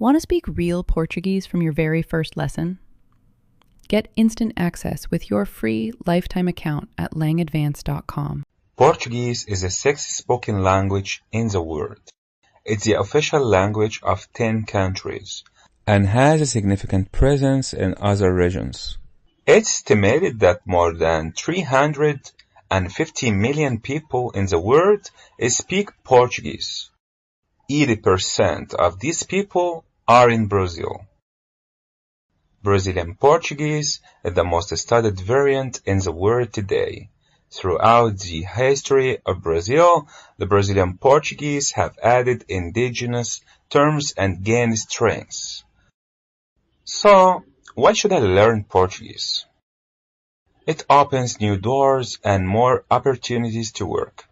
Want to speak real Portuguese from your very first lesson? Get instant access with your free lifetime account at LangAdvance.com. Portuguese is the sixth spoken language in the world. It's the official language of 10 countries and has a significant presence in other regions. It's estimated that more than 350 million people in the world speak Portuguese. 80% of these people are in Brazil. Brazilian Portuguese is the most studied variant in the world today. Throughout the history of Brazil, the Brazilian Portuguese have added indigenous terms and gained strength. So, why should I learn Portuguese? It opens new doors and more opportunities to work.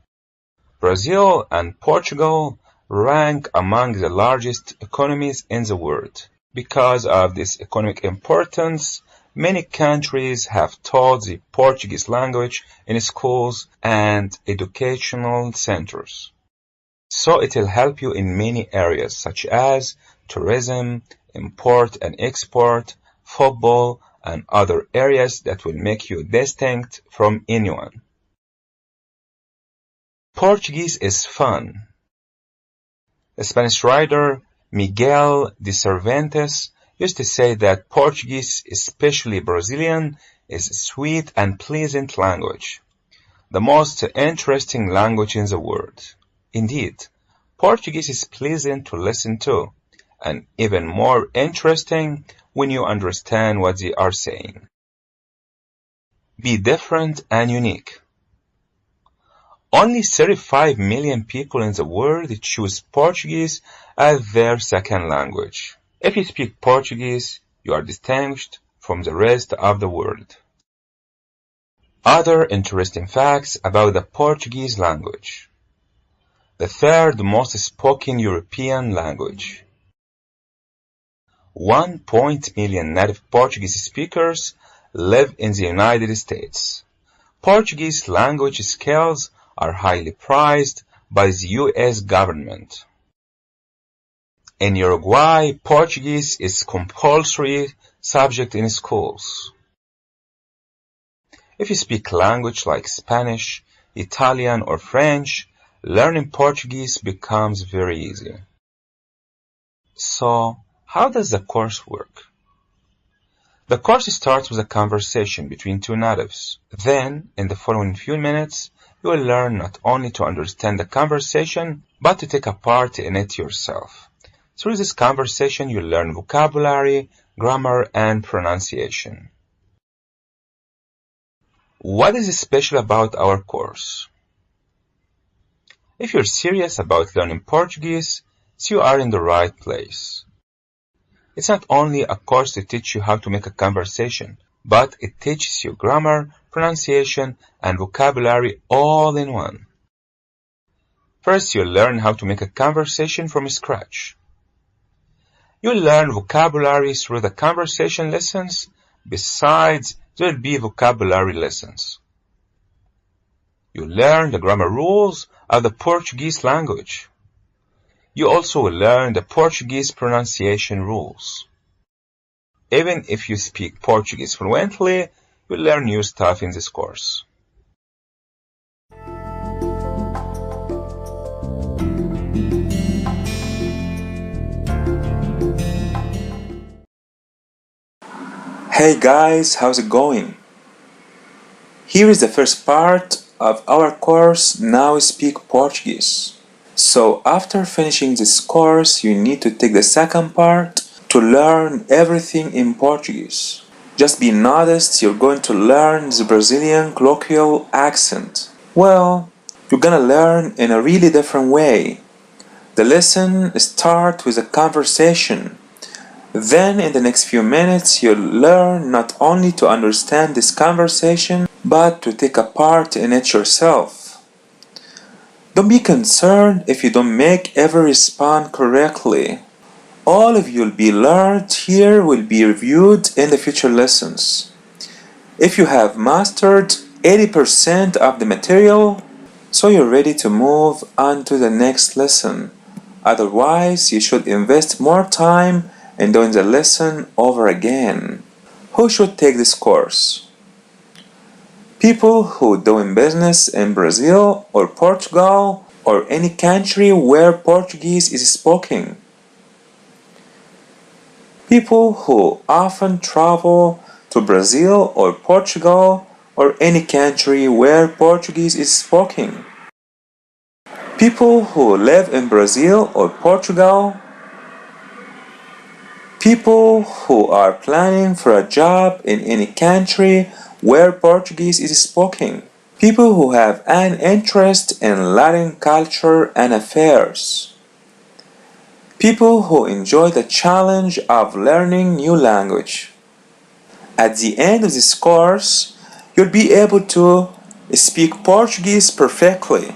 Brazil and Portugal rank among the largest economies in the world. Because of this economic importance, many countries have taught the Portuguese language in schools and educational centers. So it will help you in many areas such as tourism, import and export, football, and other areas that will make you distinct from anyone. Portuguese is fun. The Spanish writer Miguel de Cervantes used to say that Portuguese, especially Brazilian, is a sweet and pleasant language, the most interesting language in the world. Indeed, Portuguese is pleasant to listen to, and even more interesting when you understand what they are saying. Be different and unique. Only 35 million people in the world choose Portuguese as their second language. If you speak Portuguese, you are distinguished from the rest of the world. Other interesting facts about the Portuguese language. The third most spoken European language. 1 million native Portuguese speakers live in the United States. Portuguese language skills are highly prized by the U.S. government. In Uruguay, Portuguese is compulsory subject in schools. If you speak language like Spanish, Italian, or French, learning Portuguese becomes very easy. So, how does the course work? The course starts with a conversation between two natives. Then, in the following few minutes, you will learn not only to understand the conversation, but to take a part in it yourself. Through this conversation, you learn vocabulary, grammar, and pronunciation. What is special about our course? If you're serious about learning Portuguese, you are in the right place. It's not only a course to teach you how to make a conversation, but it teaches you grammar, pronunciation, and vocabulary all in one. First, you'll learn how to make a conversation from scratch. You'll learn vocabulary through the conversation lessons. Besides, there will be vocabulary lessons. You'll learn the grammar rules of the Portuguese language. You also will learn the Portuguese pronunciation rules. Even if you speak Portuguese fluently, you'll learn new stuff in this course. Hey guys, how's it going? Here is the first part of our course, Now Speak Portuguese. So after finishing this course, you need to take the second part to learn everything in Portuguese. Just be honest, you're going to learn the Brazilian colloquial accent. Well, you're gonna learn in a really different way. The lesson starts with a conversation. Then in the next few minutes, you'll learn not only to understand this conversation, but to take a part in it yourself. Don't be concerned if you don't make every response correctly. All of you'll be learned here will be reviewed in the future lessons. If you have mastered 80% of the material, so you're ready to move on to the next lesson. Otherwise, you should invest more time in doing the lesson over again. Who should take this course? People who doing business in Brazil or Portugal or any country where Portuguese is spoken. People who often travel to Brazil or Portugal or any country where Portuguese is spoken. People who live in Brazil or Portugal. People who are planning for a job in any country where Portuguese is spoken. People who have an interest in Latin culture and affairs. People who enjoy the challenge of learning new language. At the end of this course, you'll be able to speak Portuguese perfectly,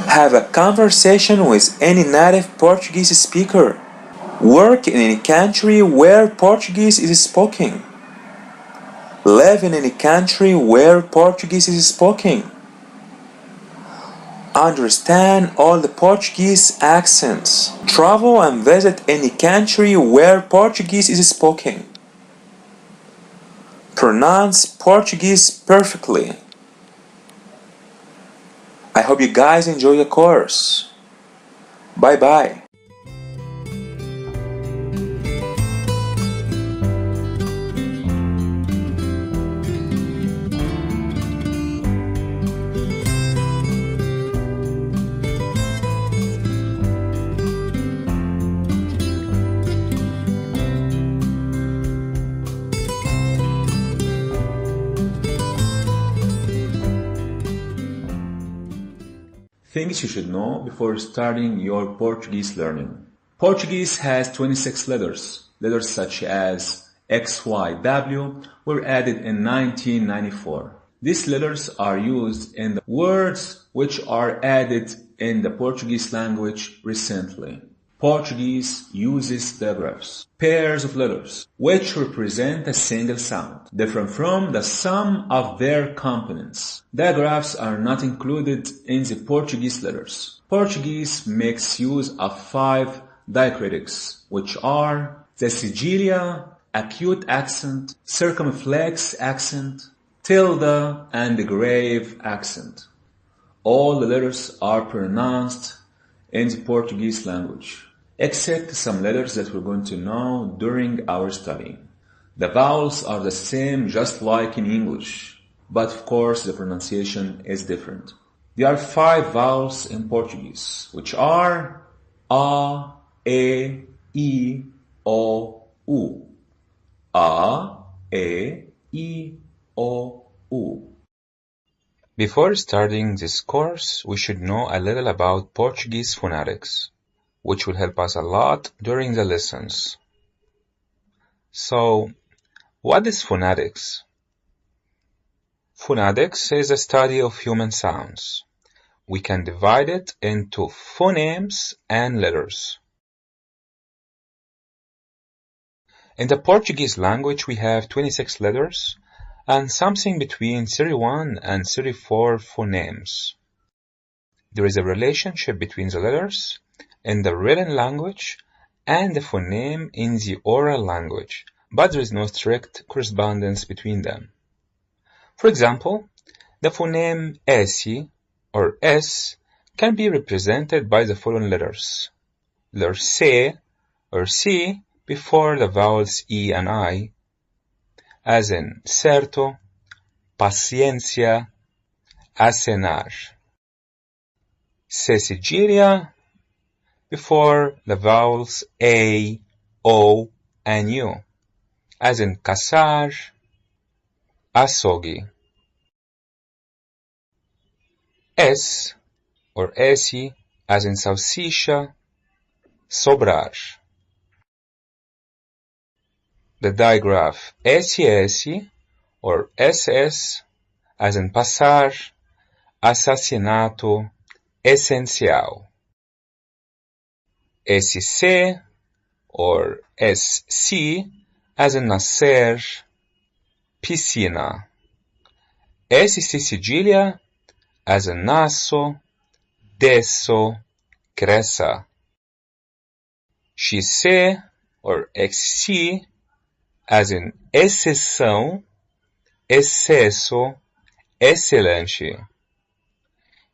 have a conversation with any native Portuguese speaker, work in any country where Portuguese is spoken, live in any country where Portuguese is spoken, understand all the Portuguese accents, travel and visit any country where Portuguese is spoken, pronounce Portuguese perfectly. I hope you guys enjoy the course. Bye bye. Things you should know before starting your Portuguese learning. Portuguese has 26 letters. Letters such as X, Y, W were added in 1994. These letters are used in the words which are added in the Portuguese language recently. Portuguese uses digraphs, pairs of letters, which represent a single sound, different from the sum of their components. Digraphs are not included in the Portuguese letters. Portuguese makes use of 5 diacritics, which are the sigillia, acute accent, circumflex accent, tilde, and the grave accent. All the letters are pronounced in the Portuguese language, except some letters that we're going to know during our study. The vowels are the same just like in English, but of course the pronunciation is different. There are 5 vowels in Portuguese, which are A, E, I, O, U. A, E, I, O, U. Before starting this course, we should know a little about Portuguese phonetics, which will help us a lot during the lessons. So, what is phonetics? Phonetics is a study of human sounds. We can divide it into phonemes and letters. In the Portuguese language, we have 26 letters and something between 31 and 34 phonemes. There is a relationship between the letters in the written language and the phoneme in the oral language, but there is no strict correspondence between them. For example, the phoneme esi or S can be represented by the following letters. Letter C or C before the vowels E and I, as in certo, paciencia, acenar. C sigillia before the vowels A, O, and U, as in casar, açougue. S or esi, as in salsicha, sobrar. The digraph SS or SS, as in passar, assassinato, essencial. SC or SC, as in nascer, piscina. SC sigillia, as in nasso, desso, cressa. She se or XC, as in exceção, excesso, excelente.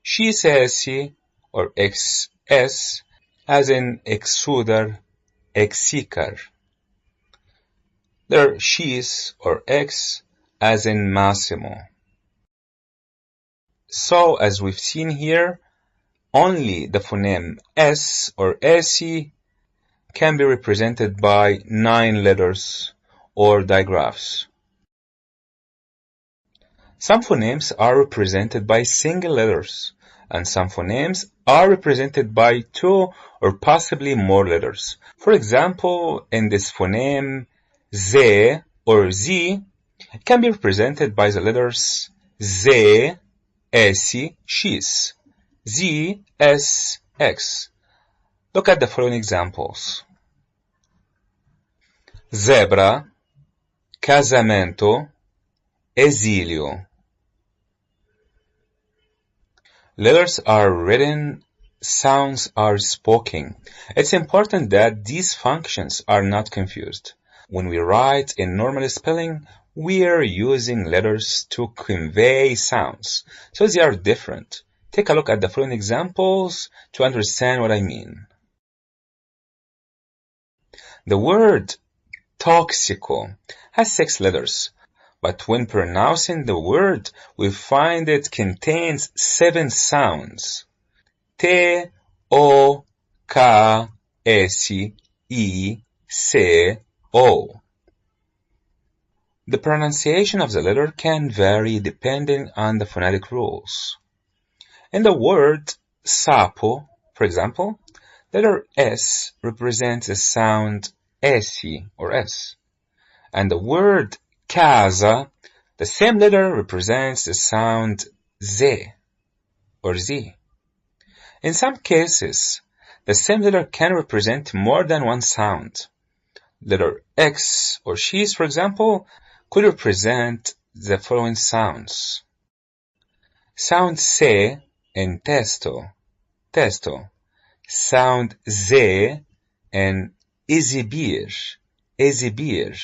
XS or XS, as in exuder, exsicar. There are X or X, as in Massimo. So, as we've seen here, only the phoneme S or SE can be represented by 9 letters or digraphs. Some phonemes are represented by single letters, and some phonemes are represented by 2 or possibly more letters. For example, in this phoneme Z or Z, it can be represented by the letters Z, S, X, Z, S, X. Look at the following examples. Zebra, casamento, exilio. Letters are written, sounds are spoken. It's important that these functions are not confused. When we write in normal spelling, we are using letters to convey sounds, so they are different. Take a look at the following examples to understand what I mean. The word tóxico has 6 letters, but when pronouncing the word, we find it contains 7 sounds. T, O, K, S, I, C, O. The pronunciation of the letter can vary depending on the phonetic rules. In the word sapo, for example, letter S represents the sound S or S. And the word casa, the same letter represents the sound Z or Z. In some cases, the same letter can represent more than one sound. Letter X or X, for example, could represent the following sounds. Sound C in testo, testo. Sound Z in exibir, exibir,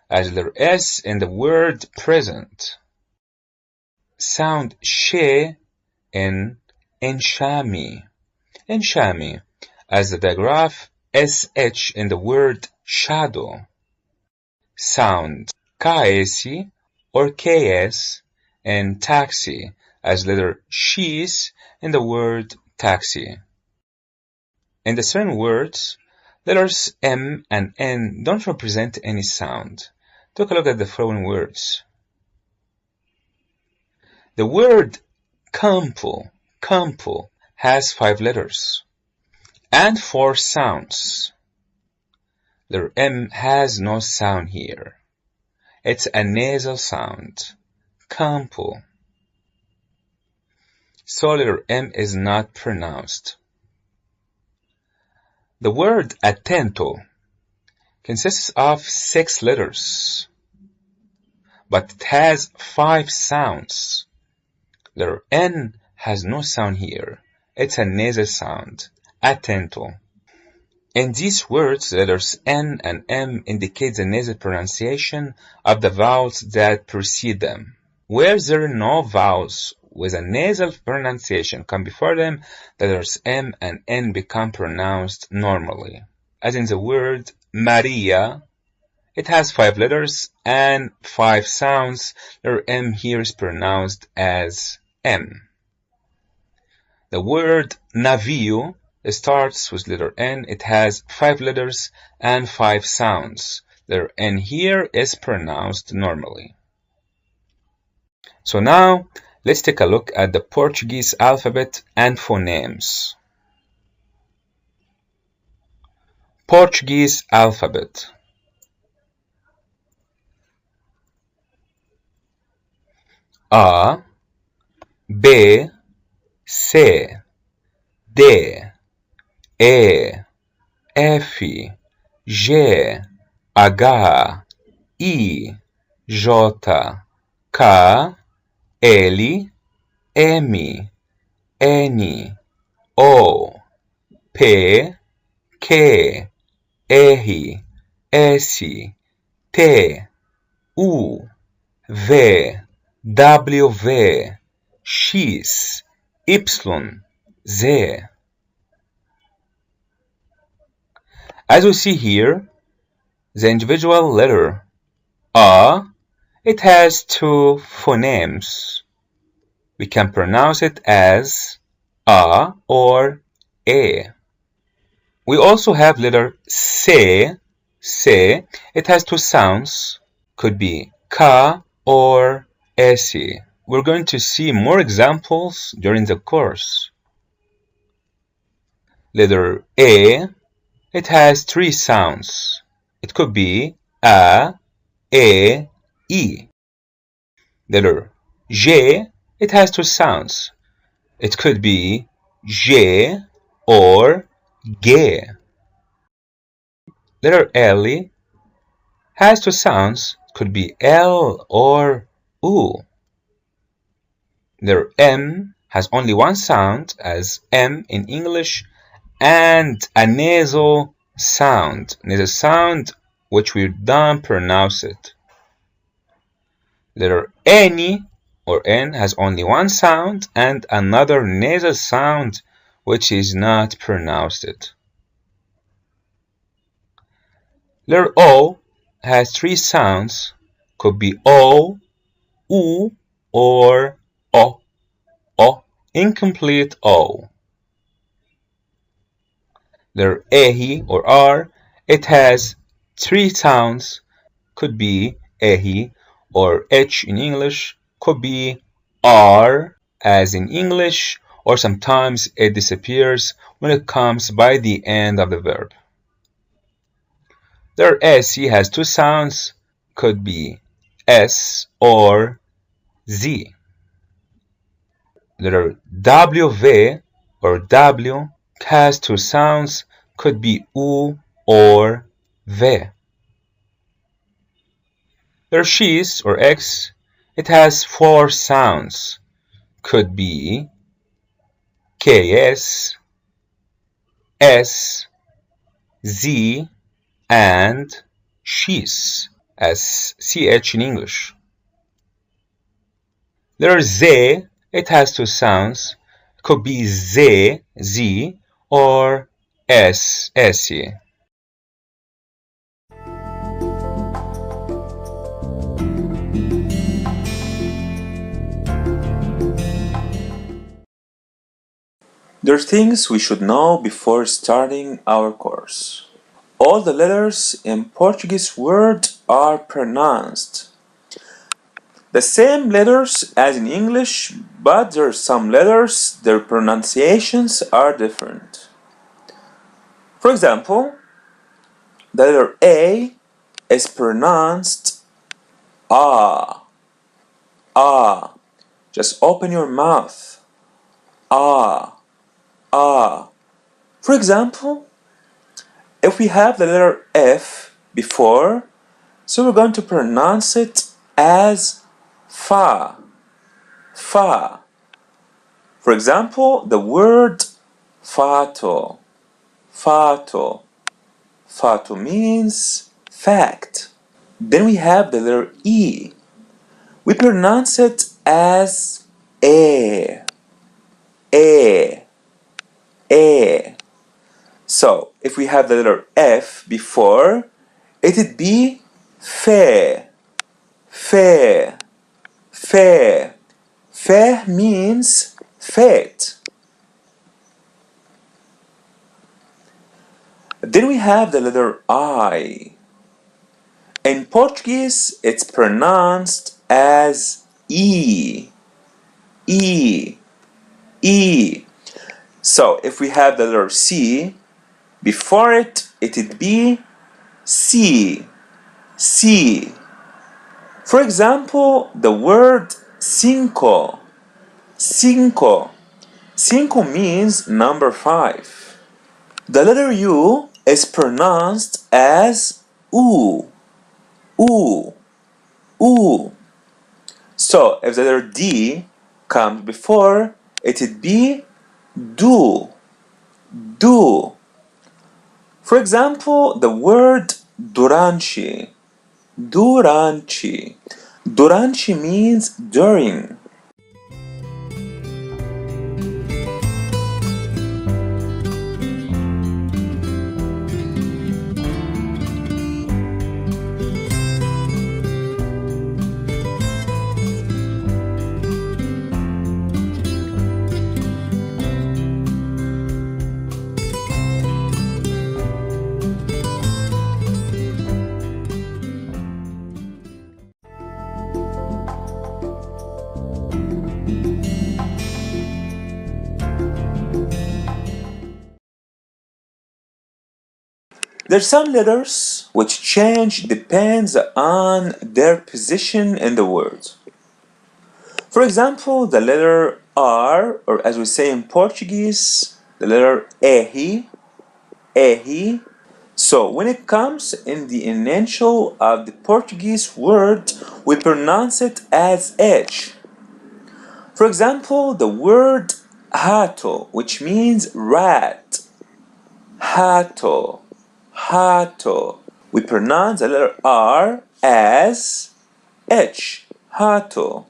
as letter S in the word present. Sound she in enxame, enxame, as the digraph SH in the word shadow. Sound KS or KS in taxi, as letter X in the word taxi. In the certain words, letters M and N don't represent any sound. Take a look at the following words. The word campo, campo, has 5 letters and 4 sounds. Letter M has no sound here. It's a nasal sound. Campo. So letter M is not pronounced. The word atento consists of 6 letters, but it has 5 sounds. Letter N has no sound here. It's a nasal sound. Atento. In these words, letters N and M indicate the nasal pronunciation of the vowels that precede them. Where there are no vowels with a nasal pronunciation come before them, the letters M and N become pronounced normally. As in the word Maria, it has 5 letters and 5 sounds. Letter M here is pronounced as M. The word navio starts with letter N. It has 5 letters and 5 sounds. Letter N here is pronounced normally. So now, let's take a look at the Portuguese alphabet and phonemes. Portuguese alphabet. A, B, C, D, E, F, G, H, I, J, K, L, M, N, O, P, Q, ehi, esi, te, u, ve, w, xis, y, z. As we see here, the individual letter A, it has two phonemes. We can pronounce it as A or E. We also have letter C. C, it has two sounds. Could be Ka or Esi. We're going to see more examples during the course. Letter A, it has three sounds. It could be A, E, I. Letter J, it has two sounds. It could be J or G. Letter L has two sounds. It could be L or U. Letter M has only one sound as M in English and a nasal sound. Nasal sound which we don't pronounce it. Letter N or N has only one sound and another nasal sound which is not pronounced it. Letter O has three sounds, could be O, U, or O. O, incomplete O. Letter Ehi or R, it has three sounds, could be Ehi or H in English, could be R as in English, or sometimes it disappears when it comes by the end of the verb. Letter SC has two sounds, could be S or Z. Letter WV or W has two sounds, could be U or V. Letter X or X, it has four sounds, could be KS, S, Z, and X as CH in English. Letter Z, it has two sounds, could be Z, Z, or S, S. There are things we should know before starting our course. All the letters in Portuguese word are pronounced the same letters as in English, but there are some letters, their pronunciations are different. For example, the letter A is pronounced ah, ah. Just open your mouth. Ah, ah. For example, if we have the letter F before, so we're going to pronounce it as fa, fa. For example, the word fato, fato. Fato means fact. Then we have the letter E. We pronounce it as e, e, e. So, if we have the letter F before, it'd be fe, fe, fe. Fe means fate. Then we have the letter I. In Portuguese, it's pronounced as E, E, E. So, if we have the letter C before it, it'd be C, C. For example, the word cinco, cinco. Cinco means number 5. The letter U is pronounced as U, U, U. So, if the letter D comes before, it'd be do, do. For example, the word durante. Durante. Durante means during. There's some letters which change depends on their position in the word. For example, the letter R, or as we say in Portuguese, the letter R, R. So when it comes in the initial of the Portuguese word, we pronounce it as H. For example, the word rato, which means rat. Rato, rato. We pronounce the letter R as H, rato.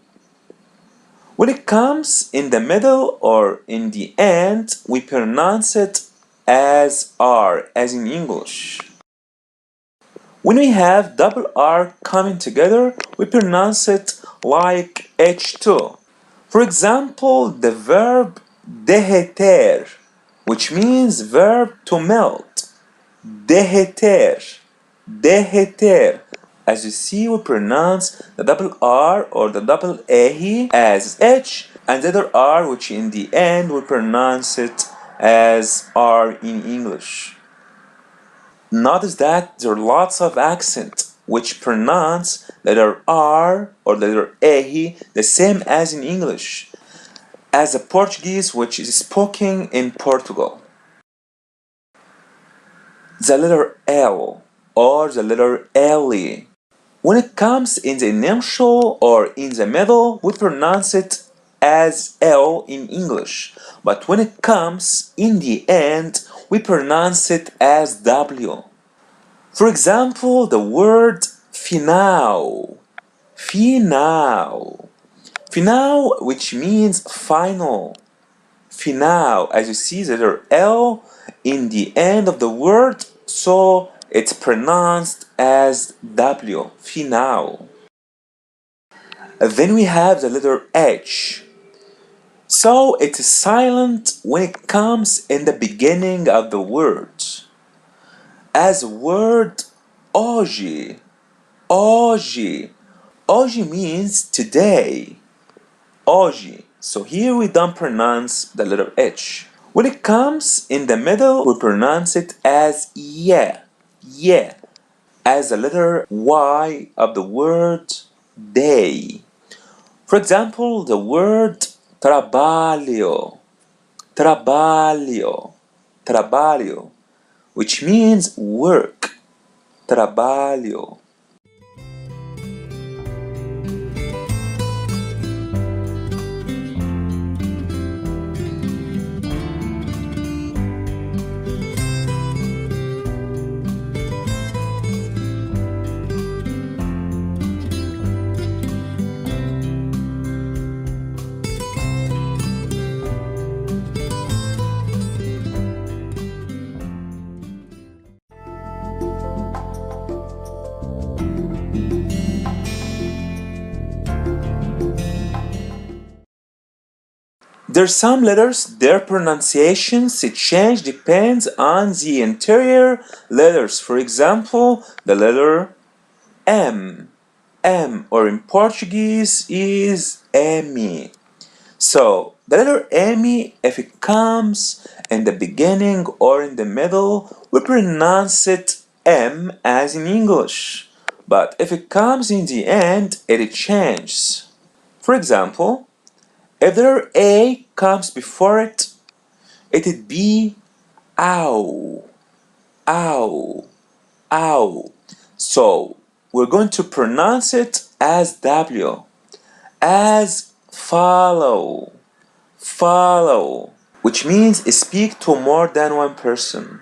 When it comes in the middle or in the end, we pronounce it as R, as in English. When we have double R coming together, we pronounce it like H2. For example, the verb derreter, which means verb to melt. Derreter, derreter. As you see, we pronounce the double R or the double A as H, and the other R, which in the end we pronounce it as R in English. Notice that there are lots of accent which pronounce the letter R or the letter A the same as in English, as the Portuguese which is spoken in Portugal. The letter L or the letter L. When it comes in the initial or in the middle, we pronounce it as L in English. But when it comes in the end, we pronounce it as W. For example, the word final. Final. Final, which means final. Final, as you see, the letter L in the end of the word, so it's pronounced as W. Final. Then we have the letter H. So it is silent when it comes in the beginning of the word. As word hoje. Hoje. Hoje means today. Hoje. So here we don't pronounce the letter H. When it comes in the middle, we pronounce it as yeah. Yeah. As the letter Y of the word day. For example, the word trabalho. Trabalho. Trabalho. Which means work. Trabalho. There's some letters, their pronunciations change depends on the interior letters. For example, the letter M. M, or in Portuguese is M. So, the letter M, if it comes in the beginning or in the middle, we pronounce it M as in English. But if it comes in the end, it changes. For example, if the letter A comes before it, it'd be ow, ow, ow. So we're going to pronounce it as W, as follow, follow, which means speak to more than one person.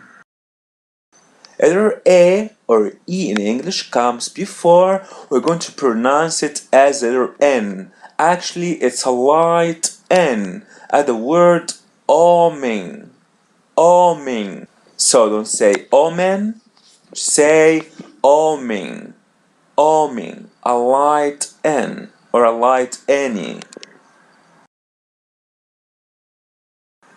Either A or E in English comes before, we're going to pronounce it as letter N. Actually, it's a light N at the word oming. Oming. So don't say omen, say oming. Oming. A light N or a light any.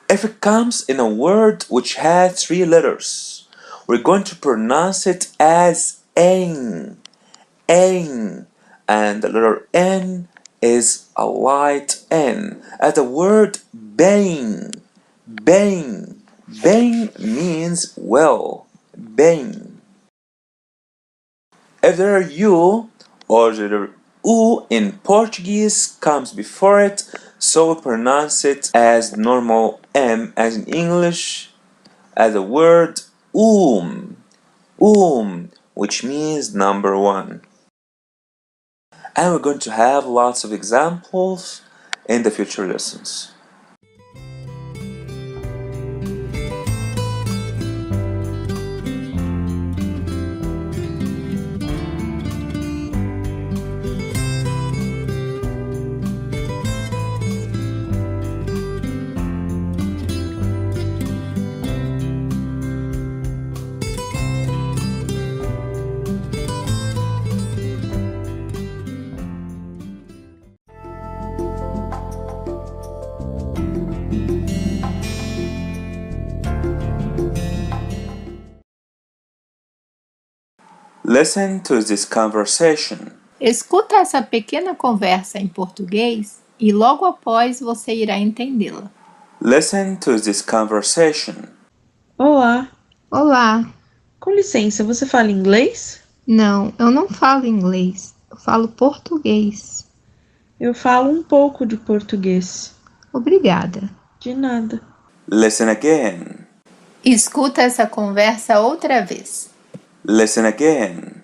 If it comes in a word which has 3 letters, we're going to pronounce it as N. N. And the letter N is a light N. As the word bane. Bane. Bane means well. Bane. If there are U or the letter U in Portuguese comes before it, so we pronounce it as normal M as in English, as the word which means number 1. And we're going to have lots of examples in the future lessons. Listen to this conversation. Escuta essa pequena conversa em português e logo após você irá entendê-la. Listen to this conversation. Olá, Olá. com licença, você fala inglês? Não, eu não falo inglês. Eu falo português. Eu falo um pouco de português. Obrigada. De nada. Listen again. Escuta essa conversa outra vez. Listen again.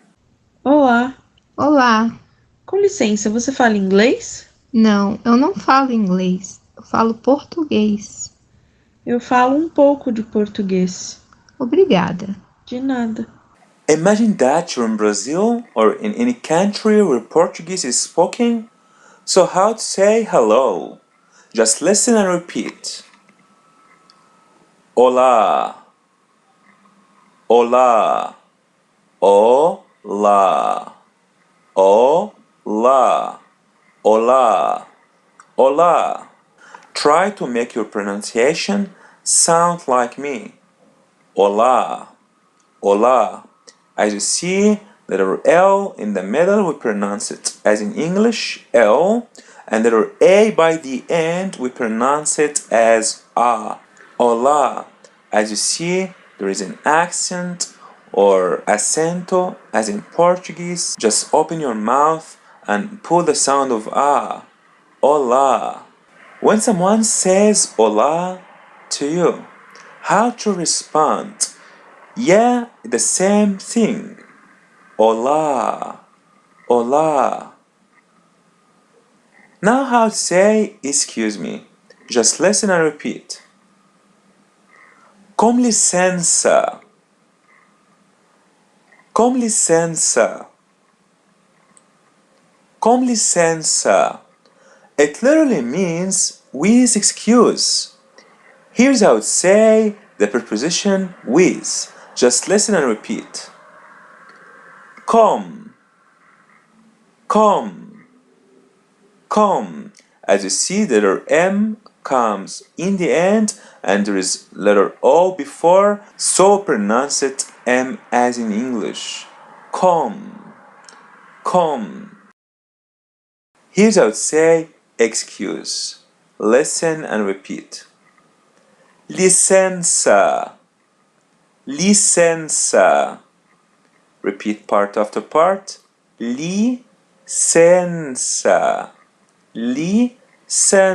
Olá, Olá. com licença, você fala inglês? Não, eu não falo inglês. Eu falo português. Eu falo um pouco de português. Obrigada. De nada. Imagine that you're in Brazil or in any country where Portuguese is spoken. So how to say hello? Just listen and repeat. Olá. Olá. Olá. Olá. Olá. Olá. Try to make your pronunciation sound like me. Olá. Olá. As you see, letter L in the middle, we pronounce it as in English, L, and letter A by the end, we pronounce it as A. Olá. As you see, there is an accent or acento, as in Portuguese. Just open your mouth and pull the sound of A. Olá. When someone says Olá to you, how to respond? Yeah, the same thing. Olá. Olá. Now how to say excuse me. Just listen and repeat. Com licença. Com licença. Com licença. It literally means with excuse. Here's how to say the preposition with. Just listen and repeat. Com. Com. Com. As you see, the letter M comes in the end and there is letter O before, so pronounce it M as in English. Com. Com. Here's how to say excuse. Listen and repeat. Licença. Licença. Repeat part after part. Licença. Licença.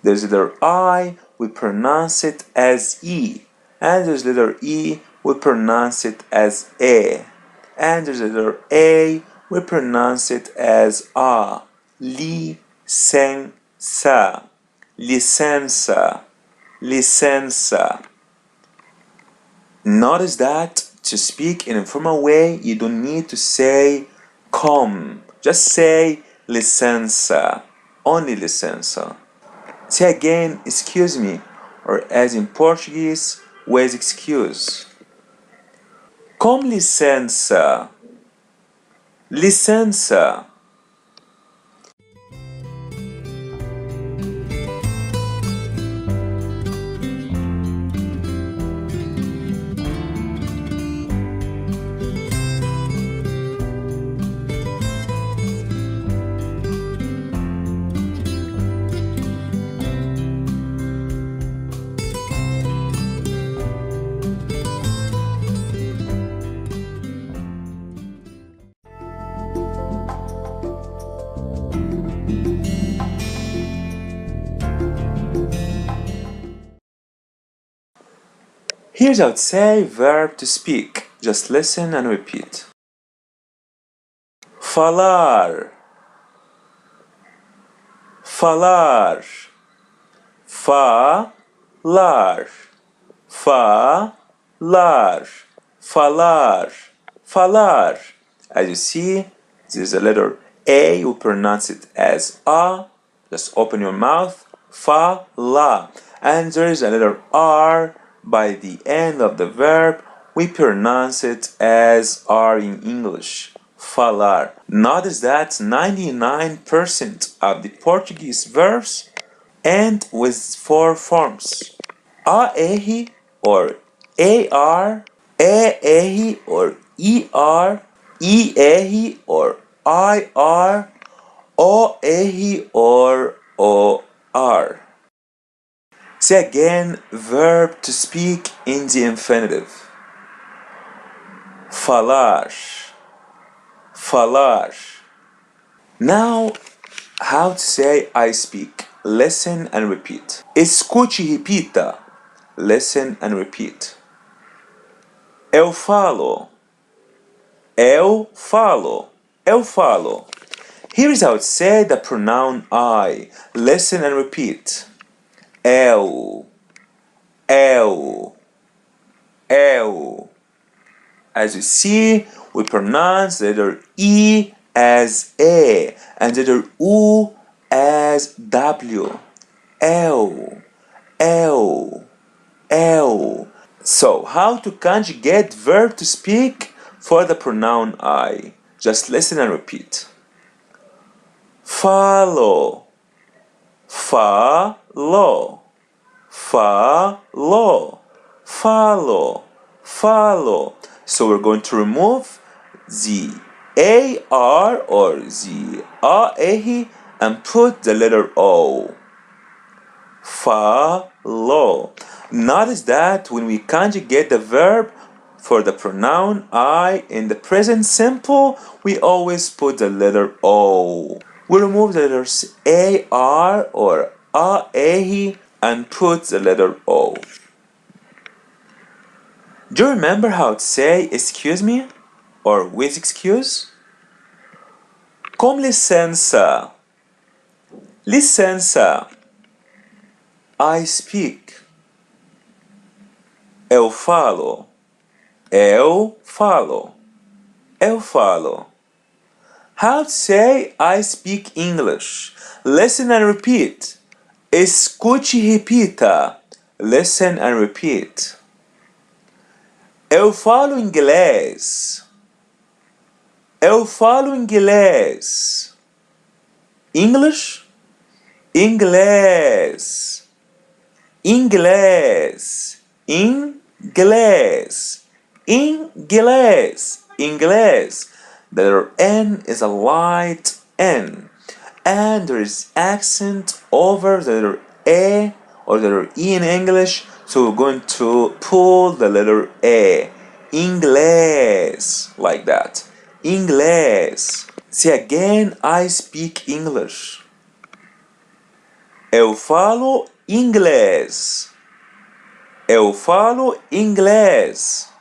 There's letter I, we pronounce it as E. And there's letter E, we pronounce it as E. And there's letter A, we pronounce it as A. Licença. Licença. Licença. Notice that to speak in a formal way, you don't need to say come. Just say licença. Only licença. Say again, excuse me, or as in Portuguese, with excuse. Com licença. Licença. Here's how to say verb to speak. Just listen and repeat. Falar. Falar. Falar. Falar. Falar. Falar. As you see, there's a letter A. You pronounce it as A. Just open your mouth. Fala. And there is a letter R by the end of the verb. We pronounce it as R in English. Falar. Notice that 99% of the Portuguese verbs end with four forms. AR or AR, ER or ER, ER or IR, OR or OR. Say again, verb to speak in the infinitive. Falar. Falar. Now, how to say I speak. Listen and repeat. Escute e repita. Listen and repeat. Eu falo. Eu falo. Eu falo. Here is how to say the pronoun I. Listen and repeat. Eu. Eu. Eu. As you see, we pronounce the letter E as E and the letter U as W. Eu. Eu. Eu. So, how to conjugate verb to speak for the pronoun I? Just listen and repeat. Falo. Falo. Falo. Falo. Falo. So we're going to remove the AR or the AE and put the letter O. Falo. Notice that when we conjugate the verb for the pronoun I in the present simple, we always put the letter O. We remove the letters AR or AE and put the letter O. Do you remember how to say excuse me or with excuse? Com licença. Licença. I speak. Eu falo. Eu falo. Eu falo. How to say I speak English? Listen and repeat. Escute e repita. Listen and repeat. Eu falo inglês. Eu falo inglês. English? Inglês. Inglês. Inglês. Inglês. Inglês. The letter N is a light N. And there is accent over the letter E or the letter E in English. So we're going to pull the letter E. Inglês. Like that. Inglês. Say again, I speak English. Eu falo inglês. Eu falo inglês.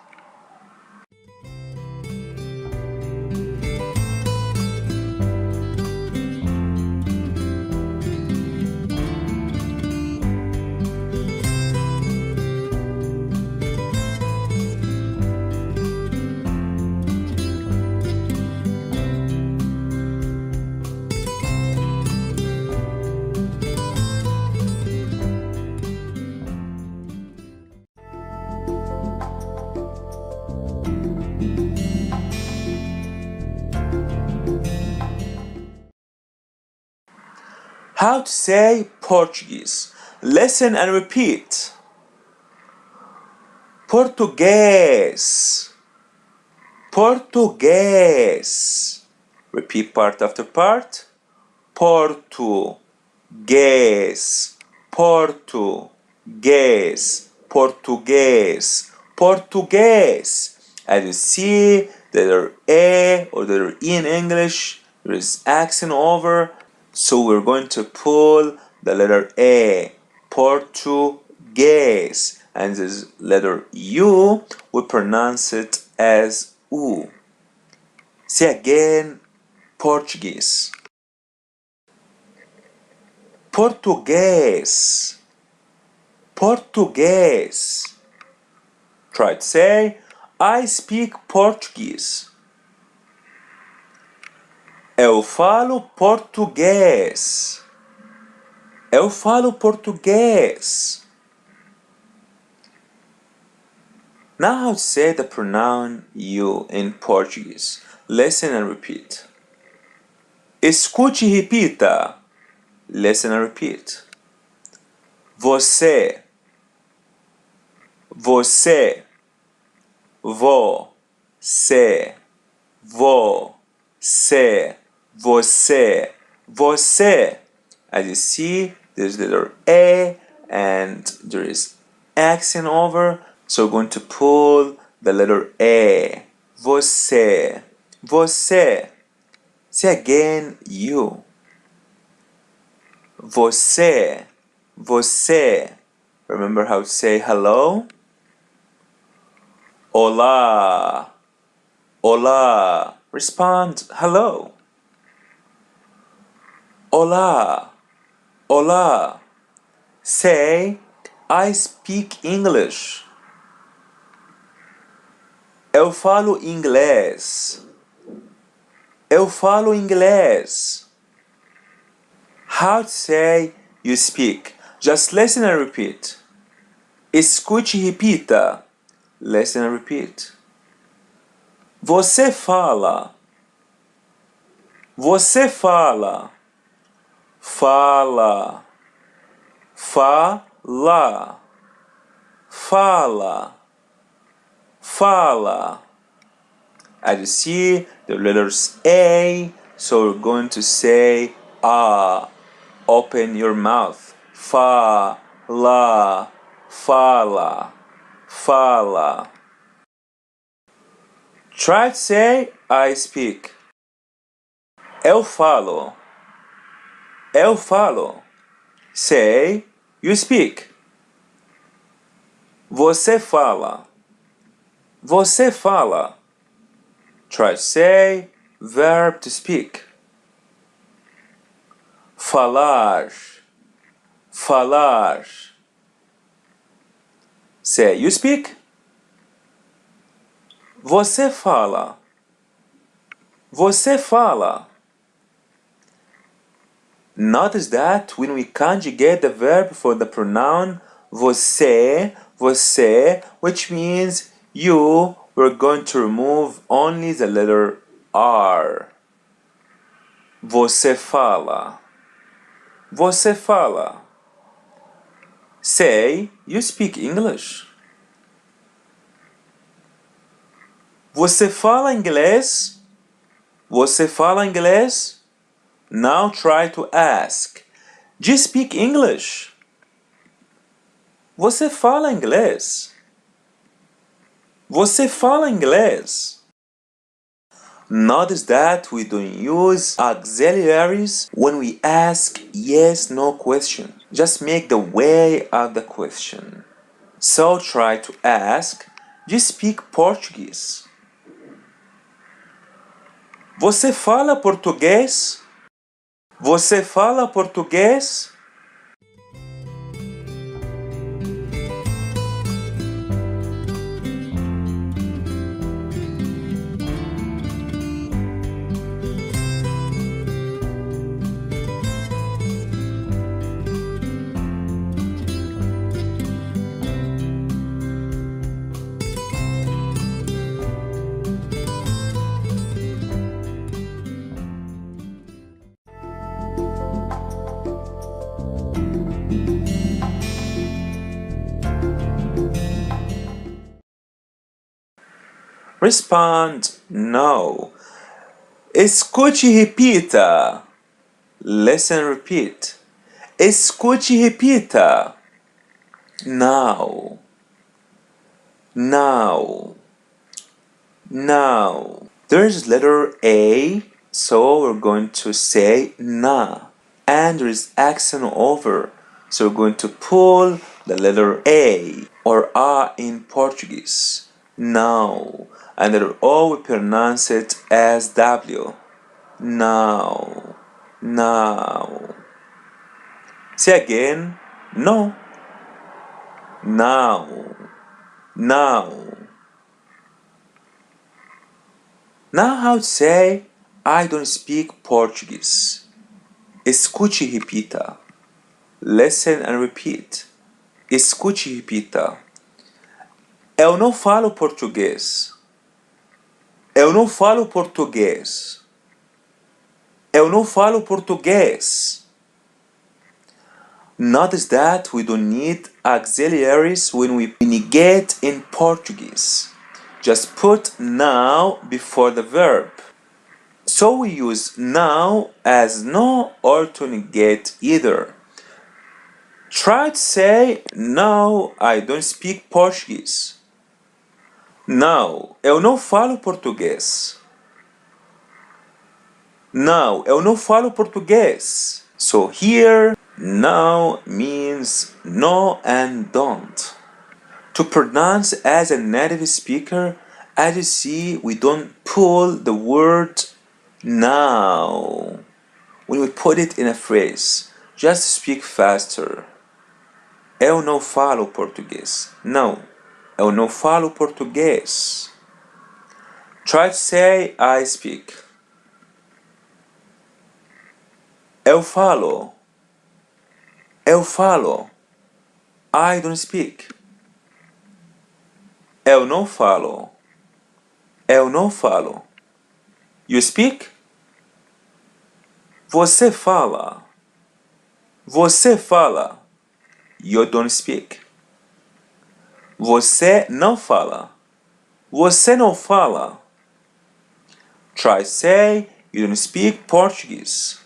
How to say Portuguese. Listen and repeat. Português. Português. Repeat part after part. Português. Português. Português. Português. As you see, the letter A or the letter E in English, there is accent over. So we're going to pull the letter A. Português. And this letter U, we pronounce it as U. Say again, Portuguese. Português. Português. Try to say, I speak Portuguese. Eu falo português. Eu falo português. Now how to say the pronoun you in Portuguese. Listen and repeat. Escute e repita. Listen and repeat. Você. Você. Você. Você. Você. Você. As you see, there's the letter A and there is accent over. So we're going to pull the letter A. Você. Você. Say again, you. Você. Você. Remember how to say hello? Olá. Olá. Respond hello. Olá. Olá. Say, I speak English. Eu falo inglês. Eu falo inglês. How to say you speak? Just listen and repeat. Escute e repita. Listen and repeat. Você fala. Você fala. Fala. Fala. Fala. Fala. As you see, the letters A, so we're going to say ah. Open your mouth. Fa, la, fala, fala. Try to say I speak. Eu falo. Eu falo. Say you speak. Você fala. Você fala. Try to say verb to speak. Falar. Falar. Say you speak. Você fala. Você fala. Notice that when we conjugate the verb for the pronoun você, você, which means you, we're going to remove only the letter R. Você fala. Você fala. Say, you speak English. Você fala inglês? Você fala inglês? Now try to ask. Do you speak English? Você fala inglês? Você fala inglês? Notice that we don't use auxiliaries when we ask yes/no question. Just make the way of the question. So try to ask, do you speak Portuguese? Você fala português? Você fala português? Respond no. Escute e repita. Listen, repeat. Escute e repita. Now. Now. Now. There's letter A, so we're going to say na. And there is accent over, so we're going to pull the letter A or A in Portuguese. Now. And letter O, we pronounce it as W. Now. Now. Say again. No. Now. Now. Now how to say I don't speak Portuguese. Escute e repita. Listen and repeat. Escute e repita. Eu não falo português. Eu não falo português. Eu não falo português. Notice that we don't need auxiliaries when we negate in Portuguese. Just put now before the verb. So we use now as no or to negate either. Try to say, no, I don't speak Portuguese. Não, eu não falo português. Não, eu não falo português. So here, no means no and don't. To pronounce as a native speaker, as you see, we don't pull the word now when we put it in a phrase. Just speak faster. Eu não falo português. Não, eu não falo português. Try to say I speak. Eu falo. Eu falo. I don't speak. Eu não falo. Eu não falo. You speak? Você fala. Você fala. You don't speak. Você não fala. Você não fala. Try say you don't speak Portuguese.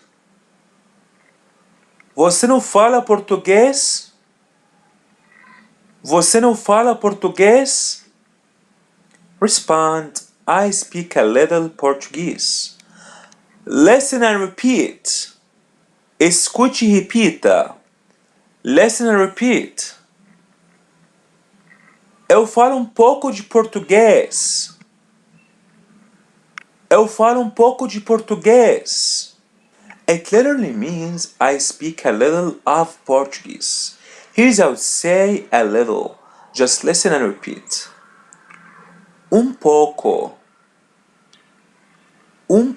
Você não fala português? Você não fala português? Respond, I speak a little Portuguese. Listen and repeat. Escute e repita. Listen and repeat. Eu falo pouco de português. Eu falo pouco de português. It literally means I speak a little of Portuguese. Here's how to say a little. Just listen and repeat. Pouco.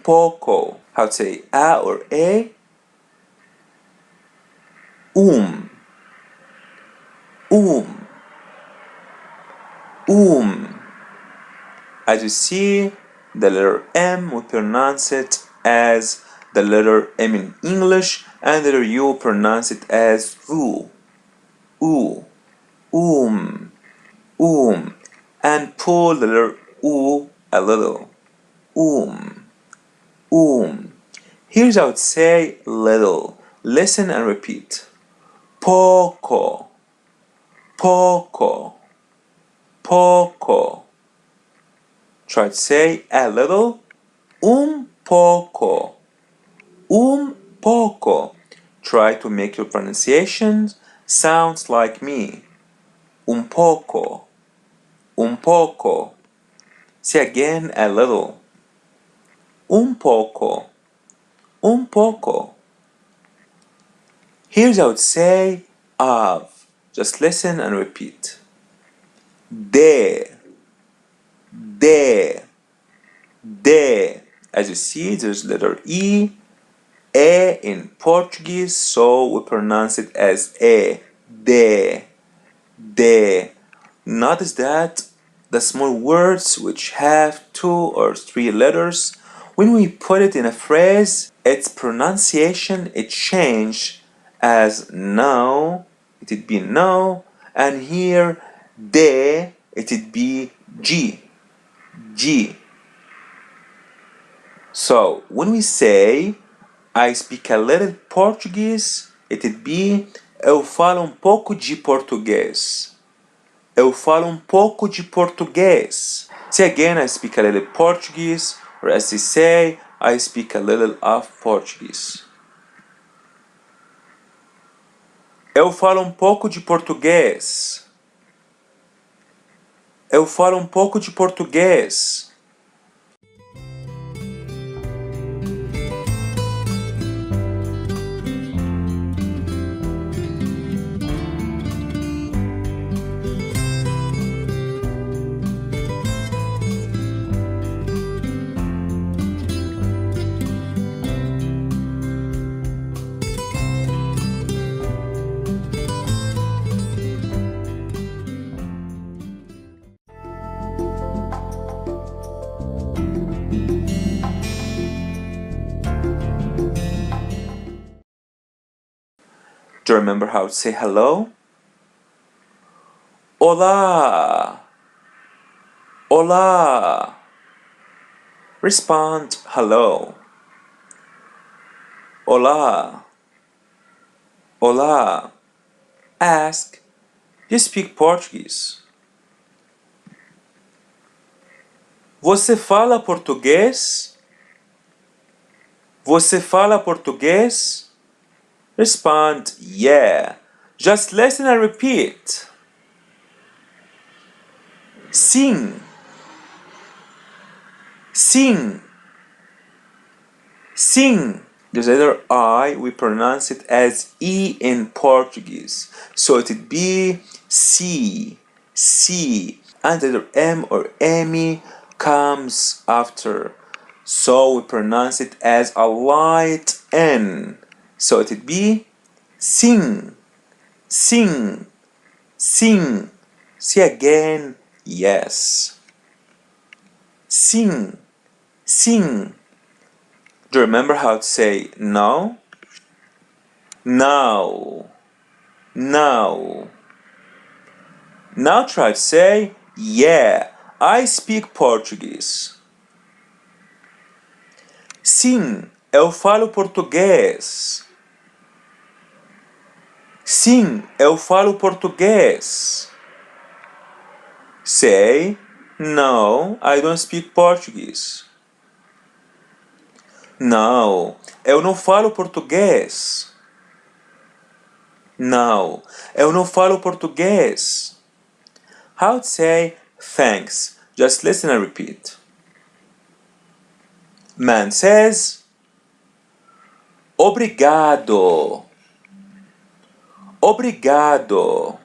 Pouco. How to say a or a? Um. As you see, the letter M, we pronounce it as the letter M in English, and the letter U pronounce it as U. And pull the letter U a little. Here's how to say little. Listen and repeat. Poco. Poco. Poco. Try to say a little. Poco. Poco. Try to make your pronunciation sounds like me. Poco. Poco. Say again a little. Poco. Poco. Here's how to say of. Just listen and repeat. De. As you see, there's letter E, in Portuguese, so we pronounce it as E. De. Notice that the small words which have 2 or 3 letters, when we put it in a phrase, its pronunciation it changed as no, it would be no, and here de, it would be G. G. So when we say I speak a little Portuguese, it would be eu falo pouco de português. Eu falo pouco de português. Say again, I speak a little Portuguese, or as they say, I speak a little of Portuguese. Eu falo pouco de português. Eu falo pouco de português. Do you remember how to say hello? Olá! Olá! Respond hello. Olá! Olá! Ask, you speak Portuguese? Você fala português? Você fala português? Respond, yeah. Just listen and repeat. Sim. Sim. Sim. This letter I, we pronounce it as E in Portuguese. So it would be C. C. And the letter M or M comes after. So we pronounce it as a light N. So it would be sing, sing, sing. Say again, yes. Sing, sing. Do you remember how to say no? No, no. Now try to say, yeah, I speak Portuguese. Sim, eu falo português. Sim, eu falo português. Say, no, I don't speak Portuguese. Não, eu não falo português. Não, eu não falo português. How to say thanks? Just listen and repeat. Man says, obrigado. Obrigado.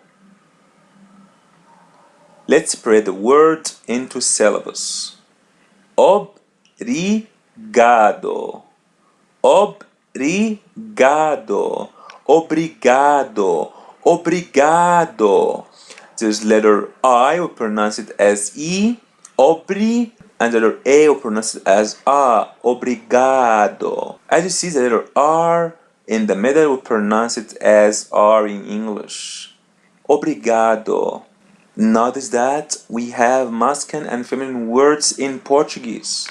Let's spread the word into syllables. Obrigado. Obrigado. Obrigado. Obrigado. This letter I will pronounce it as E. Obri. And the letter A will pronounce it as A. Obrigado. As you see, the letter R in the middle will pronounce it as R in English. Obrigado. Notice that we have masculine and feminine words in Portuguese.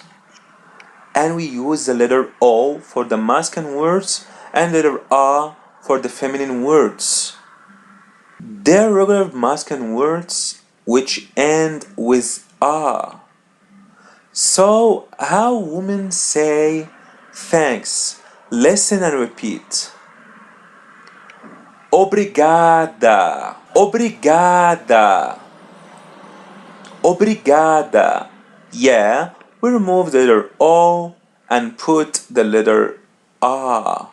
And we use the letter O for the masculine words and letter A for the feminine words. There are regular masculine words which end with A. So, how women say thanks? Listen and repeat. Obrigada. Obrigada. Obrigada. Yeah, we remove the letter O and put the letter A.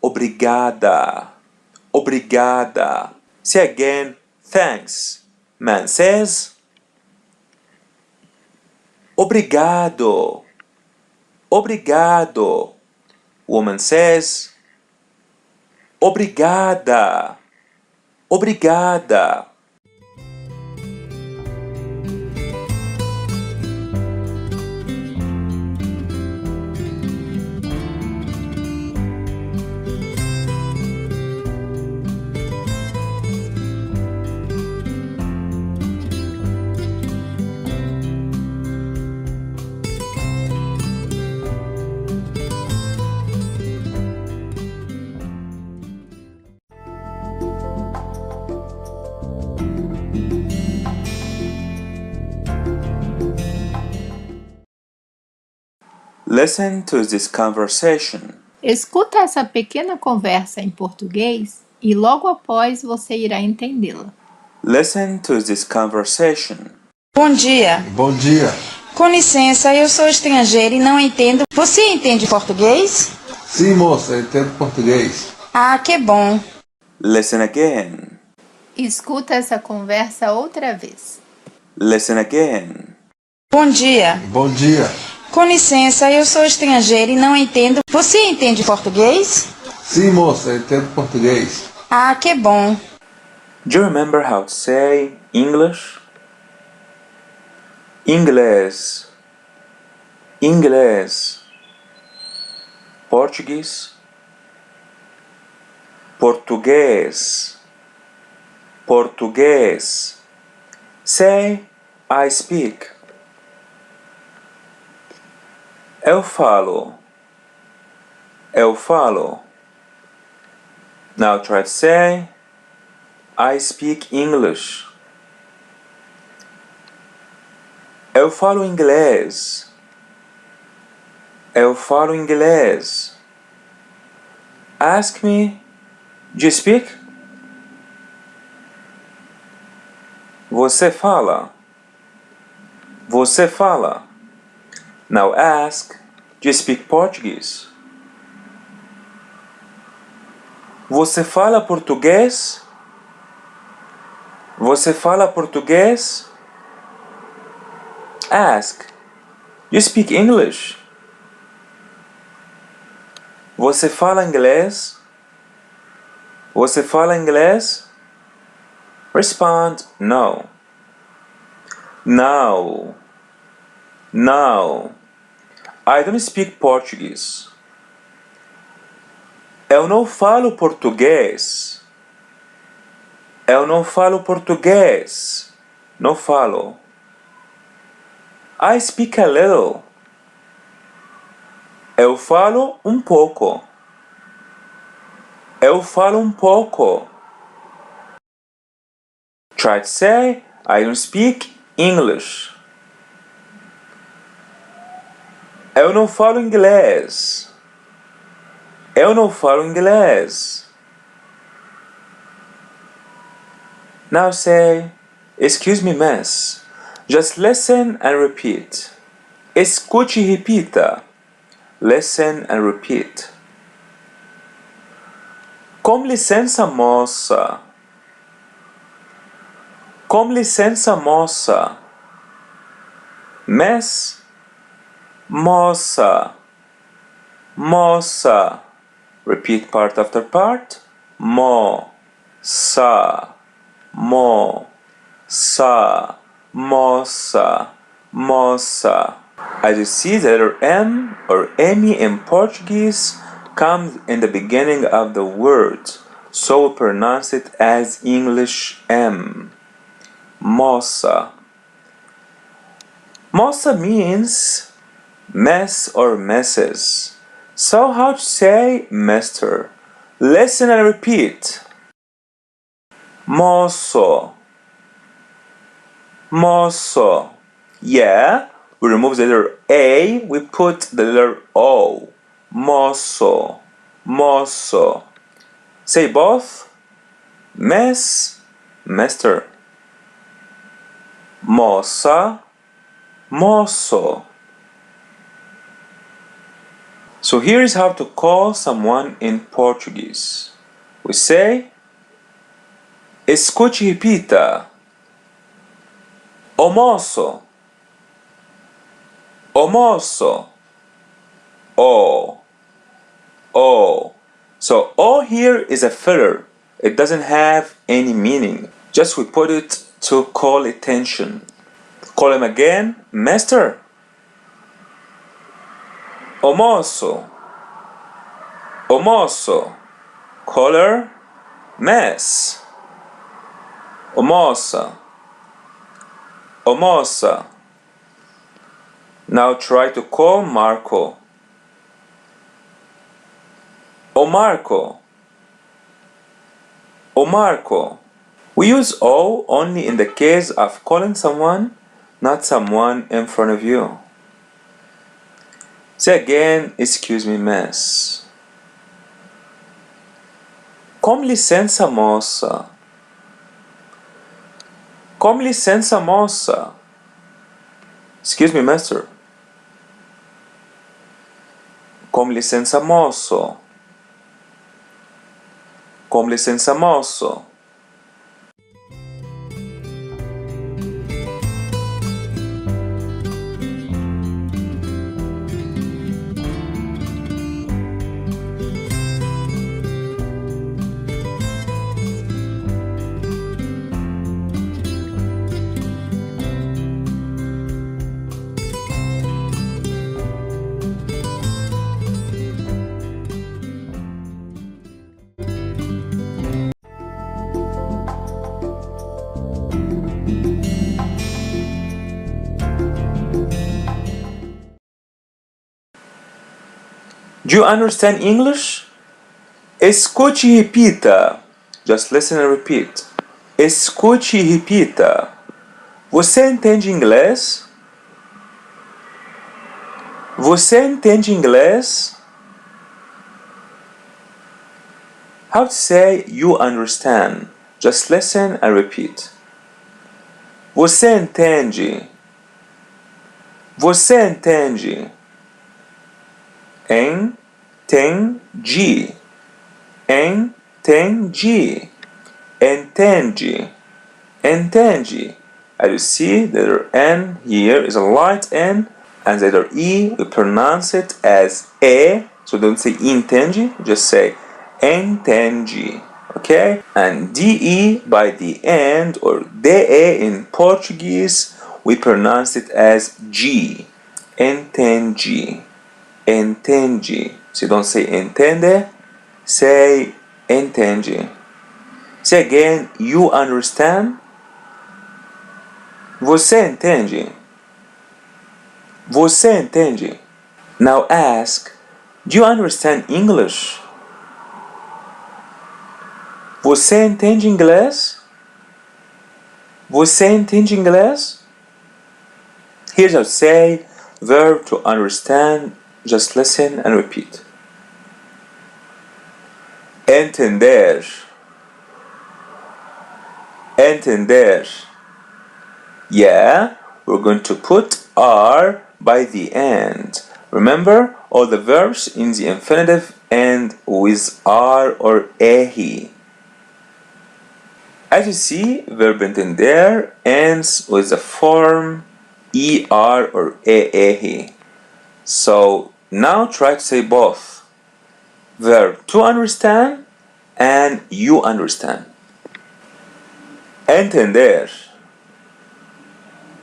Obrigada. Obrigada. Say again, thanks. Man says, obrigado. Obrigado. Woman says, obrigada. Obrigada. Listen to this conversation. Escuta essa pequena conversa em português e logo após você irá entendê-la. Listen to this conversation. Bom dia. Bom dia. Com licença, eu sou estrangeira e não entendo. Você entende português? Sim, moça, eu entendo português. Ah, que bom. Listen again. Escuta essa conversa outra vez. Listen again. Bom dia. Bom dia. Com licença, eu sou estrangeira e não entendo. Você entende português? Sim, moça, eu entendo português. Ah, que bom. Do you remember how to say English? Inglês. Inglês. Português. Português. Português. Say, I speak. Eu falo. Eu falo. Now try to say, I speak English. Eu falo inglês. Eu falo inglês. Ask me, do you speak? Você fala. Você fala. Now ask, do you speak Portuguese? Você fala português? Você fala português? Ask, do you speak English? Você fala inglês? Você fala inglês? Respond, no. No. No. I don't speak Portuguese. Eu não falo português. Eu não falo português. Não falo. I speak a little. Eu falo um pouco. Eu falo um pouco. Try to say, I don't speak English. Eu não falo inglês. Eu não falo inglês. Now say, excuse me, miss. Just listen and repeat. Escute e repita. Listen and repeat. Com licença, moça. Com licença, moça. Miss. Moça. Moça. Repeat part after part. Mo-sa. Mo-sa. Moça. Moça. As you see, the letter M or M in Portuguese comes in the beginning of the word, so we pronounce it as English M. Moça. Moça means mess or messes. So how to say mister? Listen and repeat. Moço. Moço. Yeah, we remove the letter A, we put the letter O. Moço. Moço. Say both. Mess, mister. Moça, moço. So here is how to call someone in Portuguese. We say, escute e repita. O moço. O moço. O. O. So O here is a filler. It doesn't have any meaning. Just we put it to call attention. Call him again, master. O moço. O moço. Call her, mess. O moça. O moça. Now try to call Marco. O Marco. O Marco. We use O only in the case of calling someone, not someone in front of you. Say again, excuse me, miss. Com licença, moça. Com licença, moça. Excuse me, mister. Com licença, moço. Com licença, moço. Do you understand English? Escute e repita. Just listen and repeat. Escute e repita. Você entende inglês? Você entende inglês? How to say you understand? Just listen and repeat. Você entende? Você entende? Entendi. Entendi. Entende. Entende. As you see, the letter N here is a light N, and the letter E, we pronounce it as E, so don't say entende, just say entendi, okay? And DE by the end, or DE in Portuguese, we pronounce it as G, entendi, entendi. So you don't say entende, say entendi. Say again, you understand? Você entende? Você entende? Now ask, do you understand English? Você entende inglês? Você entende inglês? Here's how to say verb to understand. Just listen and repeat. Entender. Entender. Yeah, we're going to put R by the end. Remember, all the verbs in the infinitive end with R or EHI. As you see, verb entender ends with the form ER or EHI. So now try to say both. Verb to understand and you understand. Entender.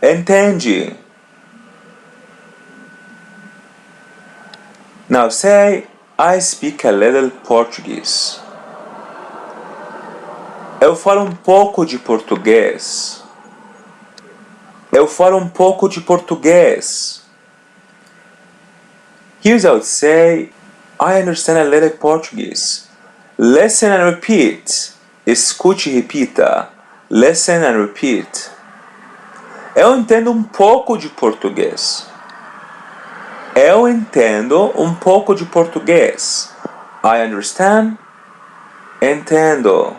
Entendi. Now say, I speak a little Portuguese. Eu falo pouco de português. Eu falo pouco de português. Here's how to say, I understand a little Portuguese. Listen and repeat. Escute e repita. Listen and repeat. Eu entendo pouco de português. Eu entendo pouco de português. I understand. Entendo.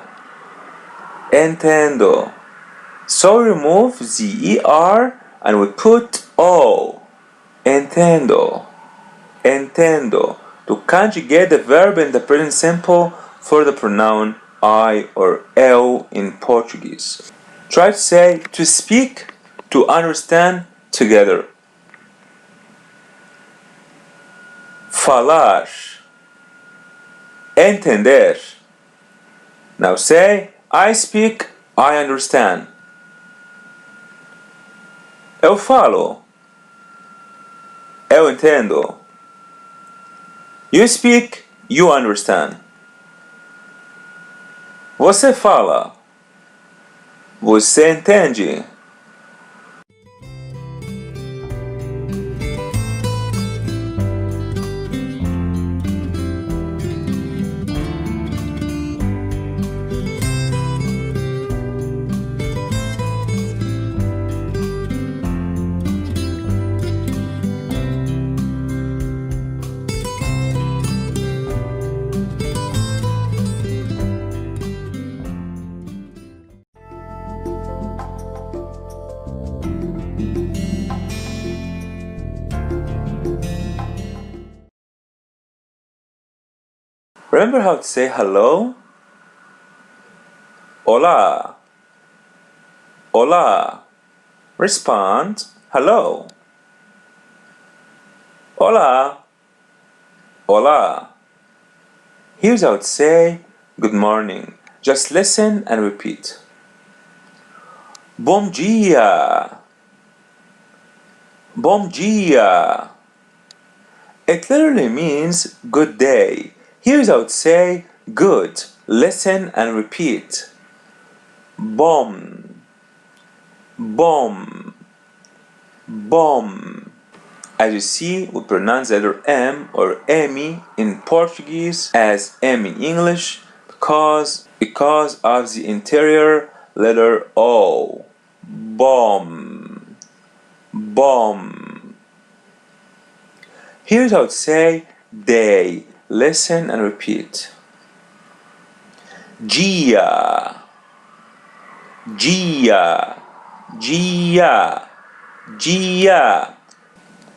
Entendo. So we remove the ER and we put O. Entendo. Entendo. To conjugate the verb in the present simple for the pronoun I or eu in Portuguese. Try to say to speak, to understand together. Falar. Entender. Now say, I speak, I understand. Eu falo. Eu entendo. You speak, you understand. Você fala. Você entende. Remember how to say hello? Olá. Olá. Respond, hello. Olá. Olá. Here's how to say good morning. Just listen and repeat. Bom dia. Bom dia. It literally means good day. Here's how to say good. Listen and repeat. Bom. Bom. Bom. As you see, we pronounce the letter M or M in Portuguese as M in English because of the interior letter O. Bom. Bom. Here's how to say day. Listen and repeat. Dia. Dia. Dia. Dia.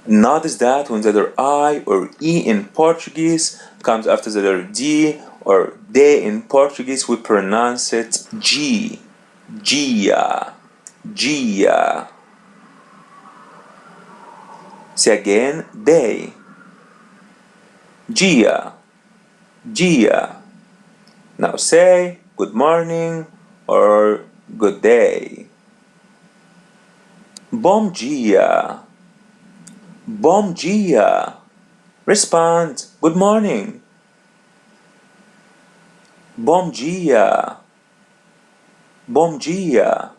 Notice that when the letter I or E in Portuguese comes after the letter D or D in Portuguese, we pronounce it G. Gia. Gia. Say again, day. Gia. Gia. Now say good morning or good day. Bom dia. Bom dia. Respond, good morning. Bom dia. Bom dia.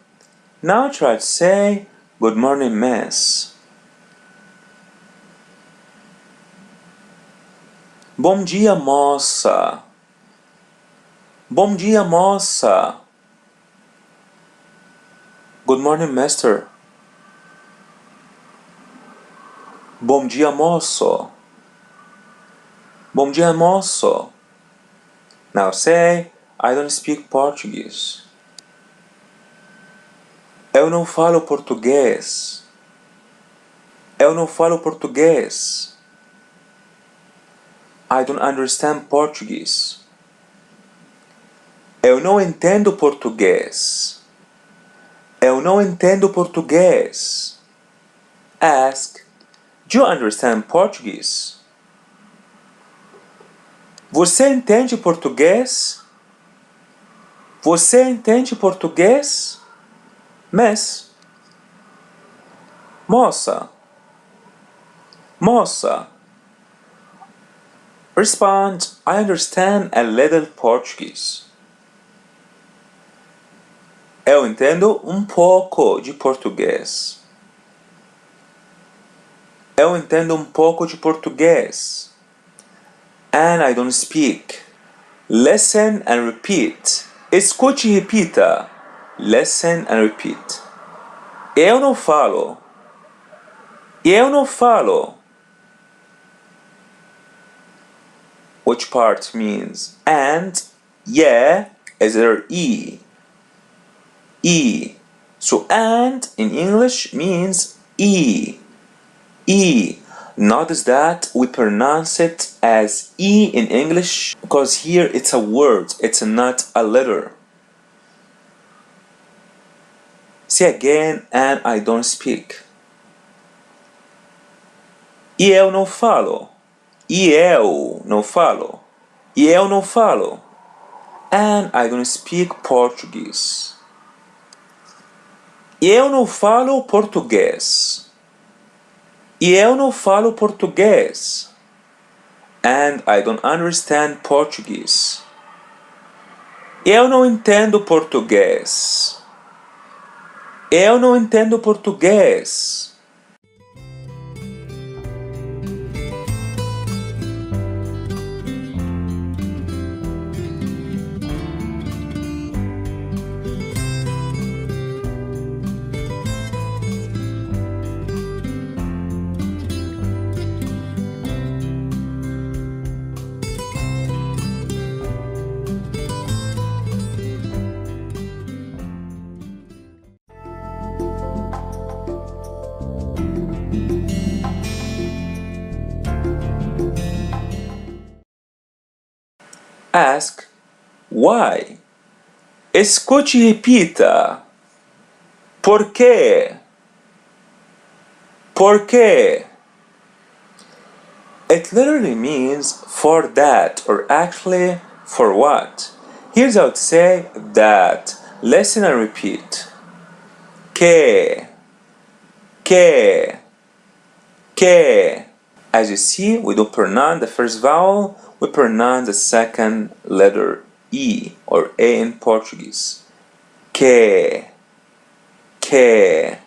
Now try to say good morning, miss. Bom dia, moça. Bom dia, moça. Good morning, mister. Bom dia, moço. Bom dia, moço. Now say, I don't speak Portuguese. Eu não falo português. Eu não falo português. I don't understand Portuguese. Eu não entendo português. Eu não entendo português. Ask, do you understand Portuguese? Você entende português? Você entende português? Miss. Moça. Moça. Respond, I understand a little Portuguese. Eu entendo pouco de português. Eu entendo pouco de português. And I don't speak. Listen and repeat. Escute e repita. Listen and repeat. Eu não falo. Eu não falo. Which part means and, yeah, is there E. E. So and in English means E. E. Notice that we pronounce it as E in English because here it's a word, it's not a letter. Say again, and I don't speak. E eu não falo. E eu não falo. E eu não falo. And I don't speak Portuguese. Eu não falo português. E eu não falo português. And I don't understand Portuguese. Eu não entendo português. Eu não entendo português. Ask why. Escute e repita. Por quê? Por quê? It literally means for that, or actually for what. Here's how to say that. Listen and repeat. Que. Que. Que. As you see, we don't pronounce the first vowel, we pronounce the second letter E or A in Portuguese. Que. Que.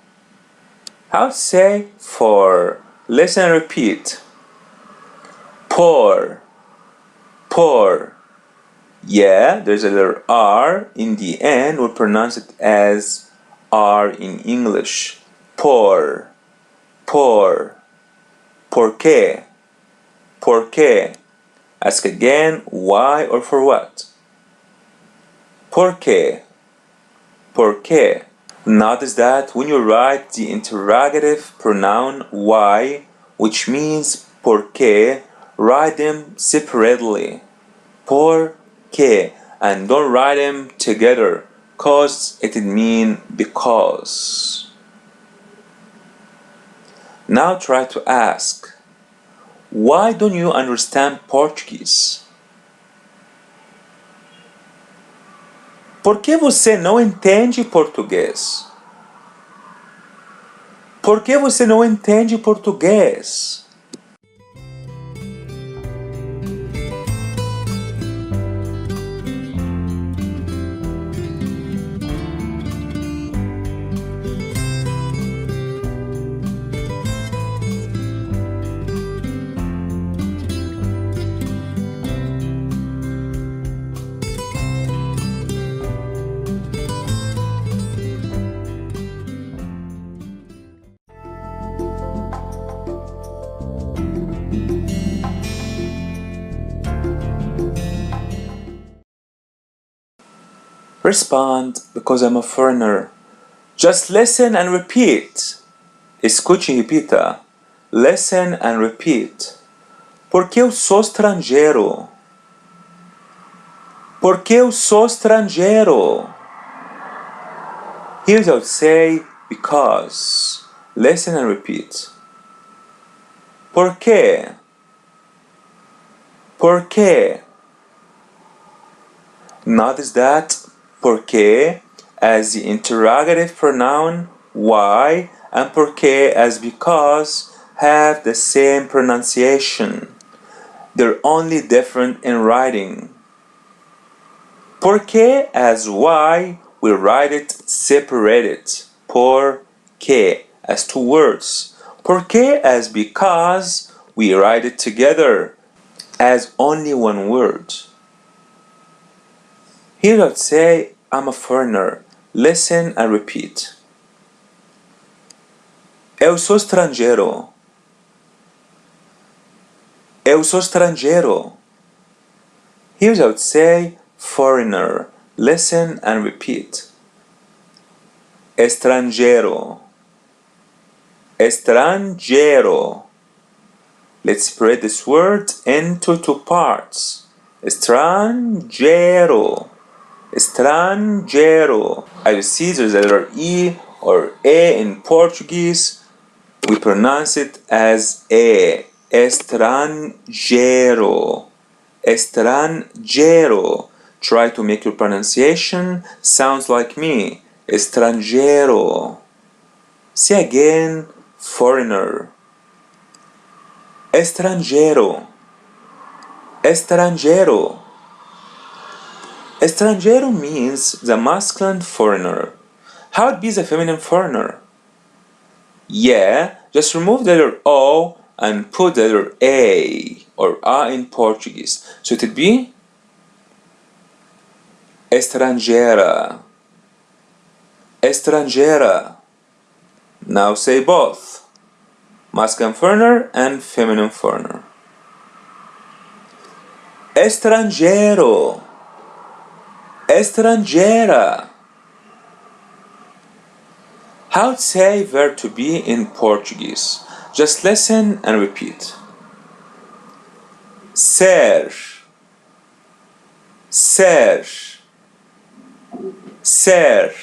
How to say for? Listen and repeat. Por. Por. Yeah, there's a letter R in the end. We'll pronounce it as R in English. Por. Por. Por qué? Por qué? Ask again, why or for what? Por qué? Por qué? Notice that when you write the interrogative pronoun why, which means por qué, write them separately. Por qué. And don't write them together, cause it would mean because. Now try to ask, why don't you understand Portuguese? Por que você não entende português? Por que você não entende português? Respond, because I'm a foreigner. Just listen and repeat. Escute e repita. Listen and repeat. Porque eu sou estrangeiro. Porque eu sou estrangeiro. Here's how to say because. Listen and repeat. Por quê? Por quê? Notice that porque as the interrogative pronoun why and porque as because have the same pronunciation. They're only different in writing. Porque as why, we write it separated. Porque as two words. Porque as because, we write it together as only one word. Here I'd say, I'm a foreigner. Listen and repeat. Eu sou estrangeiro. Eu sou estrangeiro. Here's how to say foreigner. Listen and repeat. Estrangeiro. Estrangeiro. Let's separate this word into two parts. Estrangeiro. Estrangeiro. As you see, there's a letter E or E in Portuguese. We pronounce it as E. Estrangeiro. Estrangeiro. Try to make your pronunciation sounds like me. Estrangeiro. Say again, foreigner. Estrangeiro. Estrangeiro. Estrangeiro means the masculine foreigner. How would be the feminine foreigner? Yeah, just remove the letter O and put the letter A or A in Portuguese. So it would be estrangeira. Estrangeira. Now say both. Masculine foreigner and feminine foreigner. Estrangeiro. Estrangeira. How to say verb to be in Portuguese? Just listen and repeat. Ser. ser, ser.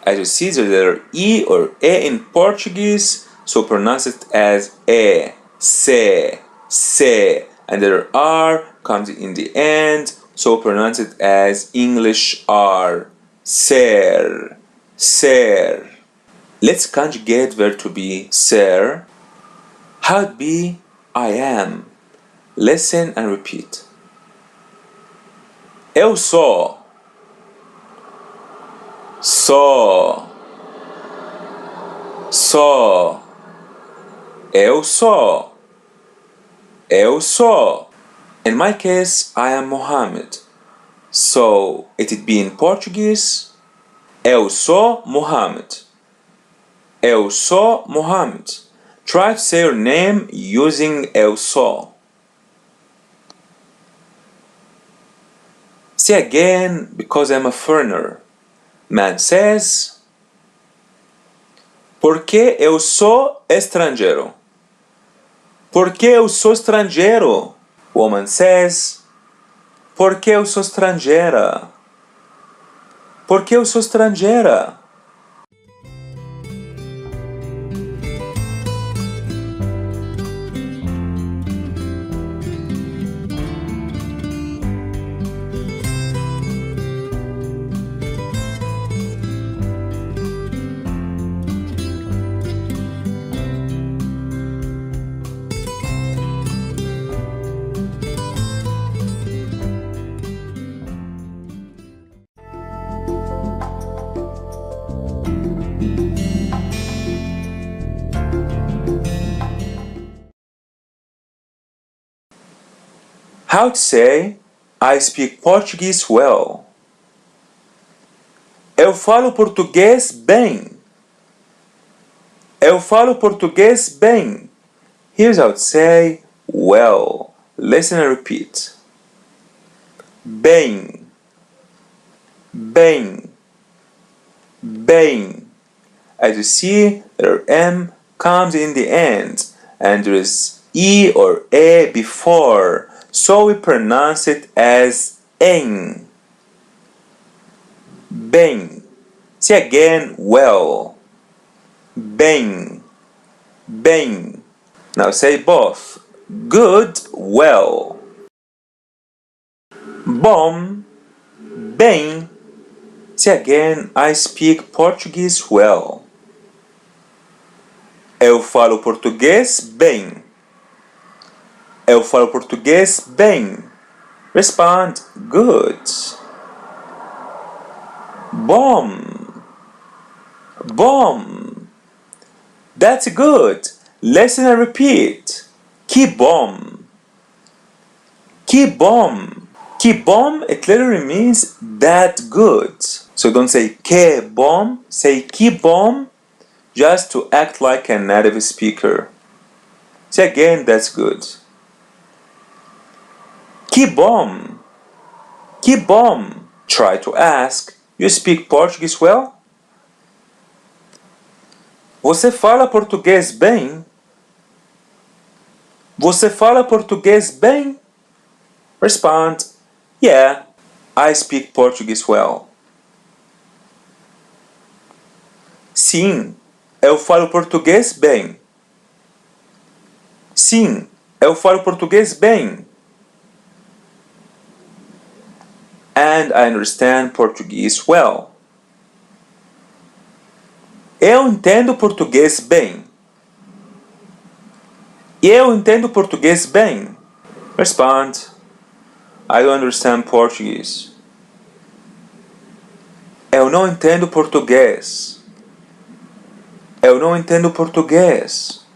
As you see, there's the letter E or E in Portuguese, so pronounce it as E, se, se. And the letter R comes in the end, so pronounce it as English R, ser, ser. Let's conjugate verb to be ser. How it be I am. Listen and repeat. Eu sou. Só, só, eu sou, eu sou. In my case, I am Mohammed. So, it'd be in Portuguese, eu sou Mohammed. Eu sou Mohammed. Try to say your name using eu sou. Say again, because I'm a foreigner. Man says, porque eu sou estrangeiro. Porque eu sou estrangeiro. Woman says, porque eu sou estrangeira. Porque eu sou estrangeira. How to say, I speak Portuguese well. Eu falo português bem. Eu falo português bem. Here's how to say, well. Listen and repeat. Bem. Bem. Bem. As you see, the M comes in the end, and there is E or E before. So we pronounce it as em. Bem. Say again, well. Bem. Bem. Now say both. Good, well. Bom. Bem. Say again, I speak Portuguese well. Eu falo português bem. Eu falo português bem. Respond, good. Bom. Bom. That's good. Listen and repeat. Que bom. Que bom. Que bom, it literally means that good. So don't say que bom, say que bom, just to act like a native speaker. Say again, that's good. Que bom. Que bom. Try to ask, you speak Portuguese well? Você fala português bem? Você fala português bem? Respond, yeah, I speak Portuguese well. Sim, eu falo português bem. Sim, eu falo português bem. And I understand Portuguese well. Eu entendo português bem. Eu entendo português bem. Respond, I don't understand Portuguese. Eu não entendo português. Eu não entendo português.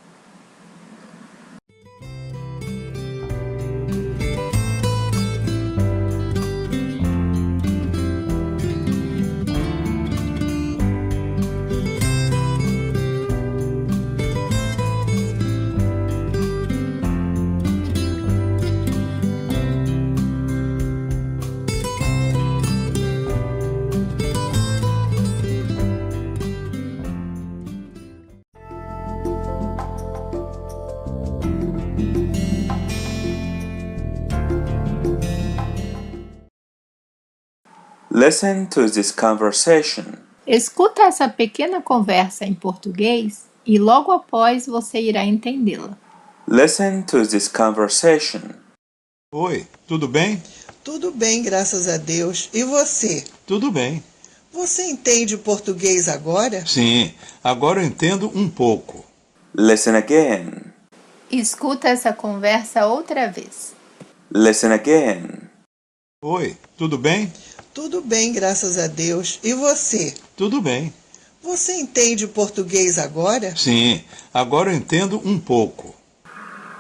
Listen to this conversation. Escuta essa pequena conversa em português e logo após você irá entendê-la. Listen to this conversation. Oi, tudo bem? Tudo bem, graças a Deus. E você? Tudo bem. Você entende português agora? Sim, agora eu entendo um pouco. Listen again. Escuta essa conversa outra vez. Listen again. Oi, tudo bem? Tudo bem, graças a Deus. E você? Tudo bem. Você entende português agora? Sim, agora eu entendo um pouco.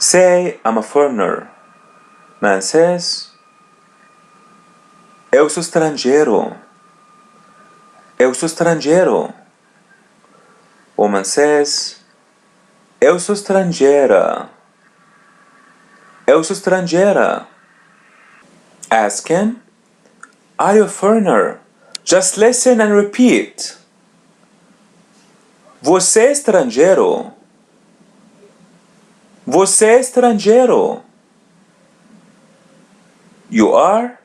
Say, I'm a foreigner. Man says, eu sou estrangeiro. Eu sou estrangeiro. Woman says, eu sou estrangeira. Eu sou estrangeira. Ask him, are you a foreigner? Just listen and repeat. Você é estrangeiro? Você é estrangeiro? You are?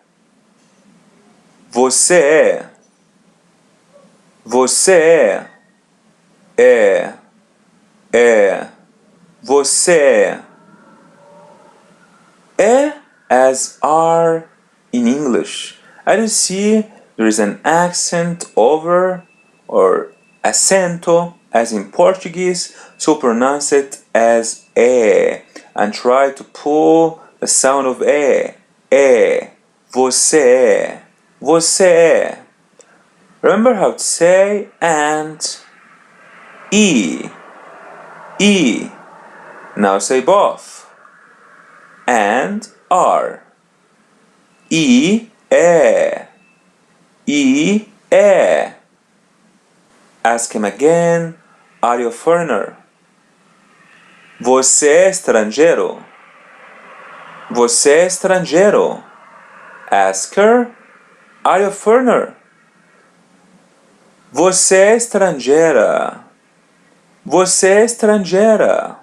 Você é. Você é. É. Você é. As are in English. And you see there is an accent over or acento as in Portuguese, so pronounce it as e and try to pull the sound of e. E. Você é. Você é. Remember how to say and e. E. Now say both. And are. E. E. E. E. Ask him again, are you a foreigner? Você é estrangeiro? Você é estrangeiro? Ask her, are you a foreigner? Você é estrangeira? Você é estrangeira?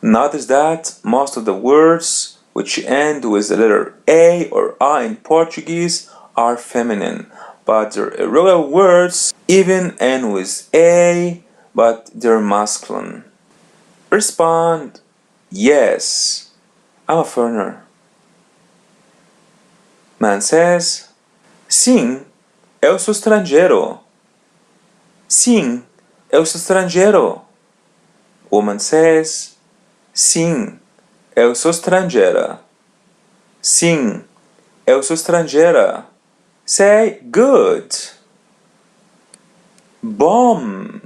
Notice that most of the words which end with the letter A or A in Portuguese are feminine, but their irregular words even end with A, but they're masculine. Respond, yes, I'm a foreigner. Man says, sim, eu sou estrangeiro. Sim, eu sou estrangeiro. Woman says, sim, eu sou estrangeira. Sim, eu sou estrangeira. Say good. Bom.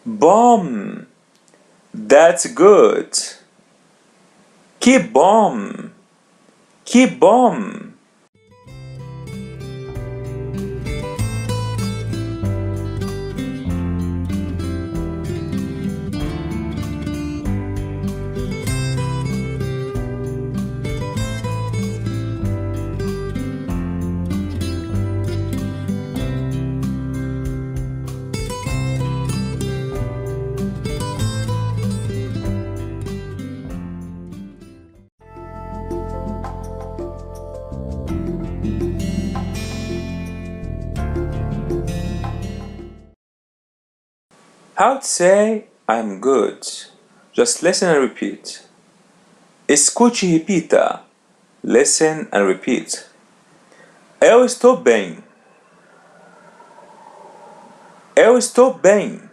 Bom. That's good. Que bom. Que bom. How to say I'm good? Just listen and repeat. Escute e repita. Listen and repeat. Eu estou bem. Eu estou bem.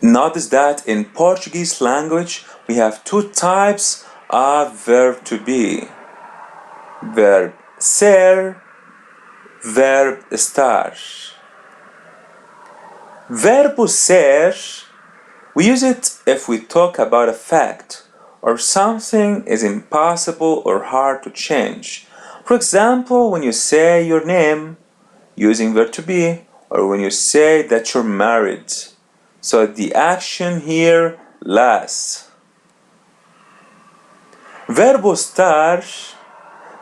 Notice that in Portuguese language we have two types of verb to be. Verb ser, verb estar. Verbo ser, we use it if we talk about a fact or something is impossible or hard to change. For example, when you say your name using verb to be, or when you say that you're married. So the action here lasts. Verbo estar,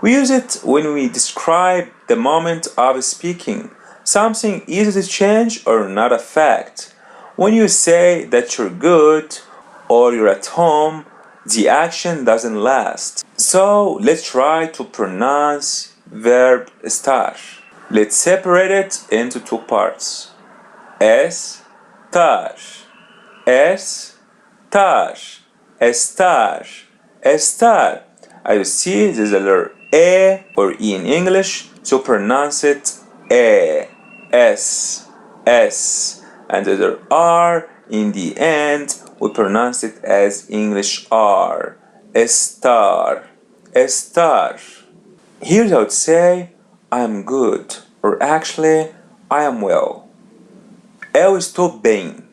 we use it when we describe the moment of speaking. Something easy to change or not a fact. When you say that you're good or you're at home, the action doesn't last. So let's try to pronounce verb estar. Let's separate it into two parts. Estar, estar, estar, estar. As you see, there's a letter E or E in English, so pronounce it E, S, S. And the letter R in the end, we pronounce it as English R. Estar, estar. Here I would say, I am good, or actually, I am well. Eu estou bem.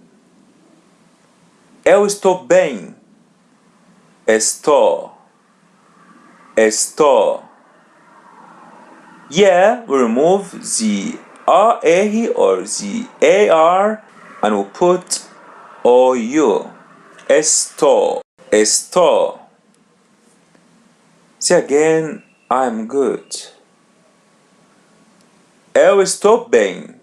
Eu estou bem. Estou. Estou. Yeah, we remove the AR or the AR and we put OU. Estou. Estou. Say again, I'm good. Eu estou bem.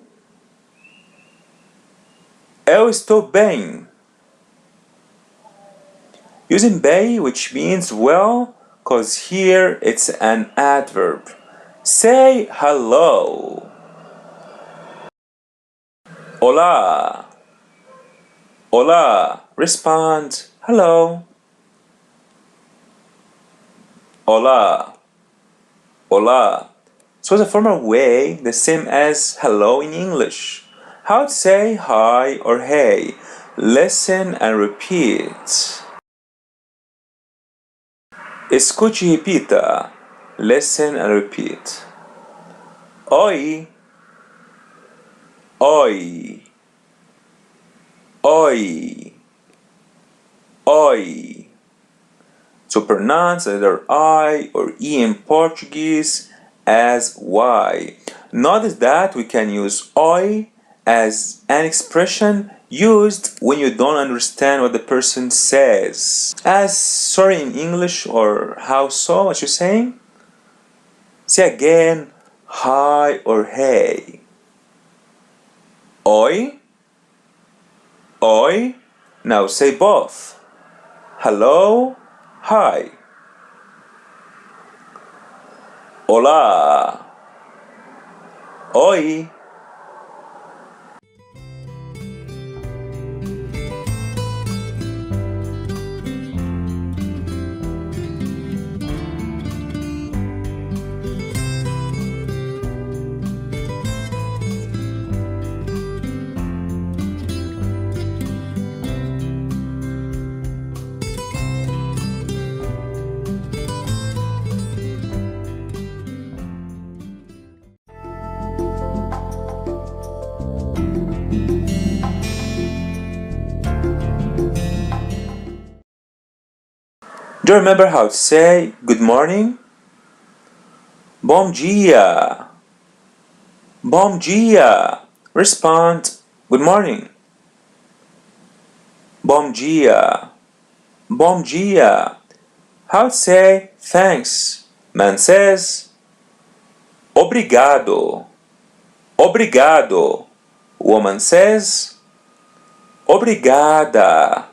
Eu estou bem. Using bem, which means well, because here it's an adverb. Say hello. Hola. Hola. Respond hello. Hola. Hola. So it's a formal way, the same as hello in English. How to say hi or hey. Listen and repeat. Escute e repita. Listen and repeat. Oi. Oi. Oi. Oi. To pronounce the letter I or E in Portuguese as Y. Notice that we can use oi as an expression used when you don't understand what the person says. As sorry in English, or how so, what you're saying? Say again, hi or hey. Oi. Oi. Now say both. Hello. Hi. Hola. Oi. Do you remember how to say good morning? Bom dia. Bom dia. Respond good morning. Bom dia. Bom dia. How to say thanks? Man says obrigado. Obrigado. Woman says obrigada.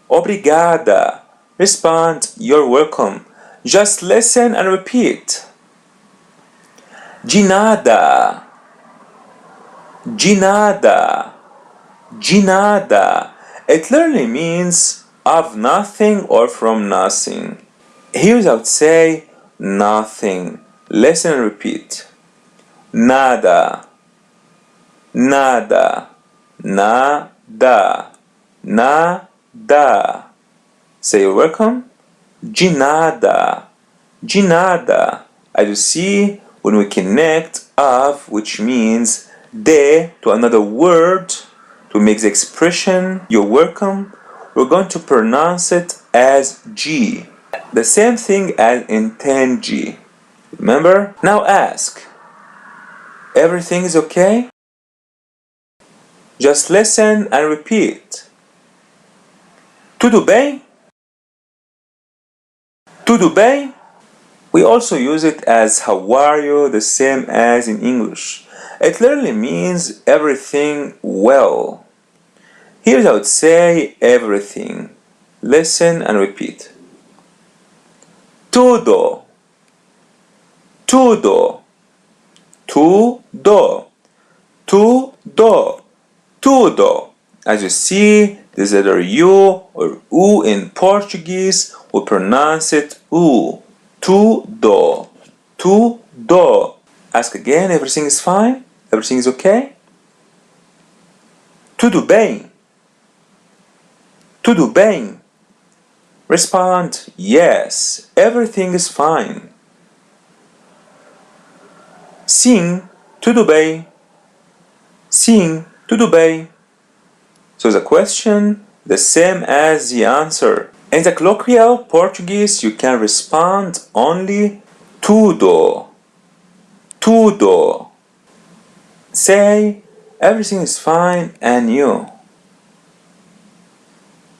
Obrigada. Respond you're welcome. Just listen and repeat. De nada. De nada. De nada. It literally means of nothing or from nothing. Here's how to say nothing. Listen and repeat. Nada. Nada. Nada. Nada. Say you're welcome. De nada. De nada. As you see, when we connect of, which means de, to another word, to make the expression you're welcome, we're going to pronounce it as G. The same thing as entendi. Remember? Now ask. Everything is okay? Just listen and repeat. Tudo bem? Tudo bem? We also use it as how are you, the same as in English. It literally means everything well. Here's how I would say everything. Listen and repeat. Tudo. Tudo. tudo, tudo, tudo. As you see, this letter U or U in Portuguese, we pronounce it U. Tudo, tudo. Ask again, everything is fine? Everything is okay? Tudo bem? Tudo bem? Respond, yes, everything is fine. Sim, tudo bem. Sim, tudo bem. So the question, the same as the answer. In the colloquial Portuguese, you can respond only tudo. Tudo. Say, everything is fine and you.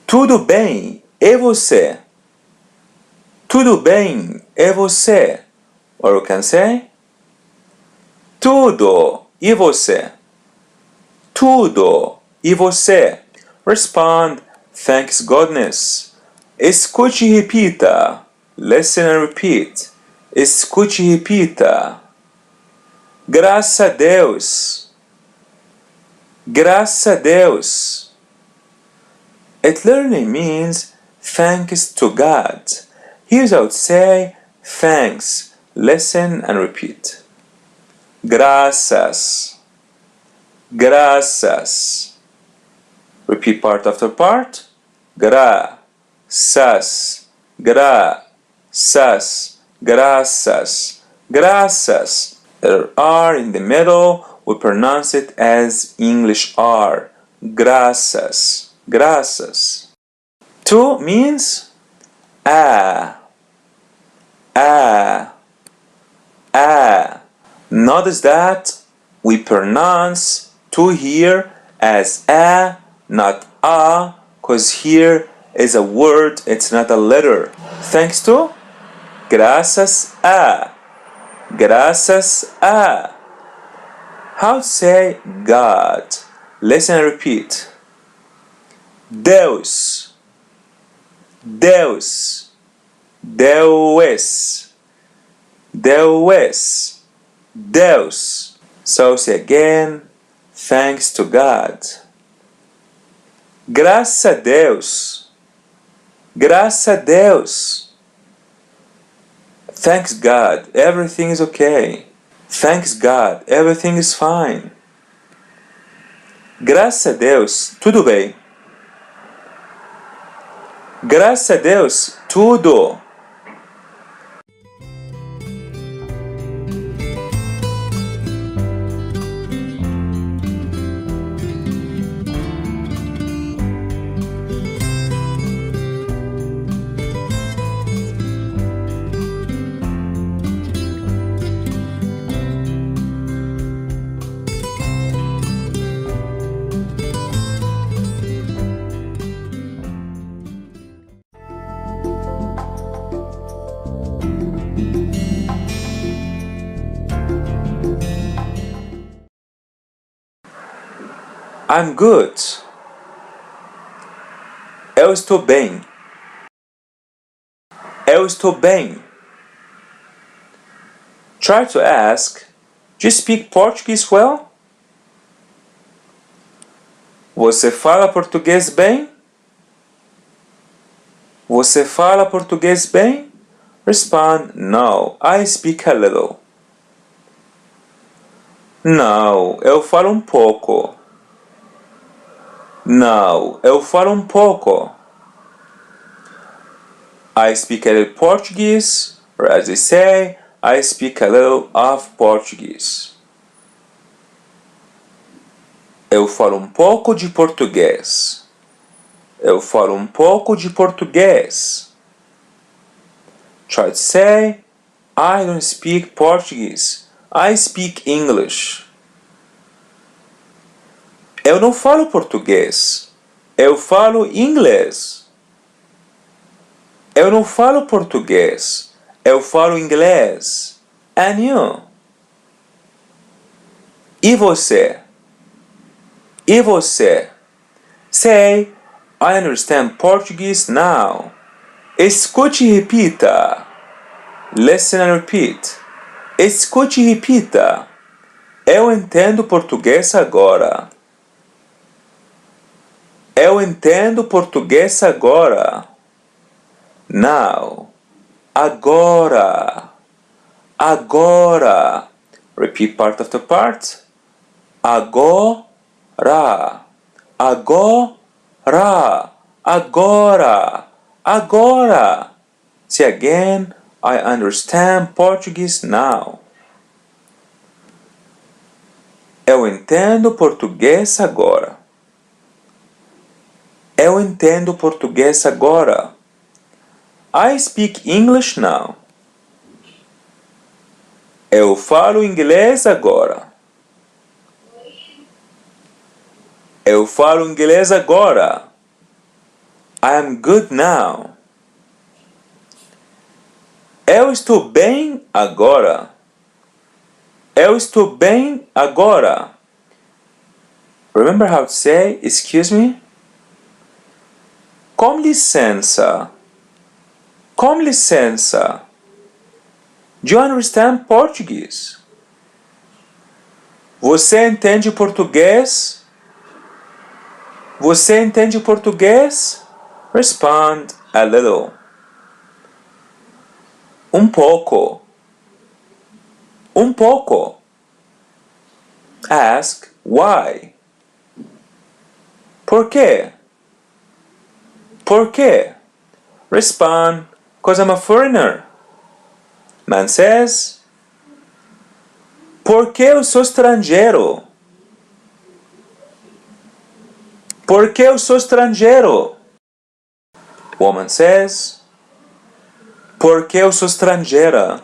Tudo bem, e você? Tudo bem, e você? Or you can say, tudo, e você? Tudo, e você? Respond, thanks goodness. Escute e repita. Listen and repeat. Escute e repita. Graças a Deus. Graças a Deus. It literally means thanks to God. Here I would say thanks. Listen and repeat. Graças. Graças. Repeat part after part. Graças. Graças. Graças. Graças. There R in the middle. We pronounce it as English R. Graças. Graças. To means ah. Ah. Ah. Notice that we pronounce to here as a, not a, because here is a word, it's not a letter. Thanks to graças a. Graças a. How to say God? Listen and repeat. Deus. Deus. Deus. Deus. Deus. So say again, thanks to God. Graças a Deus. Graças a Deus. Thanks God, everything is okay. Thanks God, everything is fine. Graças a Deus, tudo bem. Graças a Deus, tudo. I'm good. Eu estou bem. Eu estou bem. Try to ask, do you speak Portuguese well? Você fala português bem? Você fala português bem? Respond, no, I speak a little. Não, eu falo um pouco. Não, eu falo um pouco. I speak a little Portuguese, or as they say, I speak a little of Portuguese. Eu falo um pouco de português. Eu falo um pouco de português. Try to say, I don't speak Portuguese. I speak English. Eu não falo português. Eu falo inglês. Eu não falo português. Eu falo inglês. And you? E você? E você? Say, I understand Portuguese now. Escute e repita. Listen and repeat. Escute e repita. Eu entendo português agora. Eu entendo português agora. Now. Agora. Agora. Repeat part after part. Agora. Agora. Agora. Agora. Say again, I understand Portuguese now. Eu entendo português agora. Eu entendo português agora. I speak English now. Eu falo inglês agora. Eu falo inglês agora. I am good now. Eu estou bem agora. Eu estou bem agora. Remember how to say, excuse me? Com licença. Com licença. Do you understand Portuguese? Você entende português? Você entende português? Respond a little. Um pouco. Um pouco. Ask why. Por quê? Por quê? Respond, because I'm a foreigner. Man says, porque eu sou estrangeiro. Porque eu sou estrangeiro. Woman says, porque eu sou estrangeira.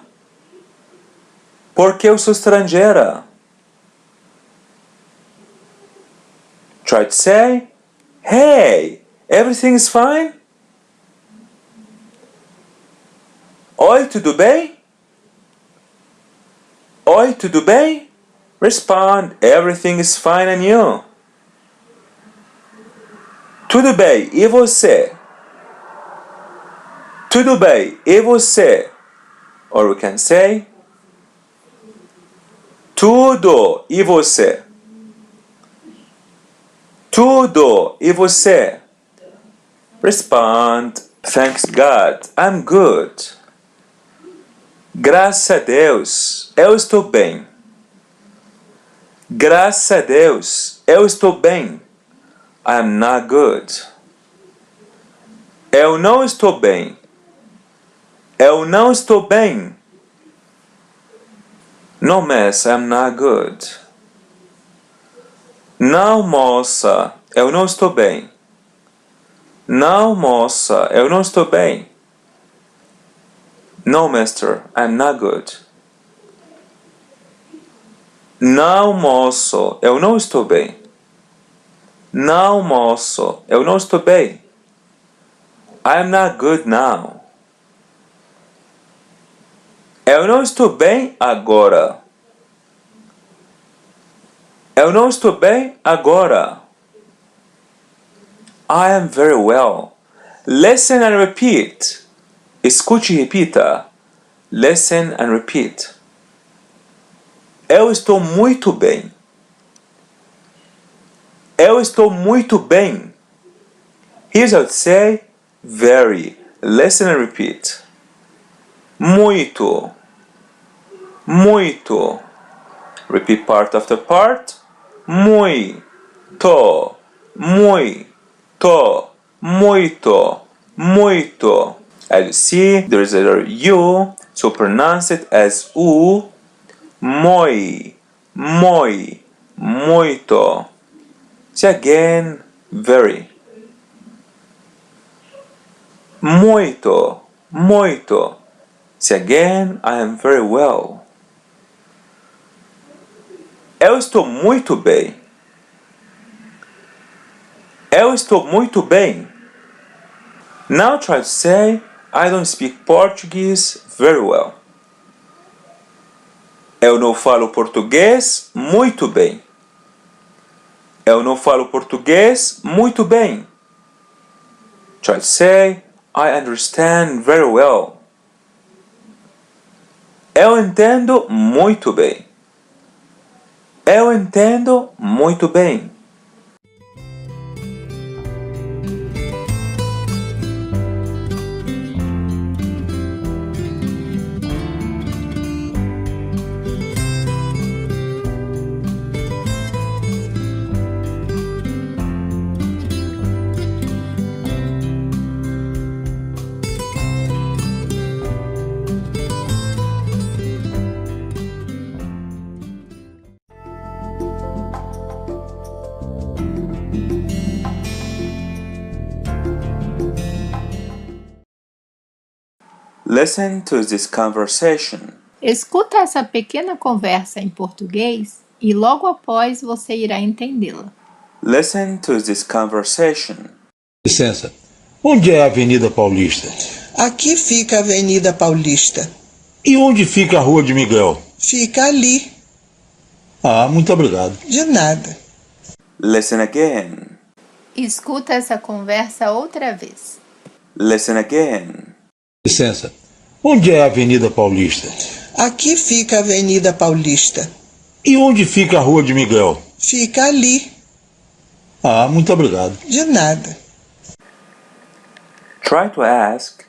Porque eu sou estrangeira. Try to say, hey, everything is fine? Oi, tudo bem? Oi, tudo bem? Respond, everything is fine and you? Tudo bem, e você? Tudo bem, e você? Or we can say, tudo, e você? Tudo, e você? Respond, thanks God, I'm good. Graças a Deus, eu estou bem. Graças a Deus, eu estou bem. I'm not good. Eu não estou bem. Eu não estou bem. No, miss, I'm not good. Não, moça, eu não estou bem. Não, moça, eu não estou bem. No, mister, I'm not good. Não, moço, eu não estou bem. Não, moço, eu não estou bem. I'm not good now. Eu não estou bem agora. Eu não estou bem agora. I am very well. Listen and repeat. Escute e repita. Listen and repeat. Eu estou muito bem. Eu estou muito bem. Here's how to say very. Listen and repeat. Muito. Muito. Repeat part after part. Muito. Muito. Muito. Muito. As you see, there is a U, so pronounce it as U. Moi. Moi. Muito. Say again, very. Muito. Muito. Say again, I am very well. Eu estou muito bem. Eu estou muito bem. Now try to say, I don't speak Portuguese very well. Eu não falo português muito bem. Eu não falo português muito bem. Try to say, I understand very well. Eu entendo muito bem. Eu entendo muito bem. Listen to this conversation. Escuta essa pequena conversa em português e logo após você irá entendê-la. Listen to this conversation. Licença. Onde é a Avenida Paulista? Aqui fica a Avenida Paulista. E onde fica a Rua de Miguel? Fica ali. Ah, muito obrigado. De nada. Listen again. Escuta essa conversa outra vez. Listen again. Licença. Onde é a Avenida Paulista? Aqui fica a Avenida Paulista. E onde fica a Rua de Miguel? Fica ali. Ah, muito obrigado. De nada. Try to ask,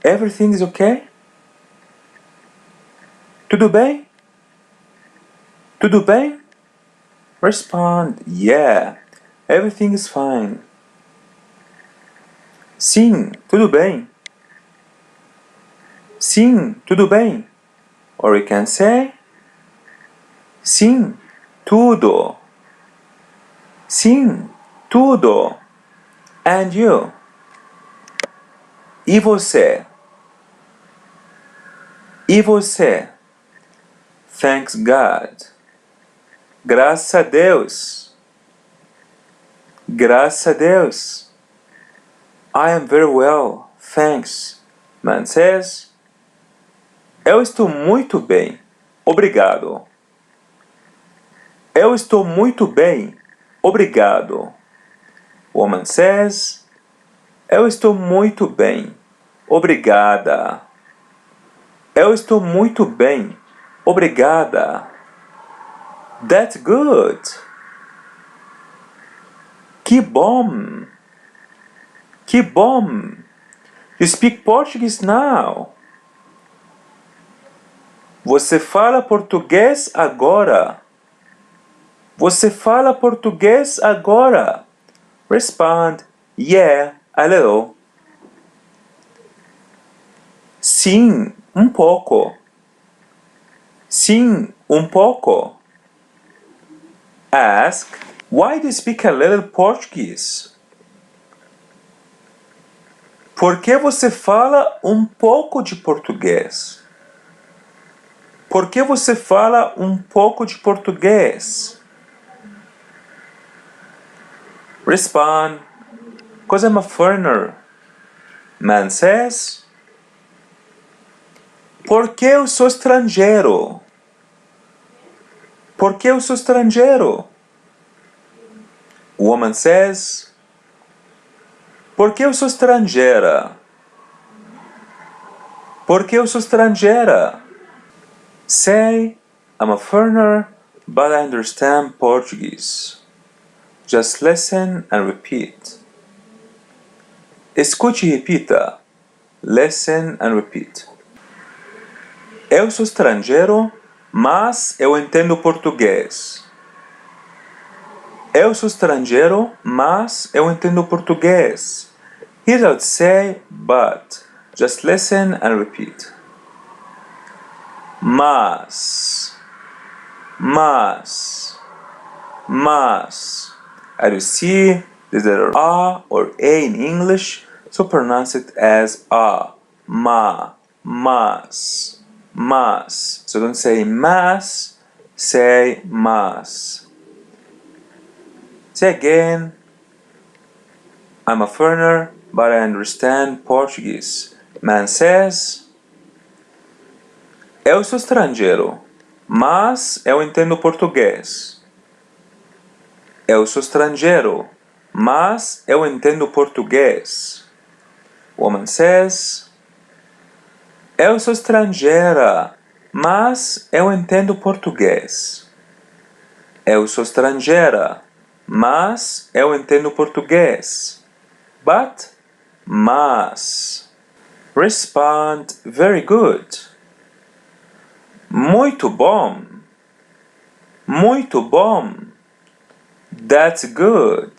everything is okay? Tudo bem? Tudo bem? Respond, yeah, everything is fine. Sim, tudo bem. Sim, tudo bem. Or you can say, sim, tudo. Sim, tudo. And you? E você? E você? Thanks God. Graças a Deus. Graças a Deus. I am very well, thanks. Man says, eu estou muito bem, obrigado. Eu estou muito bem, obrigado. Woman says, eu estou muito bem, obrigada. Eu estou muito bem, obrigada. That's good. Que bom. Que bom. You speak Portuguese now. Você fala português agora. Você fala português agora. Respond, yeah, a little. Sim, um pouco. Sim, um pouco. Ask, why do you speak a little Portuguese? Por que você fala um pouco de português? Por que você fala um pouco de português? Respond, 'cause I'm a foreigner. Man says, porque eu sou estrangeiro. Porque eu sou estrangeiro. Woman says, porque eu sou estrangeira. Porque eu sou estrangeira. Say, I'm a foreigner, but I understand Portuguese. Just listen and repeat. Escute e repita. Listen and repeat. Eu sou estrangeiro, mas eu entendo português. Eu sou estrangeiro, mas eu entendo português. Here I would say, but. Just listen and repeat. Mas. Mas. Mas. As you see, there's a A or A in English, so pronounce it as A. Ma. Mas. Mas. So don't say mas, say mas. Say again, I'm a foreigner, but I understand Portuguese. Man says, eu sou estrangeiro, mas eu entendo português. Eu sou estrangeiro, mas eu entendo português. Woman says, eu sou estrangeira, mas eu entendo português. Eu sou estrangeira, mas eu entendo português. Mas. Respond very good. Muito bom. Muito bom. That's good.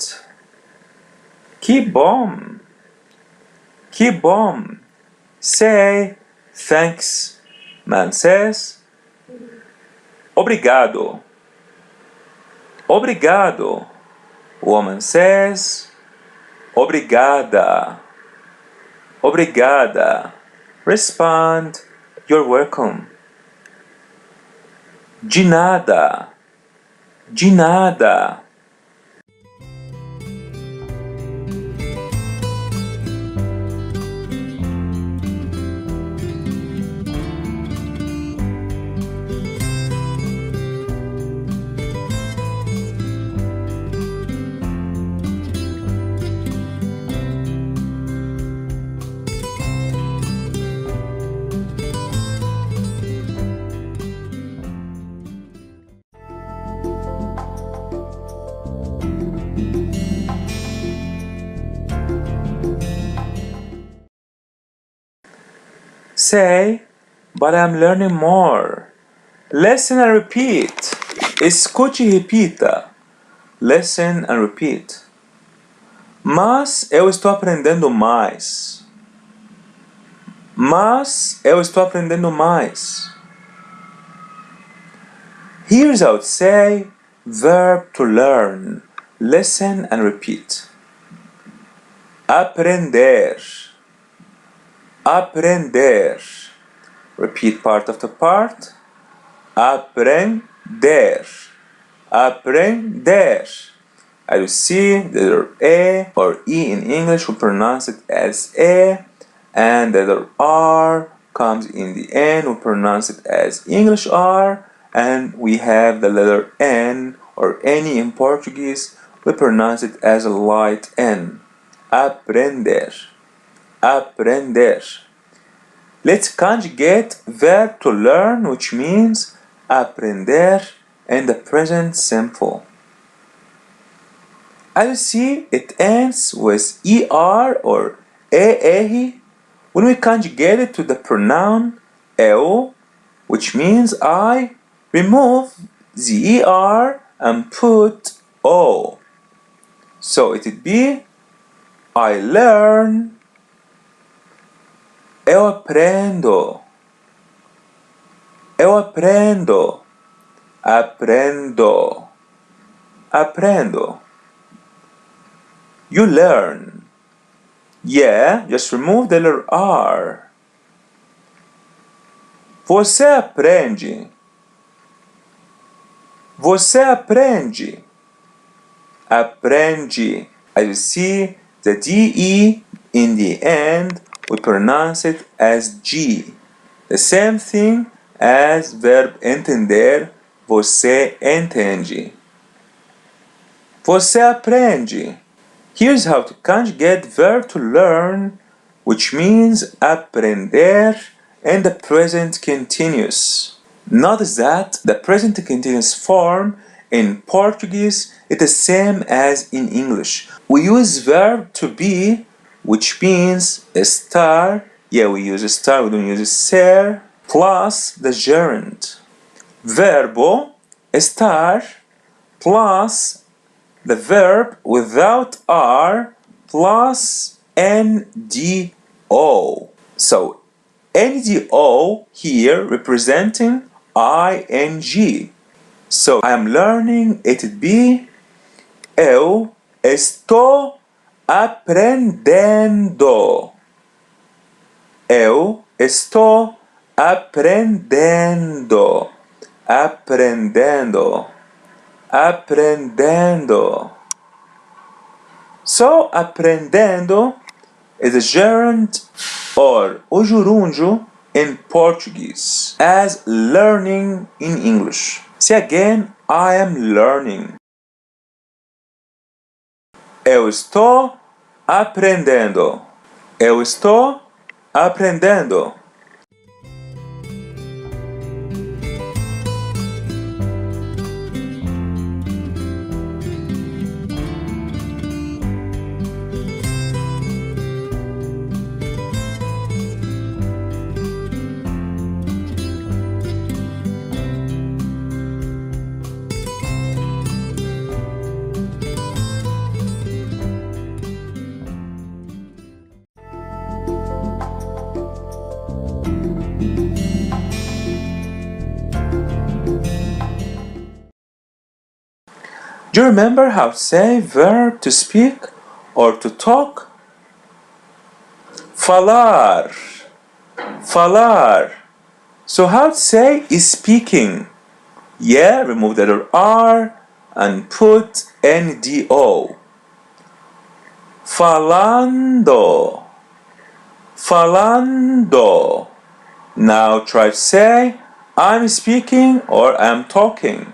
Que bom. Que bom. Say thanks. Man says obrigado. Obrigado. Woman says obrigada. Obrigada. Respond you're welcome. De nada. De nada. Say, but I'm learning more. Listen and repeat. Escute e repita. Listen and repeat. Mas eu estou aprendendo mais. Mas eu estou aprendendo mais. Here's how to say verb to learn. Listen and repeat. Aprender. Aprender. Repeat part after part. Aprender. Aprender. As you see, the letter A or E in English, we pronounce it as A, and the letter R comes in the end, we pronounce it as English R, and we have the letter N or any in Portuguese, we pronounce it as a light N. Aprender. Aprender. Let's conjugate verb to learn, which means aprender in the present simple. As you see, it ends with ER or ER when we conjugate it to the pronoun eu, which means I, remove the ER and put O. So it would be I learn, eu aprendo, eu aprendo, aprendo, aprendo. You learn. Yeah, just remove the letter R. Você aprende. Você aprende. Aprende. As you see, the DE in the end, we pronounce it as G. The same thing as verb entender. Você entende. Você aprende. Here's how to conjugate verb to learn, which means aprender in the present continuous. Notice that the present continuous form in Portuguese is the same as in English. We use verb to be, which means estar. Yeah, we use estar, we don't use ser, plus the gerund. Verbo, estar, plus the verb without R plus NDO. So NDO here representing ING. So I am learning it would be eu estou aprendendo. Eu estou aprendendo. Aprendendo. Aprendendo. So, aprendendo is a gerund or o gerúndio in Portuguese as learning in English. Say again, I am learning. Eu estou aprendendo. Eu estou aprendendo. Do you remember how to say verb to speak or to talk? Falar. Falar. So how to say is speaking? Yeah, remove the letter R and put NDO. Falando. Falando. Now try to say I'm speaking or I'm talking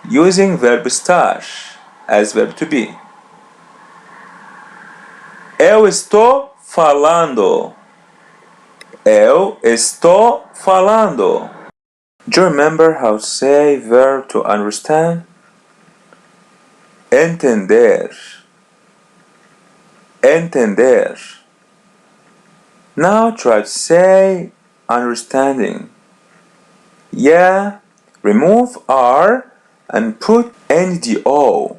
using verb estar as verb to be. Eu estou falando. Eu estou falando. Do you remember how to say verb to understand? Entender. Entender. Now try to say understanding. Yeah, remove R and put NDO.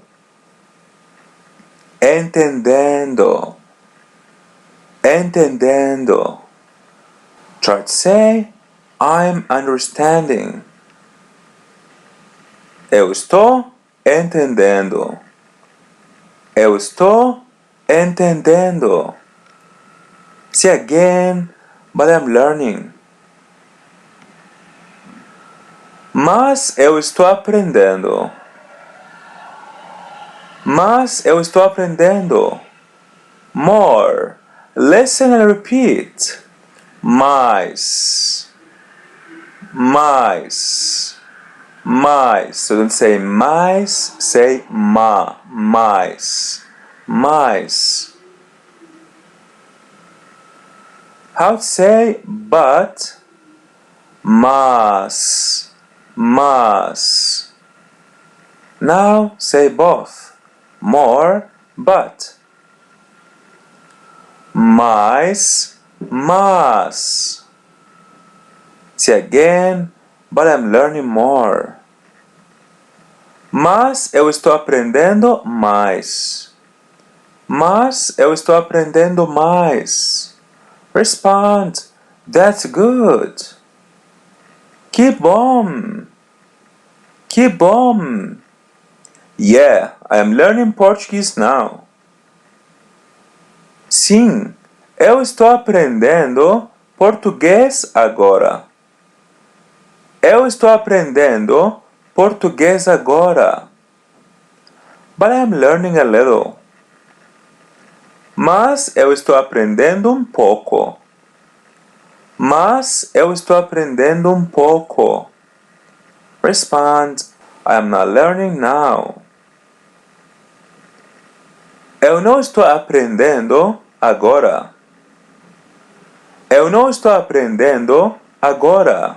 Entendendo. Entendendo. Try to say I'm understanding. Eu estou entendendo. Eu estou entendendo. See again, but I'm learning. Mas eu estou aprendendo. Mas eu estou aprendendo. More. Listen and repeat. Mais. Mais. Mais. So don't say mais, say ma. Mais. Mais. How to say but? Mas. Mas. Now say both. More, but. Mais, mas. See again, but I'm learning more. Mas eu estou aprendendo mais. Mas eu estou aprendendo mais. Respond, that's good. Que bom. Que bom. Yeah, I am learning Portuguese now. Sim, eu estou aprendendo português agora. Eu estou aprendendo português agora. But I am learning a little. Mas eu estou aprendendo um pouco. Mas eu estou aprendendo um pouco. Respond, I am not learning now. Eu não estou aprendendo agora. Eu não estou aprendendo agora.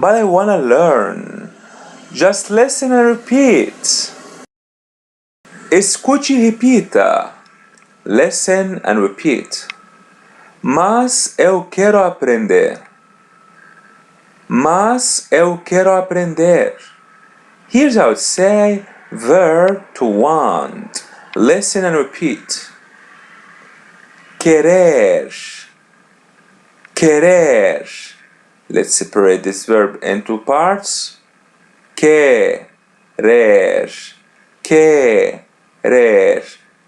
But I wanna learn. Just listen and repeat. Escute e repita. Listen and repeat. Mas eu quero aprender. Mas eu quero aprender. Here's how to say verb to want. Listen and repeat. Querer. Querer. Let's separate this verb into parts. Querer. Querer.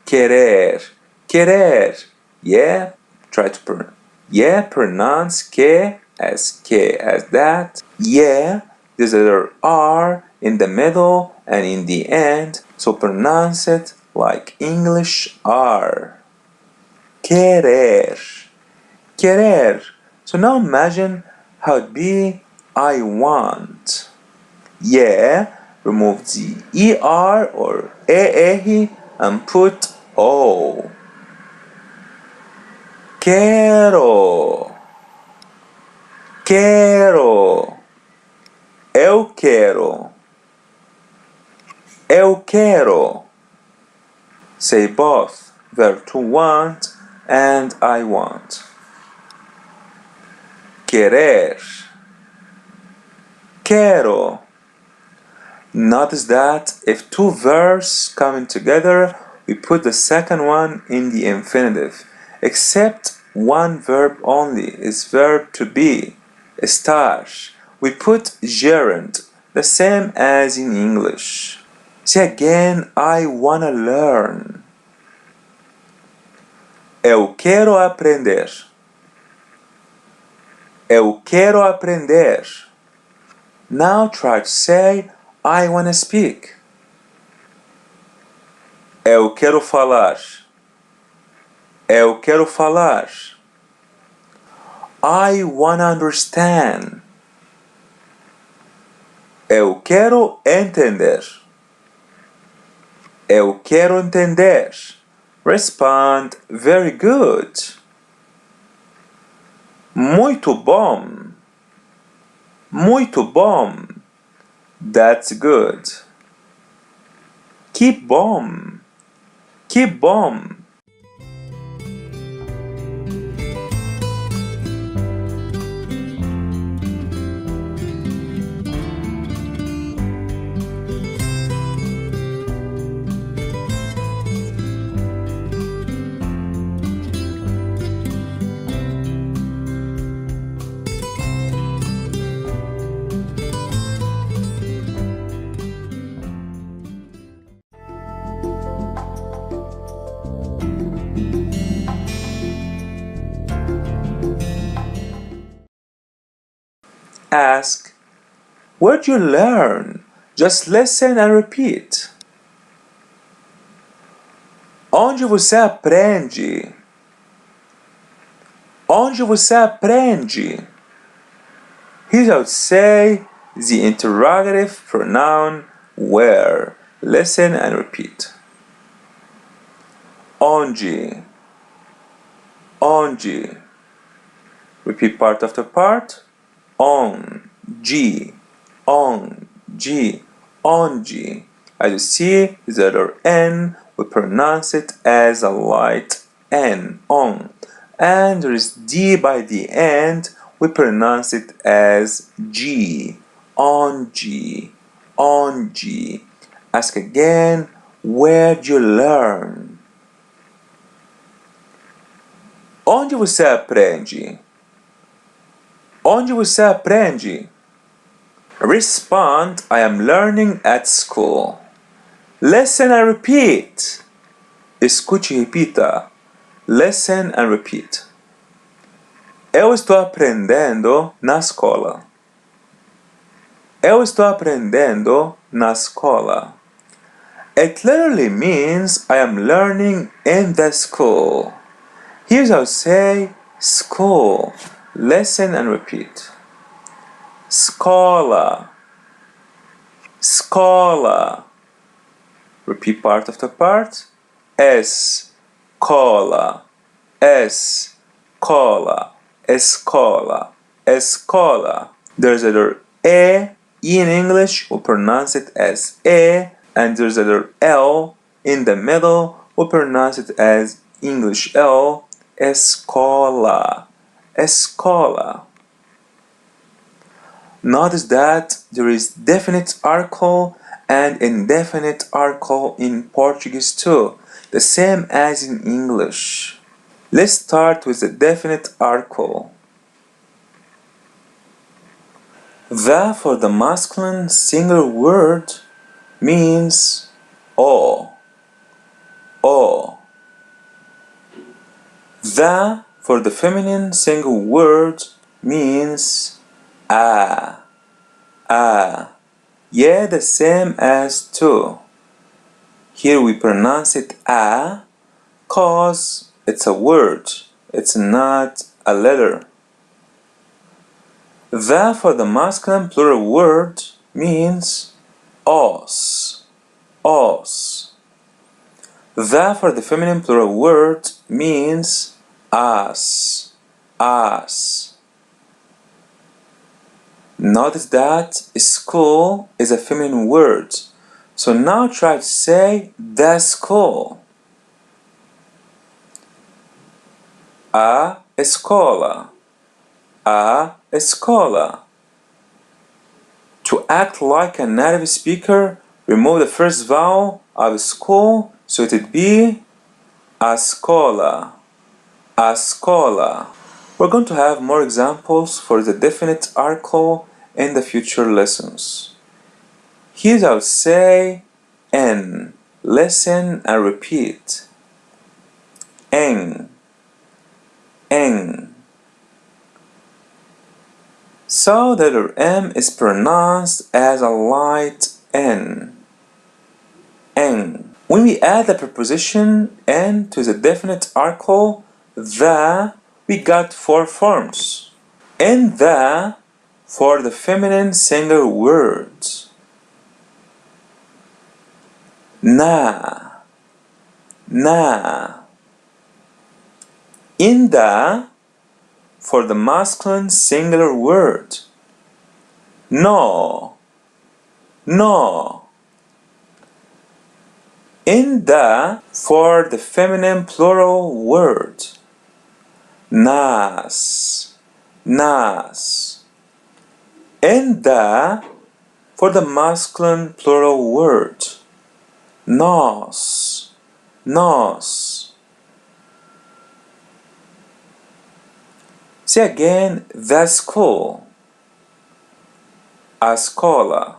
Querer. Querer. Yeah? Try to pronounce que as that. Yeah, there's a letter R in the middle and in the end, so pronounce it like English R. Querer. Querer. So now imagine how it'd be I want. Yeah, remove the ER or ER and put O. Quero. Say both verb to want and I want. Querer. Quero. Notice that if two verbs coming together, we put the second one in the infinitive, except one verb only is verb to be, estar. We put gerund, the same as in English. Say again, I wanna learn. Eu quero aprender. Eu quero aprender. Now try to say, I wanna speak. Eu quero falar. Eu quero falar. I wanna understand. Eu quero entender. Eu quero entender. Respond, very good. Muito bom. Muito bom. That's good. Que bom. Que bom. Ask, where'd you learn? Just listen and repeat. Onde você aprende? Onde você aprende? Here I would say the interrogative pronoun where. Listen and repeat. Onde. Onde. Repeat part after part. Onde. Onde. Onde. As you see, the letter N, we pronounce it as a light N. On. And there is D by the end, we pronounce it as G. Onde. Onde. Ask again, where'd you learn? Onde você aprende? Onde você aprende? Respond, I am learning at school. Listen and repeat. Escute e repita. Listen and repeat. Eu estou aprendendo na escola. Eu estou aprendendo na escola. It literally means I am learning in the school. Here's how to say school. Listen and repeat. Scola. Scola. Repeat part after part. Escola. Escola. Escola. Escola. There's a letter E in English, we pronounce it as E, and there's a letter L in the middle, we pronounce it as English L. Escola. Escola. Notice that there is definite article and indefinite article in Portuguese too, the same as in English. Let's start with the definite article. The for the masculine singular word means o. O. The for the feminine single word means a. A. Yeah, the same as to. Here we pronounce it a cause it's a word, it's not a letter. The for the masculine plural word means os. Os. The for the feminine plural word means as. As. Notice that school is a feminine word. So now try to say the school. A escola. A escola. To act like a native speaker, remove the first vowel of school so it would be a escola. A escola. We're going to have more examples for the definite article in the future lessons. Here I'll say N. Listen and repeat. Eng. Eng. So the letter M is pronounced as a light N. Eng. When we add the preposition N to the definite article the, we got four forms. In the for the feminine singular words. Na. Na. In the for the masculine singular word. No. No. In the for the feminine plural word. Nas. Nas. In the for the masculine plural word. Nos. Nos. Say again, the school. A escola.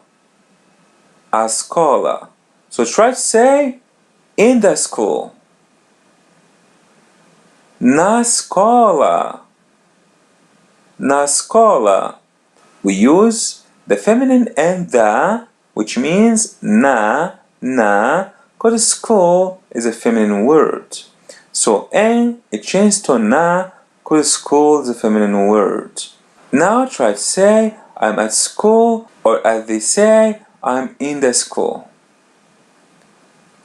A escola. So try to say in the school. Na escola. Na escola. We use the feminine and the, which means na, because school is a feminine word. So en, it changed to na, because school is a feminine word. Now try to say I'm at school, or as they say, I'm in the school.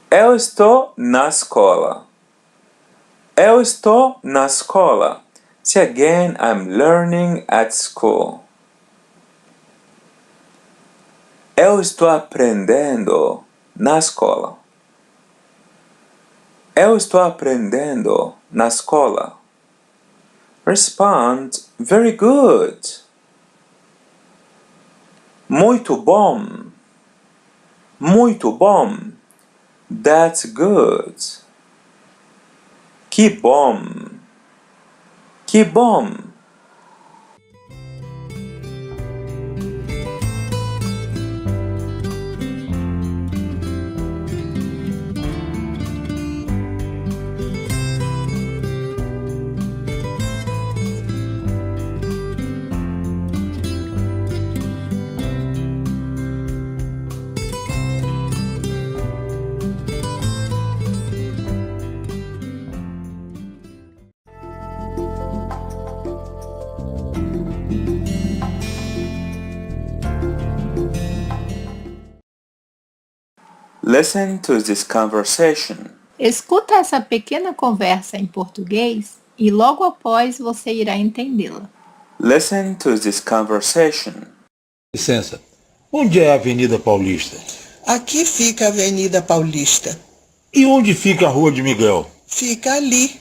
Eu estou na escola. Eu estou na escola. Say again, I'm learning at school. Eu estou aprendendo na escola. Eu estou aprendendo na escola. Respond, very good. Muito bom. Muito bom. That's good. Que bom. Que bom. Listen to this conversation. Escuta essa pequena conversa em português e logo após você irá entendê-la. Listen to this conversation. Licença. Onde é a Avenida Paulista? Aqui fica a Avenida Paulista. E onde fica a Rua de Miguel? Fica ali.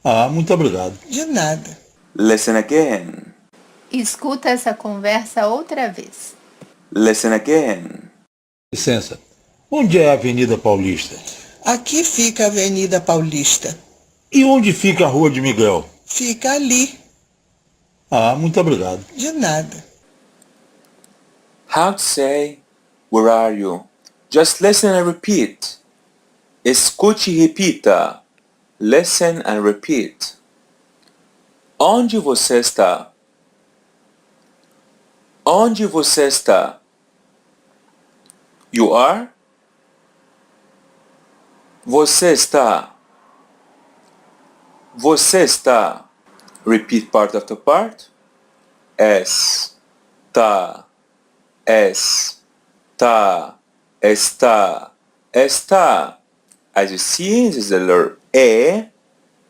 Ah, muito obrigado. De nada. Listen again. Escuta essa conversa outra vez. Listen again. Licença. Onde é a Avenida Paulista? Aqui fica a Avenida Paulista. E onde fica a Rua de Miguel? Fica ali. Ah, muito obrigado. De nada. How to say, where are you? Just listen and repeat. Escute e repita. Listen and repeat. Onde você está? Onde você está? You are? Você está. Você está. Repeat part after part. Está. Está. Está. Está. As you see, this is the letter E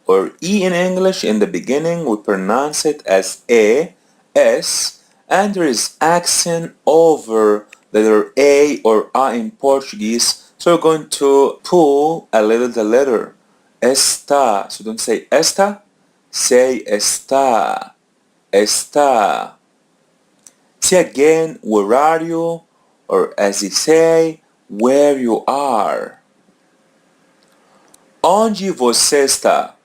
or E in English. In the beginning, we pronounce it as E, S, and there is accent over the letter A or A in Portuguese. So we're going to pull a little the letter. Está. So don't say esta, say está, está. Say again, where are you? Or as they say, where you are. Onde você está?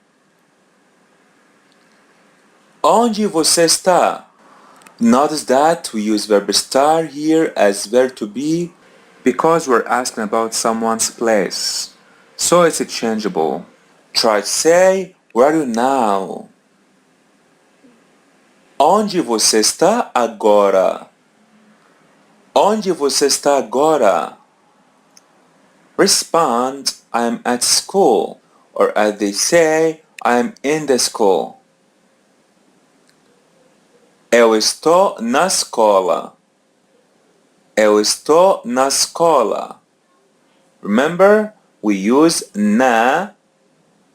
Onde você está? Notice that we use verb estar here as verb to be because we're asking about someone's place. So it's exchangeable. Try to say, where are you now? Onde você está agora? Onde você está agora? Respond, I'm at school, or as they say, I'm in the school. Eu estou na escola. Eu estou na escola. Remember, we use na,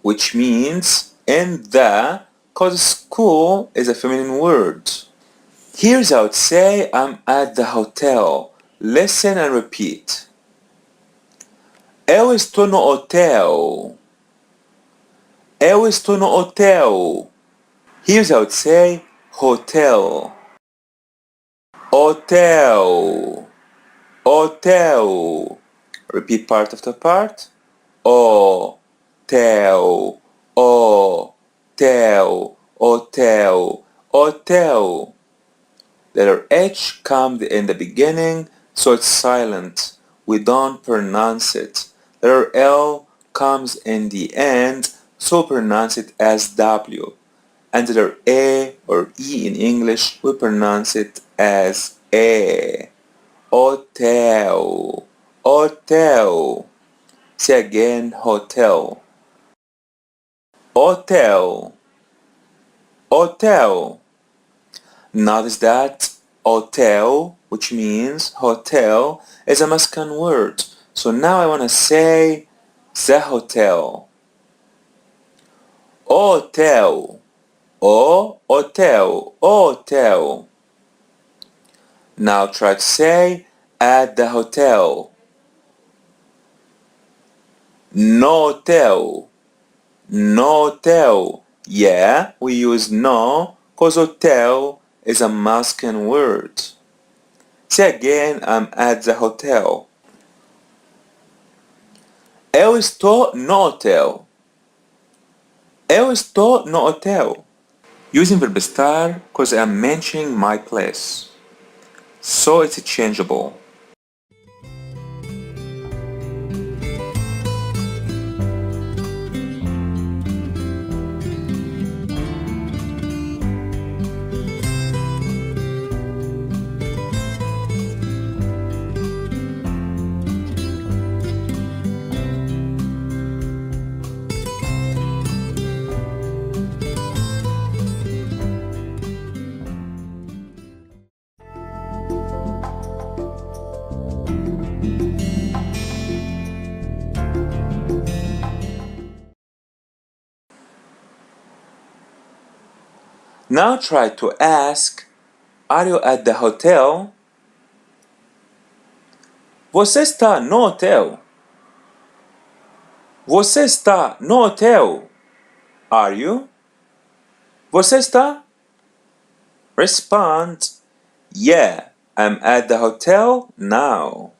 which means in the, because school is a feminine word. Here's how to say I'm at the hotel. Listen and repeat. Eu estou no hotel. Eu estou no hotel. Here's how to say hotel. Hotel. Hotel. Repeat part after part. Hotel. Hotel. Hotel. Hotel. Letter H comes in the beginning, so it's silent. We don't pronounce it. Letter L comes in the end, so pronounce it as W. And letter A or E in English, we pronounce it as A. Hotel. Hotel. Say again, hotel. Hotel. Hotel. Notice that hotel, which means hotel, is a masculine word. So now I want to say the hotel. Hotel. O hotel. Hotel. Now try to say at the hotel. No hotel. No hotel. Yeah, we use no because hotel is a masculine word. Say again, I'm at the hotel. Eu estou no hotel. Eu estou no hotel. Using verb estar because I'm mentioning my place. So it's changeable. Now try to ask, are you at the hotel? Você está no hotel? Você está no hotel? Are you? Você está? Respond, yeah, I'm at the hotel now.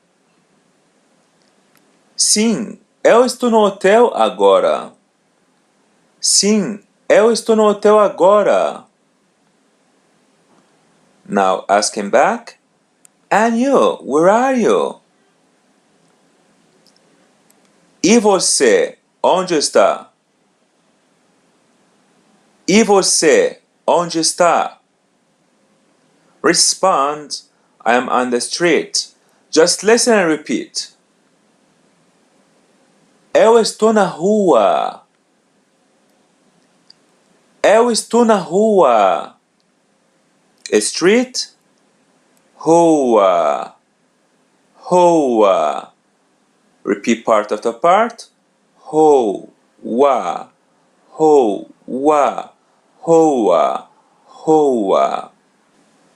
Sim, eu estou no hotel agora. Sim, eu estou no hotel agora. Now ask him back. And you, where are you? E você, onde está? E você, onde está? Respond, I am on the street. Just listen and repeat. Eu estou na rua. Eu estou na rua. Street, rua. Rua. Repeat part after part. Rua. Rua. Rua. Rua.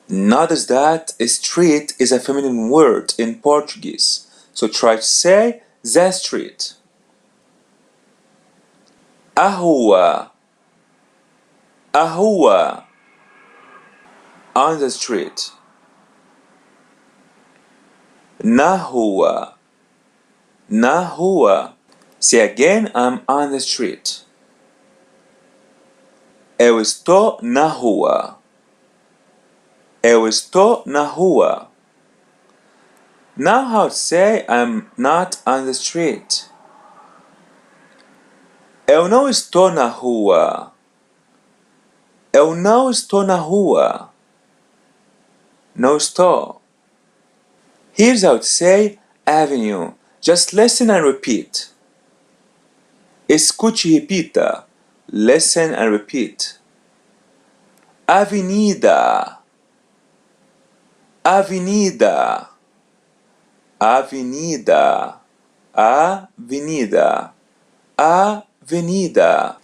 Notice that street is a feminine word in Portuguese. So try to say the street. A rua. Ahua, on the street. Nahua, nahua. Say again, I'm on the street. Eu estou na rua. Eu estou na rua. Now how to say I'm not on the street? Eu não estou na rua. Eu não estou na rua. Não estou. Here's how to say avenue. Just listen and repeat. Escute e repita. Listen and repeat. Avenida. Avenida. Avenida. Avenida. Avenida.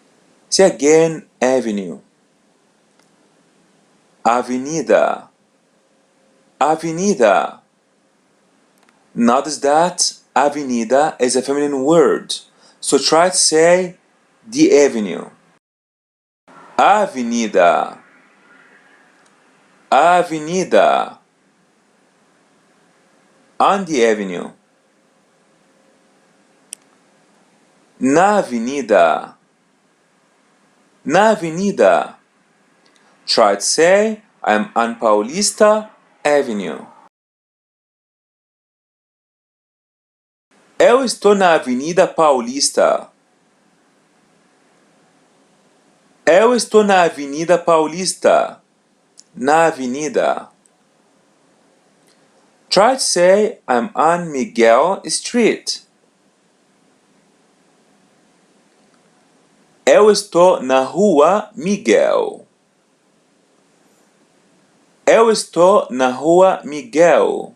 Say again, avenue. Avenida. Avenida. Notice that avenida is a feminine word, so try to say the avenue. Avenida. Avenida. On the avenue. Na avenida. Na avenida. Try to say I'm on Paulista Avenue. Eu estou na Avenida Paulista. Eu estou na Avenida Paulista. Na avenida. Try to say I'm on Miguel Street. Eu estou na Rua Miguel. Eu estou na Rua Miguel.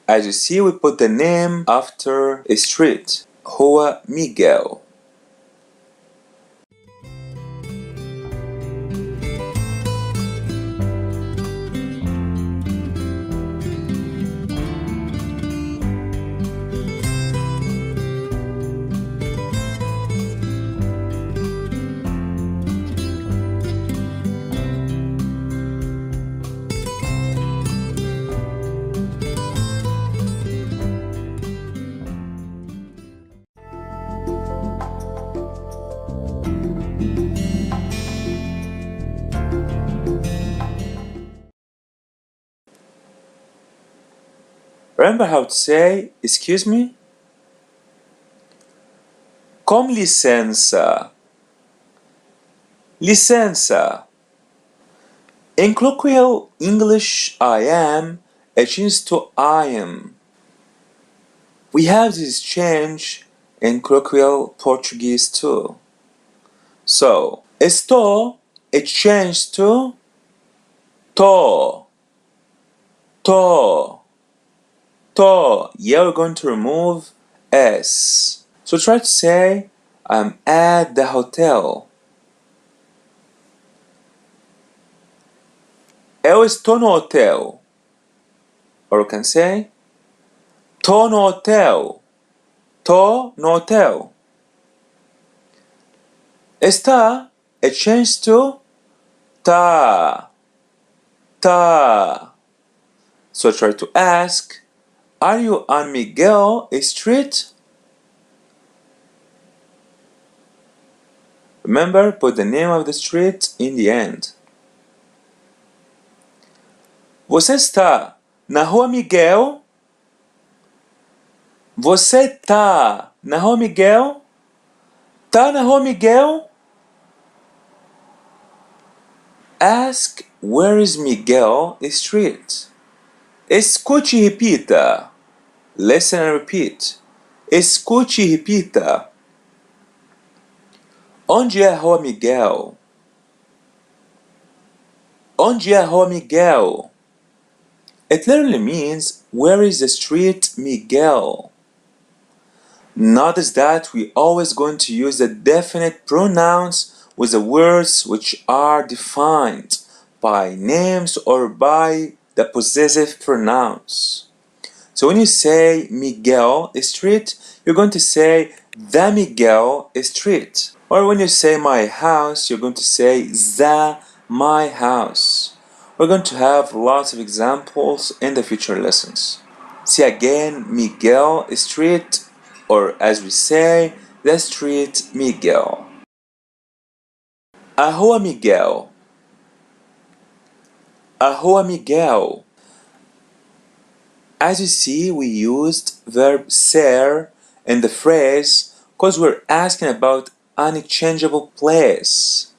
As you see, we put the name after a street. Rua Miguel. Remember how to say, excuse me? Com licença. Licença. In colloquial English, I am, it changes to I am. We have this change in colloquial Portuguese too. So, estou, it changed to to. To. To. Yeah, we're going to remove S. So try to say, I'm at the hotel. Eu estou no hotel. Or you can say, tô no hotel. Tô no hotel. Está, it changed to tá. Tá. So try to ask, are you on Miguel Street? Remember, put the name of the street in the end. Você está na Rua Miguel? Você tá na Rua Miguel? Tá na Rua Miguel? Ask, where is Miguel Street? Escute e repita. Listen and repeat. Escute e repita. Onde é a Rua Miguel? Onde é a Rua Miguel? It literally means, where is the street Miguel? Notice that we always going to use the definite pronouns with the words which are defined by names or by the possessive pronouns. So when you say Miguel Street, you're going to say the Miguel Street. Or when you say my house, you're going to say my house. We're going to have lots of examples in the future lessons. See again, Miguel Street, or as we say, the street Miguel. A Rua Miguel. A Rua Miguel. As you see, we used verb ser in the phrase because we're asking about an exchangeable place.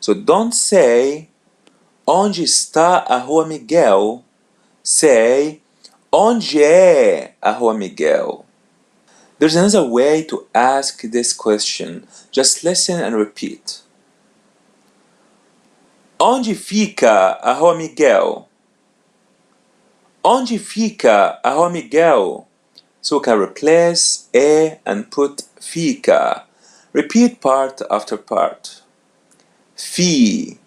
So don't say onde está a Rua Miguel. Say onde é a Rua Miguel. There's another way to ask this question. Just listen and repeat. Onde fica a Rua Miguel? Onde fica a Rua Miguel? So we can replace e and put fica. Repeat part after part. Fica,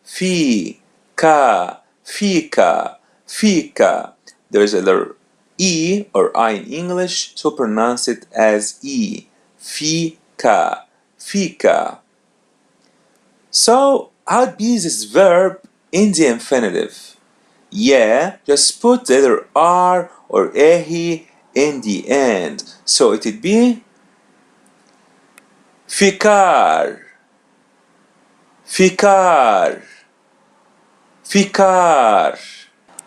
fica, fica, fica. There's a letter E or I in English, so pronounce it as E. Fica, fica. So, how'd be this verb in the infinitive? Yeah, just put the letter R or EHI in the end. So it would be ficar, ficar, ficar.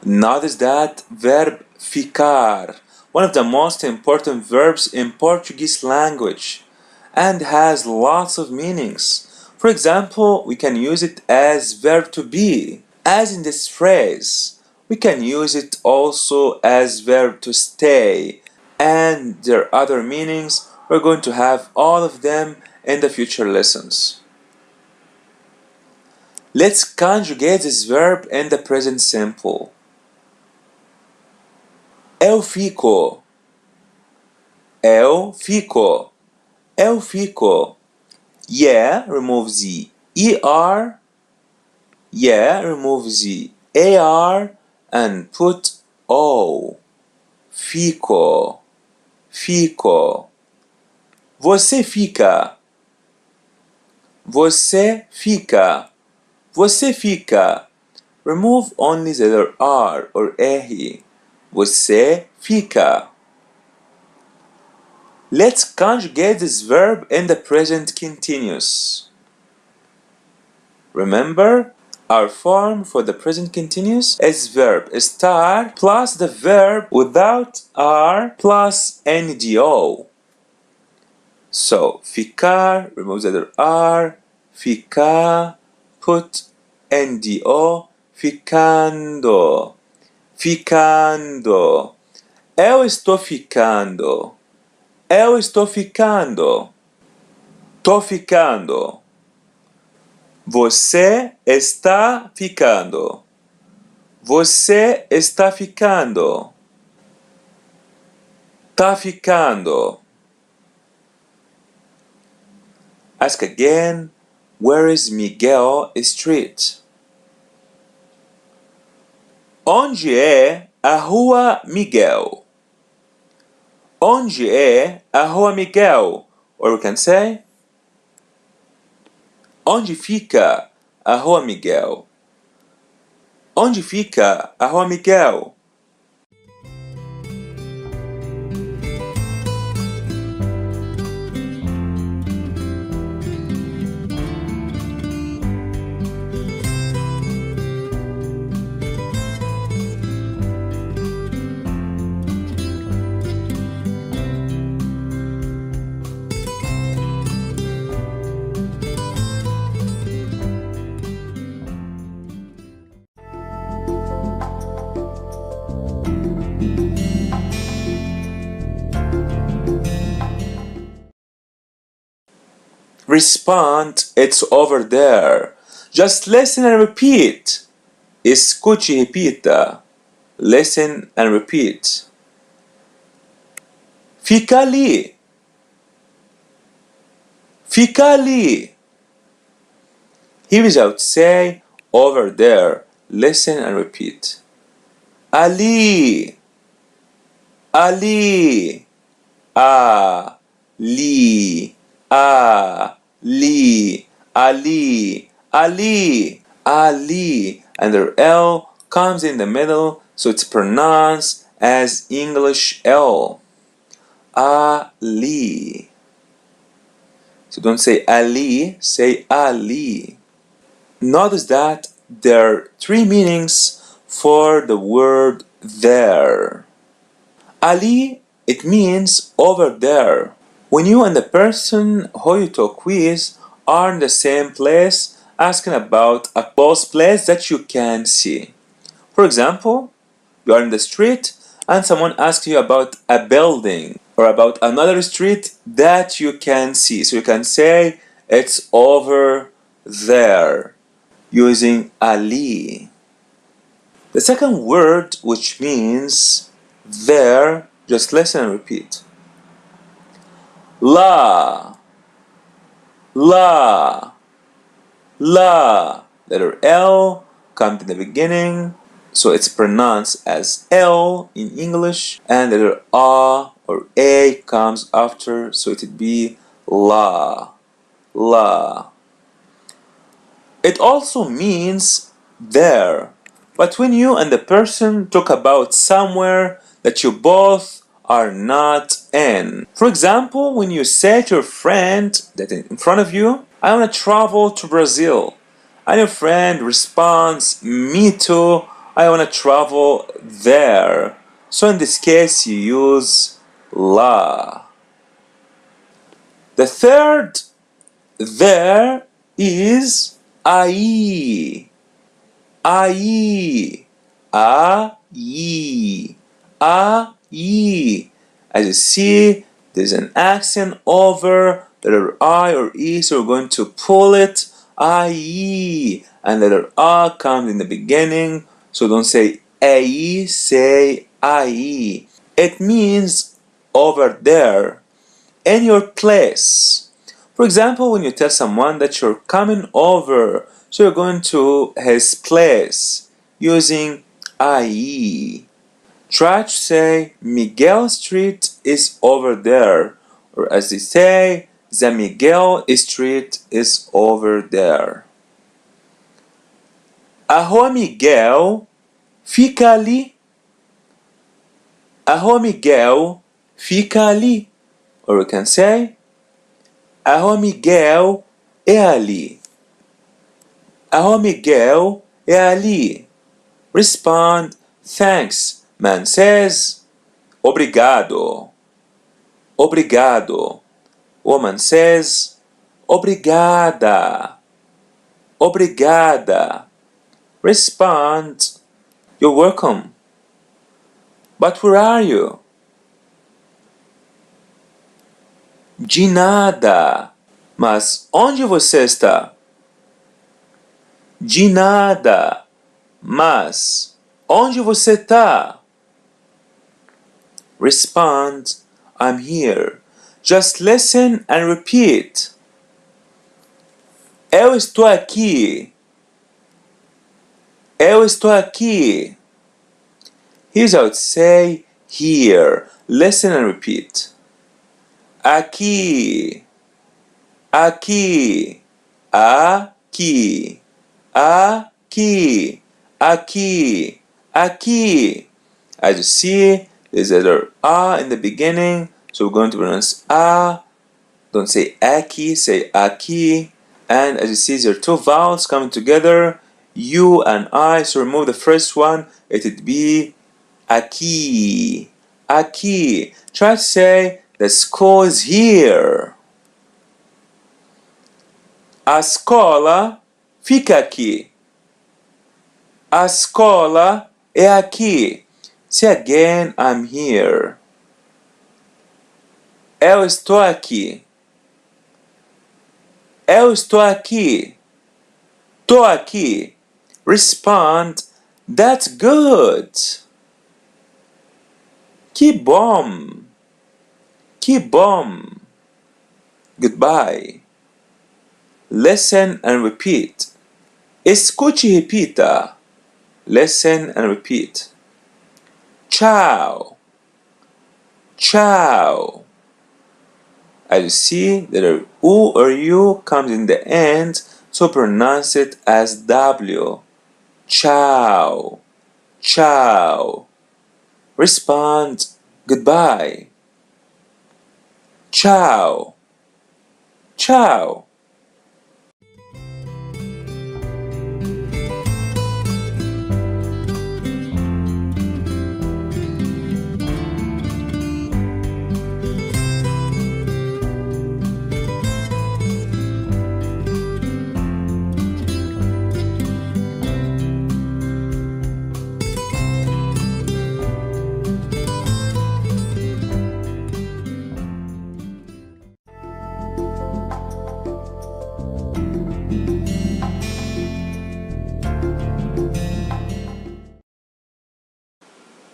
Notice that verb ficar, one of the most important verbs in Portuguese language, and has lots of meanings. For example, we can use it as verb to be, as in this phrase. We can use it also as verb to stay, and there are other meanings. We're going to have all of them in the future lessons. Let's conjugate this verb in the present simple. Eu fico, eu fico, eu fico. Yeah, remove the ER. Yeah, remove the AR and put O. Fico, fico. Você fica, você fica, você fica. Remove only the letter R or R. Você fica. Let's conjugate this verb in the present continuous. Remember, our form for the present continuous is verb star plus the verb without R plus NDO. So, ficar, remove the letter R, ficar, put NDO, ficando, ficando. Eu estou ficando. Eu estou ficando. Tô ficando. Você está ficando. Você está ficando. Tá ficando. Ask again, where is Miguel Street? Onde é a Rua Miguel? Onde é a Rua Miguel? Or we can say, onde fica a Rua Miguel? Onde fica a Rua Miguel? Respond, it's over there. Just listen and repeat. Escute e repita. Listen and repeat. Fica ali. Fica ali. Here is how to say over there. Listen and repeat. Ali. Ali. Ali. Ali, Ali, Ali, Ali, and the L comes in the middle, so it's pronounced as English L. Ali. So don't say Ali, say Ali. Notice that there are three meanings for the word there. Ali, it means over there. When you and the person who you talk with are in the same place, asking about a close place that you can see. For example, you are in the street and someone asks you about a building or about another street that you can see. So you can say it's over there using Ali. The second word, which means there, just listen and repeat. La, la, la. Letter L comes in the beginning, so it's pronounced as L in English, and the letter A or A comes after, so it would be la, la. It also means there, but when you and the person talk about somewhere that you both are not in. For example, when you say to your friend that in front of you, I want to travel to Brazil, and your friend responds, me too, I want to travel there. So in this case, you use la. The third there is aí. Aí, aí, aí. As you see, there's an accent over the letter I or E, so we're going to pull it. Aí, and the letter A comes in the beginning, so don't say aí, say aí. It means over there, in your place. For example, when you tell someone that you're coming over, so you're going to his place using aí. Try to say Miguel Street is over there, or as they say, the Miguel Street is over there. A Rua Miguel fica ali. A Rua Miguel fica ali. Or we can say, a Rua Miguel é ali. A Rua Miguel é ali. Respond, thanks. Man says, obrigado. Obrigado. Woman says, obrigada. Obrigada. Respond, you're welcome. But where are you? De nada. Mas onde você está? De nada. Mas onde você está? Respond, I'm here. Just listen and repeat. Eu estou aqui. Eu estou aqui. Here's how to say here. Listen and repeat. Aqui. Aqui. Aqui. Aqui. Aqui. Aqui. As you see, there's a letter A in the beginning, so we're going to pronounce A. Don't say aqui, say aqui. And as you see, there are two vowels coming together, U and I. So remove the first one, it would be aqui. Aqui. Try to say the school is here. A escola fica aqui. A escola é aqui. Say again, I'm here. Eu estou aqui. Eu estou aqui. Tô aqui. Respond, that's good. Que bom. Que bom. Goodbye. Listen and repeat. Escute e repita. Listen and repeat. Ciao. Ciao. As you see, the letter U or U comes in the end, so pronounce it as W. Ciao, ciao. Respond, goodbye. Ciao, ciao.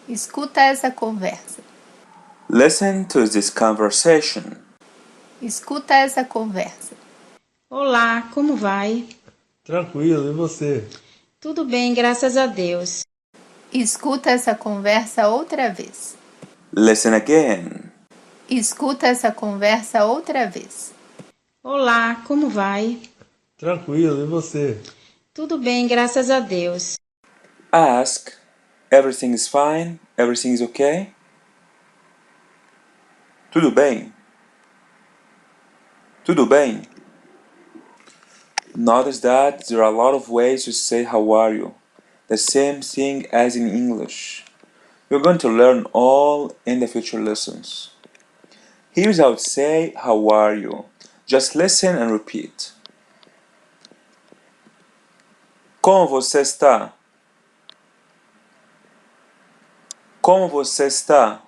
Escuta essa conversa. Listen to this conversation. Escuta essa conversa. Olá, como vai? Tranquilo, e você? Tudo bem, graças a Deus. Escuta essa conversa outra vez. Listen again. Escuta essa conversa outra vez. Olá, como vai? Tranquilo, e você? Tudo bem, graças a Deus. Ask, everything is fine? Everything is okay? Tudo bem? Tudo bem? Notice that there are a lot of ways to say how are you. The same thing as in English. You're going to learn all in the future lessons. Here's how to say how are you. Just listen and repeat. Como você está? Como você está?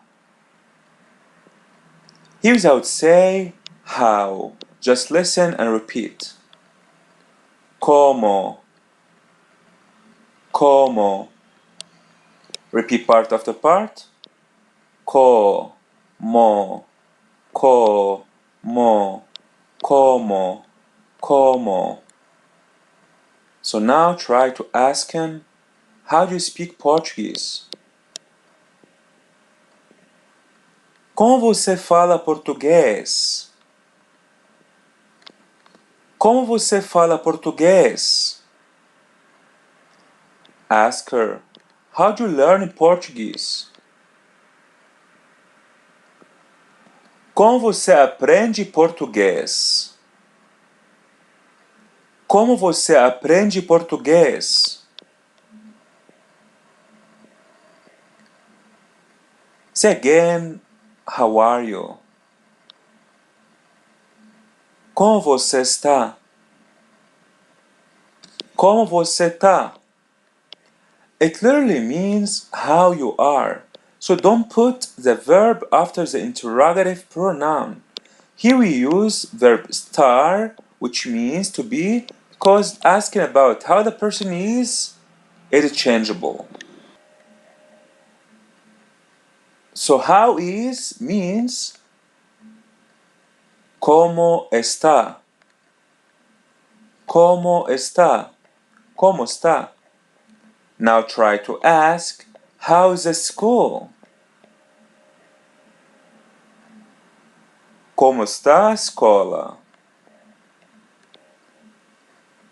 Here's how to say how. Just listen and repeat. Como. Como. Repeat part after part. Como. Como. Como. Como. So now try to ask him, how do you speak Portuguese? Como você fala português? Como você fala português? Ask her, how do you learn Portuguese? Como você aprende português? Como você aprende português? Say again, how are you? Como você está? Como você está? It literally means how you are. So don't put the verb after the interrogative pronoun. Here we use verb estar, which means to be, because asking about how the person is changeable. So how is means como está. Como está. Como está. Now try to ask, how's the school? Como está a escola?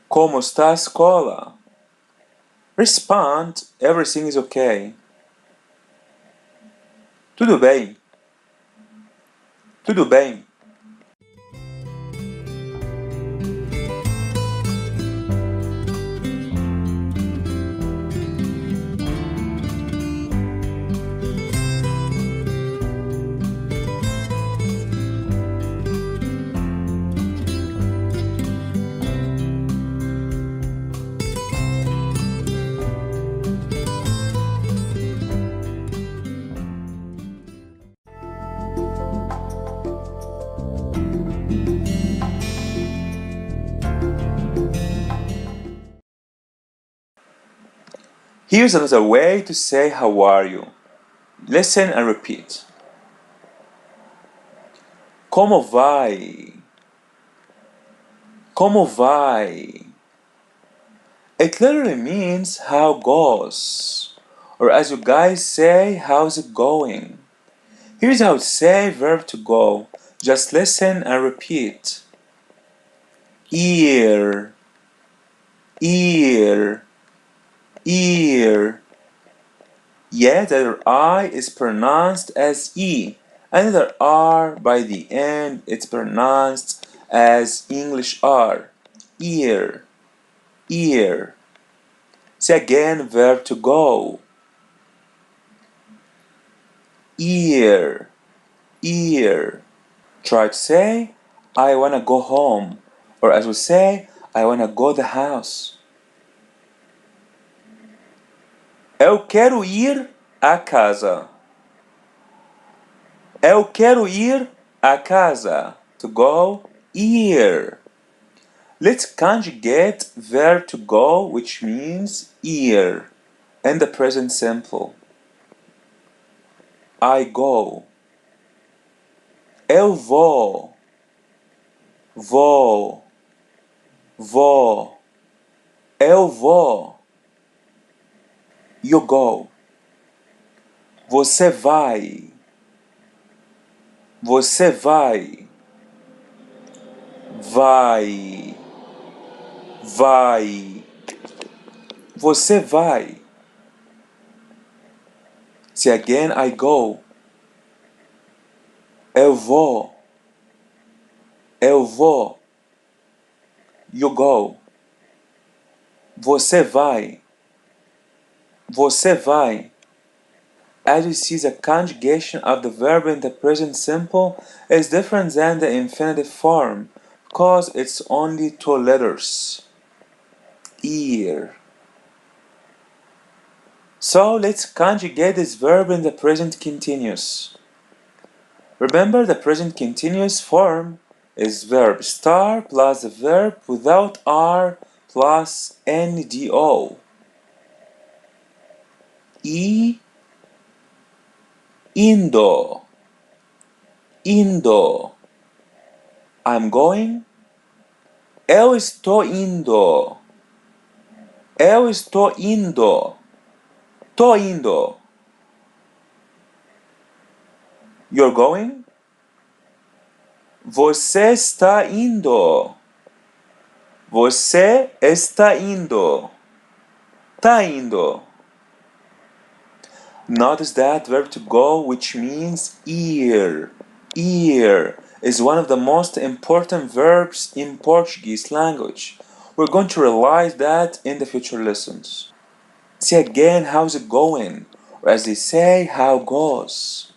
Como está a escola? Respond, everything is okay. Tudo bem. Tudo bem. Here's another way to say how are you. Listen and repeat. Como vai? Como vai? It literally means how goes. Or as you guys say, how's it going? Here's how to say verb to go. Just listen and repeat. Ear, ear, ear. Yeah, the letter I is pronounced as E. Another R by the end, it's pronounced as English R. Ear, ear. Say again, verb to go. Ear, ear. Try to say, I wanna go home. Or as we say, I wanna go to the house. Eu quero ir à casa. Eu quero ir à casa. To go, ir. Let's conjugate verb to go, which means ir, in the present simple. I go. Eu vou. Vou. Vou. Eu vou. You go. Você vai. Você vai. Vai. Vai. Você vai. Say again, I go. Eu vou. Eu vou. You go. Você vai. Você vai. As you see, the conjugation of the verb in the present simple is different than the infinitive form because it's only 2 letters. Ear. So let's conjugate this verb in the present continuous. Remember, the present continuous form is verb star plus the verb without R plus NDO. Indo. Indo. I'm going. Eu estou indo. Eu estou indo. Tô indo. You're going. Você está indo. Você está indo. Tá indo. Notice that verb to go, which means ear. Ear is one of the most important verbs in Portuguese language. We're going to realize that in the future lessons. Say again, how's it going? Or as they say, how goes?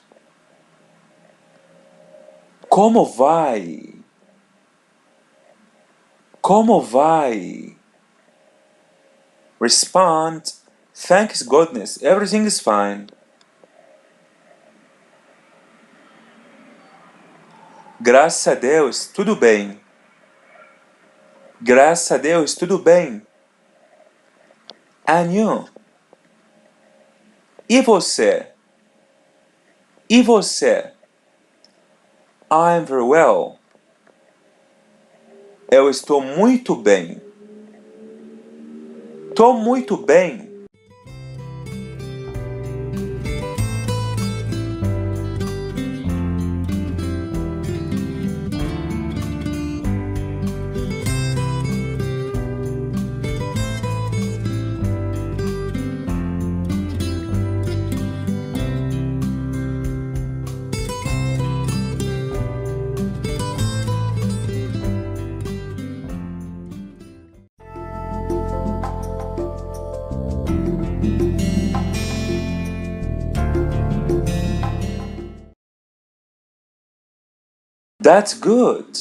Como vai? Como vai? Respond, thanks goodness, everything is fine. Graças a Deus, tudo bem. Graças a Deus, tudo bem. And you? E você? E você? I'm very well. Eu estou muito bem. Tô muito bem. That's good.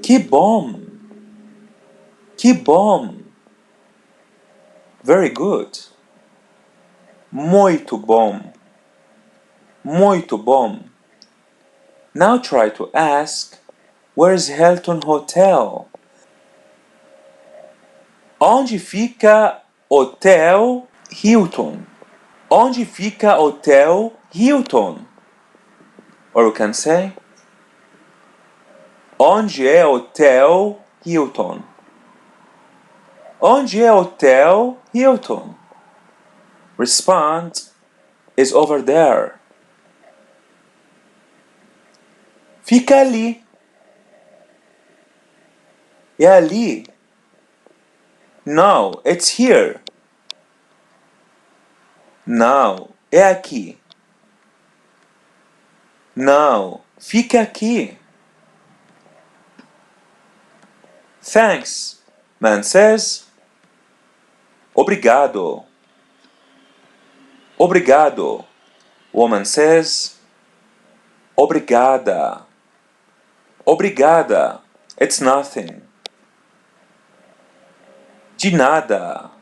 Que bom. Que bom. Very good. Muito bom. Muito bom. Now try to ask, where's Hilton Hotel? Onde fica Hotel Hilton? Onde fica Hotel Hilton? Or you can say, onde é Hotel Hilton? Onde é Hotel Hilton? Respond, is over there. Fica ali. É ali. No, it's here. Não, é aqui. Não, fica aqui. Thanks, man says. Obrigado. Obrigado. Woman says. Obrigada. Obrigada. It's nothing. De nada.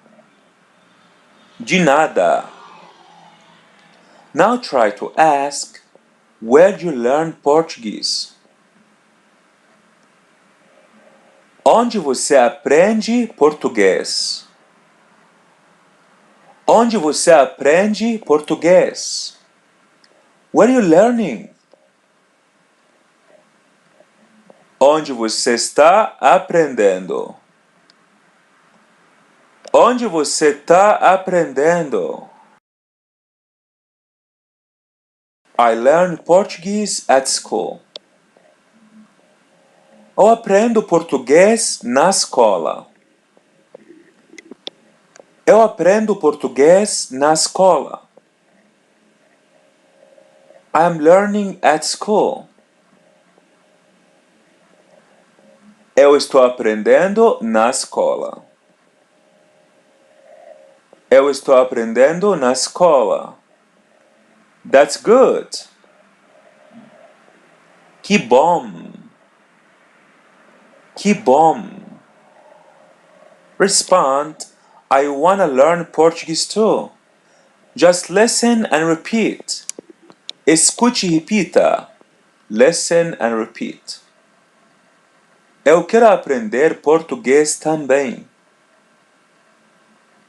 De nada. Now try to ask, where did you learn Portuguese? Onde você aprende português? Onde você aprende português? Where are you learning? Onde você está aprendendo? Onde você está aprendendo? I learn Portuguese at school. Eu aprendo português na escola. Eu aprendo português na escola. I am learning at school. Eu estou aprendendo na escola. Eu estou aprendendo na escola. That's good. Que bom. Que bom. Respond, I wanna learn Portuguese too. Just listen and repeat. Escute e repita. Listen and repeat. Eu quero aprender português também.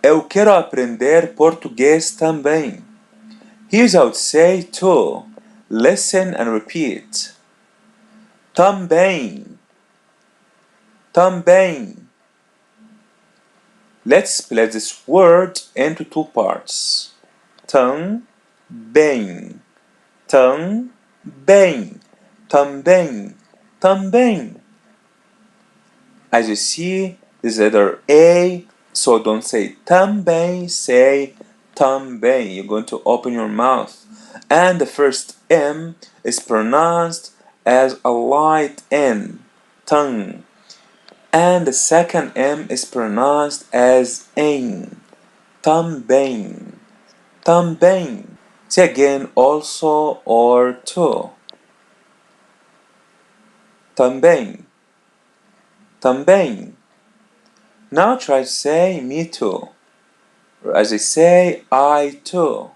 Eu quero aprender português também. Here's how to say too. Listen and repeat. Também. Também. Let's split this word into two parts. Também. Também. Também. Também. As you see, this letter A, so don't say também, say também. You're going to open your mouth. And the first M is pronounced as a light N, tongue. And the second M is pronounced as N, também. Também. Say again, also or to. Também. Também. Now try to say me too. Or as I say, I too.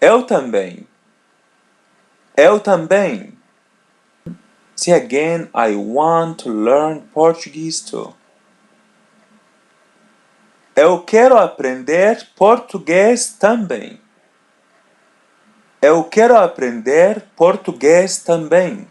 Eu também. Eu também. Say again, I want to learn Portuguese too. Eu quero aprender português também. Eu quero aprender português também.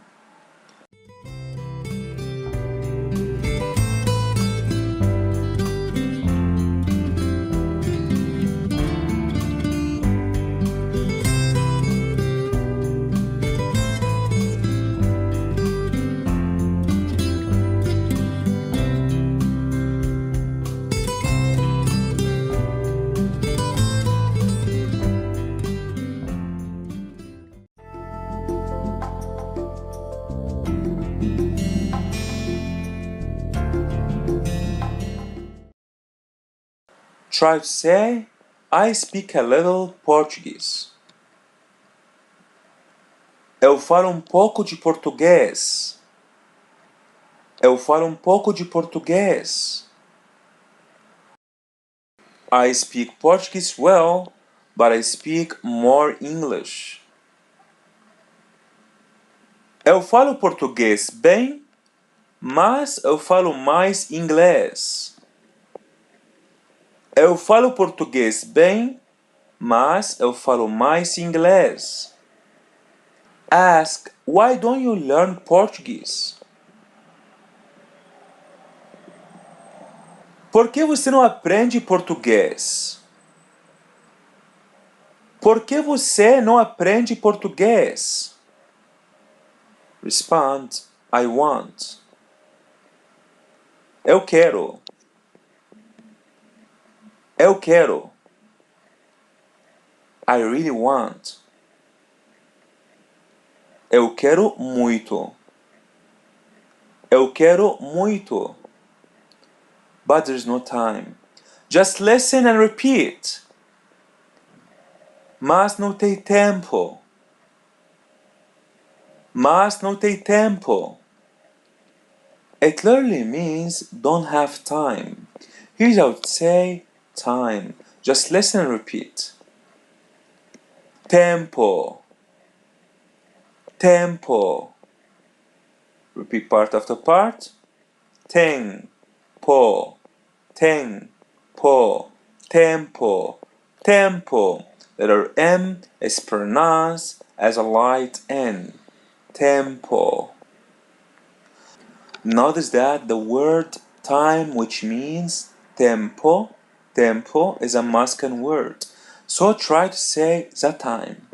Try to say, I speak a little Portuguese. Eu falo um pouco de português. Eu falo um pouco de português. I speak Portuguese well, but I speak more English. Eu falo português bem, mas eu falo mais inglês. Eu falo português bem, mas eu falo mais inglês. Ask, why don't you learn Portuguese? Por que você não aprende português? Por que você não aprende português? Respond, I want. Eu quero. Eu quero. I really want. Eu quero muito. Eu quero muito. But there's no time. Just listen and repeat. Mas não tem tempo. Mas não tem tempo. It literally means don't have time. Here's how to say time. Just listen and repeat. Tempo. Tempo. Repeat part after part. Tempo. Tempo. Tempo. Tempo. Letter M is pronounced as a light N. Tempo. Notice that the word time, which means tempo, tempo is a masculine word. So try to say the time.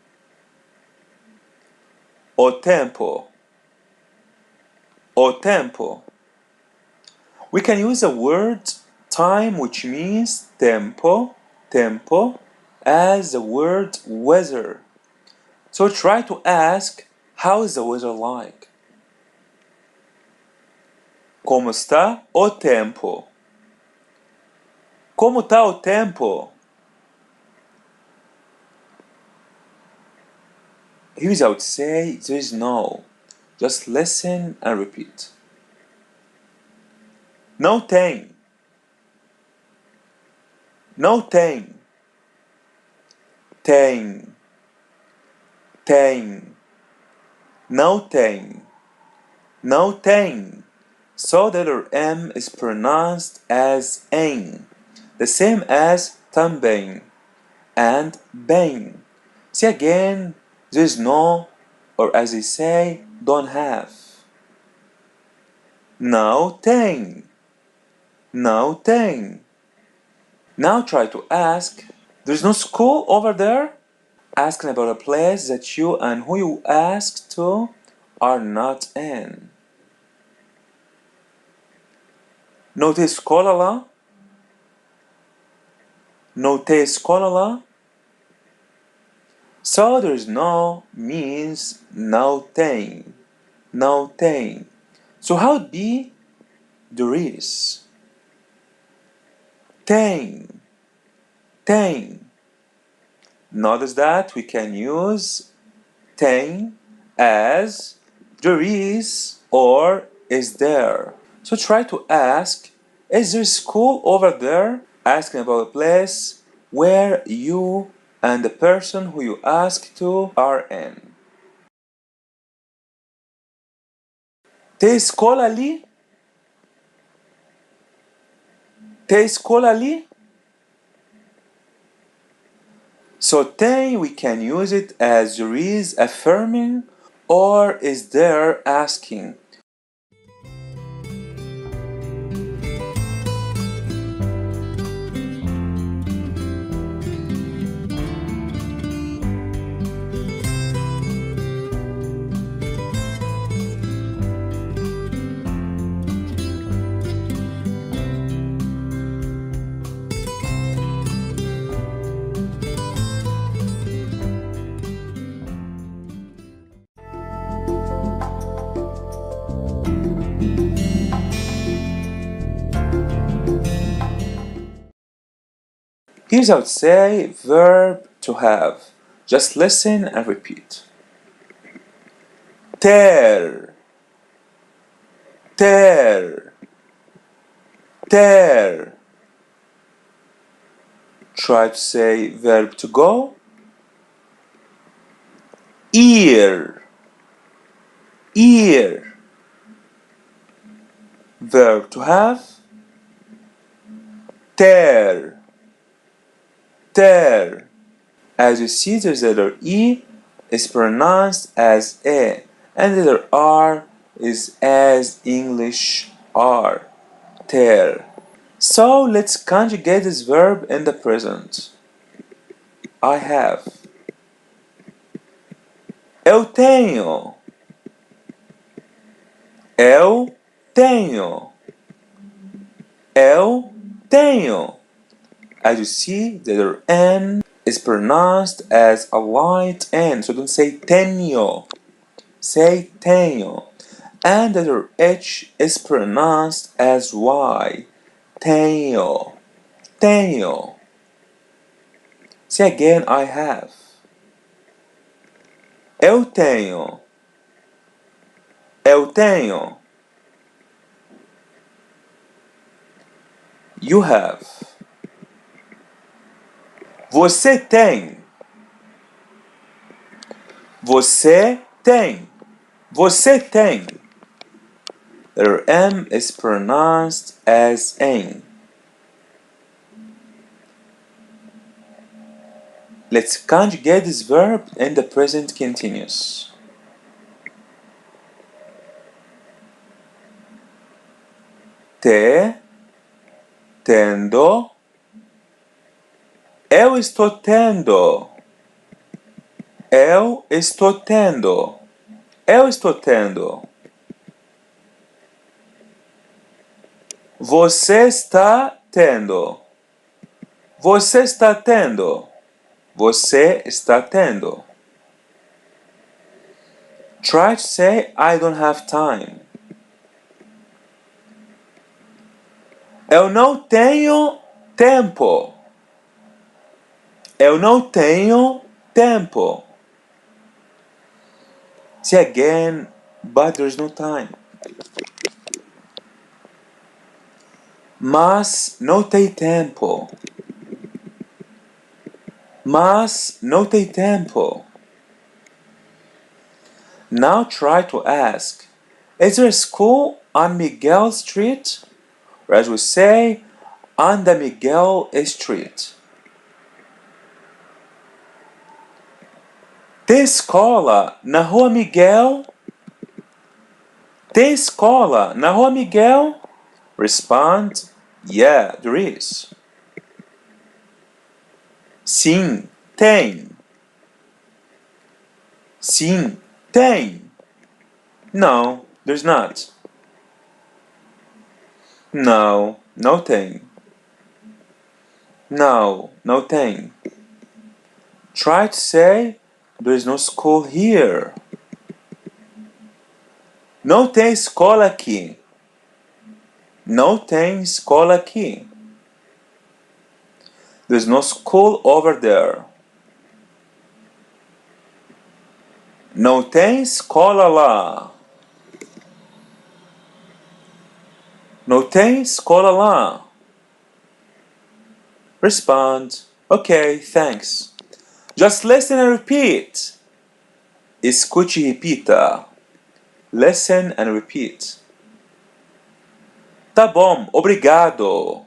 O tempo. O tempo. We can use the word time, which means tempo, tempo, as the word weather. So try to ask, how is the weather like? Como está o tempo? Como está o tempo? Here's how to say there is no. Just listen and repeat. Não tem. Não tem. Tem. Tem. Não tem. Não tem. So the letter M is pronounced as em, the same as também and bem. See again, there is no, or as they say, don't have. Não tem. Não tem. Now try to ask, there's no school over there? Asking about a place that you and who you ask to are not in. Não tem escola lá? Não tem escola lá? So there's no means não tem. Não tem. So how would be there is? Tem. Tem. Notice that we can use tem as there is or is there. So try to ask, is there school over there? Asking about a place where you and the person who you ask to are in. Tem escola ali? Tem escola ali? So tem, we can use it as there is affirming or is there asking. Here's how to say verb to have. Just listen and repeat. Ter. Ter. Ter. Try to say verb to go. Ear. Ear. Verb to have. Ter. Ter. As you see, there's the letter E is pronounced as E, and the letter R is as English R. Ter. So let's conjugate this verb in the present. I have. Eu tenho. Eu tenho. Eu tenho. As you see, the letter N is pronounced as a light N, so don't say tenho. Say tenho. And the letter H is pronounced as Y. Tenho. Tenho. Say again, I have. Eu tenho. Eu tenho. You have. Você tem. Você tem. Você tem. The letter M is pronounced as N. Let's conjugate this verb in the present continuous. Te, tendo. Eu estou tendo. Eu estou tendo. Eu estou tendo. Você está tendo. Você está tendo. Você está tendo. Try to say I don't have time. Eu não tenho tempo. Eu não tenho tempo. Say again, but there's no time. Mas não tem tempo. Mas não tem tempo. Now try to ask, is there a school on Miguel Street? Or as we say, on the Miguel Street. Tem escola na Rua Miguel? Tem escola na Rua Miguel? Respond, yeah, there is. Sim, tem. Sim, tem. No, there's not. No, não tem. No, não tem. Try to say, there is no school here. Não tem escola aqui. Não tem escola aqui. There's no school over there. Não tem escola lá. Não tem escola lá. Respond, okay, thanks. Just listen and repeat. Escute e repita. Listen and repeat. Tá bom, obrigado.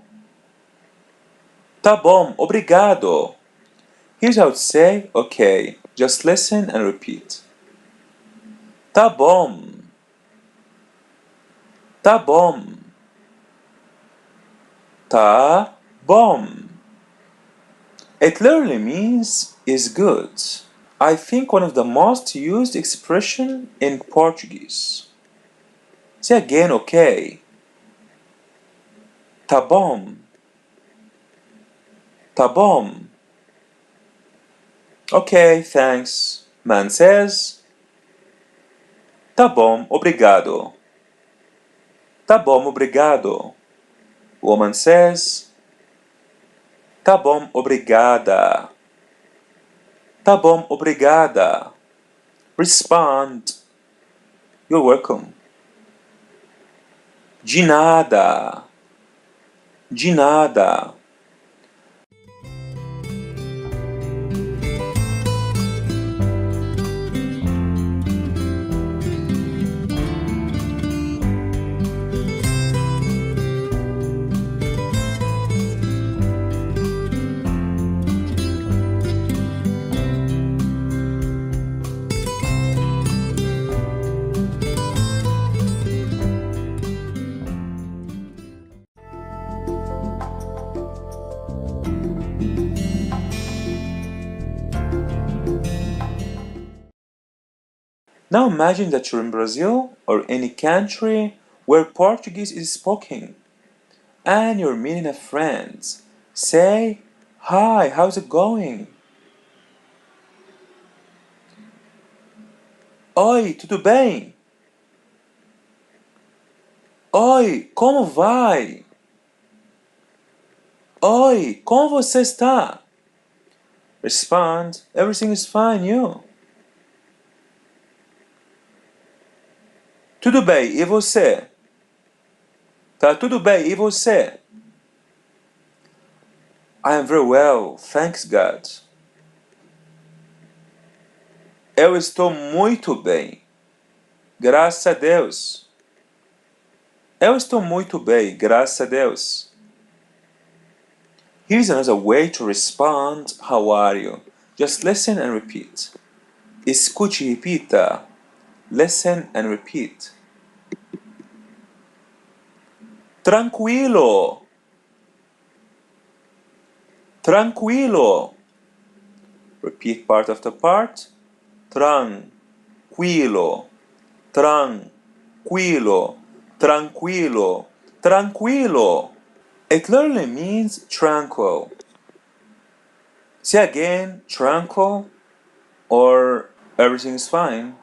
Tá bom, obrigado. Here's how to say, okay. Just listen and repeat. Tá bom. Tá bom. Tá bom. It literally means is good. I think one of the most used expression in Portuguese. Say again, okay. Tá bom. Tá bom. Okay, thanks. Man says. Tá bom, obrigado. Tá bom, obrigado. Woman says. Tá bom, obrigada. Tá bom, obrigada. Respond. You're welcome. De nada. De nada. Now imagine that you're in Brazil or any country where Portuguese is spoken and you're meeting a friend. Say, "Hi, how's it going?" Oi, tudo bem? Oi, como vai? Oi, como você está? Respond, everything is fine, you. Tudo bem, e você? Tá tudo bem, e você? I am very well, thanks God. Eu estou muito bem, graças a Deus. Eu estou muito bem, graças a Deus. Here's another way to respond, how are you? Just listen and repeat. Escute e repita. Listen and repeat. Tranquilo. Tranquilo. Repeat part after part. Tranquilo. Tranquilo. Tranquilo. Tranquilo. It literally means tranquil. Say again, tranquil, or everything is fine.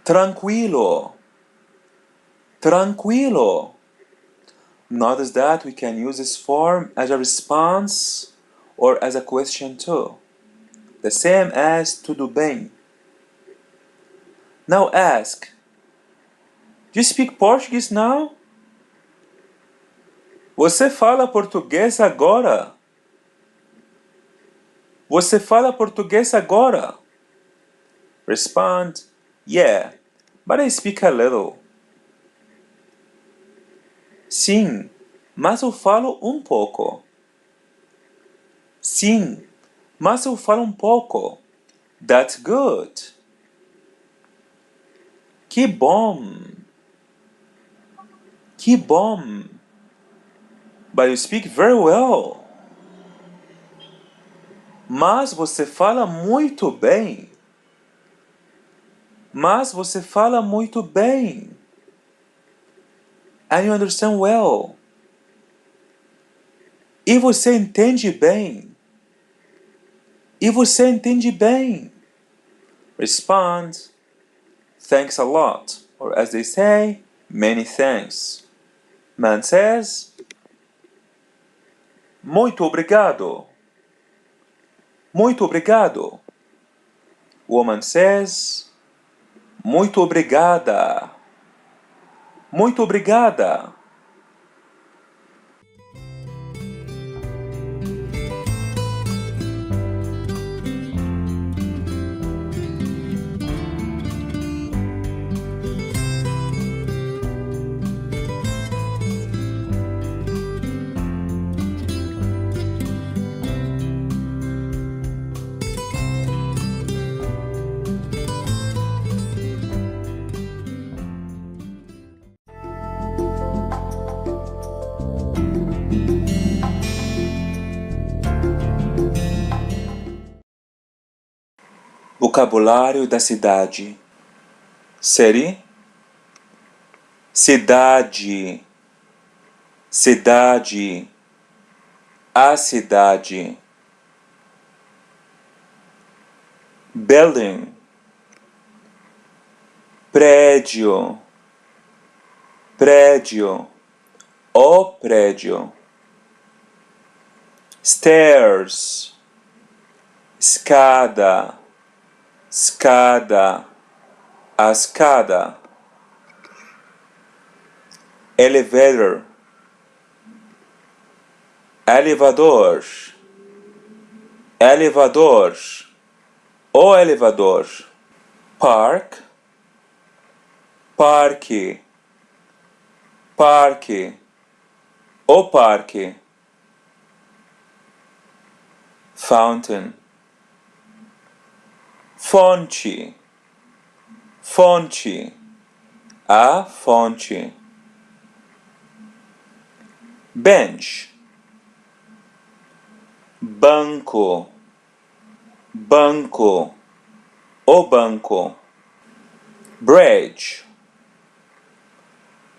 Tranquilo. Tranquilo. Notice that we can use this form as a response or as a question too. The same as tudo bem. Now ask, do you speak Portuguese now? Você fala português agora? Você fala português agora? Respond, yeah, but I speak a little. Sim, mas eu falo um pouco. Sim, mas eu falo um pouco. That's good. Que bom. Que bom. But you speak very well. Mas você fala muito bem. Mas você fala muito bem. And you understand well. E você entende bem. E você entende bem. Respond, thanks a lot. Or as they say, many thanks. Man says, muito obrigado. Muito obrigado. Woman says, muito obrigada. Muito obrigada. Vocabulário da cidade. City, cidade, cidade, a cidade. Building, prédio, prédio, o prédio. Stairs, escada, escada, a escada. Elevator, elevador, elevador, o elevador. Park, parque, parque, o parque. Fountain, fonte, fonte, a fonte. Bench, banco, banco, o banco. Bridge,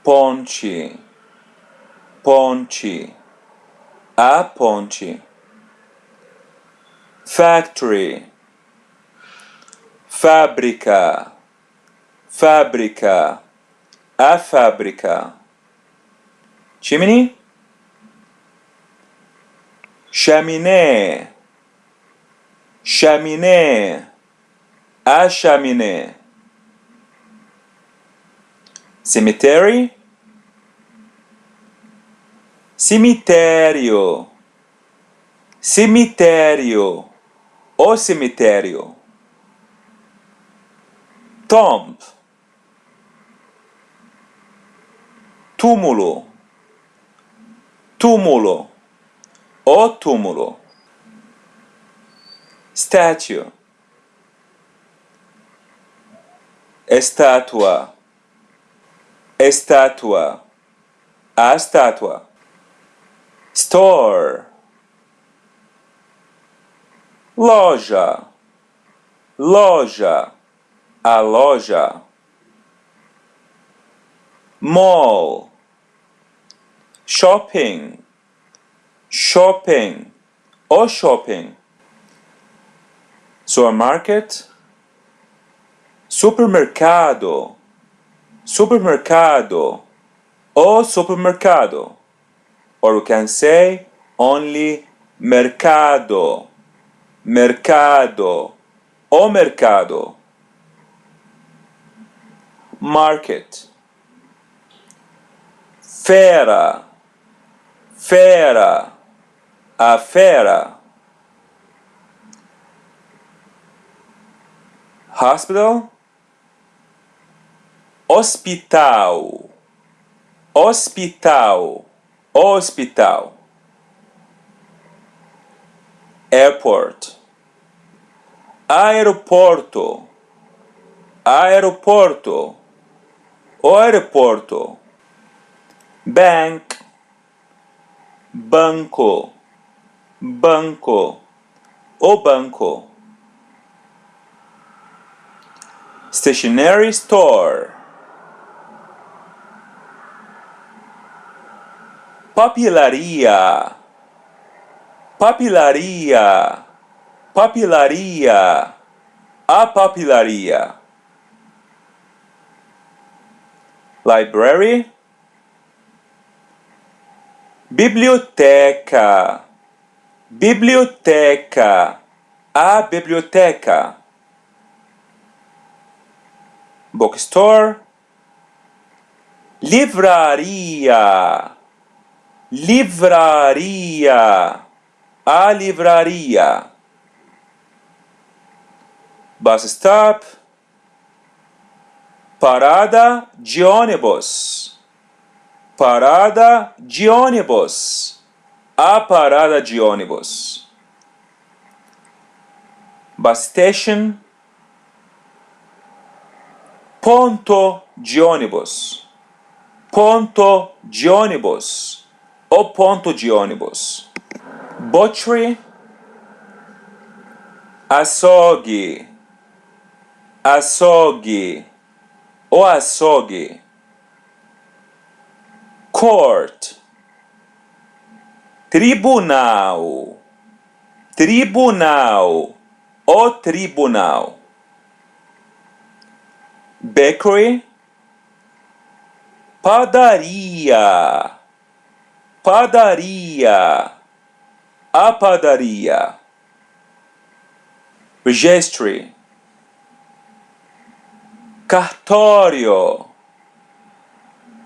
ponte, ponte, a ponte. Factory, fábrica, fábrica, a fábrica. Chimney, chaminé, chaminé, a chaminé. Cemetery, cemitério, cemitério, o cemitério. Tomb, túmulo, túmulo, o túmulo. Statue, estátua, estátua, a estátua. Store, loja, loja, a loja. Mall, shopping, shopping, o shopping. Supermarket, supermercado, supermercado, o supermercado. Or we can say only mercado, mercado, o mercado. Market, feira, feira, a feira. Hospital, hospital, hospital, hospital. Airport, aeroporto, aeroporto, o aeroporto. Bank, banco, banco, o banco. Stationery store, papelaria, papelaria, papelaria, a papelaria. Library, biblioteca, biblioteca, a biblioteca. Bookstore, livraria, livraria, a livraria. Bus stop, parada de ônibus, parada de ônibus, a parada de ônibus. Bus station, ponto de ônibus, ponto de ônibus, o ponto de ônibus. Butchery, açougue, açougue, o açougue. Court, tribunal, tribunal, o tribunal. Bakery, padaria, padaria, a padaria. Registry, cartório,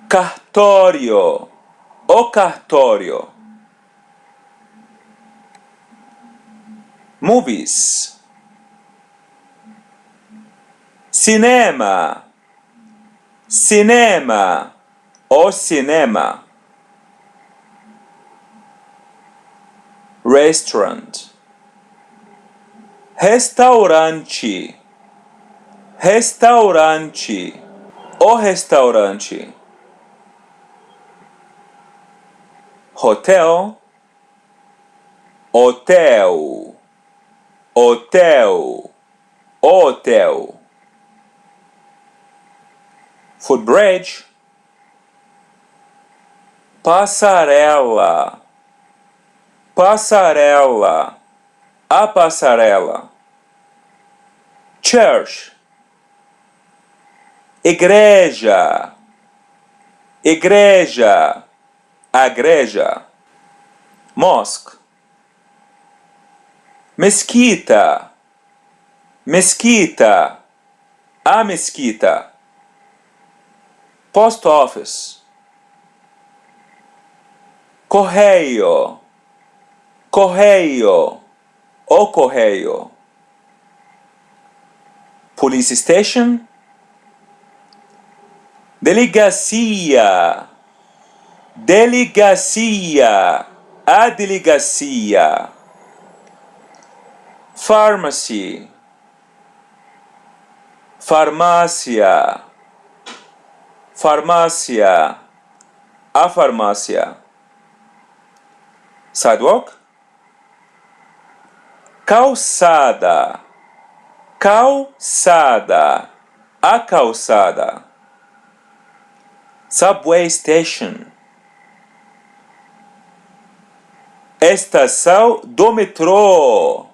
cartório, o cartório. Movies, cinema, cinema, o cinema. Restaurant, restaurante, restaurante, o restaurante. Hotel, hotel, hotel, hotel. Footbridge, passarela, passarela, a passarela. Church, igreja, igreja, a igreja. Mosque, mesquita, mesquita, a mesquita. Post office, correio, correio, o correio. Police station, delegacia, delegacia, a delegacia. Pharmacy, farmácia, farmácia, a farmácia. Sidewalk, calçada, calçada, a calçada. Subway station, estação do metrô,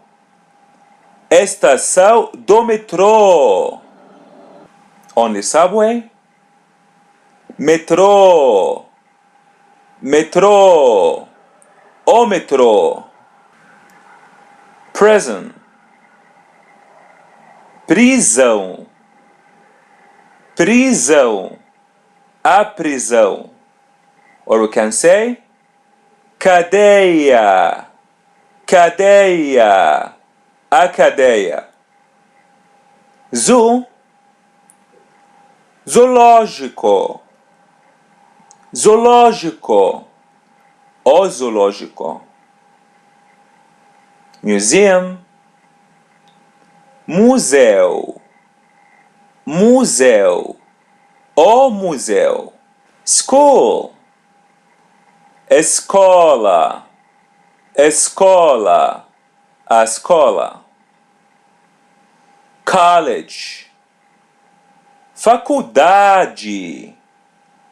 estação do metrô. Only subway, metrô, metrô, o metrô. Prison, prisão, prisão, a prisão. Or we can say cadeia, cadeia, a cadeia. Zoo, zoológico, zoológico, o zoológico. Museum, museu, museu, o museu. School, escola, escola, a escola. College, faculdade,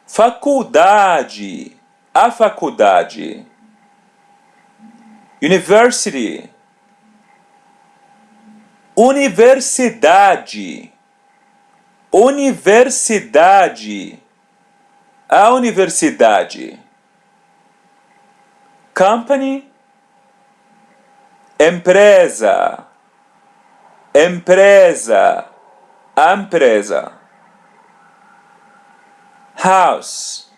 faculdade, a faculdade. University, universidade, universidade, a universidade. Company, empresa, empresa, a empresa. House,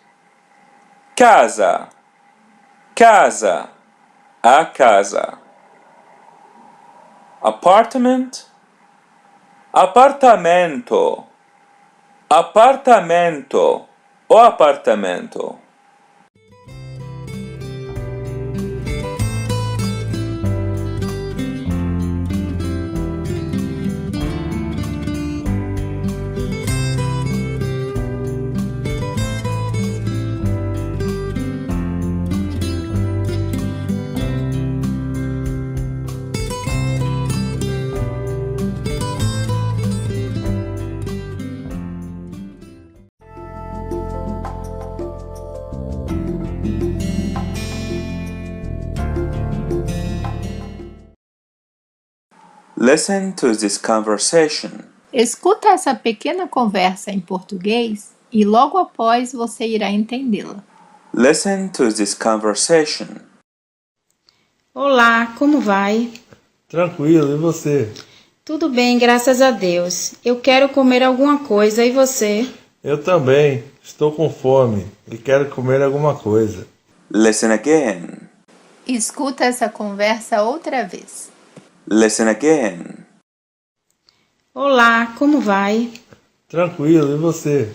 casa, casa, a casa. Apartment, apartamento, apartamento, o apartamento. Listen to this conversation. Escuta essa pequena conversa em português e logo após você irá entendê-la. Listen to this conversation. Olá, como vai? Tranquilo, e você? Tudo bem, graças a Deus. Eu quero comer alguma coisa, e você? Eu também. Estou com fome e quero comer alguma coisa. Listen again. Escuta essa conversa outra vez. Listen again. Olá, como vai? Tranquilo, e você?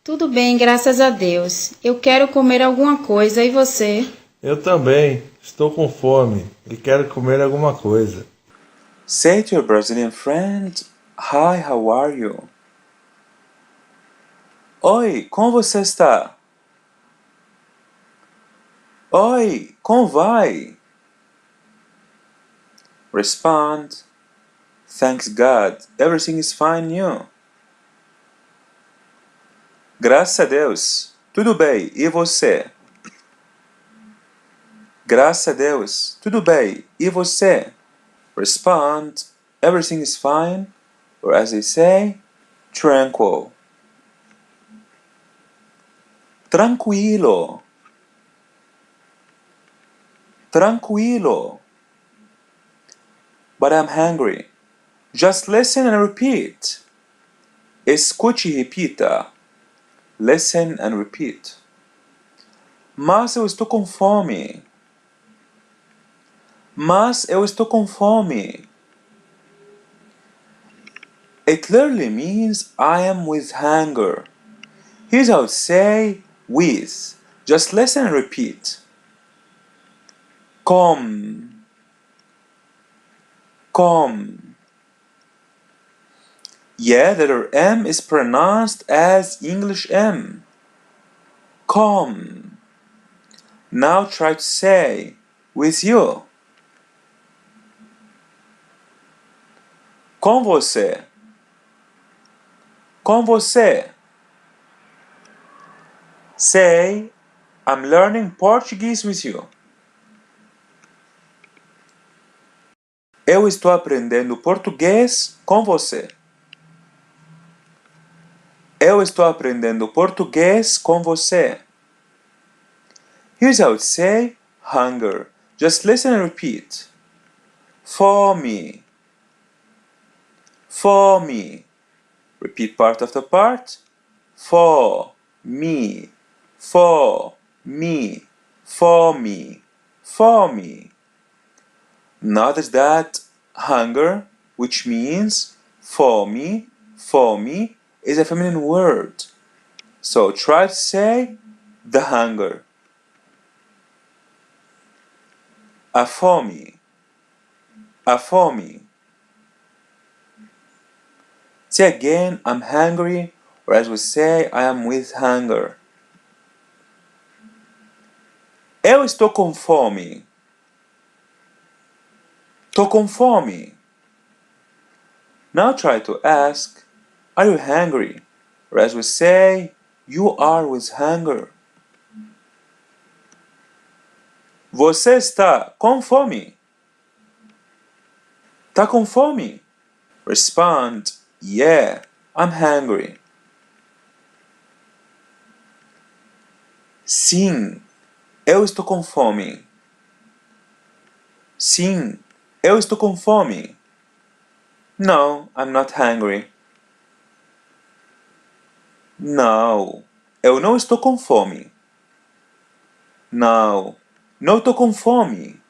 Tudo bem, graças a Deus. Eu quero comer alguma coisa, e você? Eu também. Estou com fome e quero comer alguma coisa. Say to your Brazilian friend, Hi, how are you? Oi, como você está? Oi, como vai? Respond, Thanks God, everything is fine new. Graças a Deus, tudo bem, e você? Graças a Deus, tudo bem, e você? Respond, everything is fine, or as they say, tranquil. Tranquilo. Tranquilo. But I'm hungry. Just listen and repeat. Escute e repita. Listen and repeat. Mas eu estou com fome. Mas eu estou com fome. It literally means I am with hunger. Here's how to say with. Just listen and repeat. Com. Com. Yeah, the letter M is pronounced as English M. Com. Now try to say with you. Com você. Com você. Say, I'm learning Portuguese with you. Eu estou aprendendo português com você. Eu estou aprendendo português com você. Here's how to say hunger. Just listen and repeat. Fome. Fome. Repeat part after part. For me. For me. Fome. Fome. Notice that hunger, which means fome, fome, is a feminine word. So try to say the hunger. A fome. A fome. Say again, I'm hungry, or as we say, I am with hunger. Eu estou com fome. Tô com fome. Now try to ask, are you hungry? Or as we say, you are with hunger. Você está com fome? Tá com fome? Respond, yeah, I'm hungry. Sim, eu estou com fome. Sim, eu estou com fome. No, I'm not hungry. Não, eu não estou com fome. Não, não estou com fome.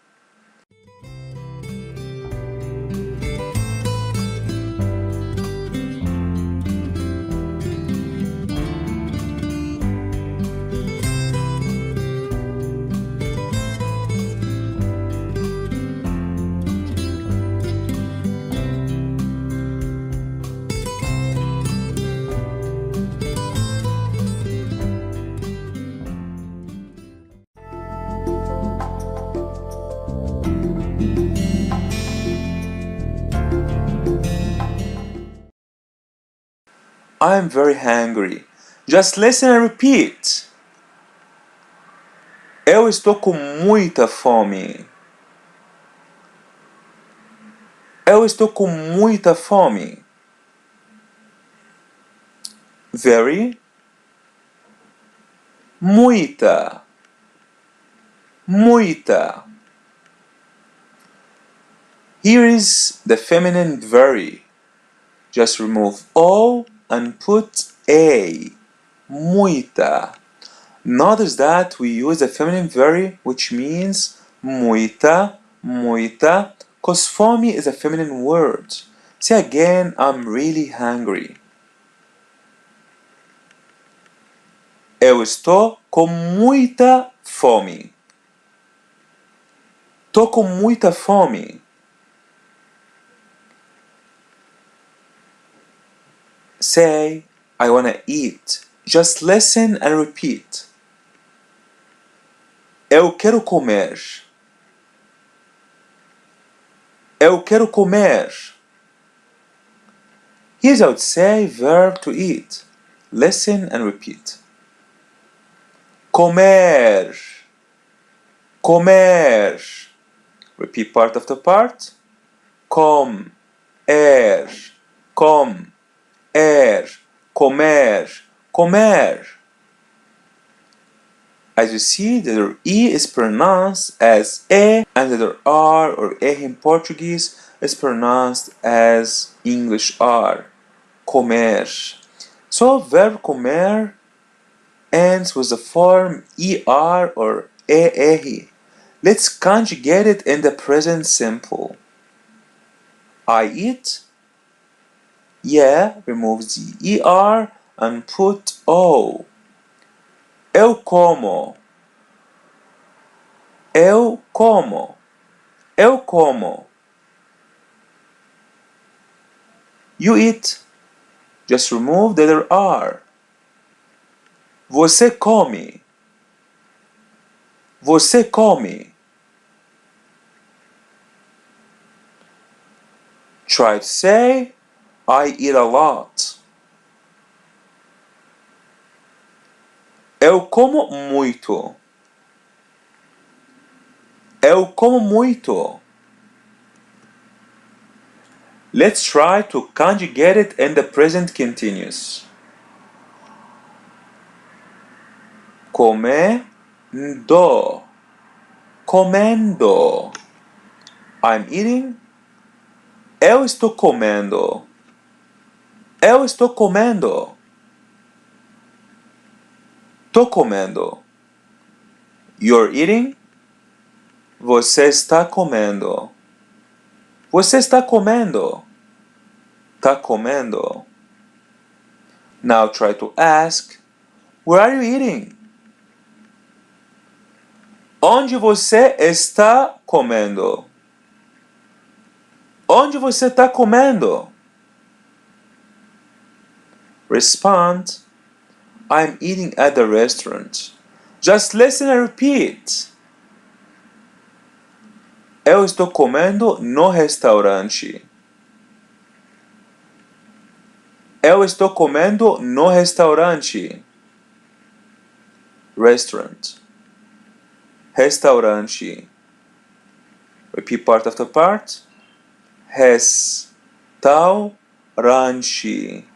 I'm very hungry. Just listen and repeat. Eu estou com muita fome. Eu estou com muita fome. Very. Muita. Muita. Here is the feminine very. Just remove O and put A. Muita. Notice that we use the feminine very, which means muita, muita, because fome is a feminine word. Say again, I'm really hungry. Eu estou com muita fome. Tô com muita fome. Say, I wanna eat. Just listen and repeat. Eu quero comer. Eu quero comer. Here's how to say verb to eat. Listen and repeat. Comer. Comer. Repeat part after part. Com. Er. Com. Er. Comer. Comer. As you see, the letter E is pronounced as E, and the letter R or E in Portuguese is pronounced as English R. Comer. So verb comer ends with the form ER or ER. Let's conjugate it in the present simple. I eat. Yeah, remove the ER and put O. Eu como. Eu como. Eu como. You eat. Just remove the letter R. Você come. Você come. Try to say, I eat a lot. Eu como muito. Eu como muito. Let's try to conjugate it in the present continuous. Comendo. Comendo. I'm eating. Eu estou comendo. Eu estou comendo. Tô comendo. You're eating. Você está comendo. Você está comendo. Tá comendo. Now try to ask, where are you eating? Onde você está comendo? Onde você está comendo? Respond, I'm eating at the restaurant. Just listen and repeat. Eu estou comendo no restaurante. Eu estou comendo no restaurante. Restaurant. Restaurante. Repeat part after part. Restaurante.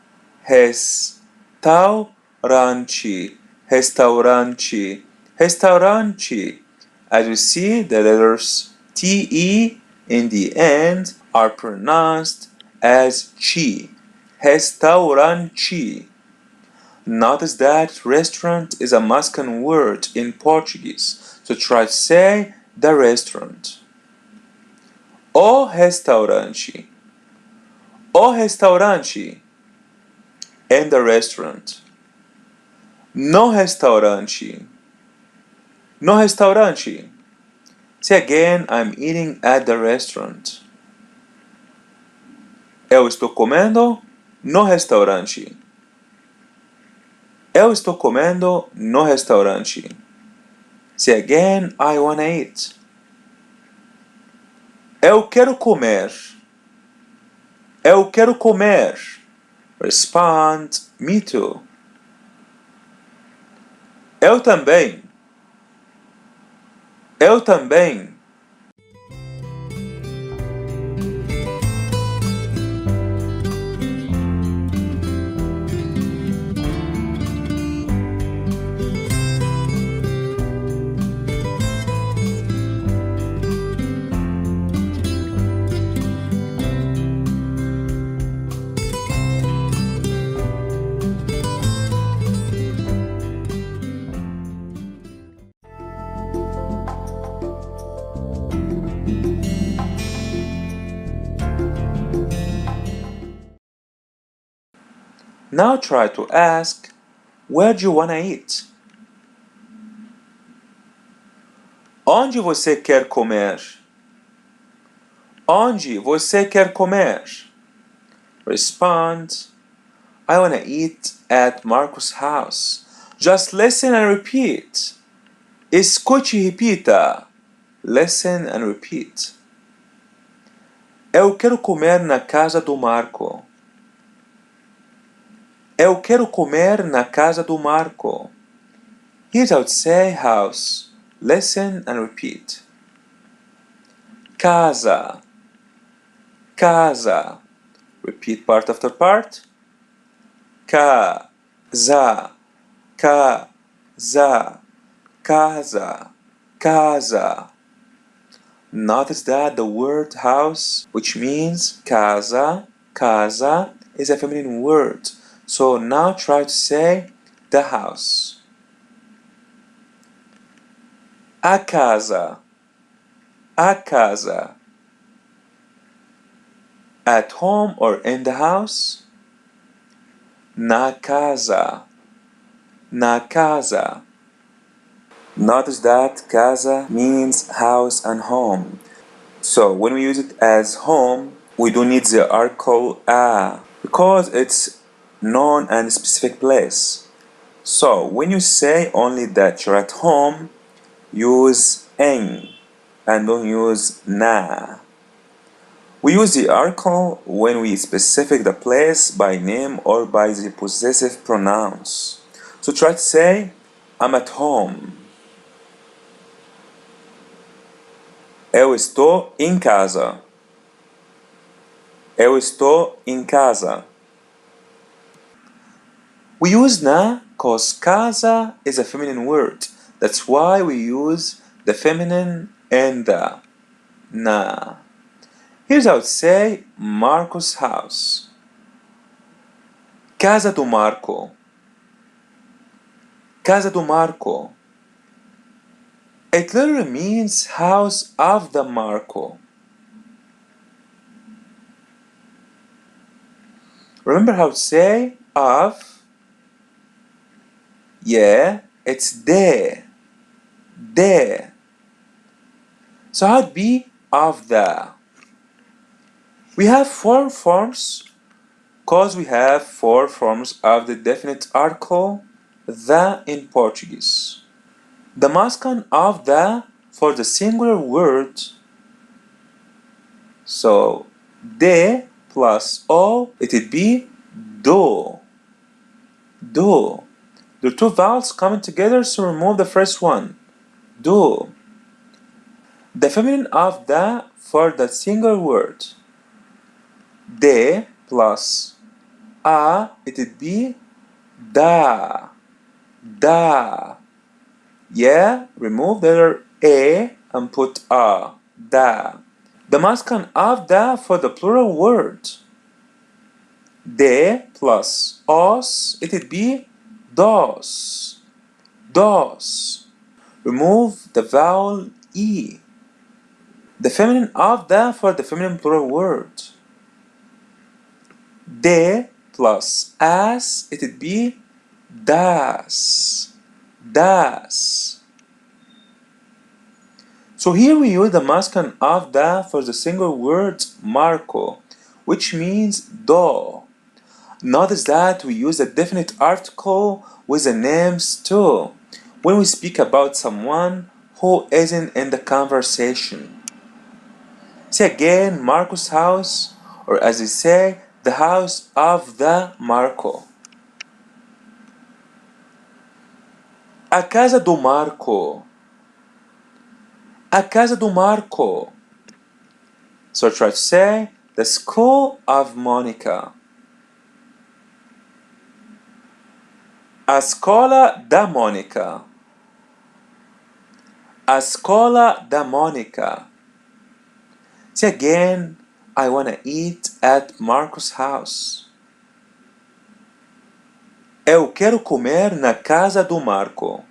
Restaurante. Restaurante. Restaurante. As you see, the letters TE in the end are pronounced as chi. Restaurante. Notice that restaurant is a masculine word in Portuguese, so try to say the restaurant. O restaurante. O restaurante. And the restaurant. No restaurante. No restaurante. Say again, I'm eating at the restaurant. Eu estou comendo no restaurante. Eu estou comendo no restaurante. Say again, I wanna eat. Eu quero comer. Eu quero comer. Respond, me too. Eu também. Eu também. Now try to ask, where do you wanna eat? Onde você quer comer? Onde você quer comer? Respond, I wanna eat at Marcos' house. Just listen and repeat. Escute e repita. Listen and repeat. Eu quero comer na casa do Marco. Eu quero comer na casa do Marco. Here's how to say house. Listen and repeat. Casa. Casa. Repeat part after part. Casa. Casa. Casa. Casa. Notice that the word house, which means casa, casa, is a feminine word. So now try to say the house. A casa. A casa. At home or in the house? Na casa. Na casa. Notice that casa means house and home. So when we use it as home, we don't need the article a because it's known and specific place. So when you say only that you're at home, use en and don't use na. We use the article when we specify the place by name or by the possessive pronouns. So try to say, I'm at home. Eu estou em casa. Eu estou em casa. We use na because casa is a feminine word. That's why we use the feminine and the na. Here's how to say Marco's house. Casa do Marco. Casa do Marco. It literally means house of the Marco. Remember how to say of? Yeah, it's de. De. So how'd be of the? We have four forms because we have four forms of the definite article the in Portuguese. The masculine of the for the singular word, so de plus o, it would be do. Do. The two vowels coming together, so remove the first one. Do. The feminine of the for the single word, de plus a, it would be da. Da. Yeah, remove the letter a and put a. Da. The masculine of the for the plural word, de plus os, it would be dos. Dos. Remove the vowel e. The feminine of the for the feminine plural word, de plus as, it would be das. Das. So here we use the masculine of the for the single word Marco, which means do. Notice that we use a definite article with the names too when we speak about someone who isn't in the conversation. Say again, Marco's house, or as they say, the house of the Marco. A casa do Marco. A casa do Marco. So try to say the school of Monica. A escola da Monica. A escola da Monica. Say again, I wanna eat at Marco's house. Eu quero comer na casa do Marco.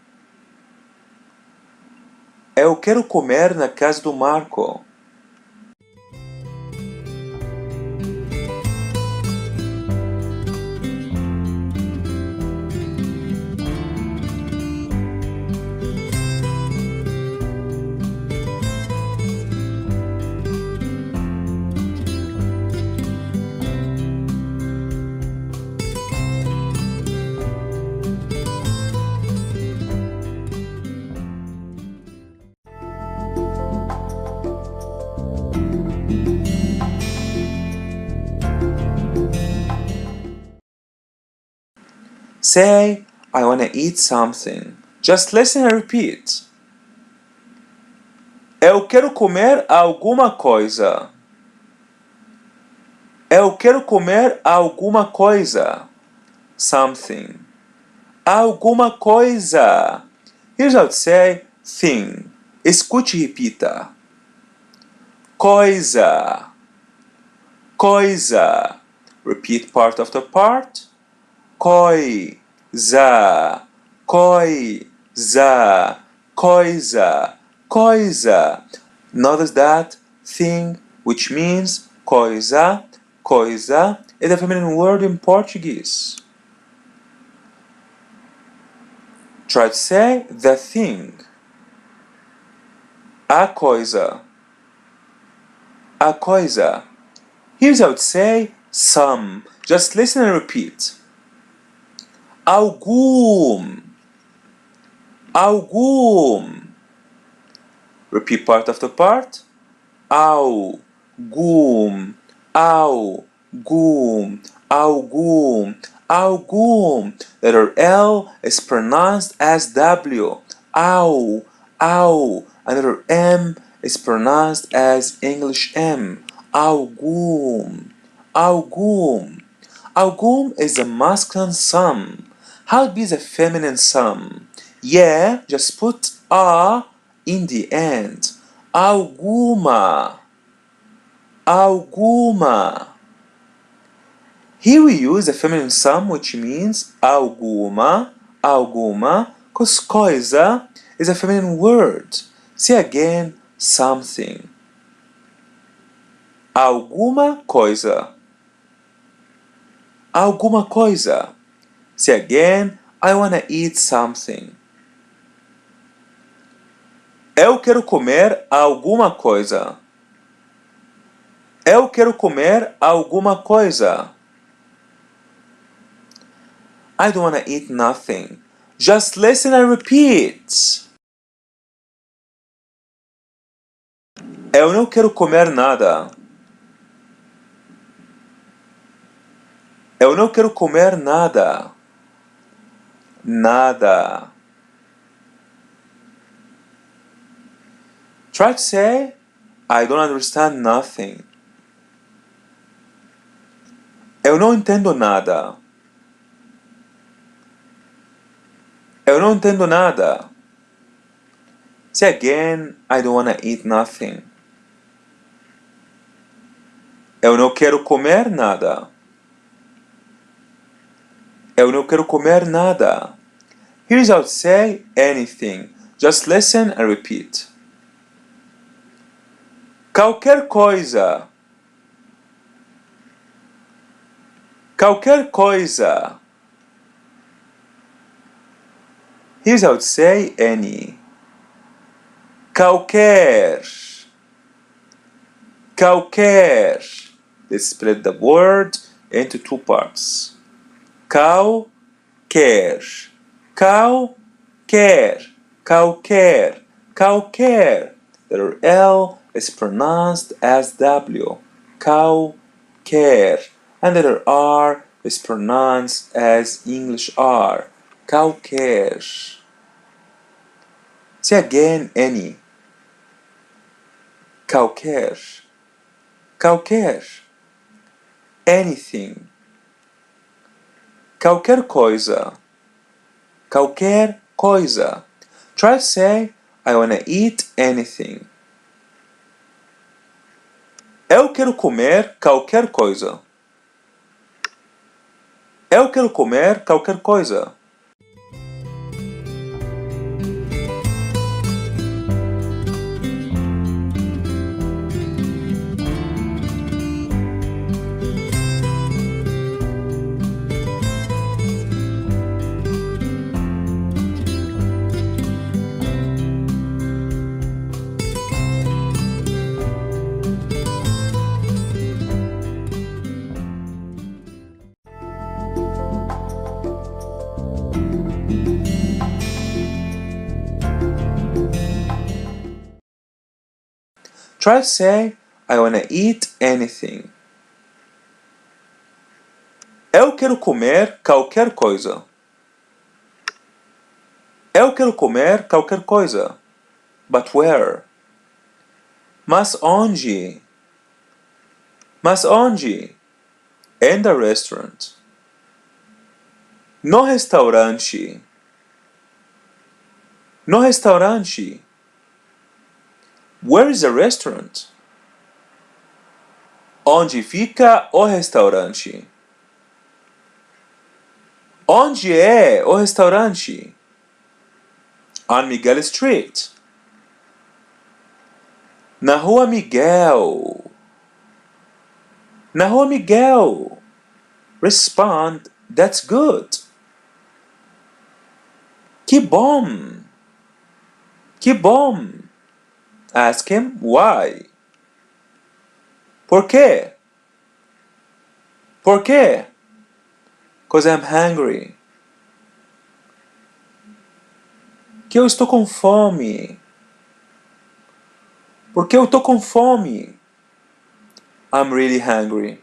Eu quero comer na casa do Marco. say, I wanna eat something. Just listen and repeat. Eu quero comer alguma coisa. Eu quero comer alguma coisa. Something. Alguma coisa. Here's how to say thing. Escute e repita. Coisa. Coisa. Repeat part after part. Coisa. Coisa. Coisa. Coisa. Notice that thing, which means coisa, coisa, is a feminine word in Portuguese. Try to say the thing. A coisa. A coisa. Here's how to say some. Just listen and repeat. Algum. Algum. Repeat part after part. Algum. Algum. Algum. Algum. Letter L is pronounced as W. Au. Au. And letter M is pronounced as English M. Algum. Algum. Algum is a masculine some. How would be the feminine some? Yeah, just put a in the end. Alguma. Alguma. Here we use the feminine some, which means alguma, alguma, because coisa is a feminine word. Say again, something. Alguma coisa. Alguma coisa. Say again, I wanna eat something. Eu quero comer alguma coisa. Eu quero comer alguma coisa. I don't wanna eat nothing. Just listen and repeat. Eu não quero comer nada. Eu não quero comer nada. Nada. Try to say, I don't understand nothing. Eu não entendo nada. Eu não entendo nada. Say again, I don't wanna eat nothing. Eu não quero comer nada. Eu não quero comer nada. Here's how to say anything. Just listen and repeat. Qualquer coisa. Qualquer coisa. Here's how to say any. Qualquer. Qualquer. Let's split the word into two parts. Qualquer. Qualquer. Qualquer. Qualquer. The letter L is pronounced as W. Qualquer. And the letter R is pronounced as English R. Qualquer. Say again, any. Qualquer. Qualquer. Anything. Qualquer coisa. Qualquer coisa. Try to say, I wanna eat anything. Eu quero comer qualquer coisa. Eu quero comer qualquer coisa. Try to say, I wanna eat anything. Eu quero comer qualquer coisa. Eu quero comer qualquer coisa. But where? Mas onde? Mas onde? In the restaurant. No restaurante. No restaurante. Where is the restaurant? Onde fica o restaurante? Onde é o restaurante? On Miguel Street. Na Rua Miguel. Na Rua Miguel. Respond, that's good. Que bom. Que bom. Ask him why. Por quê? Por quê? 'Cause I'm hungry. Que eu estou com fome. Porque eu estou com fome. I'm really hungry.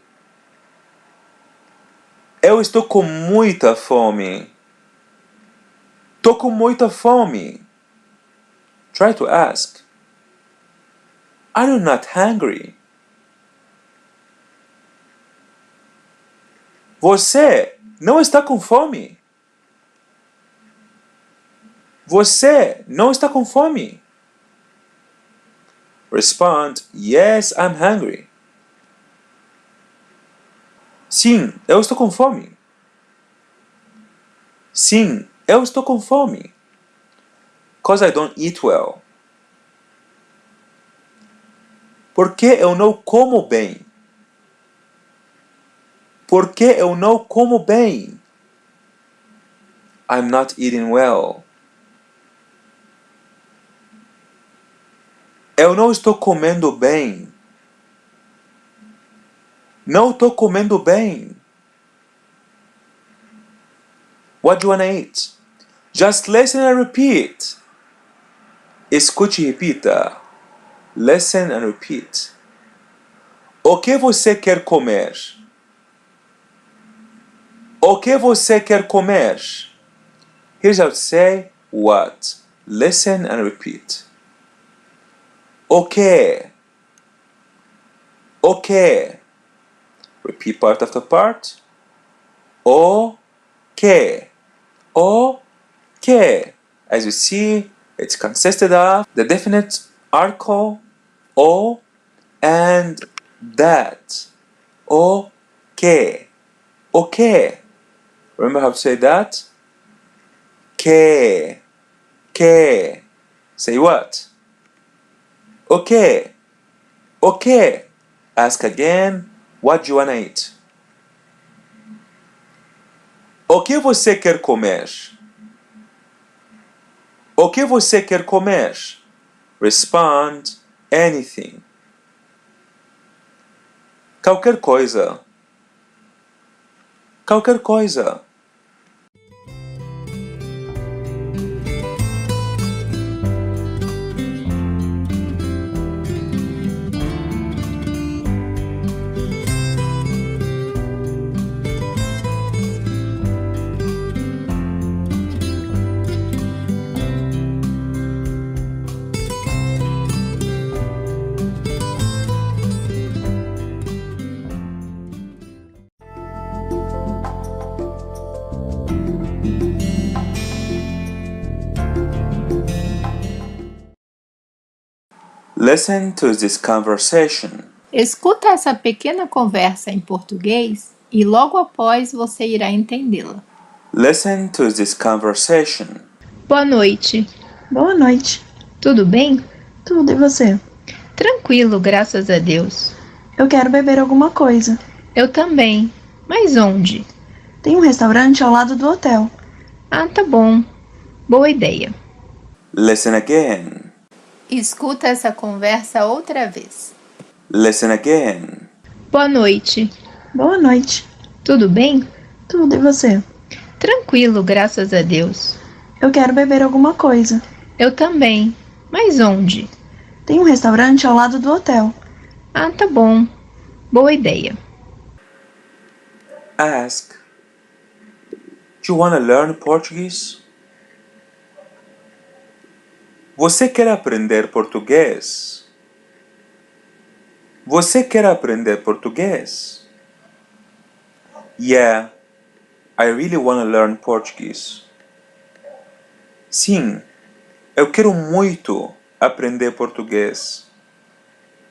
Eu estou com muita fome. Tô com muita fome. Try to ask. Are you not hungry? Você não está com fome? Você não está com fome? Respond, yes, I'm hungry. Sim, eu estou com fome. Sim, eu estou com fome. 'Cause I don't eat well. Porque eu não como bem. Porque eu não como bem. I'm not eating well. Eu não estou comendo bem. Não estou comendo bem. What do you wanna eat? Just listen and repeat. Escute e repita. Listen and repeat. O que você quer comer? O que você quer comer? Here's how to say what. Listen and repeat. O que? O que? Repeat part after part. O que? O que? As you see, it's consisted of the definite article o and that. O que? O que? Remember how to say that? Que. Que. Say what? O que? O que? Ask again, what do you wanna eat? O que você quer comer? O que você quer comer? Respond, anything. Qualquer coisa. Qualquer coisa. Listen to this conversation. Escuta essa pequena conversa em português e logo após você irá entendê-la. Listen to this conversation. Boa noite. Boa noite. Tudo bem? Tudo e você? Tranquilo, graças a Deus. Eu quero beber alguma coisa. Eu também. Mas onde? Tem um restaurante ao lado do hotel. Ah, tá bom. Boa ideia. Listen again. Escuta essa conversa outra vez. Listen again. Boa noite. Boa noite. Tudo bem? Tudo e você? Tranquilo, graças a Deus. Eu quero beber alguma coisa. Eu também. Mas onde? Tem um restaurante ao lado do hotel. Ah, tá bom. Boa ideia. Ask. Do you want to learn Portuguese? Você quer aprender português? Você quer aprender português? Yeah, I really want to learn Portuguese. Sim, eu quero muito aprender português.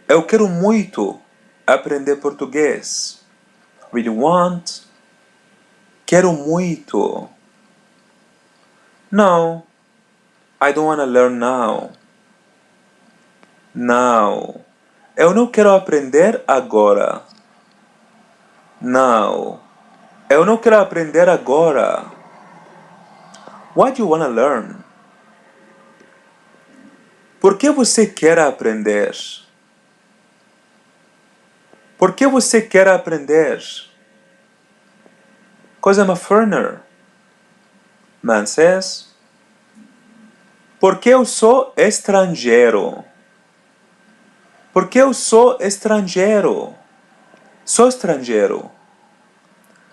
Eu quero muito aprender português. Really want. Quero muito. No, I don't want to learn now. Não, eu não quero aprender agora. Não, eu não quero aprender agora. What do you want to learn? Por que você quer aprender? Por que você quer aprender? Because I'm a foreigner. Man says. Porque eu sou estrangeiro. Porque eu sou estrangeiro. Sou estrangeiro.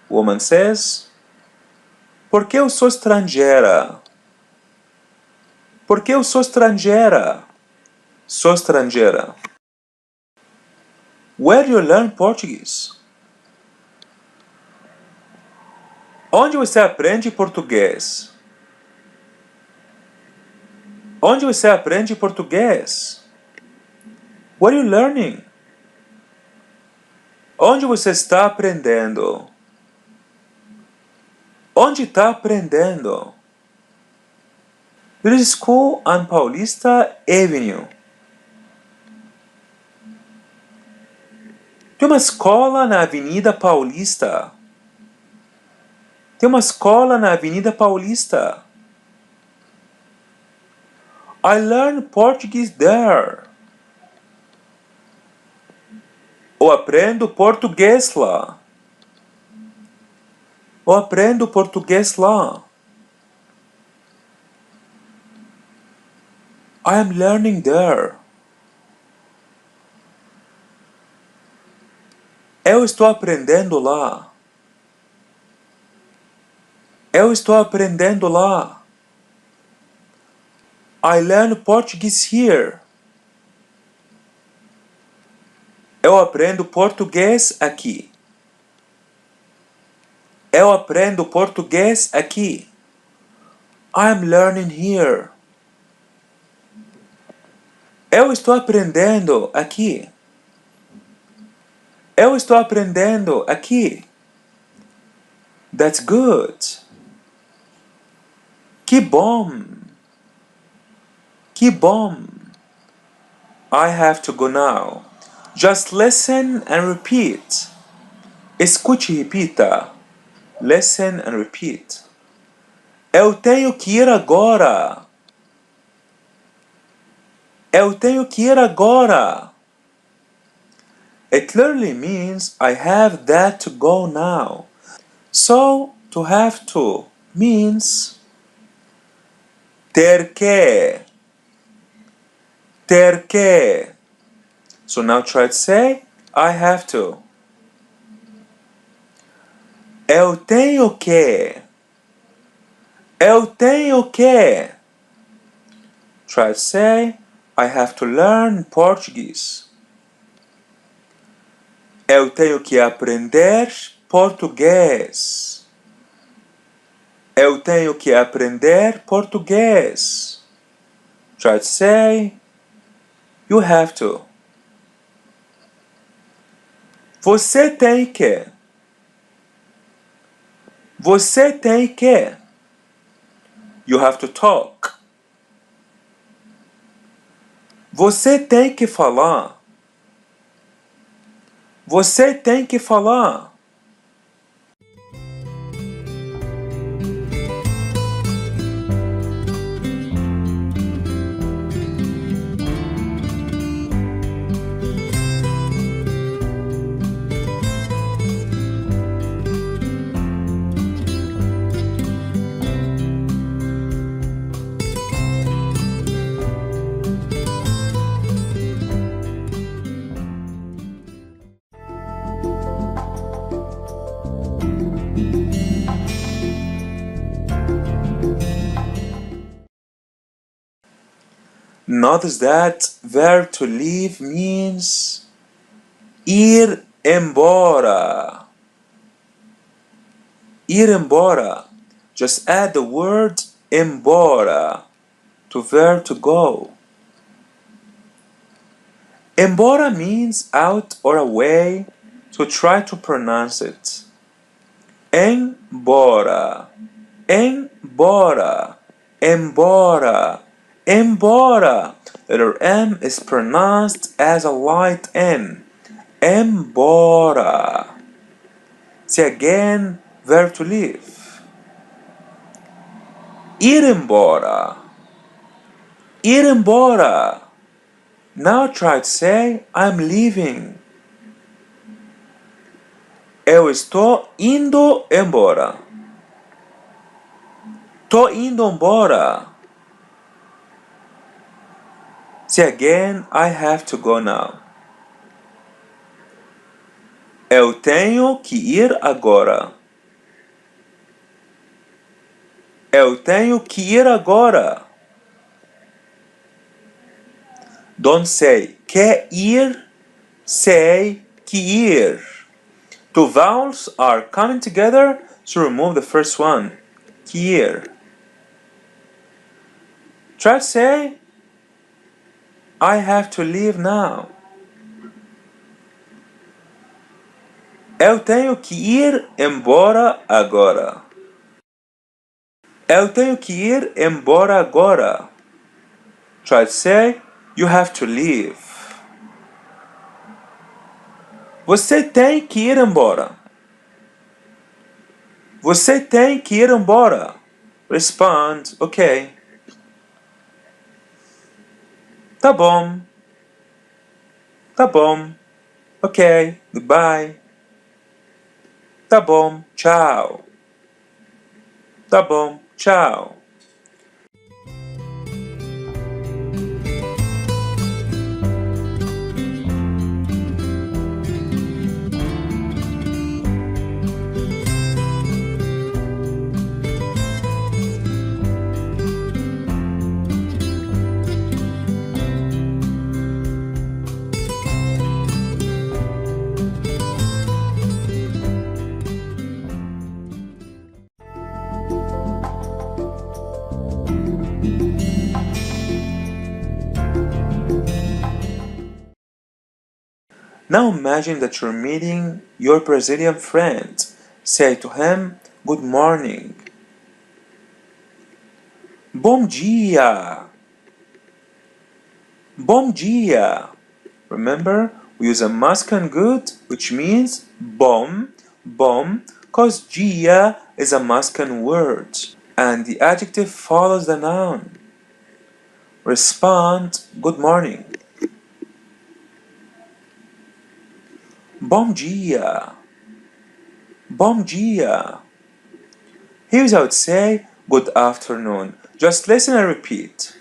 Woman says. Porque eu sou estrangeira. Porque eu sou estrangeira. Sou estrangeira. Where do you learn Portuguese? Onde você aprende português? Onde você aprende português? What are you learning? Onde você está aprendendo? Onde está aprendendo? There is school on Paulista Avenue. Tem uma escola na Avenida Paulista. Tem uma escola na Avenida Paulista. I learn Portuguese there. Eu aprendo português lá. Eu aprendo português lá. I am learning there. Eu estou aprendendo lá. Eu estou aprendendo lá. I learn Portuguese here. Eu aprendo português aqui. Eu aprendo português aqui. I'm learning here. Eu estou aprendendo aqui. Eu estou aprendendo aqui. That's good. Que bom. Que bom. I have to go now. Just listen and repeat. Escute e repita. Listen and repeat. Eu tenho que ir agora. Eu tenho que ir agora. It literally means I have that to go now. So, to have to means ter que. Ter que. So now try to say, I have to. Eu tenho que. Eu tenho que. Try to say, I have to learn Portuguese. Eu tenho que aprender português. Eu tenho que aprender português. Try to say, you have to. Você tem que. Você tem que. You have to talk. Você tem que falar. Você tem que falar. Notice that verb to leave means ir embora. Ir embora. Just add the word embora to verb to go. Embora means out or away, so try to pronounce it. Embora, embora, embora, embora. Letter M is pronounced as a light N. Embora. Say again, verb to leave. Ir embora. Ir embora. Now try to say, I'm leaving. Eu estou indo embora. Tô indo embora. Say again, I have to go now. Eu tenho que ir agora. Eu tenho que ir agora. Don't say quer ir, say que ir. Two vowels are coming together, so remove the first one. Que ir. Try to say, I have to leave now. Eu tenho que ir embora agora. Eu tenho que ir embora agora. Try to say, you have to leave. Você tem que ir embora. Você tem que ir embora. Respond, ok. Tá bom. Tá bom. Ok. Goodbye. Tá bom. Tchau. Tá bom. Tchau. Now imagine that you're meeting your Brazilian friend. Say to him, good morning. Bom dia. Bom dia. Remember, we use a masculine good, which means bom, cause dia is a masculine word, and the adjective follows the noun. Respond, good morning. Bom dia. Bom dia. Here's how I would say good afternoon. Just listen and repeat.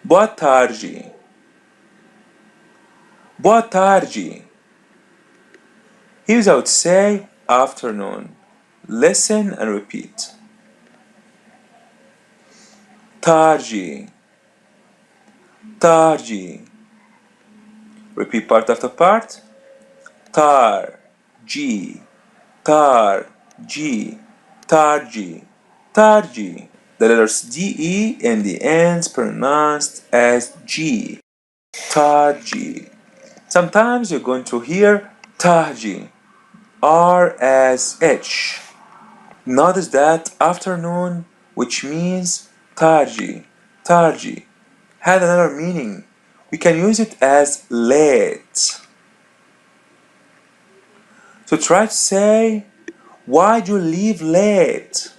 Boa tarde. Boa tarde. Here's how I would say afternoon. Listen and repeat. Tarde. Tarde. Repeat part after part. Tarde. Tarde. Tarde. Tarde. The letters DE and the ends pronounced as G. Tarde. Sometimes you're going to hear tarde, R as H. Notice that afternoon, which means tarde, tarde, had another meaning. We can use it as late. So try to say, why'd you leave late?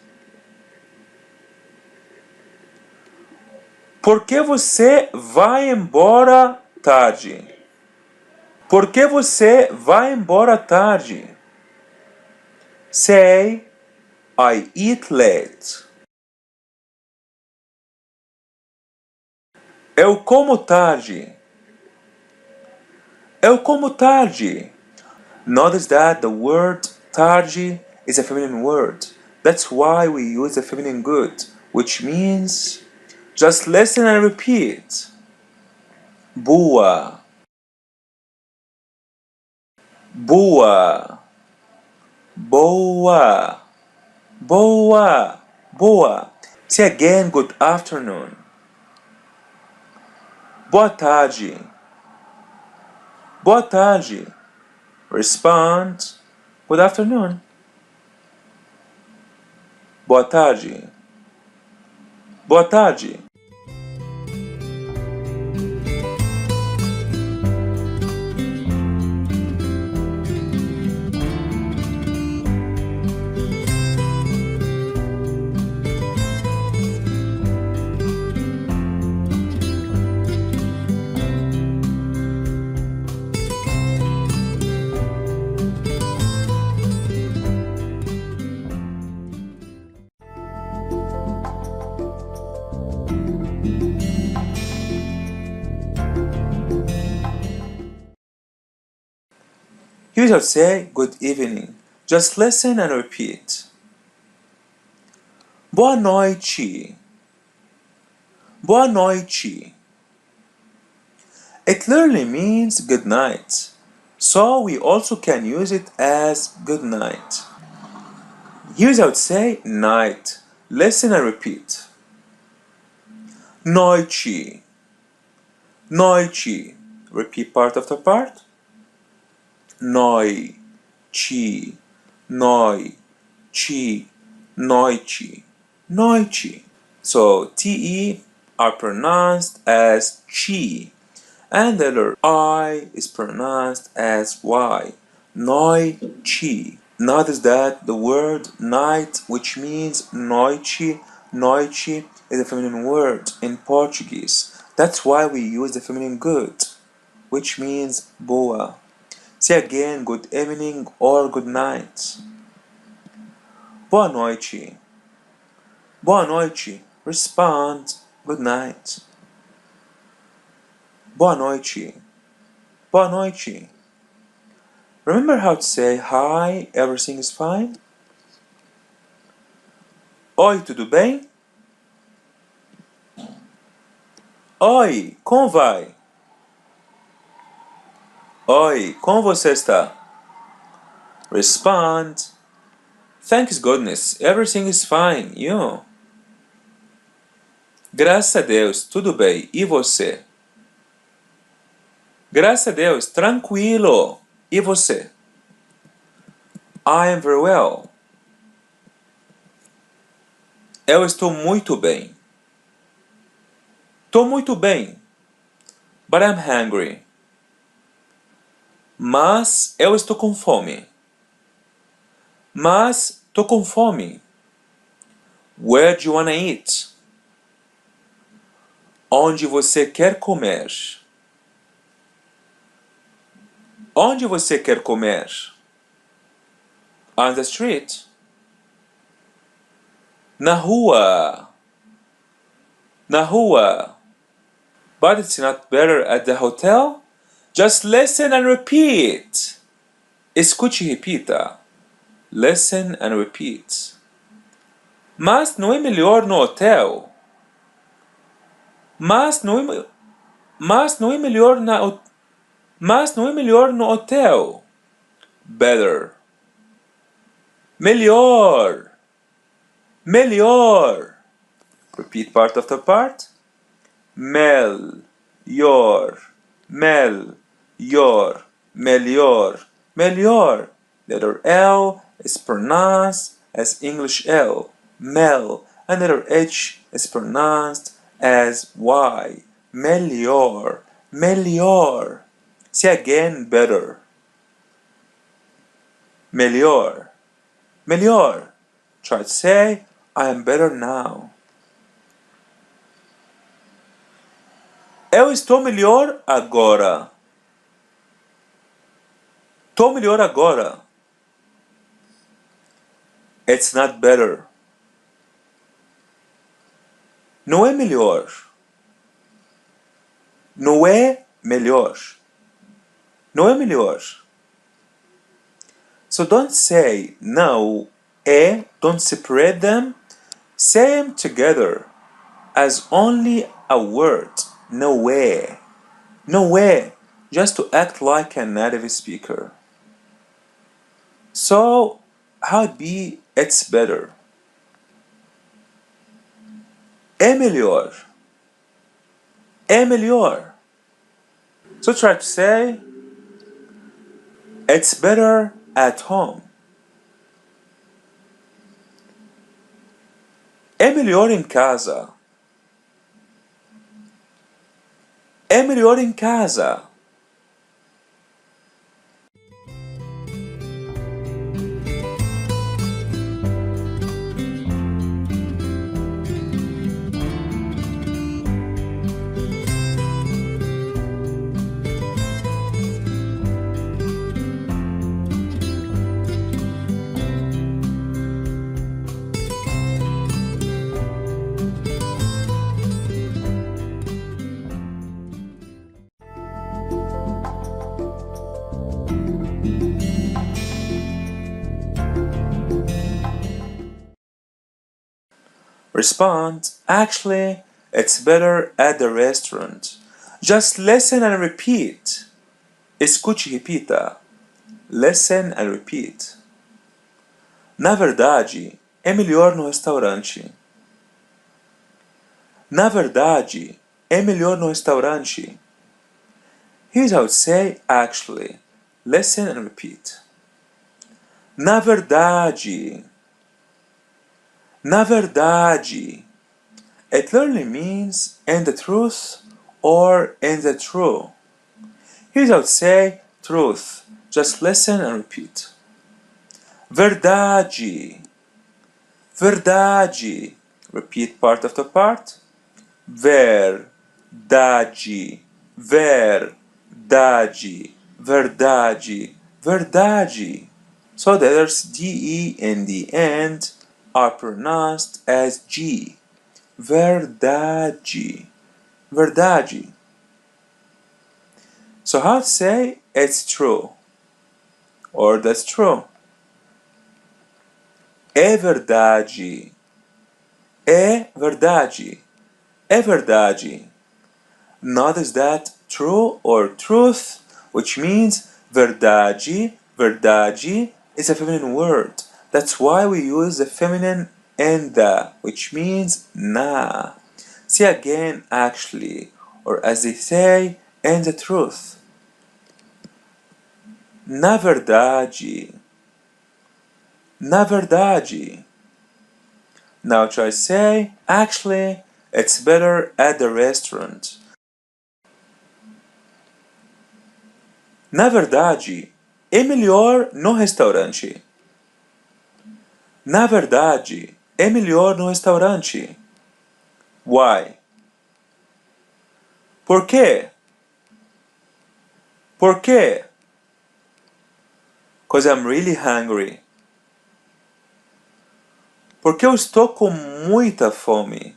Por que você vai embora tarde? Por que você vai embora tarde? Say, I eat late. Eu como tarde. Eu como tarde. Notice that the word tarde is a feminine word. That's why we use the feminine good, which means Just listen and repeat. Boa. Boa. Boa. Boa. Boa. Say again, good afternoon. Boa tarde. Boa tarde. Respond, good afternoon. Boa tarde. Boa tarde. Here's how to say good evening. Just listen and repeat. Boa noite. Boa noite. It literally means good night. So we also can use it as good night. Here's how to say night. Listen and repeat. Noite. Noite. Repeat part after part. Noi. Chi. Noi. Chi. Noite. Noite. So TE are pronounced as chi, and the letter I is pronounced as Y. Noite. Notice that the word night, which means noite, noite, is a feminine word in Portuguese. That's why we use the feminine good, which means boa. Say again, good evening or good night. Boa noite. Boa noite. Respond, good night. Boa noite. Boa noite. Remember how to say hi, everything is fine? Oi, tudo bem? Oi, como vai? Oi, como você está? Respond. Thanks goodness, everything is fine, you. Graças a Deus, tudo bem, e você? Graças a Deus, tranquilo, e você? I am very well. Eu estou muito bem. Tô muito bem. But I'm hungry. Mas eu estou com fome. Mas tô com fome. Where do you wanna eat? Onde você quer comer? Onde você quer comer? On the street. Na rua. Na rua. But it's not better at the hotel? Just listen and repeat. Escute e repita. Listen and repeat. Mas não é melhor no hotel? Mas não é melhor Mas não é melhor no hotel? Better. Melhor. Melhor. Repeat part after part. Melhor. Melhor. Melhor. Melhor. Letter L is pronounced as English L. Mel. And letter H is pronounced as Y. Melhor. Melhor. Say again, better. Melhor. Melhor. Try to say, I am better now. Eu estou melhor agora. Tô melhor agora. It's not better. Não é melhor. Não é melhor. Não é melhor. So don't say no, don't separate them. Say them together. as only a word, no way. No way, just to act like a native speaker. So, how it be it's better? É melhor. É melhor. So try to say, it's better at home. É melhor em casa. É melhor em casa. Respond, actually, it's better at the restaurant. Just listen and repeat. Escute e repita. Listen and repeat. Na verdade, é melhor no restaurante. Na verdade, é melhor no restaurante. Here's how to say actually. Listen and repeat. Na verdade. Na verdade. It literally means in the truth or in the true. Here's how to say truth. Just listen and repeat. Verdade. Verdade. Repeat part after part. Verdade. Verdade. Verdade. Verdade. So the letters DE in the end are pronounced as G. Verdade. Verdade. So how to say it's true or that's true? É verdade. É verdade. É verdade. Notice that true or truth, which means verdade, verdade, is a feminine word. That's why we use the feminine and the, which means na. See again, actually, or as they say, and the truth. Na verdade. Na verdade. Now try say, actually, it's better at the restaurant. Na verdade, é melhor no restaurante. Na verdade, é melhor no restaurante. Why? Por quê? Por quê? 'Cause I'm really hungry. Porque eu estou com muita fome.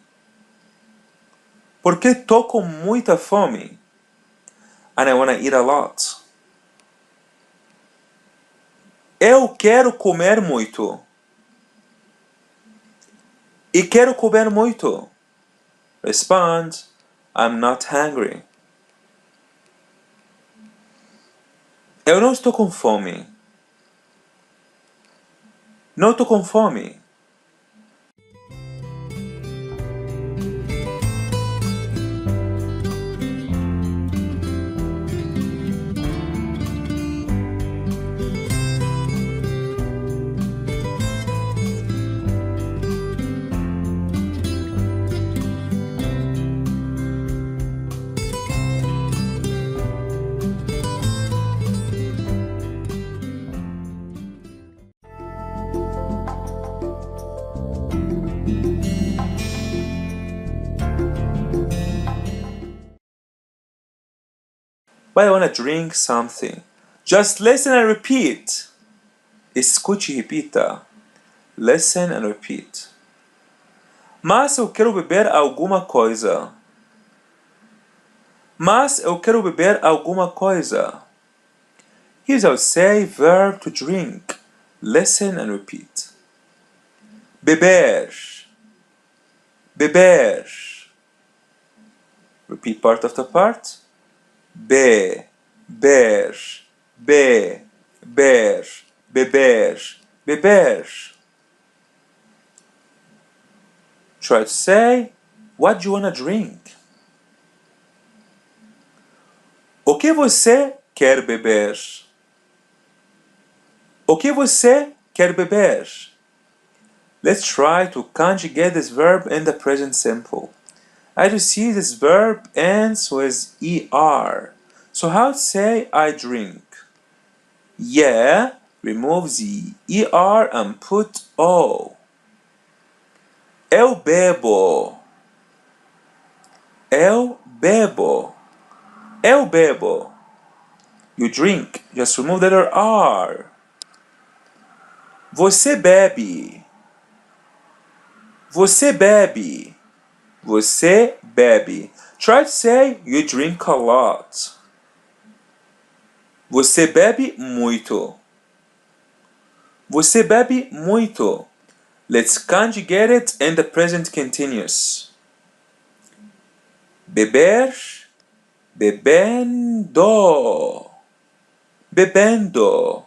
Porque estou com muita fome. And I wanna eat a lot. Eu quero comer muito. E quero comer muito. Respond, I'm not hungry. Eu não estou com fome. Não estou com fome. But I wanna drink something. Just listen and repeat. Escute e repita. Listen and repeat. Mas eu quero beber alguma coisa. Mas eu quero beber alguma coisa. Here's how to say verb to drink. Listen and repeat. Beber. Beber. Repeat part of the part. Be, ber, be, ber, beber, beber. Try to say, what do you wanna drink? O que você quer beber? O que você quer beber? Let's try to conjugate this verb in the present simple. As you see, this verb ends with er. So how to say I drink? Yeah, remove the er and put o. Eu bebo. Eu bebo. Eu bebo. You drink. Just remove the letter R. Você bebe. Você bebe. Você bebe. Try to say you drink a lot. Você bebe muito. Você bebe muito. Let's conjugate it in the present continuous. Beber, bebendo. Bebendo.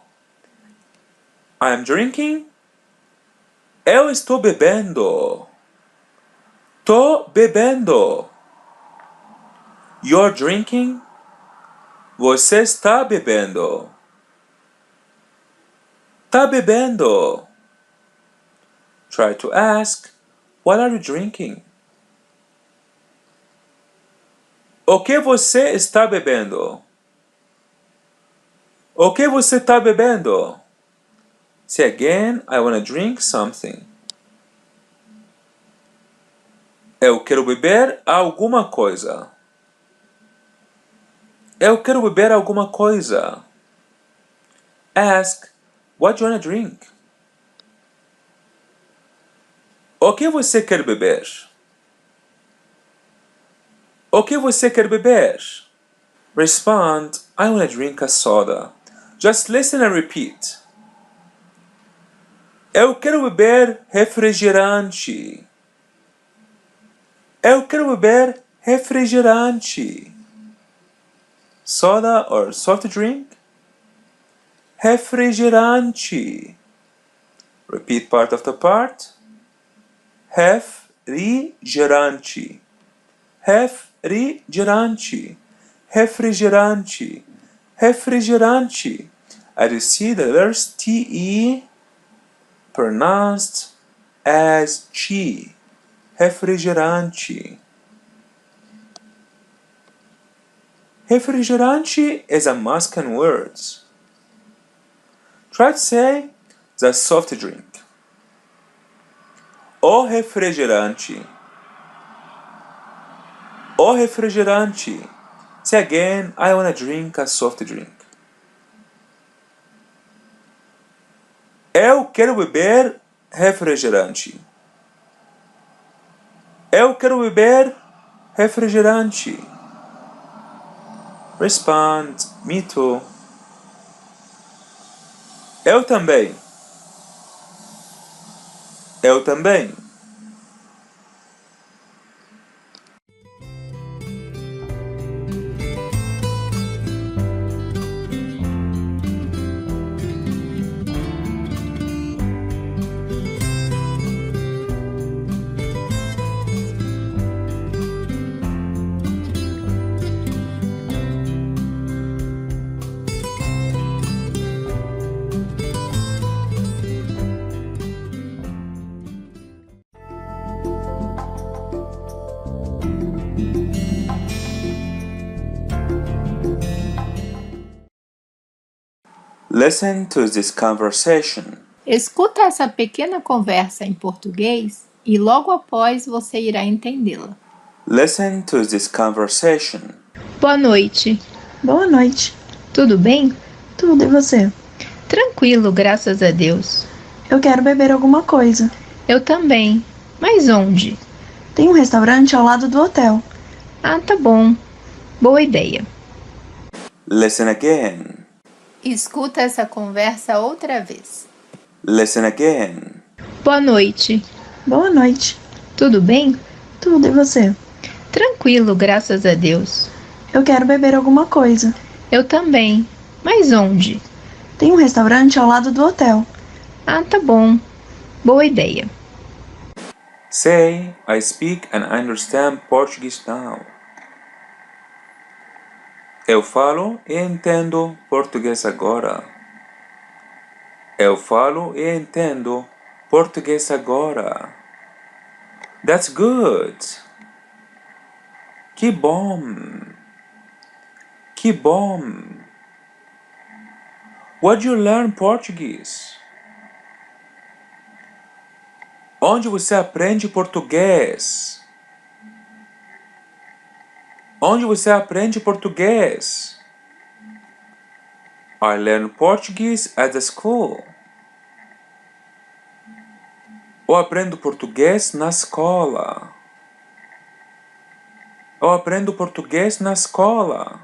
I am drinking. Eu estou bebendo. Tô bebendo. You're drinking. Você está bebendo. Tá bebendo. Try to ask, what are you drinking? O que você está bebendo? O que você está bebendo? Say again, I want to drink something. Eu quero beber alguma coisa. Eu quero beber alguma coisa. Ask, what do you want to drink? O que você quer beber? O que você quer beber? Respond, I want to drink a soda. Just listen and repeat. Eu quero beber refrigerante. Eu quero beber refrigerante. Soda or soft drink? Refrigerante. Repeat part of the part. Refrigerante. Refrigerante. Refrigerante. Refrigerante. As you see, the letters TE pronounced as chi. Refrigerante. Refrigerante is a masculine word. Try to say the soft drink. O refrigerante. O refrigerante. Say again, I want to drink a soft drink. Eu quero beber refrigerante. Eu quero beber refrigerante. Respond, me too. Eu também. Eu também. Listen to this conversation. Escuta essa pequena conversa em português e logo após você irá entendê-la. Listen to this conversation. Boa noite. Boa noite. Tudo bem? Tudo, e você? Tranquilo, graças a Deus. Eu quero beber alguma coisa. Eu também. Mas onde? Tem um restaurante ao lado do hotel. Ah, tá bom. Boa ideia. Listen again. Escuta essa conversa outra vez. Listen again. Boa noite. Boa noite. Tudo bem? Tudo, e você? Tranquilo. Tranquilo, graças a Deus. Eu quero beber alguma coisa. Eu também. Mas onde? Tem um restaurante ao lado do hotel. Ah, tá bom. Boa ideia. Say, I speak and understand Portuguese now. Eu falo e entendo português agora. Eu falo e entendo português agora. That's good. Que bom. Que bom. Where'd you learn Portuguese? Onde você aprende português? Onde você aprende português? I learn Portuguese at the school. Eu aprendo português na escola. Eu aprendo português na escola.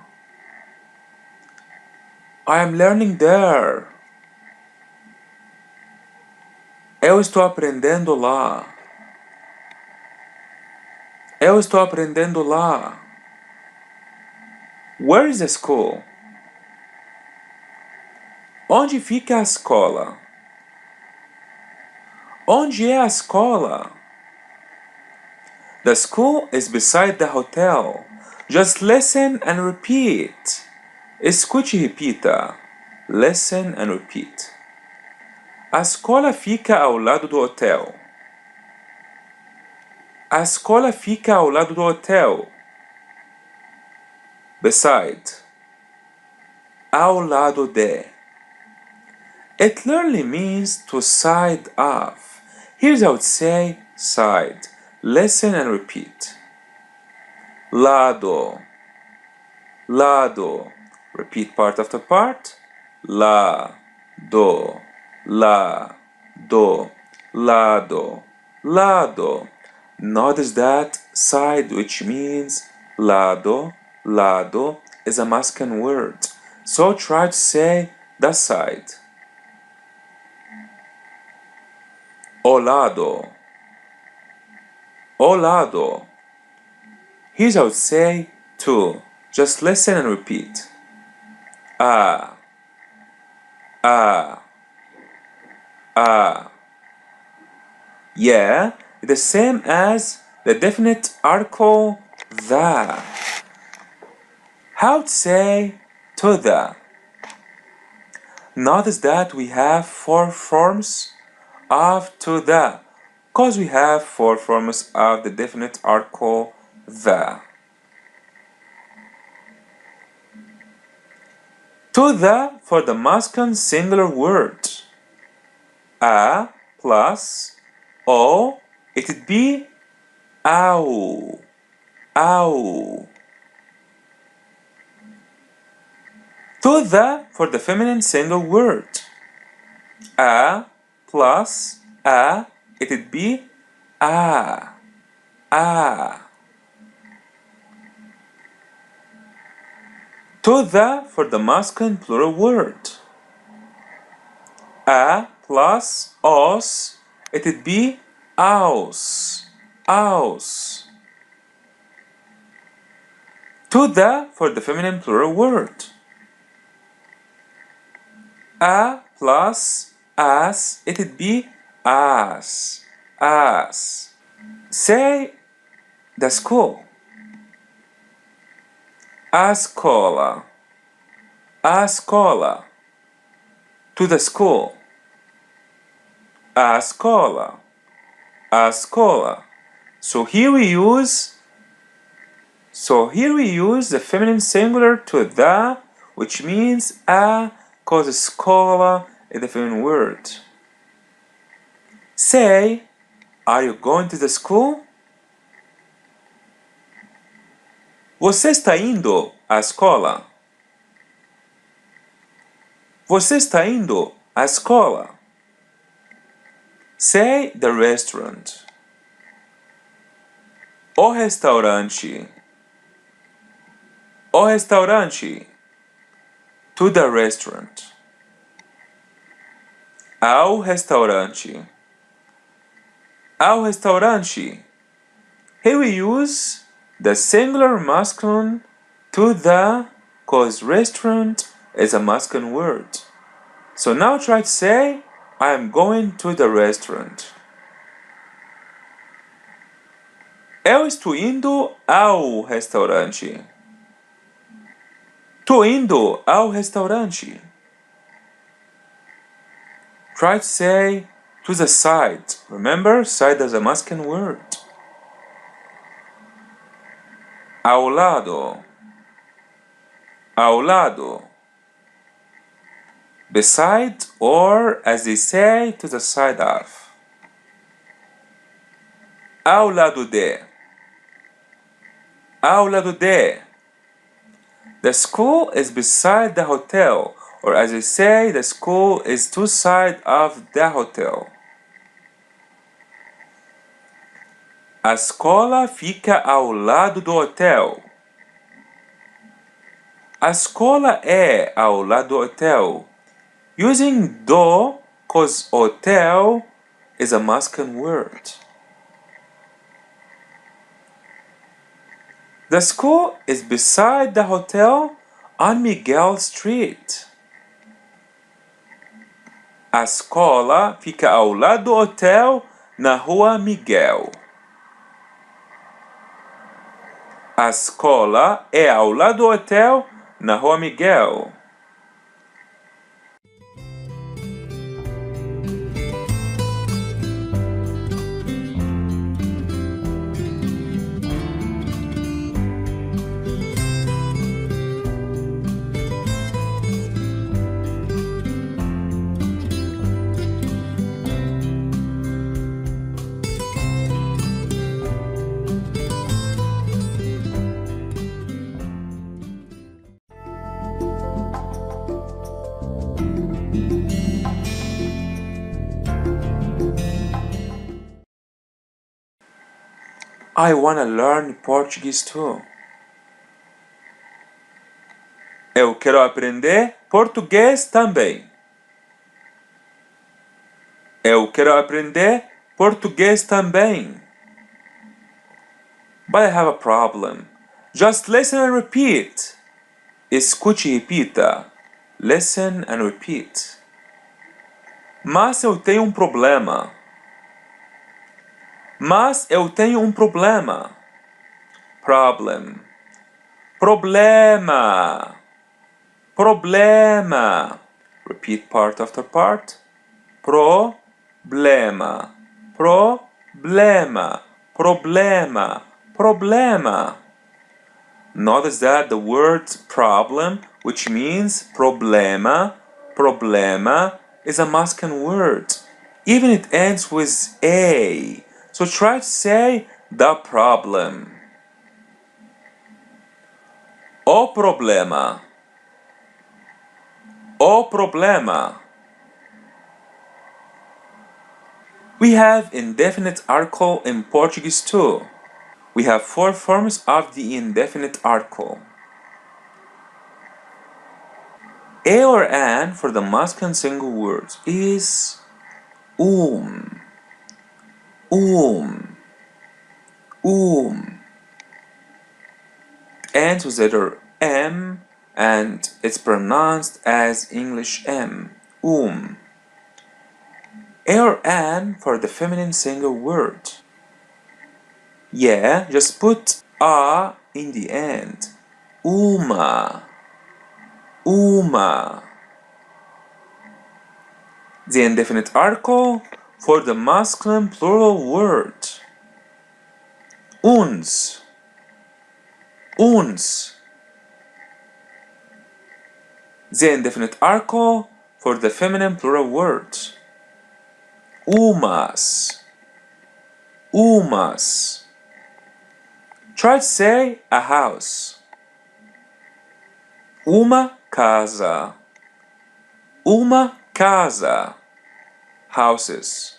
I am learning there. Eu estou aprendendo lá. Eu estou aprendendo lá. Where is the school? Onde fica a escola? Onde é a escola? The school is beside the hotel. Just listen and repeat. Escute e repita. Listen and repeat. A escola fica ao lado do hotel. A escola fica ao lado do hotel. Beside. Ao lado de. It literally means to side of. Here's how to say side. Listen and repeat. Lado. Lado. Repeat part after part. La. Do. La. Do. Lado. Lado. Notice that side, which means lado, lado, is a masculine word. So try to say the side. Ao lado. Ao lado. Here's how to say to. Just listen and repeat. Ah. Ah. Ah. Yeah, the same as the definite article the. How to say to the? Notice that we have four forms of to the, because we have four forms of the definite article the. To the for the masculine singular word. A plus O, it would be ao. Ao. To the for the feminine single word. A plus a, it would be a. A. To the for the masculine plural word. A plus os, it would be aus. Aus. To the for the feminine plural word. A plus as, it would be as. As. Say the school. A escola. A escola. To the school. A escola. A escola. So here we use the feminine singular to the, which means a, because escola is the feminine word. Say, are you going to the school? Você está indo à escola? Você está indo à escola? Say the restaurant. O restaurante. O restaurante. To the restaurant. Ao restaurante. Ao restaurante. Here we use the singular masculine to the, cause restaurant is a masculine word. So now try to say, I am going to the restaurant. Eu estou indo ao restaurante. Tô indo ao restaurante. Try to say to the side. Remember, side is a masculine word. Ao lado. Ao lado. Beside, or as they say, to the side of. Ao lado de. Ao lado de. The school is beside the hotel, or as they say, the school is to side of the hotel. A escola fica ao lado do hotel. A escola é ao lado do hotel. Using do, cause hotel is a masculine word. The school is beside the hotel on Miguel Street. A escola fica ao lado do hotel na rua Miguel. A escola é ao lado do hotel na rua Miguel. I want to learn Portuguese too. Eu quero aprender português também. Eu quero aprender português também. But I have a problem. Just listen and repeat. Escute e repita. Listen and repeat. Mas eu tenho problema. Mas eu tenho problema. Problem. Problema. Problema. Repeat part after part. Problema. Problema. Problema. Problema. Notice that the word problem, which means problema, problema, is a masculine word. Even it ends with a. So try to say the problem. O problema. O problema. We have indefinite article in Portuguese too. We have 4 forms of the indefinite article. A or an for the masculine single words is um. It ends with letter M and it's pronounced as English M. A or an for the feminine single word. Yeah, just put a in the end. Uma. The indefinite article for the masculine plural word. Uns. The indefinite article for the feminine plural word. Umas. Try to say a house. Uma casa. Houses.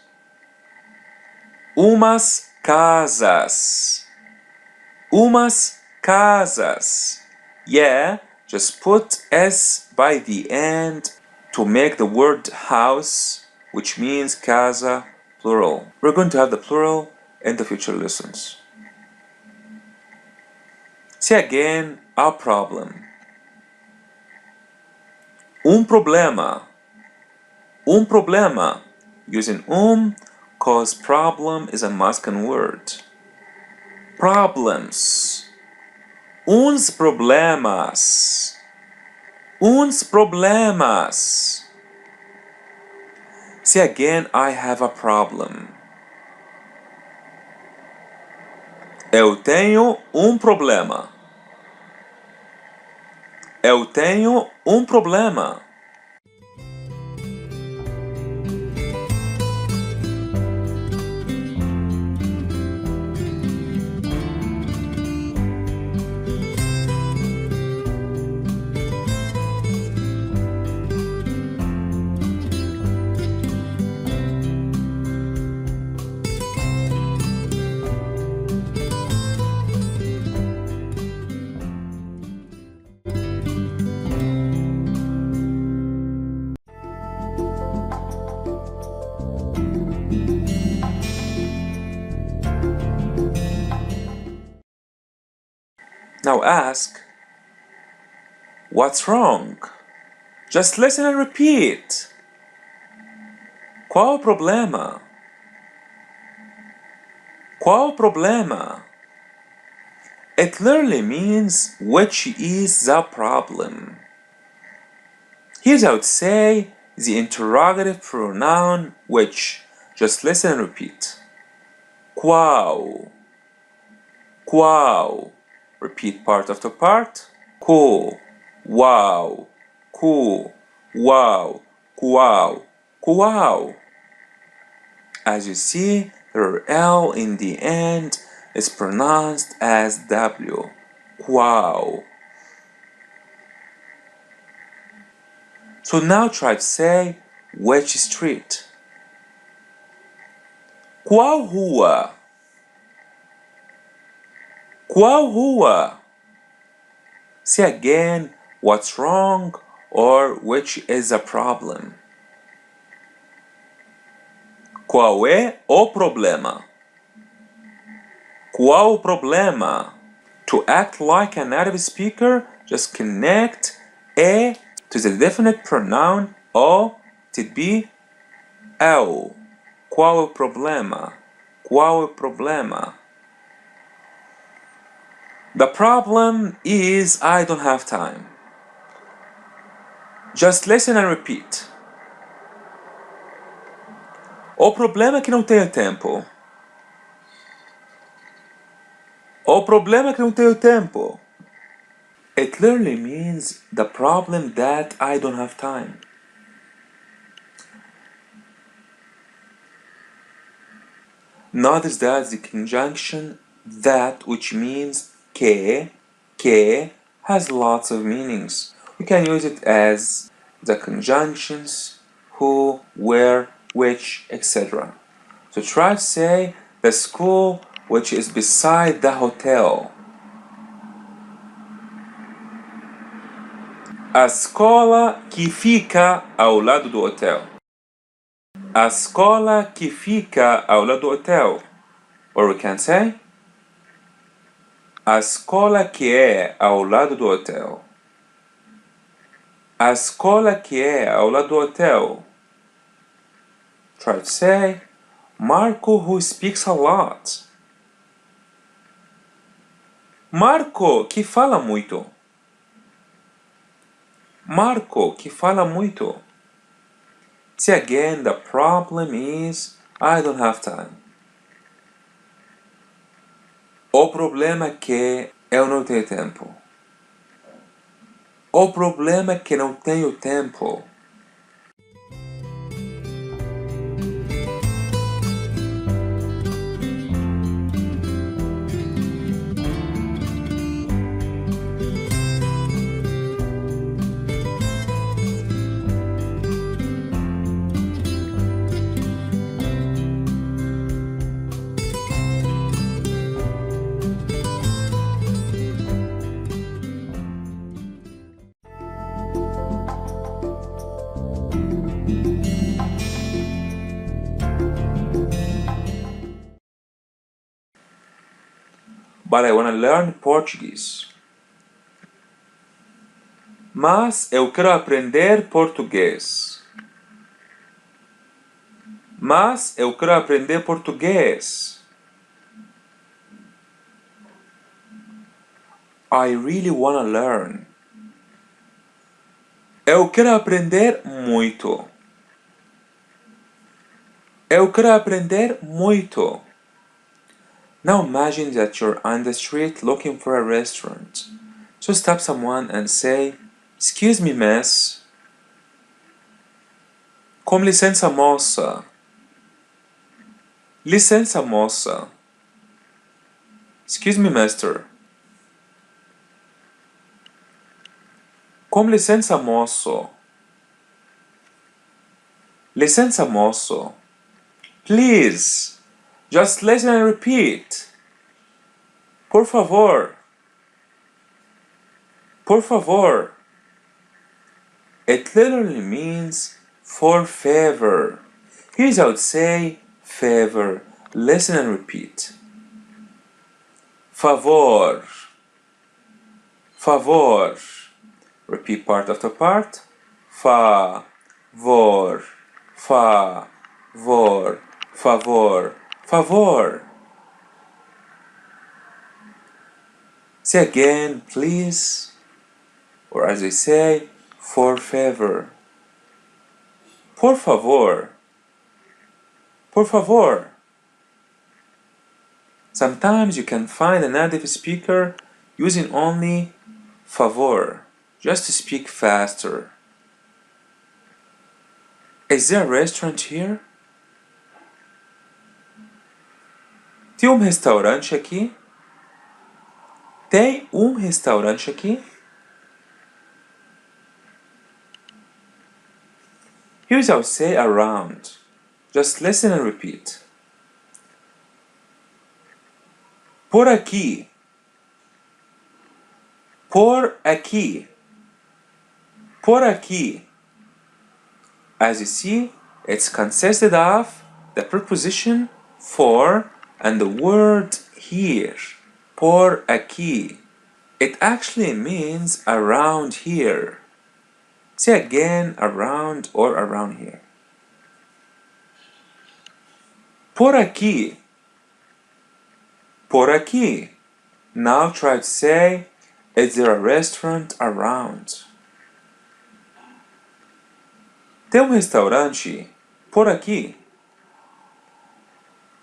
Umas casas. Yeah, just put s by the end to make the word house, which means casa, plural. We're going to have the plural in the future lessons. Say again, a problem. Problema. Problema. Using cause problem is a masculine word. Problems. Uns problemas. Uns problemas. Say again, I have a problem. Eu tenho problema. Eu tenho problema. Now ask, what's wrong? Just listen and repeat. Qual o problema? Qual o problema? It literally means which is the problem. Here's how to say the interrogative pronoun which. Just listen and repeat. Qual. Qual. Repeat part after part. Qual. Wow. Qual. Wow. Qual. Qual. As you see, the L in the end is pronounced as W. Qual. So now try to say which street. Qual rua? Qual rua? Say again what's wrong or which is a problem. Qual é o problema? Qual o problema? To act like a native speaker, just connect e to the definite pronoun o to be eu. Qual o problema? Qual o problema? The problem is I don't have time. Just listen and repeat. O problema é que não tenho tempo. O problema é que não tenho tempo. It literally means the problem that I don't have time. Notice that the conjunction that, which means que has lots of meanings. We can use it as the conjunctions who, where, which, etc. So try to say the school which is beside the hotel. A escola que fica ao lado do hotel. A escola que fica ao lado do hotel. Or we can say a escola que é ao lado do hotel. A escola que é ao lado do hotel. Try to say Marco who speaks a lot. Marco que fala muito. Marco que fala muito. See again, the problem is I don't have time. O problema é que eu não tenho tempo. O problema é que não tenho tempo. But I want to learn Portuguese. Mas eu quero aprender português. Mas eu quero aprender português. I really wanna learn. Eu quero aprender muito. Eu quero aprender muito. Now imagine that you're on the street looking for a restaurant. So stop someone and say, "Excuse me, miss." Com licença, moça. Licença, moça. Excuse me, mister. Com licença, moço. Licença, moço. Please, just listen and repeat. Por favor. Por favor. It literally means for favor. Here's how to say favor. Listen and repeat. Favor. Favor. Repeat part after part. Favor. Favor. Favor. Favor. Say again, please. Or as we say, for favor. Por favor. Por favor. Sometimes you can find a native speaker using only favor, just to speak faster. Is there a restaurant here? Tem restaurante aqui? Tem restaurante aqui? Here's how to say around. Just listen and repeat. Por aqui. Por aqui. Por aqui. As you see, it's consisted of the preposition for and the word here. Por aqui. It actually means around here. Say again, around or around here. Por aqui. Por aqui. Now try to say, is there a restaurant around? Tem restaurante por aqui?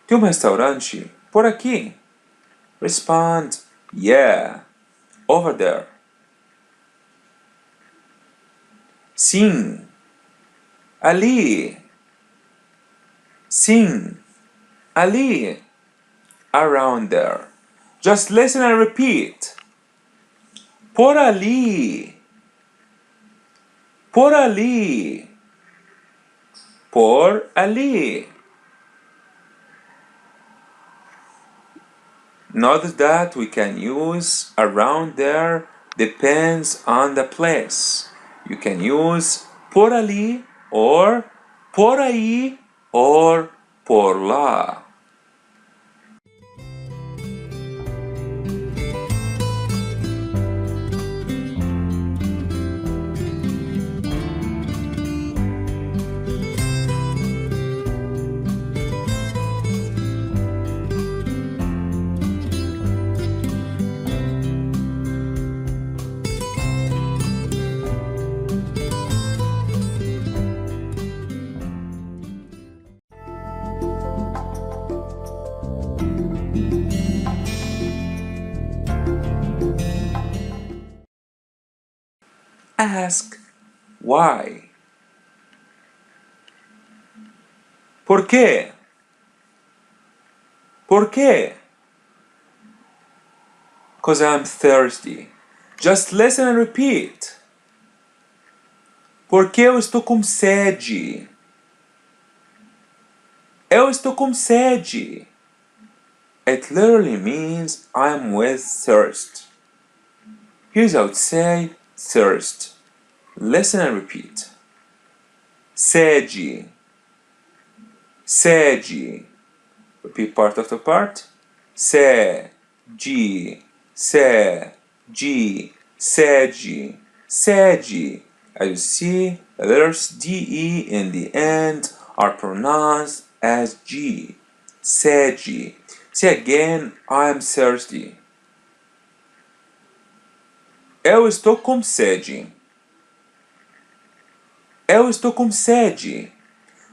Tem restaurante por aqui? Respond, yeah, over there. Sim, ali. Sim, ali. Around there. Just listen and repeat. Por ali. Por ali. Por ali. Notice that we can use around there depends on the place. You can use por ali or por ahí or por lá. Ask why. ¿Por qué? ¿Por qué? Because I'm thirsty. Just listen and repeat. Porque eu estou com sede. Eu estou com sede. It literally means I'm with thirst. Here's how to say thirst. Listen and repeat. Sede. Sede. Repeat part after part. Sede. Sede. Sede. sede. As you see, the letters DE in the end are pronounced as G. Sede. Say again, I am thirsty. Eu estou com sede. Eu estou com sede.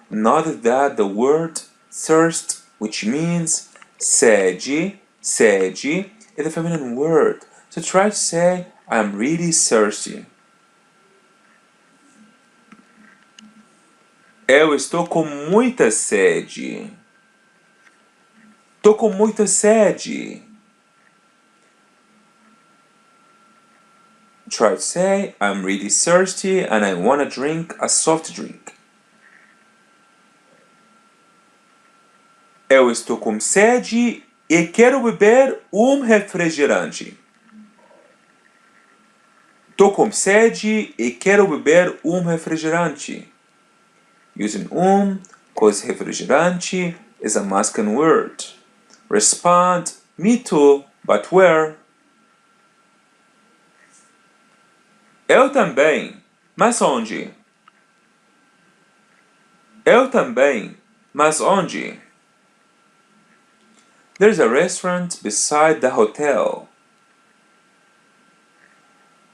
Notice that the word thirst, which means sede, sede, is a feminine word. So try to say, I am really thirsty. Eu estou com muita sede. Tô com muita sede. Try to say, I'm really thirsty and I want to drink a soft drink. Eu estou com sede e quero beber refrigerante. Tô com sede e quero beber refrigerante. Using cause refrigerante is a masculine word. Respond, me too, but where? Eu também, mas onde? Eu também, mas onde? There's a restaurant beside the hotel.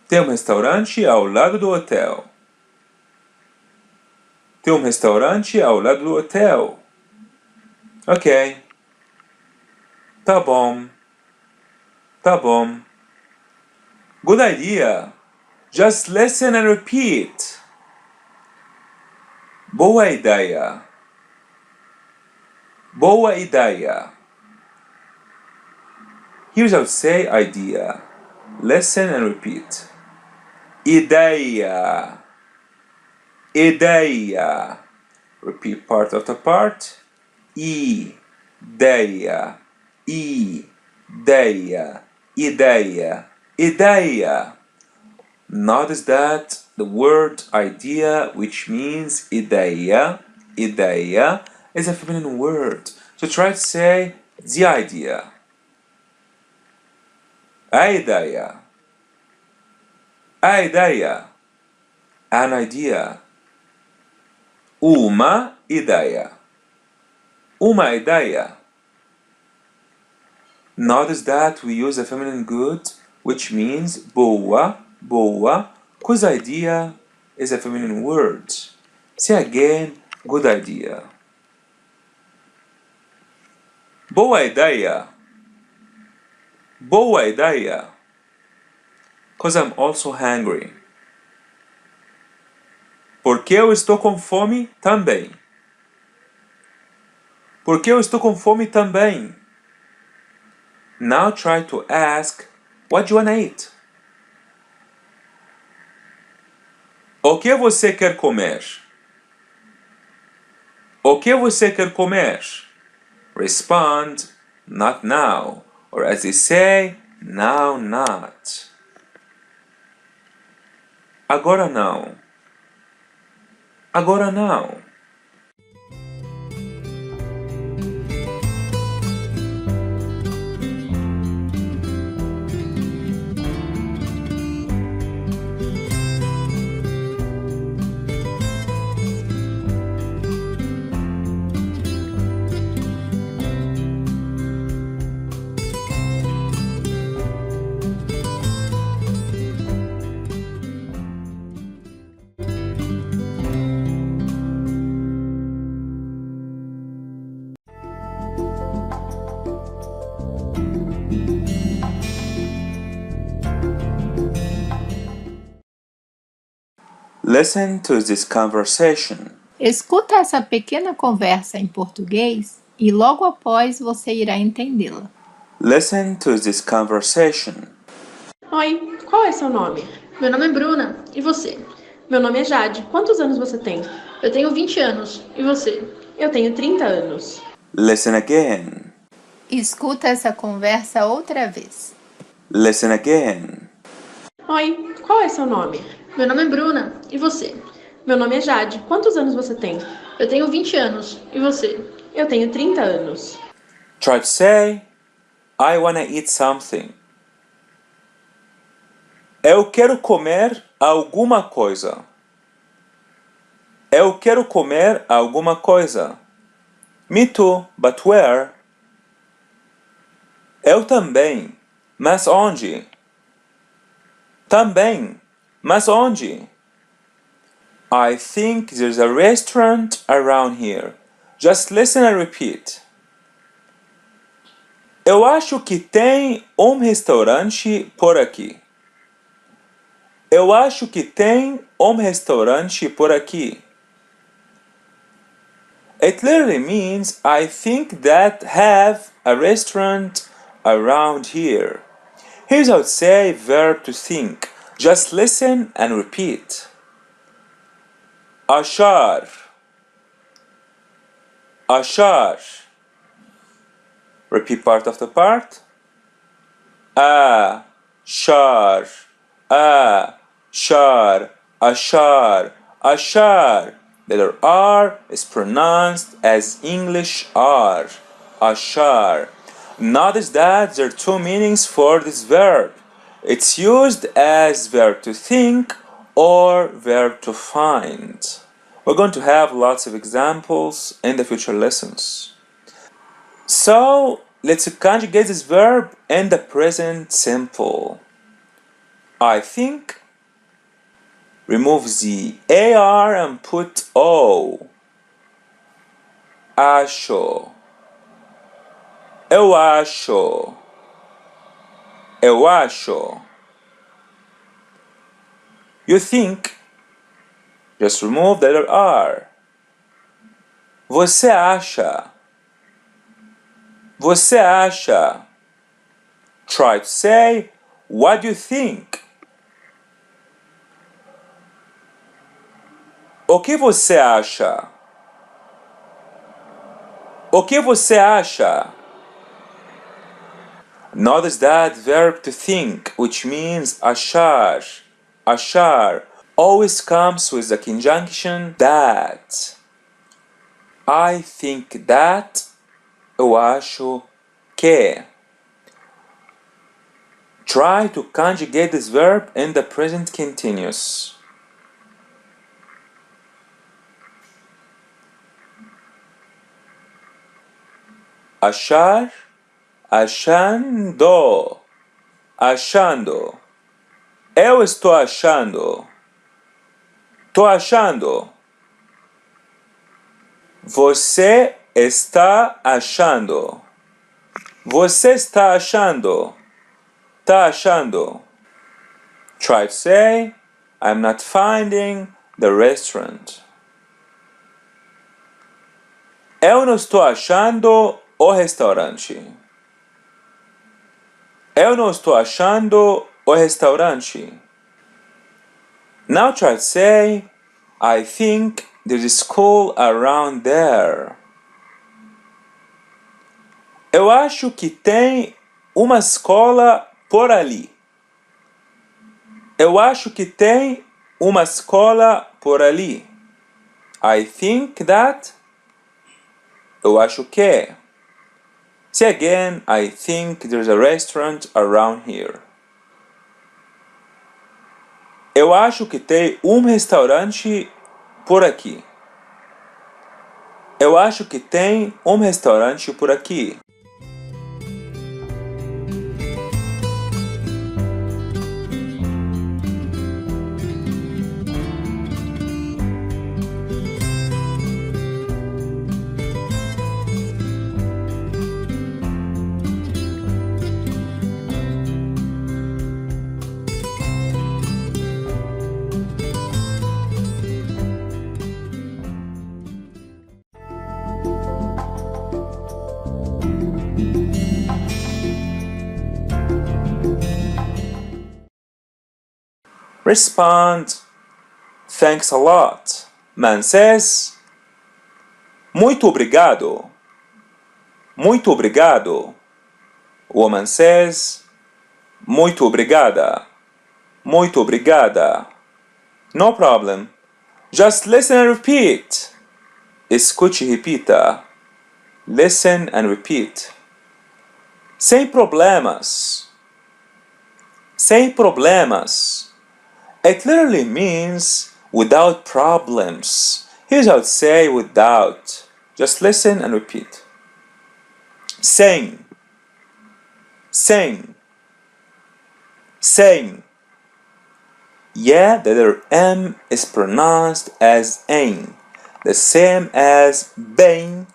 Tem restaurante ao lado do hotel. Tem restaurante ao lado do hotel. Ok. Tá bom. Tá bom. Good idea. Just listen and repeat. Boa ideia. Boa ideia. Here's how to say idea. Listen and repeat. Ideia. Ideia. Repeat part after part. Ideia. Ideia. Ideia. Ideia. Notice that the word idea, which means ideia, ideia, is a feminine word. So try to say the idea. A ideia. A ideia. An idea. Uma ideia. Uma ideia. Notice that we use a feminine good, which means boa, boa, because idea is a feminine word. Say again, good idea. Boa ideia. Boa ideia. Because I'm also hungry. Porque eu estou com fome também. Porque eu estou com fome também. Now try to ask, what do you wanna eat? O que você quer comer? O que você quer comer? Respond, not now. Or as they say, now not. Agora não. Agora não. Listen to this conversation. Escuta essa pequena conversa em português e logo após você irá entendê-la. Listen to this conversation. Oi, qual é seu nome? Meu nome é Bruna. E você? Meu nome é Jade. Quantos anos você tem? Eu tenho 20 anos. E você? Eu tenho 30 anos. Listen again. Escuta essa conversa outra vez. Listen again. Oi, qual é seu nome? Meu nome é Bruna. E você? Meu nome é Jade. Quantos anos você tem? Eu tenho 20 anos. E você? Eu tenho 30 anos. Try to say, I wanna eat something. Eu quero comer alguma coisa. Eu quero comer alguma coisa. Me too, but where? Eu também, mas onde? Também, mas onde? I think there's a restaurant around here. Just listen and repeat. Eu acho que tem restaurante por aqui. Eu acho que tem restaurante por aqui. It literally means I think that have a restaurant around here. Here's how to say verb to think. Just listen and repeat. Achar. Achar. Repeat part after part. Achar. Achar. Achar. Achar. The letter R is pronounced as English R. Achar. Notice that there are two meanings for this verb. It's used as verb to think or verb to find. We're going to have lots of examples in the future lessons. So, let's conjugate this verb in the present simple. I think. Remove the AR and put O. Acho. Eu acho. Eu acho. You think. Just remove the letter R. Você acha. Você acha. Try to say, what do you think? O que você acha? O que você acha? Notice that verb to think, which means achar. Achar always comes with the conjunction that. I think that. Eu acho que. Try to conjugate this verb in the present continuous. Achar, achando, achando. Eu estou achando. Tô achando. Você está achando. Você está achando. Tá achando. Try to say, I'm not finding the restaurant. Eu não estou achando o restaurante. Eu não estou achando o restaurante. Now try to say, I think there's a school around there. Eu acho que tem uma escola por ali. Eu acho que tem uma escola por ali. I think that. Eu acho que. Say again, I think there's a restaurant around here. Eu acho que tem restaurante por aqui. Eu acho que tem restaurante por aqui. Respond, thanks a lot. Man says, muito obrigado. Muito obrigado. Woman says, muito obrigada. Muito obrigada. No problem. Just listen and repeat. Escute e repita. Listen and repeat. Sem problemas. Sem problemas. It literally means without problems. Here's how to say without. Just listen and repeat. Sing, sing, sing. Yeah, the letter M is pronounced as ain, the same as bem,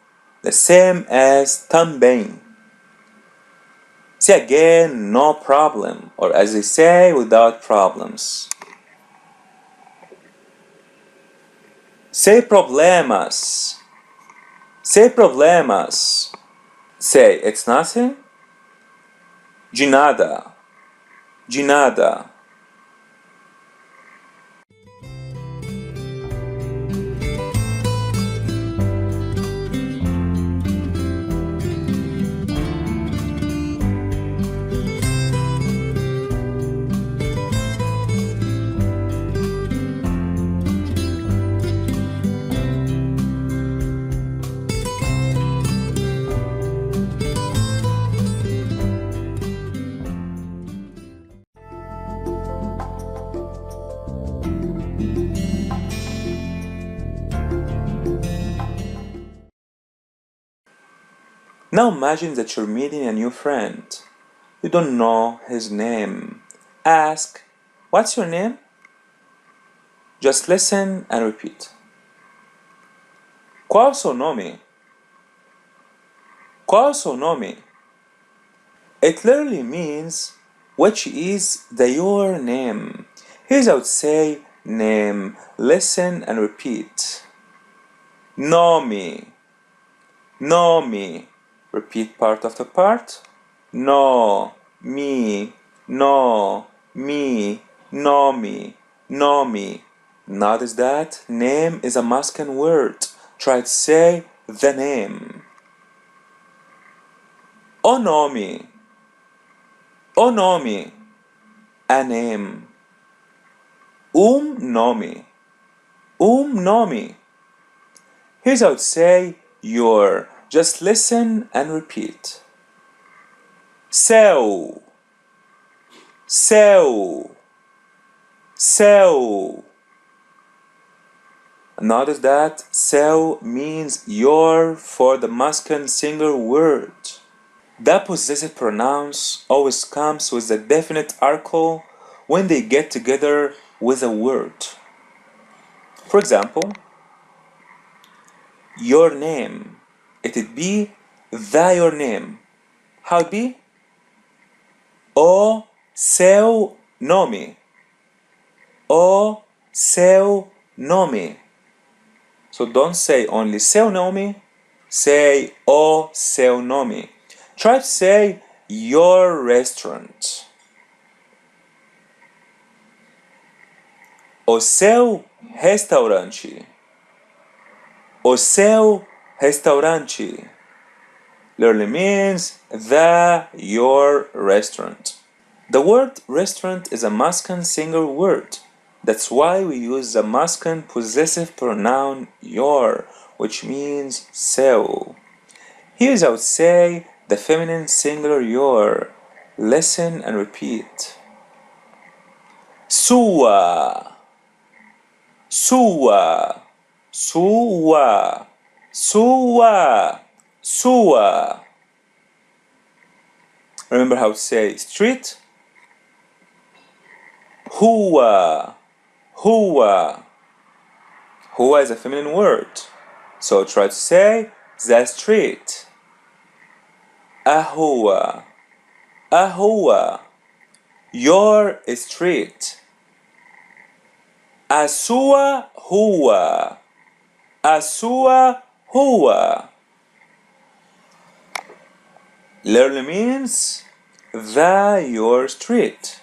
the same as também. Say again, no problem, or as they say, without problems. Say problemas. Say problemas. Say it's nothing. De nada. De nada. Now imagine that you're meeting a new friend. You don't know his name. Ask, what's your name? Just listen and repeat. Qual o seu nome? Qual o seu nome? It literally means which is your name. Here's how to say name. Listen and repeat. Nome. Nome. Repeat part after part. No, me, no, me, nome, nome. Notice that name is a masculine word. Try to say the name. O nome. O nome. A name. Nome. Nome. Here's how to say your. Just listen and repeat. Céu. Céu. Céu. Notice that céu means your for the masculine singular word. The possessive pronouns always comes with a definite article when they get together with a word. For example, your name. It'd be the your name. How it be? O seu nome. O seu nome. So don't say only seu nome, say o seu nome. Try to say your restaurant. O seu restaurante. O seu restaurante literally means your restaurant. The word restaurant is a masculine singular word. That's why we use the masculine possessive pronoun your, which means seu. Here's how to say the feminine singular your. Listen and repeat. Sua. Sua. Sua. Sua. Sua. Remember how to say street? Rua. Rua. Rua is a feminine word. So try to say the street. A rua. A rua. Your street. A sua rua. A sua rua. Literally means your street.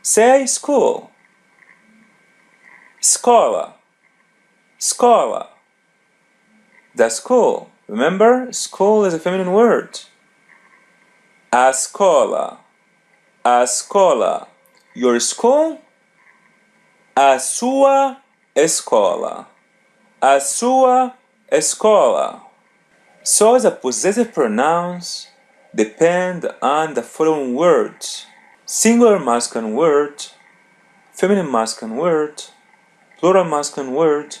Say school. Escola. Escola. The school. Remember, school is a feminine word. A escola. A escola. Your school. A sua escola. A sua escola. So the possessive pronouns depend on the following words. Singular masculine word, feminine masculine word, plural masculine word,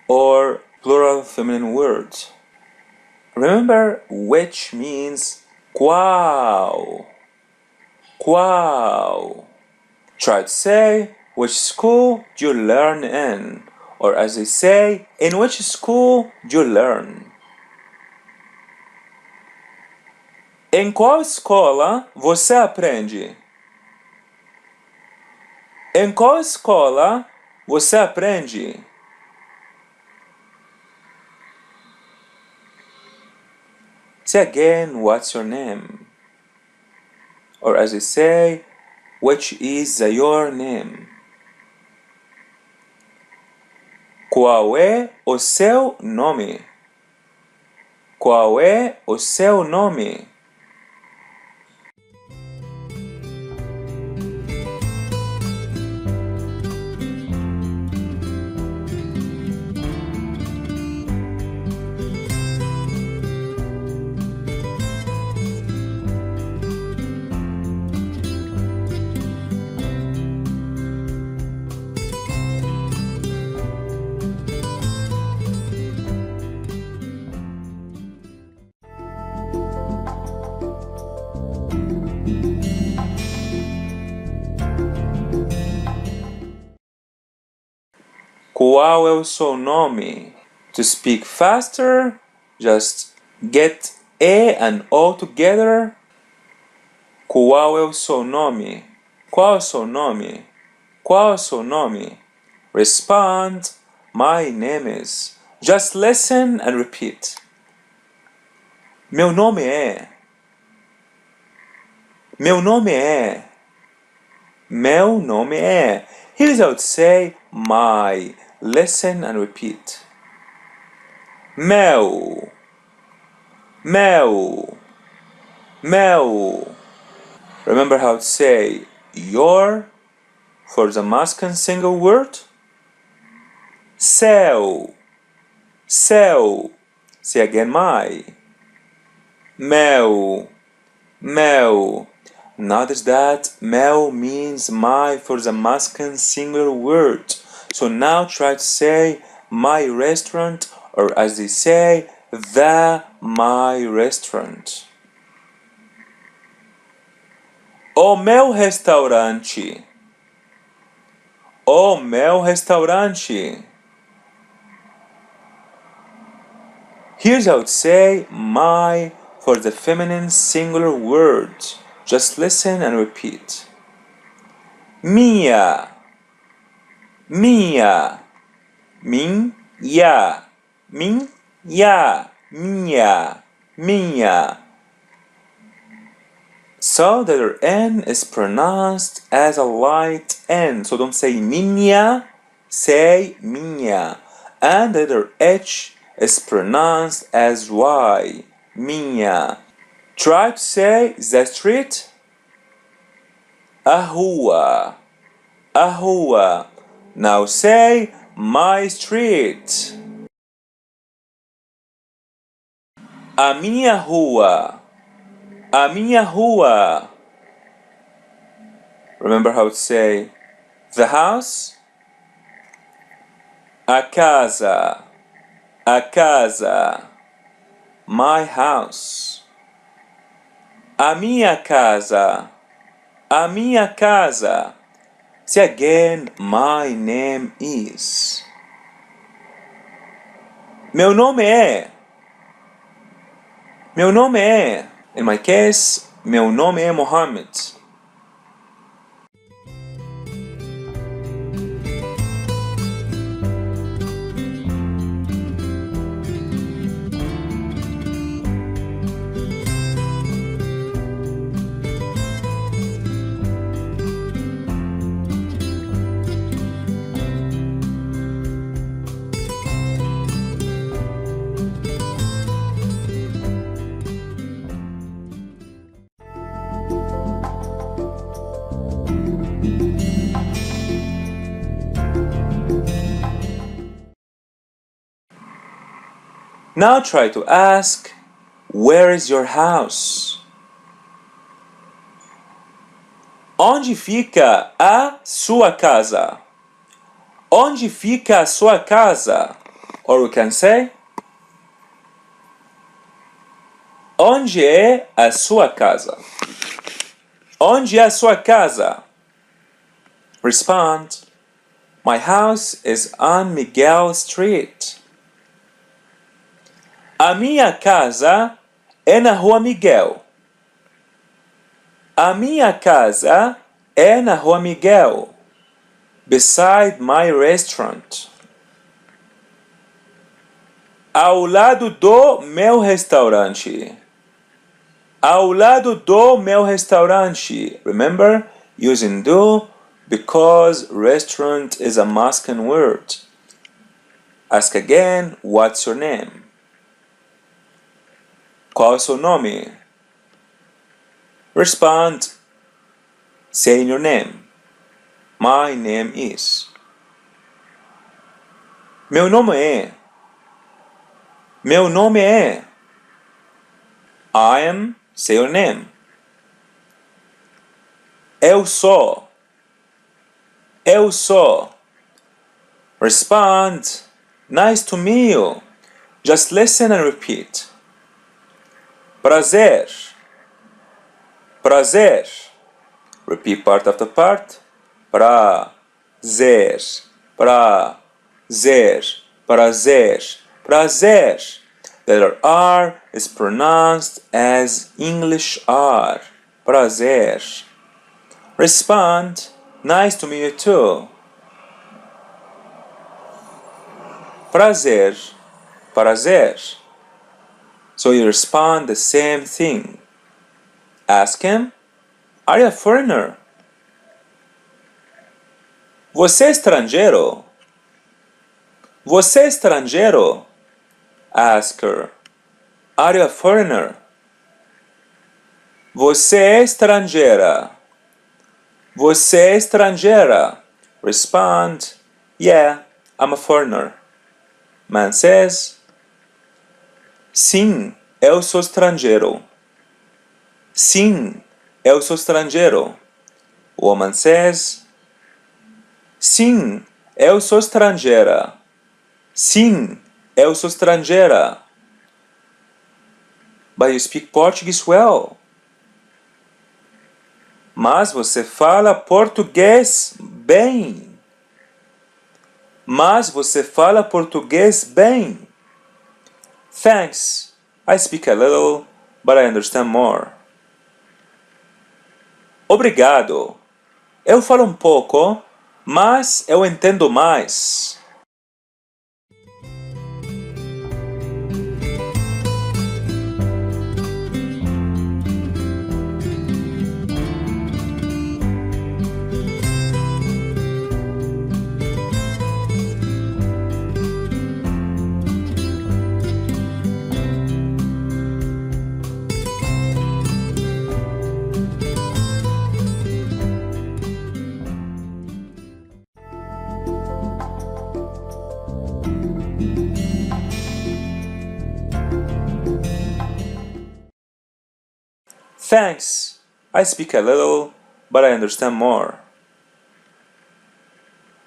or plural feminine word. Remember, which means qual. Qual. Try to say, which school do you learn in? Or as they say, in which school do you learn? Em qual escola você aprende? Em qual escola você aprende? Say again, what's your name? Or as they say, which is your name? Qual é o seu nome? Qual é o seu nome? Qual é o seu nome? To speak faster, just get E and O together. Qual é o seu nome? Qual é o seu nome? Qual é o seu nome? Respond, my name is. Just listen and repeat. Meu nome é. Meu nome é. Meu nome é. Here's how to say my. Listen and repeat. Meu. Meu. Meu. Remember how to say your for the masculine single word? Seu. Seu. Say again my. Meu. Meu. Notice that meu means my for the masculine singular word. So now try to say my restaurant, or as they say, the my restaurant. O meu restaurante. O meu restaurante. Here's how to say my for the feminine singular word. Just listen and repeat. Minha. Minha. Minha. Minha. Minha. Minha. So the letter N is pronounced as a light N. So don't say minha, say minha. And the letter H is pronounced as Y. Minha. Try to say the street. A rua. A rua. Now say my street. A minha rua. A minha rua. Remember how to say the house? A casa. A casa. My house. A minha casa. A minha casa. Say again, my name is. Meu nome é. Meu nome é. In my case, meu nome é Mohammed. Now try to ask, where is your house? Onde fica a sua casa? Onde fica a sua casa? Or we can say, onde é a sua casa? Onde é a sua casa? Respond, my house is on Miguel Street. A minha casa é na Rua Miguel. A minha casa é na Rua Miguel, beside my restaurant. Ao lado do meu restaurante. Ao lado do meu restaurante. Remember, using do because restaurant is a masculine word. Ask again, what's your name? Qual é o seu nome? Respond, saying your name. My name is. Meu nome é. Meu nome é. I am, say your name. Eu sou. Eu sou. Respond, nice to meet you. Just listen and repeat. Prazer. Prazer. Repeat part after part. Prazer. Prazer. Prazer. Prazer. The letter R is pronounced as English R. Prazer. Respond, nice to meet you too. Prazer. Prazer. So you respond the same thing. Ask him, are you a foreigner? Você é estrangeiro? Você é estrangeiro? Ask her, are you a foreigner? Você é estrangeira? Você é estrangeira? Respond, yeah, I'm a foreigner. Man says, sim, eu sou estrangeiro. Sim, eu sou estrangeiro. Woman says, sim, eu sou estrangeira. Sim, eu sou estrangeira. But you speak Portuguese well. Mas você fala português bem. Mas você fala português bem. Thanks. I speak a little, but I understand more. Obrigado. Eu falo um pouco, mas eu entendo mais. Thanks. I speak a little, but I understand more.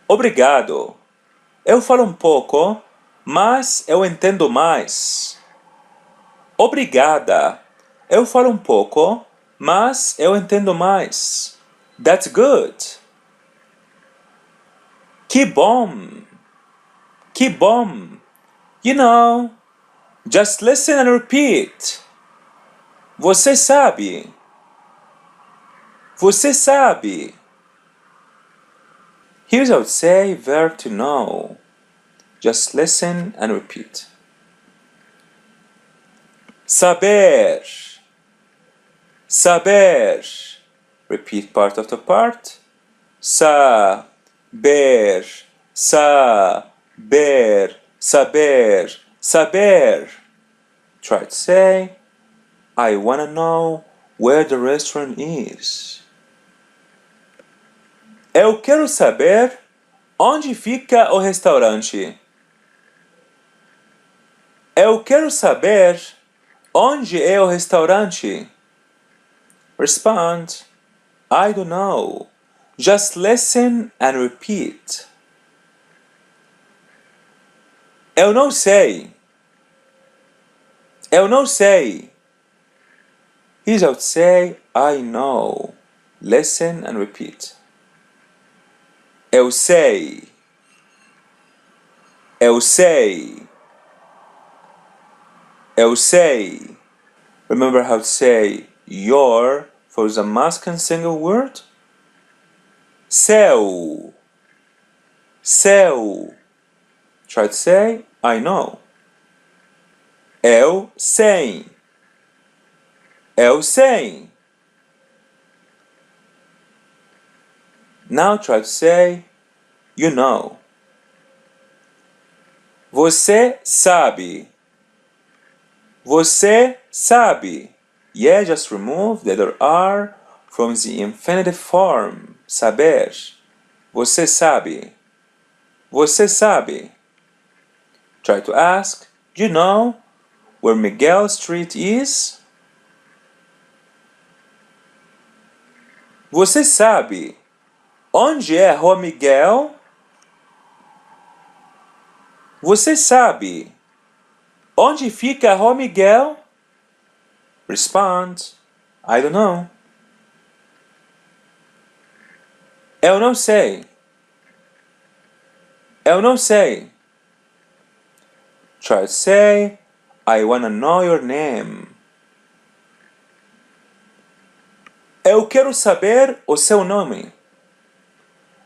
Obrigado. Eu falo um pouco, mas eu entendo mais. Obrigada. Eu falo um pouco, mas eu entendo mais. That's good. Que bom. Que bom. You know, just listen and repeat. Você sabe. Você sabe. Here's how to say verb to know. Just listen and repeat. Saber. Saber. Repeat part after part. Saber. Saber. Saber. Saber. Try to say, I want to know where the restaurant is. Eu quero saber onde fica o restaurante. Eu quero saber onde é o restaurante. Respond, I don't know. Just listen and repeat. Eu não sei. Eu não sei. Here's how to say I know. Listen and repeat. Eu sei. Eu sei. Eu sei. Remember how to say your for the masculine single word? Seu. Seu. Try to say I know. Eu sei. Eu sei. Now try to say you know. Você sabe. Você sabe. Yeah, just remove the letter R from the infinitive form. Saber. Você sabe. Você sabe. Try to ask, do you know where Miguel Street is? Você sabe onde é a Rua Miguel? Você sabe onde fica a Rua Miguel? Respond, I don't know. Eu não sei. Eu não sei. Try to say, I wanna know your name. Eu quero saber o seu nome.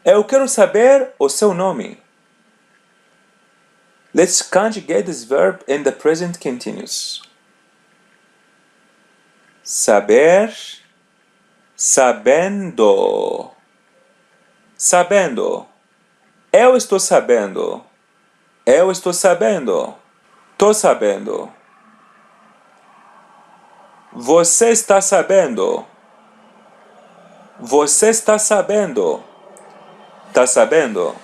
Eu quero saber o seu nome. Let's conjugate this verb in the present continuous. Saber, sabendo. Sabendo. Eu estou sabendo. Eu estou sabendo. Tô sabendo. Você está sabendo. Você está sabendo. Tá sabendo.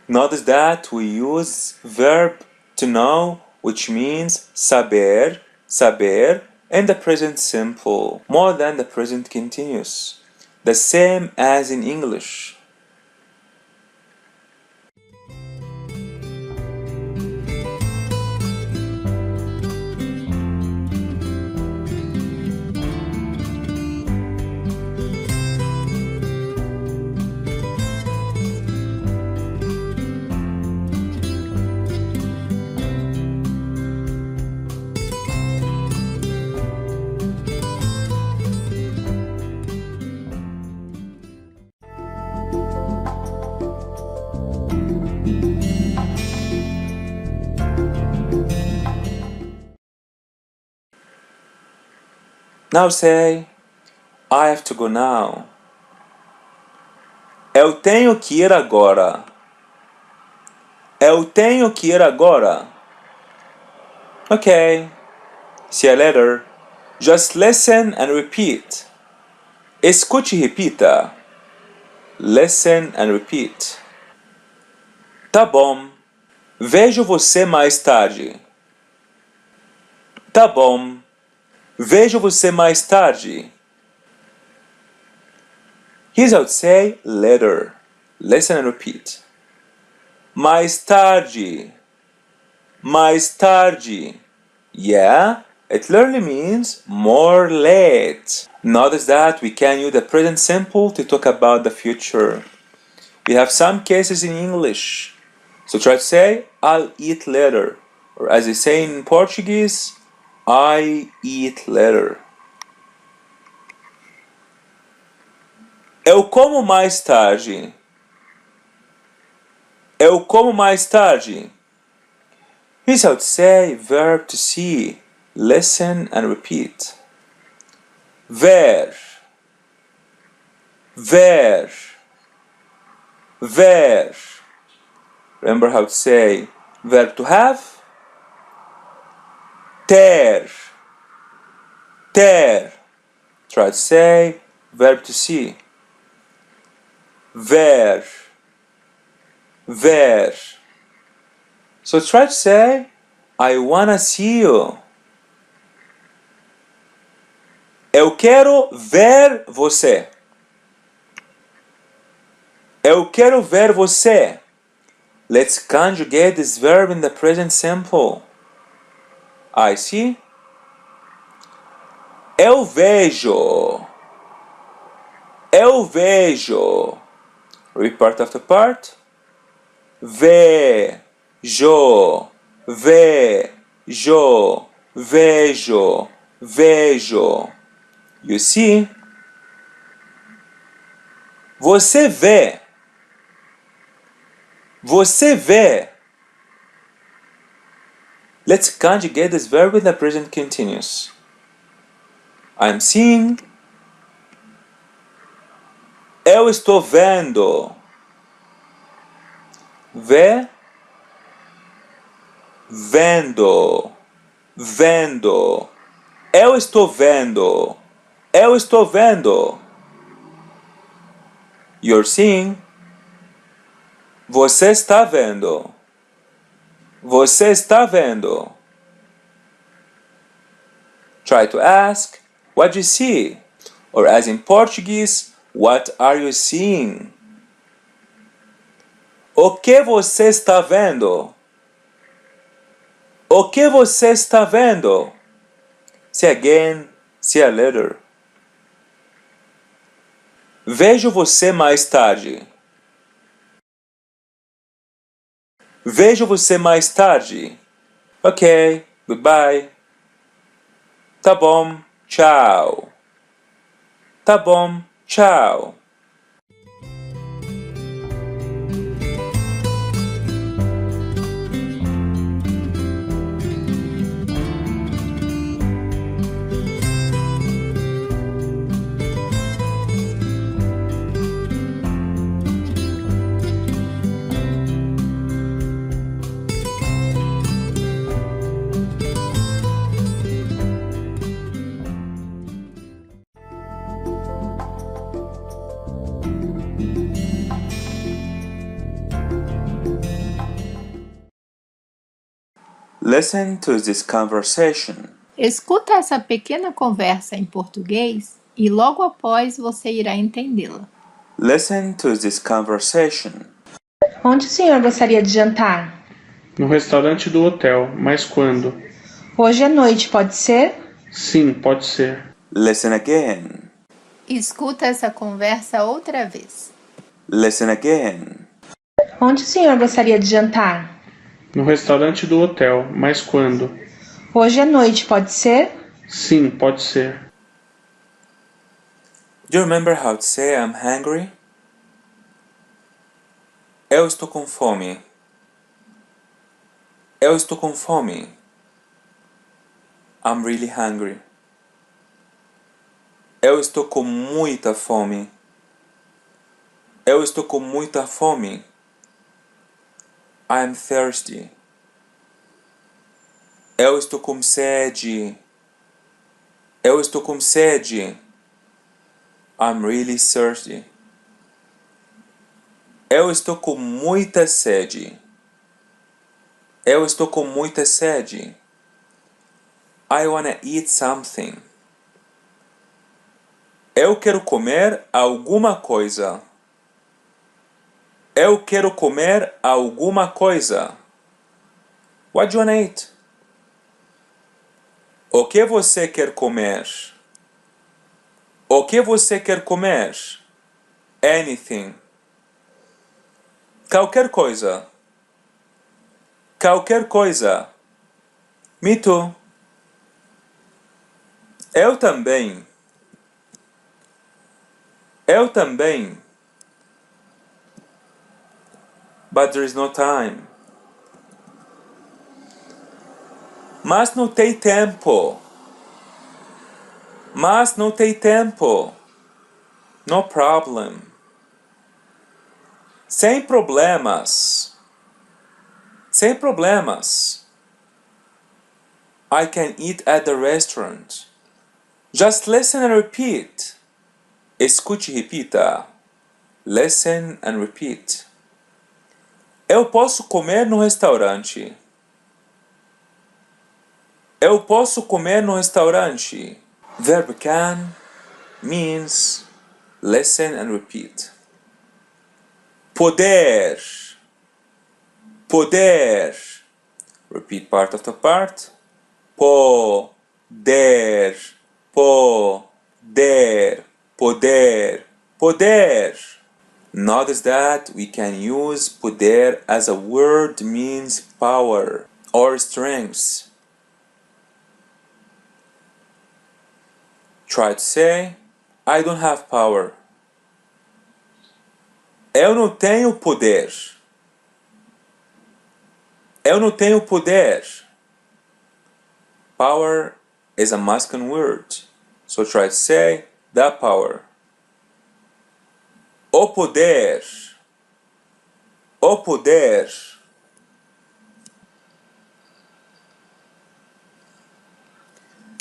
Notice that we use verb to know, which means saber, saber, in the present simple, more than the present continuous. The same as in English. Now say, I have to go now. Eu tenho que ir agora. Eu tenho que ir agora. Okay. See you later. Just listen and repeat. Escute e repita. Listen and repeat. Tá bom. Vejo você mais tarde. Tá bom. Vejo você mais tarde. Here's how to say later. Listen and repeat. Mais tarde. Mais tarde. Yeah, it literally means more late. Notice that we can use the present simple to talk about the future. We have some cases in English. So try to say, I'll eat later. Or as they say in Portuguese, I eat later. Eu como mais tarde. Eu como mais tarde. Here's how to say verb to see. Listen and repeat. Ver. Ver. Ver. Remember how to say verb to have? Ter. Ter. Try to say verb to see. Ver. Ver. So try to say, I wanna see you. Eu quero ver você. Eu quero ver você. Let's conjugate this verb in the present simple. I see. Eu vejo. Eu vejo. Repeat part after part. Vejo. Vejo. Vejo. Vejo. You see? Você vê. Você vê. Let's conjugate this verb with the present continuous. I'm seeing. Eu estou vendo. Vendo. Vendo. Eu estou vendo. Eu estou vendo. You're seeing. Você está vendo. Você está vendo. Try to ask, what do you see? Or as in Portuguese, what are you seeing? O que você está vendo? O que você está vendo? Say again, say a letter. Vejo você mais tarde. Vejo você mais tarde. Ok, goodbye. Tá bom, tchau. Tá bom, tchau. Listen to this conversation. Escuta essa pequena conversa em português e logo após você irá entendê-la. Listen to this conversation. Onde o senhor gostaria de jantar? No restaurante do hotel, mas quando? Hoje à noite, pode ser? Sim, pode ser. Listen again. Escuta essa conversa outra vez. Listen again. Onde o senhor gostaria de jantar? No restaurante do hotel, mas quando? Hoje à noite, pode ser? Sim, pode ser. Do you remember how to say I'm hungry? Eu estou com fome. Eu estou com fome. I'm really hungry. Eu estou com muita fome. Eu estou com muita fome. I'm thirsty. Eu estou com sede. Eu estou com sede. I'm really thirsty. Eu estou com muita sede. Eu estou com muita sede. I wanna eat something. Eu quero comer alguma coisa. Eu quero comer alguma coisa. What do you wanna eat? O que você quer comer? O que você quer comer? Anything. Qualquer coisa. Qualquer coisa. Me too. Eu também. Eu também. But there is no time. Mas não tem tempo. Mas não tem tempo. No problem. Sem problemas. Sem problemas. I can eat at the restaurant. Just listen and repeat. Escute e repita. Listen and repeat. Eu posso comer no restaurante. Eu posso comer no restaurante. Verb can means listen and repeat. Poder. Poder. Repeat part after part. Poder. Poder. Poder. Poder. Notice that we can use poder as a word means power or strength. Try to say, I don't have power. Eu não tenho poder. Eu não tenho poder. Power is a masculine word, so try to say the power. O poder. O poder.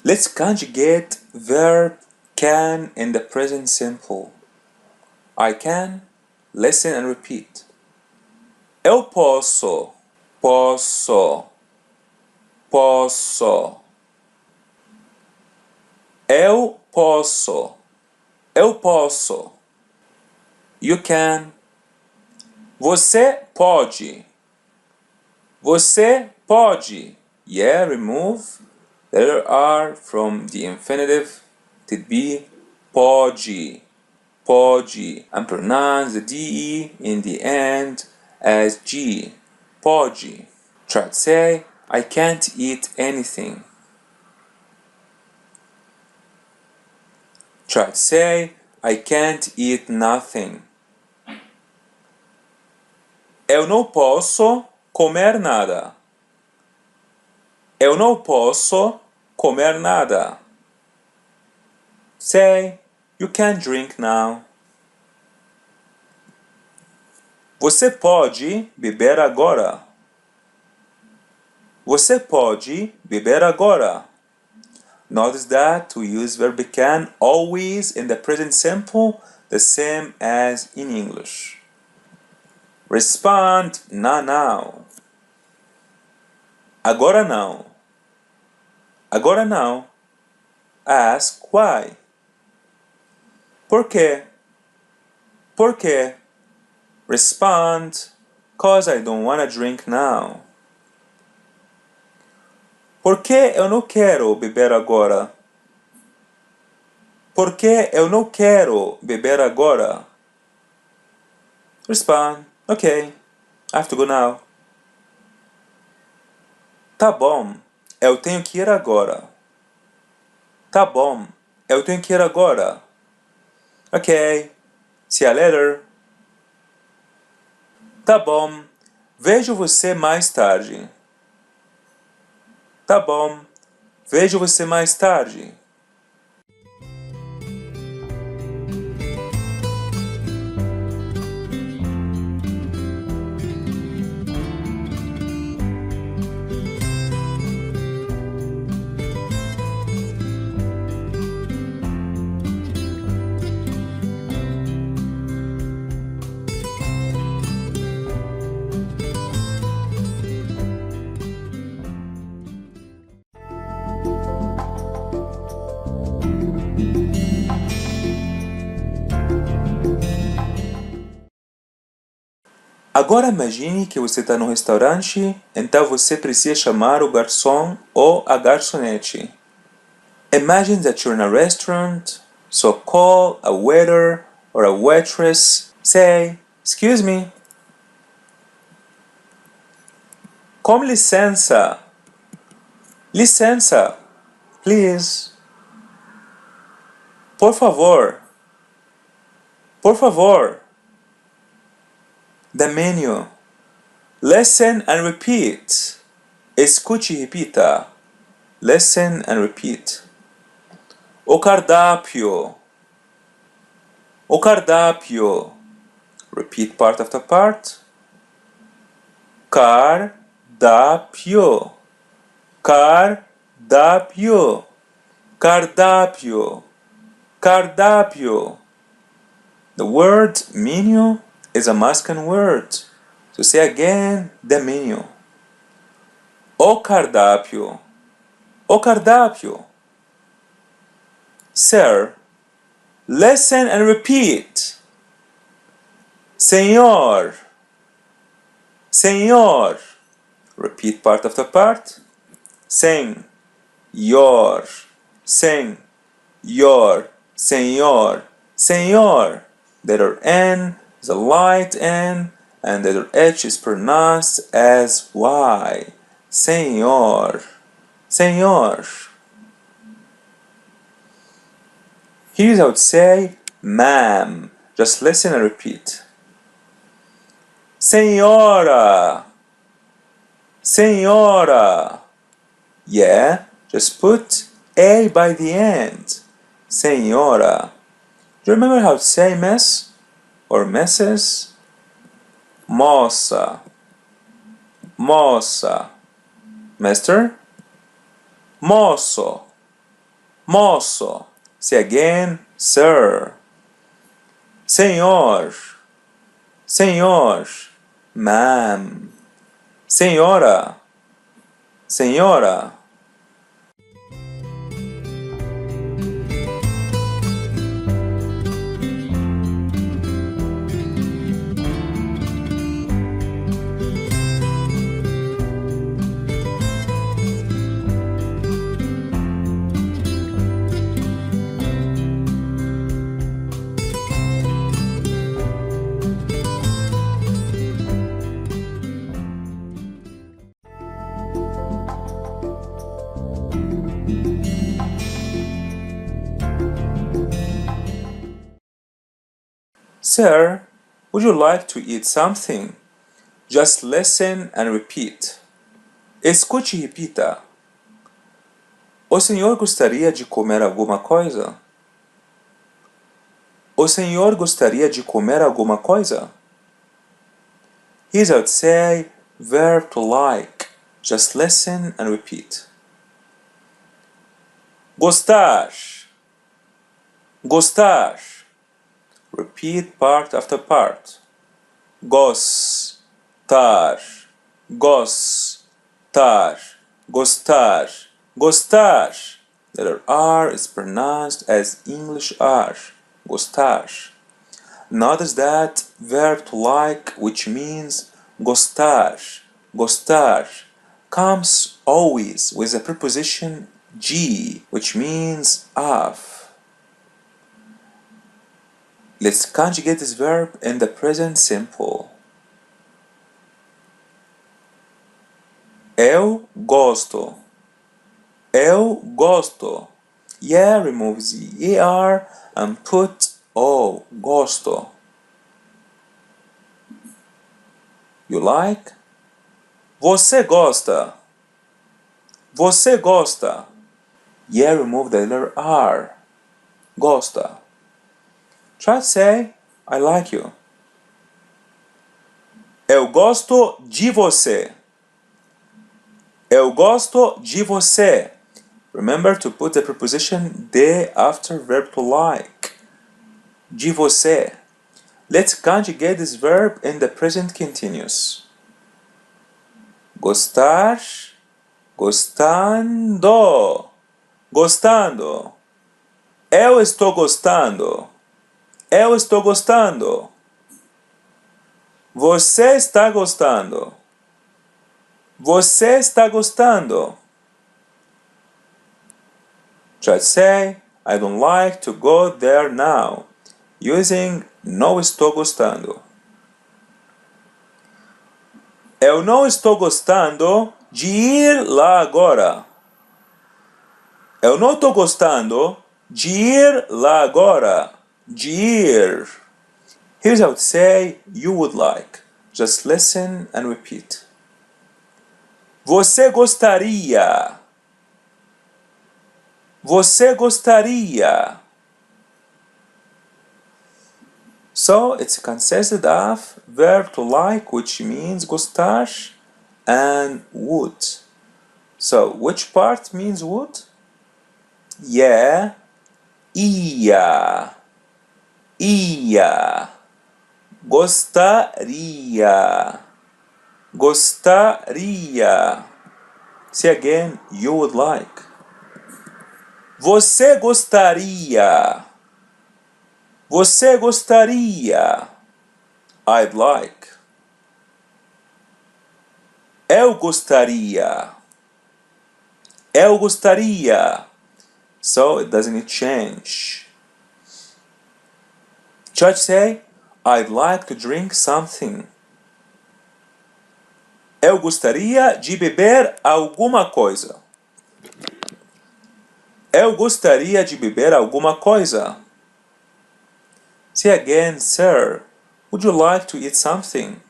Let's conjugate verb can in the present simple. I can, listen and repeat. Eu posso. Posso. Posso. Eu posso. Eu posso. You can. Você pode. Você pode. Yeah, remove the letter R from the infinitive to be pode. Pode. And pronounce the DE in the end as G. Pode. Try to say, I can't eat anything. Try to say, I can't eat nothing. Eu não posso comer nada. Eu não posso comer nada. Say, you can't drink now. Você pode beber agora. Você pode beber agora. Notice that we use verb can always in the present simple, the same as in English. Respond, not now. Agora não. Agora não. Ask why. Por quê? Por quê? Respond, cause I don't wanna drink now. Por que eu não quero beber agora? Por que eu não quero beber agora? Respond, okay, I have to go now. Tá bom, eu tenho que ir agora. Tá bom, eu tenho que ir agora. Okay, see you later. Tá bom, vejo você mais tarde. Tá bom, vejo você mais tarde. Agora imagine que você está num restaurante, então você precisa chamar o garçom ou a garçonete. Imagine that you're in a restaurant, so call a waiter or a waitress. Say, excuse me. Com licença. Licença. Please. Por favor. Por favor. The menu. Listen and repeat. Escute e repita. Listen and repeat. O cardápio. O cardápio. Repeat part after part. Cardápio. Cardápio. Cardápio. Cardápio. The word menu is a masculine word. So say again the menu. O cardápio. O cardápio. Sir, listen and repeat. Senhor, senhor. Repeat part after part. Sing, your, sing, your, senhor, senhor. The letter N is a light N, and the letter H is pronounced as Y. Senhor, senhor. Here's how I would say ma'am. Just listen and repeat. Senhora, senhora. Yeah, just put A by the end. Senhora. Do you remember how to say miss or Mrs.? Moça, moça. Mister? Moço, moço. Say again, sir. Senhor, senhor. Ma'am. Senhora, senhora. Sir, would you like to eat something? Just listen and repeat. Escute e repita. O senhor gostaria de comer alguma coisa? O senhor gostaria de comer alguma coisa? Here's how to say verb to like. Just listen and repeat. Gostar. Gostar. Repeat part after part. Gostar. Gostar. Gostar. Gostar. The letter R is pronounced as English R. Gostar. Notice that verb to like, which means gostar, gostar, comes always with the preposition de, which means of. Let's conjugate this verb in the present simple. Eu gosto. Eu gosto. Yeah, remove the ER and put O. Gosto. You like? Você gosta. Você gosta. Yeah, remove the letter R. Gosta. Try to say, I like you. Eu gosto de você. Eu gosto de você. Remember to put the preposition de after verb to like. De você. Let's conjugate this verb in the present continuous. Gostar, gostando, gostando. Eu estou gostando. Eu estou gostando. Você está gostando. Você está gostando. Try to say, I don't like to go there now, using não estou gostando. Eu não estou gostando de ir lá agora. Eu não estou gostando de ir lá agora. De ir. Here's how to say you would like. Just listen and repeat. Você gostaria. Você gostaria. So it's consisted of verb to like, which means gostar, and would. So which part means would? Yeah, ia, ia. Gostaria, gostaria. Say again, you would like. Você gostaria. Você gostaria. I'd like. Eu gostaria. Eu gostaria. So it doesn't change. Try to say, I'd like to drink something. Eu gostaria de beber alguma coisa. Eu gostaria de beber alguma coisa. Say again, sir. Would you like to eat something?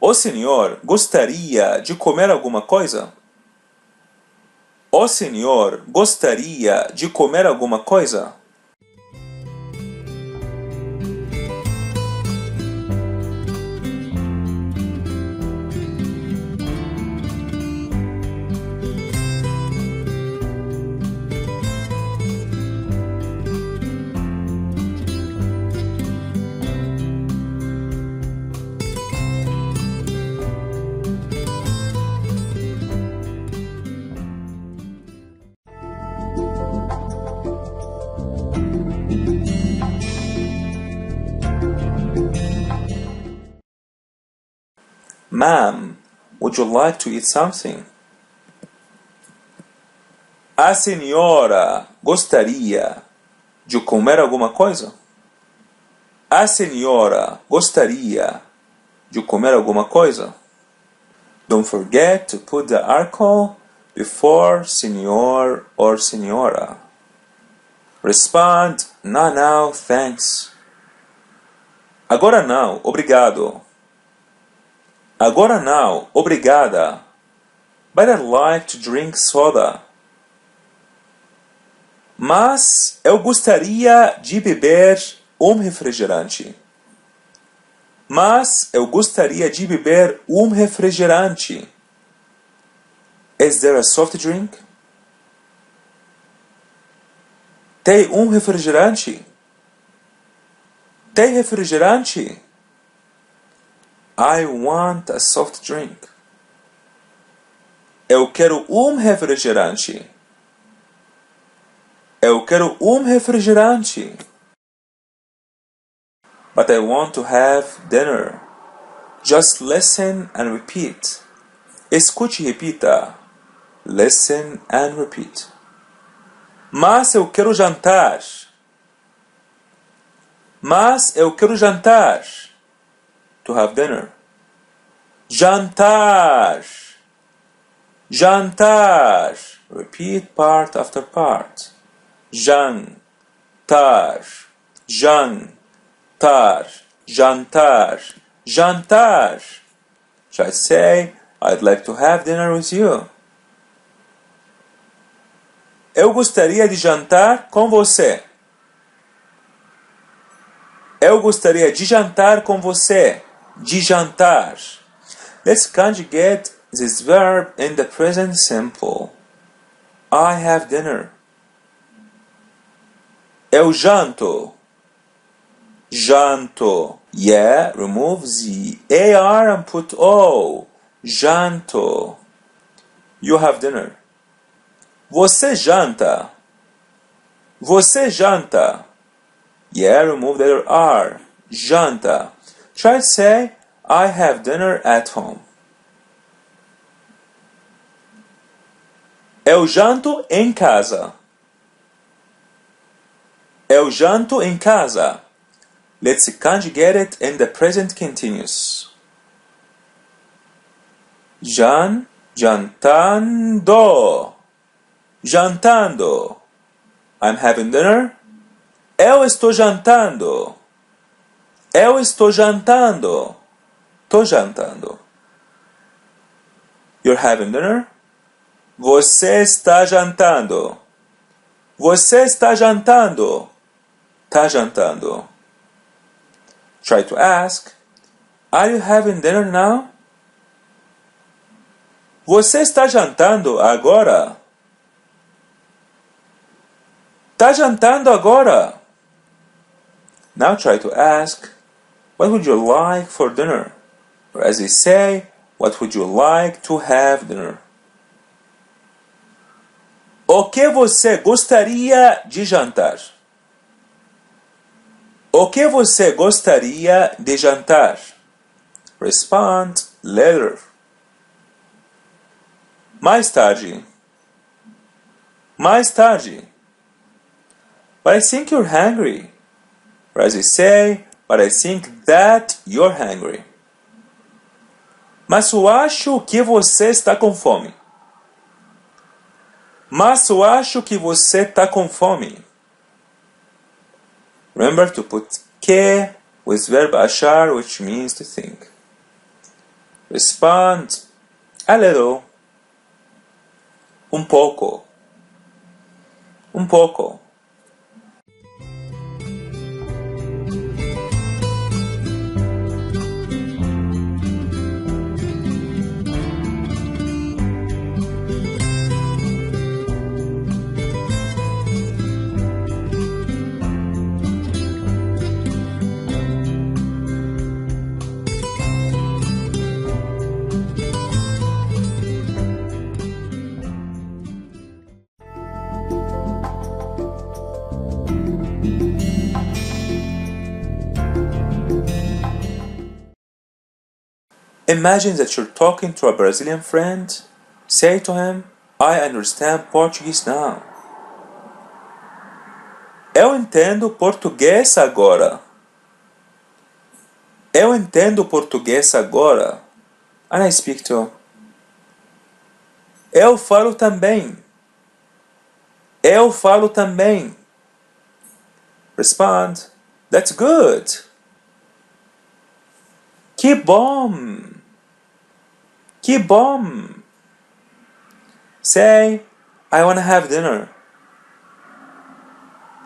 O senhor gostaria de comer alguma coisa? O senhor gostaria de comer alguma coisa? Ma'am, would you like to eat something? A senhora gostaria de comer alguma coisa? A senhora gostaria de comer alguma coisa? Don't forget to put the article before senhor or senhora. Respond, not now, thanks. Agora não, obrigado. Agora não, obrigada. But I'd like to drink soda. Mas eu gostaria de beber refrigerante. Mas eu gostaria de beber refrigerante. Is there a soft drink? Tem refrigerante? Tem refrigerante? I want a soft drink. Eu quero refrigerante. Eu quero refrigerante. But I want to have dinner. Just listen and repeat. Escute e repita. Listen and repeat. Mas eu quero jantar. Mas eu quero jantar. To have dinner. Jantar. Jantar. Repeat part after part. Jantar. Jantar. Jantar. Jantar. Shall I say, I'd like to have dinner with you. Eu gostaria de jantar com você. Eu gostaria de jantar com você. De jantar. Let's conjugate this verb in the present simple. I have dinner. Eu janto. Janto. Yeah, remove the AR and put O. Janto. You have dinner. Você janta. Você janta. Yeah, remove the letter R. Janta. Try to say, I have dinner at home. Eu janto em casa. Eu janto em casa. Let's conjugate it in the present continuous. Jantando. Jantando. I'm having dinner. Eu estou jantando. Eu estou jantando. Tô jantando. You're having dinner. Você está jantando. Você está jantando. Tá jantando. Try to ask, are you having dinner now? Você está jantando agora? Tá jantando agora? Now try to ask, what would you like for dinner? Or as they say, what would you like to have dinner? O que você gostaria de jantar? O que você gostaria de jantar? Respond later. Mais tarde. Mais tarde. But I think you're hungry. Or as we say, but I think that you're hungry. Mas eu acho que você está com fome. Mas eu acho que você está com fome. Remember to put que with verb achar, which means to think. Respond a little. Un poco. Un poco. Imagine that you're talking to a Brazilian friend. Say to him, I understand Portuguese now. Eu entendo português agora. Eu entendo português agora. And I speak to. Eu falo também. Eu falo também. Respond, that's good. Que bom. Que bom. Say, I want to have dinner.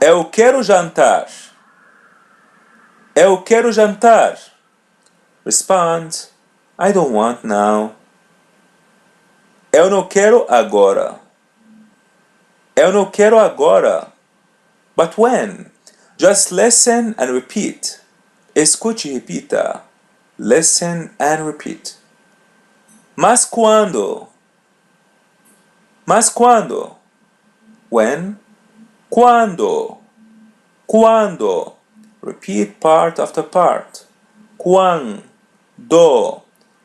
Eu quero jantar. Eu quero jantar. Respond, I don't want now. Eu não quero agora. Eu não quero agora. But when? Just listen and repeat. Escute e repita. Listen and repeat. Mas quando? Mas quando? When? Quando? Quando? Repeat part after part. Quando?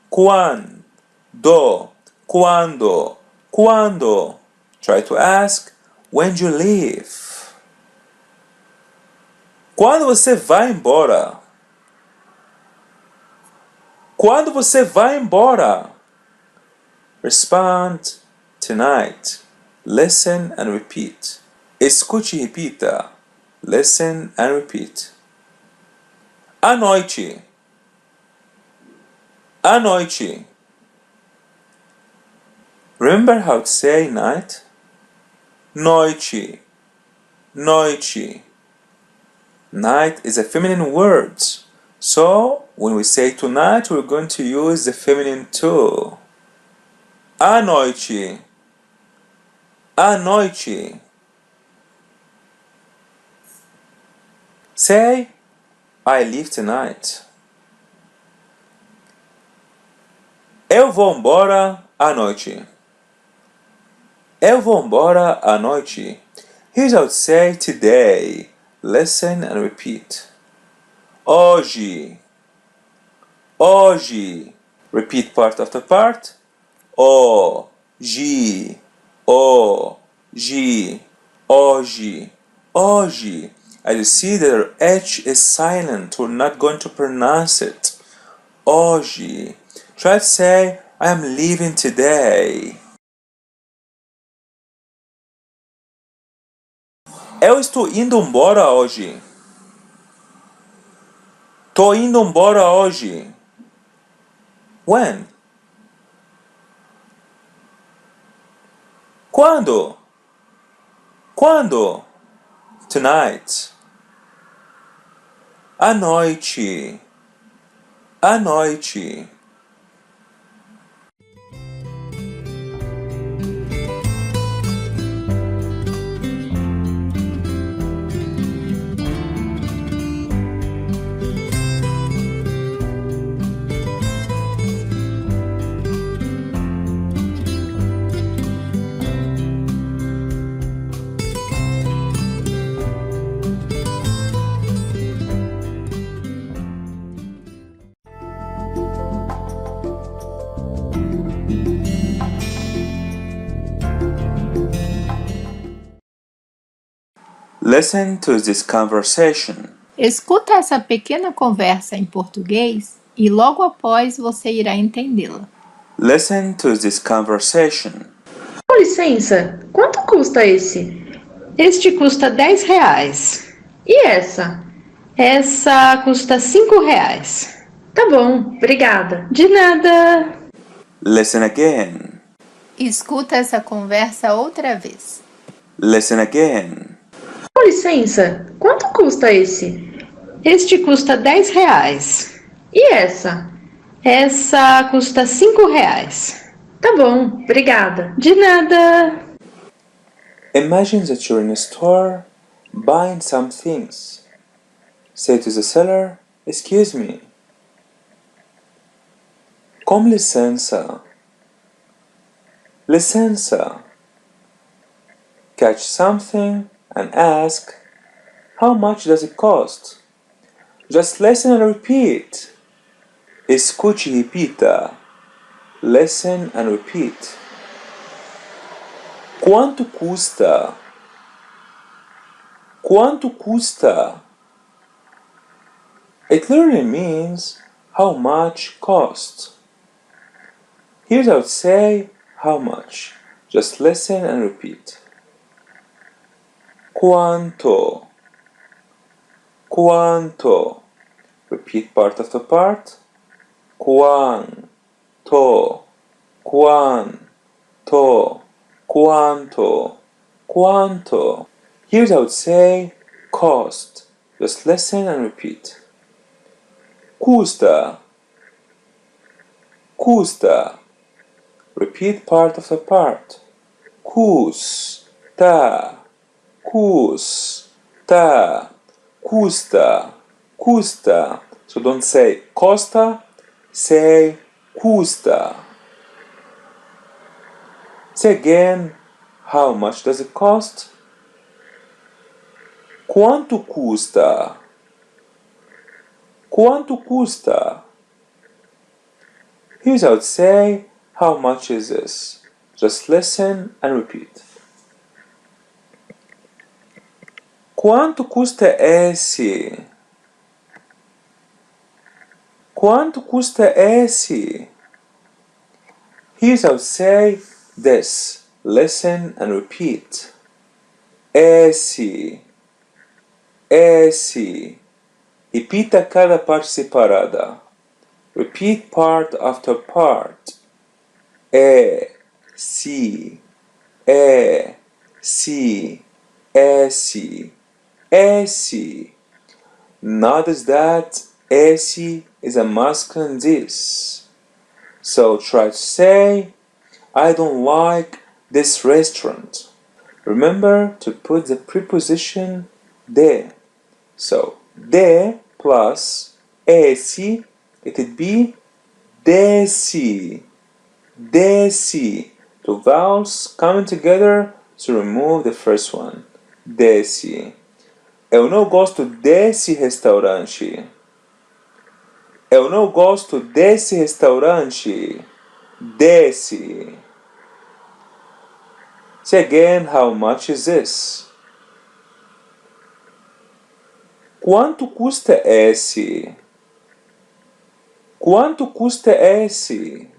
Quando? Quando? Quando? Try to ask, when do you leave? Quando você vai embora? Quando você vai embora? Respond, tonight. Listen and repeat. Escute e repita. Listen and repeat. À noite. À noite. Remember how to say night? Noite. Noite. Night is a feminine word. So, when we say tonight, we're going to use the feminine too. À noite. À noite. Say, I leave tonight. Eu vou embora à noite. Eu vou embora à noite. Here's how to say today. Listen and repeat. Hoje. Hoje. Repeat part after part. Hoje. Hoje. Hoje. Hoje. As you see, the H is silent. We're not going to pronounce it. Hoje. Try to say, I am leaving today. Eu estou indo embora hoje. Tô indo embora hoje. When? Quando? Quando? Tonight. À noite. À noite. Listen to this conversation. Escuta essa pequena conversa em português e logo após você irá entendê-la. Listen to this conversation. Com licença, quanto custa esse? Este custa R$10. E essa? Essa custa R$5. Tá bom, obrigada. De nada. Listen again. Escuta essa conversa outra vez. Listen again. Com licença, quanto custa esse? Este custa R$10. E essa? Essa custa R$5. Tá bom, obrigada. De nada. Imagine that you're in a store buying some things. Say to the seller, "Excuse me. Com licença. Licença." Catch something and ask, "How much does it cost?" Just listen and repeat. Escute e repita. Listen and repeat. Quanto custa? Quanto custa? It literally means how much cost. Here's how to say how much. Just listen and repeat. Quanto? Quanto? Repeat part after part. Quanto? Quanto? Quanto? Quanto? Here's how to say cost. Just listen and repeat. Custa. Custa. Repeat part after part. Custa. Custa. Custa. Custa. So don't say costa, say custa. Say again, how much does it cost? Quanto custa? Quanto custa? Here's how to say, how much is this? Just listen and repeat. Quanto custa esse? Quanto custa esse? Here's how to say this. Listen and repeat. Esse. Esse. Repita cada parte separada. Repeat part after part. Si. Si. Esse. Esse. Notice that esse is a masculine this. So try to say, I don't like this restaurant. Remember to put the preposition de. So, de plus esse, it would be desse. Desse. Two vowels coming together to remove the first one. Desse. Eu não gosto desse restaurante. Eu não gosto desse restaurante. Desse. Say again, how much is this? Quanto custa esse? Quanto custa esse?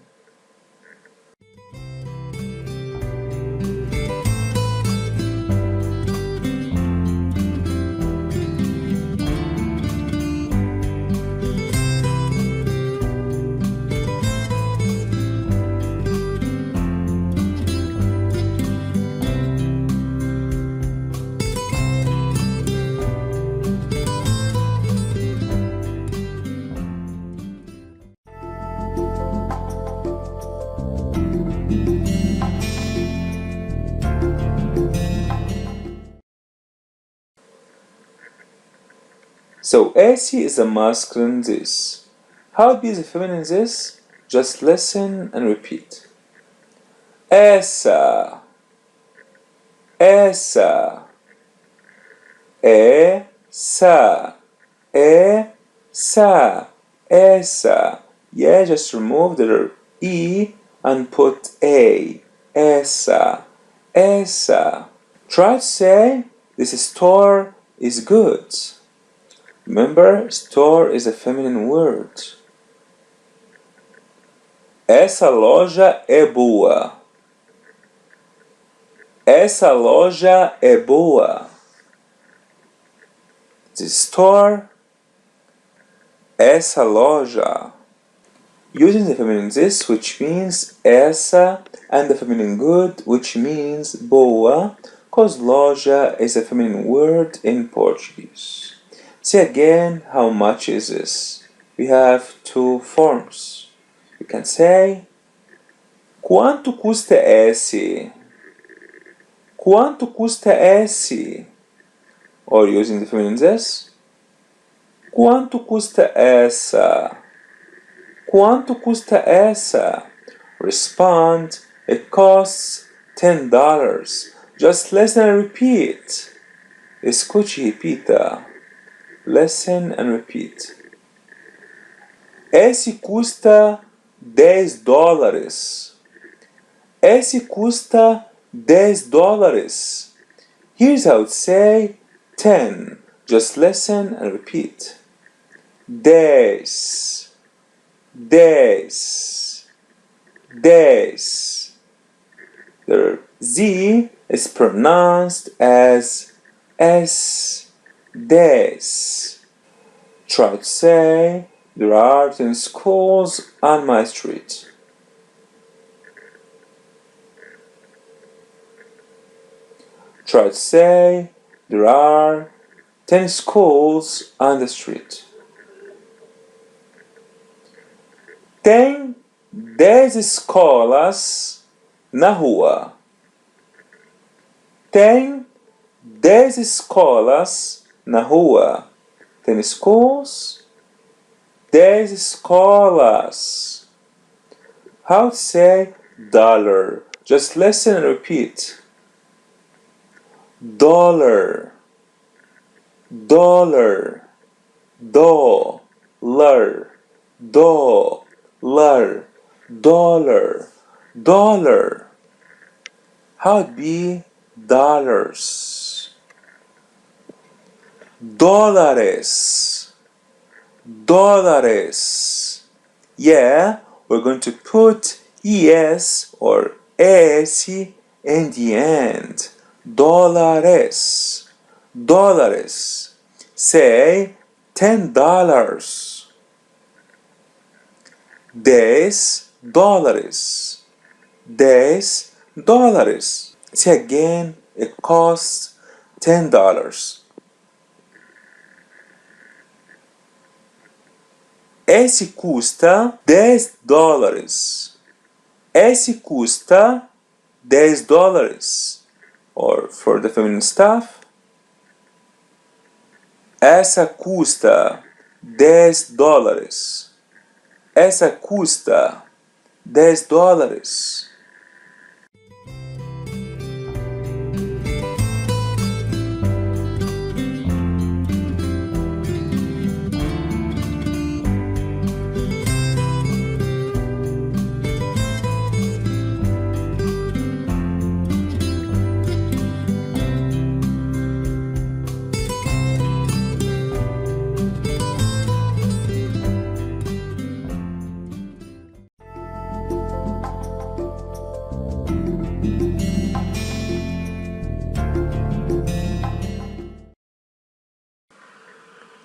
So esse is a masculine this. How would be the feminine this? Just listen and repeat. Essa. Essa. Essa. Essa. Essa. Yeah, just remove the E and put A. Essa. Essa. Try to say This store is good. Remember, store is a feminine word. Essa loja é boa. Essa loja é boa. The store. Essa loja. Using the feminine this, which means essa, and the feminine good, which means boa, because loja is a feminine word in Portuguese. See again, how much is this? We have two forms. You can say, quanto custa esse? Quanto custa esse? Or using the feminine this, quanto custa essa? Quanto custa essa? Respond, it costs $10. Just listen and repeat. Escute e repita. Listen and repeat. Esse custa $10. Esse custa $10. Here's how to say 10. Just listen and repeat. 10. 10. 10. The Z is pronounced as S. 10. Try to say, there are 10 schools on my street. Try to say, there are 10 schools on the street. Tem 10 escolas na rua. Tem 10 escolas na rua. 10 schools, 10 escolas. How to say dollar? Just listen and repeat. Dollar, dollar, dollar, dollar, dollar, dollar. How it be dollars? Dólares, dólares. Yeah, we're going to put es or es in the end. Dólares, dólares. Say $10. $10. $10. See again, it costs $10. Esse custa $10. Esse custa $10. Or for the feminine stuff, essa custa $10. Essa custa $10.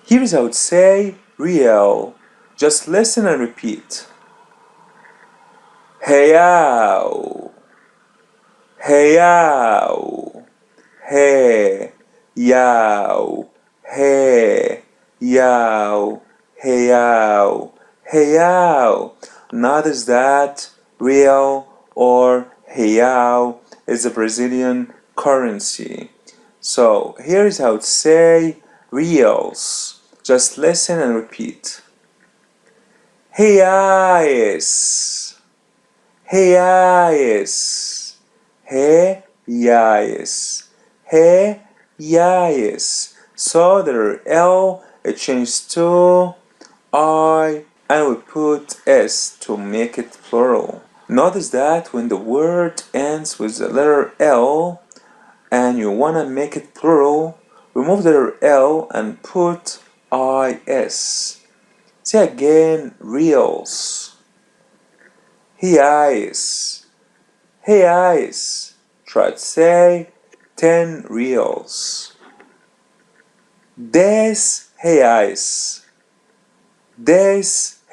Here's how to say real. Just listen and repeat. Real, real, real, real, real, real. Notice that real or real is a Brazilian currency. So here is how to say reals. Just listen and repeat. Reais, reais, reais, reais. So the L it changes to I and we put S to make it plural. Notice that when the word ends with the letter L, and you wanna make it plural, remove the letter L and put IS. Say again, reals. Reais. Reais. Try to say 10 reals. 10 reais. 10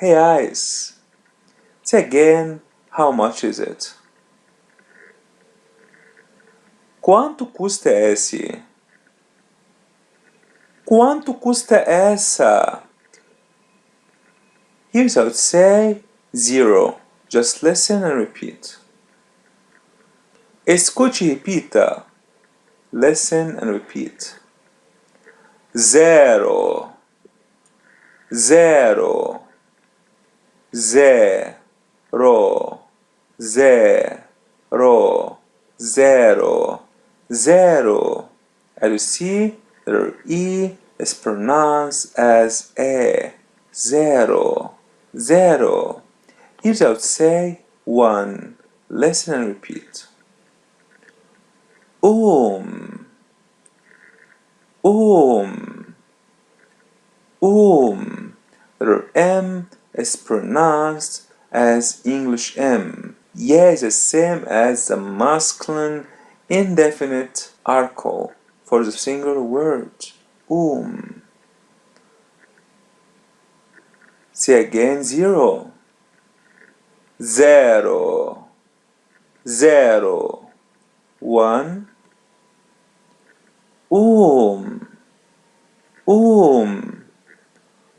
reais. Say again, how much is it? Quanto custa esse? Quanto custa essa? Here's how to say 0. Just listen and repeat. Escute e repita. Listen and repeat. 0. 0. 0. 0. 0. 0. As you see, the E is pronounced as E. 0. 0. Here's how to say 1. Listen and repeat. Um. The M is pronounced as English M. Yeah is the same as the masculine indefinite article for the singular word. Say again 0. 0. 0. 1.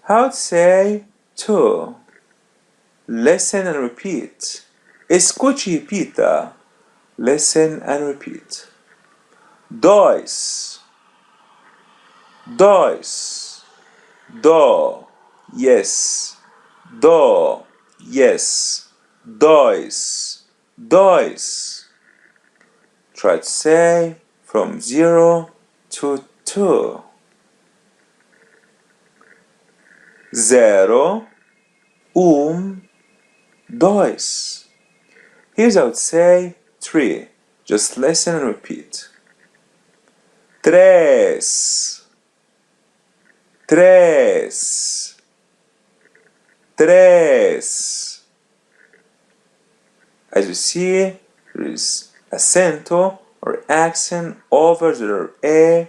How to say 2? Listen and repeat. Escute e repita. Listen and repeat. 2. 2. Do. Yes. Do. Yes. 2. 2. Try to say from 0 to 2. 0. 2. Here's how to say 3. Just listen and repeat. 3. 3. 3. As you see, there is acento or accent over the letter E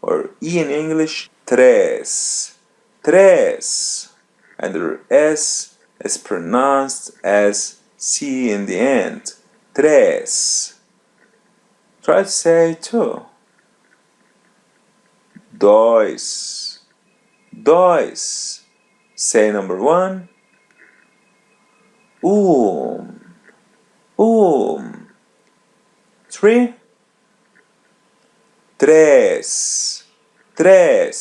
or E in English. 3. 3. And the letter S is pronounced as C in the end. 3. Try to say 2. 2. 2. Say number 1. 3. 3. 3.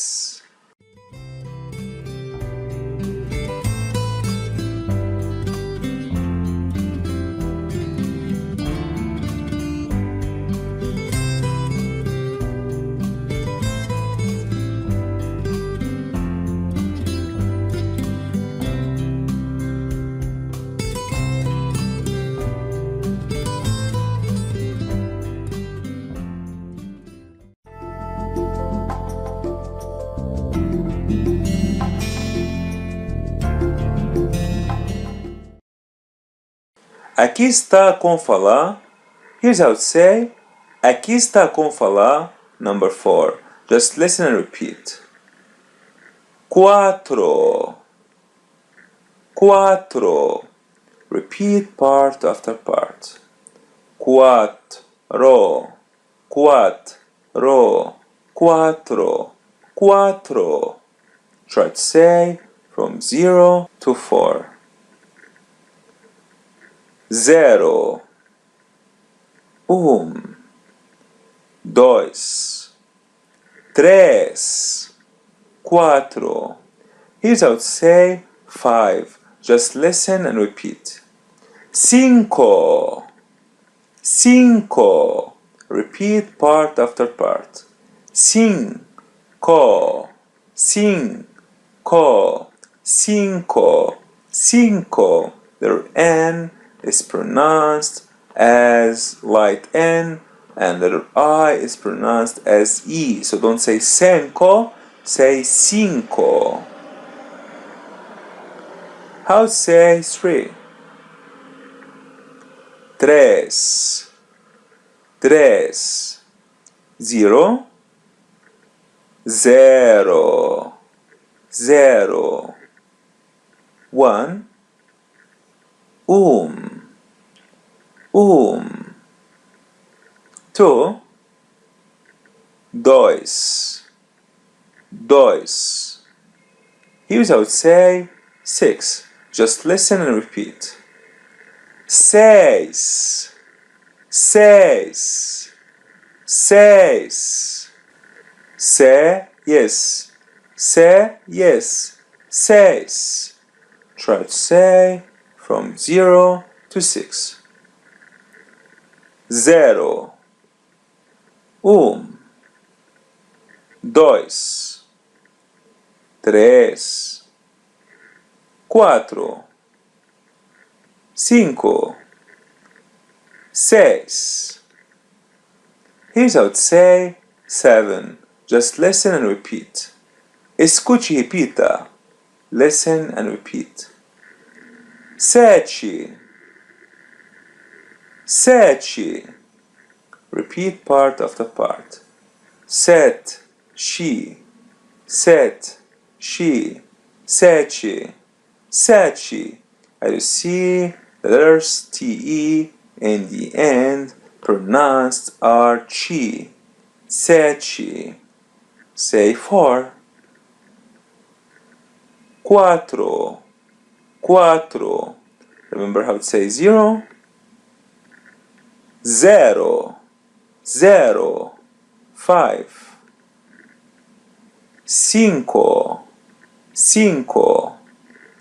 Aqui está com falar. Here's how to say. Aqui está com falar. Number 4. Just listen and repeat. 4. 4. Repeat part after part. 4. 4. 4. 4. Try to say from 0 to 4. 0. 2. 3. 4. Here's how to say 5. Just listen and repeat. 5. 5. Repeat part after part. 5. 5. 5. 5. The N is pronounced as light N and letter I is pronounced as E. So don't say cinco, say cinco. How to say 3? Tres. 0, 0, 0, 1, 2, 2. Here's how to say 6. Just listen and repeat. 6, 6, 6. Say yes. Say yes. 6. Try to say from 0 to 6. 0, 1, 2, 3, 4, 5, 6. Here's how to say 7. Just listen and repeat. Escute e repita. Listen and repeat. 7, 7. Repeat part after part. 7, she, 7, she, 7, 7. As you see, the letters TE in the end pronounced are chi. 7. Say 4. 4. Remember how to say 0? 0. 5. 5.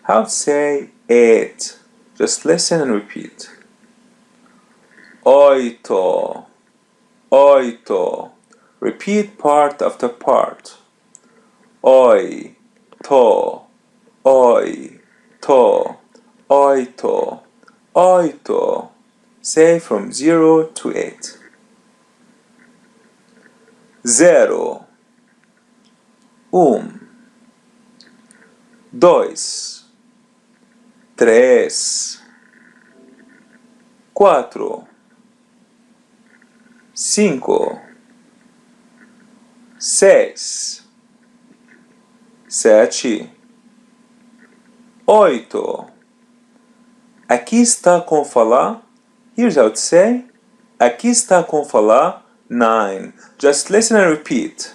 How to say 8? Just listen and repeat. 8. Repeat part after part. 8. 8. Say from 0 to 8. 0, 1, 2, 3, 4, 5, 6, 7, 8. Aqui está com falar. Here's how to say. Aqui está com falar 9. Just listen and repeat.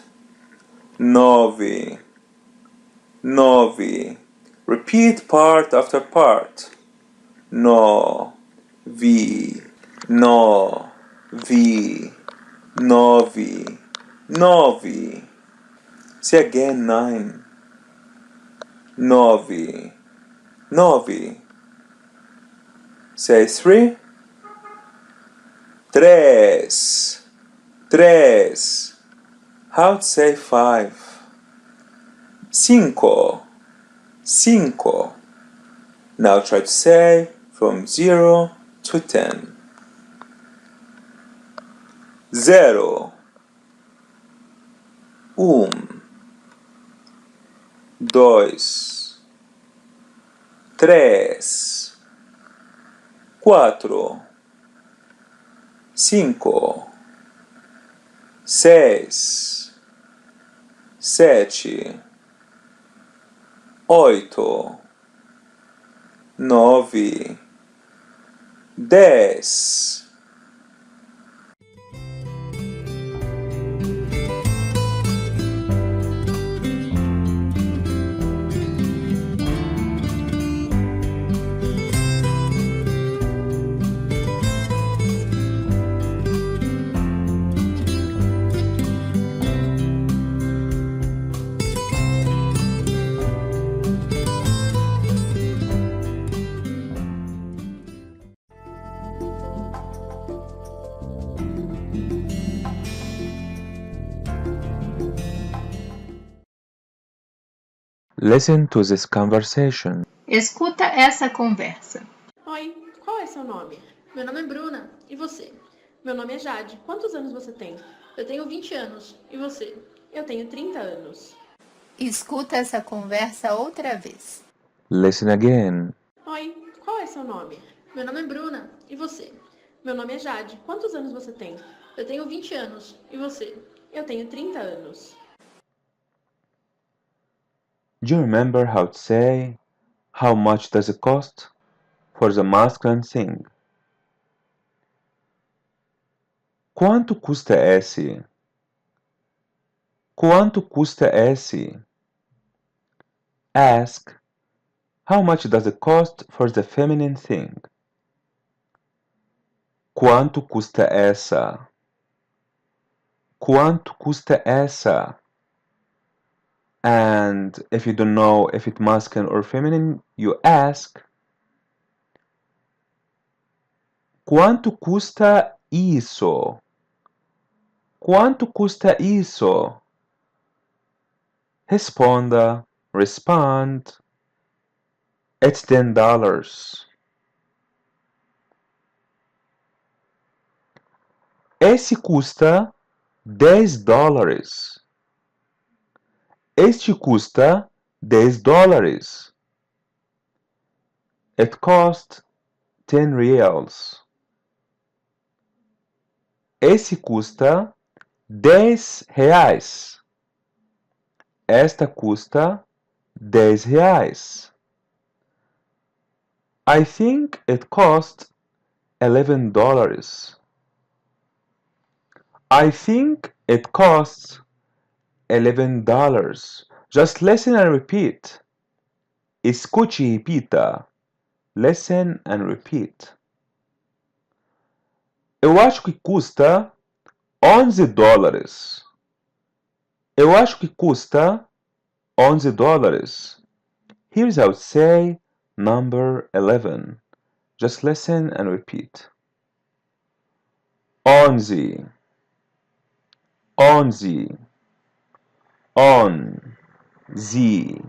9. Repeat part after part. 9. 9. Say again 9. 9. Say 3. 3. How to say 5? 5. Now try to say from 0 to 10. 0, 1, 2, 3, 4, 5, 6, 7, 8, 9, 10. Listen to this conversation. Escuta essa conversa. Oi, qual é seu nome? Meu nome é Bruna. E você? Meu nome é Jade. Quantos anos você tem? Eu tenho 20 anos. E você? Eu tenho 30 anos. Escuta essa conversa outra vez. Listen again. Oi, qual é seu nome? Meu nome é Bruna. E você? Meu nome é Jade. Quantos anos você tem? Eu tenho 20 anos. E você? Eu tenho 30 anos. Do you remember how to say, how much does it cost? For the masculine thing. Quanto custa esse? Quanto custa esse? Ask, how much does it cost for the feminine thing? Quanto custa essa? Quanto custa essa? And if you don't know if it's masculine or feminine, you ask, quanto custa isso? Quanto custa isso? Responda, respond, it's $10. Esse custa $10. Este custa $10. It cost 10 reals. Esse custa 10 reais. Esta custa 10 reais. I think it cost $11. I think it costs $11. Just listen and repeat. Escute e repita. Listen and repeat. Eu acho que custa $11. Eu acho que custa $11. Here's how to say number 11. Just listen and repeat. 11. 11. On. Z.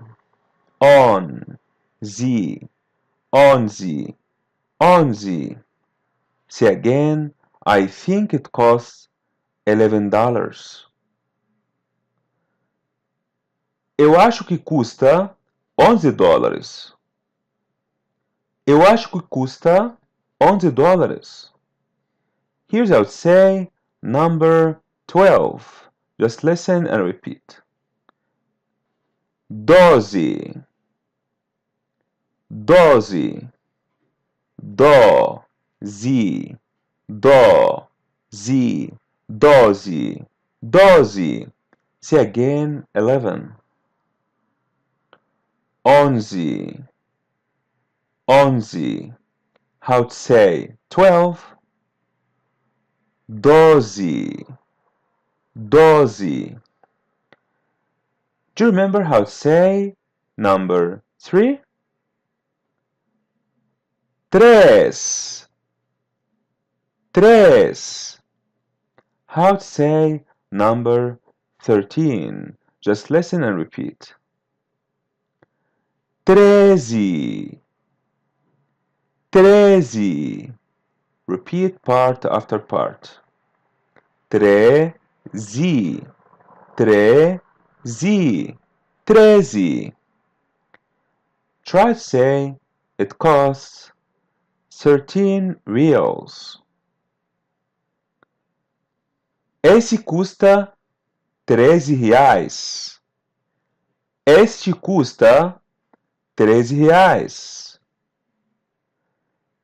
On. Z. 11. 11. Say again, I think it costs $11. Eu acho que custa $11. Eu acho que custa $11. Here's how to say number 12. Just listen and repeat. 12. 12. Do. Z. Do. Z. 12. 12. Say again, 11. 11. 11. How to say 12? 12. 12. Do you remember how to say number 3? Tres. Tres. How to say number 13? Just listen and repeat. 13. 13. Repeat part after part. 13. 13. 13. Try to say it costs 13 reals. Esse custa 13 reais. Este custa 13 reais.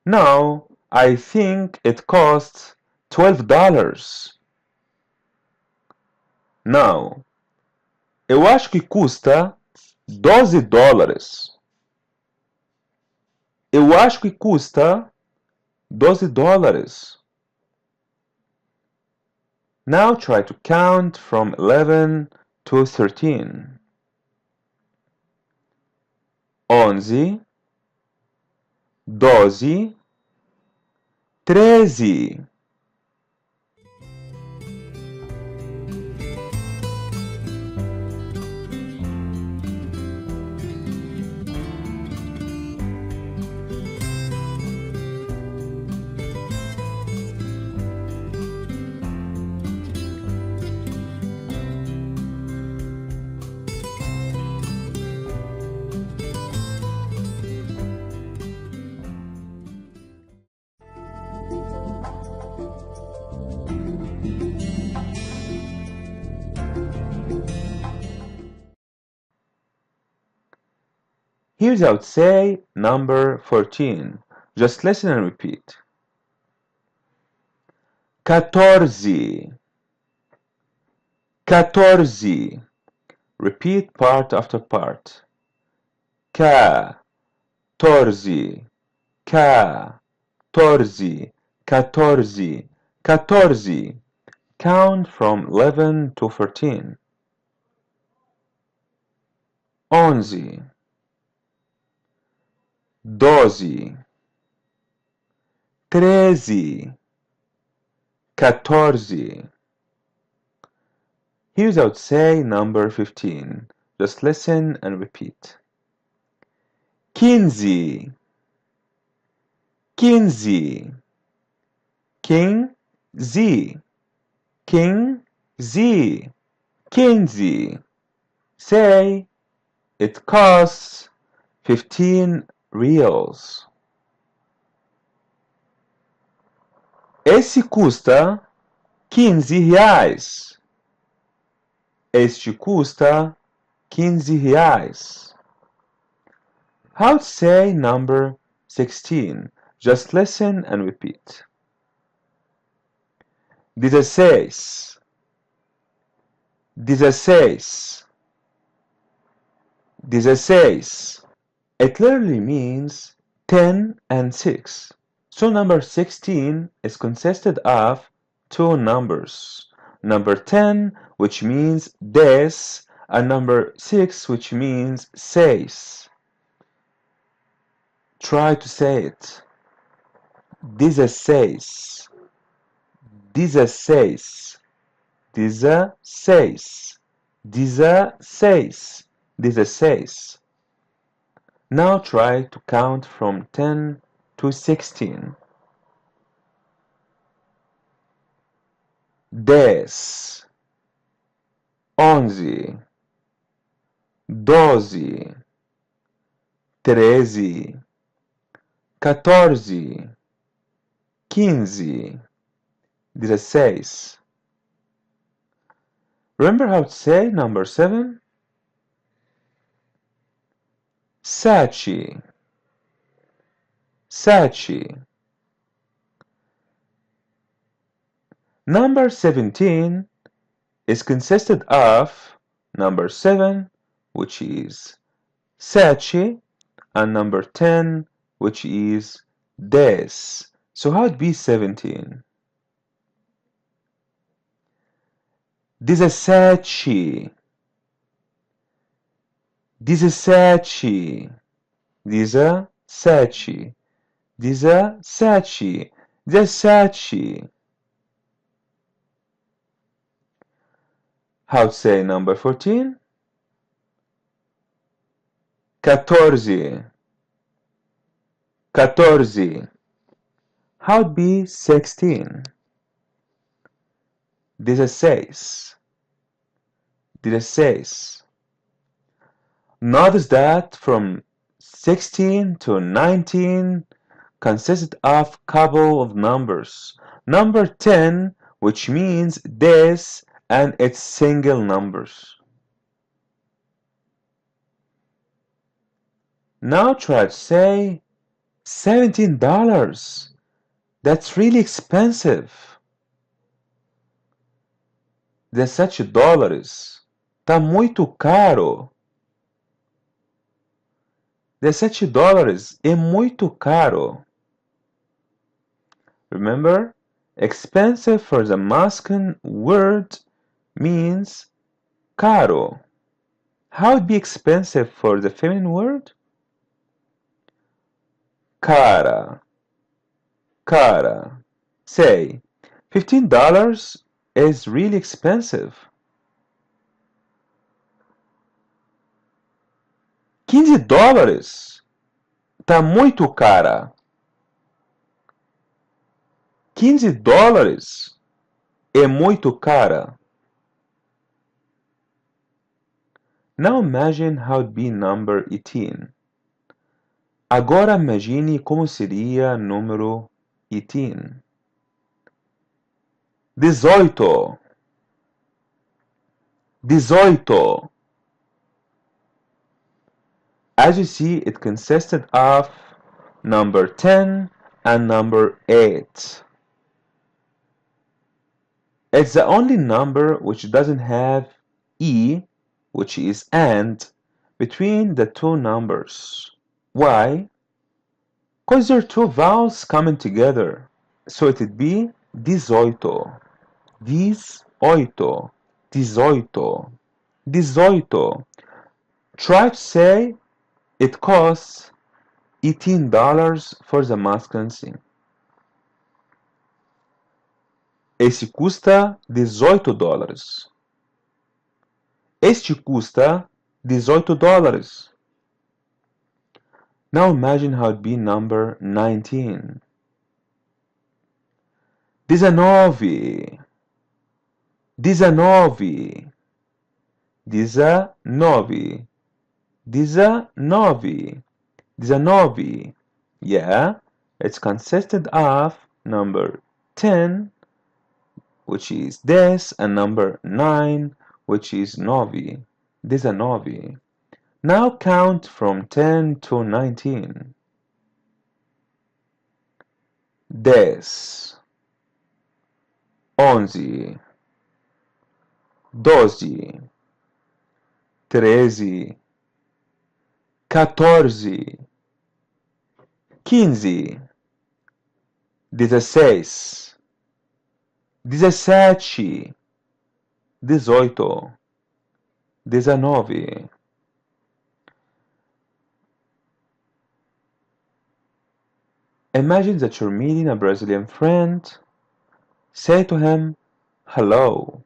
No, I think it costs $12. Não, eu acho que custa $12. Eu acho que custa $12. Now try to count from 11 to 13. 11, 12, 13. Here's how to say number 14. Just listen and repeat. 14. 14. Repeat part after part. 14. 14. 14. 14. Count from 11 to 14. 11. 12. 13. 14. Here's how to say number 15. Just listen and repeat. 15. 15. King Z. King Z. 15. Say, it costs 15 reals. Esse custa 15 reais. Este custa 15 reais. How to say number 16? Just listen and repeat. 16. 16. 16. It literally means 10 and 6. So number 16 is consisted of two numbers. Number 10, which means des, and number 6, which means seis. Try to say it. 16. 16. 16. 16. 16. Now try to count from 10 to 16. 10. 11. 12. 13. 14. 15. 16. Remember how to say number 7? 7. 7. Number 17 is consisted of number 7, which is 7, and number 10, which is des. So how would be 17? 17. 17. 17. 17. 17. How to say number 14? 14. 14. How would be 16? 16. 16. Notice that from 16 to 19 consisted of couple of numbers. Number 10, which means des, and its single numbers. Now try to say $17. That's really expensive. $17. Tá muito caro. $17 é muito caro. Remember, expensive for the masculine word means caro. How would be expensive for the feminine word? Cara. Cara. Say, $15 is really expensive. $15 tá muito cara. $15 é muito cara. Now imagine how it be number 18. Agora imagine como seria número 18. 18. 18. As you see, it consisted of number 10 and number 8. It's the only number which doesn't have E, which is AND, between the two numbers. Why? Because they're two vowels coming together. So it would be 18, 18, 18, 18. Try to say it costs $18 for the masculine thing. Esse custa $18. Este custa $18. Now imagine how it'd be number 19. 19, 19, 19, 19, 19. Yeah, it's consisted of number 10, which is des, and number 9, which is novi, 19. Now count from 10 to 19. Des, 11, 12, 13, 14, 15, 16, 17, 18, 19. Imagine that you're meeting a Brazilian friend. Say to him, hello.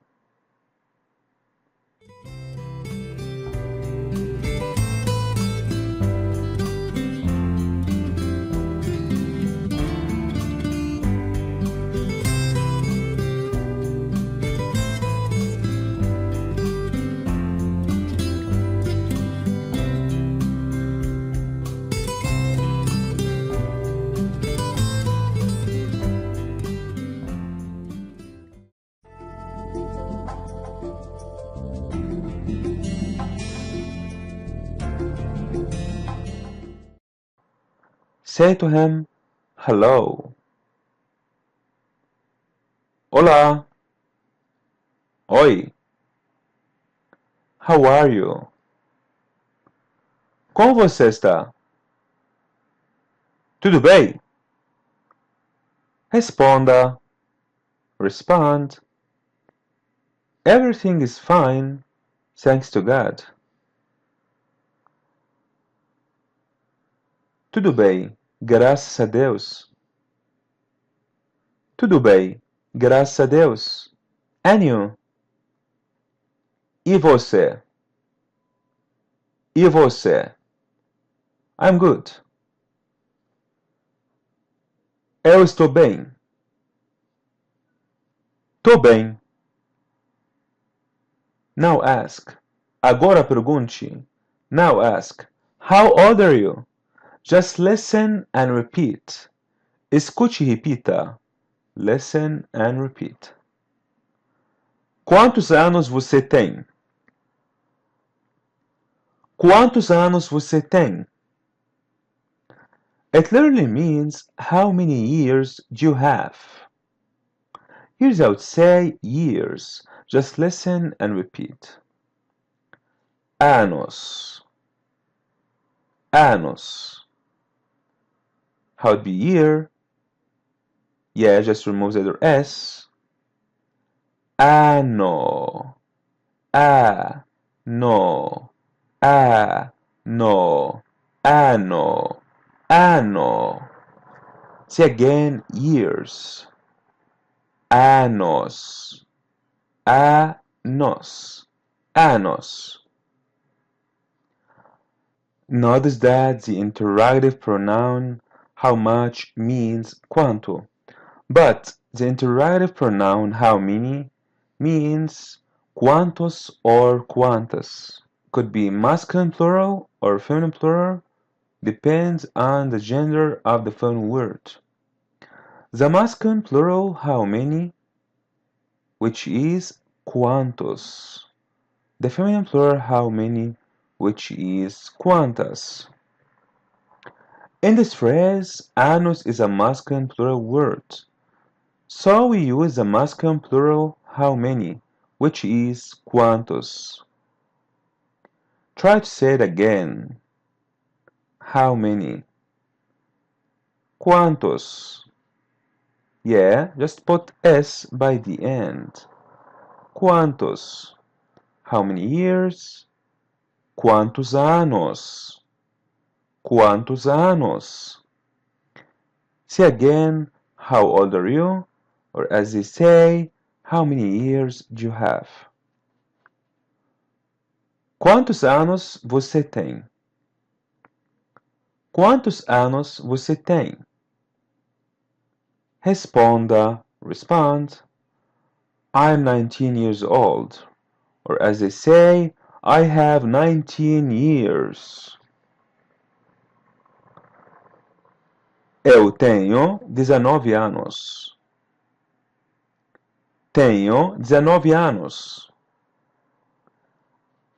Say to him, hello. Olá. Oi. How are you? Como você está? Tudo bem? Responda. Respond. Everything is fine, thanks to God. Tudo bem, graças a Deus. Tudo bem, graças a Deus. And you? E você? E você? I'm good. Eu estou bem. Tô bem. Now ask. Agora pergunte. Now ask. How old are you? Just listen and repeat. Escute e repita. Listen and repeat. Quantos anos você tem? Quantos anos você tem? It literally means how many years do you have? Here's how I would say years. Just listen and repeat. Anos. Anos. How would be year? Yeah, just remove the letter S. Ano. A. No. A. No. Ano. Ano. Say again, years. Anos. Anos. Anos. Notice that the interrogative pronoun how much means quanto, but the interrogative pronoun how many means quantos or quantas. Could be masculine plural or feminine plural, depends on the gender of the foreign word. The masculine plural how many, which is quantos. The feminine plural how many, which is quantas. In this phrase, anos is a masculine plural word. So we use the masculine plural how many, which is quantos. Try to say it again. How many? Quantos? Yeah, just put S by the end. Quantos? How many years? Quantos anos? Quantos anos? Say again, how old are you? Or as they say, how many years do you have? Quantos anos você tem? Quantos anos você tem? Responda, respond, I'm 19 years old. Or as they say, I have 19 years. Eu tenho 19 anos. Tenho 19 anos.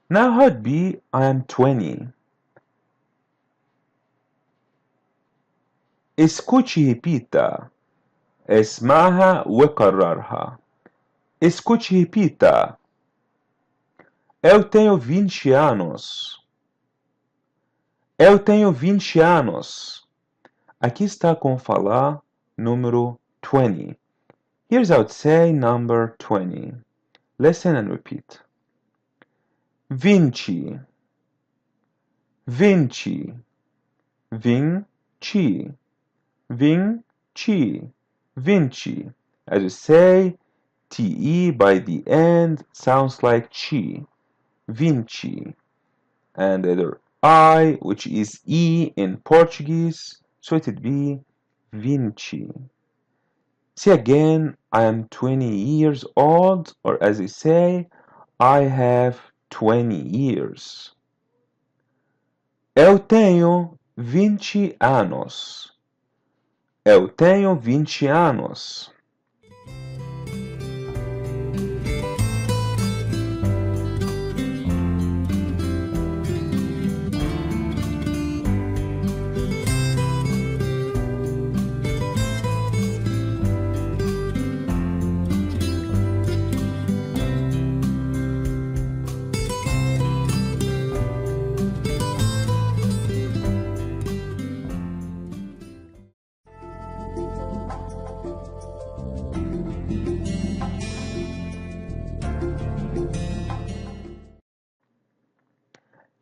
Now how would be I am 20? اسكتي repita. اسمعها وكررها. Escute repita. Eu tenho 20 anos. Eu tenho 20 anos. Aqui está com falar número 20. Here's how to say number 20. Listen and repeat. 20. 20. 20. 20. 20. As you say, TE by the end sounds like chi. Vinci. And the other I, which is E in Portuguese, so it would be Vinci. Say again, I am 20 years old, or as they say, I have 20 years. Eu tenho 20 anos. Eu tenho 20 anos.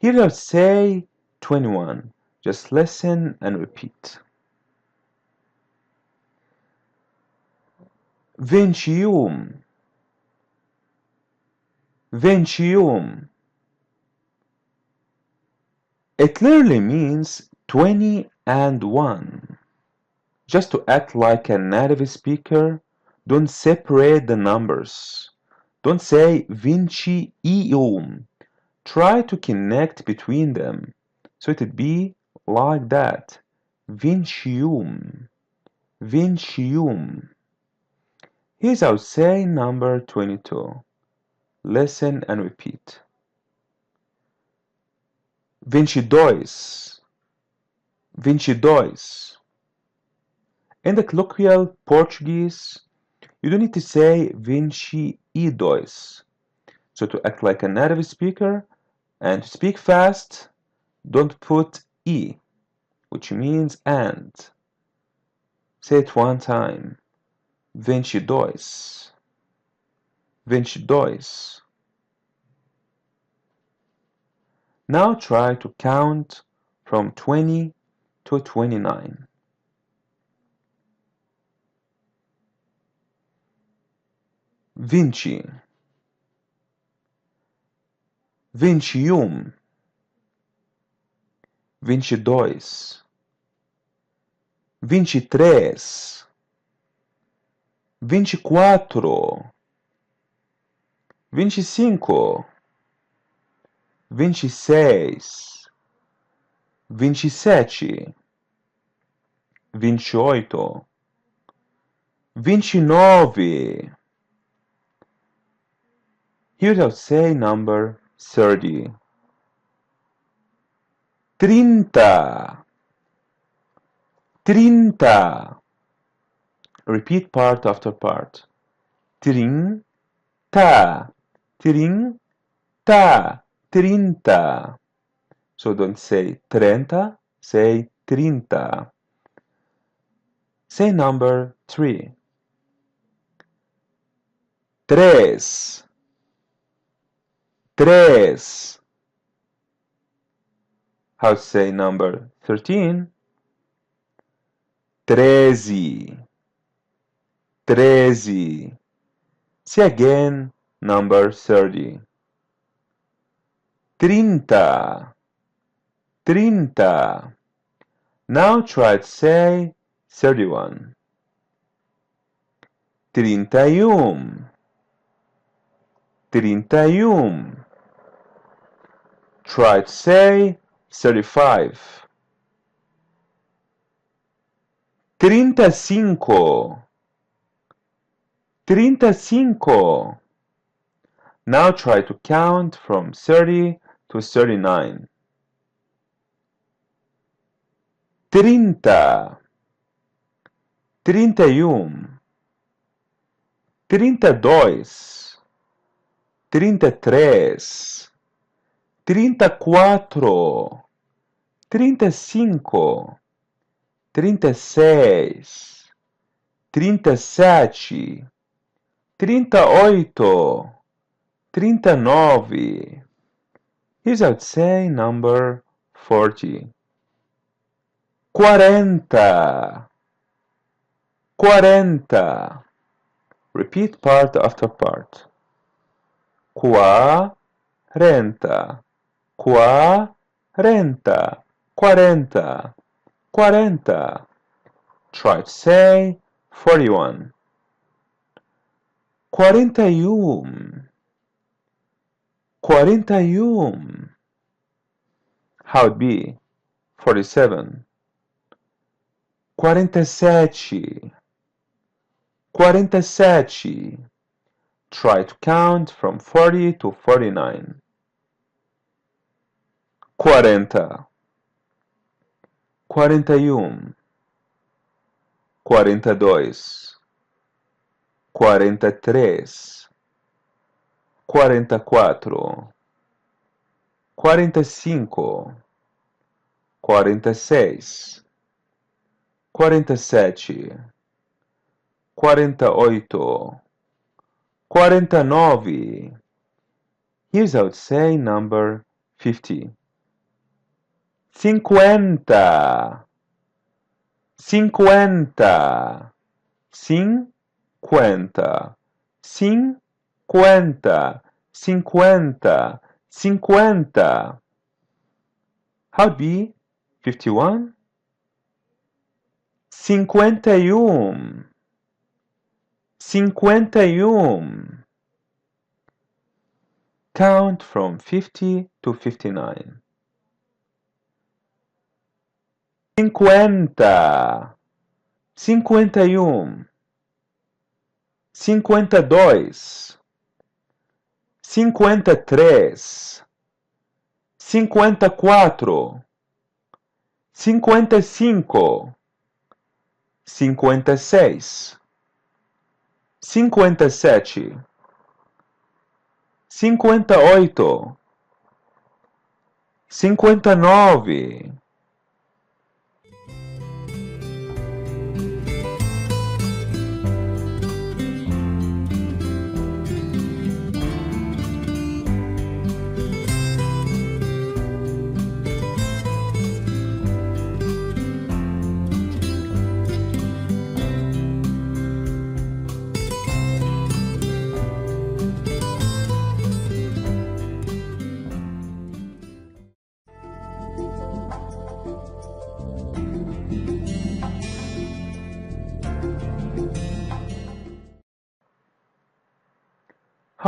Here I'll say 21. Just listen and repeat. 21. 21. It literally means 20 and 1. Just to act like a native speaker, don't separate the numbers. Don't say 21. Try to connect between them. So it would be like that. 21. 21. Here's how to say number 22. Listen and repeat. 22. 22. In the colloquial Portuguese, you don't need to say 22. So to act like a native speaker and to speak fast, don't put E, which means and. Say it one time. 22. 22. Now try to count from 20 to 29. 20. 21. 22. 23. 24. 25. 26. 27. 28. 29. Here I'll say number 30. trinta, trinta. Repeat part after part. Trinta, trinta, trinta. So don't say trenta, say trinta. Say number 3. Tres, tres. How to say number 13? Treze, treze. Say again number 30. Trinta, trinta. Now try to say 31. 31, 31. Try to say 35. 35, 35. Now try to count from 30 to 39. 30, 31, 32, 33, 34, 35, 36, 37, 38, 39. Here's how to say number 40. 40, 40. Repeat part after part. 40, 40, 40, 40. Try to say 41. 41, 41. How it be? 47. 47, 47. Try to count from 40 to 49. 40, 41, 42, 43, 44, 45, 46, 47, 48, 49. Here's how to say number 50. 50, 50, 50, 50, 50, 50. How'd be 51? 51, 51. Count from 50 to 59. 50, 51, 52, 53, 54, 55, 56, 57, 58, 59.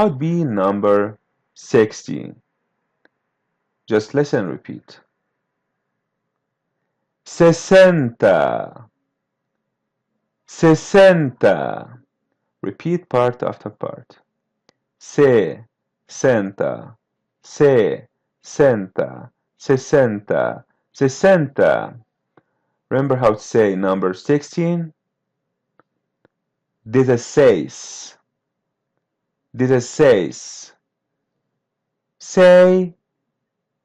How'd be number 60? Just listen, repeat. 60, 60. Repeat part after part. 60, 60, 60, 60. Remember how to say number 16? 16. 16. Say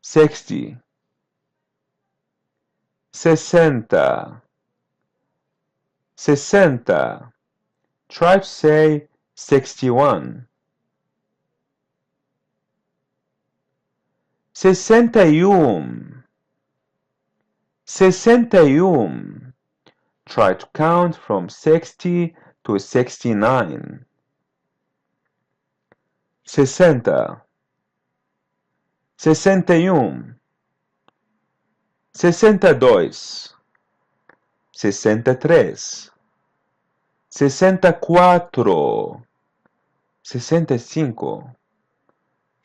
60. 60. 60. Try to say 61. 61. 61. Try to count from 60 to 69. 60. 61. 62. 63. 64.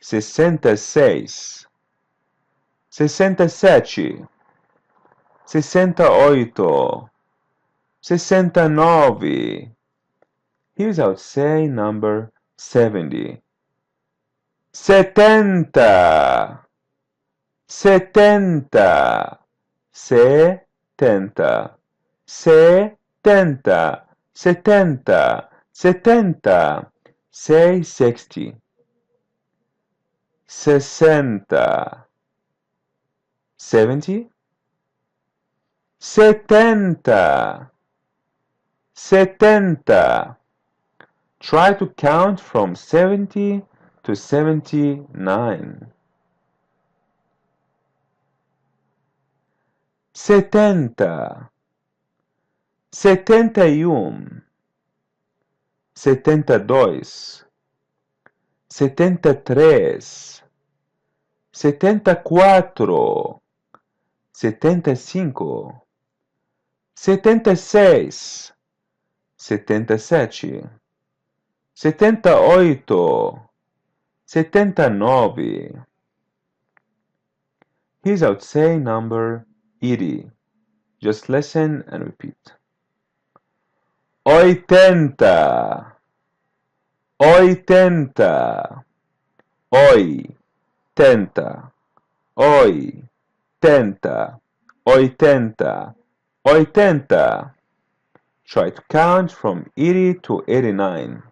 65. 66. 67. 68. 69. Here's how to say number 70. 70. 70. 70. 70. 70. 70. Say 60. 60. 70. 70. 70. Try to count from 70 to 79. 70. 71. 72. 73. 74. 75. 76. 77. 78. 79. Here's how to say number 80. Just listen and repeat. 80. 80. 80. 80. 80. 80. Try to count from 80 to 89.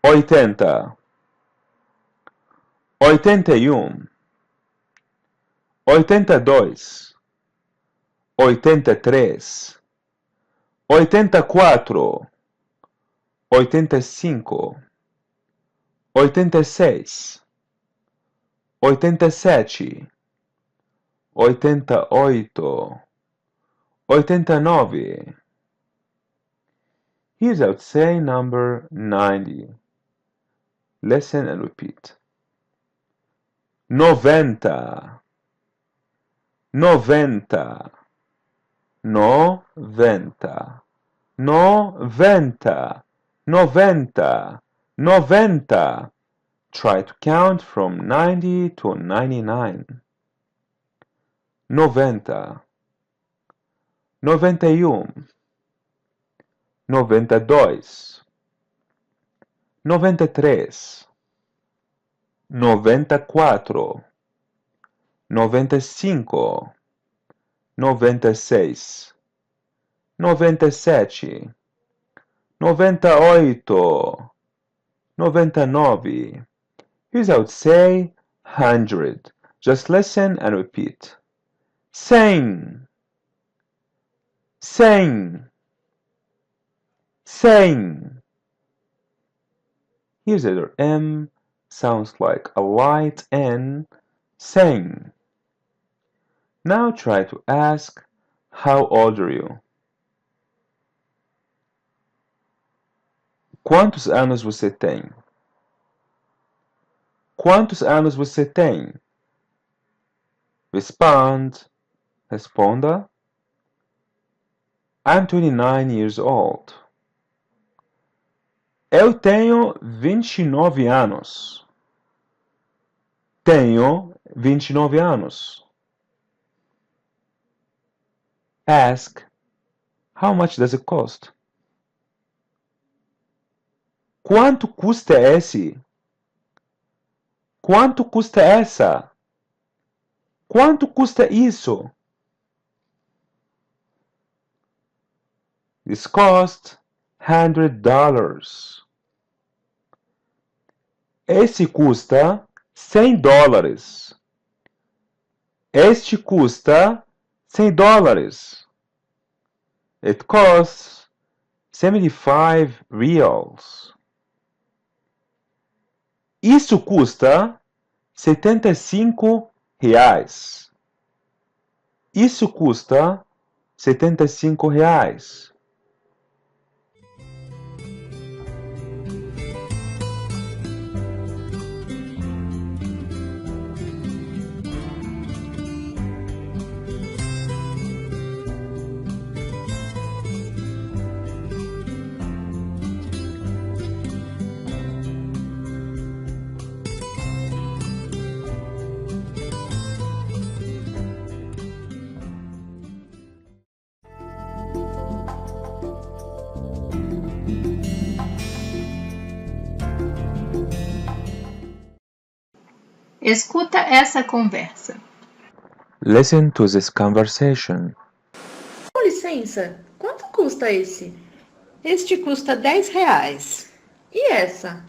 80. 81. 82. 83. 84. 85. 86. 87. 88. 89. Here's how to say number 90. Listen and repeat. 90. 90. 90. 90. 90. 90. Try to count from 90 to 99. 90. 91. 92. 93. 94. 95. 96. 97. 98. 99. Here's how to say 100. Just listen and repeat. 100. 100. 100. Here's the letter M. Sounds like a light N. 100. Now try to ask, how old are you? Quantos anos você tem? Quantos anos você tem? Responda. I'm 29 years old. Eu tenho 29 anos. Tenho 29 anos. Ask, how much does it cost? Quanto custa esse? Quanto custa essa? Quanto custa isso? This cost $100. Esse custa $100. Este custa $100. It costs 75 reals. Isso custa 75 reais. Isso custa 75 reais. Escuta essa conversa. Listen to this conversation. Com licença, quanto custa esse? Este custa R$10. E essa?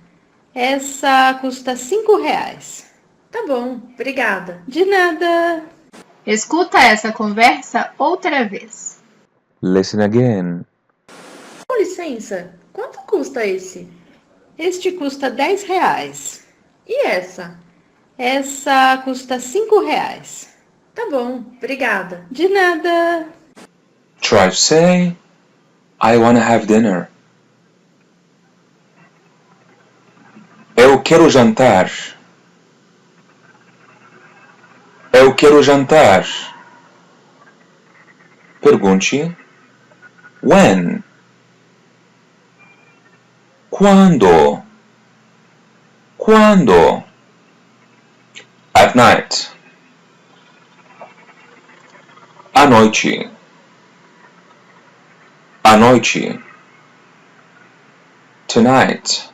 Essa custa R$5. Tá bom, obrigada. De nada. Escuta essa conversa outra vez. Listen again. Com licença, quanto custa esse? Este custa R$10. E essa? Essa custa R$5. Tá bom, obrigada. De nada. Try to say, I wanna have dinner. Eu quero jantar. Eu quero jantar. Pergunte, when? Quando? Quando? At night. À noite. À noite. Tonight.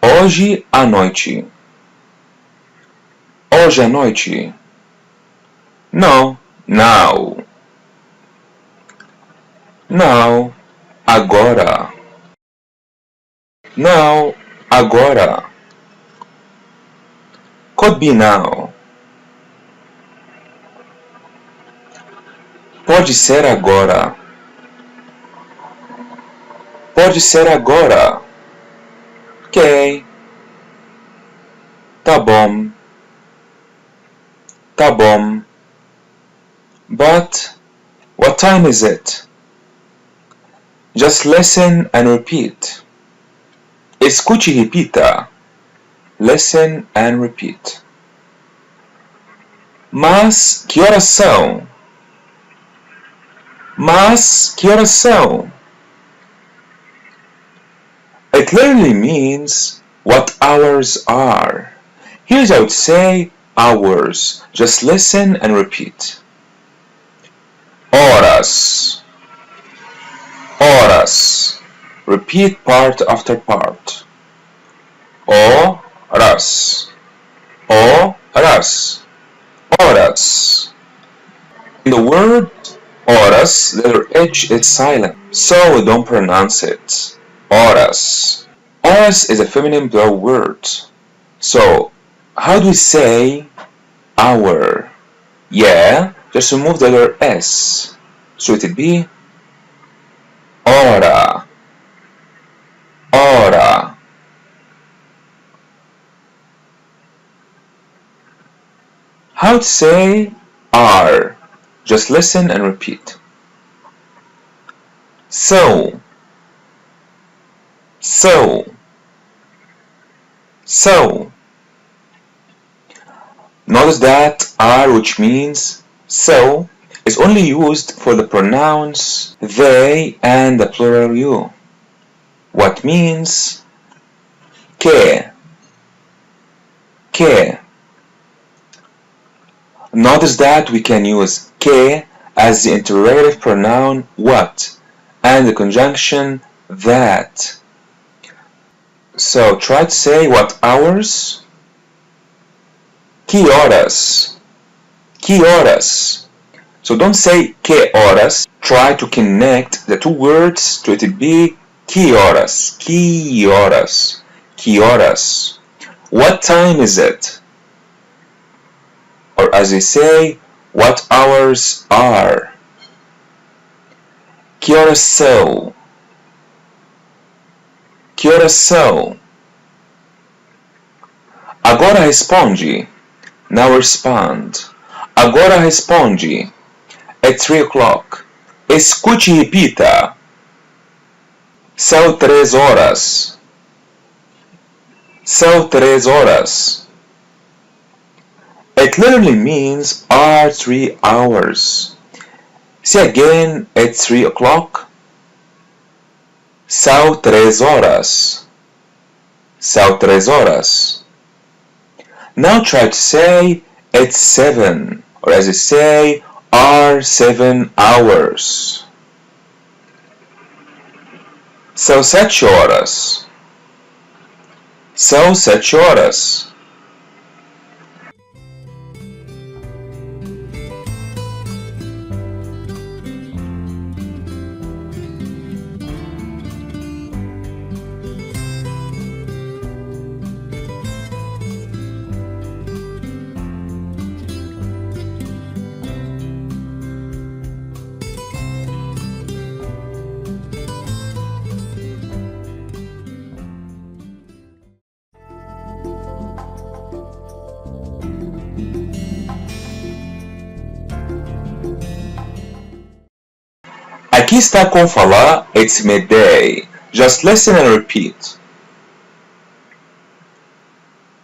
Hoje à noite. Hoje à noite. No, now. Now, agora. Now, agora. Could be now. Pode ser agora. Pode ser agora. Ok. Tá bom. Tá bom. But, what time is it? Just listen and repeat. Escute e repita. Listen and repeat. Mas que horas são? Mas que horas são? It literally means what hours are. Here's how to say hours. Just listen and repeat. Horas. Horas. Repeat part after part. Horas. Horas. Horas. In the word horas, the letter H is silent, so don't pronounce it. Horas. Horas is a feminine plural word. So, how do we say hour? Yeah, just remove the letter S. So it would be hora. Hora. How to say are? Just listen and repeat. So. So. So. Notice that are, which means so, is only used for the pronouns they and the plural you. What means que. Que. Notice that we can use que as the interrogative pronoun what and the conjunction that. So try to say what hours. Que horas? Que horas? So don't say que horas. Try to connect the two words to it be que horas. Que horas. Que horas. What time is it? Or as they say, what hours are? Que horas são? Que horas são? Agora responde. Now respond. Agora responde. At 3 o'clock. Escute e repita. São 3 horas. São 3 horas. It literally means are 3 hours. Say again at 3 o'clock. São 3 horas. São 3 horas. Now try to say it's 7, or as you say, are 7 hours. São 7 horas. São 7 horas. Aqui está como falar it's midday. Just listen and repeat.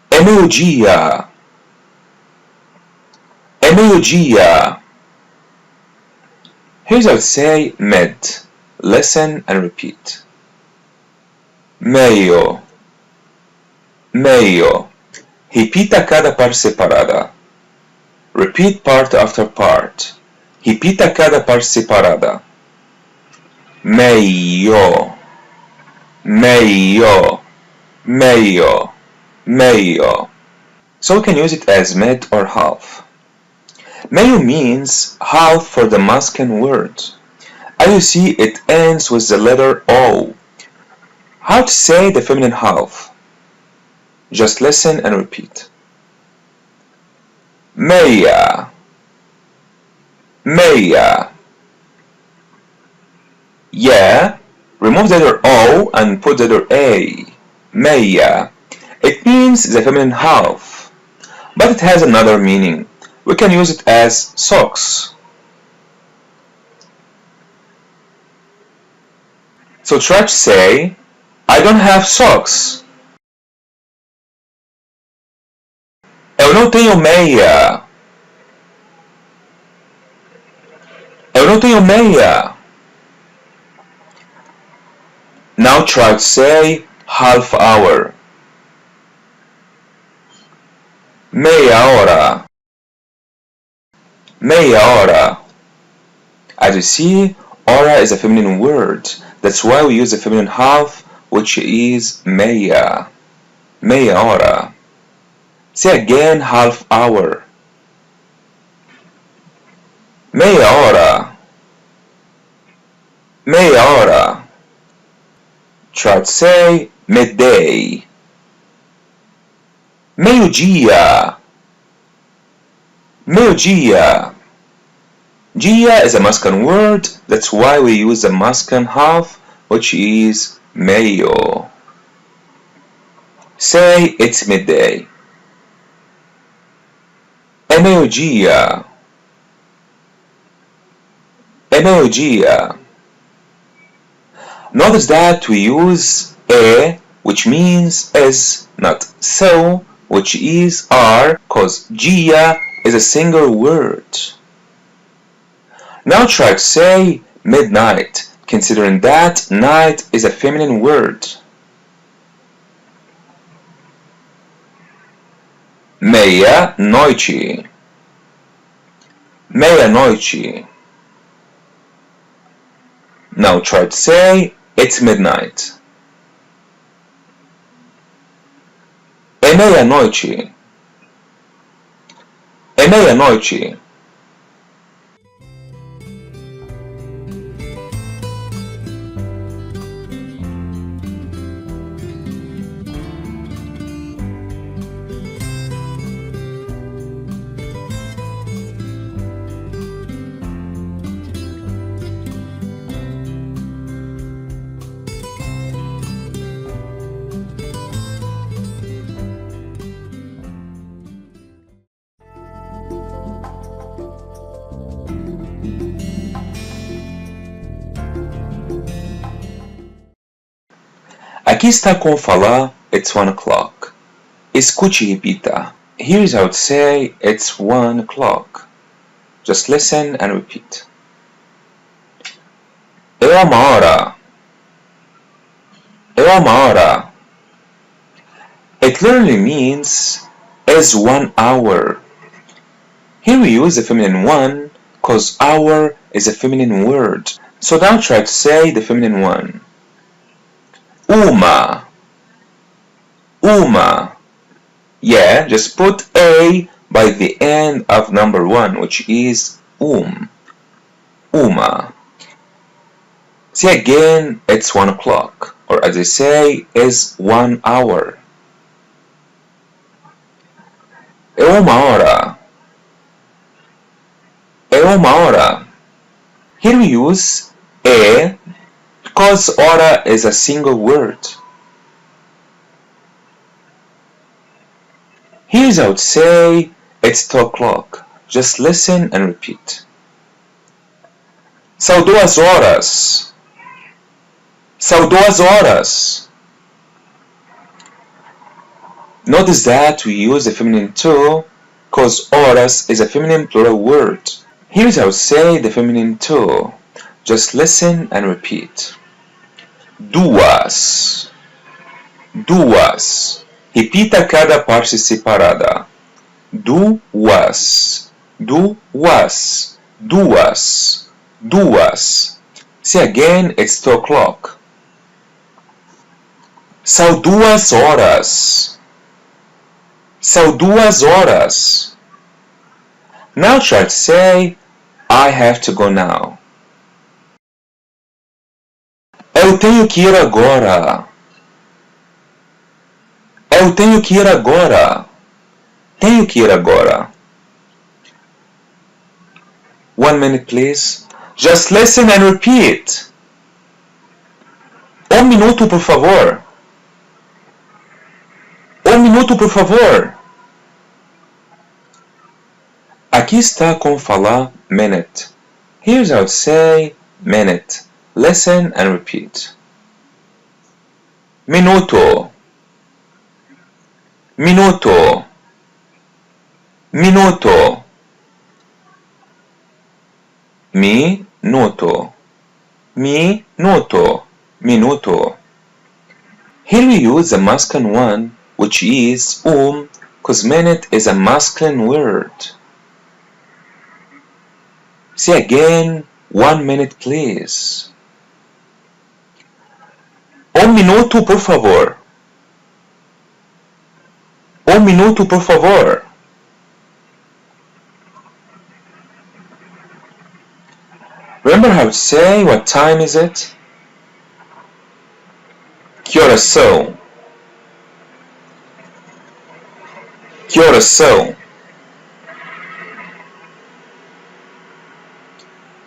É meio-dia. É meio-dia. Here's how to say mid. Listen and repeat. Meio. Meio. Repita cada parte separada. Repeat part after part. Repita cada parte separada. Meio. Meio. Meio. Meio. So we can use it as mid or half. Meio means half for the masculine word. As you see, it ends with the letter O. How to say the feminine half? Just listen and repeat. Meia. Meia. Yeah, remove the letter O and put the letter A. Meia. It means the feminine half, but it has another meaning. We can use it as socks. So try to say, I don't have socks. Eu não tenho meia. Eu não tenho meia. Now try to say half hour. Meia hora. Meia hora. As you see, hora is a feminine word. That's why we use the feminine half, which is meia. Meia hora. Say again half hour. Meia hora. Meia hora. Try to say midday. Meio-dia. Meio-dia. Dia is a masculine word, that's why we use the masculine half, which is meio. Say it's midday. É meio-dia. É meio-dia. Notice that we use e, which means is, not so, which is are, cause dia is a single word. Now try to say midnight, considering that night is a feminine word. Meia-noite. Meia-noite. Now try to say it's midnight. É meia-noite. É meia-noite. Aqui está como falar it's 1 o'clock. Escute e repita. Here's how to say it's 1 o'clock. Just listen and repeat. É uma hora. É uma hora. It literally means is 1 hour. Here we use the feminine one because hour is a feminine word. So now try to say the feminine one. Uma. Uma. Yeah, just put a by the end of number 1, which is Uma. See again, it's 1 o'clock, or as I say, is 1 hour. É uma hora. É uma hora. Here we use é because hora is a single word. Here's how to say it's 2 o'clock. Just listen and repeat. São 2 horas. São 2 horas. Notice that we use the feminine too because horas is a feminine plural word. Here's how to say the feminine too. Just listen and repeat. Duas. Duas. Repita cada parte separada. Duas. Duas. Duas. Duas. See again, it's 2 o'clock. São 2 horas. São 2 horas. Now try to say, I have to go now. Eu tenho que ir agora. Eu tenho que ir agora. Tenho que ir agora. 1 minute, please. Just listen and repeat. 1 minuto, por favor. 1 minuto, por favor. Aqui está como falar minute. Here's how to say minute. Listen and repeat. Minuto. Minuto. Minuto. Minuto. Minuto. Minuto. Here we use the masculine one, which is because minute is a masculine word. Say again, 1 minute, please. 1 minuto, por favor. 1 minuto, por favor. Remember how to say what time is it? Que horas são? Que horas são?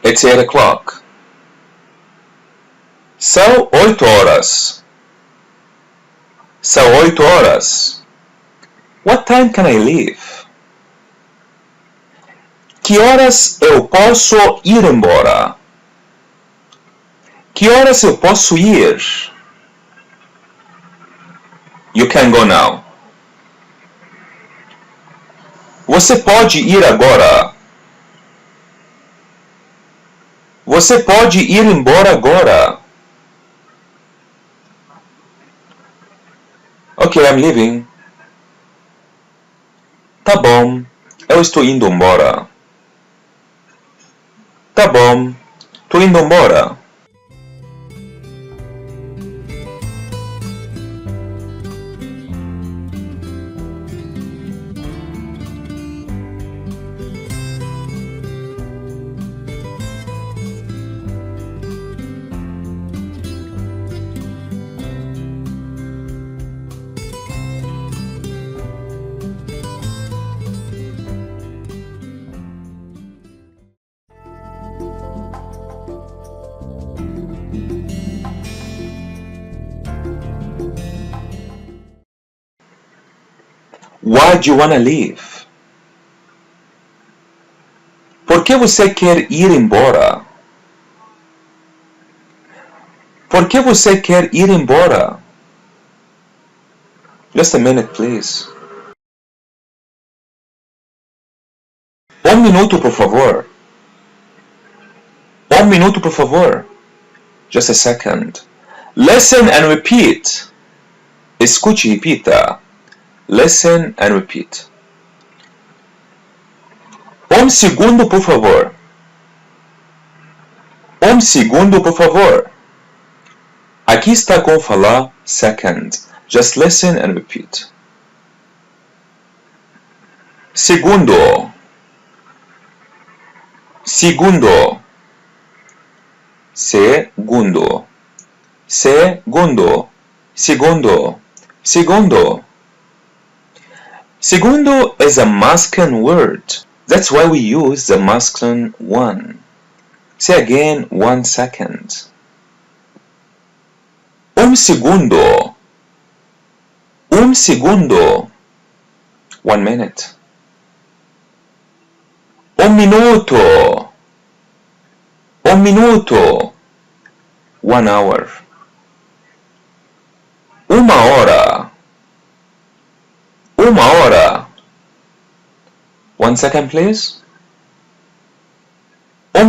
It's 8 o'clock. São 8 horas. São 8 horas. What time can I leave? Que horas eu posso ir embora? Que horas eu posso ir? You can go now. Você pode ir agora. Você pode ir embora agora. Okay, I'm leaving. Tá bom, eu estou indo embora. Tá bom, tô indo embora. Why do you wanna leave? Por que você quer ir embora? Por que você quer ir embora? Just a minute, please. Minuto, por favor. Minuto, por favor. Just a second. Listen and repeat. Escute e repita. Listen and repeat. Segundo, por favor. Segundo, por favor. Aqui está com falar second. Just listen and repeat. Segundo. Segundo. Segundo. Segundo. Segundo. Segundo. Segundo is a masculine word. That's why we use the masculine one. Say again, 1 second. Segundo. Segundo. 1 minute. Minuto. Minuto. 1 hour. Uma hora. Uma hora. 1 second, please.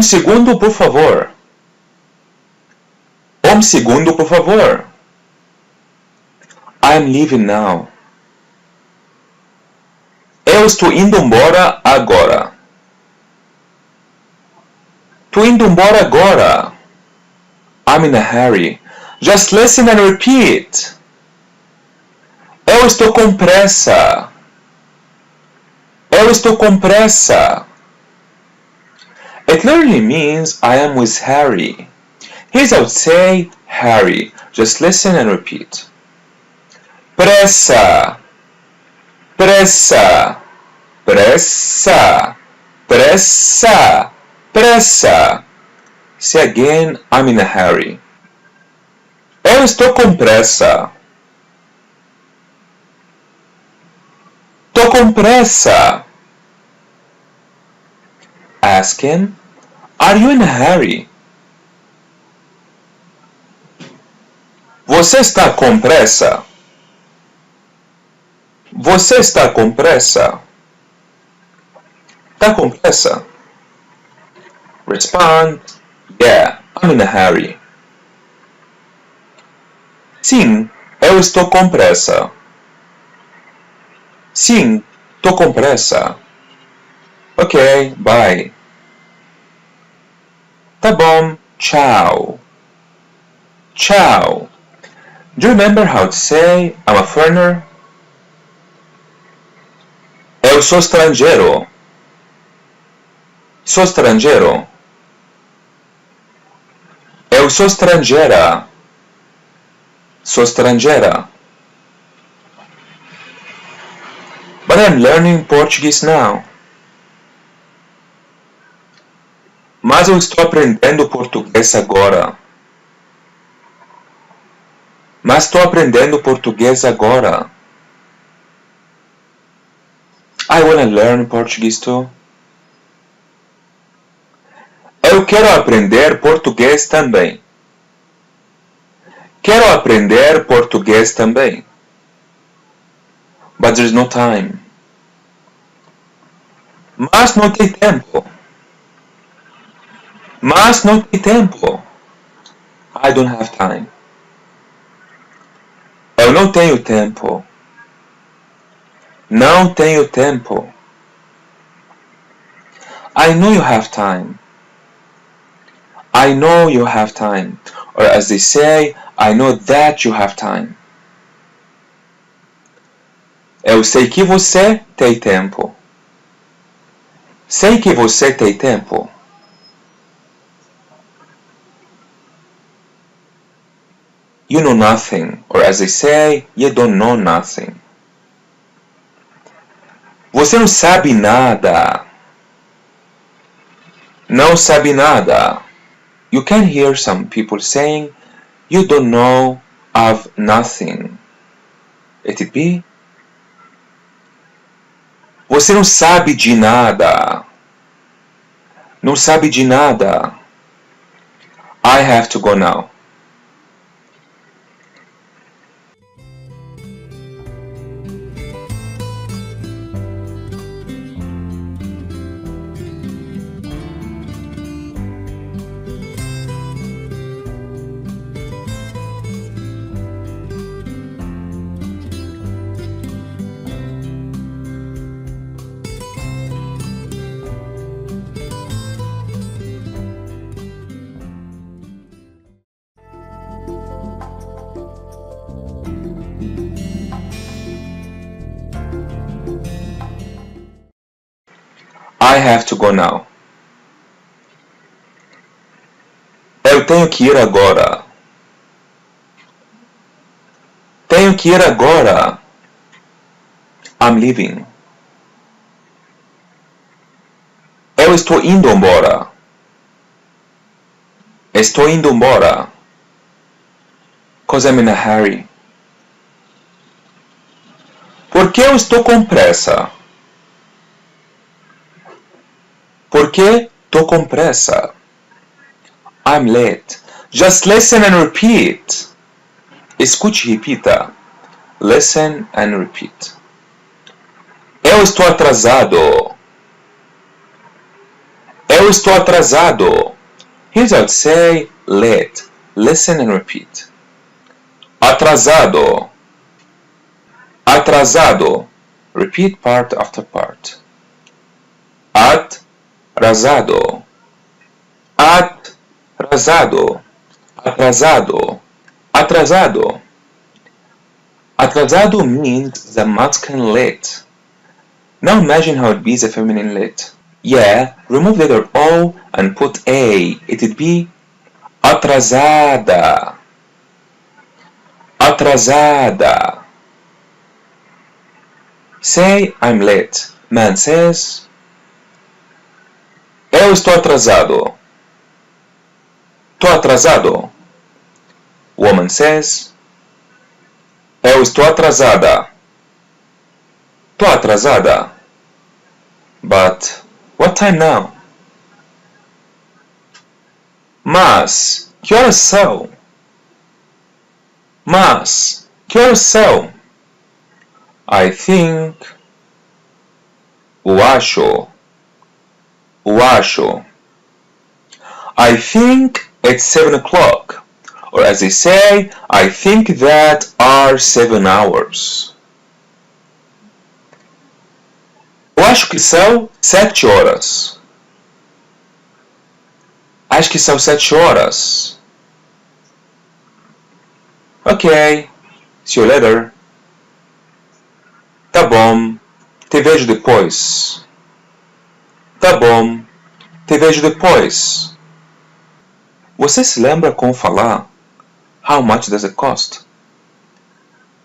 Segundo, por favor. Segundo, por favor. I'm leaving now. Eu estou indo embora agora. Estou indo embora agora. I'm in a hurry. Just listen and repeat. Eu estou com pressa. Eu estou com pressa. It literally means I am with Harry. Here's how to say Harry. Just listen and repeat. Pressa. Pressa. Pressa. Pressa. Pressa. Say again, I'm in a hurry. Eu estou com pressa. Tô com pressa. Ask him, are you in a hurry? Você está com pressa? Você está com pressa? Tá com pressa? Respond, yeah, I'm in a hurry. Sim, eu estou com pressa. Sim, tô com pressa. Ok, bye. Tá bom, tchau. Tchau. Do you remember how to say I'm a foreigner? Eu sou estrangeiro. Sou estrangeiro. Eu sou estrangeira. Sou estrangeira. But I'm learning Portuguese now. Mas eu estou aprendendo português agora. Mas estou aprendendo português agora. I wanna learn Portuguese too. Eu quero aprender português também. Quero aprender português também. But there's no time. Mas não tem tempo. Mas não tem tempo. I don't have time. Eu não tenho tempo. Não tenho tempo. I know you have time. I know you have time. Or as they say, I know that you have time. Eu sei que você tem tempo. Sei que você tem tempo. You know nothing. Or as they say, you don't know nothing. Você não sabe nada. Não sabe nada. You can hear some people saying, you don't know of nothing. It'd be, Você não sabe de nada. Não sabe de nada. I have to go now. I have to go now. Eu tenho que ir agora. Tenho que ir agora. I'm leaving. Eu estou indo embora. Estou indo embora. 'Cause I'm in a hurry. Por que eu estou com pressa? Por que estou com pressa? I'm late. Just listen and repeat. Escute e repita. Listen and repeat. Eu estou atrasado. Eu estou atrasado. Here's how to say late. Listen and repeat. Atrasado. Atrasado. Repeat part after part. Atrasado. Atrasado. Atrasado. Atrasado. Atrasado means the masculine late. Now imagine how it'd be the feminine late. Yeah, remove the letter O and put A. It'd be atrasada. Atrasada. Say, I'm late. Man says, eu estou atrasado. Estou atrasado. Woman says, eu estou atrasada. Estou atrasada. But, what time now? Mas, que horas são? Mas, que horas são? I think. Eu acho. Eu acho. I think it's 7 o'clock. Or as they say, I think that are 7 hours. Eu acho que são 7 horas. Acho que são 7 horas. Ok. See you later. Tá bom. Te vejo depois. Tá bom. Te vejo depois. Você se lembra como falar? How much does it cost?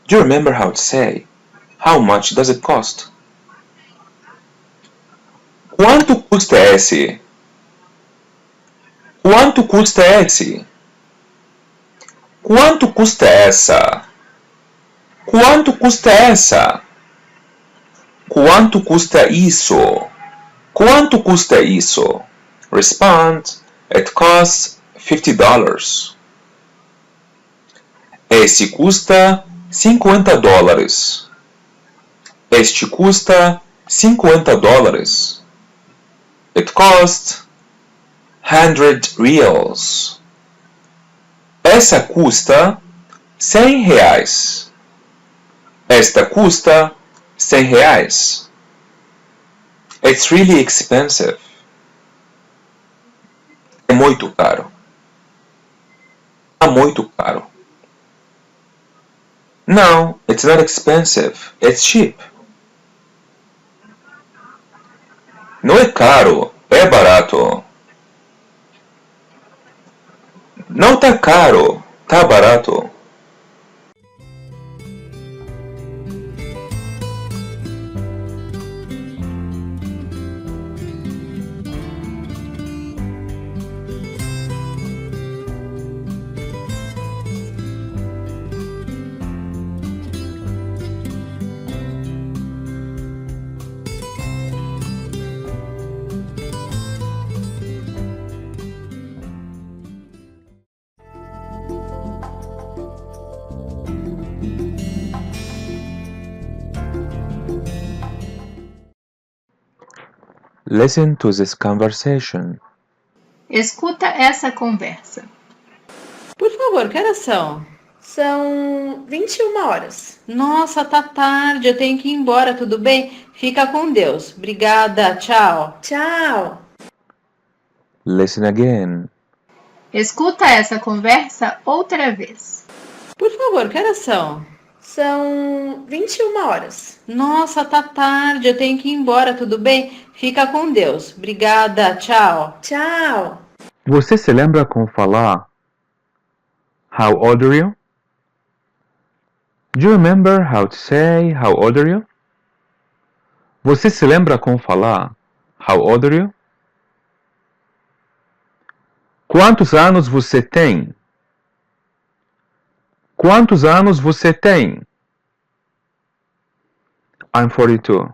Do you remember how to say? How much does it cost? Quanto custa esse? Quanto custa esse? Quanto custa essa? Quanto custa essa? Quanto custa isso? Quanto custa isso? Respond, it costs $50. Esse custa $50. Este custa $50. It costs 100 reals. Essa custa R$100. Esta custa R$100. It's really expensive. É muito caro. É muito caro. No, it's not expensive. It's cheap. Não é caro, é barato. Não tá caro, tá barato. Listen to this conversation. Escuta essa conversa. Por favor, que horas são? São 21 horas. Nossa, tá tarde, eu tenho que ir embora, tudo bem? Fica com Deus. Obrigada, tchau. Tchau. Listen again. Escuta essa conversa outra vez. Por favor, que horas são? São 21 horas. Nossa, tá tarde, eu tenho que ir embora, tudo bem? Fica com Deus. Obrigada, tchau. Tchau. Você se lembra como falar How old are you? Do you remember how to say How old are you? Você se lembra como falar How old are you? Quantos anos você tem? Quantos anos você tem? I'm 42.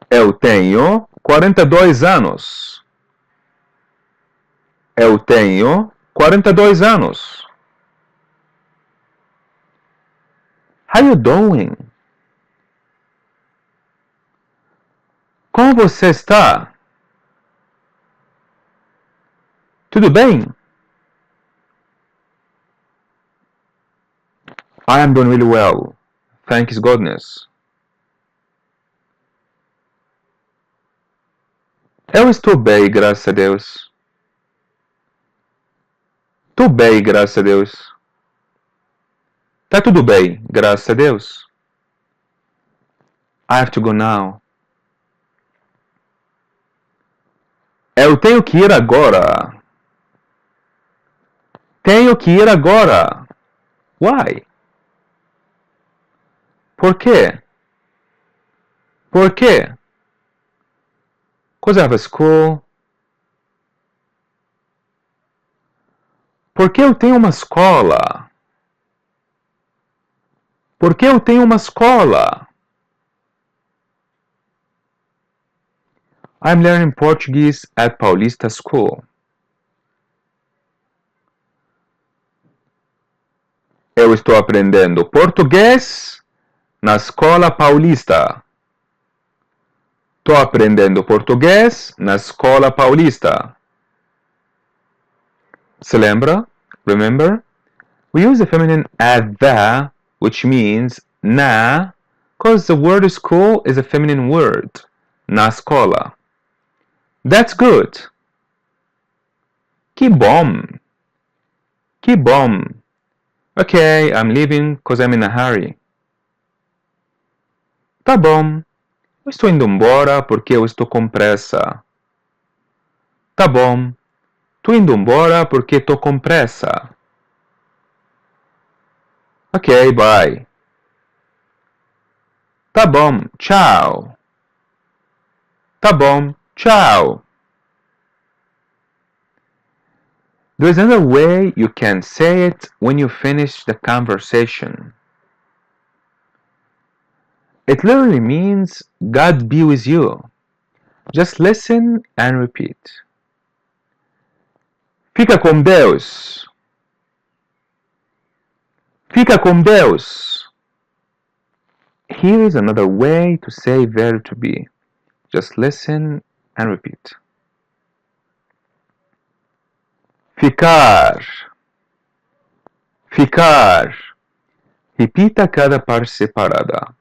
Eu tenho 42 anos. Eu tenho 42 anos. How you doing? Como você está? Tudo bem? I am doing really well. Thanks goodness. Eu estou bem, graças a Deus. Estou bem, graças a Deus. Tá tudo bem, graças a Deus. I have to go now. Eu tenho que ir agora. Tenho que ir agora. Why? Por quê? Por quê? 'Cause I have a school. Por que eu tenho uma escola? Por que eu tenho uma escola? I'm learning Portuguese at Paulista School. Eu estou aprendendo português na escola paulista. Estou aprendendo português na escola paulista. Se lembra? Remember? We use the feminine at the, which means na, because the word school is a feminine word. Na escola. That's good. Que bom. Que bom. Okay, I'm leaving because I'm in a hurry. Tá bom. Eu estou indo embora porque eu estou com pressa. Tá bom. Estou indo embora porque estou com pressa. Ok, bye. Tá bom, tchau. Tá bom, tchau. There's another way you can say it when you finish the conversation. It literally means God be with you. Just listen and repeat. Fica com Deus. Fica com Deus. Here is another way to say verb to be. Just listen and repeat. Ficar. Ficar. Repita cada parte separada.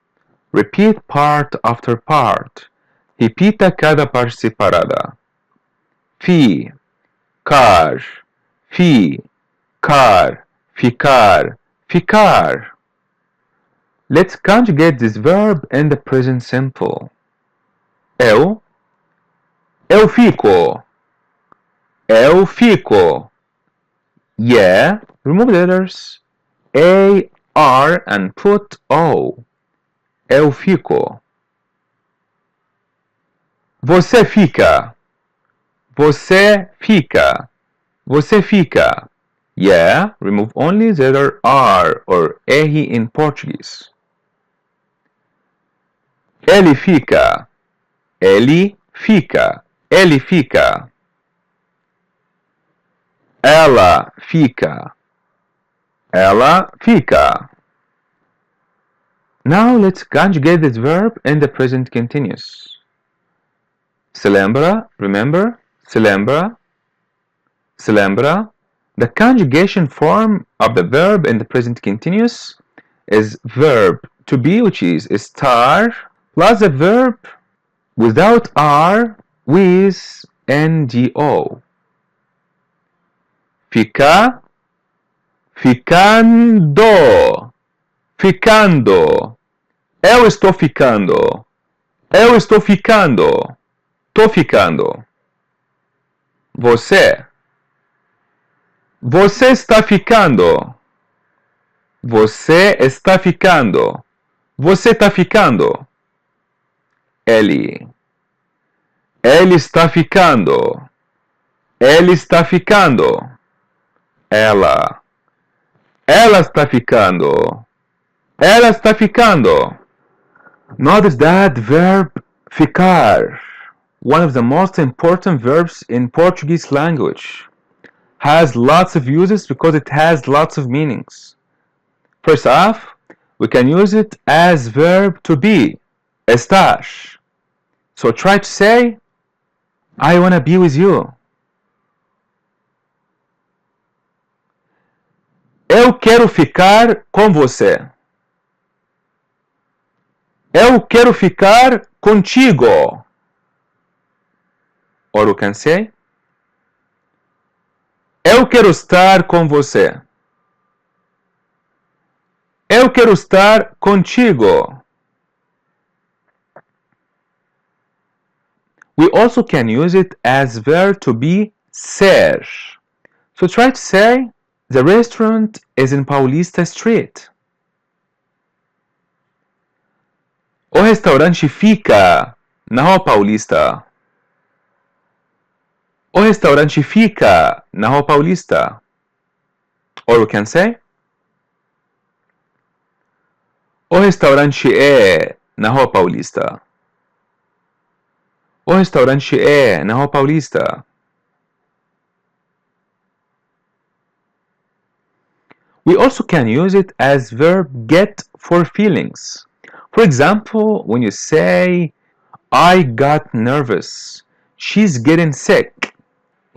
Repeat part after part. Repita cada parte separada. Car. Car. Ficar. Ficar. Let's conjugate this verb in the present simple. Eu fico. Eu fico. Yeah, remove letters A, R and put O. Eu fico. Você fica. Você fica. Você fica. Yeah, remove only the letter R or R in Portuguese. Ele fica. Ele fica. Ele fica. Ela fica. Ela fica. Now let's conjugate this verb in the present continuous. Se lembra, remember? Se lembra, se lembra. The conjugation form of the verb in the present continuous is verb to be, which is estar, plus a verb without R with NDO. Fica, ficando, ficando. Eu estou ficando. Eu estou ficando. Tô ficando. Você. Você está ficando. Você está ficando. Você está ficando. Ele. Ele está ficando. Ele está ficando. Ela. Ela está ficando. Ela está ficando. Notice that verb ficar, one of the most important verbs in Portuguese language, has lots of uses because it has lots of meanings. First off, we can use it as verb to be, estar. So try to say, I want to be with you. Eu quero ficar com você. Eu quero ficar contigo. Or we can say, eu quero estar com você. Eu quero estar contigo. We also can use it as verb to be ser. So try to say, the restaurant is in Paulista Street. O restaurante fica na Rua Paulista. O restaurante fica na Rua Paulista. Or we can say, o restaurante é na Rua Paulista. O restaurante é na Rua Paulista. We also can use it as verb get for feelings. For example, when you say, I got nervous, she's getting sick,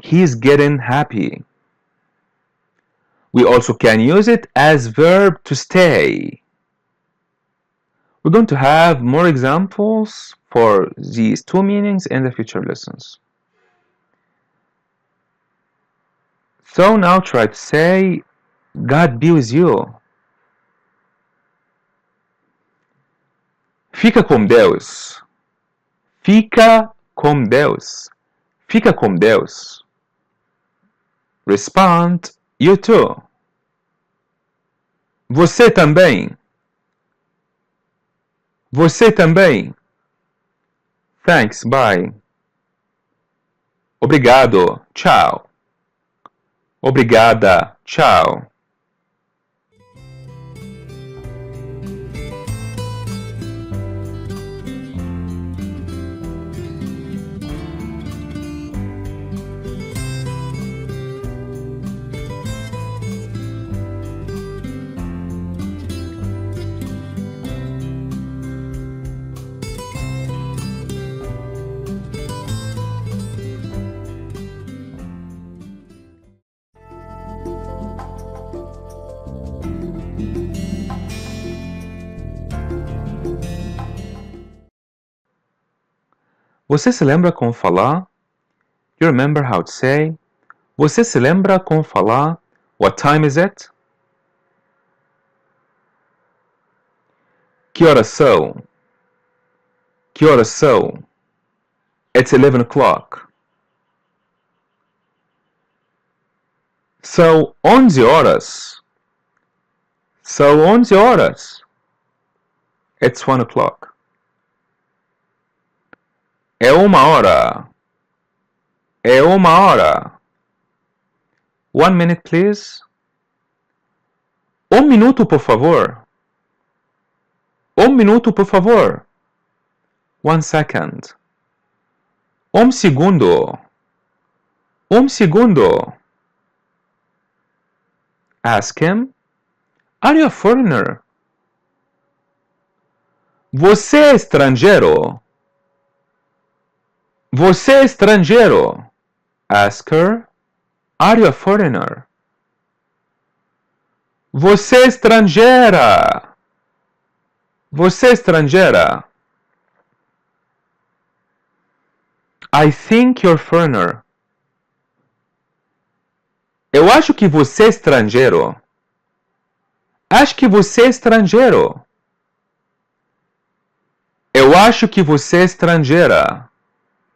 he's getting happy. We also can use it as verb to stay. We're going to have more examples for these two meanings in the future lessons. So now try to say, God be with you. Fica com Deus. Fica com Deus. Fica com Deus. Respond, you too. Você também. Você também. Thanks, bye. Obrigado, tchau. Obrigada, tchau. Você se lembra como falar? You remember how to say? Você se lembra como falar? What time is it? Que horas são? Que horas são? It's 11 o'clock. São 11 horas. São 11 horas. It's 1 o'clock. É uma hora. É uma hora. 1 minute, please. Minuto, por favor. Minuto, por favor. 1 second. Segundo. Segundo. Ask him, are you a foreigner? Você é estrangeiro? Você é estrangeiro? Ask her, are you a foreigner? Você é estrangeira? Você é estrangeira? I think you're foreigner. Eu acho que você é estrangeiro. Acho que você é estrangeiro. Eu acho que você é estrangeira.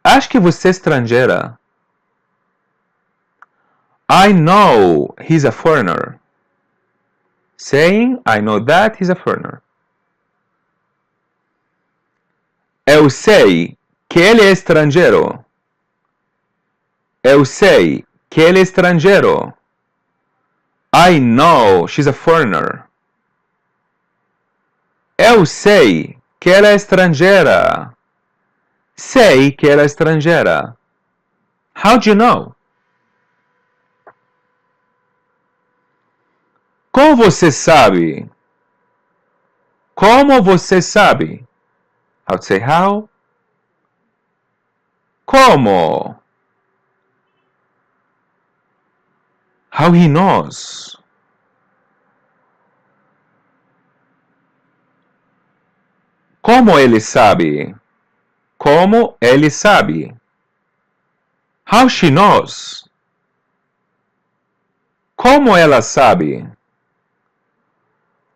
Acho que você é estrangeira. I know he's a foreigner. Saying, I know that he's a foreigner. Eu sei que ele é estrangeiro. Eu sei que ele é estrangeiro. I know she's a foreigner. Eu sei que ela é estrangeira. Sei que ela é estrangeira. How do you know? Como você sabe? Como você sabe? I would say how. Como? How he knows. Como ele sabe? Como ele sabe? How she knows. Como ela sabe?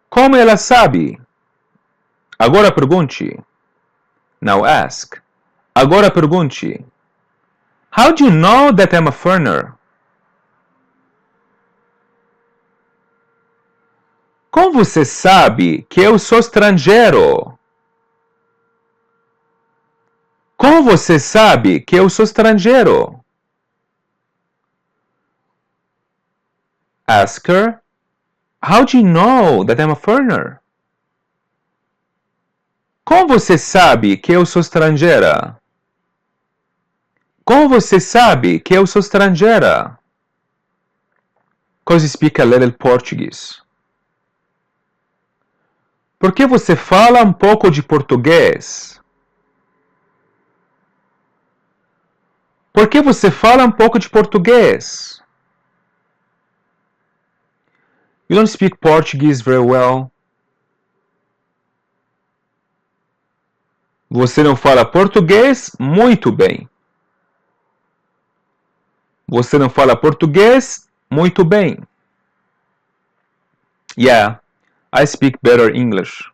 Como ela sabe? Agora pergunte. Now ask. Agora pergunte. How do you know that I'm a foreigner? Como você sabe que eu sou estrangeiro? Como você sabe que eu sou estrangeiro? Ask her, how do you know that I'm a foreigner? Como você sabe que eu sou estrangeira? Como você sabe que eu sou estrangeira? Because you speak a little Portuguese. Por que você fala um pouco de português? Por que você fala um pouco de português? You don't speak Portuguese very well. Você não fala português muito bem. Você não fala português muito bem. Yeah, I speak better English.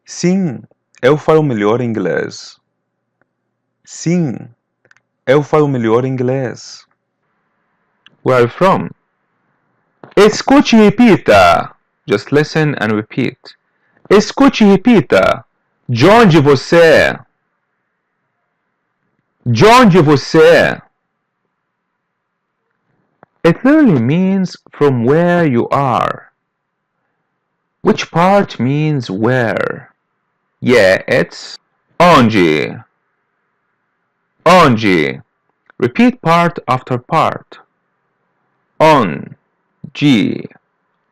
Sim, eu falo melhor inglês. Sim, eu falo melhor inglês. Where are you from? Escute e repita. Just listen and repeat. Escute e repita. De onde você é? De onde você é? It literally means from where you are. Which part means where? Yeah, it's onde. Onde. Repeat part after part. On. G.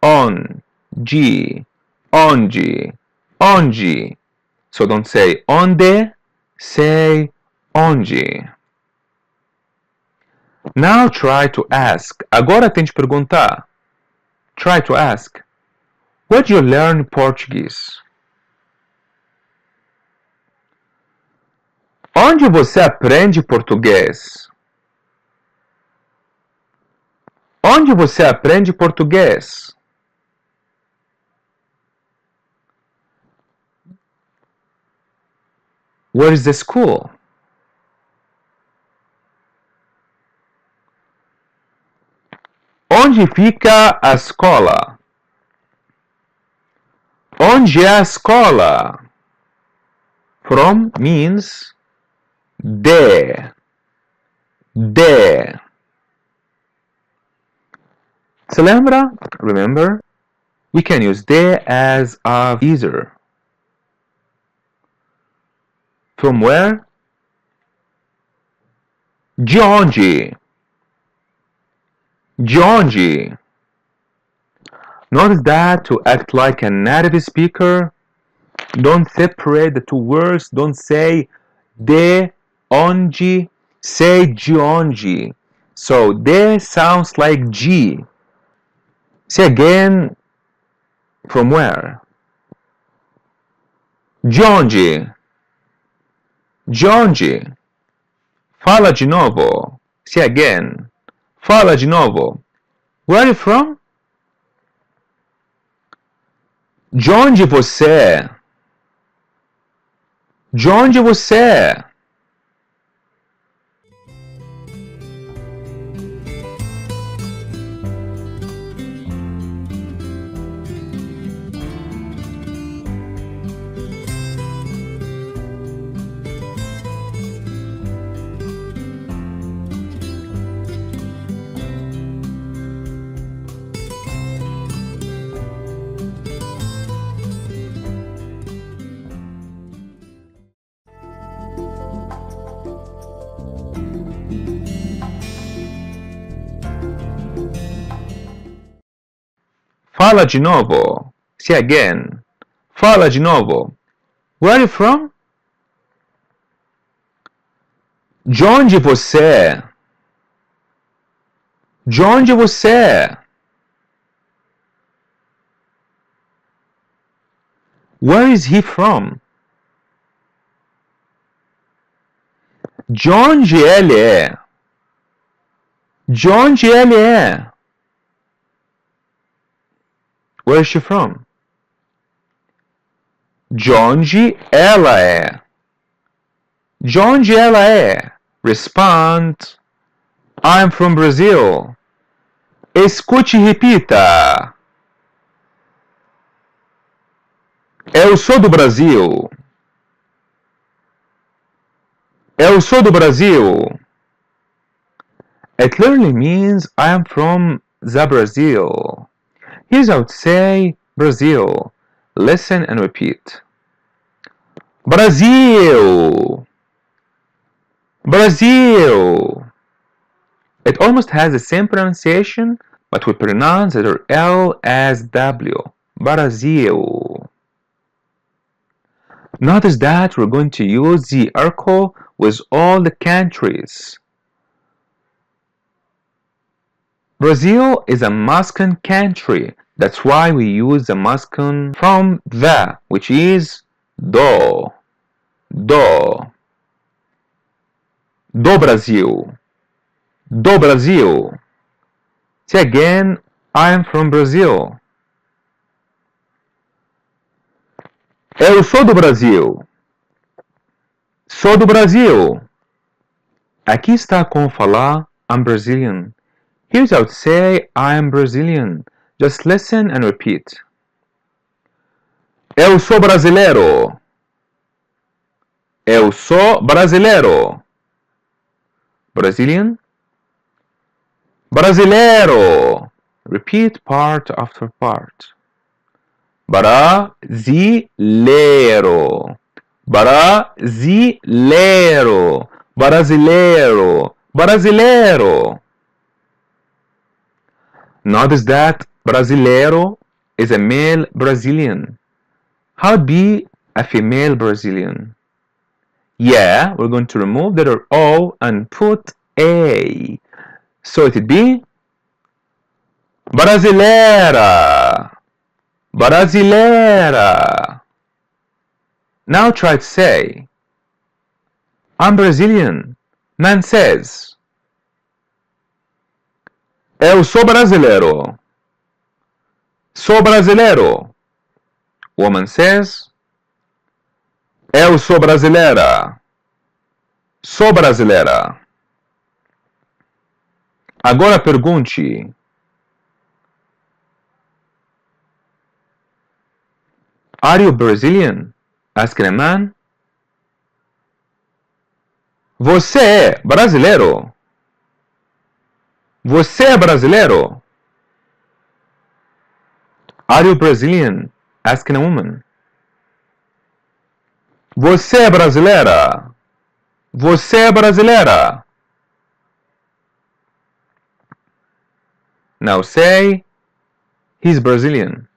On. G. Onde. Onde. So don't say onde, say onde. Now try to ask. Agora tente perguntar. Try to ask. Where do you learn Portuguese? Onde você aprende português? Onde você aprende português? Where is the school? Onde fica a escola? Onde é a escola? From means de. De. Se lembra? Remember? We can use de as a either. From where? De onde? De onde? Notice that to act like a native speaker, don't separate the two words. Don't say de onde, say de onde. So de sounds like G. Say again, from where? De onde. De onde. Fala de novo. Say again. Fala de novo. Where are you from? De onde você é? De onde você é? Fala de novo. Say again. Fala de novo. Where are you from? De onde você é? De onde você é? Where is he from? De onde ele é? De onde ele é? Where is she from? De onde ela é? De onde ela é? Respond. I'm from Brazil. Escute e repita. Eu sou do Brasil. Eu sou do Brasil. It literally means I am from the Brazil. Here's how to say Brazil. Listen and repeat. Brasil. Brasil. It almost has the same pronunciation, but we pronounce the letter L as W. Brasil. Notice that we're going to use the article with all the countries. Brazil is a masculine country. That's why we use the masculine from the, which is do. Do. Do Brasil. Do Brasil. Say again, I am from Brazil. Eu sou do Brasil. Sou do Brasil. Aqui está como falar I'm Brazilian. Here's how to say I am Brazilian. Just listen and repeat. Eu sou brasileiro. Eu sou brasileiro. Brazilian. Brasileiro. Repeat part after part. Brasileiro. Brasileiro. Brasileiro. Brasileiro. Notice that brasileiro is a male Brazilian. How would be a female Brazilian? Yeah, we're going to remove the letter O and put A. So it would be brasileira. Brasileira. Now try to say, I'm Brazilian. Man says, eu sou brasileiro. Sou brasileiro. Woman says, eu sou brasileira. Sou brasileira. Agora pergunte. Are you Brazilian? Asking a man. Você é brasileiro? Você é brasileiro? Are you Brazilian? Asking a woman. Você é brasileira? Você é brasileira? Now say, He's Brazilian.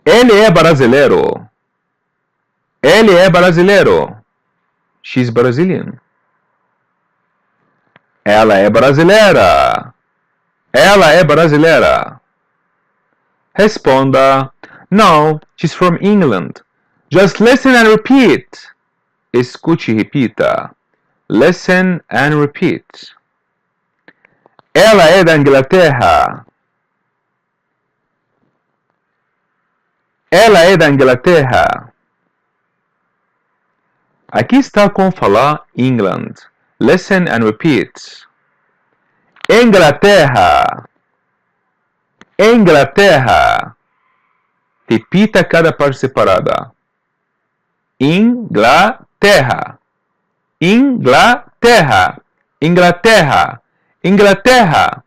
Ele é brasileiro. Ele é brasileiro. She's Brazilian. Ela é brasileira. Ela é brasileira. Responda. No, she's from England. Just listen and repeat. Escute e repita. Listen and repeat. Ela é da Inglaterra. Ela é da Inglaterra. Aqui está como falar England. Listen and repeat. Inglaterra. Inglaterra. Repita cada parte separada. Inglaterra. Inglaterra. Inglaterra. Inglaterra.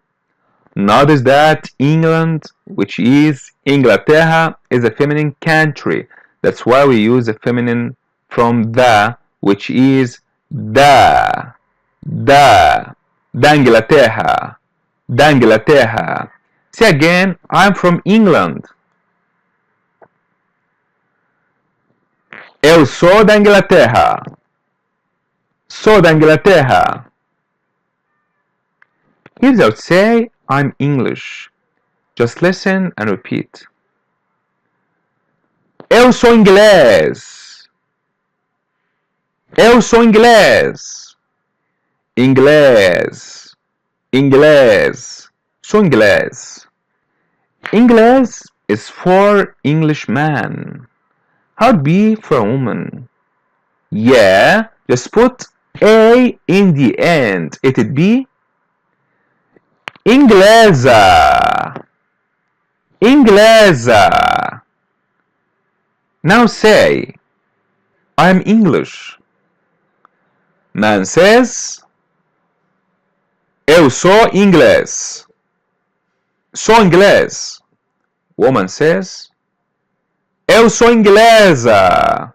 Notice that England, which is Inglaterra, is a feminine country. That's why we use a feminine from the, which is da. Da. Da Inglaterra. Da Inglaterra. Say again, I'm from England. Eu sou da Inglaterra. Sou da Inglaterra. Here's how to say I'm English. Just listen and repeat. Eu sou inglês. Eu sou inglês. Inglês. Inglês. Sou inglês. Inglês is for Englishman. How'd be for a woman? Yeah, just put A in the end. It'd be inglesa. Inglesa. Now say, I'm English. Man says, eu sou inglês. Sou inglês. Woman says, eu sou inglesa.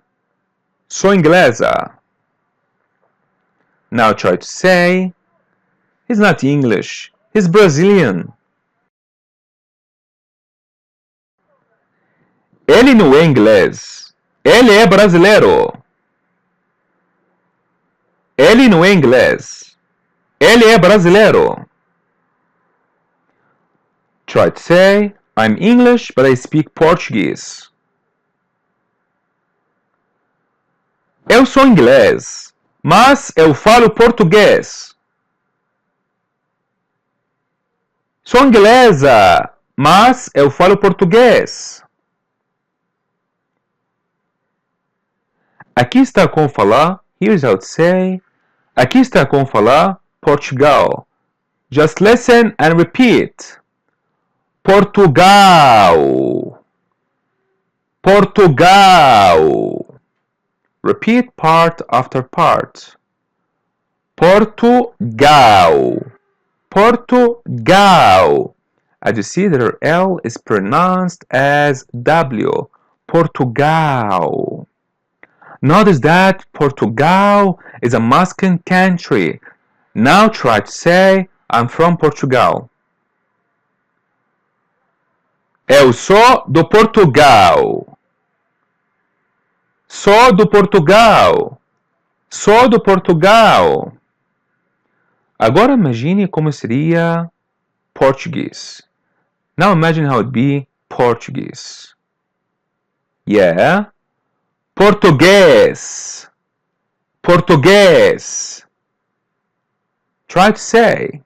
Sou inglesa. Now try to say, he's not English, he's Brazilian. Ele não é inglês, ele é brasileiro. Ele não é inglês, ele é brasileiro. Try to say, I'm English, but I speak Portuguese. Eu sou inglês, mas eu falo português. Sou inglesa, mas eu falo português. Aqui está como falar, here's how to say. Aqui está como falar Portugal. Just listen and repeat. Portugal. Portugal. Repeat part after part. Portugal. Portugal. As you see, the L is pronounced as W. Portugal. Notice that Portugal is a Muslim country. Now try to say, I'm from Portugal. Eu sou do Portugal. Sou do Portugal. Sou do Portugal. Agora imagine como seria Portuguese. Now imagine how it would be Portuguese. Yeah. Português. Português. Try to say,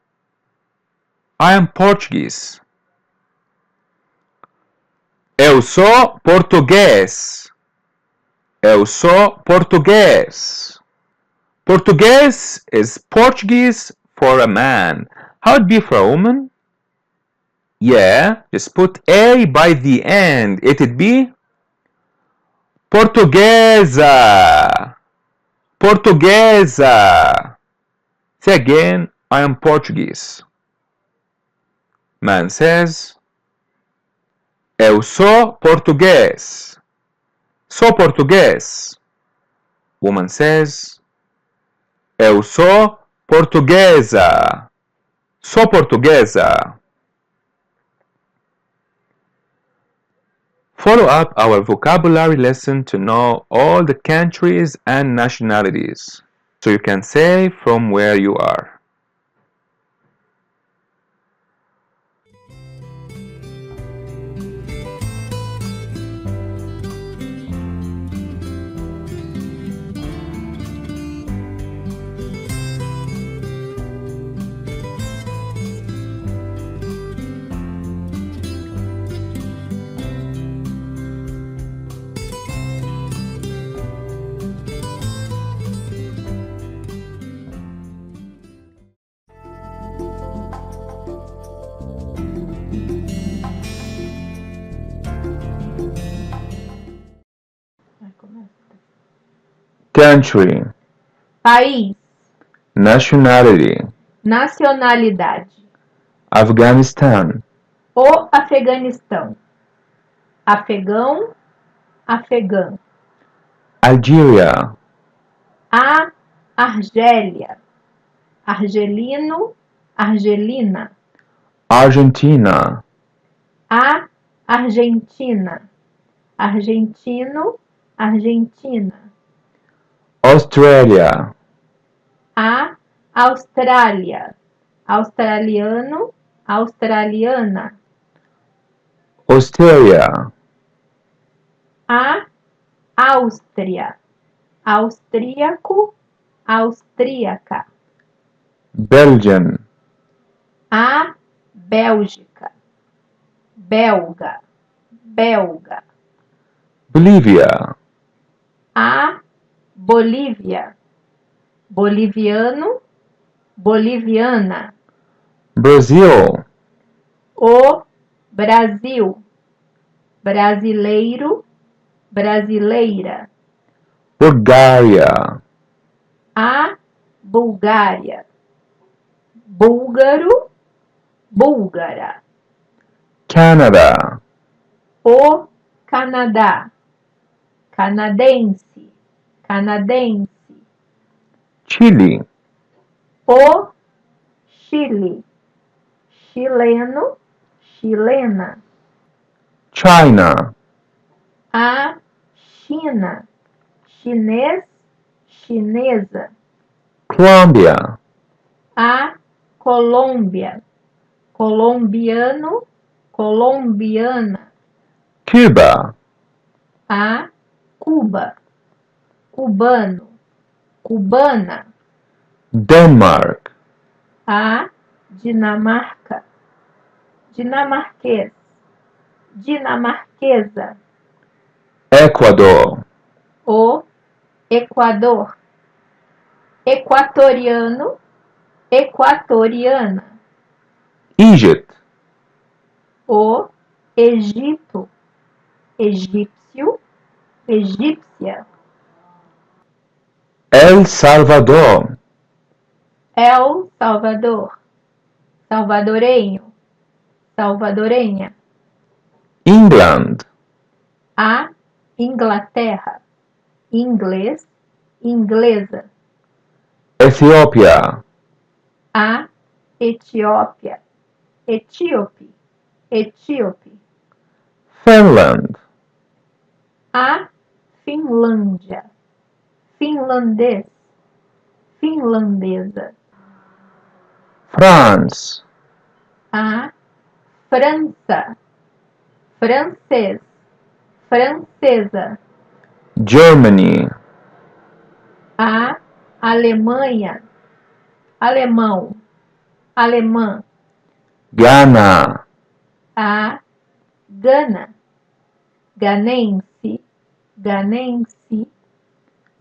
I am Portuguese. Eu sou português. Eu sou português. Português is Portuguese for a man. How would it be for a woman? Yeah, just put A by the end. It'd be portuguesa. Portuguesa. Say again, I am Portuguese. Man says, eu sou português. Sou português. Woman says, eu sou portuguesa. Sou portuguesa. Follow up our vocabulary lesson to know all the countries and nationalities, so you can say from where you are. Country, País, nationality, nacionalidade. Afghanistan, O Afeganistão. Afegão, afegã. Algeria, A Argélia. Argelino, argelina. Argentina, A Argentina. Argentino, argentina. Australia, A Austrália. Australiano, australiana. Austria, A Áustria. Austríaco, austríaca. Belgium, A Bélgica. Belga, belga. Bolívia, A Bolívia. Boliviano, boliviana. Brasil, O Brasil. Brasileiro, brasileira. Bulgária, A Bulgária. Búlgaro, búlgara. Canadá, O Canadá. Canadense, canadense. Chile, O Chile. Chileno, chilena. China, A China. Chinês, chinesa. Colômbia, A Colômbia. Colombiano, colombiana. Cuba, A Cuba. Cubano, cubana. Denmark, A Dinamarca. Dinamarquês, dinamarquesa. Equador, O Equador. Equatoriano, equatoriana. Egypt, O Egito. Egípcio, egípcia. El Salvador, El Salvador. Salvadorenho, salvadorenha. England, A Inglaterra. Inglês, inglesa. Ethiopia, A Etiópia. Etíope, etíope. Finland, A Finlândia. Finlandês, finlandesa. France, A França. Francês, francesa. Germany, A Alemanha. Alemão, alemã. Ghana, A Gana. Ganense, ganense.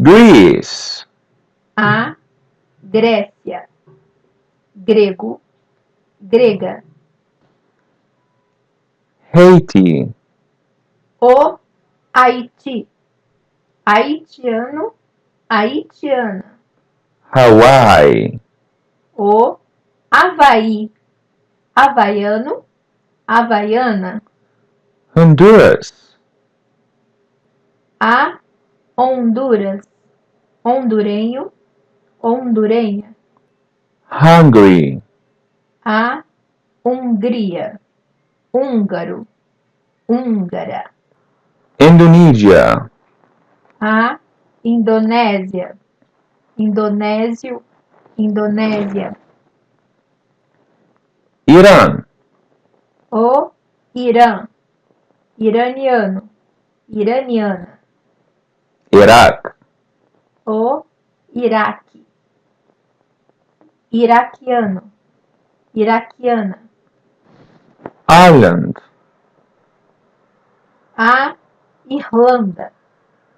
Greece, A Grécia. Grego, grega. Haiti, O Haiti. Haitiano, haitiana. Hawaii, O Havaí. Havaiano, havaiana. Honduras, A Honduras. Hondurenho, hondurenha. Hungary, A Hungria. Húngaro, húngara. Indonesia. A. Indonésia. Indonésio, Indonésia. Iran. O. Irã. Iraniano, iraniana. Iraq. O. Iraque. Iraquiano, iraquiana. Ireland. A. Irlanda,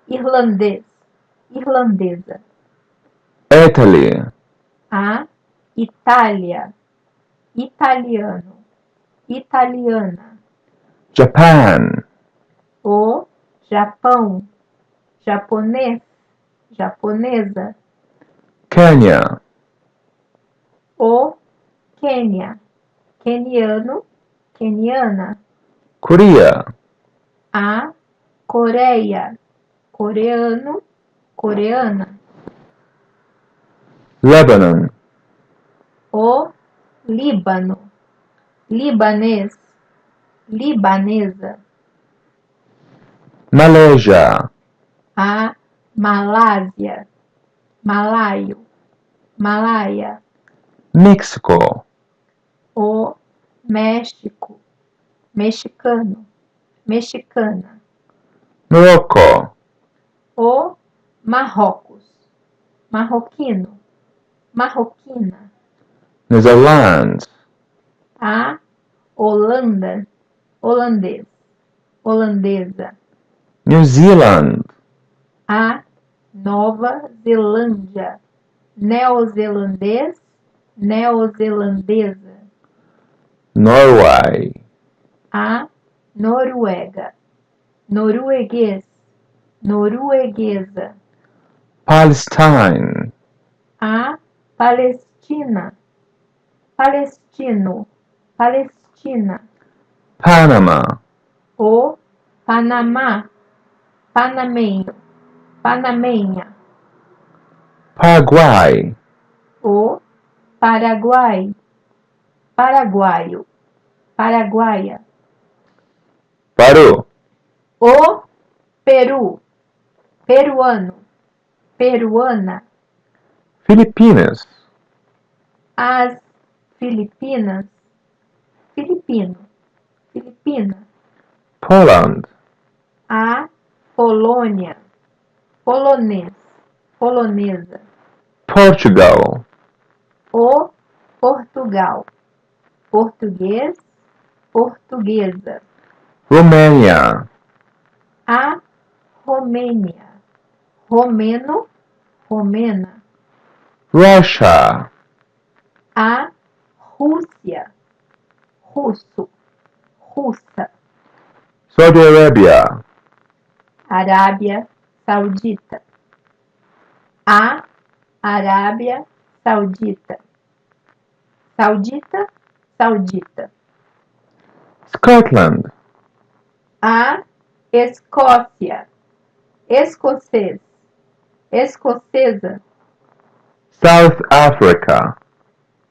irlandês, irlandesa. Italy. A. Itália, italiano, italiana. Japan. O. Japão, japonês, japonesa. Kenya. O. Quênia, queniano, queniana. Korea. A. Coreia, coreano, coreana. Lebanon. O. Líbano, libanês, libanesa. Malaysia. A. Malásia, malaio, malaia. Mexico. O. México, mexicano, mexicana. Morocco. O. Marrocos, marroquino, marroquina. Netherlands. A. Holanda, holandês, holandesa. New Zealand. A. Nova Zelândia, neozelandês, neozelandesa. Norway. A. Noruega, norueguês, norueguesa. Palestine. A. Palestina, palestino, palestina. Panama. O. Panamá, panamenho, panamenha. Paraguay. O. Paraguai, paraguaio, paraguaia. Peru. O. Peru, peruano, peruana. Filipinas. As Filipinas, filipino, filipina. Poland. A. Polônia, polonês, polonesa. Portugal. O. Portugal, português, portuguesa. Romênia. A. Romênia, romeno, romena. Russia. A. Rússia, russo, russa. Saudi Arabia. Arábia Saudita. A. Arábia Saudita. Saudita, saudita. Scotland. A. Escócia, escocês, escocesa. South Africa.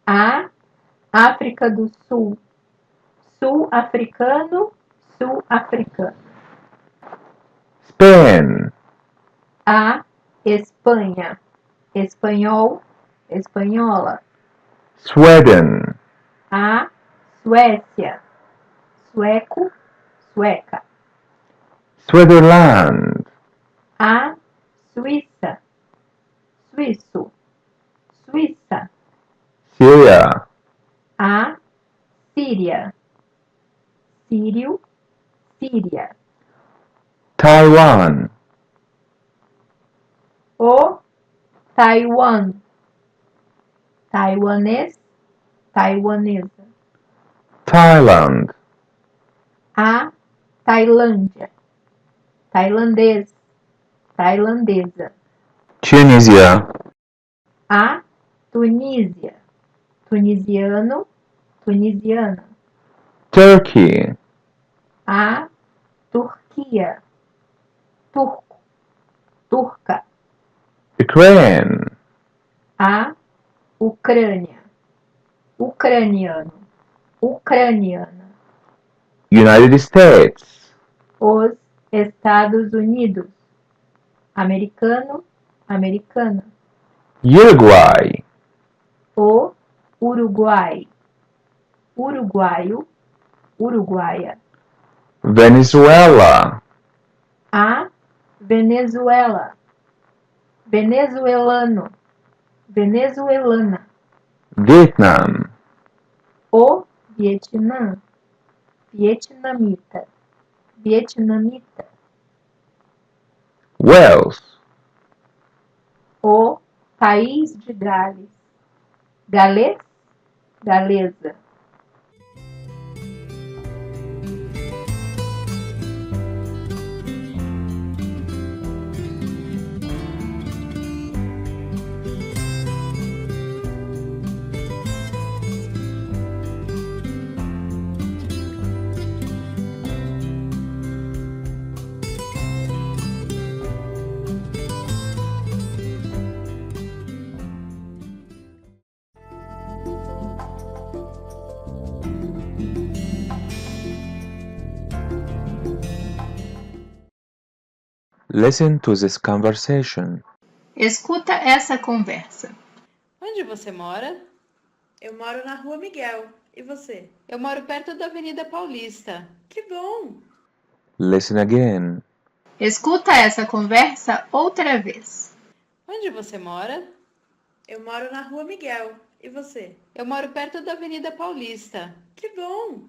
A. África do Sul, sul-africano, sul-africano. Spain. A. Espanha, espanhol, espanhola. Sweden. A. Suécia, sueco, sueca. Switzerland. A. Suíça, suíço, suíça. Syria. A. Síria, sírio, síria. Taiwan. O. Taiwan, taiwanês, taiwanesa. Thailand. A. Tailândia, tailandês, tailandesa. Tunisia. A. Tunísia, tunisiano, tunisiana. Turkey. A. Turquia, turco, turca. Ukraine. A. Ucrânia, ucraniano, ucraniana. United States. Os Estados Unidos. Americano, americana. Uruguay, O Uruguai. Uruguaio, uruguaia. Venezuela, A Venezuela. Venezuelano, venezuelana. Vietnam, O Vietnã. Vietnamita, vietnamita. Wales, O País de Gales. Galês, galesa. listen to this conversation. Escuta essa conversa. Onde você mora? Eu moro na Rua Miguel. E você? Eu moro perto da Avenida Paulista. Que bom! Listen again. Escuta essa conversa outra vez. Onde você mora? Eu moro na Rua Miguel. E você? Eu moro perto da Avenida Paulista. Que bom!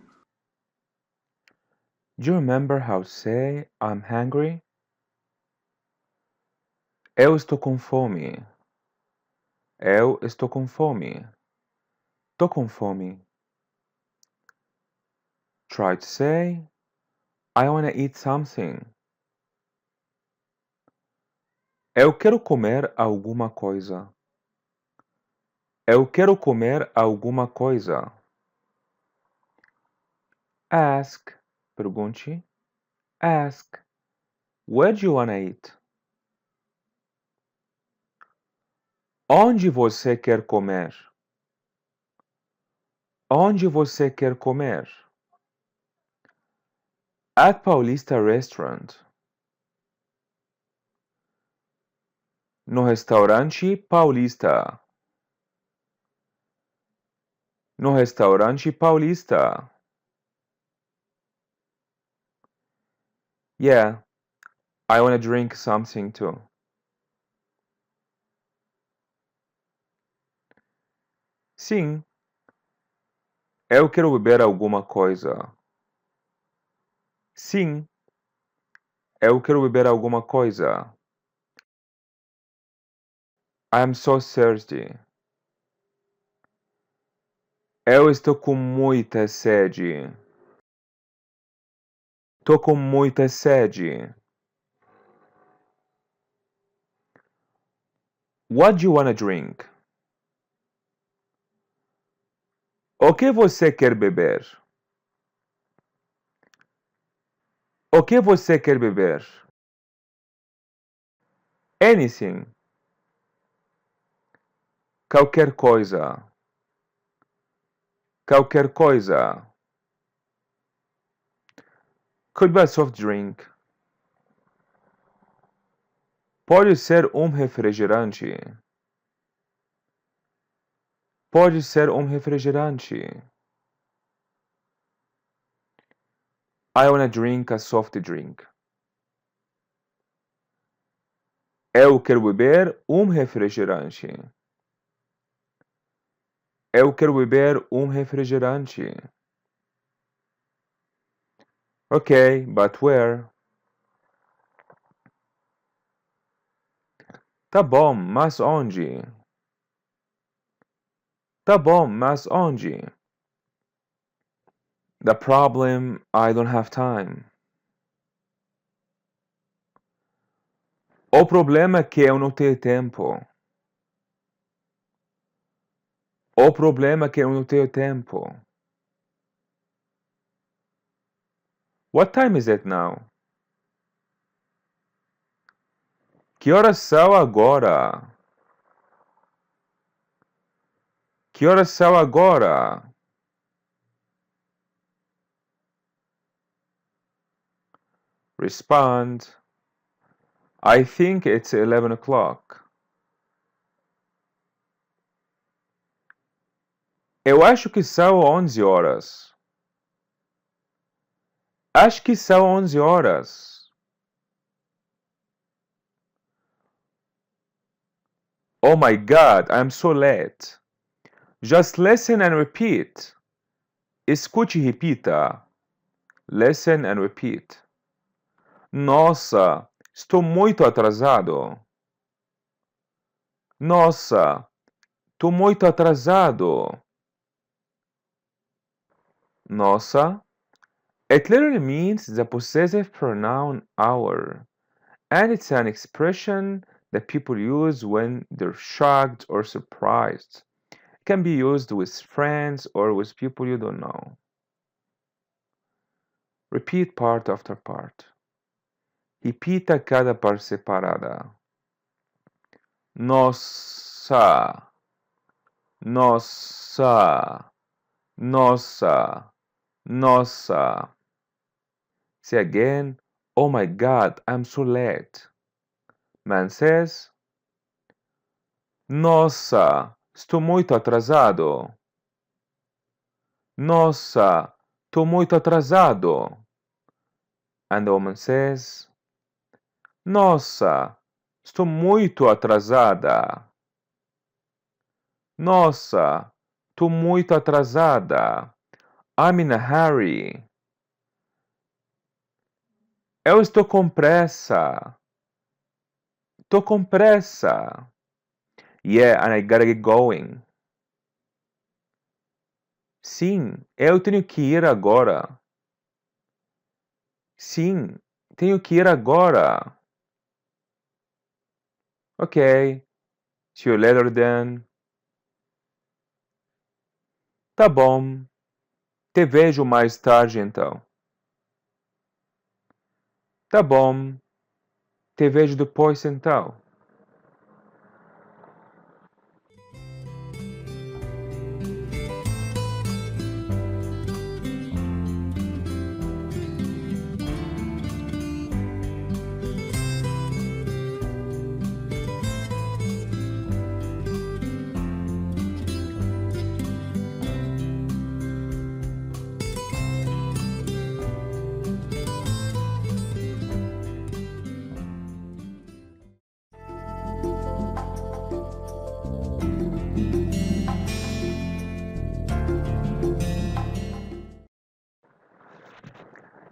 Do you remember how to say I'm hungry? Eu estou com fome. Eu estou com fome. Tô com fome. Try to say I want to eat something. Eu quero comer alguma coisa. Eu quero comer alguma coisa. Ask, pergunte. Ask, where do you want to eat? Onde você quer comer? Onde você quer comer? At Paulista Restaurant. No restaurante Paulista. No restaurante Paulista. Yeah, I want to drink something too. Sim, eu quero beber alguma coisa. Sim, eu quero beber alguma coisa. I am so thirsty. Eu estou com muita sede. Tô com muita sede. What do you want to drink? O que você quer beber? O que você quer beber? Anything. Qualquer coisa. Qualquer coisa. Could be a soft drink. Pode ser refrigerante. Pode ser refrigerante. I wanna drink a soft drink. Eu quero beber refrigerante. Eu quero beber refrigerante. Okay, but where? Tá bom, mas onde? Tá bom, mas onde? The problem, I don't have time. O problema é que eu não tenho tempo. O problema é que eu não tenho tempo. What time is it now? Que horas são agora? Que horas são agora? Respond. I think it's 11 o'clock. Eu acho que são 11 horas. Acho que são 11 horas. Oh my God, I'm so late. Just listen and repeat. Escute e repita. Listen and repeat. Nossa, estou muito atrasado. Nossa, estou muito atrasado. Nossa. It literally means the possessive pronoun our, and it's an expression that people use when they're shocked or surprised. It can be used with friends or with people you don't know. Repeat part after part. Repita cada parte separada. Nossa, nossa, nossa, nossa. Say again, oh my God, I'm so late. Man says, nossa, estou muito atrasado. Nossa, estou muito atrasado. And the woman says, nossa, estou muito atrasada. Nossa, estou muito atrasada. I'm in a hurry. Eu estou com pressa. Estou com pressa. Yeah, and I gotta get going. Sim, eu tenho que ir agora. Sim, tenho que ir agora. Ok. See you later then. Tá bom. Te vejo mais tarde então. Tá bom. Te vejo depois então.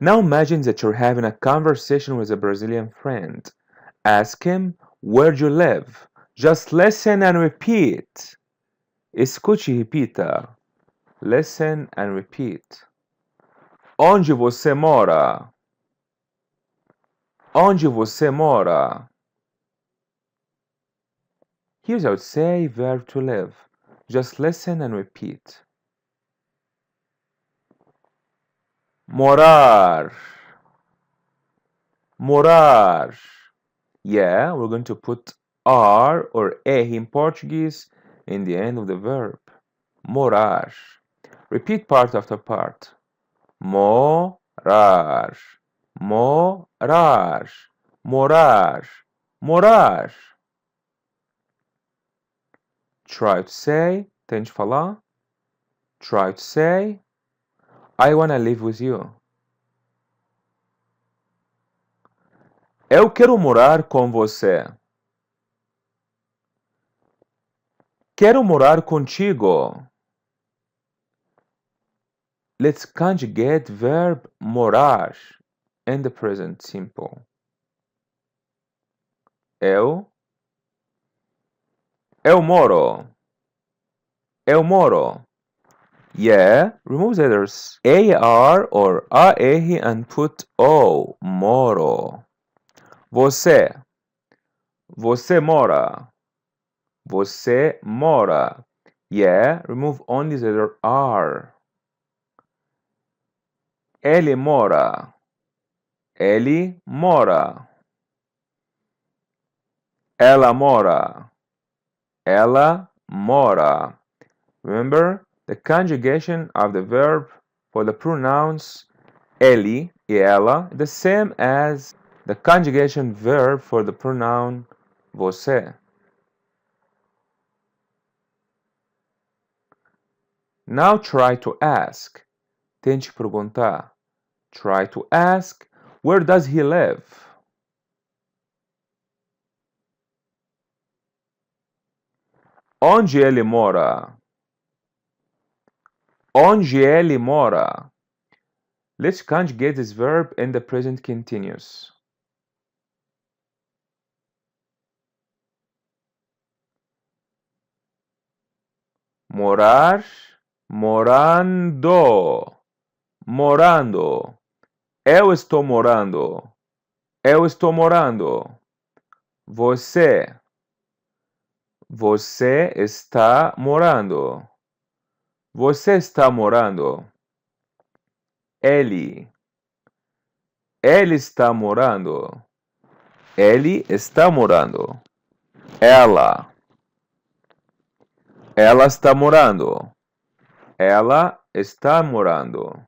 Now imagine that you're having a conversation with a Brazilian friend. Ask him, where do you live? Just listen and repeat. Escute e repita. Listen and repeat. Onde você mora? Onde você mora? Here's how to say verb to live. Just listen and repeat. Morar. Morar. Yeah, we're going to put R or E in Portuguese in the end of the verb. Morar. Repeat part after part. Morar. Morar. Morar. Morar. Try to say. Tente falar. Try to say. I wanna live with you. Eu quero morar com você. Quero morar contigo. Let's conjugate verb morar in the present simple. Eu moro. Eu moro. Yeah, remove the letters AR or AR and put O. Moro. Você. Você mora. Você mora. Yeah, remove only the letter R. Ele mora. Ele mora. Ela mora. Ela mora. Remember, the conjugation of the verb for the pronouns ele e ela, the same as the conjugation verb for the pronoun você. Now try to ask. Tente perguntar. Try to ask, where does he live? Onde ele mora? Onde ele mora? Let's conjugate this verb in the present continuous. Morar, morando, morando. Eu estou morando. Eu estou morando. Você. Você está morando. Você está morando. Ele. Ele está morando. Ele está morando. Ela. Ela está morando. Ela está morando.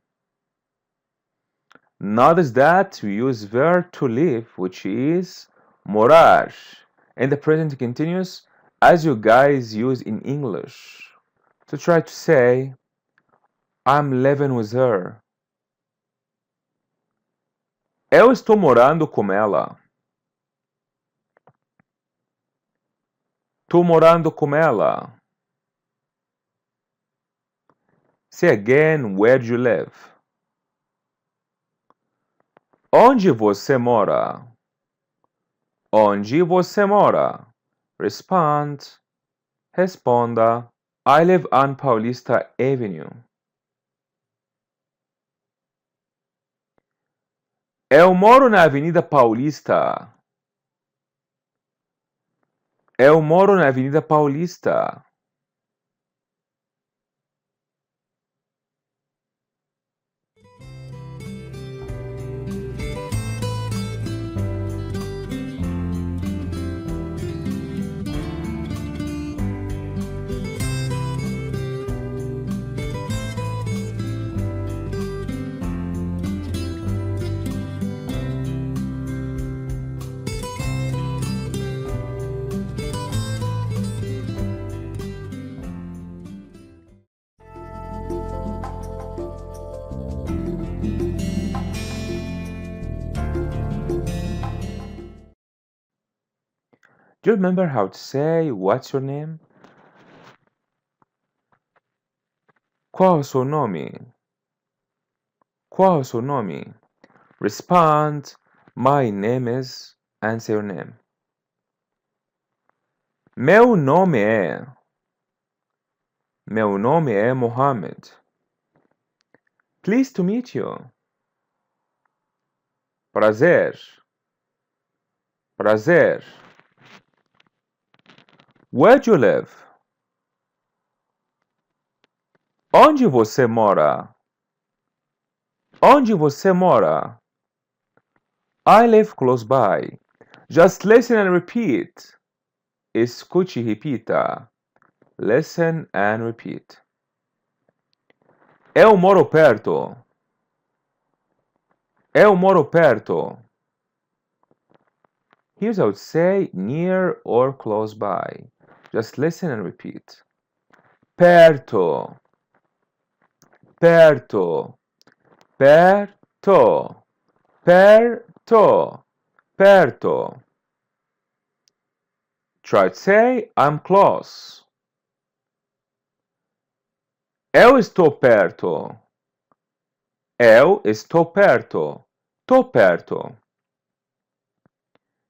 Notice that we use verb to live, which is morar, in the present continuous, as you guys use in English. So try to say, I'm living with her. Eu estou morando com ela. Estou morando com ela. Say again, where do you live? Onde você mora? Onde você mora? Respond. Responda. I live on Paulista Avenue. Eu moro na Avenida Paulista. Eu moro na Avenida Paulista. Do you remember how to say, what's your name? Qual é o seu nome? Qual é o seu nome? Respond, my name is, and say your name. Meu nome é. Meu nome é Mohammed. Pleased to meet you. Prazer. Prazer. Where do you live? Onde você mora? Onde você mora? I live close by. Just listen and repeat. Escute e repita. Listen and repeat. Eu moro perto. Eu moro perto. Here's how to say near or close by. Just listen and repeat. Perto. Perto. Perto. Perto. Perto. Try to say I'm close. Eu estou perto. Eu estou perto. Tô perto.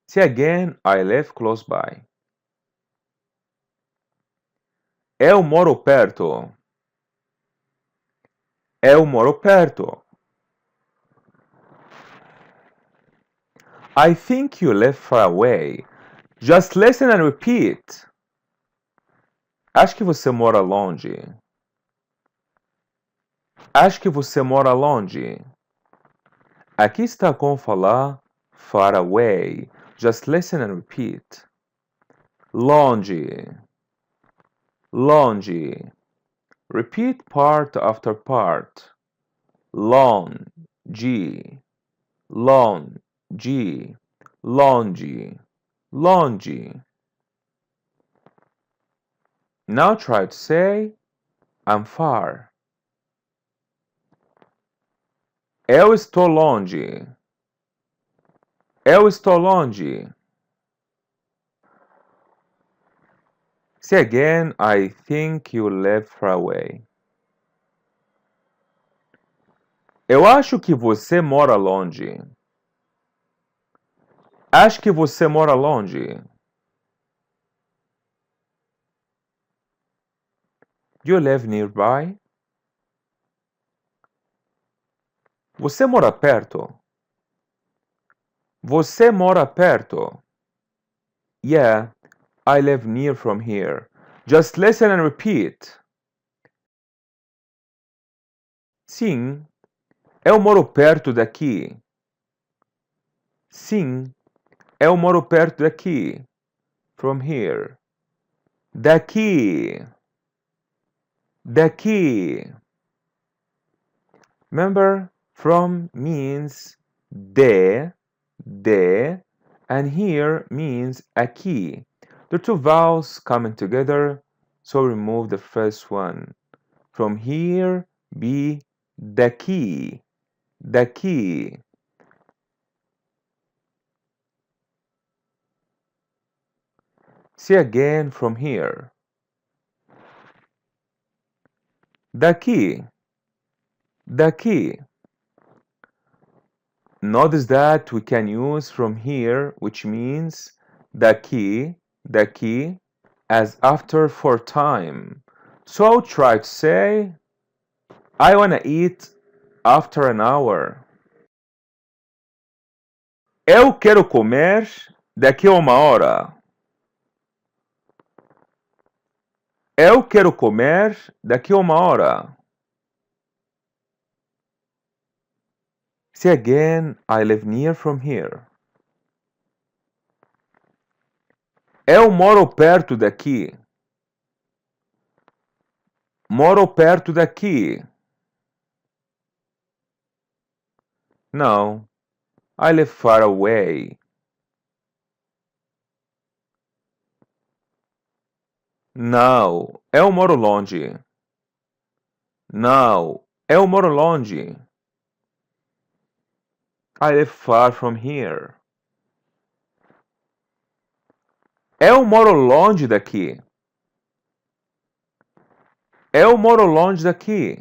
Say again, I live close by. Eu moro perto. Eu moro perto. I think you live far away. Just listen and repeat. Acho que você mora longe. Acho que você mora longe. Aqui está como falar far away. Just listen and repeat. Longe. Longe. Repeat part after part. Long. longe, longe, longe. Now try to say, I'm far. Eu estou longe. Eu estou longe. Say again, I think you live far away. Eu acho que você mora longe. Acho que você mora longe. Do you live nearby? Você mora perto? Você mora perto? Yeah, I live near from here. Just listen and repeat. Sim, eu moro perto daqui. Sim, eu moro perto daqui. From here. Daqui. Daqui. Remember, from means de, and here means aqui. The two vowels coming together, so remove the first one. From here, be daqui, daqui. Say again from here. Daqui, daqui. Notice that we can use from here, which means daqui, daqui, as after for time. So try to say, I wanna eat after an hour. Eu quero comer daqui a uma hora. Eu quero comer daqui a uma hora. Say again, I live near from here. Eu moro perto daqui. Moro perto daqui. No, I live far away. Não, eu moro longe. Não, eu moro longe. I live far from here. Eu moro longe daqui. Eu moro longe daqui.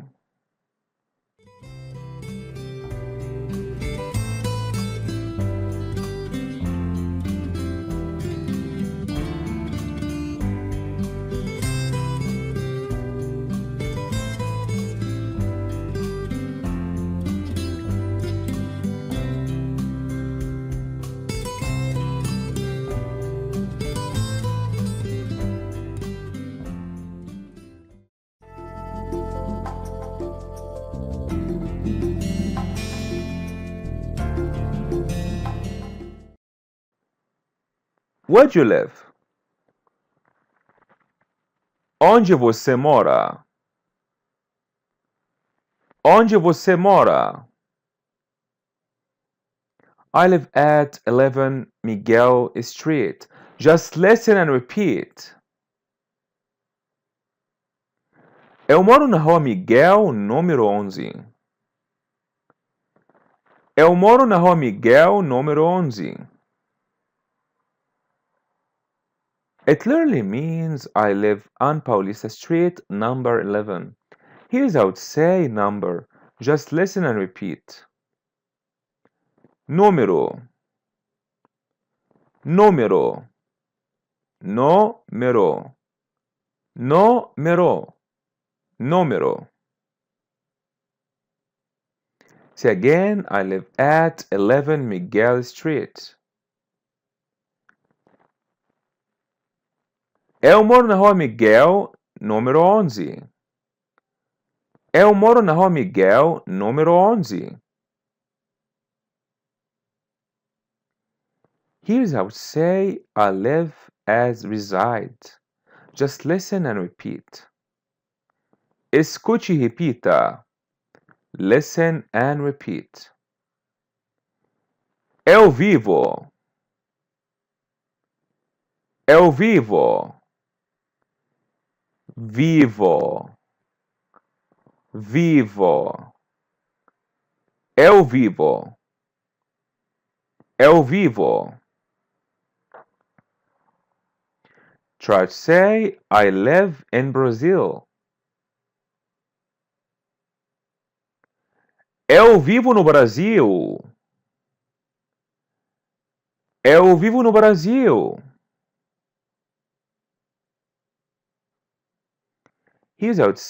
Where do you live? Onde você mora? Onde você mora? I live at 11 Miguel Street. Just listen and repeat. Eu moro na rua Miguel, número 11. Eu moro na rua Miguel, número 11. It literally means I live on Paulista Street, number 11. Here's how to say number. Just listen and repeat. Número. Número. Número. Número. Número. Say again, I live at 11 Miguel Street. Eu moro na rua Miguel, número 11. Eu moro na rua Miguel, número 11. Here's how to say I live as reside. Just listen and repeat. Escute e repita. Listen and repeat. Eu vivo. Eu vivo. Vivo. Vivo. Eu vivo. Eu vivo. Try to say, I live in Brazil. Eu vivo no Brasil. Eu vivo no Brasil. Here's how to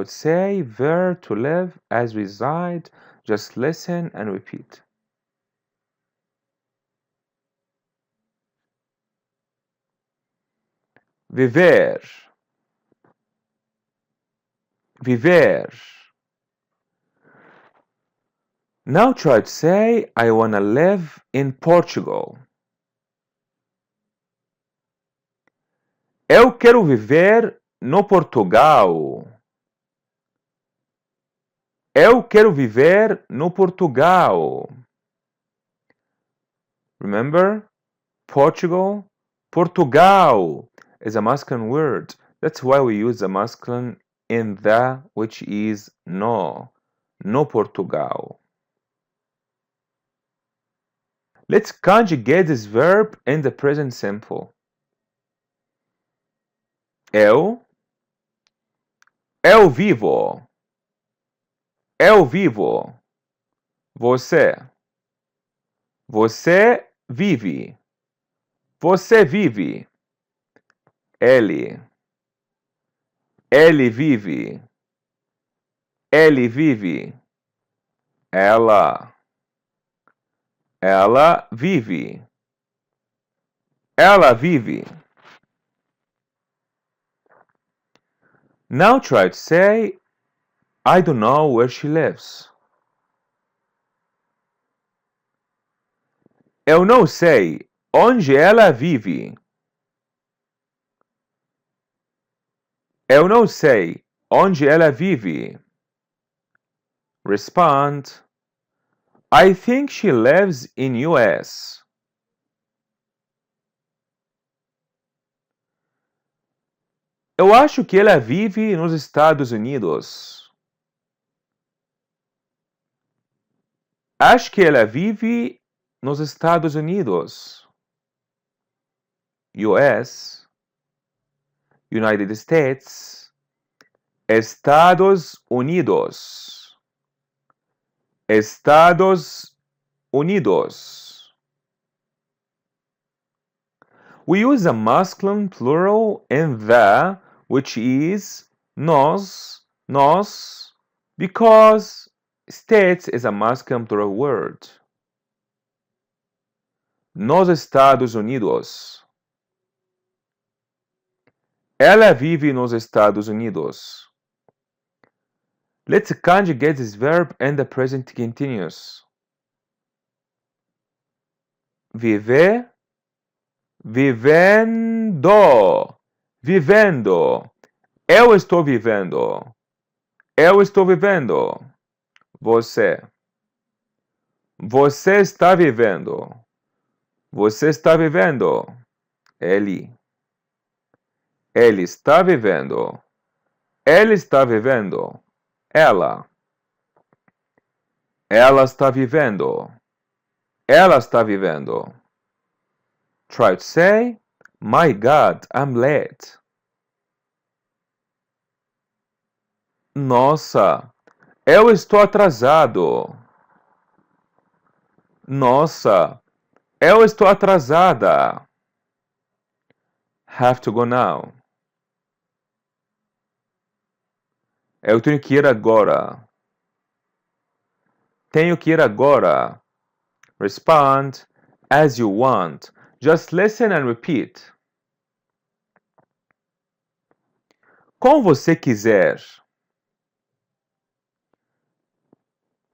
say verb to live as reside. Just listen and repeat. Viver. Viver. Now try to say, I wanna live in Portugal. Eu quero viver no Portugal. Eu quero viver no Portugal. Remember, Portugal, Portugal is a masculine word. That's why we use the masculine in the, which is no. No Portugal. Let's conjugate this verb in the present simple. Eu vivo. Eu vivo. Você. Você vive. Você vive. Ele. Ele vive. Ele vive. Ela. Ela vive. Ela vive. Now try to say, I don't know where she lives. Eu não sei onde ela vive. Eu não sei onde ela vive. Respond, I think she lives in US. Eu acho que ela vive nos Estados Unidos. Acho que ela vive nos Estados Unidos. US, United States, Estados Unidos. Estados Unidos. We use a masculine plural in the, which is nós, because States is a masculine plural word. Nos Estados Unidos. Ela vive nos Estados Unidos. Let's conjugate this verb in the present continuous. Viver, vivendo, vivendo. Eu estou vivendo. Eu estou vivendo. Você. Você está vivendo. Você está vivendo. Ele. Ele está vivendo. Ele está vivendo. Ela. Ela está vivendo. Ela está vivendo. Try to say, my God, I'm late. Nossa, eu estou atrasado. Nossa, eu estou atrasada. Have to go now. Eu tenho que ir agora. Tenho que ir agora. Respond as you want. Just listen and repeat. Como você quiser.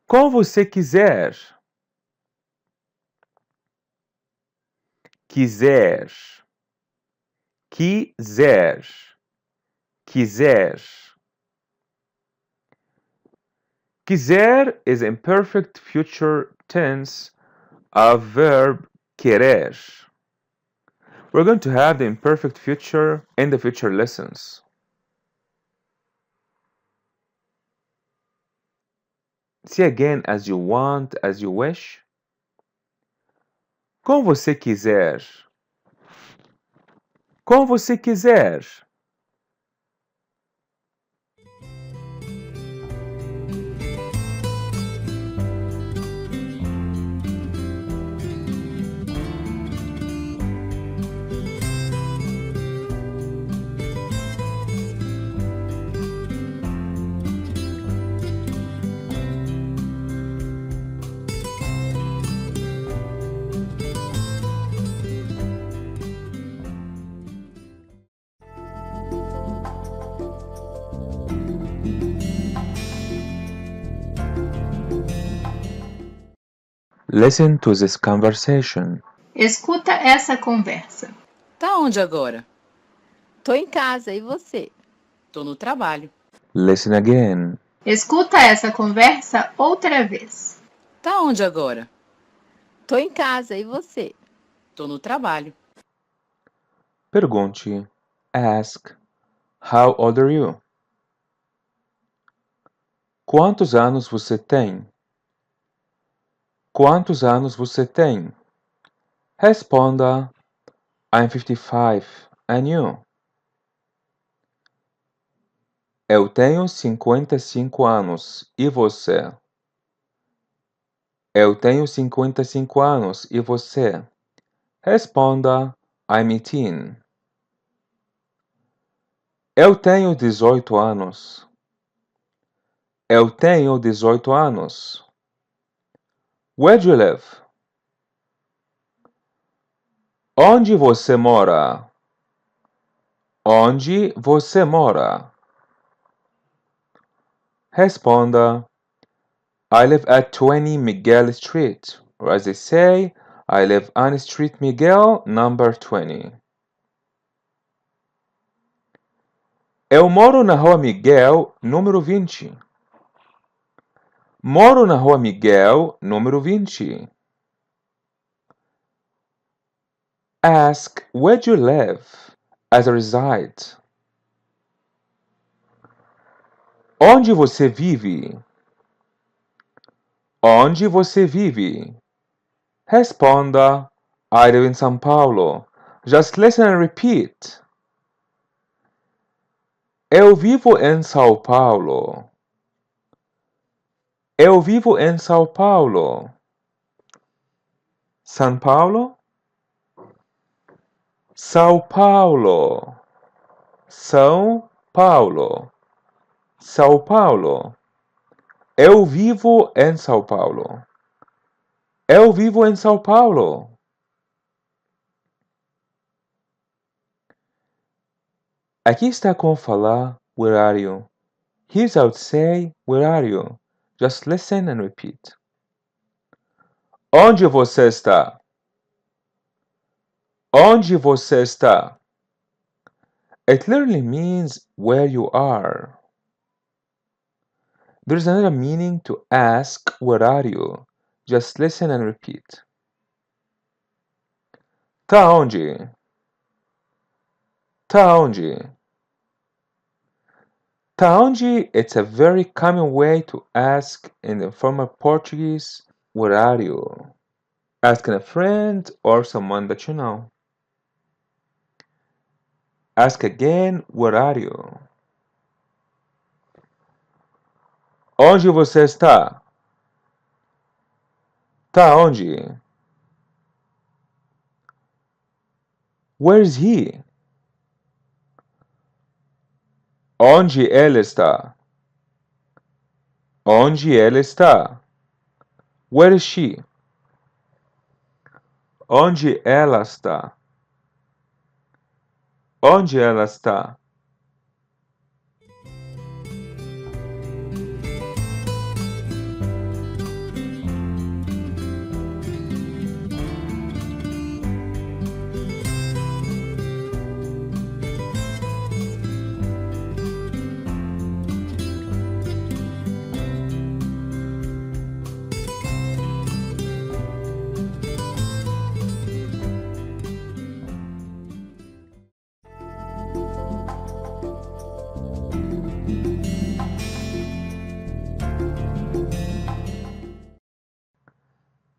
Como você quiser. Quiser. Quiser. Quiser. Quiser is imperfect future tense of verb querer. We're going to have the imperfect future in the future lessons. See again, as you want, as you wish. Como você quiser. Como você quiser. Listen to this conversation. Escuta essa conversa. Tá onde agora? Tô em casa, e você? Tô no trabalho. Listen again. Escuta essa conversa outra vez. Tá onde agora? Tô em casa, e você? Tô no trabalho. Pergunte. Ask. How old are you? Quantos anos você tem? Quantos anos você tem? Responda. I'm 55. And you? Eu tenho 55 anos. E você? Eu tenho 55 anos. E você? Responda. I'm 18. Eu tenho 18 anos. Eu tenho 18 anos. Where do you live? Onde você mora? Onde você mora? Responda. I live at 20 Miguel Street. Or as they say, I live on Street Miguel, number 20. Eu moro na Rua Miguel, número 20. Moro na Rua Miguel, número 20. Ask where do you live as a reside. Onde você vive? Onde você vive? Responda. I live in São Paulo. Just listen and repeat. Eu vivo em São Paulo. Eu vivo em São Paulo. São Paulo? São Paulo. São Paulo. São Paulo. Eu vivo em São Paulo. Eu vivo em São Paulo. Aqui está como falar where are you. Here's how to say where are you. Just listen and repeat. Onde você está? Onde você está? It literally means where you are. There's another meaning to ask where are you. Just listen and repeat. Tá onde? Tá onde? Tá onde? It's a very common way to ask in the informal Portuguese, where are you? Asking a friend or someone that you know. Ask again, where are you? Onde você está? Tá onde? Where is he? Onde ele está? Onde ele está? Where is she? Onde ela está? Onde ela está?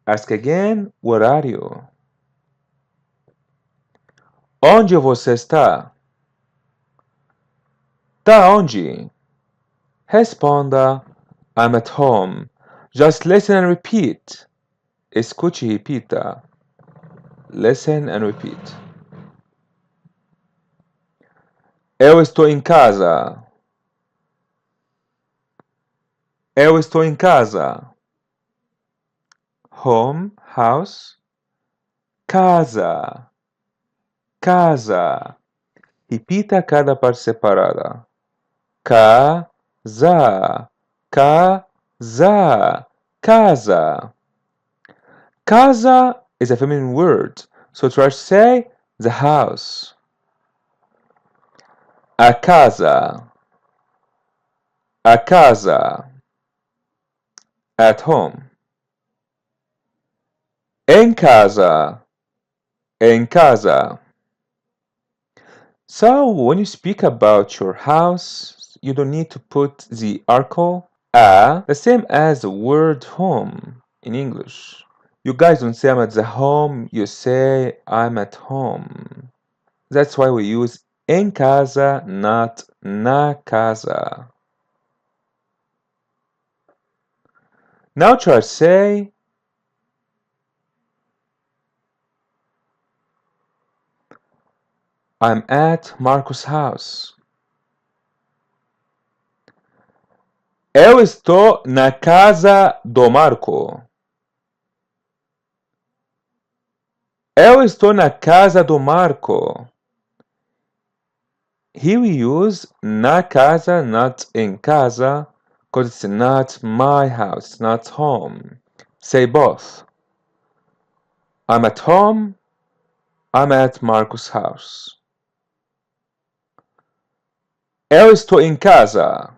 Ask again, where are you? Onde você está? Tá onde? Responda, I'm at home. Just listen and repeat. Escute e repita. Listen and repeat. Eu estou em casa. Eu estou em casa. Home, house. Casa. Casa. Repita cada parte separada. Casa. Casa. Casa. Casa is a feminine word, so try to say the house. A casa. A casa. At home. En casa. En casa. So when you speak about your house, you don't need to put the article a, the same as the word home in English. You guys don't say I'm at the home, you say I'm at home. That's why we use en casa, not na casa. Now try to say I'm at Marco's house. Eu estou na casa do Marco. Eu estou na casa do Marco. Here we use na casa, not in casa, because it's not my house, not home. Say both. I'm at home. I'm at Marco's house. Eu estou em casa.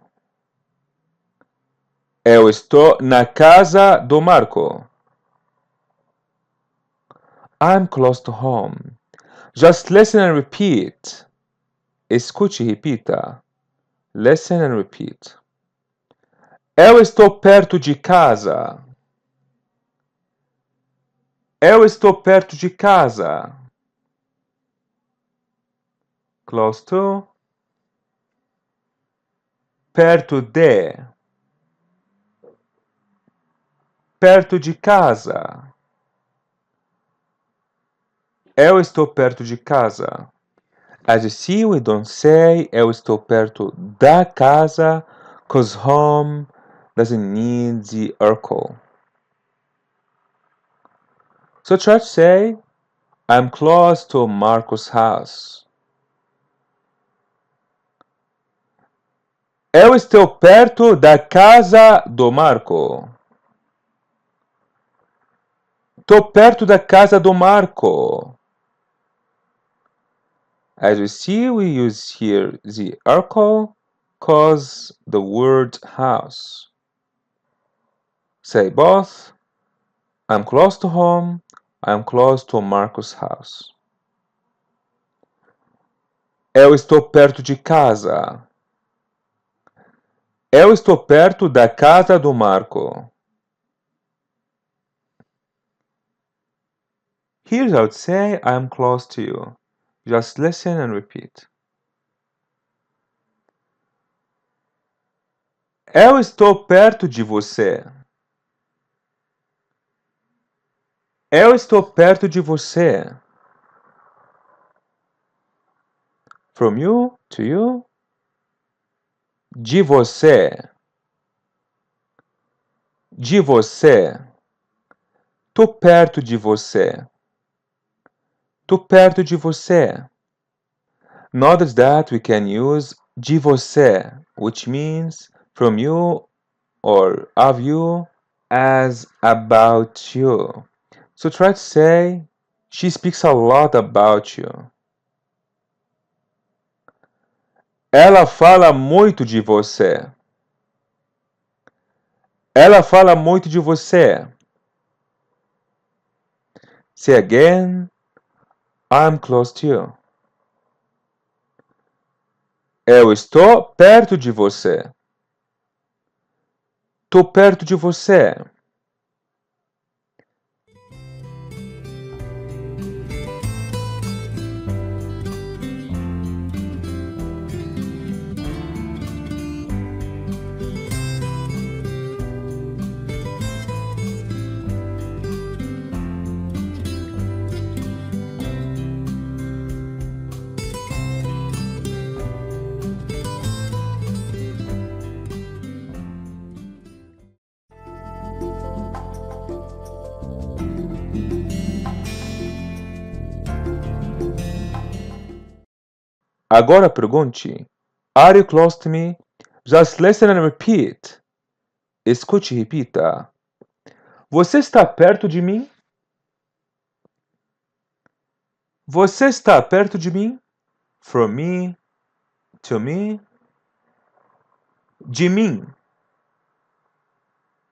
Eu estou na casa do Marco. I'm close to home. Just listen and repeat. Escute e repita. Listen and repeat. Eu estou perto de casa. Eu estou perto de casa. Close to. Perto de. Perto de casa. Eu estou perto de casa. As you see, we don't say eu estou perto da casa, because home doesn't need the article. So try to say, I'm close to Marco's house. Eu estou perto da casa do Marco. Estou perto da casa do Marco. As you see, we use here the article cause the word house. Say both. I'm close to home. I'm close to Marco's house. Eu estou perto de casa. Eu estou perto da casa do Marco. Here's how to say I'm close to you. Just listen and repeat. Eu estou perto de você. Eu estou perto de você. From you to you. De você. De você. Tô perto de você. Tô perto de você. Notice that we can use de você, which means from you or of you as about you. So try to say, she speaks a lot about you. Ela fala muito de você. Ela fala muito de você. Say again, I'm close to you. Eu estou perto de você. Tô perto de você. Agora pergunte. Are you close to me? Just listen and repeat. Escute e repita. Você está perto de mim? Você está perto de mim? From me, to me. De mim.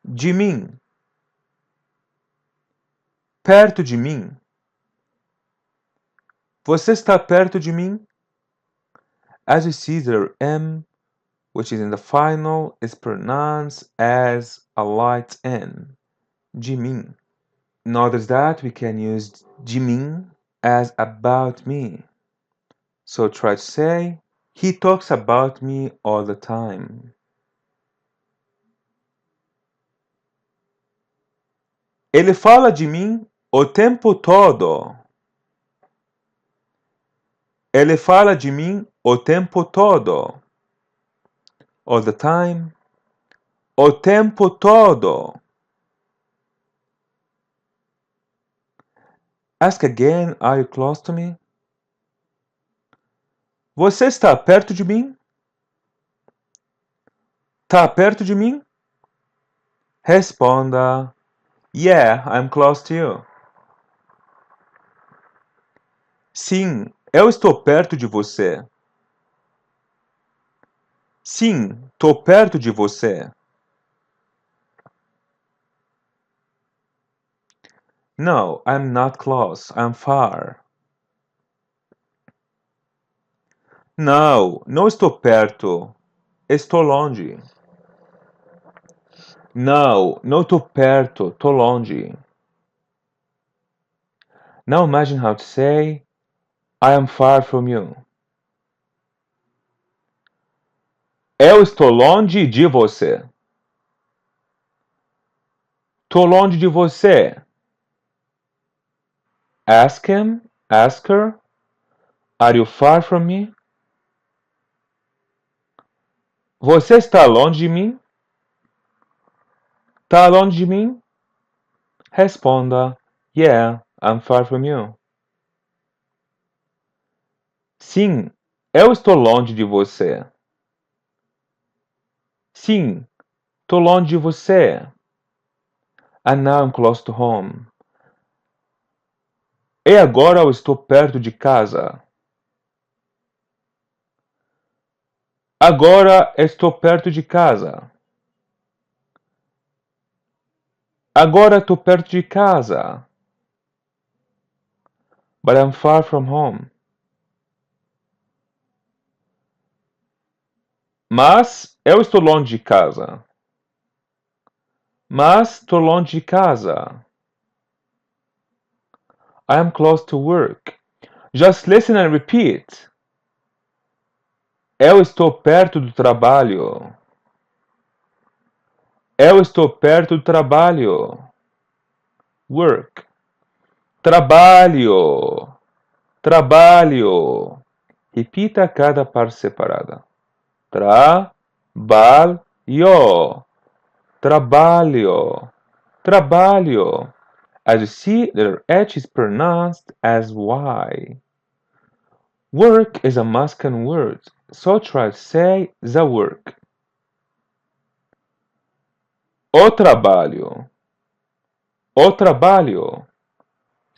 De mim. Perto de mim. Você está perto de mim? As you see, the M, which is in the final, is pronounced as a light N. De mim. Notice that we can use de mim as about me. So try to say, he talks about me all the time. Ele fala de mim o tempo todo. Ele fala de mim o tempo todo. All the time. O tempo todo. Ask again, are you close to me? Você está perto de mim? Tá perto de mim? Responda, yeah, I'm close to you. Sim, eu estou perto de você. Sim, estou perto de você. No, I'm not close, I'm far. Não, não estou perto. Estou longe. Não, não estou perto, estou longe. Now imagine how to say, I am far from you. Eu estou longe de você. Estou longe de você. Ask him, ask her, are you far from me? Você está longe de mim? Está longe de mim? Responda, yeah, I'm far from you. Sim, eu estou longe de você. Sim, estou longe de você. And now I'm close to home. E agora eu estou perto de casa. Agora estou perto de casa. Agora estou perto de casa. But I'm far from home. Mas eu estou longe de casa. Mas estou longe de casa. I am close to work. Just listen and repeat. Eu estou perto do trabalho. Eu estou perto do trabalho. Work. Trabalho. Trabalho. Repita cada parte separada. Trabalho. Trabalho. Trabalho. As you see, the letter H is pronounced as Y. Work is a masculine word, so try to say the work. O trabalho. O trabalho.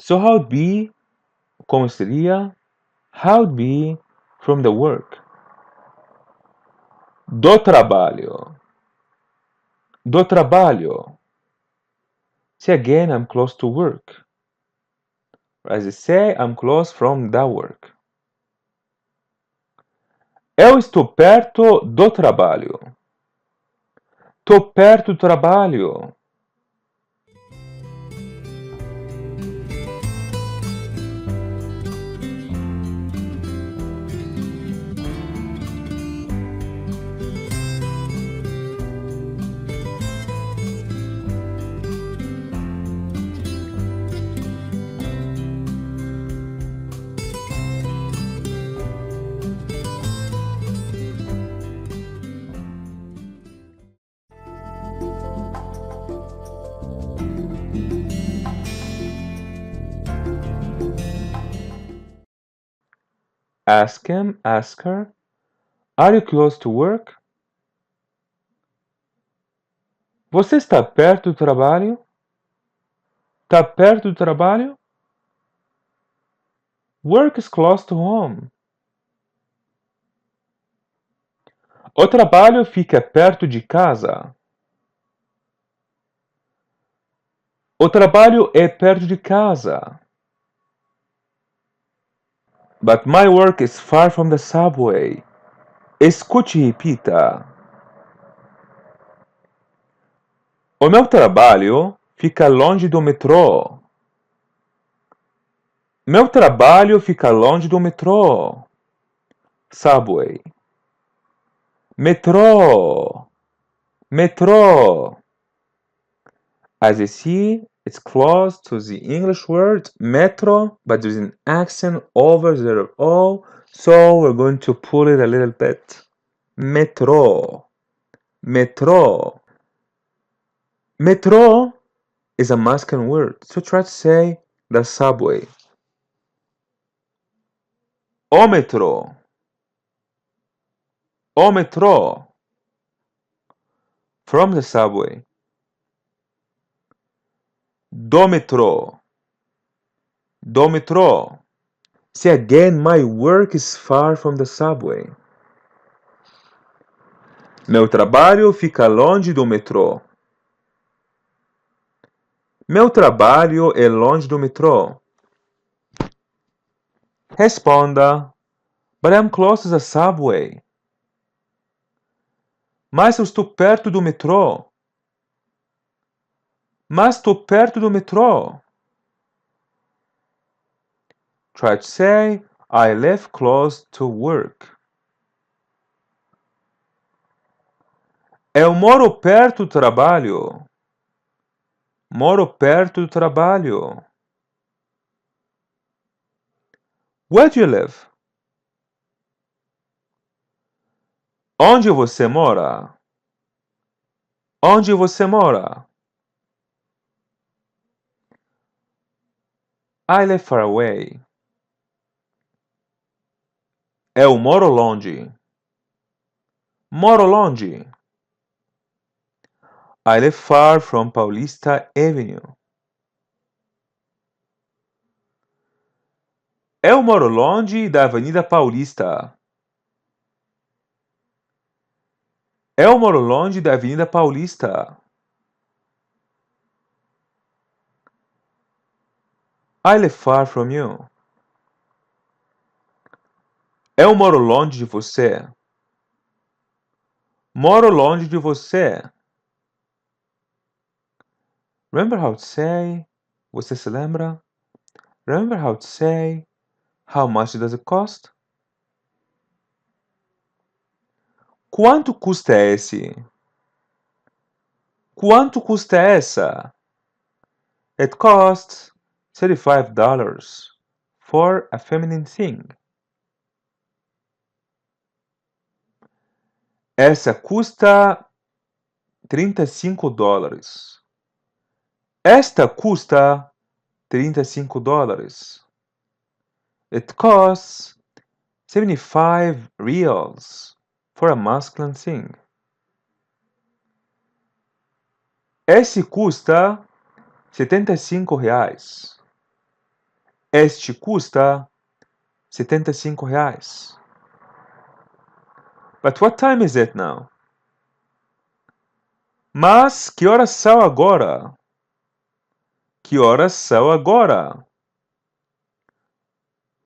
So how would be, como seria? How would be from the work? Do trabalho. Do trabalho. See again, I'm close to work. As I say, I'm close from the work. Eu estou perto do trabalho. Estou perto do trabalho. Ask him, ask her. Are you close to work? Você está perto do trabalho? Está perto do trabalho? Work is close to home. O trabalho fica perto de casa. O trabalho é perto de casa. But my work is far from the subway. Escute e repita. O meu trabalho fica longe do metrô. Meu trabalho fica longe do metrô. Subway. Metrô. Metrô. As you see, it's close to the English word metro, but there's an accent over the O, so we're going to pull it a little bit. Metro. Metro. Metro is a masculine word, so try to say the subway. O metrô. O metrô. From the subway. Do metrô. Do metrô. See again, my work is far from the subway. Meu trabalho fica longe do metrô. Meu trabalho é longe do metrô. Responda. But I'm close to the subway. Mas eu estou perto do metrô. Mas estou perto do metrô. Try to say, I live close to work. Eu moro perto do trabalho. Moro perto do trabalho. Where do you live? Onde você mora? Onde você mora? I live far away. Eu moro longe. Moro longe. I live far from Paulista Avenue. Eu moro longe da Avenida Paulista. Eu moro longe da Avenida Paulista. I live far from you. Eu moro longe de você. Moro longe de você. Remember how to say? Você se lembra? Remember how to say? How much does it cost? Quanto custa esse? Quanto custa essa? It costs $35 for a feminine thing. Essa custa $35. Esta custa $35. It costs 75 reals for a masculine thing. Esse custa R$ 75. Este custa R$ 75. But what time is it now? Mas que horas são agora? Que horas são agora?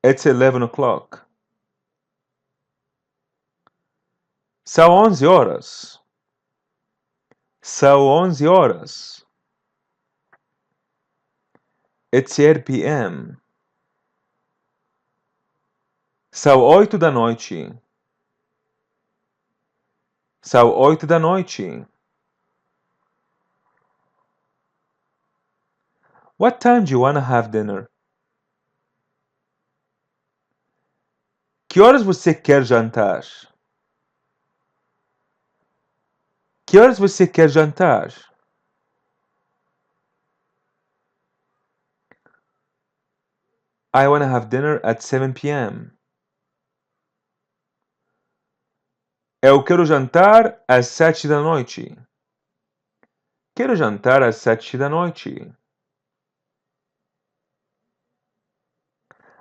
It's 11 o'clock. São 11 horas. São 11 horas. It's 8 p.m. São 8 da noite. São 8 da noite. What time do you want to have dinner? Que horas você quer jantar? Que horas você quer jantar? I want to have dinner at 7 p.m. Eu quero jantar às 7 da noite. Quero jantar às 7 da noite.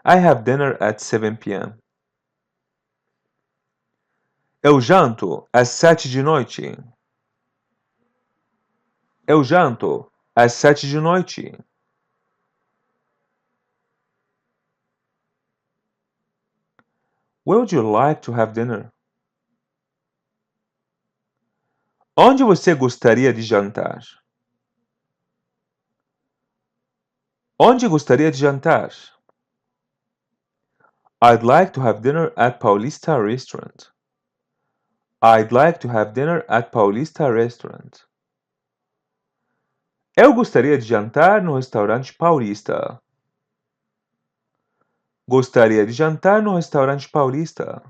I have dinner at 7 p.m. Eu janto às 7 de noite. Eu janto às 7 de noite. Where would you like to have dinner? Onde você gostaria de jantar? Onde gostaria de jantar? I'd like to have dinner at Paulista Restaurant. I'd like to have dinner at Paulista Restaurant. Eu gostaria de jantar no restaurante paulista. Gostaria de jantar no restaurante paulista.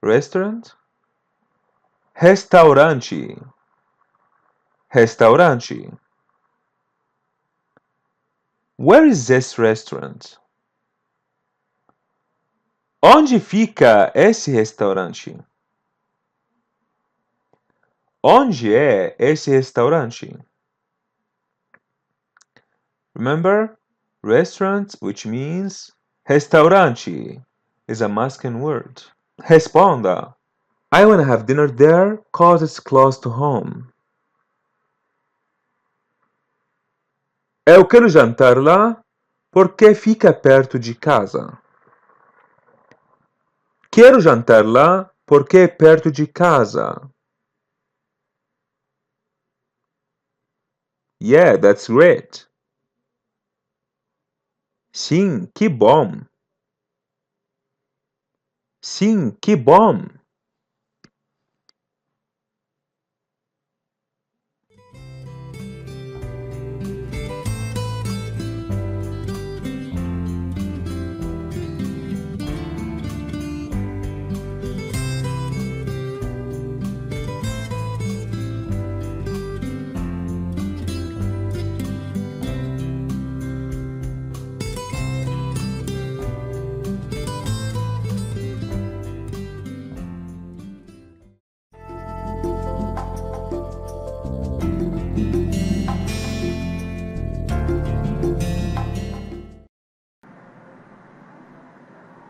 Restaurant. Restaurante. Restaurante. Where is this restaurant? Onde fica esse restaurante? Onde é esse restaurante? Remember, restaurant, which means restaurante, is a masculine word. Responda. I want to have dinner there cause it's close to home. Eu quero jantar lá porque fica perto de casa. Quero jantar lá porque é perto de casa. Yeah, that's great. Sim, que bom. Sim, que bom.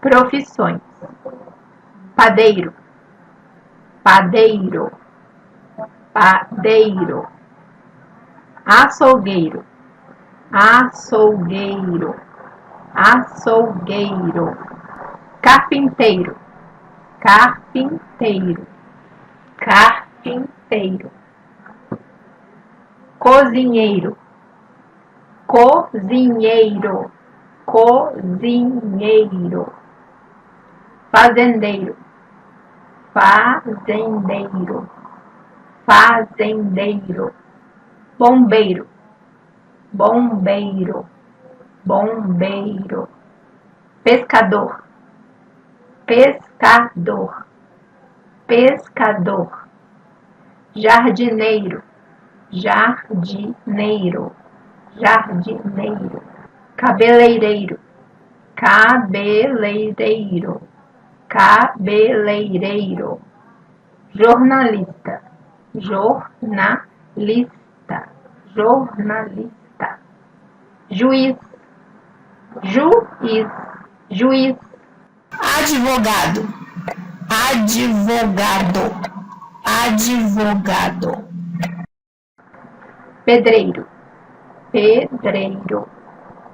Profissões: padeiro, padeiro, padeiro, açougueiro, açougueiro, açougueiro, carpinteiro, carpinteiro, carpinteiro, cozinheiro, cozinheiro, cozinheiro, fazendeiro, fazendeiro, fazendeiro, bombeiro, bombeiro, bombeiro, pescador, pescador, pescador, jardineiro, jardineiro, jardineiro, cabeleireiro, cabeleireiro, cabeleireiro, jornalista, jornalista, jornalista, juiz, juiz, juiz, Advogado, advogado, advogado. pedreiro, pedreiro,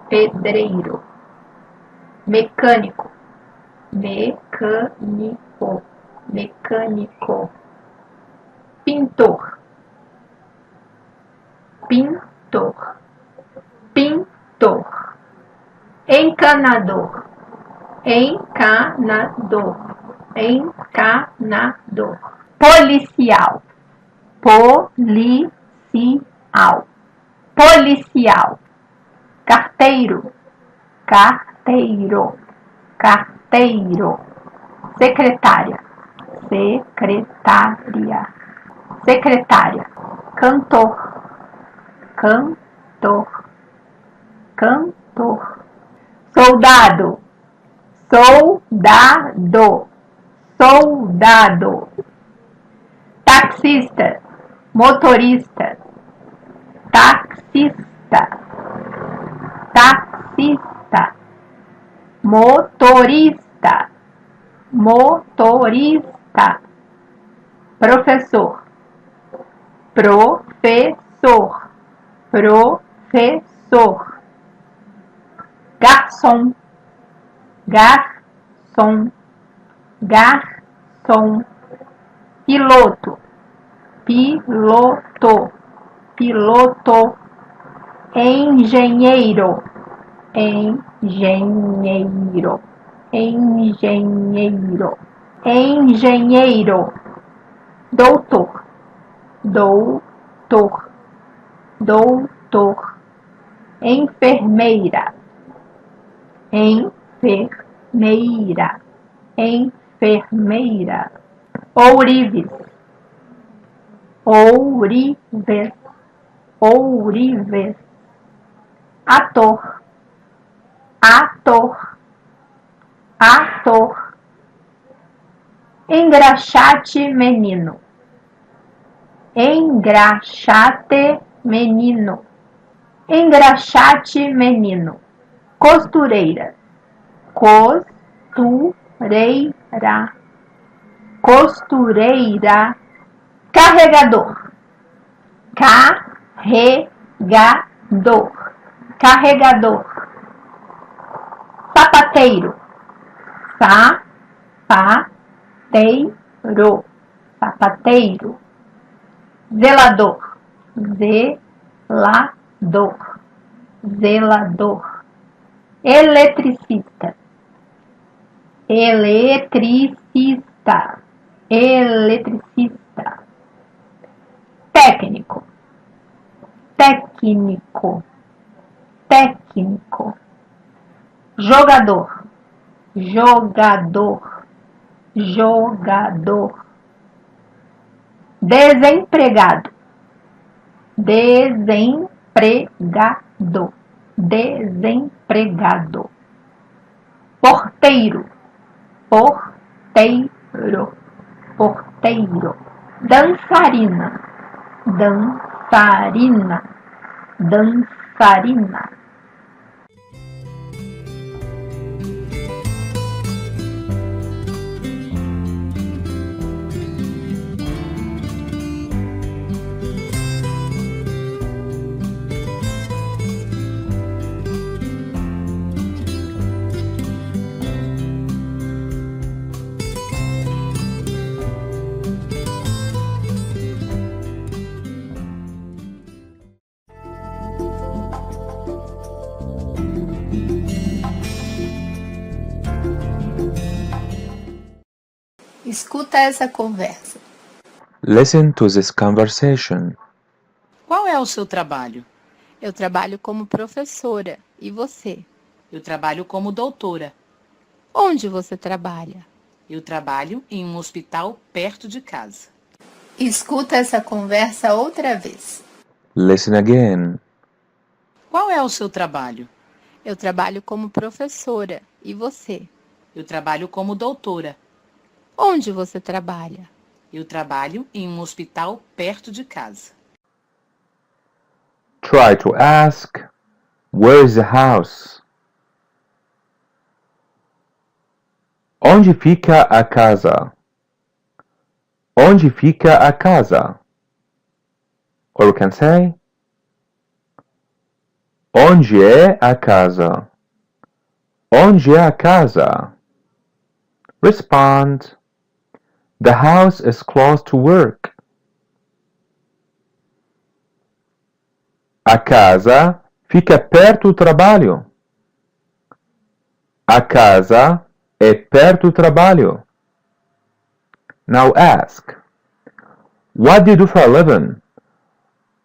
pedreiro, mecânico, mecânico, mecânico, pintor, pintor, pintor, encanador, encanador, encanador, policial, policial, policial, carteiro, carteiro, carteiro, secretária, secretária, secretária, cantor, cantor, cantor, soldado, soldado, soldado, taxista, motorista, taxista, taxista, motorista, motorista, professor, professor, professor, garçom, garçom, garçom, piloto, piloto, piloto, engenheiro, engenheiro, engenheiro, engenheiro, doutor, doutor, doutor, enfermeira, enfermeira, enfermeira, ourives, ourives, ourives, ator, ator, ator, engraxate menino, engraxate menino, engraxate menino, costureira, costureira, costureira, carregador, carregador, carregador, sapateiro, sapateiro, sapateiro, zelador, zelador, zelador, eletricista, eletricista, eletricista, técnico, técnico, técnico, jogador, jogador, jogador, desempregado, desempregado, desempregado, porteiro, porteiro, porteiro, dançarina, dançarina, dançarina. Escuta essa conversa. Listen to this conversation. Qual é o seu trabalho? Eu trabalho como professora. E você? Eu trabalho como doutora. Onde você trabalha? Eu trabalho em um hospital perto de casa. Escuta essa conversa outra vez. Listen again. Qual é o seu trabalho? Eu trabalho como professora. E você? Eu trabalho como doutora. Onde você trabalha? Eu trabalho em um hospital perto de casa. Try to ask, where is the house? Onde fica a casa? Onde fica a casa? Or you can say, onde é a casa? Onde é a casa? Respond, the house is close to work. A casa fica perto do trabalho. A casa é perto do trabalho. Now ask, what do you do for a living?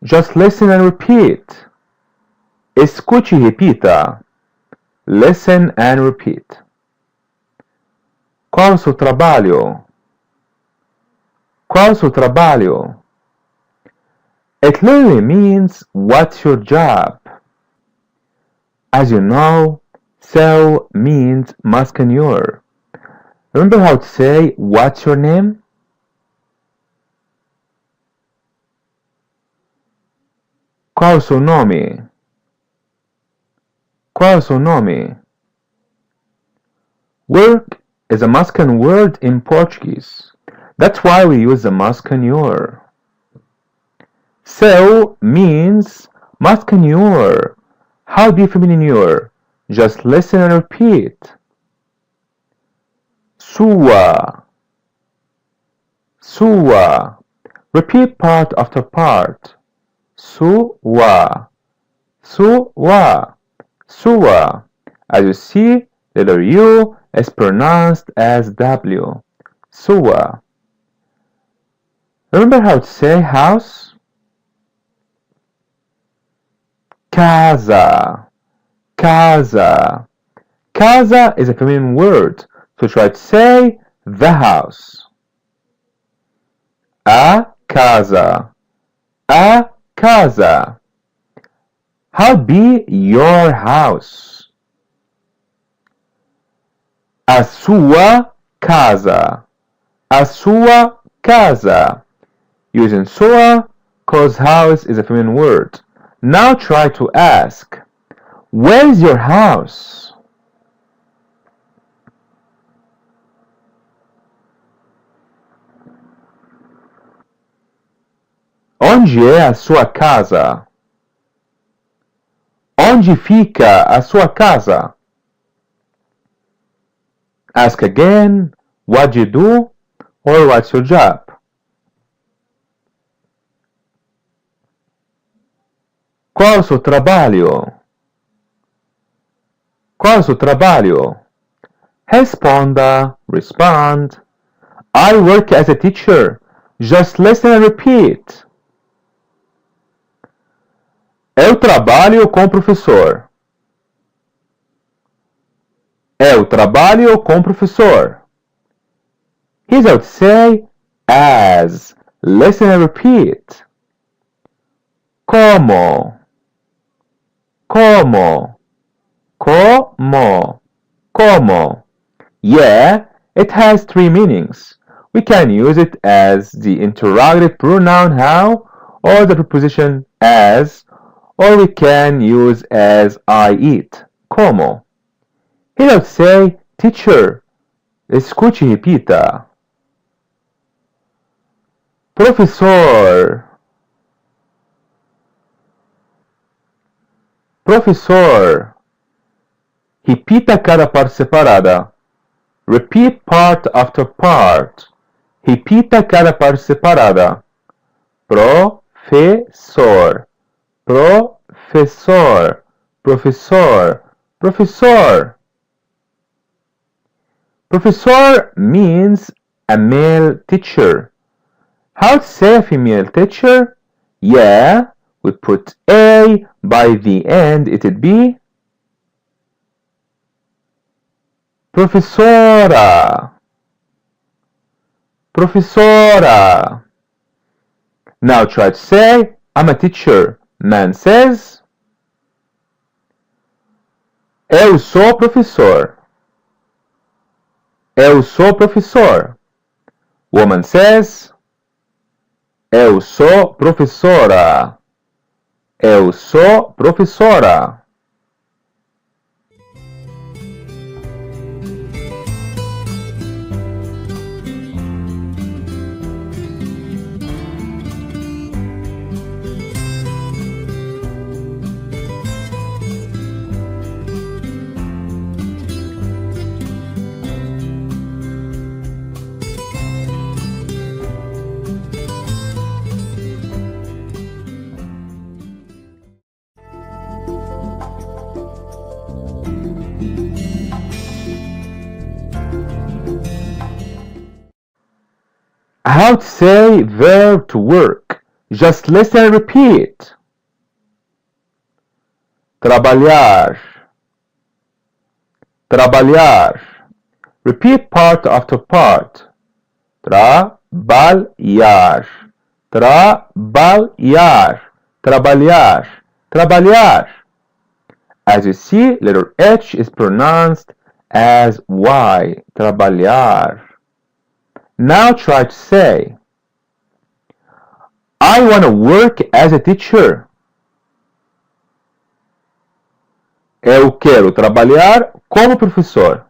Just listen and repeat. Escute e repita. Listen and repeat. Qual é o seu trabalho? Qual é o seu trabalho? It literally means, what's your job? As you know, so means masculine. Remember how to say, what's your name? Qual é o seu nome? Qual é o seu nome? Work is a masculine word in Portuguese. That's why we use the masculine your. Seu means masculine your. How do you feminine your? Just listen and repeat. Sua. Sua. Repeat part after part. Sua. Sua. Sua. As you see, letter U is pronounced as W. Sua. Remember how to say house? Casa. Casa. Casa is a feminine word, so try to say the house. A casa. A casa. How be your house? A sua casa. A sua casa. Using sua, cause house is a feminine word. Now try to ask, where is your house? Onde é a sua casa? Onde fica a sua casa? Ask again, what do you do? Or what's your job? Qual é o seu trabalho? Qual é o seu trabalho? Responda, respond. I work as a teacher. Just listen and repeat. Eu trabalho com professor. Eu trabalho com professor. Here's how to say as. Listen and repeat. Como. Como. Como. Como. Yeah, it has three meanings. We can use it as the interrogative pronoun how, or the preposition as, or we can use as I eat. Como. Here I would say, teacher, escute e repita. Professor. Professor. Repita cada parte separada. Repeat part after part. Repita cada parte separada. Professor. Professor. Professor. Professor. Professor means a male teacher. How to say a female teacher? Yeah, we put A by the end, it'd be Professora. Professora. Now try to say, I'm a teacher. Man says, eu sou professor. Eu sou professor. Woman says, eu sou professora. Eu sou professora. How to say verb to work. Just listen and repeat. Trabalhar. Trabalhar. Repeat part after part. Trabalhar. Trabalhar. Trabalhar. Trabalhar. As you see, letter H is pronounced as Y, trabalhar. Now try to say, I want to work as a teacher. Eu quero trabalhar como professor.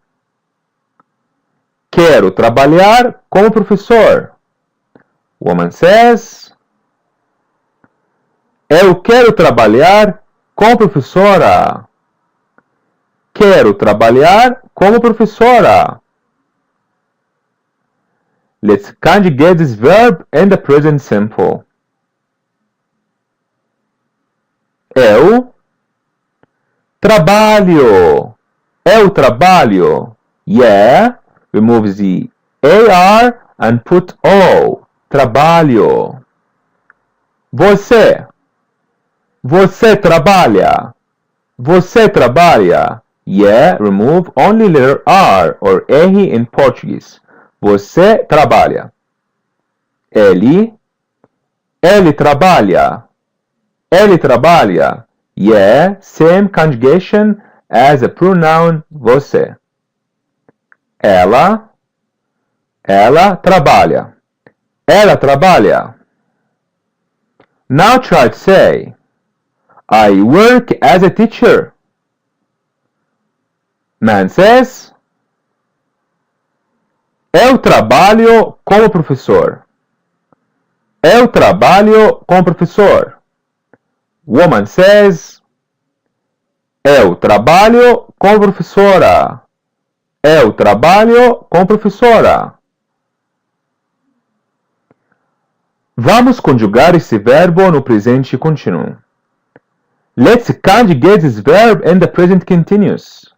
Quero trabalhar como professor. Woman says, eu quero trabalhar como professora. Quero trabalhar como professora. Let's conjugate this verb in the present simple. Eu trabalho. Eu trabalho. Yeah. Remove the AR and put O. Trabalho. Você. Você trabalha. Você trabalha. Yeah. Remove only letter R or R in Portuguese. Você trabalha. Ele. Ele trabalha. Ele trabalha. Yeah, same conjugation as a pronoun você. Ela. Ela trabalha. Ela trabalha. Now try to say, I work as a teacher. Man says, eu trabalho como professor. Eu trabalho como professor. Woman says, eu trabalho como professora. Eu trabalho como professora. Vamos conjugar esse verbo no presente contínuo. Let's conjugate this verb in the present continuous.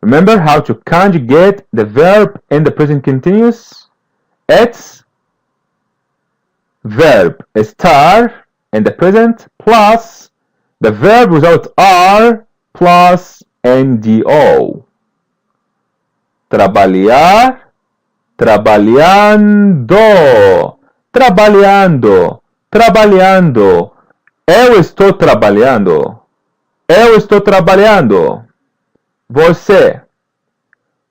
Remember how to conjugate the verb in the present continuous? It's verb estar in the present plus the verb without R plus NDO. Trabalhar, trabalhando, trabalhando, trabalhando. Eu estou trabalhando. Eu estou trabalhando. Você.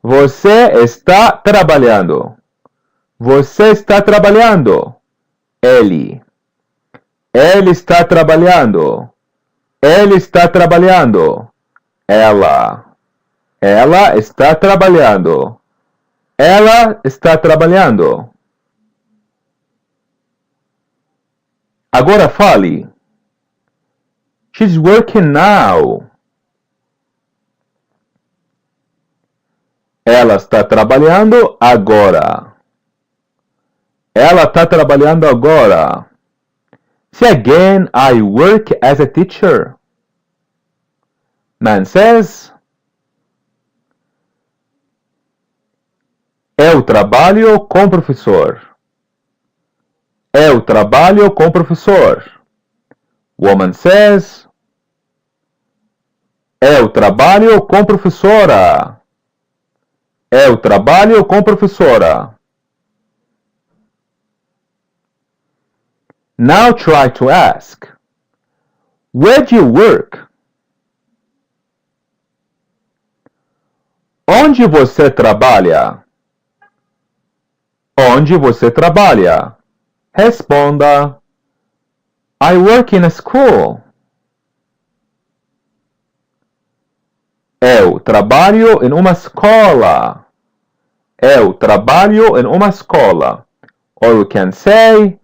Você está trabalhando. Você está trabalhando. Ele. Ele está trabalhando. Ele está trabalhando. Ela. Ela está trabalhando. Ela está trabalhando. Agora fale. She's working now. Ela está trabalhando agora. Ela está trabalhando agora. Say again, I work as a teacher. Man says, eu trabalho com professor. Eu trabalho com professor. Woman says, eu trabalho com professora. Eu trabalho com professora. Now try to ask, where do you work? Onde você trabalha? Onde você trabalha? Responda, I work in a school. Eu trabalho em uma escola. Eu trabalho em uma escola. Or you can say,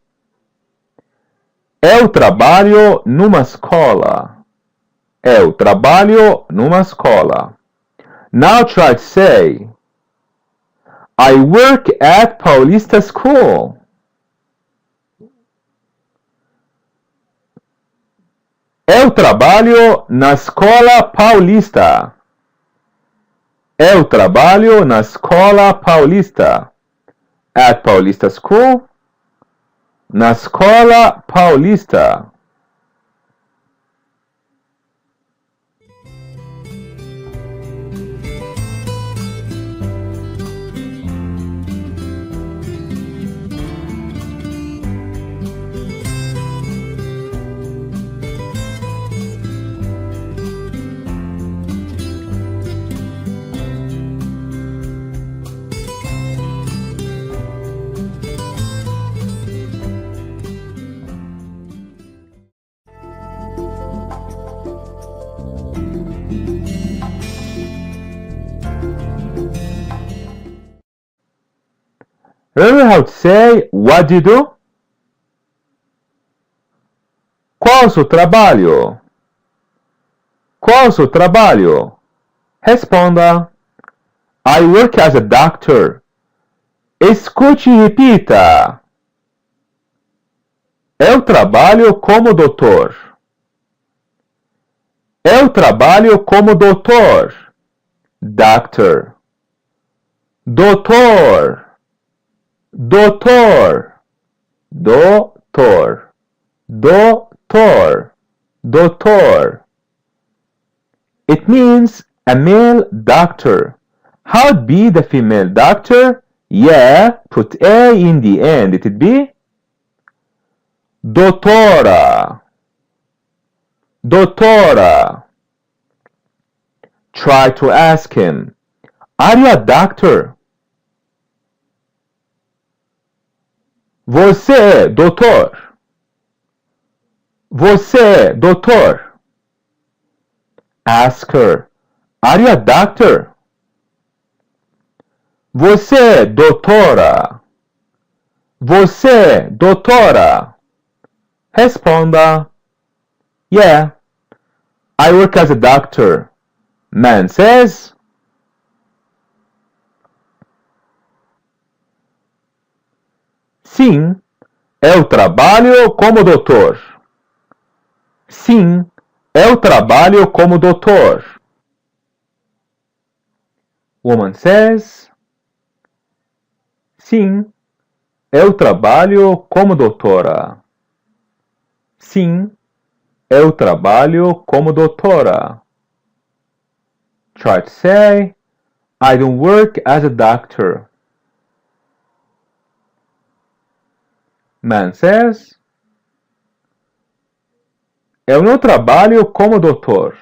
eu trabalho numa escola. Eu trabalho numa escola. Now try to say, I work at Paulista School. Eu trabalho na escola paulista. Eu trabalho na escola paulista. At Paulista School. Na escola paulista. Remember how to say, what do you do? Qual o seu trabalho? Qual o seu trabalho? Responda. I work as a doctor. Escute e repita. Eu trabalho como doutor. Eu trabalho como doutor. Doctor. Doutor. Doutor. Doutor. Doutor. Doutor. It means a male doctor. How would be the female doctor? Yeah, put A in the end. It'd be Doutora. Doutora. Try to ask him, are you a doctor? Você é doutor? Você é doutor? Ask her, are you a doctor? Você é doutora? Você é doutora? Responda, yeah, I work as a doctor. Man says, sim, eu trabalho como doutor. Sim, eu trabalho como doutor. Woman says, sim, eu trabalho como doutora. Sim, eu trabalho como doutora. Try to say, I don't work as a doctor. Man says, eu não trabalho como doutor.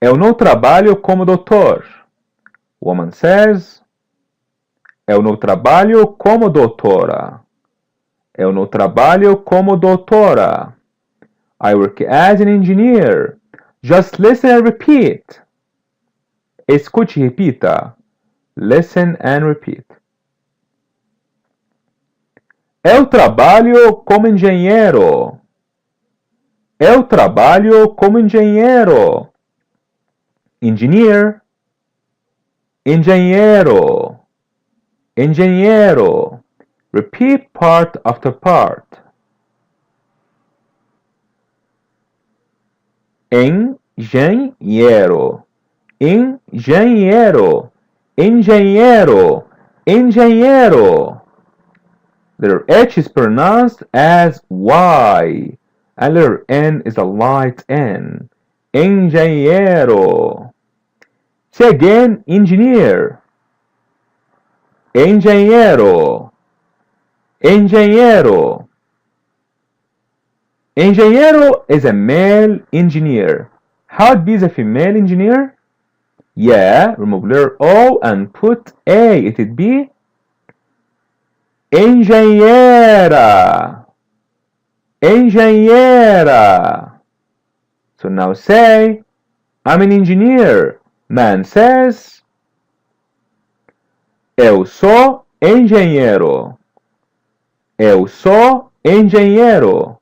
Eu não trabalho como doutor. Woman says, eu não trabalho como doutora. Eu não trabalho como doutora. I work as an engineer. Just listen and repeat. Escute e repita. Listen and repeat. Eu trabalho como engenheiro. Eu trabalho como engenheiro. Engineer. Engenheiro. Engenheiro. Repeat part after part. Engenheiro. Engenheiro. Engenheiro. Engenheiro. Letter H is pronounced as Y. And letter N is a light N. Engenheiro. Say again, engineer. Engenheiro. Engenheiro. Engenheiro is a male engineer. How would be the female engineer? Yeah, remove letter O and put A. It'd be engenheira. Engenheira. So now say, I'm an engineer. Man says, eu sou engenheiro. Eu sou engenheiro.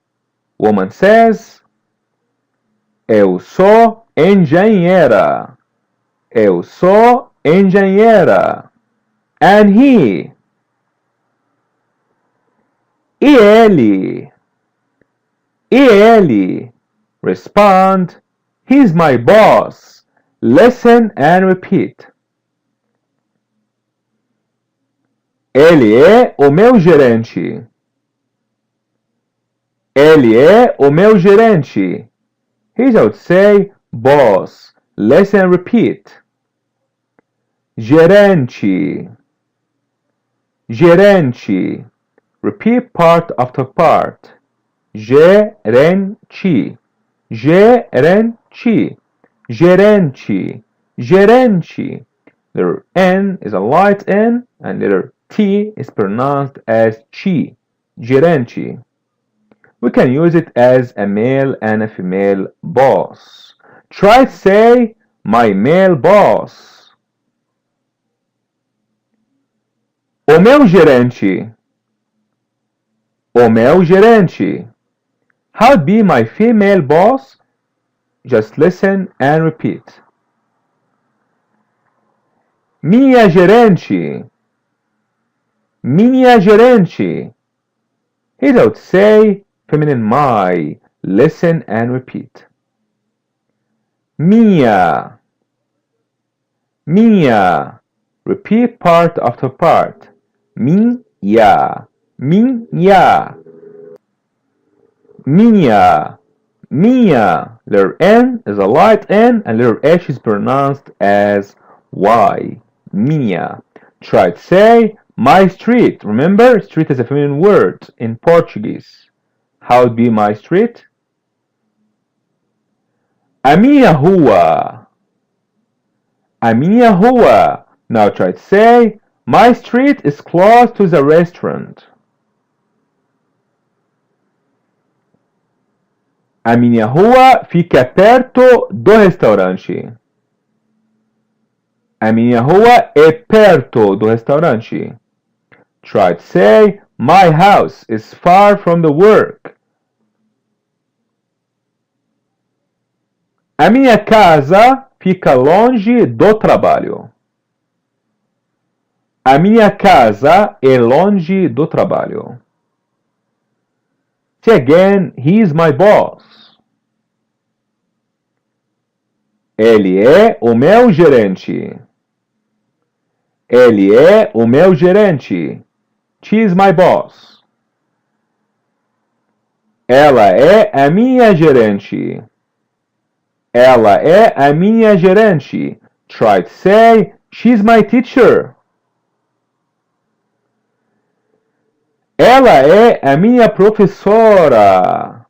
Woman says, eu sou engenheira. Eu sou engenheira. And he. E ele. E ele. Respond, he's my boss. Listen and repeat. Ele é o meu gerente. Ele é o meu gerente. Here's how to say boss. Listen and repeat. Gerente. Gerente. Repeat part after part. Gerente. Gerente. Gerente. Gerente. Letter N is a light N and letter T is pronounced as chi. Gerente. We can use it as a male and a female boss. Try to say, my male boss. O meu gerente. O meu gerente. How would be my female boss? Just listen and repeat. Minha gerente. Minha gerente. Here I would say feminine my. Listen and repeat. Minha. Minha. Repeat part after part. Minha. Minha. Minha. Minha. Letter N is a light N and letter H is pronounced as Y. Minha. Try to say my street. Remember, street is a feminine word in Portuguese. How would be my street? A minha rua. A minha rua. Now try to say my street is close to the restaurant. A minha rua fica perto do restaurante. A minha rua é perto do restaurante. Try to say, my house is far from the work. A minha casa fica longe do trabalho. A minha casa é longe do trabalho. Say again, he is my boss. Ele é o meu gerente. Ele é o meu gerente. She is my boss. Ela é a minha gerente. Ela é a minha gerente. Try to say, she's my teacher. Ela é a minha professora.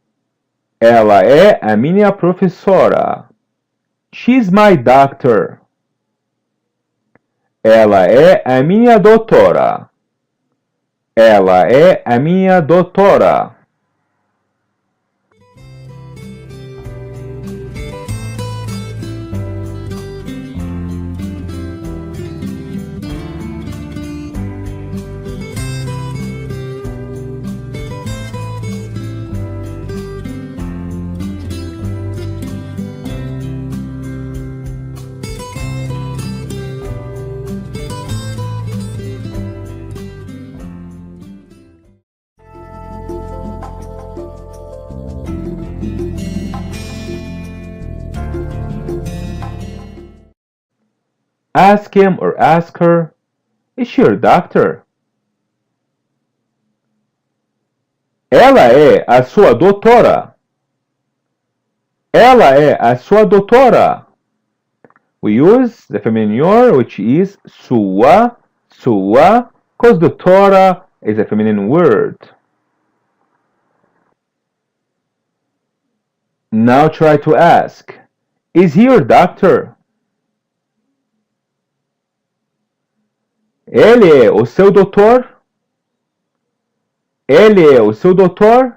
Ela é a minha professora. She's my doctor. Ela é a minha doutora. Ela é a minha doutora. Ask him or ask her, is she your doctor? Ela é a sua doutora. Ela é a sua doutora. We use the feminine your, which is sua, because doutora is a feminine word. Now try to ask, is he your doctor? Ele é o seu doutor? Ele é o seu doutor?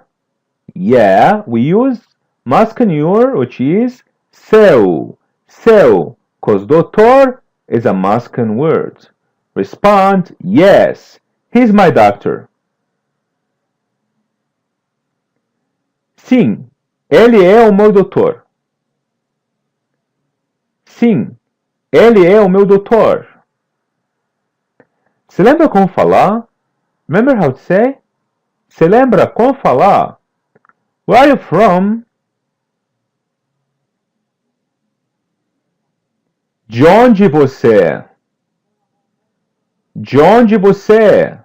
Yeah, we use masculine your, which is seu, because doutor is a masculine word. Respond, yes, he's my doctor. Sim, ele é o meu doutor. Sim, ele é o meu doutor. Se lembra como falar? Remember how to say? Se lembra como falar? Where are you from? De onde você? De onde você?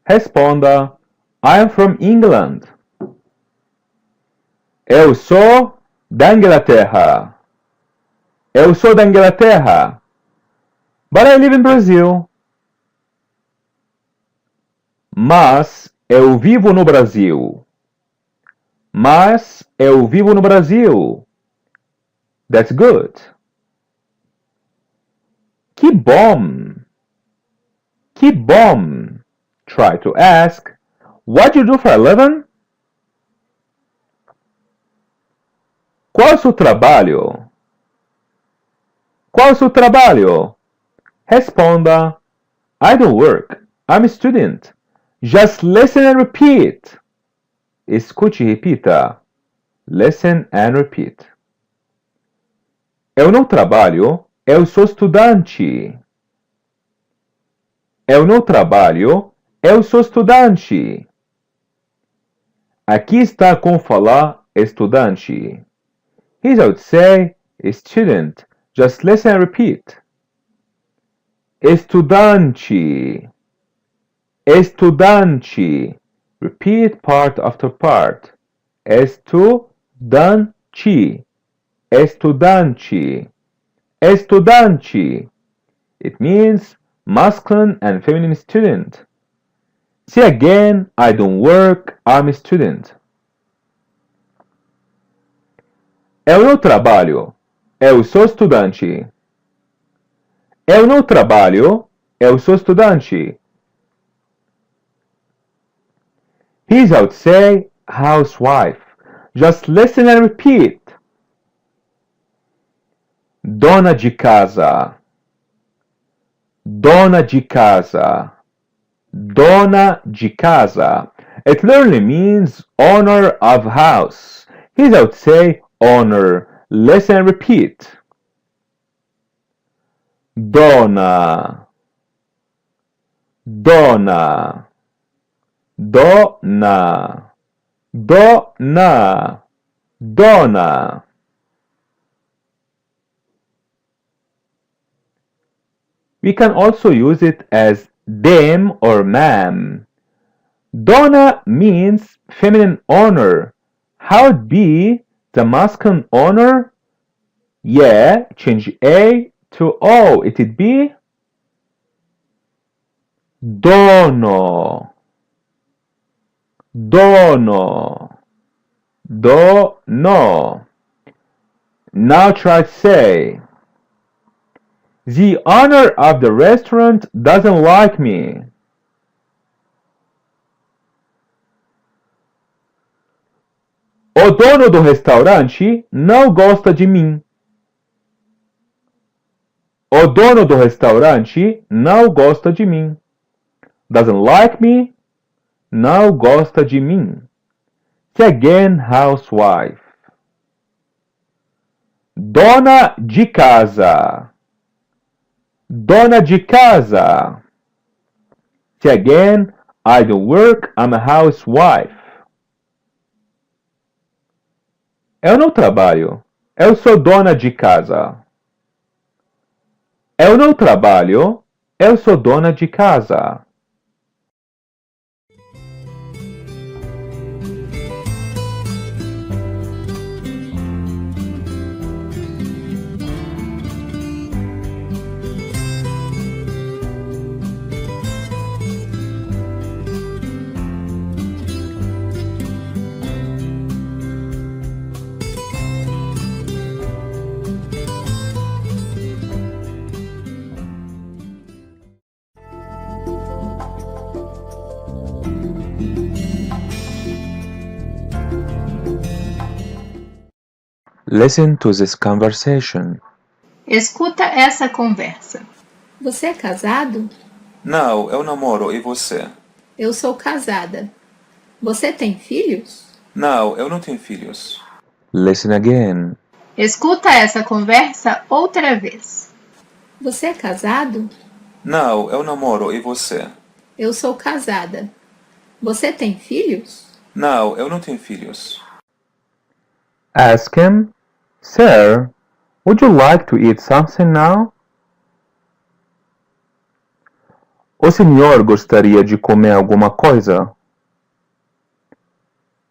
Responda, I am from England. Eu sou da Inglaterra. Eu sou da Inglaterra. But I live in Brazil. Mas eu vivo no Brasil. Mas eu vivo no Brasil. That's good. Que bom. Que bom. Try to ask, what do you do for a living? Qual é o seu trabalho? Qual é o seu trabalho? Responda, I don't work. I'm a student. Just listen and repeat. Escute e repita. Listen and repeat. Eu não trabalho, eu sou estudante. Eu não trabalho, eu sou estudante. Aqui está como falar estudante. Here I would say student. Just listen and repeat. Estudante. Estudante. Repeat part after part. Estudante. Estudante. Estudante. It means masculine and feminine student. Say again, I don't work, I'm a student. Eu não trabalho, eu sou estudante. Eu não trabalho, eu sou estudante. Here's how to say housewife. Just listen and repeat. Dona de casa. Dona de casa. Dona de casa. It literally means owner of house. Here's how to say owner. Listen and repeat. Dona. Dona. Dona. Dona. Dona. We can also use it as them or ma'am. Dona means feminine owner. How would be the masculine owner? Yeah, change A to O. It would be dono. Dono. Dono. Now try to say, the owner of the restaurant doesn't like me. O dono do restaurante não gosta de mim. O dono do restaurante não gosta de mim. Doesn't like me. Não gosta de mim. Say again, housewife. Dona de casa. Dona de casa. Say again, I don't work, I'm a housewife. Eu não trabalho, eu sou dona de casa. Eu não trabalho, eu sou dona de casa. Listen to this conversation. Escuta essa conversa. Você é casado? Não, eu namoro. E você? Eu sou casada. Você tem filhos? Não, eu não tenho filhos. Listen again. Escuta essa conversa outra vez. Você é casado? Não, eu namoro. E você? Eu sou casada. Você tem filhos? Não, eu não tenho filhos. Ask him, Sir, would you like to eat something now? O senhor gostaria de comer alguma coisa?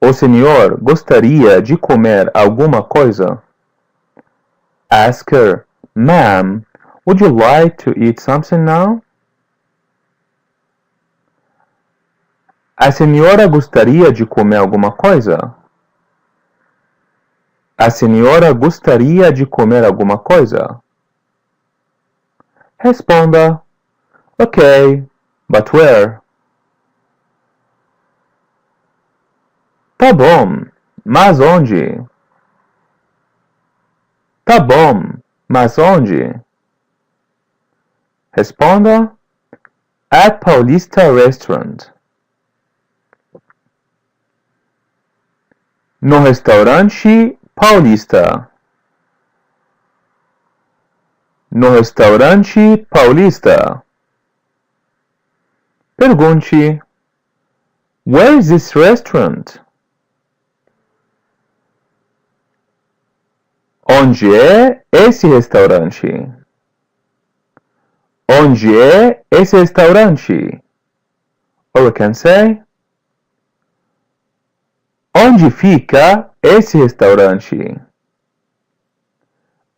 O senhor gostaria de comer alguma coisa? Ask her, Ma'am, would you like to eat something now? A senhora gostaria de comer alguma coisa? A senhora gostaria de comer alguma coisa? Responda, Okay, but where? Tá bom, mas onde? Tá bom, mas onde? Responda, at Paulista Restaurant. No restaurante Paulista. No restaurante Paulista. Pergunte: Where is this restaurant? Onde é esse restaurante? Onde é esse restaurante? Or we can say: Onde fica esse restaurante?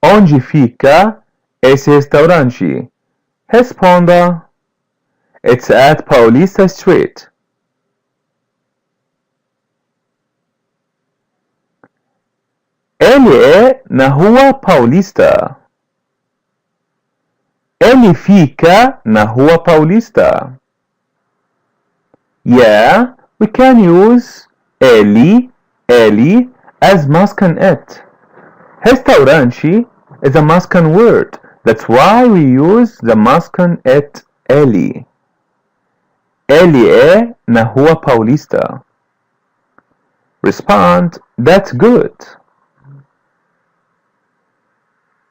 Onde fica esse restaurante? Responda: It's at Paulista Street. Ele é na Rua Paulista. Ele fica na Rua Paulista. Yeah, we can use ele as masculine it. Restaurante is a masculine word. That's why we use the masculine it ele. Ele é na Rua Paulista. Respond: That's good.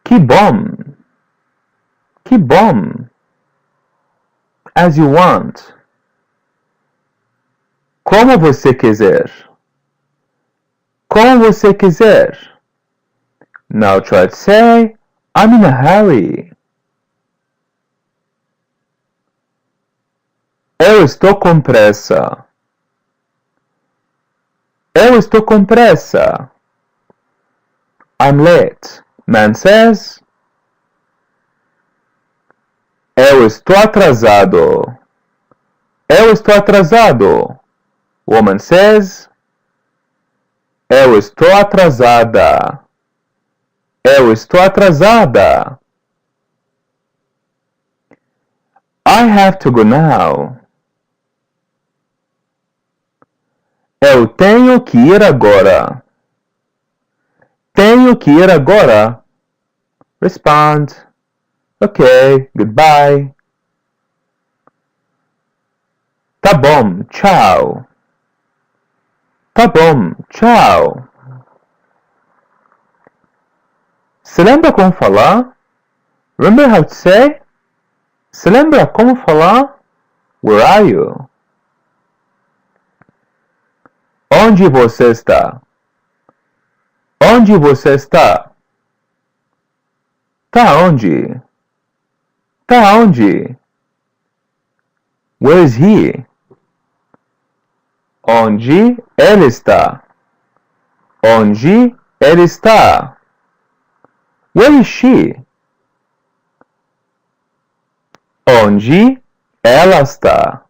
Que bom. Que bom. As you want. Como você quiser. Como você quiser. Now try to say, I'm in a hurry. Eu estou com pressa. Eu estou com pressa. I'm late. Man says, eu estou atrasado. Eu estou atrasado. Woman says, eu estou atrasada. Eu estou atrasada. I have to go now. Eu tenho que ir agora. Tenho que ir agora. Respond: Okay, goodbye. Tá bom, tchau. Tá bom, tchau. Se lembra como falar? Remember how to say? Se lembra como falar? Where are you? Onde você está? Onde você está? Tá onde? Tá onde? Where is he? Onde ele está? Onde ele está? Where is she? Onde ela está?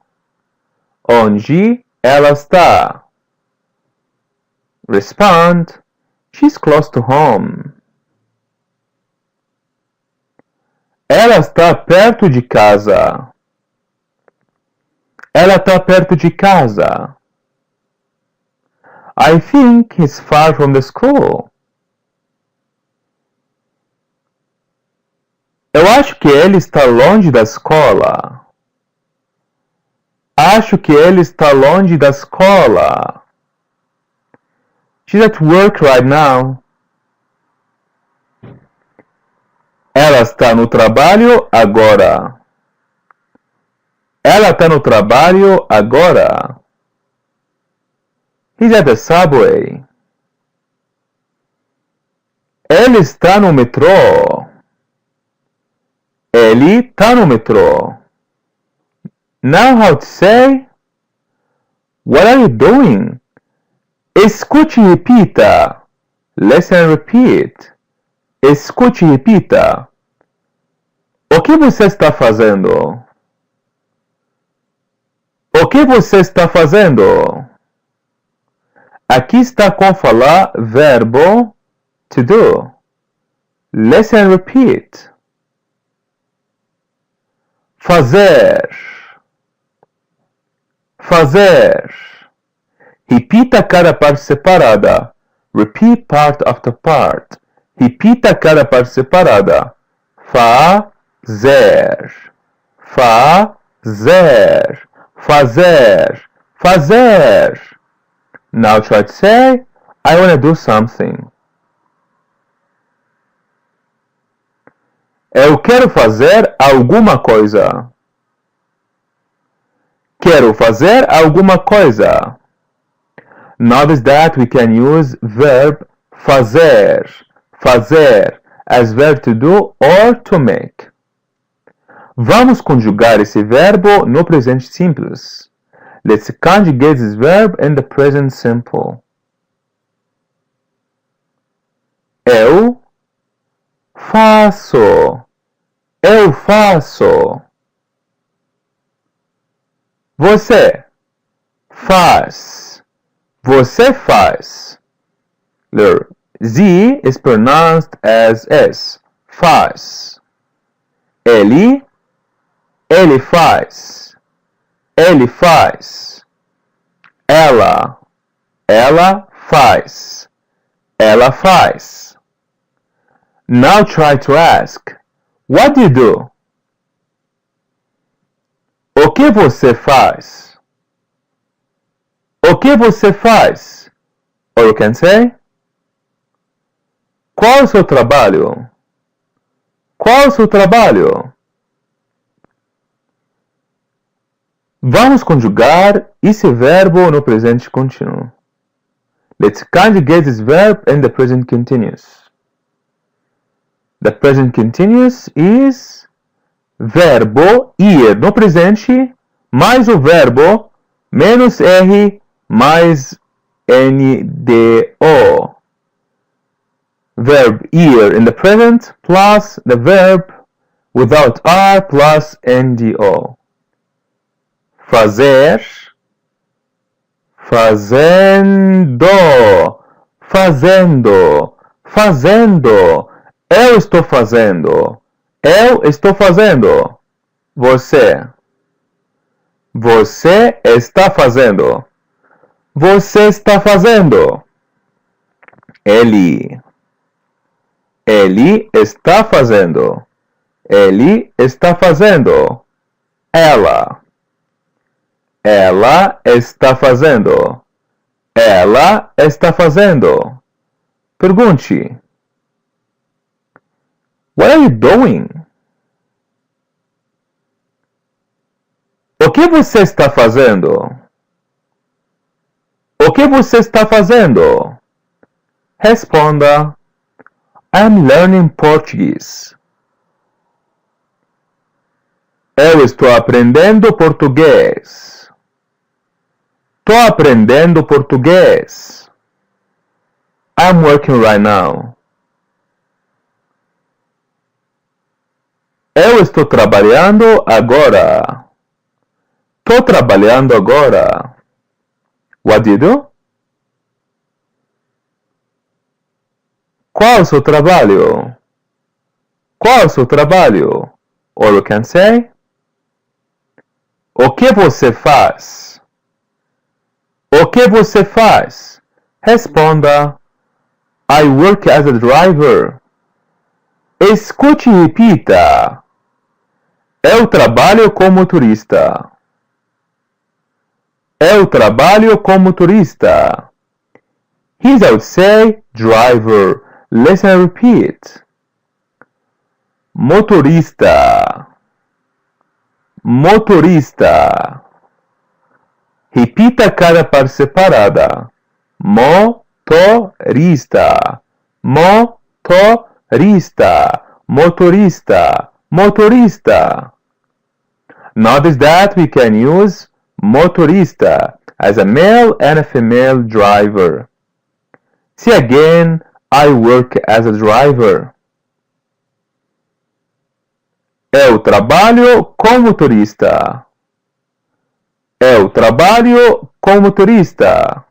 Onde ela está? Respond: She's close to home. Ela está perto de casa. Ela está perto de casa. I think he's far from the school. Eu acho que ele está longe da escola. Acho que ele está longe da escola. She's at work right now. Ela está no trabalho agora. Ela está no trabalho agora. He's at the subway. Ele está no metrô. Ele está no metrô. Now how to say? What are you doing? Escute e repita. Listen and repeat. Escute e repita. O que você está fazendo? O que você está fazendo? Aqui está com falar verbo to do. Listen and repeat. Fazer. Fazer. Repita cada parte separada. Repeat part after part. Repita cada parte separada. Fazer. Fazer. fazer, fazer, fazer. Now try to say, I want to do something. Eu quero fazer alguma coisa. Quero fazer alguma coisa. Notice that we can use verb fazer, fazer as verb to do or to make. Vamos conjugar esse verbo no presente simples. Let's conjugate this verb in the present simple. Eu faço. Eu faço. Você faz. Você faz. The Z is pronounced as S. Faz. Ele faz. Ele faz. Ela faz. Ela faz. Now try to ask, what do you do? O que você faz? O que você faz? Or you can say, qual é o seu trabalho? Qual é o seu trabalho? Vamos conjugar esse verbo no presente contínuo. Let's conjugate this verb in the present continuous. The present continuous is verbo ir no presente mais o verbo menos R mais NDO. Verb ir in the present plus the verb without R plus NDO. Fazer, fazendo, fazendo, fazendo. Eu estou fazendo. Eu estou fazendo. Você. Você está fazendo. Você está fazendo. Ele. Ele está fazendo. Ele está fazendo. Ela. Ela está fazendo. Ela está fazendo. Pergunte. What are you doing? O que você está fazendo? O que você está fazendo? Responda. I'm learning Portuguese. Eu estou aprendendo português. Estou aprendendo português. I'm working right now. Eu estou trabalhando agora. Estou trabalhando agora. What do you do? Qual é o seu trabalho? Qual é o seu trabalho? Or you can say, o que você faz? O que você faz? Responda, I work as a driver. Escute e repita. Eu trabalho como motorista. Eu trabalho como motorista. Here I would say driver. Listen and repeat. Motorista. Motorista. Repita cada parte separada. Motorista. Motorista. Motorista. Motorista. Notice that we can use motorista as a male and a female driver. See again, I work as a driver. Eu trabalho como motorista. Eu trabalho como motorista.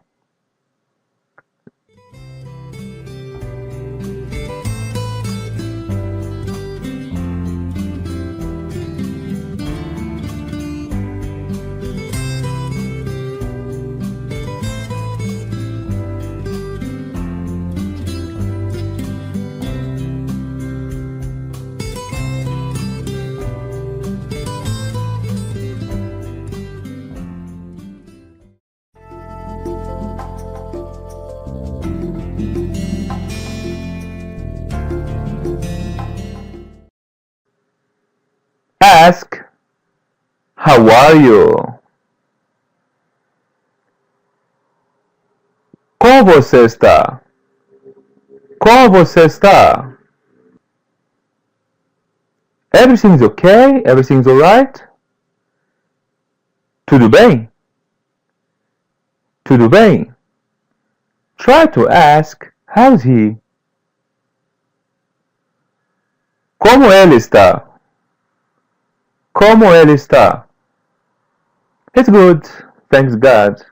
Ask, how are you? Como você está? Como você está? Everything's okay? Everything's alright? Tudo bem? Tudo bem? Try to ask, how's he? Como ele está? Como ele está? It's good, thanks God.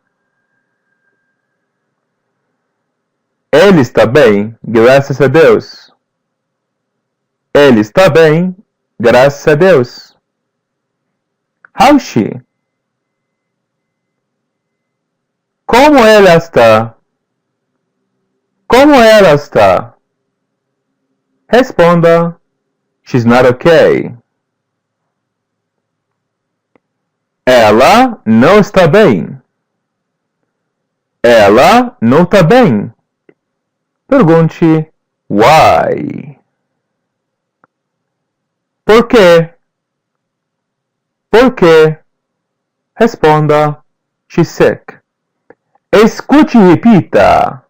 Ele está bem, graças a Deus. Ele está bem, graças a Deus. How's she? Como ela está? Como ela está? Responda, she's not okay. Ela não está bem. Ela não está bem. Pergunte, why? Por quê? Por quê? Responda, she's sick. Escute e repita.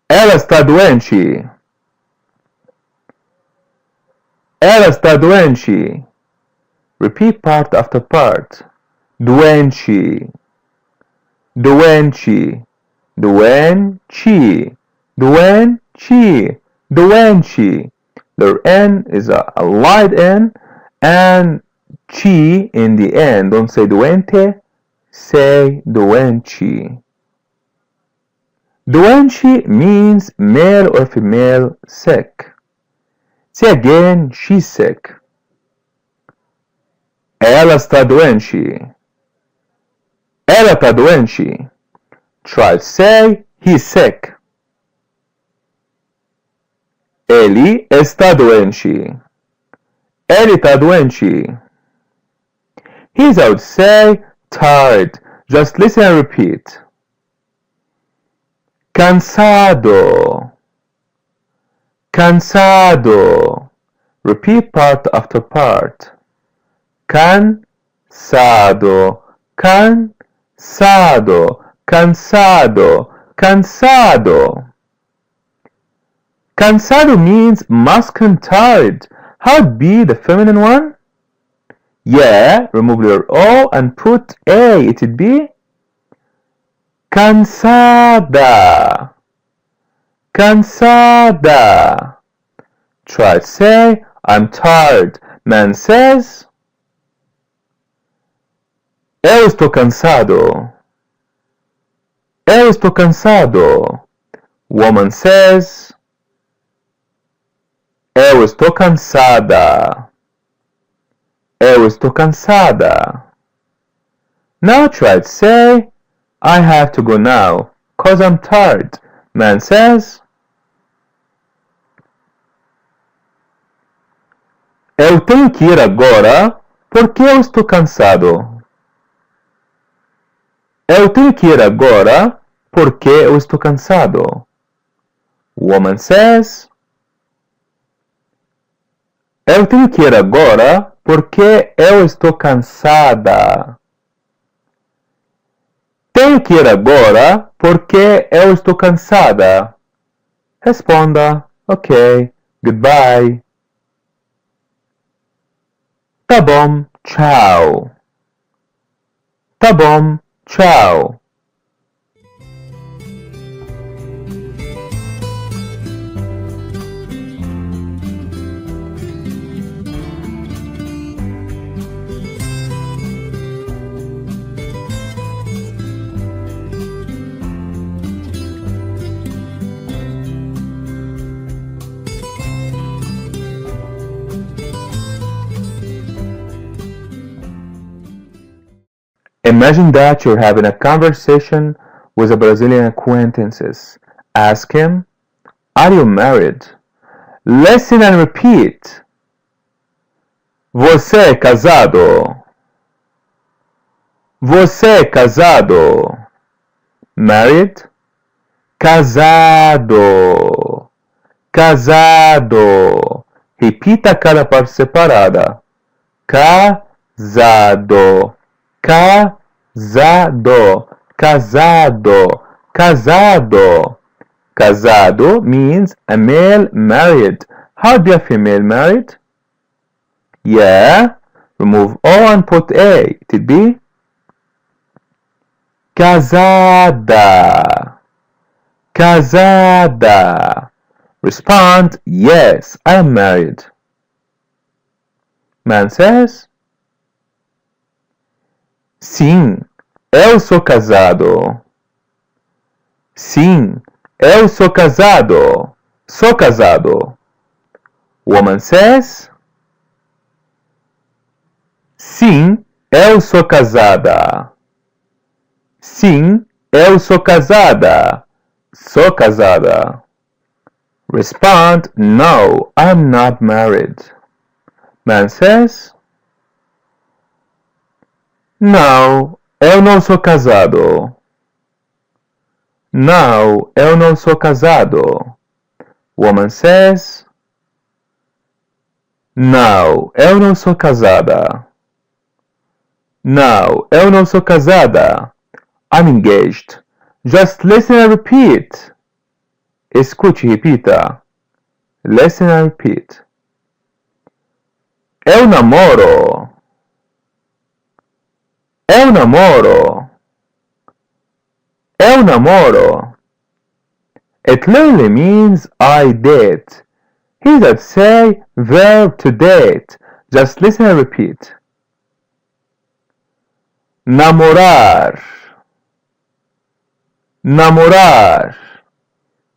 Ela está doente. Ela está doente. Repeat part after part. Doente. Doente. Doente. Doente. Doente. The N is a light N and chi in the end. Don't say doente, say doente. Doente means male or female sick. Say again, she's sick. Ela está doente. Ela está doente. Try to say, he's sick. Ele está doente. Ele está doente. He's, I would say, tired. Just listen and repeat. Cansado. Cansado. Repeat part after part. Cansado. Cansado. Cansado. Cansado. Cansado means masculine tired. How'd be the feminine one? Yeah, remove your O and put A. It'd be cansada. Cansada. Try to say, I'm tired. Man says, eu estou cansado. Eu estou cansado. Woman says, eu estou cansada. Eu estou cansada. Now try to say, I have to go now, 'cause I'm tired. Man says, eu tenho que ir agora, porque eu estou cansado. Eu tenho que ir agora, porque eu estou cansado. Woman says, eu tenho que ir agora, porque eu estou cansada. Tenho que ir agora, porque eu estou cansada. Responda, ok, goodbye. Tá bom, tchau. Tá bom, tchau. Imagine that you're having a conversation with a Brazilian acquaintance. Ask him, are you married? Listen and repeat. Você é casado? Você é casado? Married? Casado. Casado. Repita cada parte separada. Casado, casado, casado, casado. Casado means a male married. How do you female married? Yeah, remove O and put A. It be casada, casada. Respond, yes, I am married. Man says, sim, eu sou casado. Sim, eu sou casado. Sou casado. Woman says, sim, eu sou casada. Sim, eu sou casada. Sou casada. Respond, no, I'm not married. Man says, não, eu não sou casado. Não, eu não sou casado. Woman says, não, eu não sou casada. Não, eu não sou casada. I'm engaged. Just listen and repeat. Escute e repita. Listen and repeat. Eu namoro. Eu namoro. Eu namoro. It literally means I date. Here that say verb to date. Just listen and repeat. Namorar. Namorar.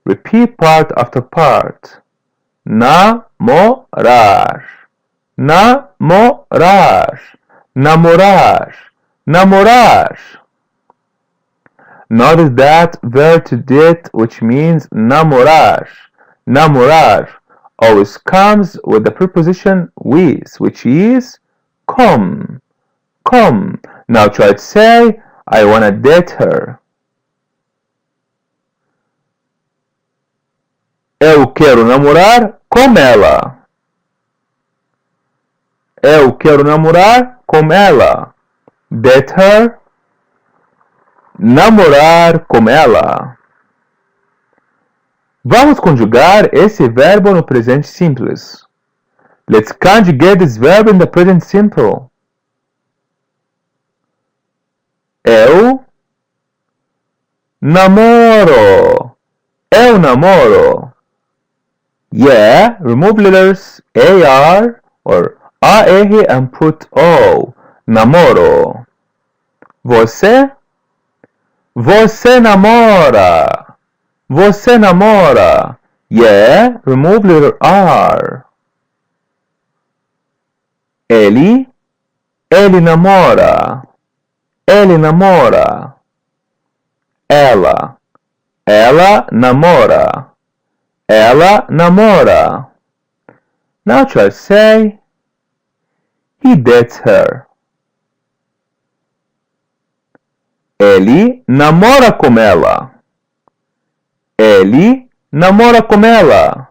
Repeat part after part. Namorar. Namorar. Namorar. Namorar. Notice that verb to date, which means namorar. Namorar always comes with the preposition with, which is com. Com. Now try to say, I wanna date her. Eu quero namorar com ela. Eu quero namorar com ela. Date her. Namorar com ela. Vamos conjugar esse verbo no presente simples. Let's conjugate this verb in the present simple. Eu namoro. Eu namoro. Yeah, remove letters AR or AR and put O. Namoro. Você? Você namora. Você namora. Yeah, remove letter R. Ele? Ele namora. Ele namora. Ela? Ela namora. Ela namora. Now try to say, he dates her. Ele namora com ela. Ele namora com ela.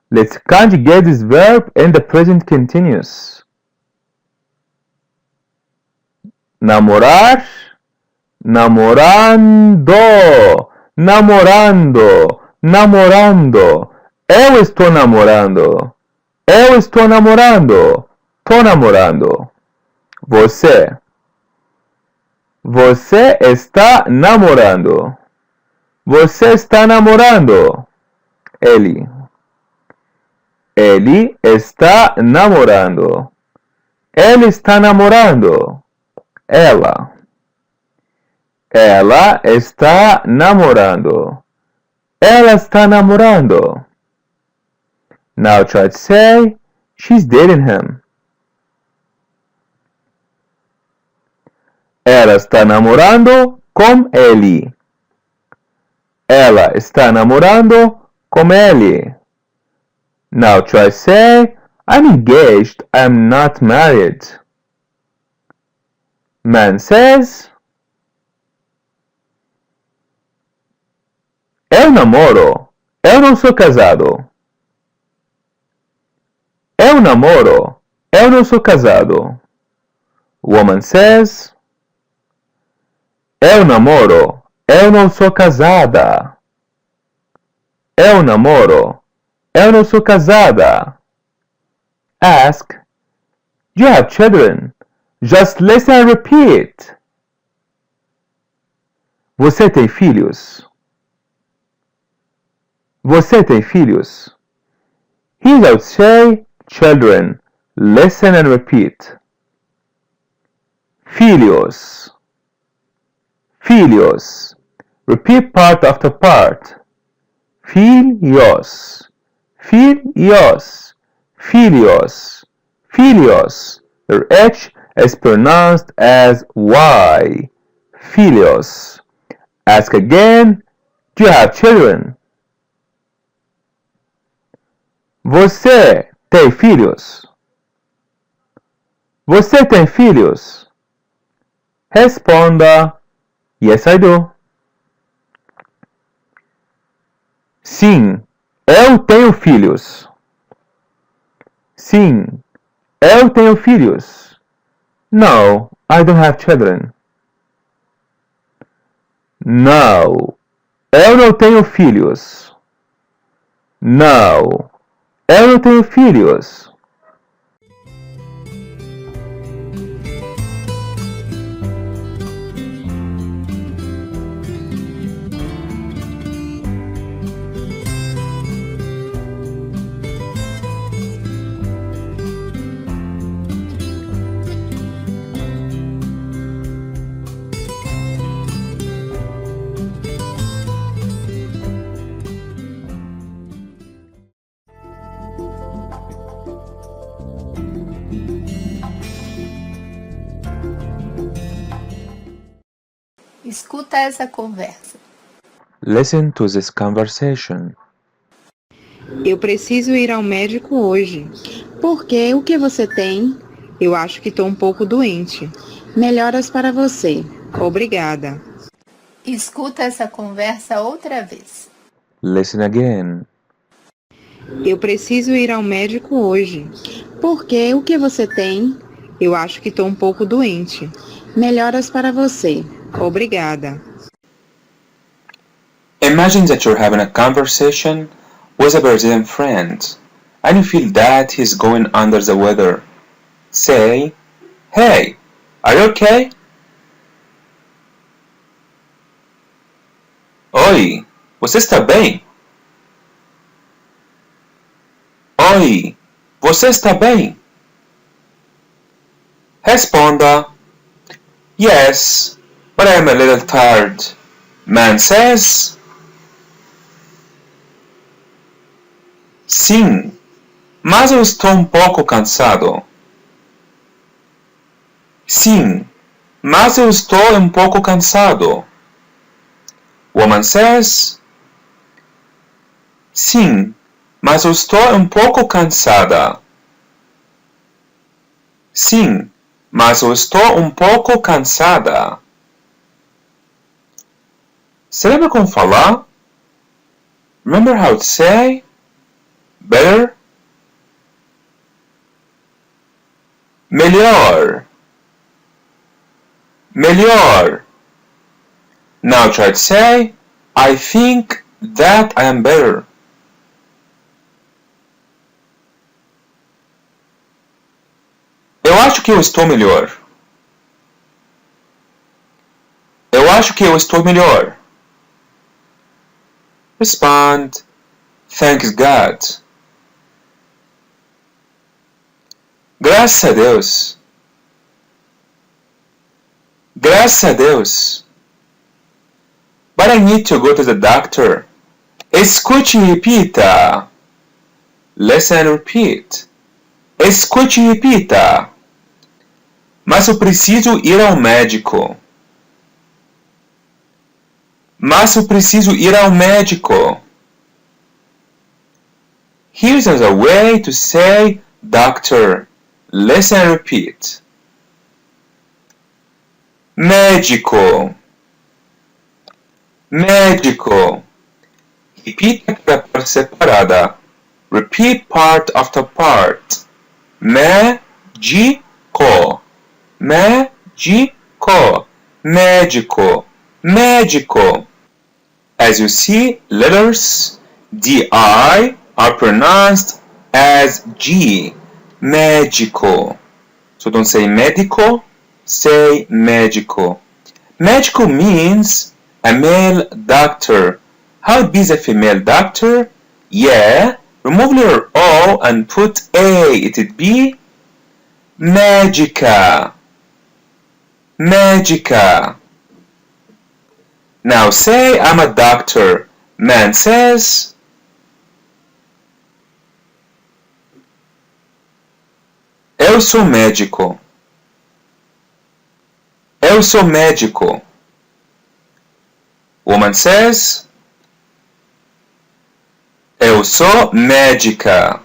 Let's conjugate this verb in the present continuous. Namorar, namorando, namorando, namorando. Eu estou namorando. Eu estou namorando. Tô namorando. Você. Você está namorando. Você está namorando. Ele. Ele está namorando. Ele está namorando. Ela. Ela está namorando. Ela está namorando. Now try to say, she's dating him. Ela está namorando com ele. Ela está namorando com ele. Now try to say, I'm engaged, I'm not married. Man says, eu namoro, eu não sou casado. namoro. Eu não sou casado. Woman says, eu namoro. Eu não sou casada. Eu namoro. Eu não sou casada. Ask, do you have children? Just listen and repeat. Você tem filhos? Você tem filhos? Here I would say children. Listen and repeat. Filhos. Filhos. Repeat part after part. Filhos. Filhos. Filhos. Filhos. The H is pronounced as Y. Filhos. Ask again, do you have children? Você tem filhos? Você tem filhos? Responda, yes I do. Sim, eu tenho filhos. Sim, eu tenho filhos. No, I don't have children. No, eu não tenho filhos. No, eu não tenho filhos. Escuta essa conversa. Listen to this conversation. Eu preciso ir ao médico hoje. Por quê? O que você tem? Eu acho que estou um pouco doente. Melhoras para você. Obrigada. Escuta essa conversa outra vez. Listen again. Eu preciso ir ao médico hoje. Por quê? O que você tem? Eu acho que estou um pouco doente. Melhoras para você. Obrigada. Imagine that you're having a conversation with a Brazilian friend and you feel that he's going under the weather. Say, hey, are you okay? Oi, você está bem? Oi, você está bem? Responda, yes, but I am a little tired. Man says, sim, mas eu estou um pouco cansado. Sim, mas eu estou um pouco cansado. Woman says, sim, mas eu estou um pouco cansada. Sim, mas eu estou um pouco cansada. Você lembra como falar? Remember how to say? Better? Melhor. Melhor. Now try to say, I think that I am better. Eu acho que eu estou melhor. Eu acho que eu estou melhor. Respond, thanks God. Graças a Deus. Graças a Deus. But I need to go to the doctor. Escute e repita. Listen and repeat. Escute e repita. Mas eu preciso ir ao médico. Mas eu preciso ir ao médico. Here's another way to say doctor. Listen and repeat. Médico. Médico. Repita cada parte separada. Repeat part after part. médico, médico, médico, médico. As you see, letters DI are pronounced as G, médico. So don't say médico, say médico. Médico means a male doctor. How would be the female doctor? Yeah, remove letter O and put A. It would be médica, médica. Now say I'm a doctor. Man says eu sou médico. Eu sou médico. Woman says eu sou médica.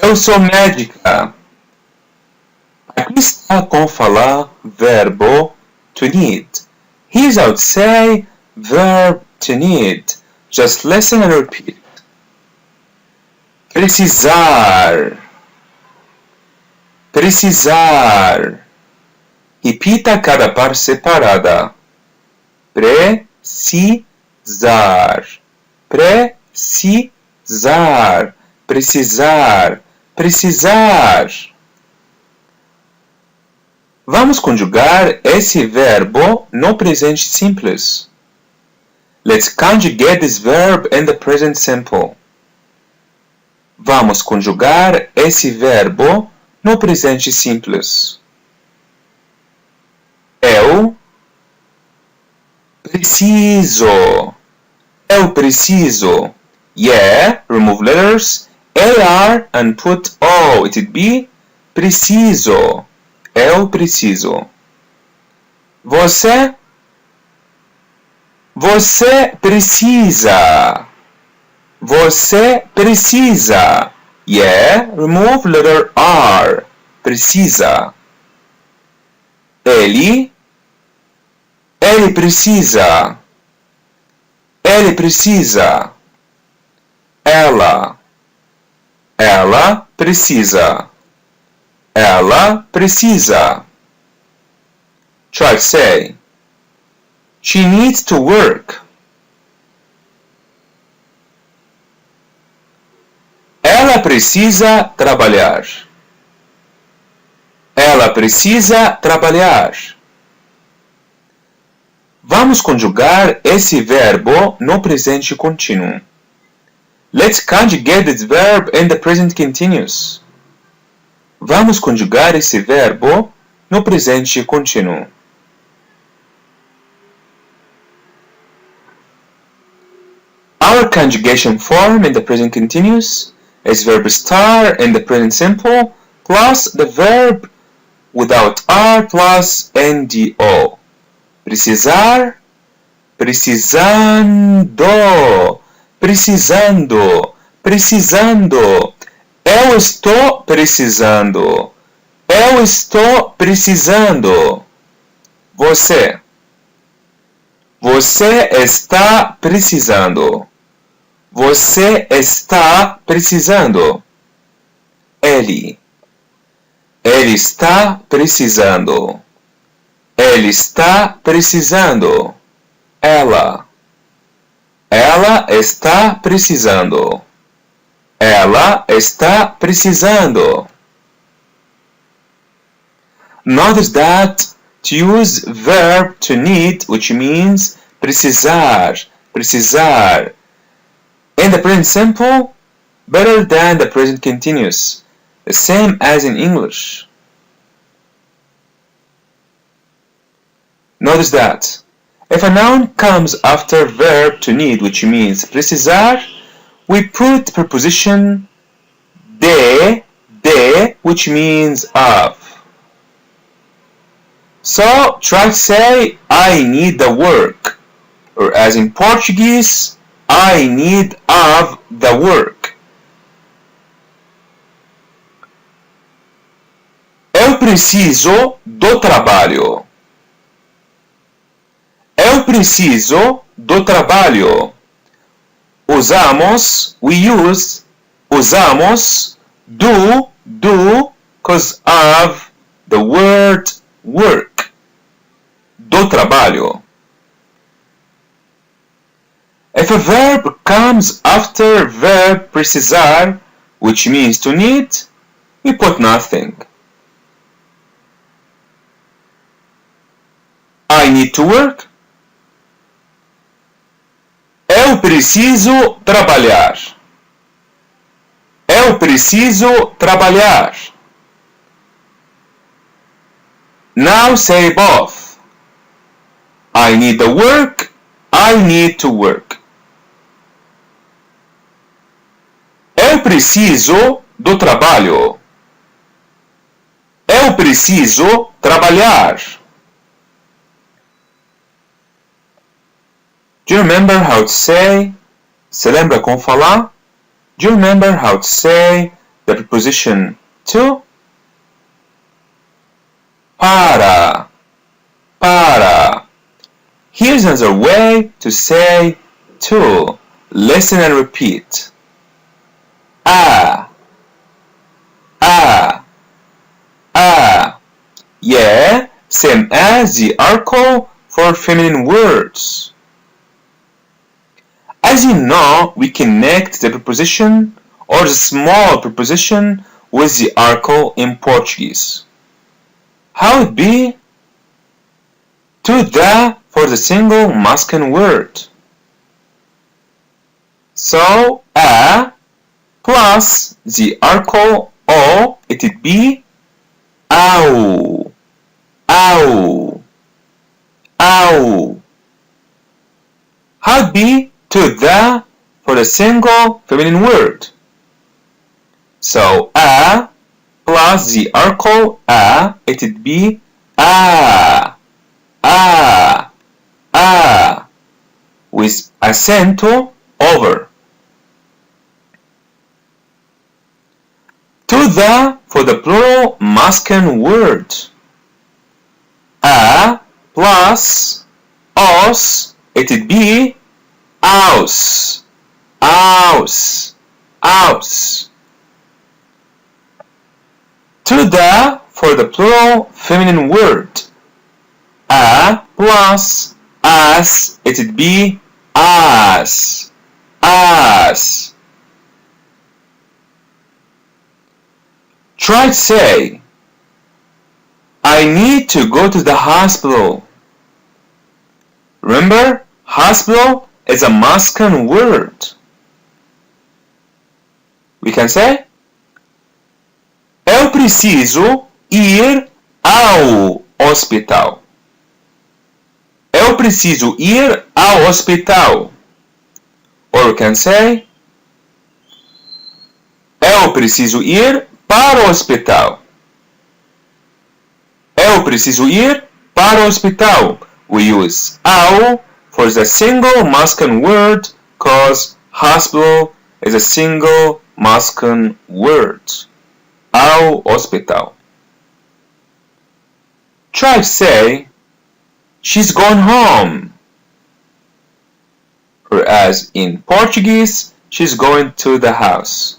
Eu sou médica. Aqui está com falar verbo to need. Here's how to say verb to need. Just listen and repeat. Precisar. Precisar. Repita cada parte separada. Precisar. Precisar. Precisar. Precisar. Vamos conjugar esse verbo no presente simples. Let's conjugate this verb in the present simple. Vamos conjugar esse verbo no presente simples. Eu preciso. Eu preciso. Yeah, remove letters AR and put O. It would be preciso. Eu preciso. Você precisa. Você precisa. Yeah, remove letter R. Precisa. Ele precisa. Ele precisa. Ela precisa. Ela precisa. Try to say. She needs to work. Ela precisa trabalhar. Ela precisa trabalhar. Vamos conjugar esse verbo no presente contínuo. Let's conjugate this verb in the present continuous. Vamos conjugar esse verbo no presente contínuo. Our conjugation form in the present continuous is verb star in the present simple plus the verb without R plus NDO. Precisar, precisando, precisando, precisando. Eu estou precisando. Eu estou precisando. Você. Você está precisando. Você está precisando. Ele. Ele está precisando. Ele está precisando. Ela. Ela está precisando. Ela está precisando. Notice that to use verb to need, which means precisar, precisar, in the present simple, better than the present continuous, the same as in English. Notice that if a noun comes after verb to need, which means precisar, we put preposition de, which means of. So try to say, I need the work. Or as in Portuguese, I need of the work. Eu preciso do trabalho. Eu preciso do trabalho. Usamos do because of the word work. Do trabalho. If a verb comes after verb precisar, which means to need, we put nothing. I need to work. Eu preciso trabalhar. Eu preciso trabalhar. Now say both. I need the work. I need to work. Eu preciso do trabalho. Eu preciso trabalhar. Do you remember how to say? Se lembra como falar? Do you remember how to say the preposition to? Para. Para. Here's another way to say to. Listen and repeat. A. A. A. Yeah, same as the article for feminine words. As you know, we connect the preposition or the small preposition with the article in Portuguese. How would it be? To the for the single masculine word. So, a plus the article o, it would be au, au, au. How would it be? To the for the single feminine word. So a plus the article a, it would be a, a, a, with acento over. To the for the plural masculine word. A plus os, it would be aus, aus, aus. To the for the plural feminine word. A plus as, it would be as, as. Try to say, I need to go to the hospital. Remember, hospital is a masculine word. We can say, eu preciso ir ao hospital. Eu preciso ir ao hospital. Or we can say, eu preciso ir para o hospital. Eu preciso ir para o hospital. We use ao for the single masculine word because hospital is a single masculine word. Ao hospital. Try to say, she's gone home. Whereas in Portuguese, she's going to the house.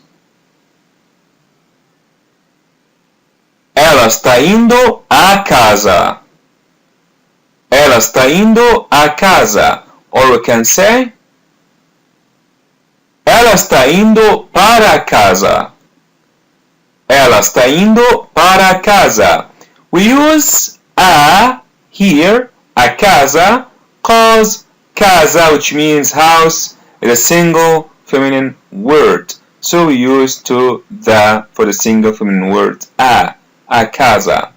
Ela está indo à casa. Ela está indo à casa. Or we can say, ela está indo para a casa. Ela está indo para a casa. We use a here, a casa, cause casa, which means house, is a single feminine word. So we use to the for the single feminine word a casa.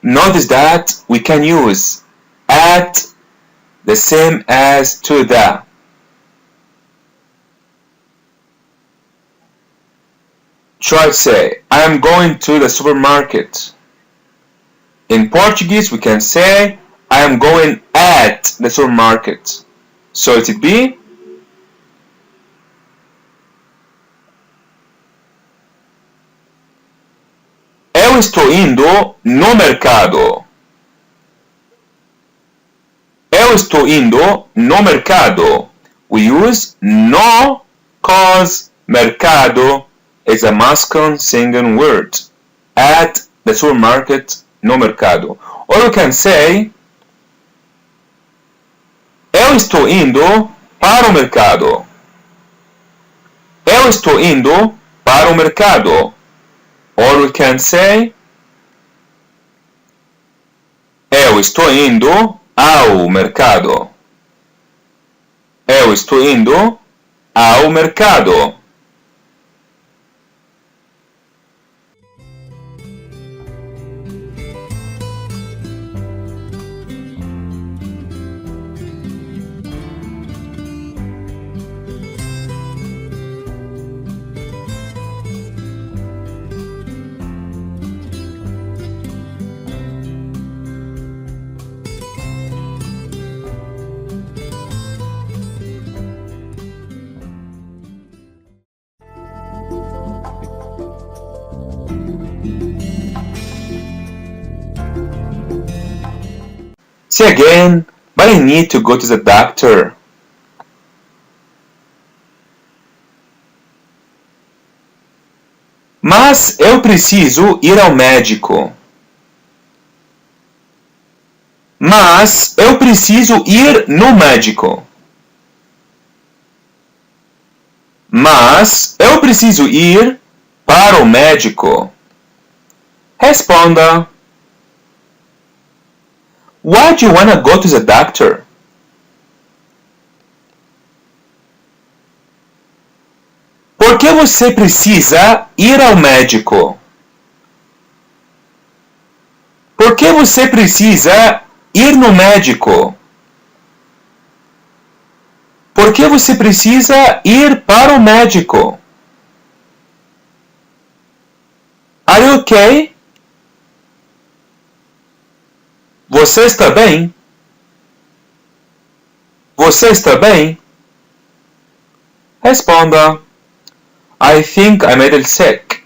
Notice that we can use at the same as to the. Try to say, I am going to the supermarket. In Portuguese, we can say, I am going at the supermarket. So it would be, eu estou indo no mercado. Eu estou indo no mercado. We use no cause mercado is a masculine singular word. At the supermarket, no mercado. Or you can say, eu estou indo para o mercado. Eu estou indo para o mercado. Or we can say, eu estou indo ao mercado. Eu estou indo ao mercado. See again, but I need to go to the doctor. Mas eu preciso ir ao médico. Mas eu preciso ir no médico. Mas eu preciso ir para o médico. Responda. Why do you want to go to the doctor? Por que você precisa ir ao médico? Por que você precisa ir no médico? Por que você precisa ir para o médico? Are you okay? Você está bem? Você está bem? Responda. I think I'm a little sick.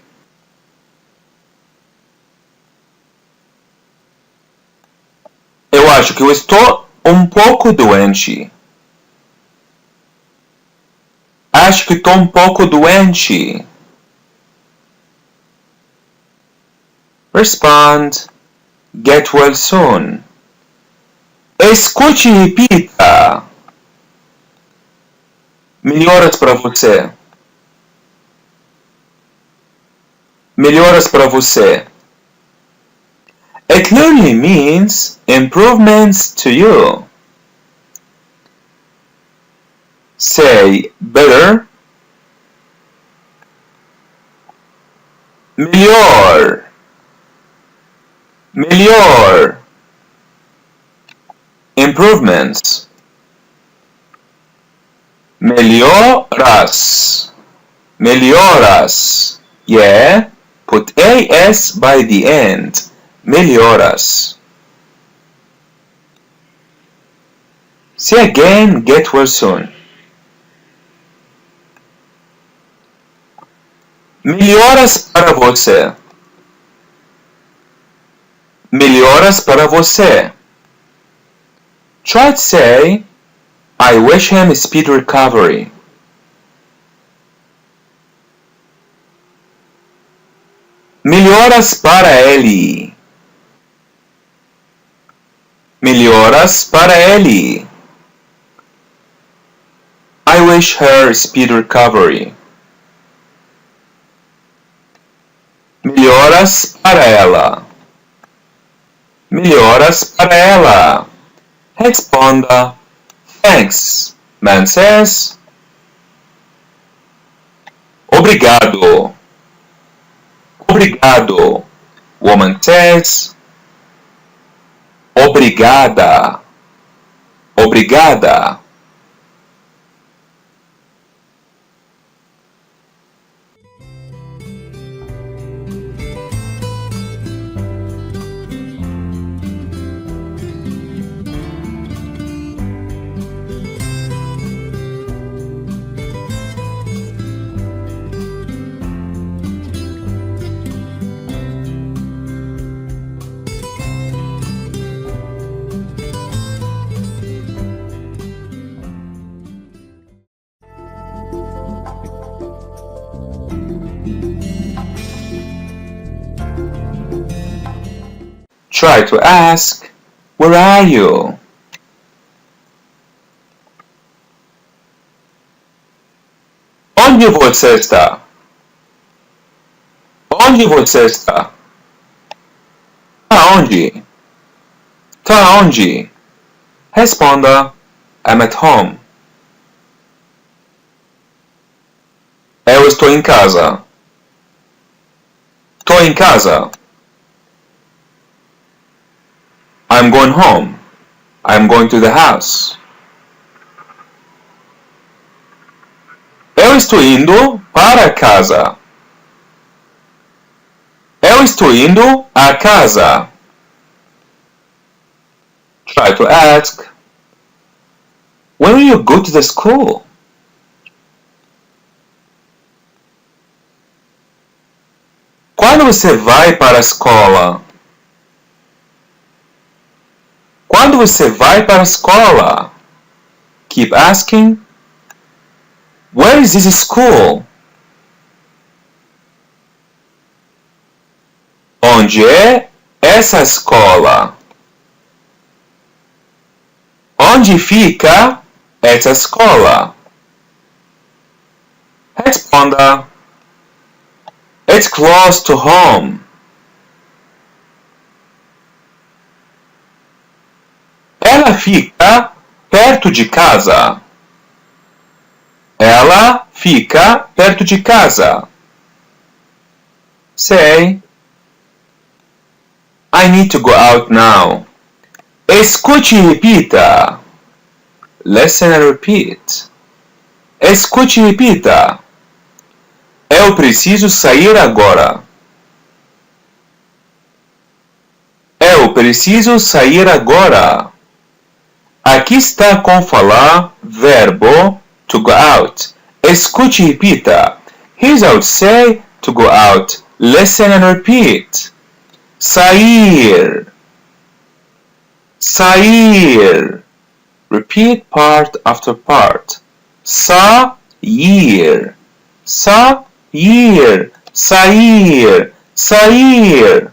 Eu acho que eu estou um pouco doente. Acho que estou um pouco doente. Respond. Get well soon. Escute e repita. Melhoras para você. Melhoras para você. It literally means improvements to you. Say better. Melhor. Melhor. Improvements. Melhoras. Melhoras. Yeah. Put AS by the end. Melhoras. See again, get well soon. Melhoras para você. Melhoras para você. Try to say, I wish him a speedy recovery. Melhoras para ele. Melhoras para ele. I wish her a speedy recovery. Melhoras para ela. Melhoras para ela. Responda. Thanks. Man says. Obrigado. Obrigado. Woman says. Obrigada. Obrigada. Try to ask, where are you? Onde você está? Onde você está? Tá onde? Tá onde? Responda, I'm at home. Eu estou em casa. Tô em casa. I'm going home. I'm going to the house. Eu estou indo para casa. Eu estou indo a casa. Try to ask, when will you go to the school? Quando você vai para a escola? Quando você vai para a escola? Keep asking, where is this school? Onde é essa escola? Onde fica essa escola? Responda, it's close to home. Ela fica perto de casa. Ela fica perto de casa. Say, I need to go out now. Escute e repita. Listen and repeat. Escute e repita. Eu preciso sair agora. Eu preciso sair agora. Aqui está com falar verbo to go out. Escute e repita. Here's how to say to go out. Listen and repeat. Sair. Sair. Repeat part after part. Sair. Sair. Sair. Sair.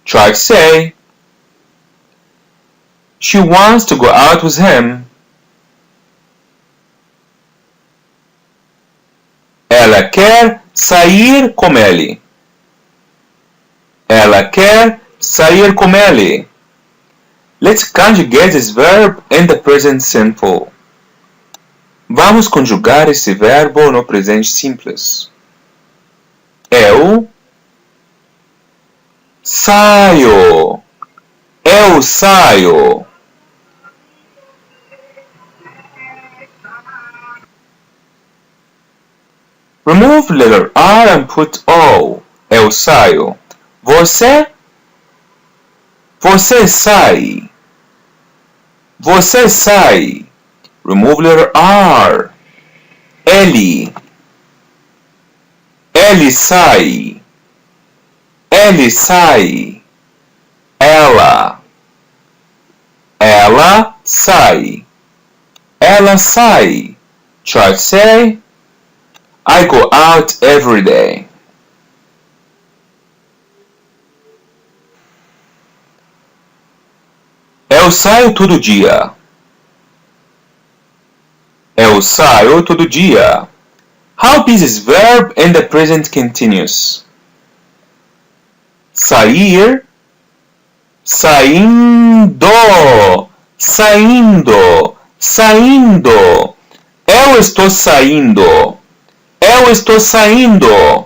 Try to say, she wants to go out with him. Ela quer sair com ele. Ela quer sair com ele. Let's conjugate this verb in the present simple. Vamos conjugar esse verbo no presente simples. Eu saio. Eu saio. Remove letter R and put O. Eu saio. Você sai. Você sai. Remove letter R. Ele sai. Ele sai. Ela sai. Ela sai. Try to say, I go out every day. Eu saio todo dia. Eu saio todo dia. How is this verb in the present continuous? Sair. Saindo. Saindo. Saindo. Eu estou saindo. Eu estou saindo.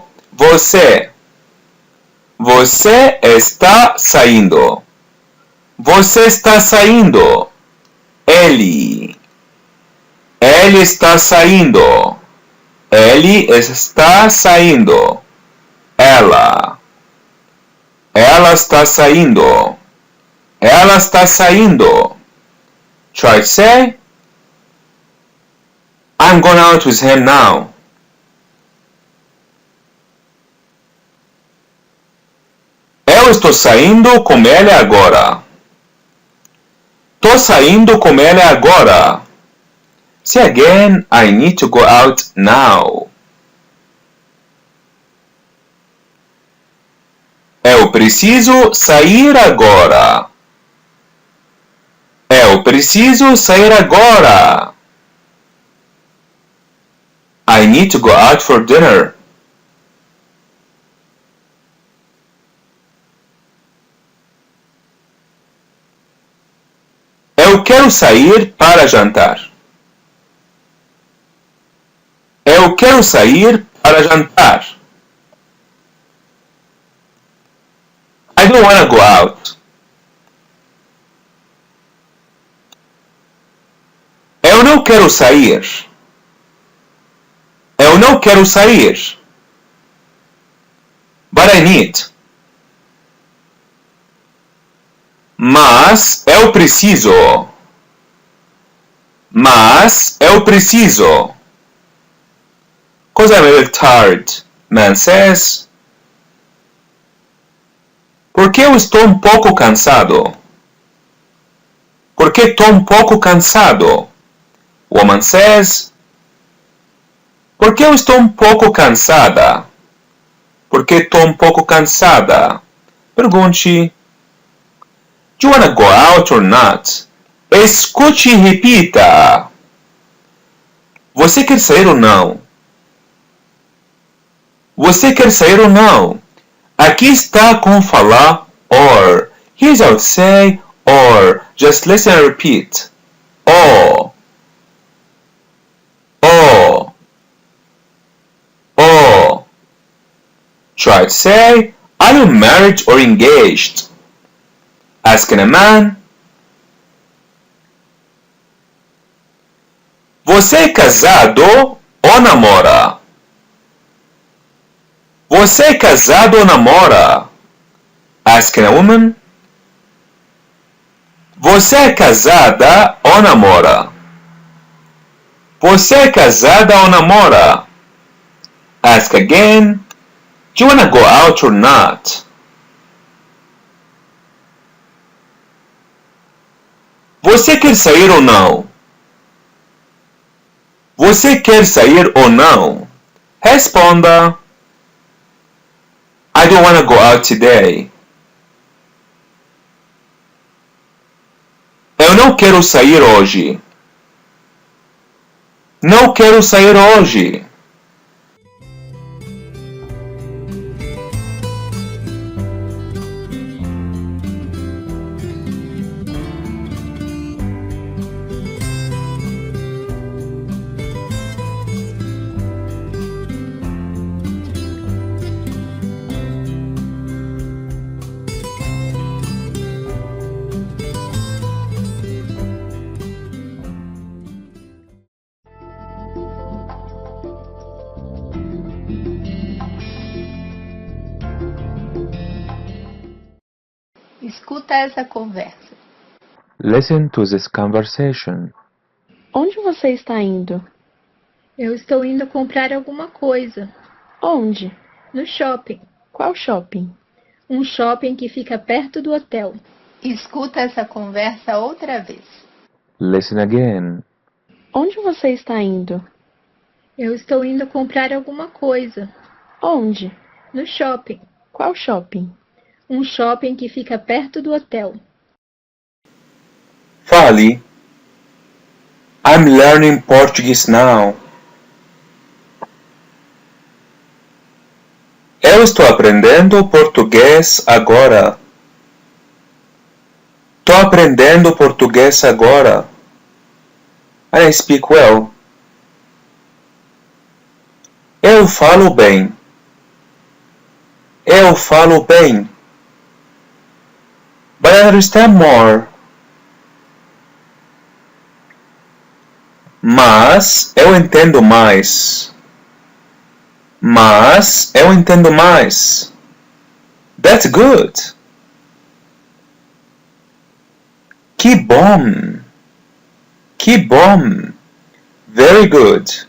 Você está saindo. Você está saindo. Ele está saindo. Ele está saindo. Ela está saindo. Ela está saindo. Try to say, I'm going out with him now. Eu estou saindo com ele agora. Tô saindo com ele agora. Say again, I need to go out now. Eu preciso sair agora. Eu preciso sair agora. I need to go out for dinner. Eu quero sair para jantar. Eu quero sair para jantar. I don't want to go out. Eu não quero sair. Eu não quero sair. But I need. Mas eu preciso. Mas eu preciso. 'Cause I'm a little tired, man says. Porque eu estou um pouco cansado. Porque estou um pouco cansado. Woman says. Porque eu estou um pouco cansada. Porque estou um pouco cansada. Pergunte. Do you wanna go out or not? Escute e repita. Você quer sair ou não? Você quer sair ou não? Aqui está como falar or. Here's how to say or. Just listen and repeat. Oh. Oh. Oh. Try to say, are you married or engaged? Asking a man. Você é casado ou namora? Você é casado ou namora? Asking a woman. Você é casada ou namora? Você é casada ou namora? Ask again. Do you wanna go out or not? Você quer sair ou não? Você quer sair ou não? Responda. I don't wanna go out today. Eu não quero sair hoje. Não quero sair hoje. Escuta essa conversa. Listen to this conversation. Onde você está indo? Eu estou indo comprar alguma coisa. Onde? No shopping. Qual shopping? Um shopping que fica perto do hotel. Escuta essa conversa outra vez. Listen again. Onde você está indo? Eu estou indo comprar alguma coisa. Onde? No shopping. Qual shopping? Um shopping que fica perto do hotel. Fale. I'm learning Portuguese now. Eu estou aprendendo português agora. Estou aprendendo português agora. I speak well. Eu falo bem. Eu falo bem. But I understand more. Mas eu entendo mais. Mas eu entendo mais. That's good. Que bom. Que bom. Very good.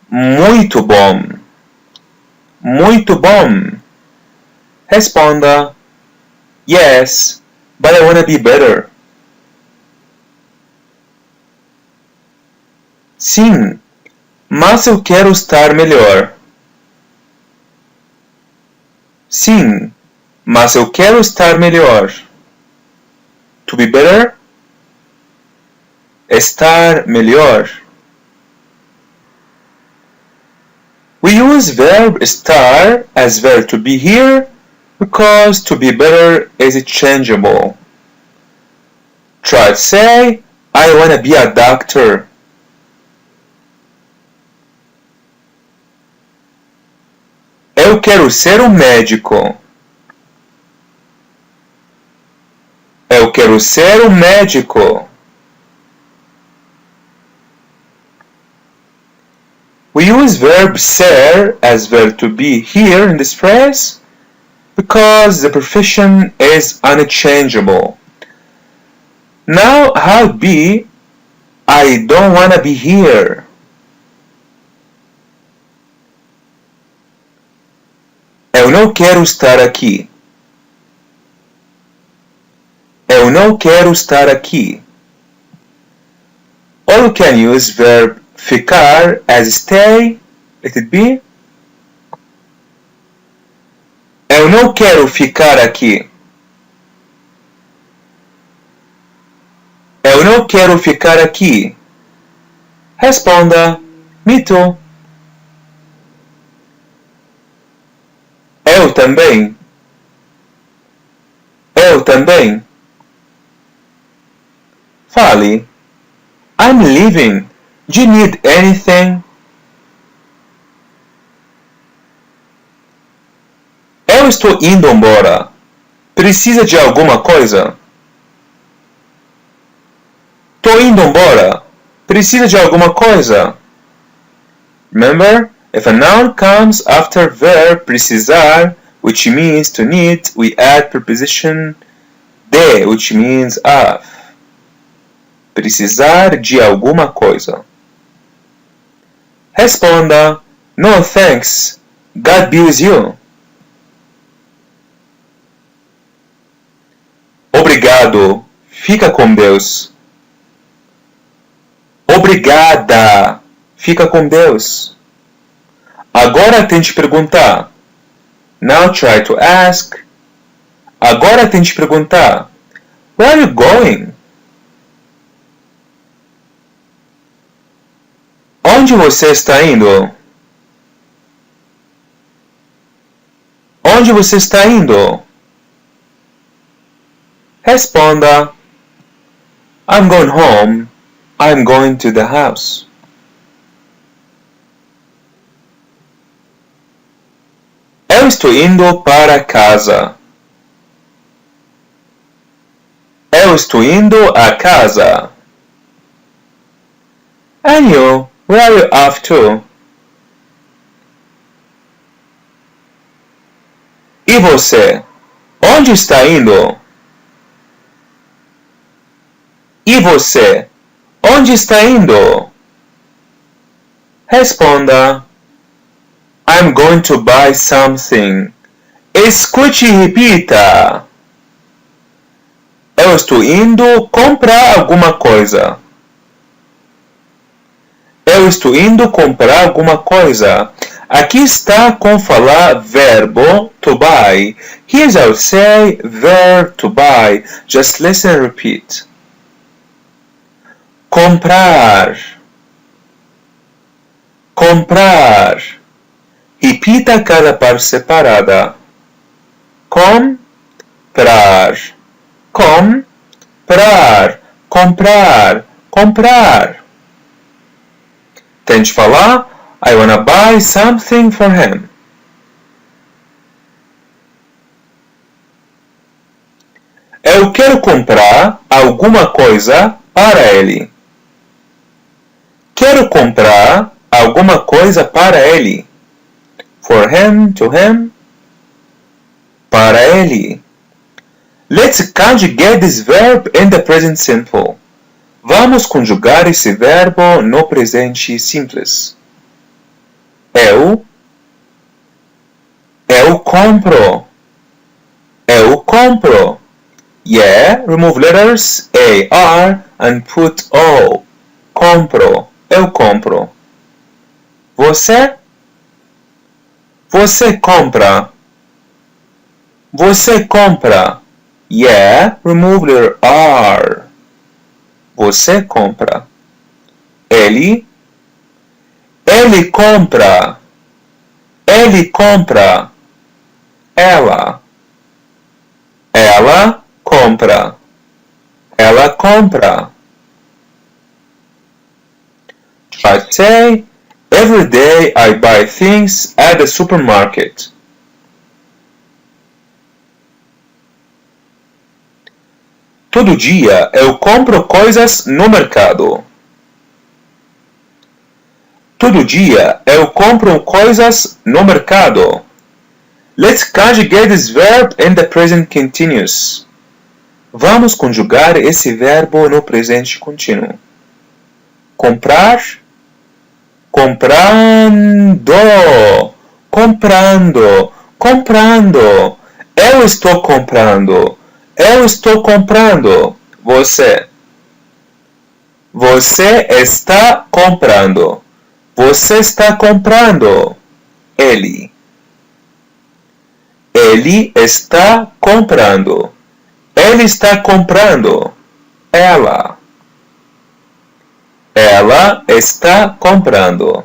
Muito bom. Muito bom. Responda. Yes, but I want to be better. Sim, mas eu quero estar melhor. Sim, mas eu quero estar melhor. To be better. Estar melhor. We use verb estar as verb to be here because to be better is changeable. Try to say, I want to be a doctor. Eu quero ser um médico. Eu quero ser um médico. We use verb ser as verb to be here in this phrase because the profession is unchangeable. Now how be, I don't want to be here. Eu não quero estar aqui. Eu não quero estar aqui. Or you can use verb ficar as stay. Let it be. Eu não quero ficar aqui. Eu não quero ficar aqui. Responda, me too. Eu também. Eu também. Fale. I'm leaving. Do you need anything? Eu estou indo embora. Precisa de alguma coisa? Tô indo embora. Precisa de alguma coisa? Remember, if a noun comes after verb precisar, which means to need, we add preposition de, which means of. Precisar de alguma coisa. Responda, no thanks. God be with you. Obrigado. Fica com Deus. Obrigada. Fica com Deus. Agora tente perguntar. Now try to ask. Agora tente perguntar. Where are you going? Onde você está indo? Onde você está indo? Responda. I'm going home. I'm going to the house. Eu estou indo para casa. Eu estou indo a casa. And you, where are you off to? E você? Onde está indo? E você? Onde está indo? Responda. I'm going to buy something. Escute e repita. Eu estou indo comprar alguma coisa. Eu estou indo comprar alguma coisa. Aqui está com falar verbo to buy. Here's how to say verb to buy. Just listen and repeat. Comprar. Comprar. Repita cada parte separada. Comprar. Comprar. Comprar. Comprar. Tente falar. I wanna buy something for him. Eu quero comprar alguma coisa para ele. Quero comprar alguma coisa para ele. For him, to him. Para ele. Let's conjugate this verb in the present simple. Vamos conjugar esse verbo no presente simples. Eu compro. Eu compro. Yeah, remove letters A, R and put O. Compro. Eu compro. Você? Você compra. Você compra. Yeah, remove your R. Você compra. Ele compra. Ele compra. Ela compra. Ela compra. Try to say, every day I buy things at the supermarket. Todo dia eu compro coisas no mercado. Todo dia eu compro coisas no mercado. Let's conjugate this verb in the present continuous. Vamos conjugar esse verbo no presente contínuo. Comprar, comprando, comprando, comprando. Eu estou comprando. Eu estou comprando. Você. Você está comprando. Você está comprando. Ele. Ele está comprando. Ele está comprando. Ela. Ela está comprando.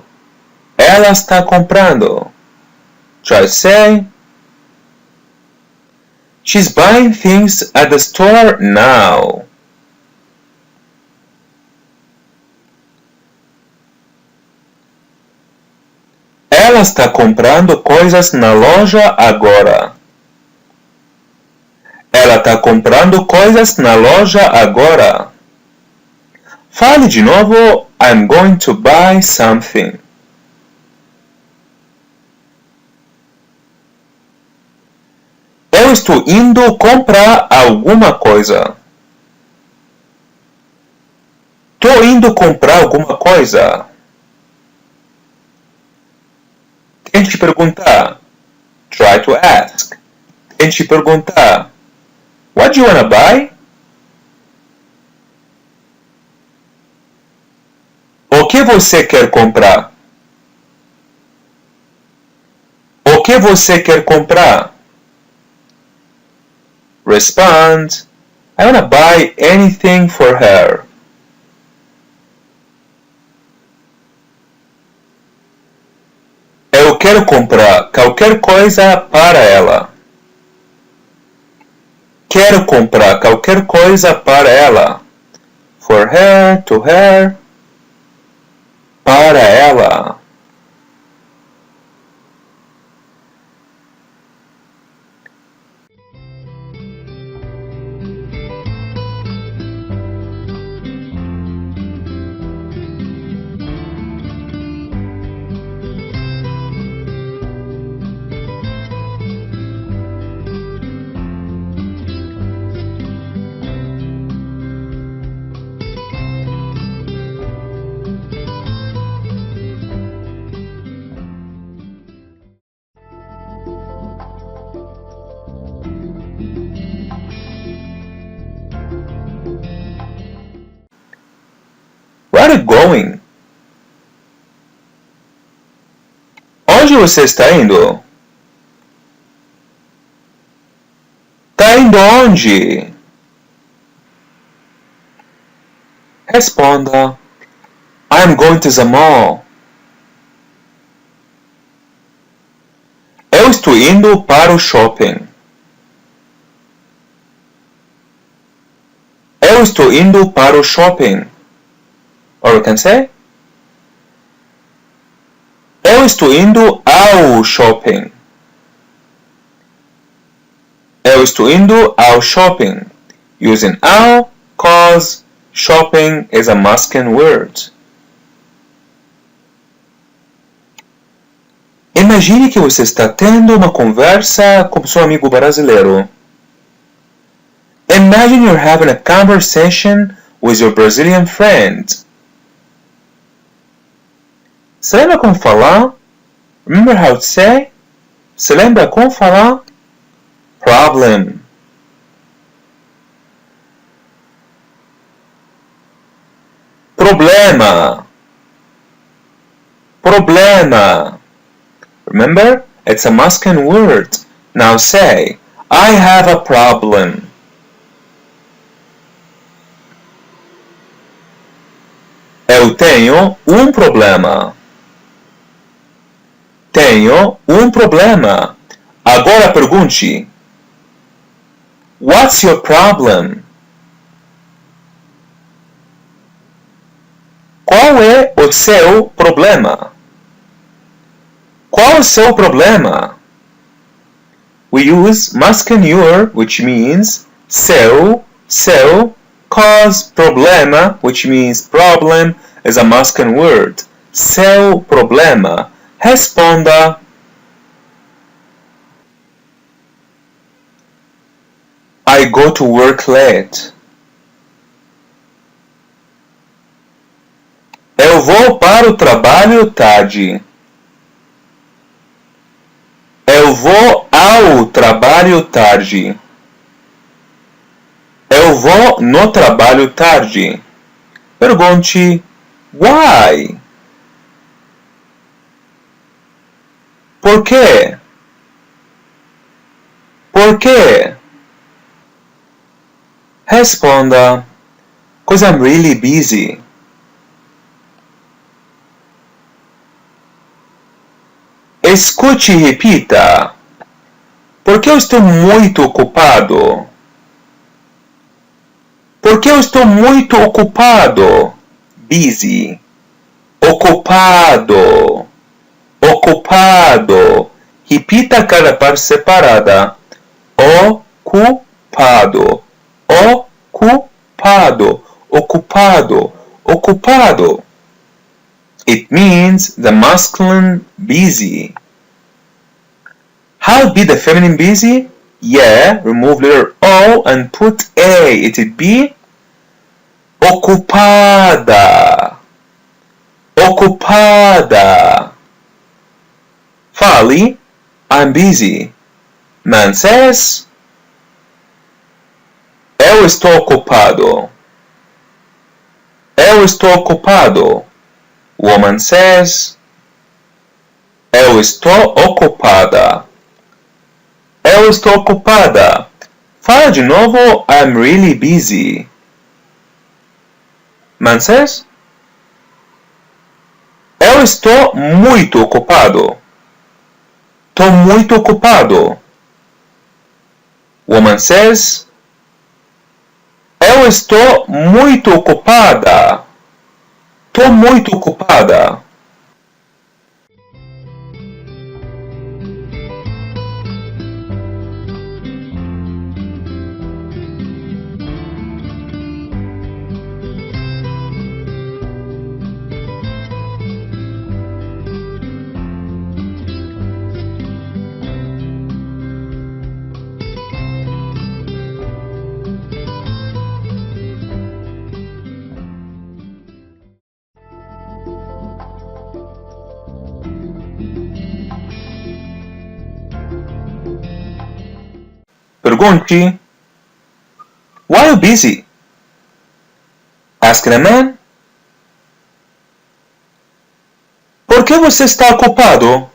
Ela está comprando. Try to say, she's buying things at the store now. Ela está comprando coisas na loja agora. Ela está comprando coisas na loja agora. Fale de novo. I'm going to buy something. Eu estou indo comprar alguma coisa. Estou indo comprar alguma coisa. Tente perguntar. Try to ask. Tente perguntar. What do you wanna buy? O que você quer comprar? O que você quer comprar? Respond. I wanna buy anything for her. Eu quero comprar qualquer coisa para ela. Quero comprar qualquer coisa para ela. For her, to her. Para ela. Where are you going? Onde você está indo? Tá indo onde? Responda. I'm going to the mall. Eu estou indo para o shopping. Eu estou indo para o shopping. Or we can say, eu estou indo ao shopping. Eu estou indo ao shopping. Using ao, cause shopping is a masculine word. Imagine que você está tendo uma conversa com seu amigo brasileiro. Imagine you're having a conversation with your Brazilian friend. Você lembra como falar? Remember how to say? Você lembra como falar? Problem. Problema. Problema. Remember? It's a masculine word. Now say, I have a problem. Eu tenho um problema. Tenho um problema. Agora pergunte. What's your problem? Qual é o seu problema? Qual é o seu problema? We use masculine your, which means seu, cause problema, which means problem, is a masculine word. Seu problema. Responda. I go to work late. Eu vou para o trabalho tarde. Eu vou ao trabalho tarde. Eu vou no trabalho tarde. Pergunte, why? Por quê? Por quê? Responda, 'cause I'm really busy. Escute e repita. Porque eu estou muito ocupado. Porque eu estou muito ocupado. Busy. Ocupado. Ocupado. Repita cada parte separada. Ocupado. Ocupado. Ocupado. Ocupado. It means the masculine busy. How be the feminine busy? Yeah, remove letter O and put A. It would be ocupada. Ocupada. Fale, I'm busy. Man says, eu estou ocupado. Eu estou ocupado. Woman says, eu estou ocupada. Eu estou ocupada. Fala de novo, I'm really busy. Man says, eu estou muito ocupado. Estou muito ocupado. Woman says, eu estou muito ocupada. Estou muito ocupada. Pergunte, why are you busy? Asking a man. Por que você está ocupado?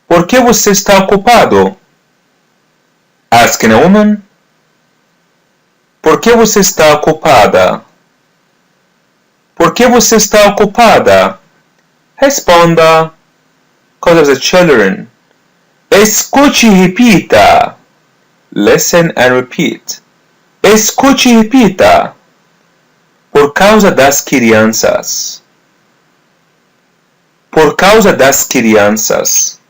Por que você está ocupado? Asking a woman. Por que você está ocupada? Por que você está ocupada? Responda, 'cause of the children. Escute e repita. Listen and repeat. Escute e repita. Por causa das crianças. Por causa das crianças.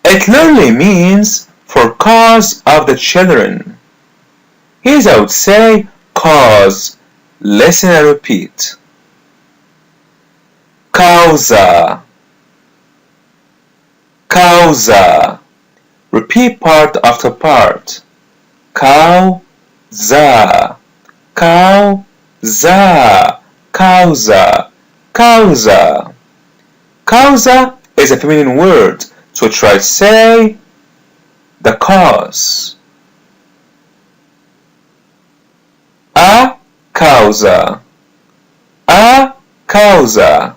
It literally means for cause of the children. Here I would say cause. Listen and repeat. Causa. Causa. Repeat part after part. Causa. Causa. Causa. Causa. Causa is a feminine word, so try to say the cause. A causa. A causa.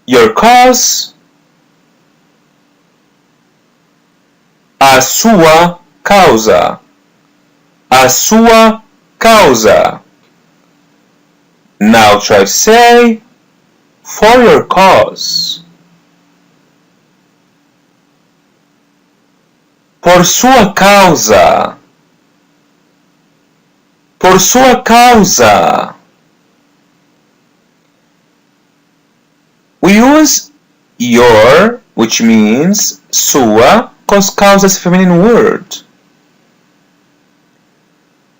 Your cause. A sua causa. A sua causa. Now try to say, for your cause. Por sua causa. Por sua causa. We use your, which means sua, because causa is a feminine word.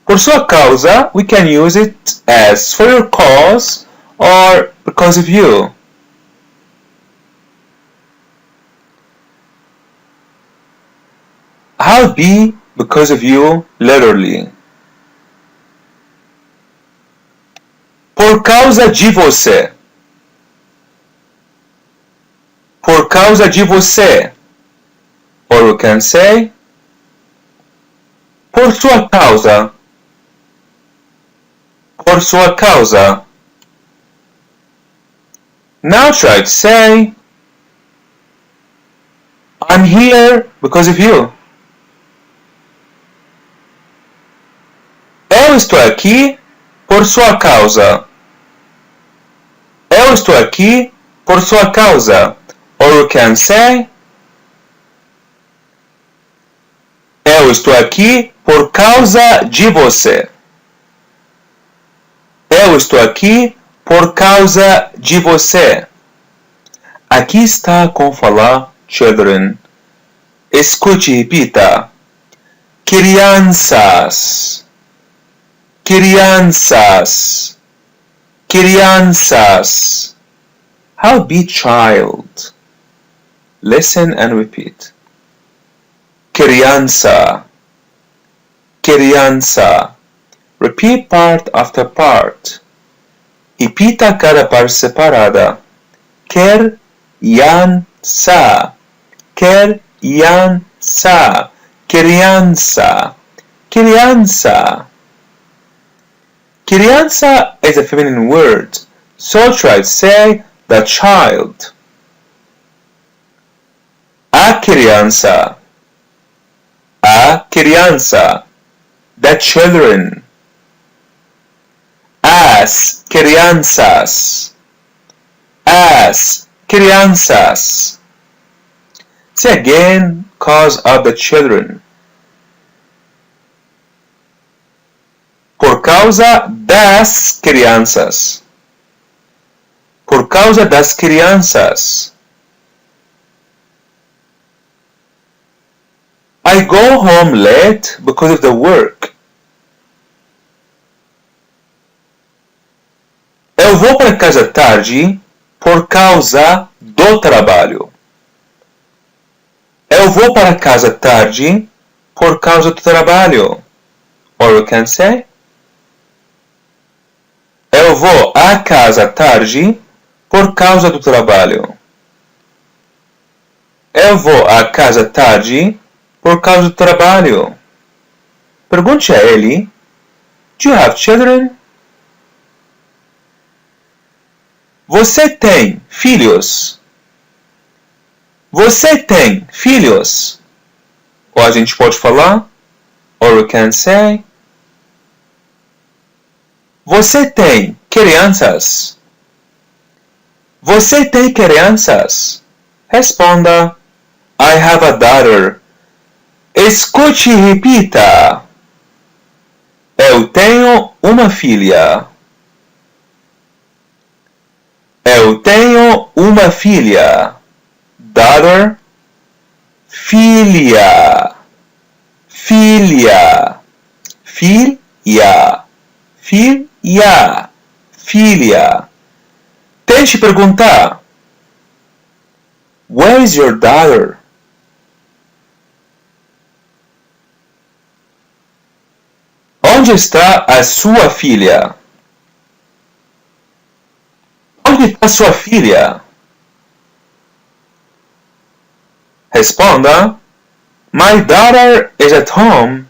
Por sua causa, we can use it as for your cause or because of you. How be because of you literally? Por causa de você. Por causa de você. Or we can say, por sua causa. Por sua causa. Now try to say, I'm here because of you. Eu estou aqui por sua causa. Eu estou aqui por sua causa. Or you can say, eu estou aqui por causa de você. Eu estou aqui por causa de você. Aqui está com falar children. Escute e repita. Crianças. Crianças. Crianças. How be child? Listen and repeat. Criança. Criança. Repeat part after part. Repita cada parte separada. Criança. Criança. Criança. Criança. Criança is a feminine word, so try to say the child. A criança. A criança. The children. As crianças. As crianças. Say again, cause of the children. Por causa das crianças. Por causa das crianças. I go home late because of the work. Eu vou para casa tarde por causa do trabalho. Eu vou para casa tarde por causa do trabalho. Or we can say, eu vou à casa tarde por causa do trabalho. Eu vou à casa tarde por causa do trabalho. Pergunte a ele, do you have children? Você tem filhos? Você tem filhos? Ou a gente pode falar, or we can say, você tem crianças? Você tem crianças? Responda, I have a daughter. Escute e repita. Eu tenho uma filha. Eu tenho uma filha. Daughter, filha. Filha. Filha. Filha. Filha. Tente perguntar. Where is your daughter? Onde está a sua filha? Onde está sua filha? Responda, my daughter is at home.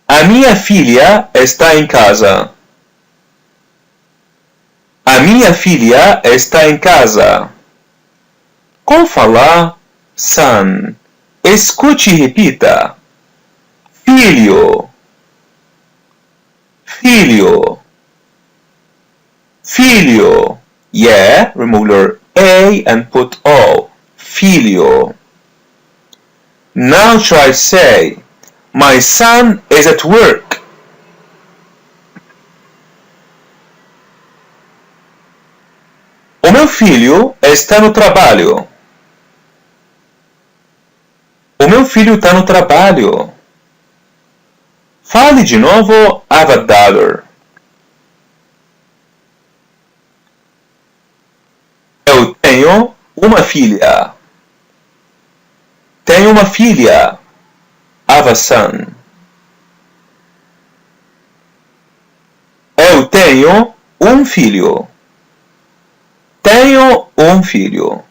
A minha filha está em casa. A minha filha está em casa. Com falar son, escute e repita. Filho, filho, filho. Yeah, remove your A and put O. Filho. Now try to say, my son is at work. O meu filho está no trabalho. O meu filho está no trabalho. Fale de novo, I have a daughter. Eu tenho uma filha. Tenho uma filha. I have a son. Eu tenho um filho. Tenho um filho.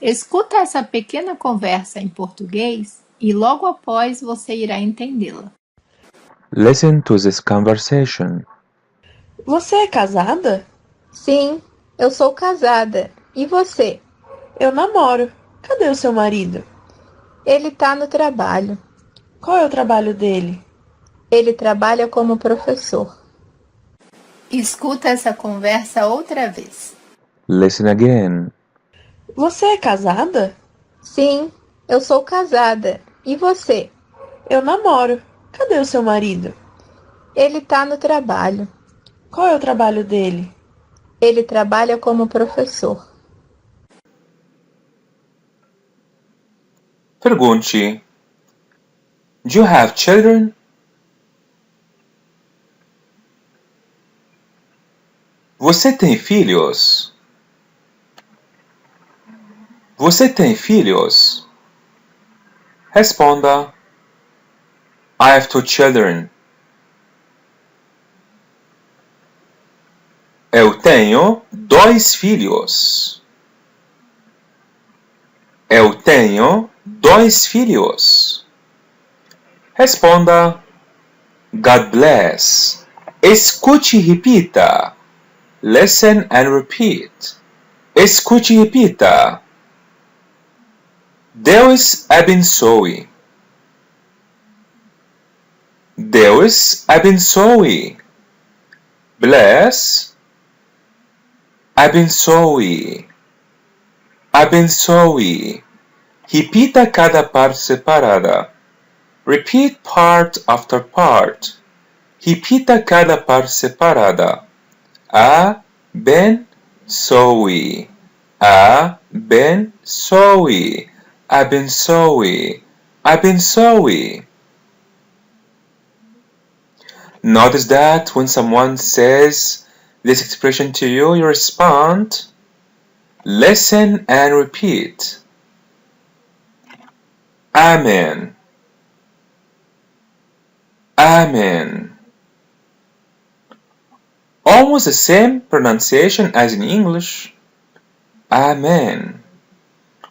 Escuta essa pequena conversa em português e logo após você irá entendê-la. Listen to this conversation. Você é casada? Sim, eu sou casada. E você? Eu namoro. Cadê o seu marido? Ele tá no trabalho. Qual é o trabalho dele? Ele trabalha como professor. Escuta essa conversa outra vez. Listen again. Você é casada? Sim, eu sou casada. E você? Eu namoro. Cadê o seu marido? Ele tá no trabalho. Qual é o trabalho dele? Ele trabalha como professor. Pergunte. Do you have children? Você tem filhos? Você tem filhos? Responda. I have 2 children. Eu tenho 2 filhos. Eu tenho 2 filhos. Responda. God bless. Escute e repita. Listen and repeat. Escute e repita. Deus abençoe. Deus abençoe. Bless. Abençoe. Abençoe. Repita cada parte separada. Repeat part after part. Repita cada parte separada. Abençoe. Abençoe. Abençoe. Abençoe. Notice that when someone says this expression to you, you respond, listen and repeat. Amen. Amen. Almost the same pronunciation as in English. Amen.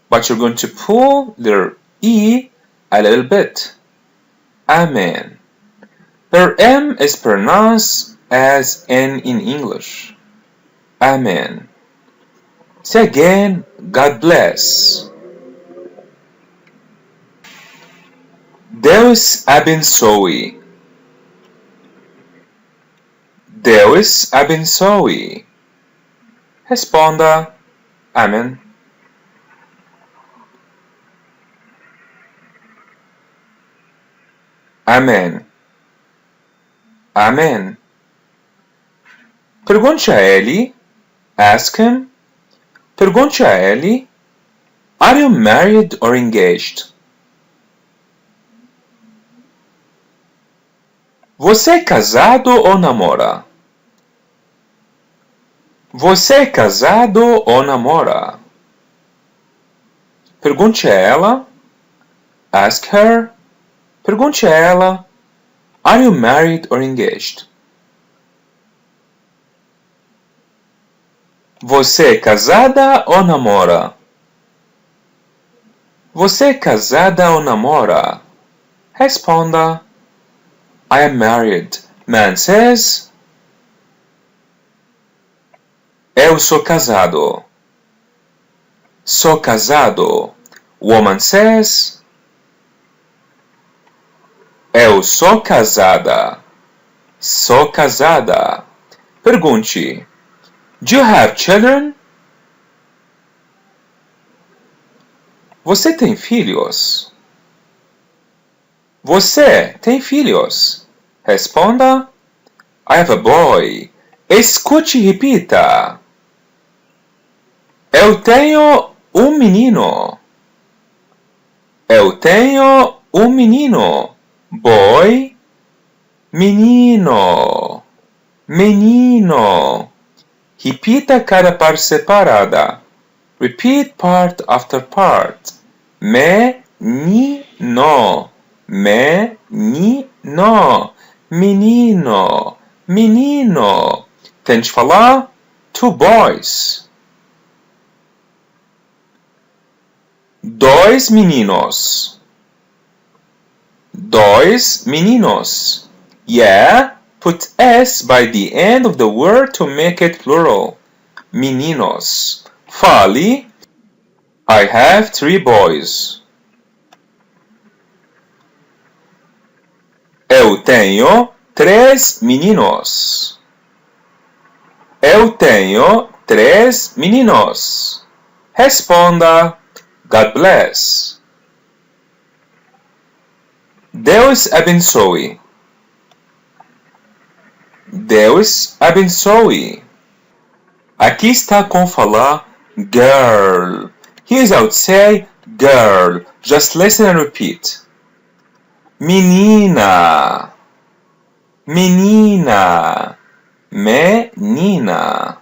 But you're going to pull their E a little bit. Amen. Their M is pronounced as N in English. Amen. Say again, God bless. Deus abençoe. Deus abençoe. Responda, Amen. Amen. Amen. Pergunte a ele. Ask him. Pergunte a ele. Are you married or engaged? Você é casado ou namora? Você é casado ou namora? Pergunte a ela. Ask her. Pergunte a ela. Are you married or engaged? Você é casada ou namora? Você é casada ou namora? Responda. I am married. Man says. Eu sou casado. Sou casado. Woman says. Eu sou casada. Sou casada. Pergunte. Do you have children? Você tem filhos? Você tem filhos? Responda. I have a boy. Escute e repita. Eu tenho um menino. Eu tenho um menino. Boy. Menino. Menino. Repita cada parte separada. Repeat part after part. Menino. Menino. Menino. Menino. Tente falar. Two boys. Dois meninos. Dois meninos. Yeah, put S by the end of the word to make it plural. Meninos. Fale. I have three boys. Eu tenho três meninos. Eu tenho três meninos. Responda. God bless. Deus abençoe. Deus abençoe. Aqui está com falar girl. Here's how to say girl. Just listen and repeat. Menina. Menina. Menina.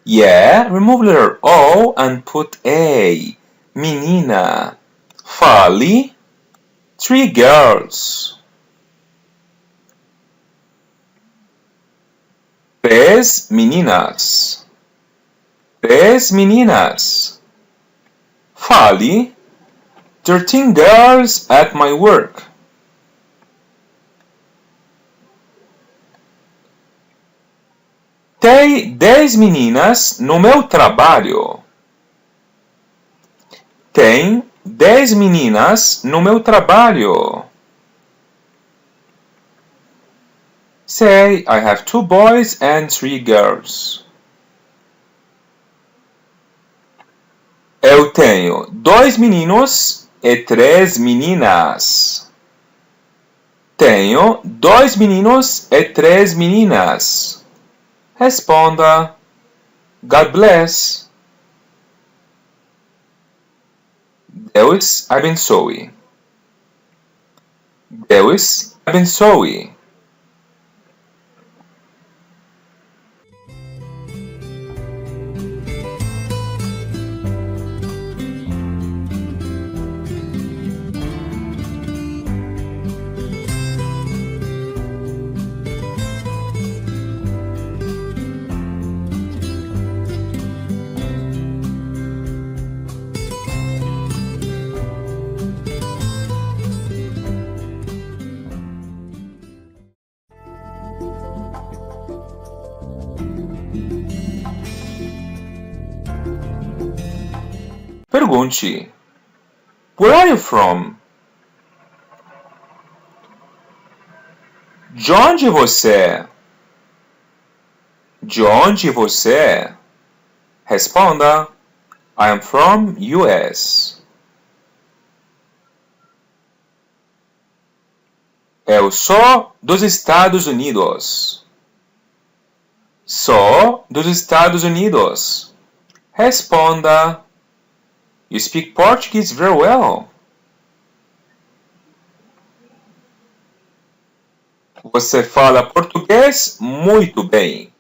Yeah, remove letter O and put A. Menina. Fale. Three girls. Três meninas. Três meninas. Fale. 13 girls at my work. Tem 10 meninas no meu trabalho. Tem 10 meninas no meu trabalho. Say, I have 2 boys and 3 girls. Eu tenho 2 meninos e 3 meninas. Tenho 2 meninos e 3 meninas. Responda. God bless. Deus abençoe. Deus abençoe. Pergunte. Where are you from? De onde você é? De onde você é? Responda. I am from US. Eu sou dos Estados Unidos. Sou dos Estados Unidos. Responda. You speak Portuguese very well. Você fala português muito bem.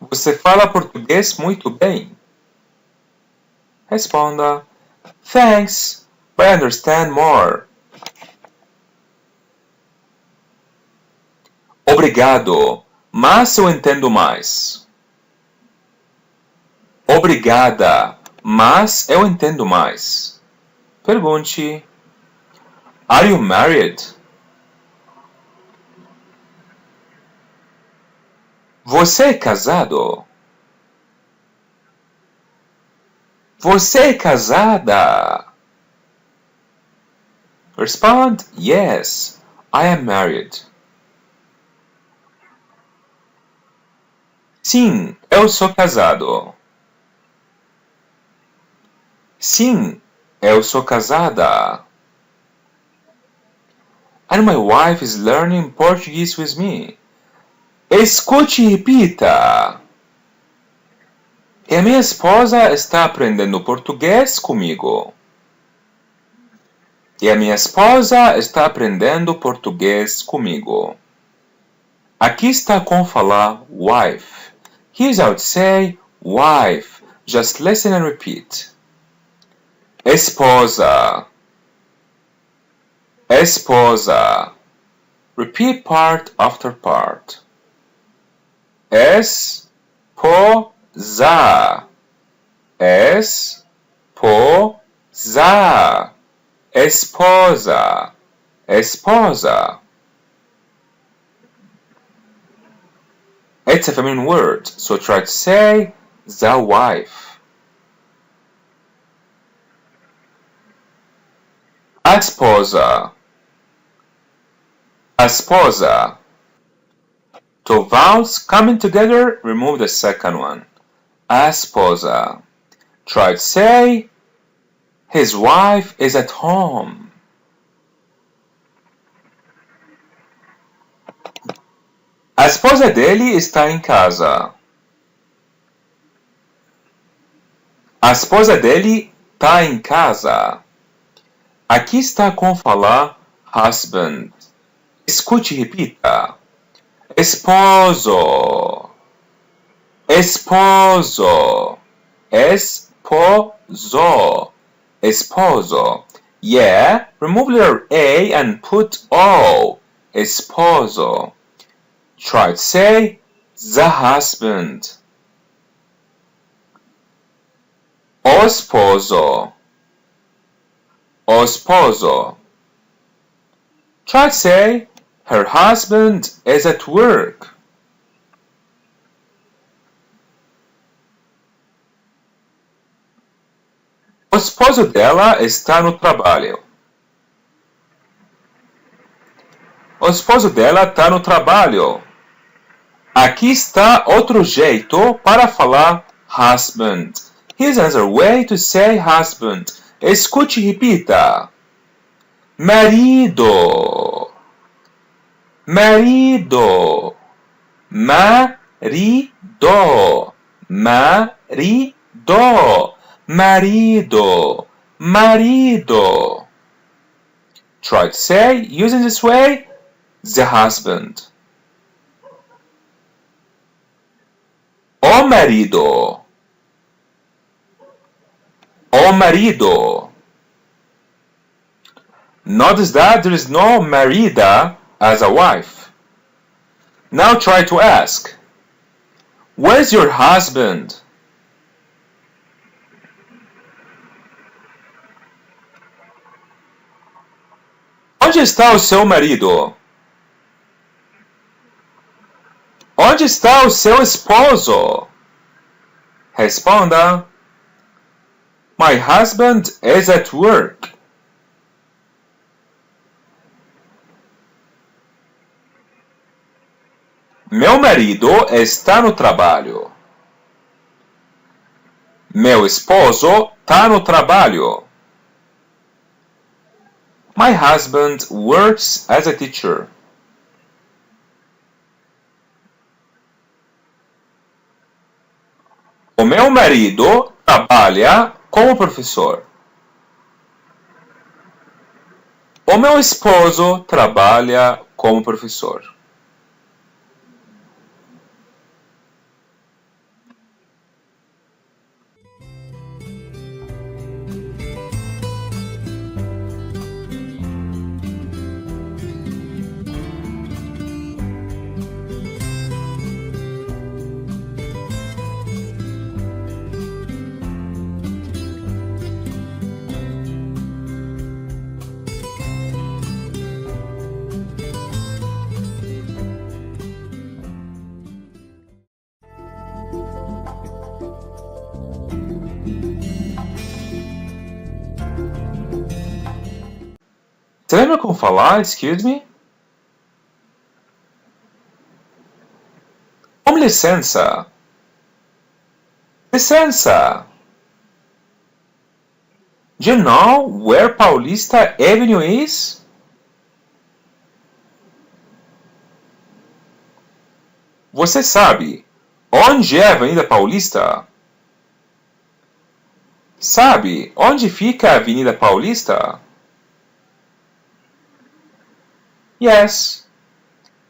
Você fala português muito bem. Responda: Thanks, but I understand more. Obrigado, mas eu entendo mais. Obrigada, mas eu entendo mais. Pergunte: Are you married? Você é casado? Você é casada? Respond: Yes, I am married. Sim, eu sou casado. Sim, eu sou casada. And my wife is learning Portuguese with me. Escute e repita. E a minha esposa está aprendendo português comigo. E a minha esposa está aprendendo português comigo. Aqui está com falar wife. Here's how to say wife. Just listen and repeat. Esposa. Esposa. Repeat part after part. Esposa. Esposa. Esposa. Esposa. It's a feminine word, so try to say the wife. A esposa. A esposa. Two vowels coming together, remove the second one. A esposa. Try to say his wife is at home. A esposa dele está em casa. A esposa dele está em casa. Aqui está com falar husband. Escute e repita. Esposo. Esposo. Esposo. Esposo. Yeah, remove letter A and put O. Esposo. Try to say the husband. O esposo. O esposo. Try to say her husband is at work. O esposo dela está no trabalho. O esposo dela está no trabalho. Aqui está outro jeito para falar husband. Here's another way to say husband. Escute e repita. Marido. Marido. Marido. Marido. Marido. Marido. Try to say, using this way, the husband. O marido. O marido. Notice that there is no marida as a wife. Now try to ask, where's your husband? Onde está o seu marido? Onde está o seu esposo? Responda. My husband is at work. Meu marido está no trabalho. Meu esposo está no trabalho. My husband works as a teacher. O meu marido trabalha como professor. O meu esposo trabalha como professor. Você lembra como falar excuse me? Com licença. Licença. Do you know where Paulista Avenue is? Você sabe onde é a Avenida Paulista? Sabe onde fica a Avenida Paulista? Yes,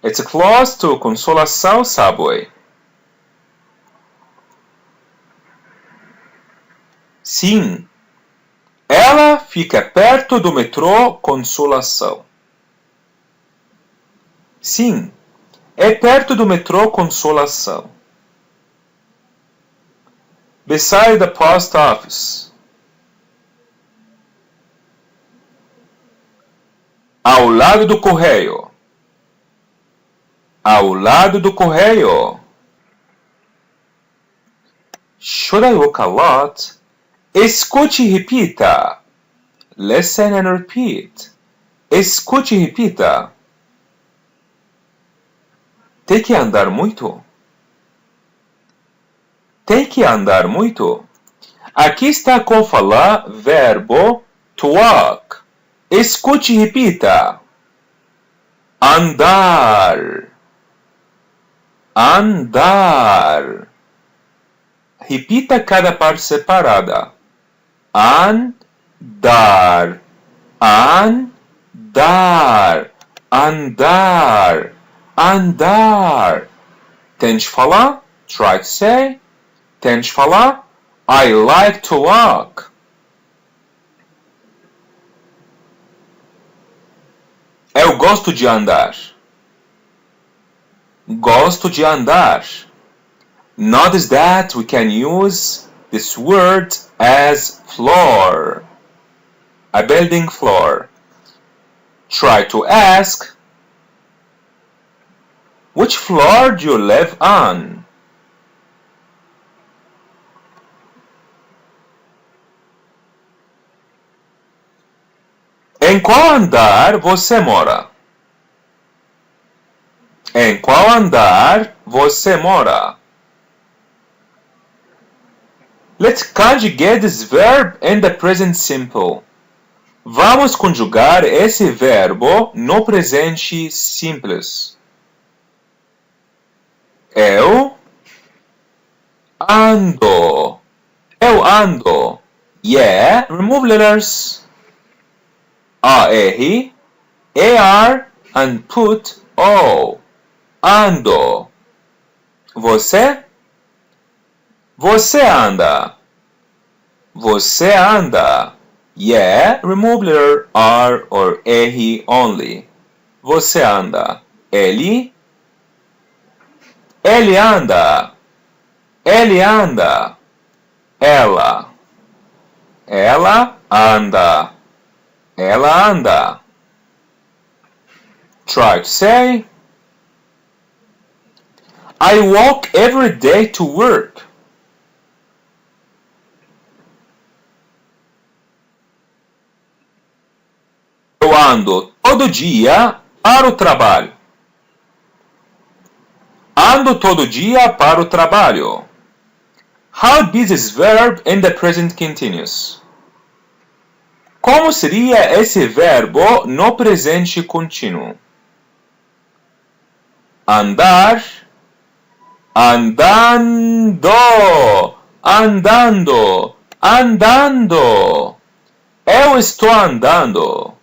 it's close to Consolação Subway. Sim, ela fica perto do metrô Consolação. Sim, é perto do metrô Consolação. Beside the post office. Ao lado do correio. Ao lado do correio. Should I walk a lot? Escute e repita. Listen and repeat. Escute e repita. Tem que andar muito? Tem que andar muito? Aqui está com falar verbo to walk. Escute e repita. Andar. Andar. Repita cada parte separada. Andar. Andar. Andar. Andar. Tente falar. Try to say. Tente falar. I like to walk. Eu gosto de andar. Gosto de andar. Notice that we can use this word as floor. A building floor. Try to ask, which floor do you live on? Em qual andar você mora? Em qual andar você mora? Let's conjugate this verb in the present simple. Vamos conjugar esse verbo no presente simples. Eu ando. Eu ando. Yeah, remove letters AR, AR and put O. Ando. Você? Você anda. Você anda. Yeah, remove letter R or R only. Você anda. Ele? Ele anda. Ele anda. Ela. Ela anda. Ela anda. Try to say, I walk every day to work. Eu ando todo dia para o trabalho. Ando todo dia para o trabalho. How would be this verb in the present continuous? Como seria esse verbo no presente contínuo? Andar, andando, andando, andando. Eu estou andando.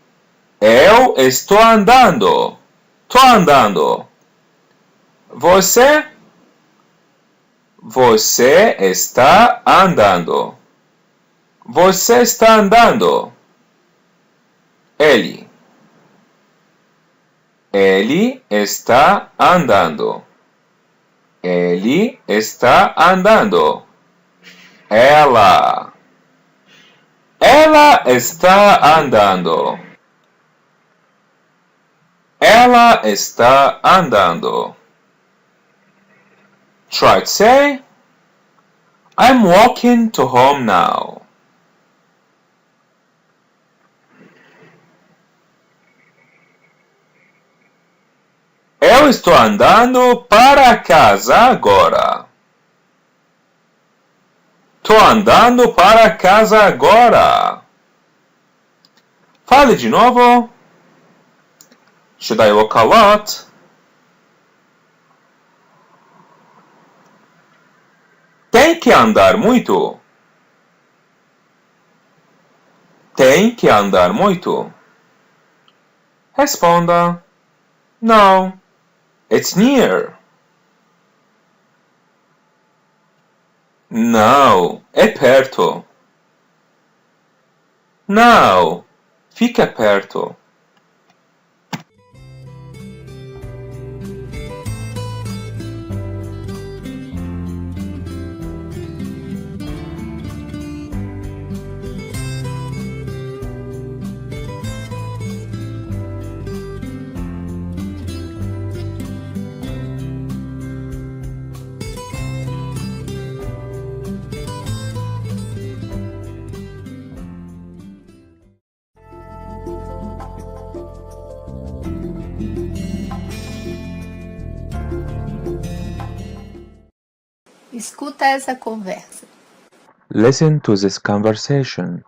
Eu estou andando. Tô andando. Você? Você está andando. Você está andando. Ele. Ele está andando. Ele está andando. Ela. Ela está andando. Ela está andando. Try to say, I'm walking to home now. estou andando para casa agora. Tô andando para casa agora. Fale de novo. Should I walk a lot? Tem que andar muito. Tem que andar muito. Responda. No, it's near. Não, é perto. Não, fica perto. Escuta essa conversa. Listen to this conversation.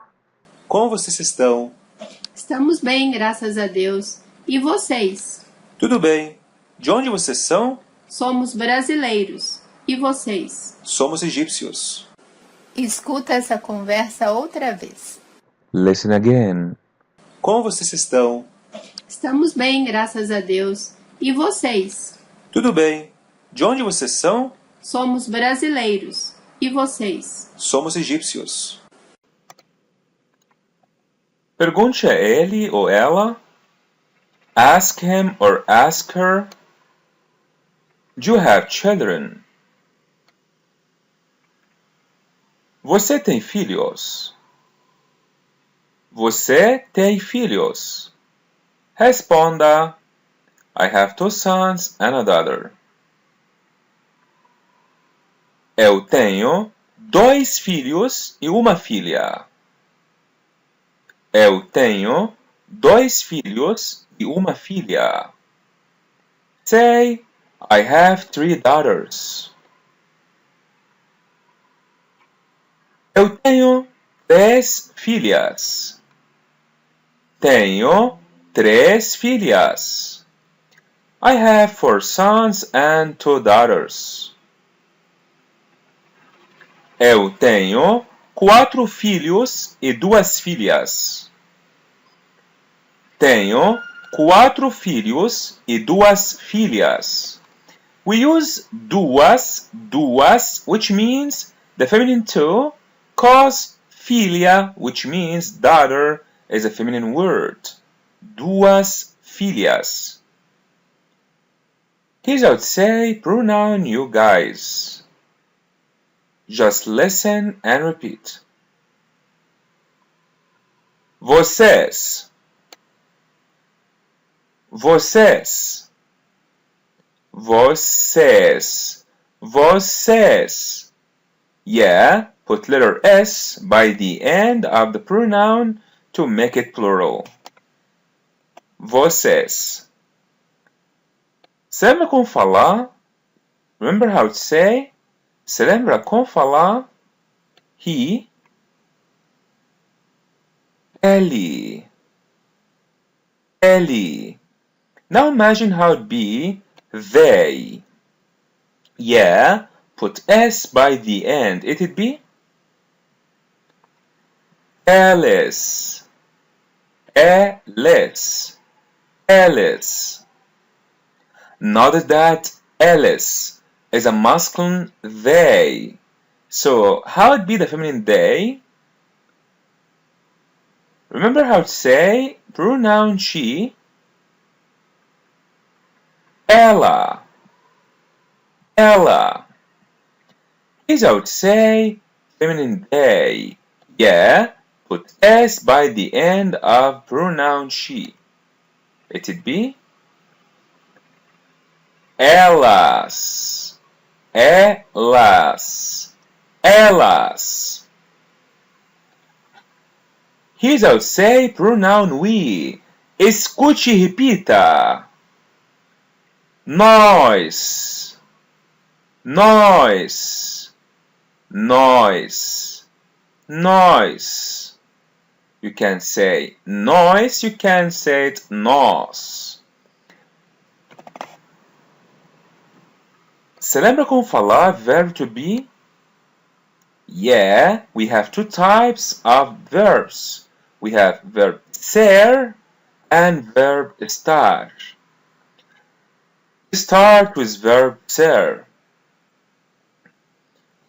Como vocês estão? Estamos bem, graças a Deus. E vocês? Tudo bem. De onde vocês são? Somos brasileiros. E vocês? Somos egípcios. Escuta essa conversa outra vez. Listen again. Como vocês estão? Estamos bem, graças a Deus. E vocês? Tudo bem. De onde vocês são? Somos brasileiros. E vocês? Somos egípcios. Pergunte a ele ou ela. Ask him or ask her. Do you have children? Você tem filhos? Você tem filhos? Responda. I have 2 sons and a daughter. Eu tenho 2 filhos e uma filha. Eu tenho 2 filhos e uma filha. Say, I have 3 daughters. Eu tenho 3 filhas. Tenho 3 filhas. I have 4 sons and 2 daughters. Eu tenho 4 filhos e 2 filhas. Tenho 4 filhos e 2 filhas. We use duas, which means the feminine two, cause filha, which means daughter, is a feminine word. 2 filhas. Here's how to say pronoun you guys. Just listen and repeat. Vocês. Vocês. Vocês. Vocês. Yeah, put letter S by the end of the pronoun to make it plural. Vocês. Se lembra como falar? Remember how to say? Se lembra como falar? He. Ele. Ele. Now imagine how it'd be they. Yeah, put S by the end. It'd be Alice. Alice. Alice. Notice that Alice is a masculine they. So how would be the feminine they? Remember how to say pronoun she? Ela. Ela. Here's how to say feminine they. Yeah, put S by the end of pronoun she. It'd be elas. Elas. Elas. Here's how to say pronoun we. Escute e repita. Noise, noise, noise, noise. You can say noise, you can say it nós. Você lembra como falar verb to be? Yeah, we have two types of verbs. We have verb ser and verb estar. We start with verb ser.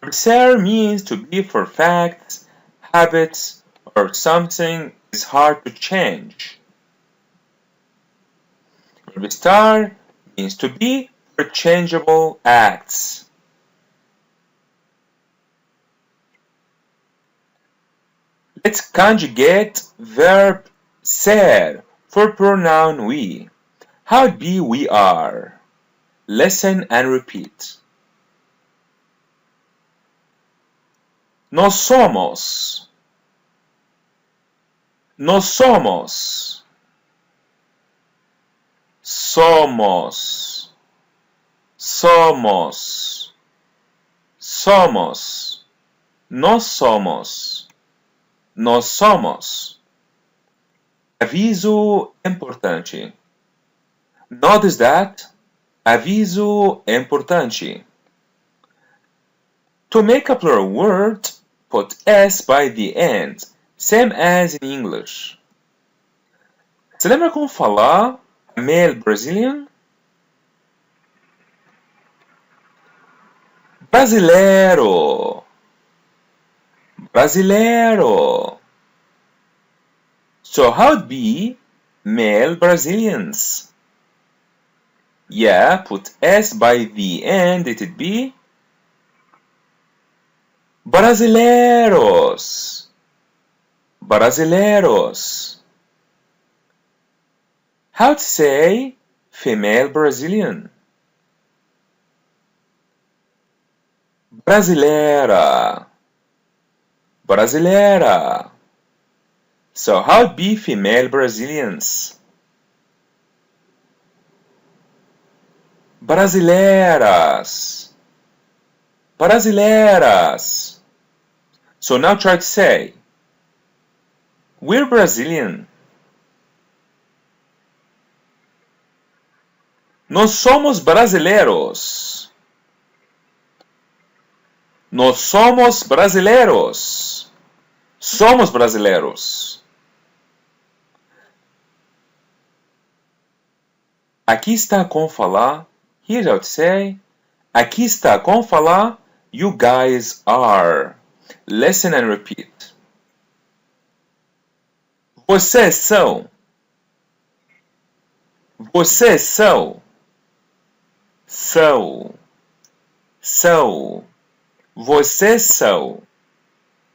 Verb ser means to be for facts, habits, or something is hard to change. Verb estar means to be for changeable acts. Let's conjugate verb ser for pronoun we. How would be we are? Listen and repeat. Nós somos. Nós somos. Somos. Somos. Somos. Nós somos. Nós somos. Aviso importante. Notice that. Aviso importante. To make a plural word, put S by the end, same as in English. Você lembra como falar male Brazilian? Brasileiro. Brasileiro. So how would be male Brazilians? Yeah, put S by the end, it'd be brasileiros. Brasileiros. How to say female Brazilian? Brasileira. Brasileira. So how would be female Brazilians? Brasileiras. Brasileiras. So now try to say, we're Brazilian. Nós somos brasileiros. Nós somos brasileiros. Somos brasileiros. Aqui está como falar. Here's how to say. Aqui está como falar. You guys are. Listen and repeat. Vocês são. Vocês são. São. São. Vocês são.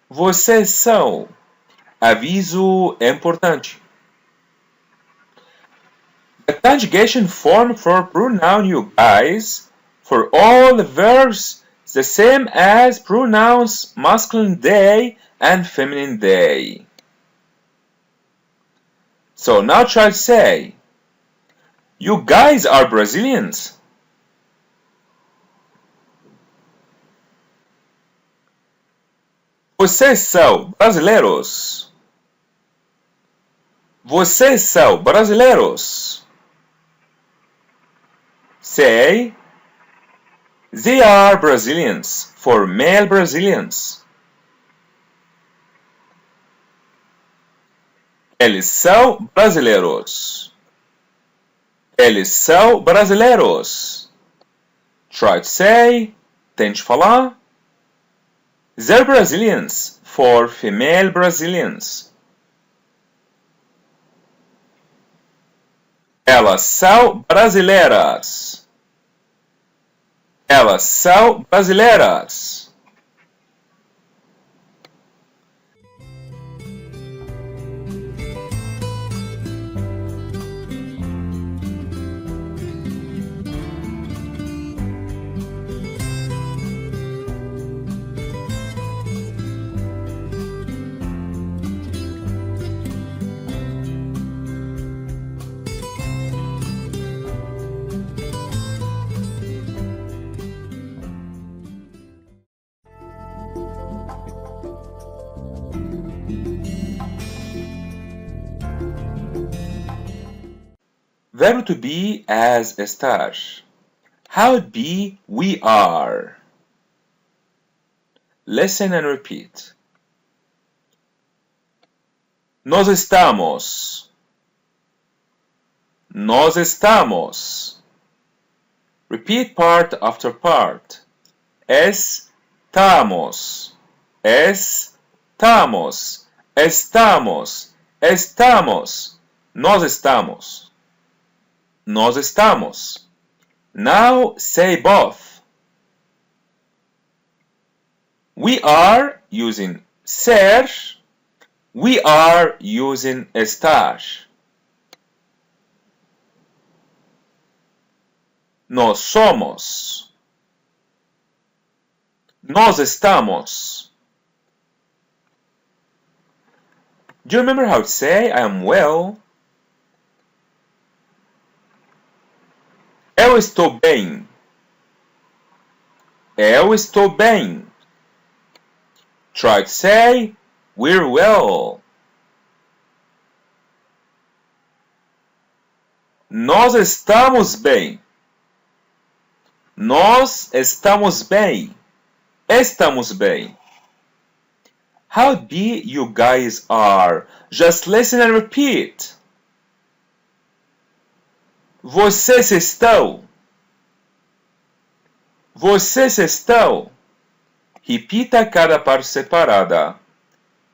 Vocês são. Aviso importante. The conjugation form for pronoun you guys for all the verbs is the same as pronouns masculine they and feminine they. So now try to say, you guys are Brazilians. Vocês são brasileiros. Vocês são brasileiros. Say, they are Brazilians for male Brazilians. Eles são brasileiros. Eles são brasileiros. Try to say, tente falar. They're Brazilians for female Brazilians. Elas são brasileiras. Elas são brasileiras. Verbo to be as estar. How would be we are? Listen and repeat. Nós estamos. Nós estamos. Repeat part after part. Estamos. Estamos. Estamos. Estamos. Nós estamos. Nós estamos. Now say both. We are using ser. We are using estar. Nós somos. Nós estamos. Do you remember how to say I am well? Eu estou bem. Eu estou bem. Try to say we're well. Nós estamos bem. Nós estamos bem. Estamos bem. How be you guys are? Just listen and repeat. Vocês estão. Vocês estão. Repita cada parte separada.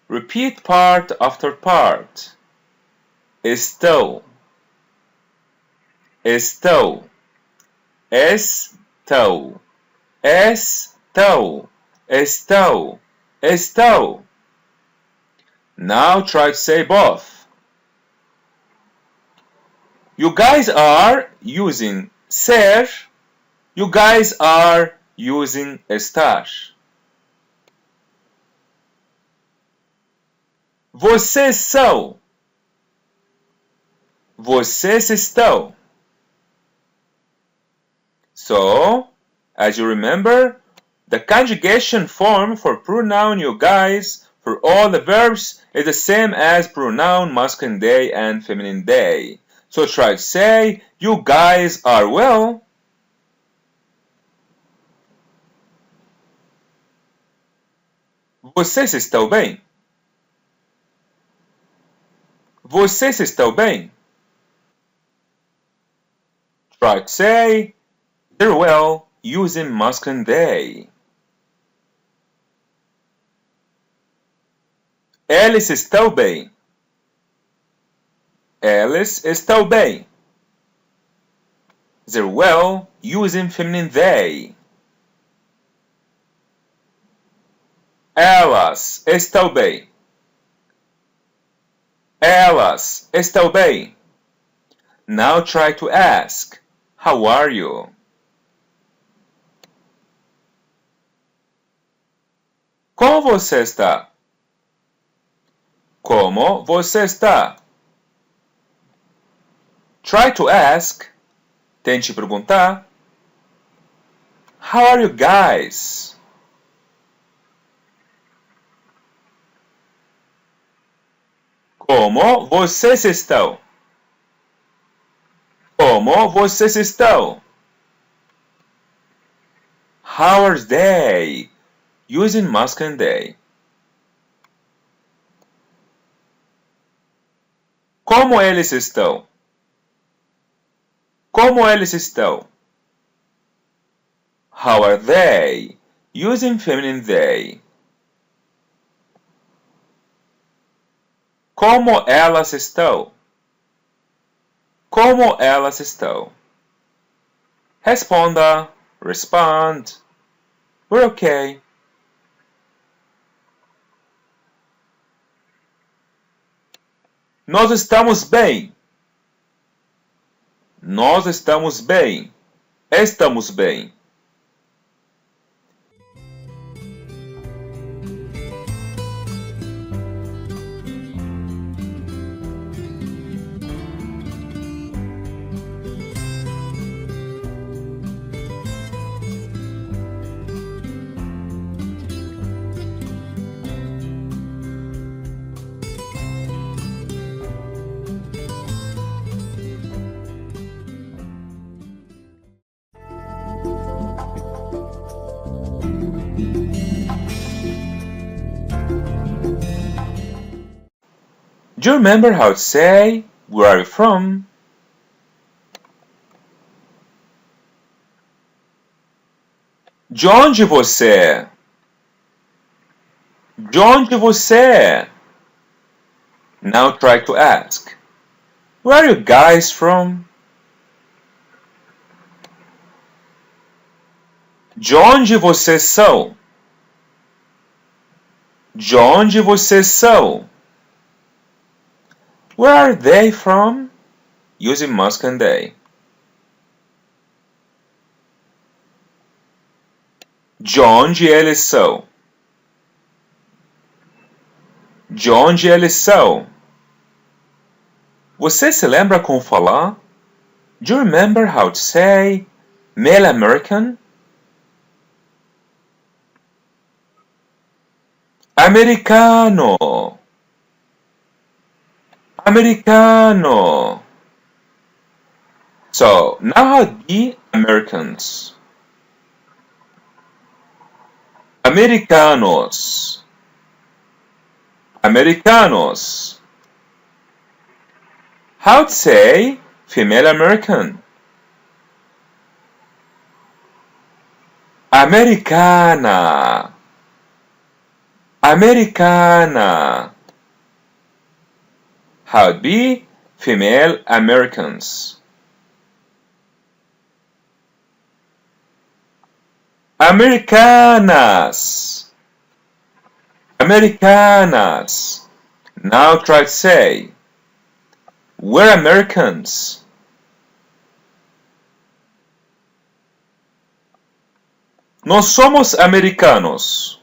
Repeat part after part. Estou. Estou. Estou. Estou. Estou. Estou. Now try to say both. You guys are using ser. You guys are using estar. Vocês são. Vocês estão. So, as you remember, the conjugation form for pronoun you guys for all the verbs is the same as pronoun masculine they and feminine they. So try to say, you guys are well. Vocês estão bem? Vocês estão bem? Try to say, they're well using masculine they. Eles estão bem. Eles estão bem. They're well using feminine they. Elas estão bem. Elas estão bem. Now try to ask, how are you? Como você está? Como você está? Try to ask. Tente perguntar. How are you guys? Como vocês estão? Como vocês estão? How are they? Using masculine they. Como eles estão? Como eles estão? How are they? Using feminine they. Como elas estão? Como elas estão? Responda. Respond. We're okay. Nós estamos bem. Nós estamos bem. Estamos bem. Do you remember how to say, where are you from? De onde você é? De onde você é? Now try to ask, where are you guys from? De onde vocês são? De onde vocês são? Where are they from? Using must and they. De onde eles são? De onde eles são? Você se lembra como falar? Do you remember how to say male American? Americano. Americano. So, now how to be Americans. Americanos. Americanos. How to say female American? Americana. Americana. How to be female Americans? Americanas. Americanas. Now try to say, we're Americans. Nós somos americanos.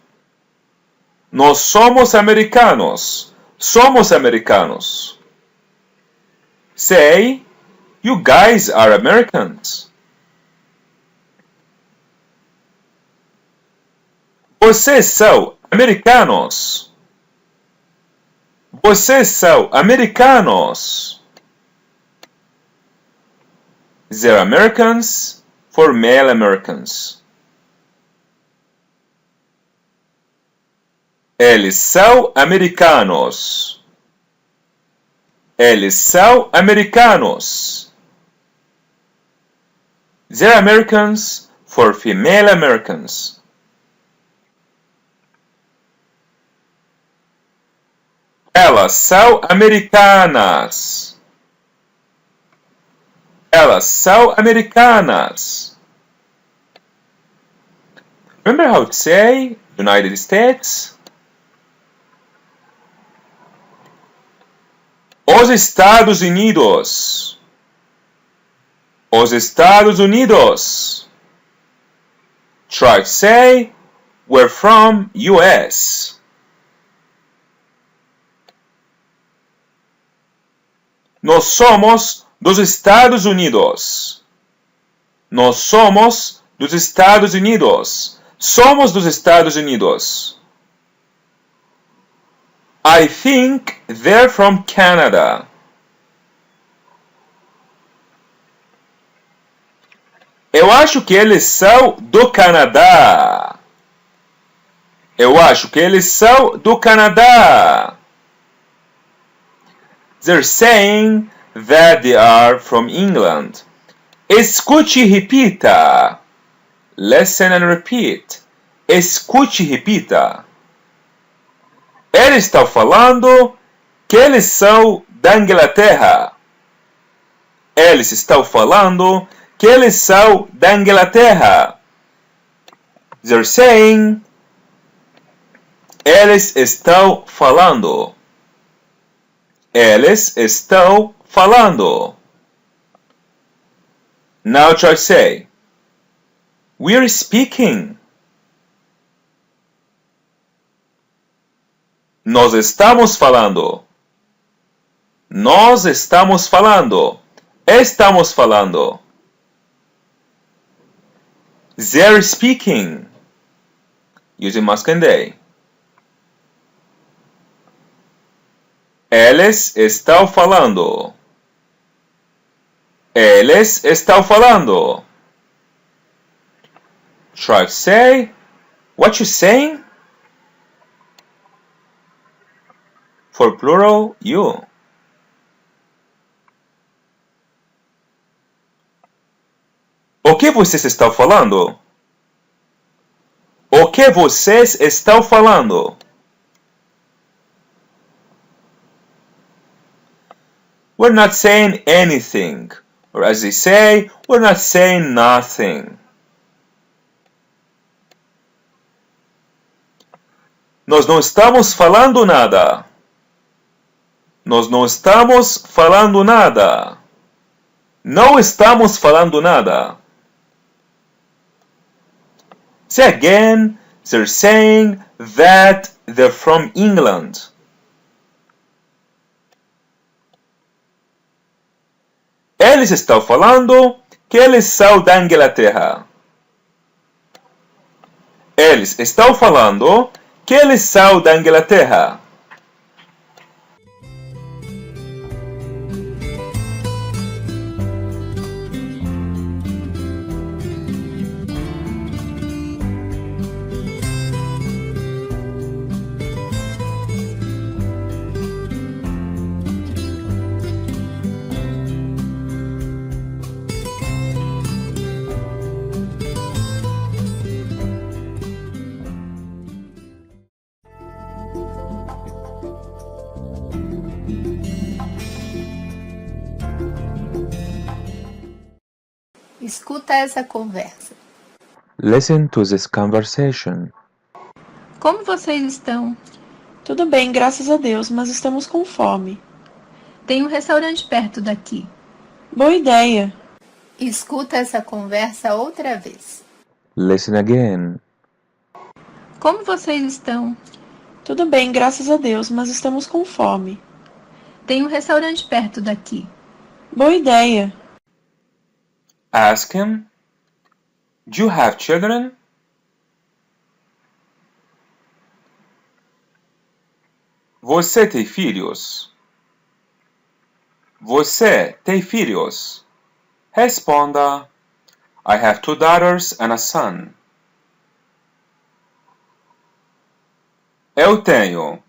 Nós somos americanos. Somos americanos. Say, you guys are Americans. Vocês são americanos. Vocês são americanos. They're Americans for male Americans. Eles são americanos. Eles são americanos. They're Americans for female Americans. Elas são americanas. Elas são americanas. Remember how to say United States? Os Estados Unidos. Os Estados Unidos. Try to say, we're from US. Nós somos dos Estados Unidos. Nós somos dos Estados Unidos. Somos dos Estados Unidos. I think they're from Canada. Eu acho que eles são do Canadá. Eu acho que eles são do Canadá. They're saying that they are from England. Escute e repita. Listen and repeat. Escute e repita. Eles estão falando que eles são da Inglaterra. Eles estão falando que eles são da Inglaterra. They're saying. Eles estão falando. Eles estão falando. Now try to say, we're speaking. Nós estamos falando. Nós estamos falando. Estamos falando. They're speaking. Using must and they. Eles estão falando. Eles estão falando. Try to say, what you saying? For plural, you. O que vocês estão falando? O que vocês estão falando? We're not saying anything. Or as they say, we're not saying nothing. Nós não estamos falando nada. Nós não estamos falando nada. Não estamos falando nada. Say again, they're saying that they're from England. Eles estão falando que eles são da Inglaterra. Eles estão falando que eles são da Inglaterra. Escuta essa conversa. Listen to this conversation. Como vocês estão? Tudo bem, graças a Deus, mas estamos com fome. Tem um restaurante perto daqui. Boa ideia. Escuta essa conversa outra vez. Listen again. Como vocês estão? Tudo bem, graças a Deus, mas estamos com fome. Tem um restaurante perto daqui. Boa ideia. Ask him, do you have children? Você tem filhos? Você tem filhos? Responda, I have 2 daughters and a son. Eu tenho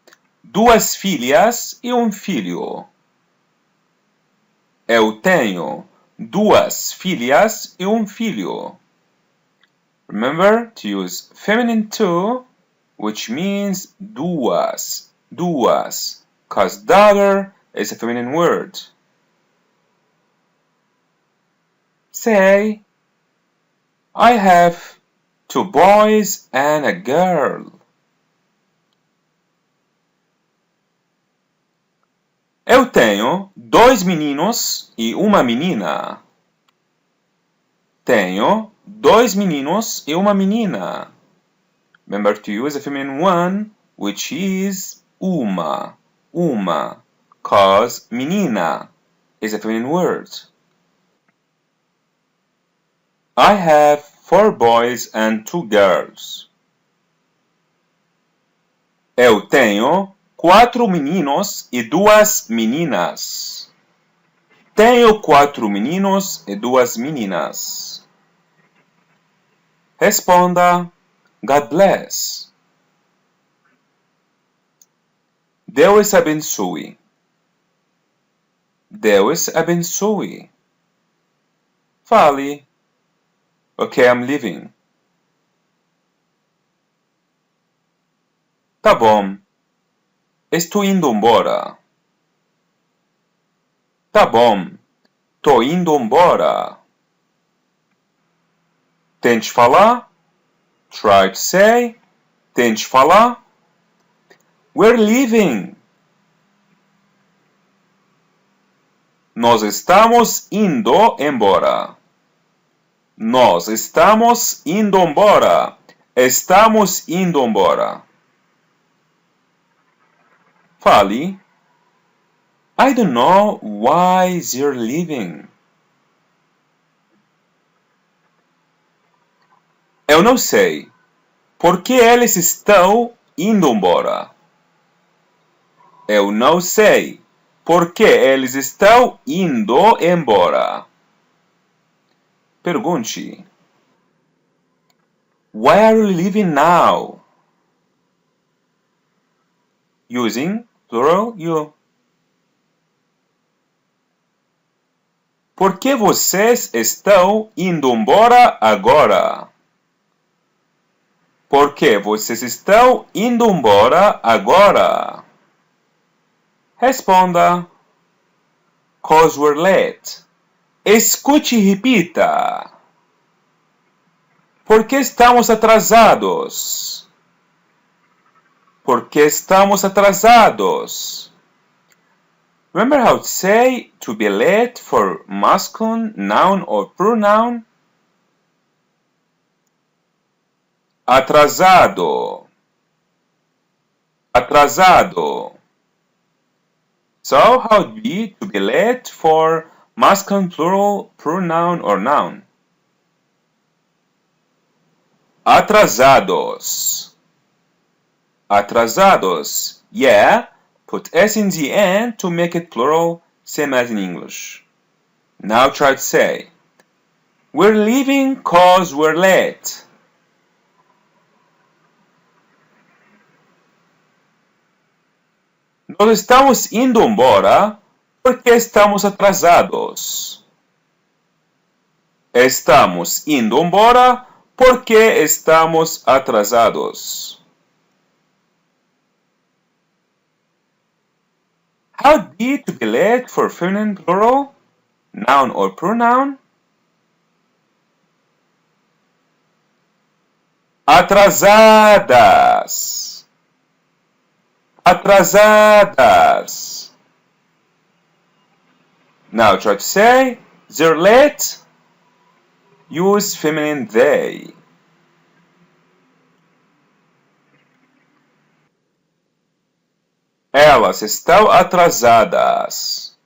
2 filhas e um filho. Eu tenho 2 filhas e um filho. Remember to use feminine two, which means duas, because daughter is a feminine word. Say, I have 2 boys and a girl. Eu tenho 2 meninos e uma menina. Tenho 2 meninos e uma menina. Remember to use a feminine one, which is uma, cause menina is a feminine word. I have 4 boys and 2 girls. Eu tenho 4 meninos e 2 meninas. Tenho 4 meninos e 2 meninas. Responda, God bless. Deus abençoe. Deus abençoe. Fale, okay, I'm leaving. Tá bom. Estou indo embora. Tá bom. Tô indo embora. Tente falar. Try to say. Tente falar. We're leaving. Nós estamos indo embora. Nós estamos indo embora. Estamos indo embora. Fale, I don't know why they're leaving. Eu não sei por que eles estão indo embora. Eu não sei por que eles estão indo embora. Pergunte, why are you leaving now? Using Plural, you. Por que vocês estão indo embora agora? Por que vocês estão indo embora agora? Responda. 'Cause we're late. Escute e repita. Por que estamos atrasados? Por que estamos atrasados? Remember how to say to be late for masculine, noun or pronoun? Atrasado. Atrasado. So how would be to be late for masculine, plural, pronoun or noun? Atrasados. Atrasados. Yeah, put S in the end to make it plural, same as in English. Now try to say, we're leaving 'cause we're late. Nós estamos indo embora porque estamos atrasados. Estamos indo embora porque estamos atrasados. How would be to be late for feminine plural, noun or pronoun? Atrasadas. Atrasadas. Now try to say, they're late. Use feminine they. Elas estão atrasadas.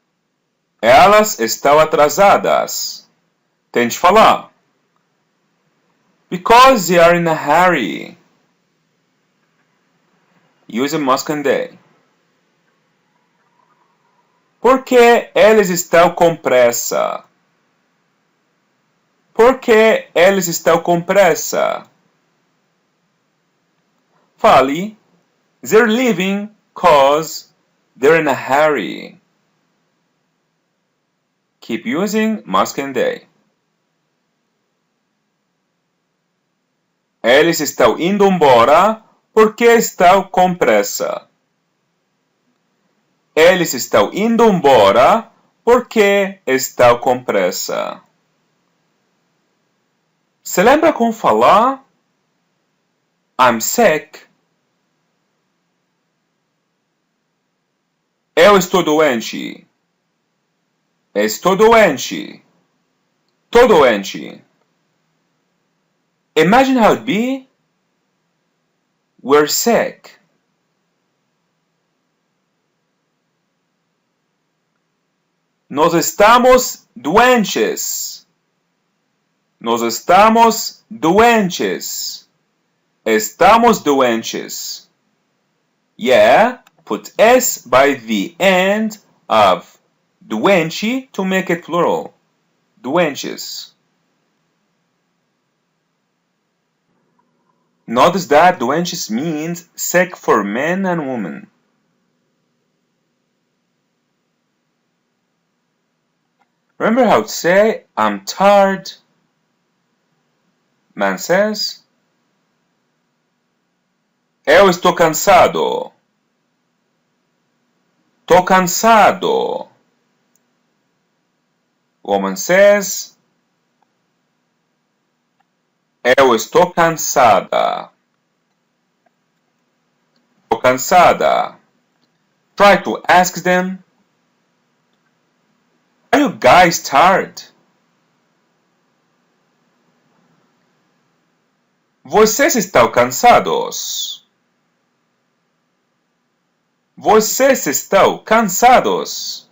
Elas estão atrasadas. Tente falar. Because they are in a hurry. Use a masculine they. Porque eles estão com pressa. Porque eles estão com pressa. Fale, they're leaving 'cause they're in a hurry. Keep using masculine they. Eles estão indo embora porque estão com pressa. Eles estão indo embora porque estão com pressa. Se lembra como falar? I'm sick. Eu estou doente. Estou doente. Tô doente. Imagine how it'd be. We're sick. Nós estamos doentes. Nós estamos doentes. Estamos doentes. Yeah, put S by the end of doente to make it plural. Doentes. Notice that doentes means sick for men and women. Remember how to say, I'm tired. Man says, eu estou cansado. Tô cansado. Woman says, eu estou cansada. Tô cansada. Try to ask them, are you guys tired? Vocês estão cansados? Vocês estão cansados?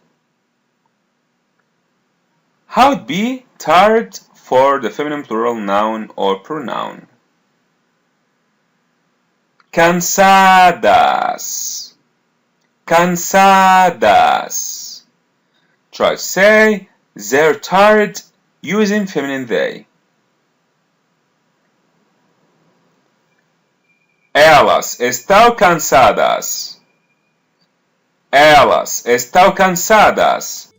How would be tired for the feminine plural noun or pronoun? Cansadas. Cansadas. Try to say they're tired using feminine they. Elas estão cansadas. Elas estão cansadas.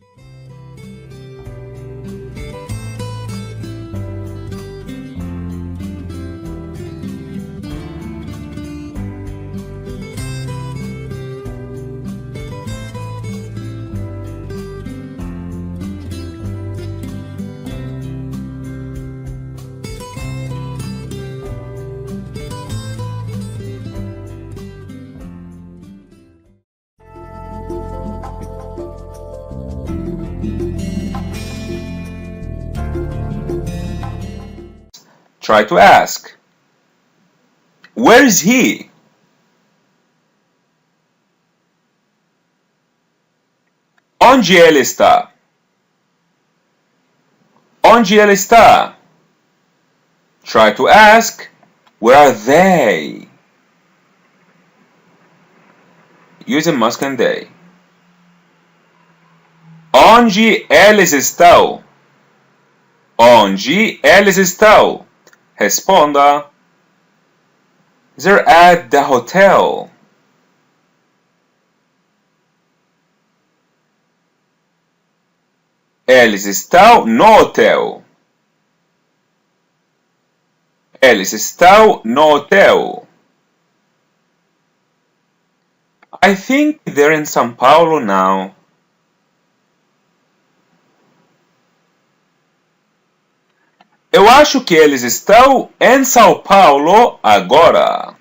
Try to ask. Where is he? Onde ele está? Onde ele está? Try to ask. Where are they? Using must and they. Onde eles estão? Onde eles estão? Responda. They're at the hotel. Eles estão no hotel. Eles estão no hotel. I think they're in São Paulo now. Eu acho que eles estão em São Paulo agora.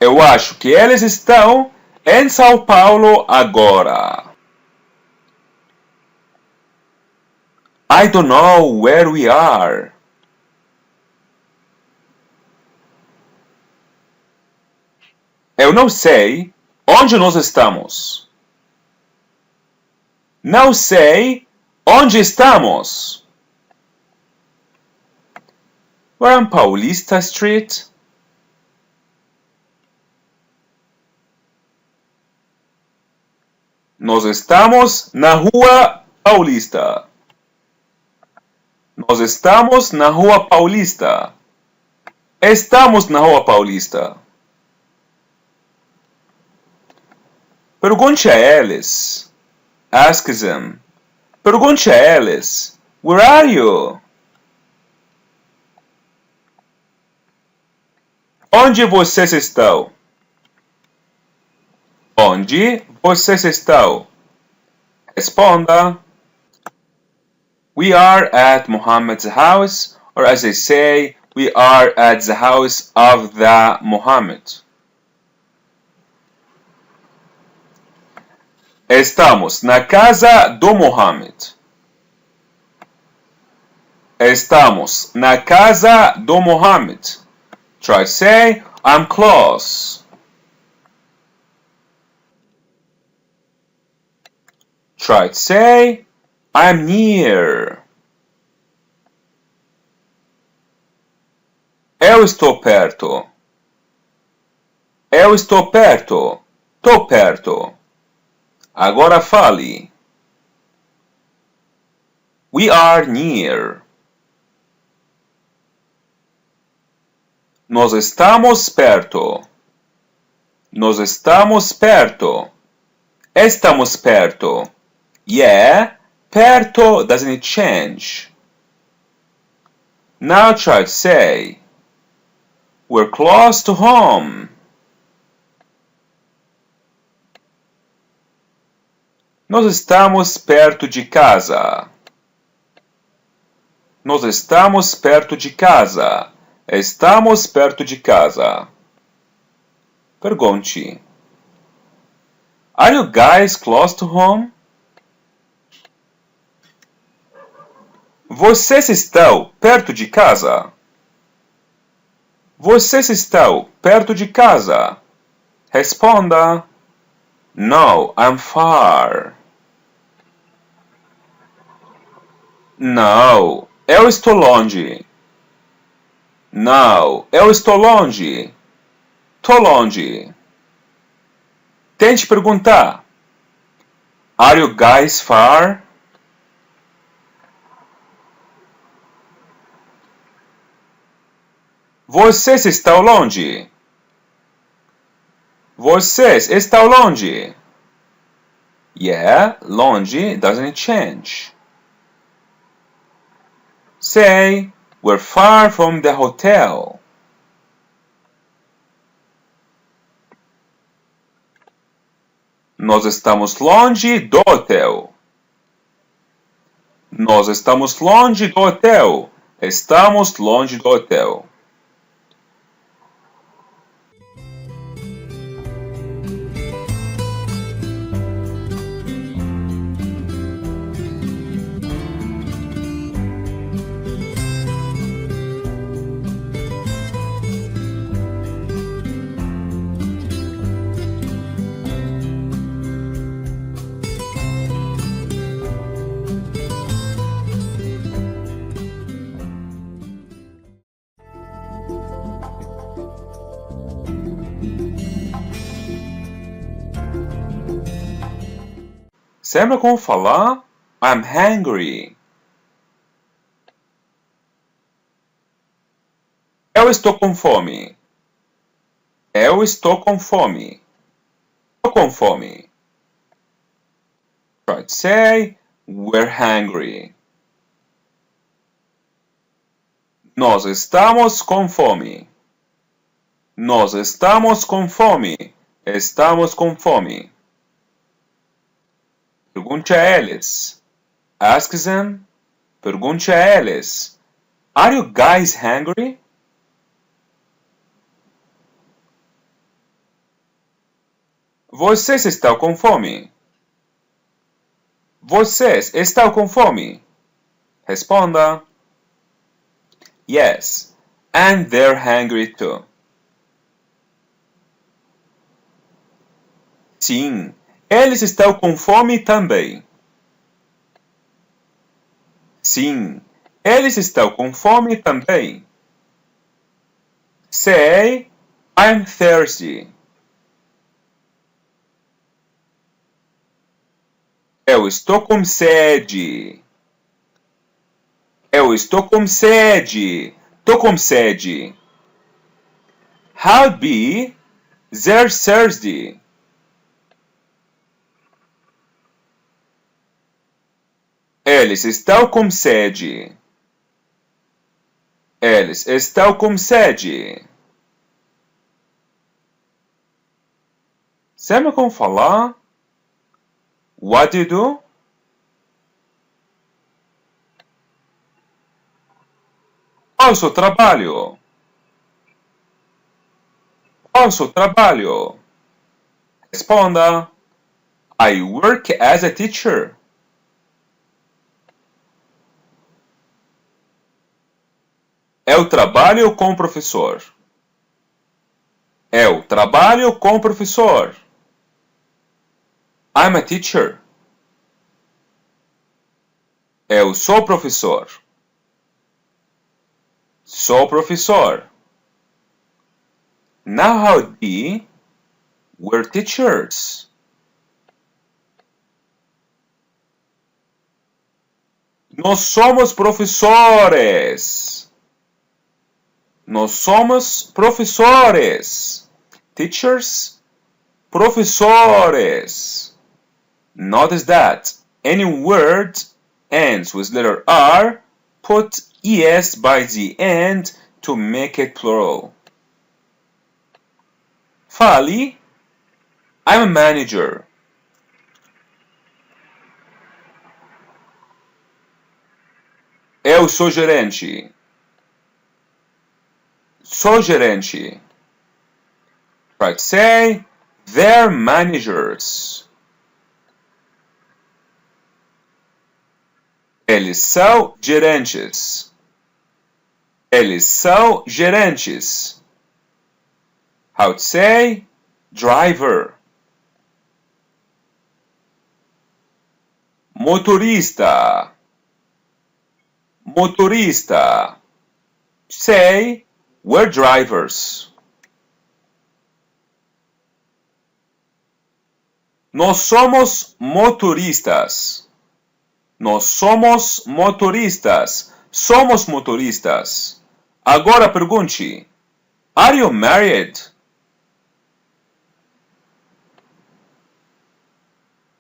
Eu acho que eles estão em São Paulo agora. I don't know where we are. Eu não sei onde nós estamos. Não sei onde estamos. We're on Paulista Street. Nós estamos na Rua Paulista. Nós estamos na Rua Paulista. Estamos na Rua Paulista. Pergunte a eles. Ask them. Pergunte a eles. Where are you? Onde vocês estão? Onde vocês estão? Responda. We are at Muhammad's house, or as they say, we are at the house of the Muhammad. Estamos na casa do Muhammad. Estamos na casa do Muhammad. Try to say, I'm close. Try to say, I'm near. Eu estou perto. Eu estou perto. Tô perto. Agora fale. We are near. Nós estamos perto. Nós estamos perto. Estamos perto. Yeah, perto doesn't change. Now try to say, we're close to home. Nós estamos perto de casa. Nós estamos perto de casa. Estamos perto de casa. Pergunte. Are you guys close to home? Vocês estão perto de casa? Vocês estão perto de casa? Responda. No, I'm far. Não, eu estou longe. Não, eu estou longe. Tô longe. Tente perguntar. Are you guys far? Vocês estão longe. Vocês estão longe. Yeah, longe doesn't change. Say, we're far from the hotel. Nós estamos longe do hotel. Nós estamos longe do hotel. Estamos longe do hotel. Sempre como falar I'm hungry. Eu estou com fome. Eu estou com fome. Estou com fome. Try to say we're hungry. Nós estamos com fome. Nós estamos com fome. Estamos com fome. Pergunte a eles. Ask them. Pergunte a eles. Are you guys hungry? Vocês estão com fome? Vocês estão com fome? Responda. Yes, and they're hungry too. Sim, eles estão com fome também. Sim, eles estão com fome também. Say, I'm thirsty. Eu estou com sede. Eu estou com sede. Tô com sede. How be they're thirsty? Eles estão com sede. Eles estão com sede. Sabe como falar? What do you do? Qual é o seu trabalho? Qual é o seu trabalho? Responda. I work as a teacher. Eu trabalho com professor. Eu trabalho com professor. I'm a teacher. Eu sou professor. Sou professor. Now how would be we're teachers. Nós somos professores. Nós somos professores. Teachers, professores. Notice that any word ends with letter R, put es by the end to make it plural. Fale, I'm a manager. Eu sou gerente. Sou gerente. Try to say, they're managers. Eles são gerentes. Eles são gerentes. How to say, driver. Motorista. Motorista. Say, we're drivers. Nós somos motoristas. Nós somos motoristas. Somos motoristas. Agora pergunte. Are you married?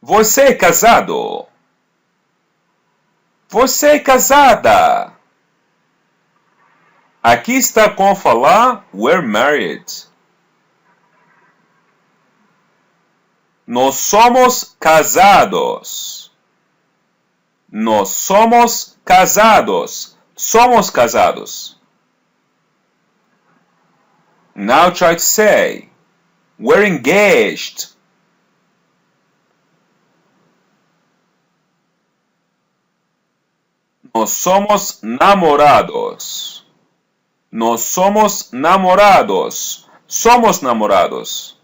Você é casado? Você é casada? Aqui está como falar we're married. Nós somos casados. Nós somos casados. Somos casados. Now try to say we're engaged. Nós somos namorados. Nós somos namorados. Somos namorados.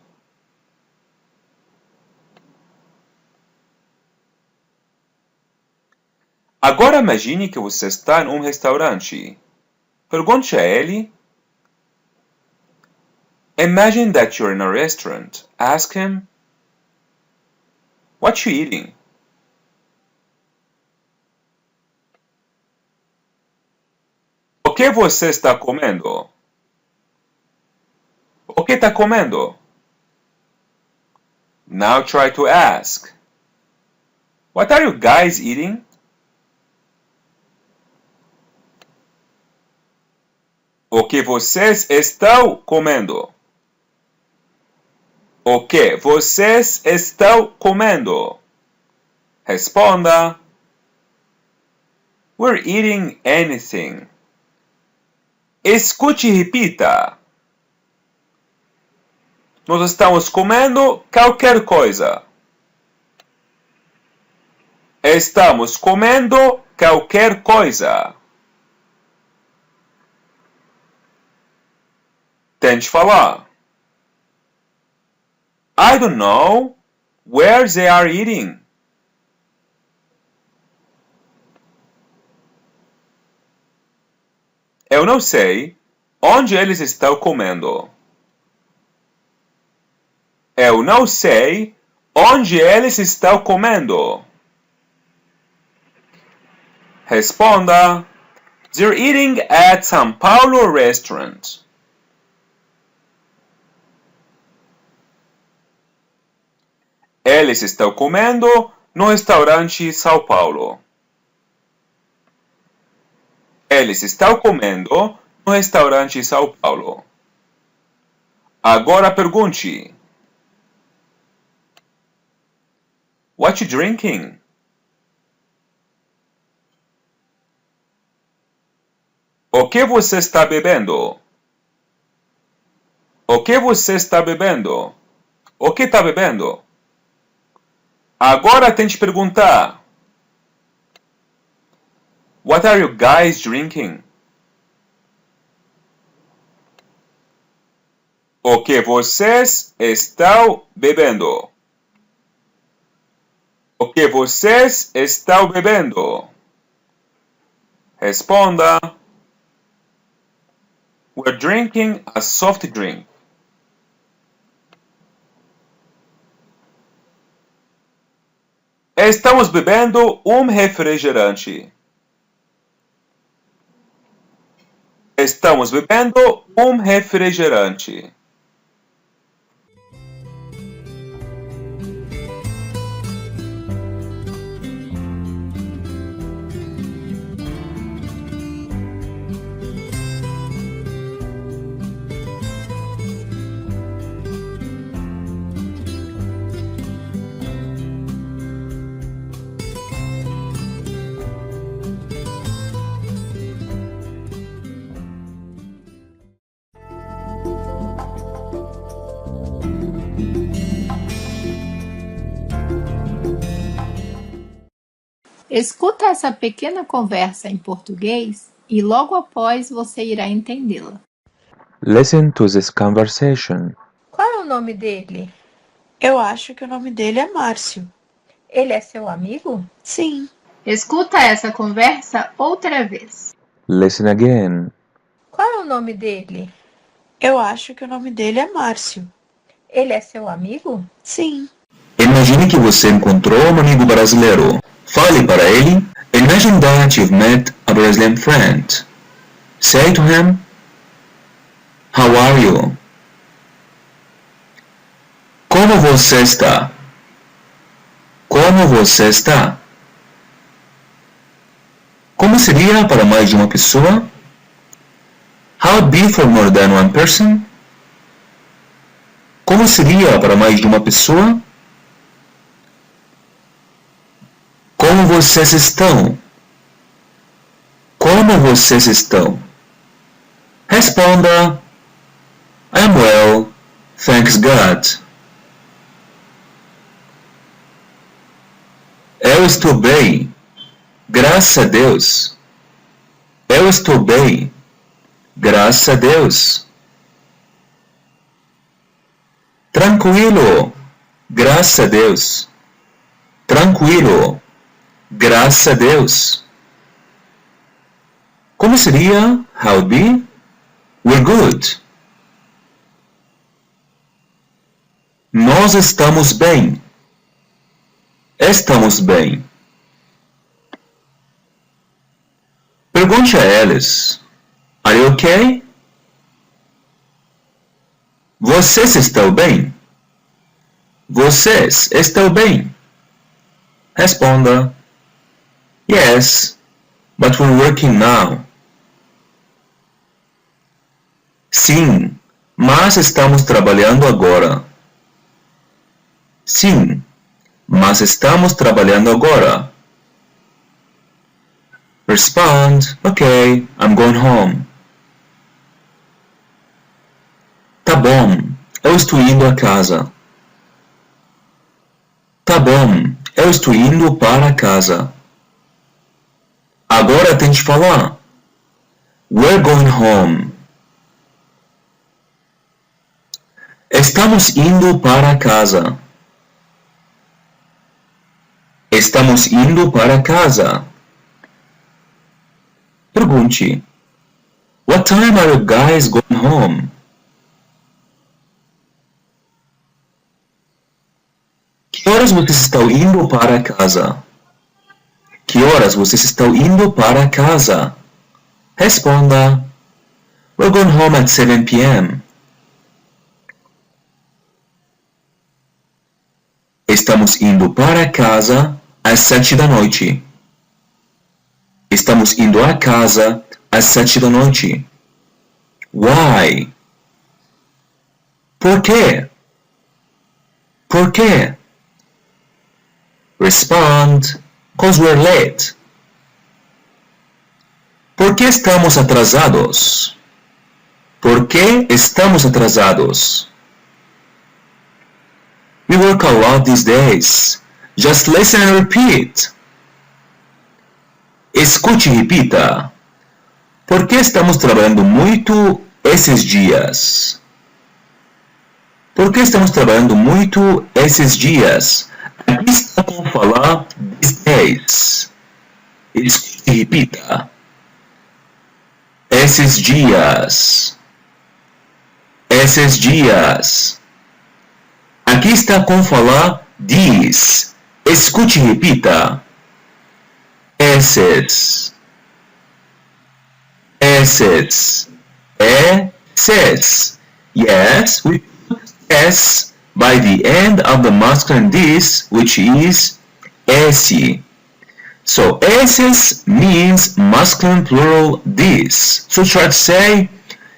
Agora imagine que você está em restaurante. Pergunte a ele. Imagine that you're in a restaurant. Ask him, what you eating? O que você está comendo? O que está comendo? Now try to ask. What are you guys eating? O que vocês estão comendo? O que vocês estão comendo? Responda. We're eating anything. Escute e repita. Nós estamos comendo qualquer coisa. Estamos comendo qualquer coisa. Tente falar. I don't know where they are eating. Eu não sei onde eles estão comendo. Eu não sei onde eles estão comendo. Responda. They're eating at São Paulo restaurant. Eles estão comendo no restaurante São Paulo. Eles estão comendo no restaurante São Paulo. Agora pergunte. What you drinking? O que você está bebendo? O que você está bebendo? O que está bebendo? Agora tente perguntar. What are you guys drinking? O que vocês estão bebendo? O que vocês estão bebendo? Responda. We're drinking a soft drink. Estamos bebendo refrigerante. Estamos bebendo refrigerante. Escuta essa pequena conversa em português e logo após você irá entendê-la. Listen to this conversation. Qual é o nome dele? Eu acho que o nome dele é Márcio. Ele é seu amigo? Sim. Escuta essa conversa outra vez. Listen again. Qual é o nome dele? Eu acho que o nome dele é Márcio. Ele é seu amigo? Sim. Imagine que você encontrou um amigo brasileiro. Fale para ele. Imagine that you've met a Brazilian friend. Say to him, how are you? Como você está? Como Como você está? Como seria para mais de uma pessoa? How would be for more than one person? Como seria para mais de uma pessoa? Como vocês estão? Como vocês estão? Responda: I'm well, thanks God. Eu estou bem, graças a Deus. Eu estou bem, graças a Deus. Tranquilo, graças a Deus. Tranquilo, graças a Deus. Como seria how would be? We're good. Nós estamos bem. Estamos bem. Pergunte a eles: Are you okay? Vocês estão bem? Vocês estão bem? Responda: Yes, but we're working now. Sim, mas estamos trabalhando agora. Sim, mas estamos trabalhando agora. Respond: Okay, I'm going home. Tá bom, eu estou indo a casa. Tá bom, eu estou indo para casa. Agora tente falar. We're going home. Estamos indo para casa. Estamos indo para casa. Pergunte: What time are you guys going home? Que horas vocês estão indo para casa? Que horas vocês estão indo para casa? Responda: We're going home at 7 p.m. Estamos indo para casa às 7 da noite. Estamos indo a casa às 7 da noite. Why? Por quê? Por quê? Respond: Cause we're late. Por que estamos atrasados? Por que estamos atrasados? We work a lot these days. Just listen and repeat. Escute e repita. Por que estamos trabalhando muito esses dias? Por que estamos trabalhando muito esses dias? Aqui está como falar these days. Escute e repita. Esses dias. Esses dias. Aqui está como falar these. Escute e repita. Esses. Esses. Esses. Yes, we put S by the end of the masculine this, which is esse. So esses means masculine plural this. So try to say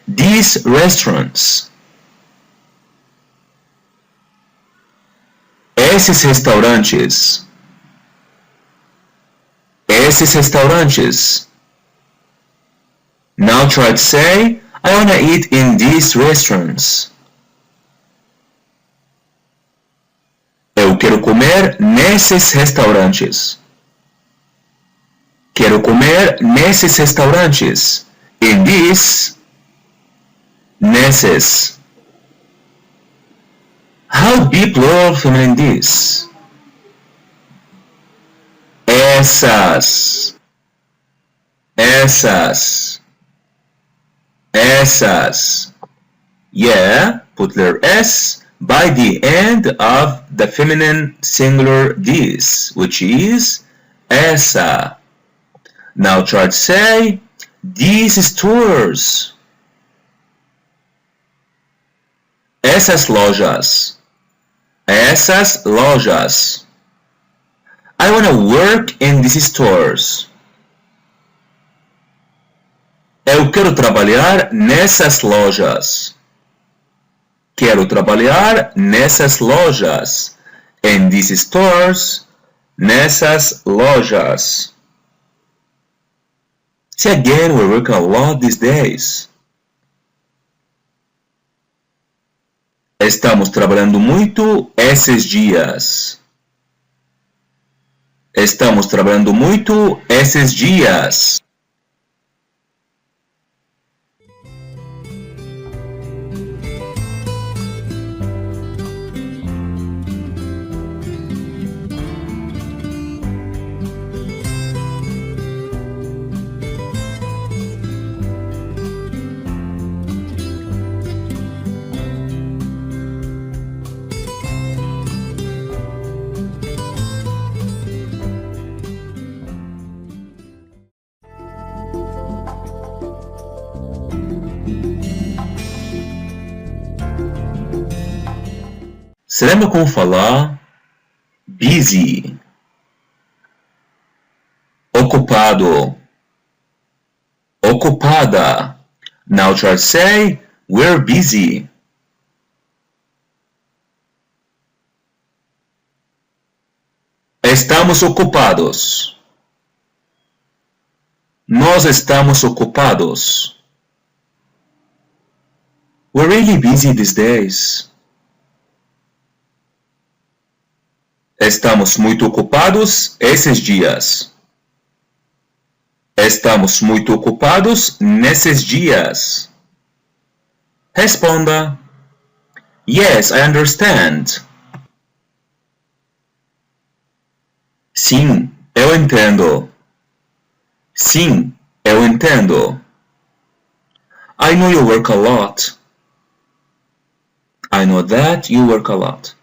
these restaurants. Esses restaurantes. Esses restaurantes. Now try to say, I wanna eat in these restaurants. Eu quero comer nesses restaurantes. Quero comer nesses restaurantes. In this. Nesses. How be plural feminine this? Essas. Essas. Essas. Yeah, put letter S by the end of the feminine singular this, which is essa. Now try to say these stores. Essas lojas. Essas lojas. I want to work in these stores. Eu quero trabalhar nessas lojas. Quero trabalhar nessas lojas. In these stores, nessas lojas. See, again, we're working a lot these days. Estamos trabalhando muito esses dias. Estamos trabalhando muito esses dias. Você lembra como falar busy? Ocupado. Ocupada. Now try to say, we're busy. Estamos ocupados. Nós estamos ocupados. We're really busy these days. Estamos muito ocupados esses dias. Estamos muito ocupados nesses dias. Responda. Yes, I understand. Sim, eu entendo. Sim, eu entendo. I know you work a lot. I know that you work a lot.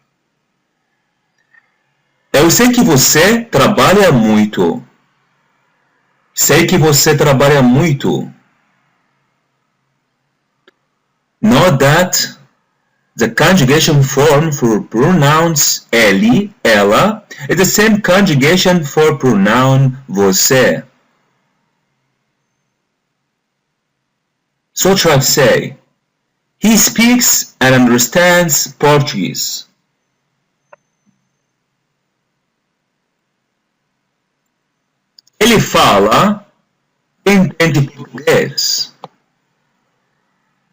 Eu sei que você trabalha muito. Sei que você trabalha muito. Note that the conjugation form for pronouns ele, ela, is the same conjugation for pronoun você. So try to say, he speaks and understands Portuguese. Ele fala e entende português.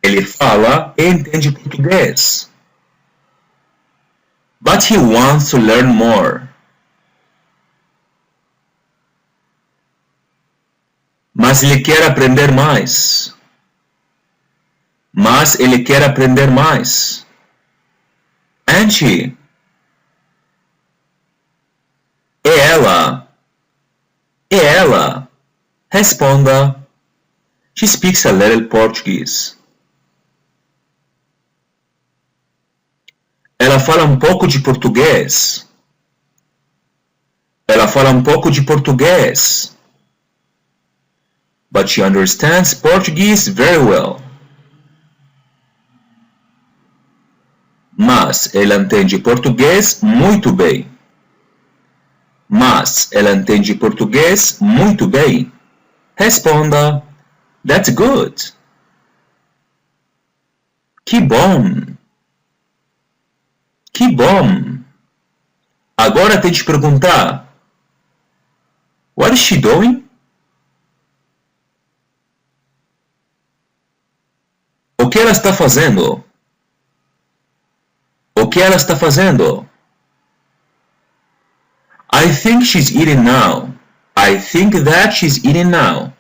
Ele fala e entende português. But he wants to learn more. Mas ele quer aprender mais. Mas ele quer aprender mais. And she. E ela. E ela. Responda. She speaks a little Portuguese. Ela fala um pouco de português. Ela fala um pouco de português. But she understands Portuguese very well. Mas ela entende português muito bem. Mas ela entende português muito bem. Responda. That's good. Que bom. Que bom. Agora tem que perguntar. What is she doing? O que ela está fazendo? O que ela está fazendo? I think she's eating now. I think that she's eating now.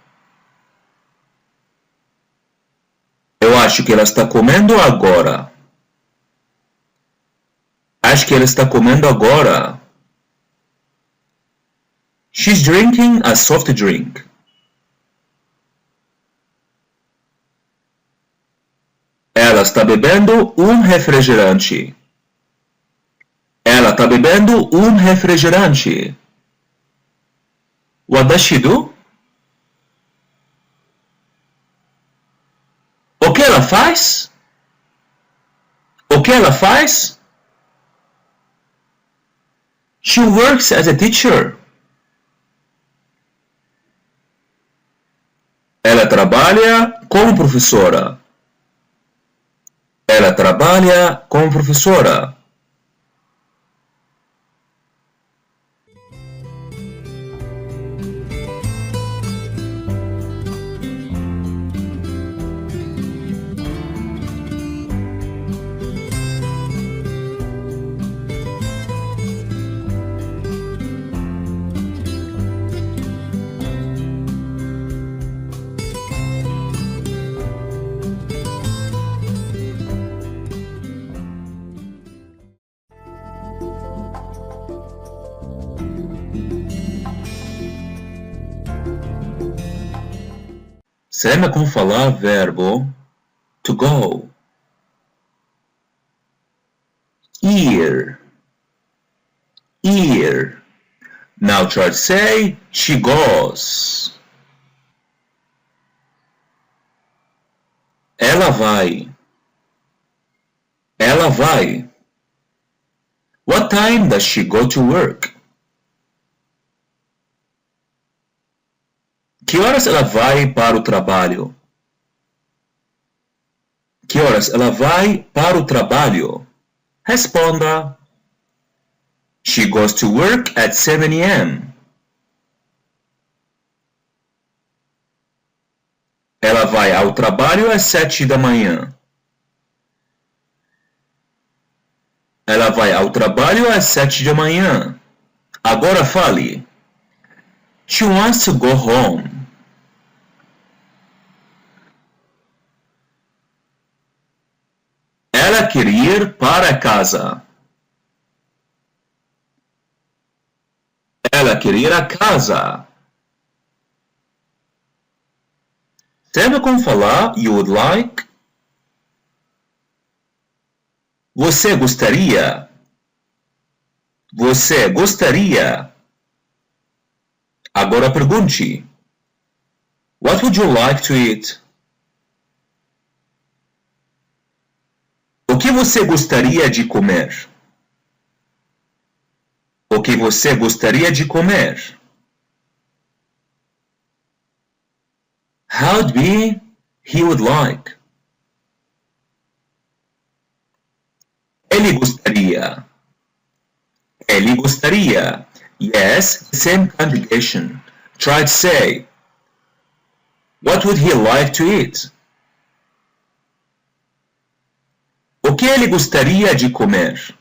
Eu acho que ela está comendo agora. Acho que ela está comendo agora. She's drinking a soft drink. Ela está bebendo um refrigerante. Ela está bebendo um refrigerante. What does she do? O que ela faz? O que ela faz? She works as a teacher. Ela trabalha como professora. Ela trabalha como professora. Você lembra como falar verbo to go? Ir. Ir. Now try to say she goes. Ela vai. Ela vai. What time does she go to work? Que horas ela vai para o trabalho? Que horas ela vai para o trabalho? Responda. She goes to work at 7 a.m. Ela vai ao trabalho às 7 da manhã. Ela vai ao trabalho às 7 da manhã. Agora fale. She wants to go home. Ela quer ir para casa. Ela quer ir a casa. Sabe como falar you would like? Você gostaria? Você gostaria? Agora pergunte. What would you like to eat? O que você gostaria de comer? O que você gostaria de comer? How would be he would like? Ele gostaria. Ele gostaria. Yes, same conjugation. Try to say. What would he like to eat? O que ele gostaria de comer?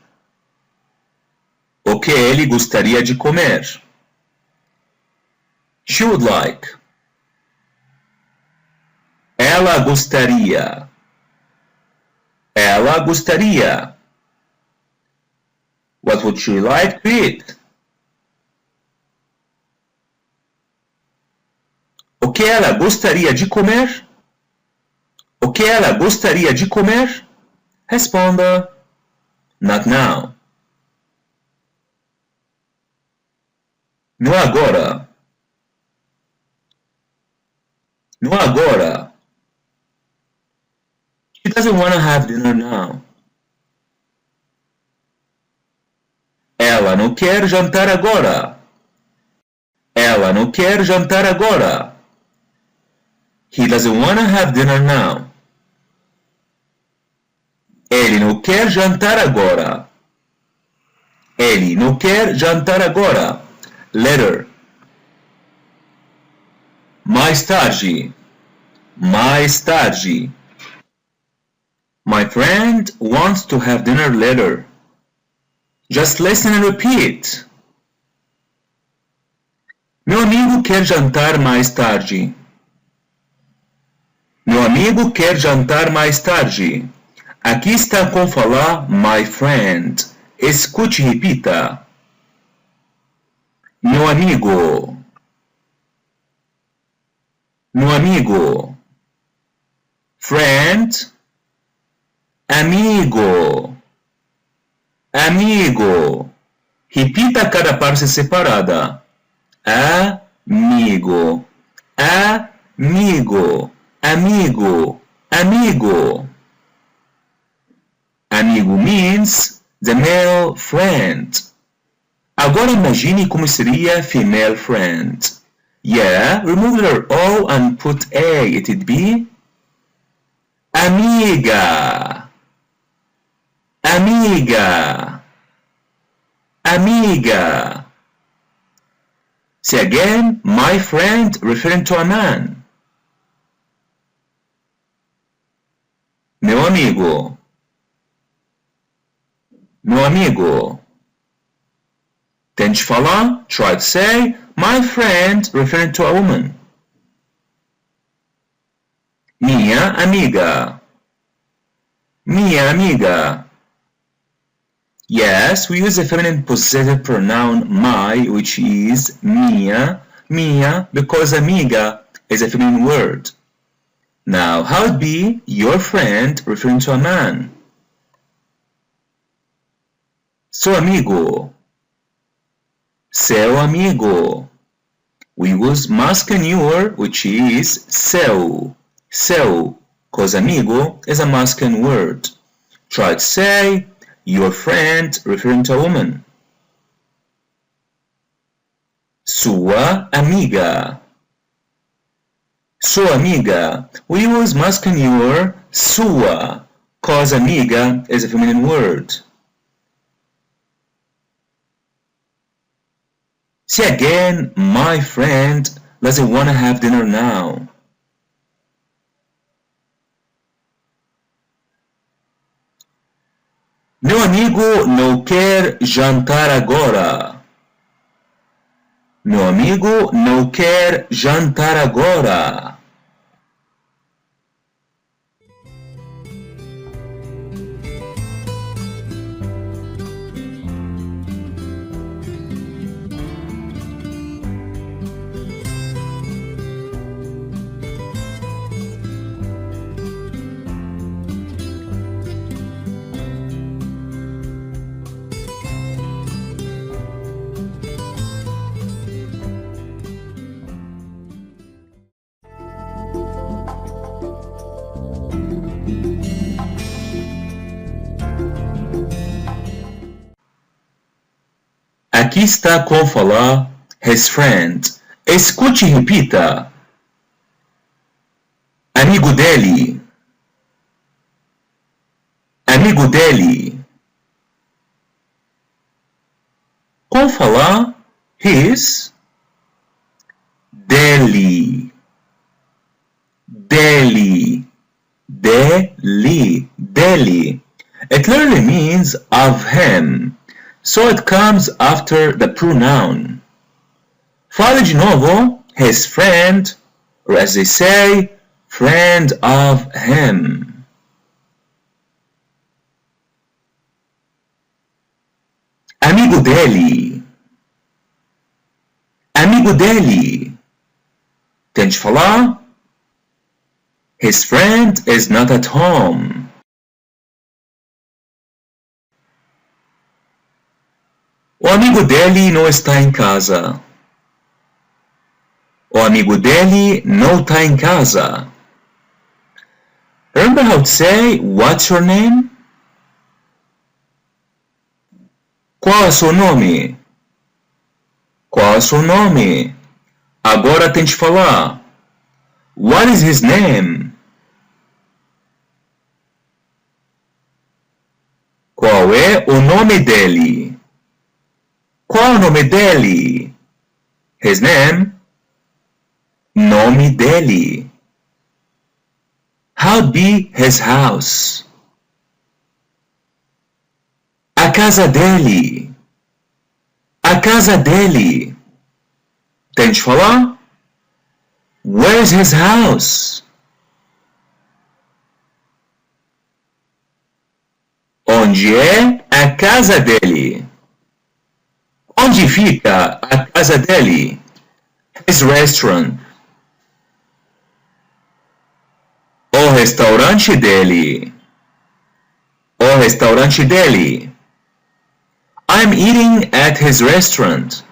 O que ele gostaria de comer? She would like. Ela gostaria. Ela gostaria. What would she like to eat? O que ela gostaria de comer? O que ela gostaria de comer? Responda. Not now. No agora. No agora. She doesn't want to have dinner now. Ela não quer jantar agora. Ela não quer jantar agora. He doesn't want to have dinner now. Ele não quer jantar agora. Ele não quer jantar agora. Later. Mais tarde. Mais tarde. My friend wants to have dinner later. Just listen and repeat. Meu amigo quer jantar mais tarde. Meu amigo quer jantar mais tarde. Aqui está com falar my friend. Escute e repita. Meu amigo. Meu amigo. Friend. Amigo. Amigo. Repita cada parte separada. Amigo. Amigo. Amigo. Amigo. Amigo means the male friend. Agora imagine como seria female friend. Yeah, remove the letter O and put A. It'd be amiga. Amiga. Amiga. Say again, my friend, referring to a man. Meu amigo. Meu amigo. Tente falar, try to say, my friend, referring to a woman. Minha amiga. Minha amiga. Yes, we use a feminine possessive pronoun my, which is minha, because amiga is a feminine word. Now, how would be your friend referring to a man? Seu amigo. Seu amigo. We use masculine your, which is seu. Seu, because amigo is a masculine word. Try to say your friend referring to a woman. Sua amiga. Sua amiga. We use masculine your, sua, because amiga is a feminine word. Say again, my friend doesn't want to have dinner now. Meu amigo não quer jantar agora. Meu amigo não quer jantar agora. Aqui está como falar his friend. Escute e repita. Amigo dele. Amigo dele. Como falar his? Dele. Dele. Dele. Dele. It literally means of him. So it comes after the pronoun. Fale de novo, his friend, or as they say, friend of him. Amigo dele. Amigo dele. Tente falar. His friend is not at home. O amigo dele não está em casa. O amigo dele não está em casa. Remember how to say, what's your name? Qual é o seu nome? Qual é o seu nome? Agora tente falar. What is his name? Qual é o nome dele? Qual é o nome dele? His name? Nome dele. How'd be his house? A casa dele. A casa dele. Tente falar? Where's his house? Onde é a casa dele? Onde fica a casa dele? His restaurant. O restaurante dele. O restaurante dele. I'm eating at his restaurant.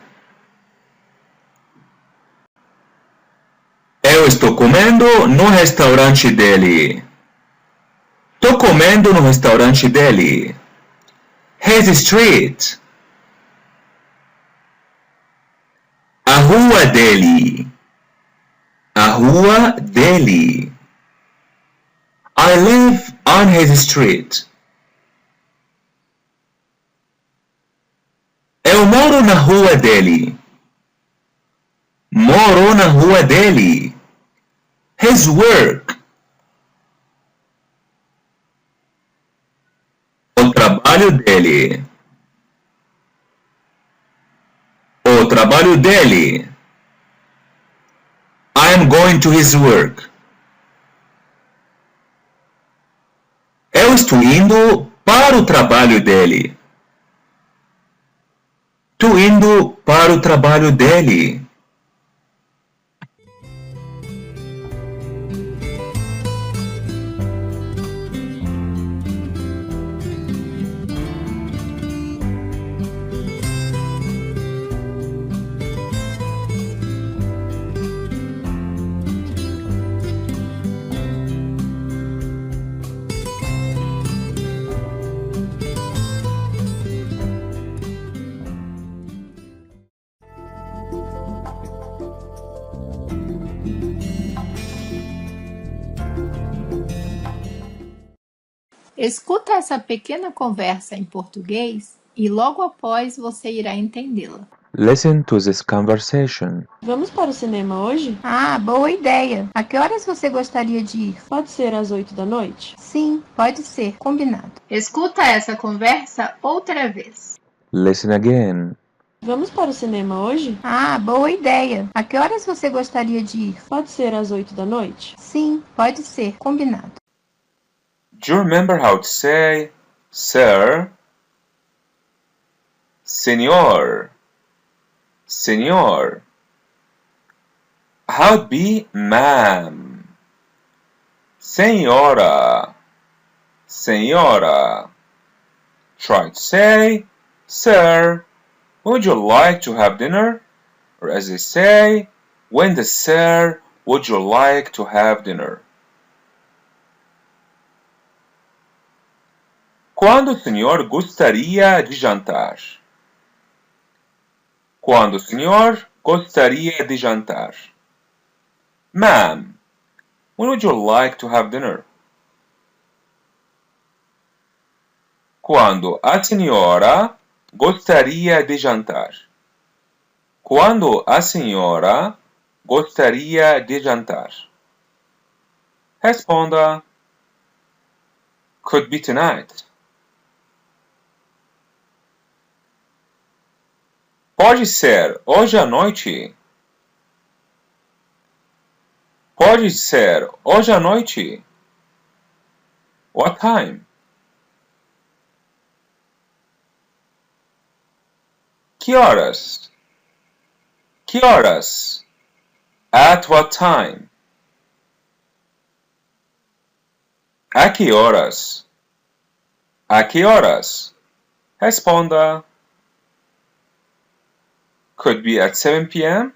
Eu estou comendo no restaurante dele. Estou comendo no restaurante dele. His street. A rua dele. A rua dele. I live on his street. Eu moro na rua dele. Moro na rua dele. His work. O trabalho dele. O trabalho dele. I am going to his work. Eu estou indo para o trabalho dele. Estou indo para o trabalho dele. Escuta essa pequena conversa em português e logo após você irá entendê-la. Listen to this conversation. Vamos para o cinema hoje? Ah, boa ideia! A que horas você gostaria de ir? Pode ser às 8 da noite? Sim, pode ser, combinado. Escuta essa conversa outra vez. Listen again. Vamos para o cinema hoje? Ah, boa ideia! A que horas você gostaria de ir? Pode ser às 8 da noite? Sim, pode ser, combinado. Do you remember how to say sir, senor, senor? How'd be ma'am, senhora, senhora? Try to say sir, would you like to have dinner? Or as they say, when the sir, would you like to have dinner? Quando o senhor gostaria de jantar? Quando o senhor gostaria de jantar? Ma'am, when would you like to have dinner? Quando a senhora gostaria de jantar? Quando a senhora gostaria de jantar? Responda. Could be tonight. Pode ser hoje à noite. Pode ser hoje à noite. What time? Que horas? Que horas? At what time? A que horas? A que horas? Responda. Could be at 7 p.m.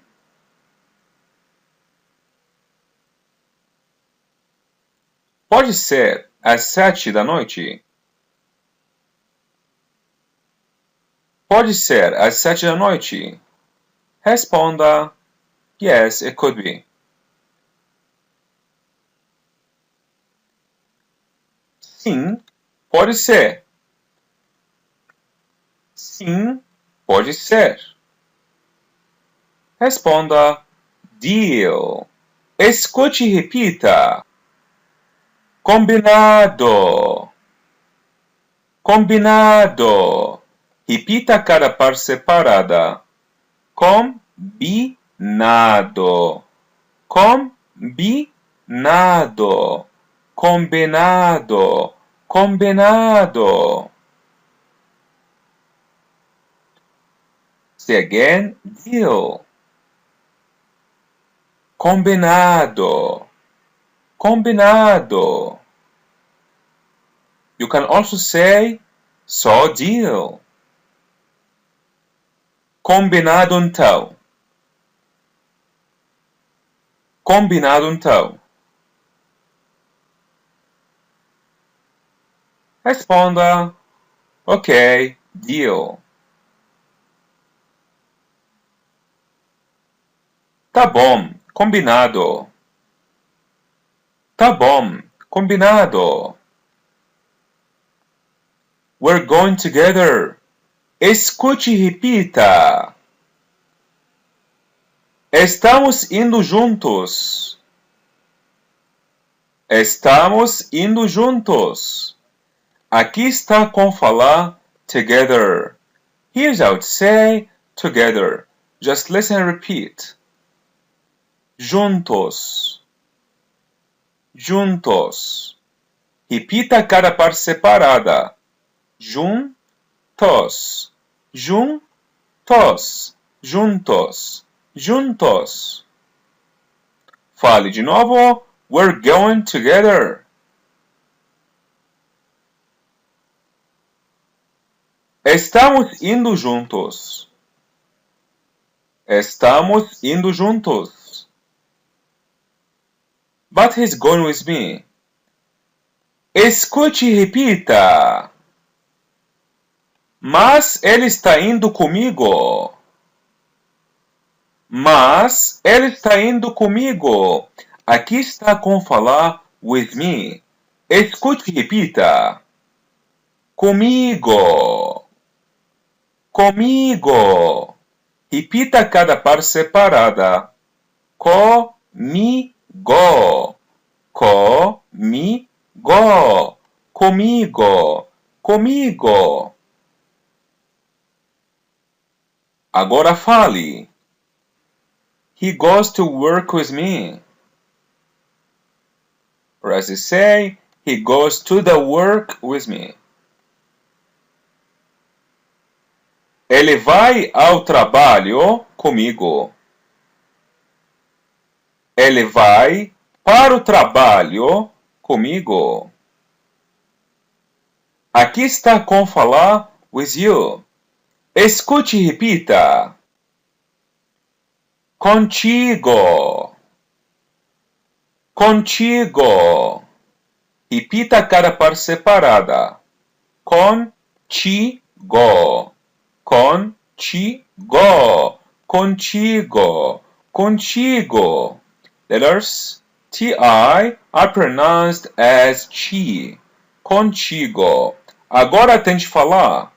Pode ser às 7 da noite. Pode ser às 7 da noite. Responda. Yes, it could be. Sim, pode ser. Sim, pode ser. Responda. Deal. Escute e repita. Combinado. Combinado. Repita cada parte separada. Combinado. Combinado. Combinado. Combinado. Say again. Deal. Combinado. Combinado. You can also say, so deal. Combinado então. Combinado então. Responda, ok, deal. Tá bom, combinado. Tá bom, combinado. We're going together. Escute e repita. Estamos indo juntos. Estamos indo juntos. Aqui está com falar together. Here's how to say together. Just listen and repeat. Juntos. Juntos. Repita cada parte separada. Juntos. Juntos. Juntos. Juntos. Fale de novo. We're going together. Estamos indo juntos. Estamos indo juntos. But he's going with me. Escute e repita. Mas ele está indo comigo. Mas ele está indo comigo. Aqui está com falar with me. Escute e repita. Comigo. Comigo. Repita cada parte separada. Comigo. Comigo. Comigo. Comigo. Agora fale. He goes to work with me. Or as you say, he goes to the work with me. Ele vai ao trabalho comigo. Ele vai para o trabalho comigo. Aqui está com falar with you. Escute e repita. Contigo. Contigo. Repita cada parte separada. Contigo. Contigo. Contigo. Contigo. Letters T-I are pronounced as chi. Contigo. Agora tente falar.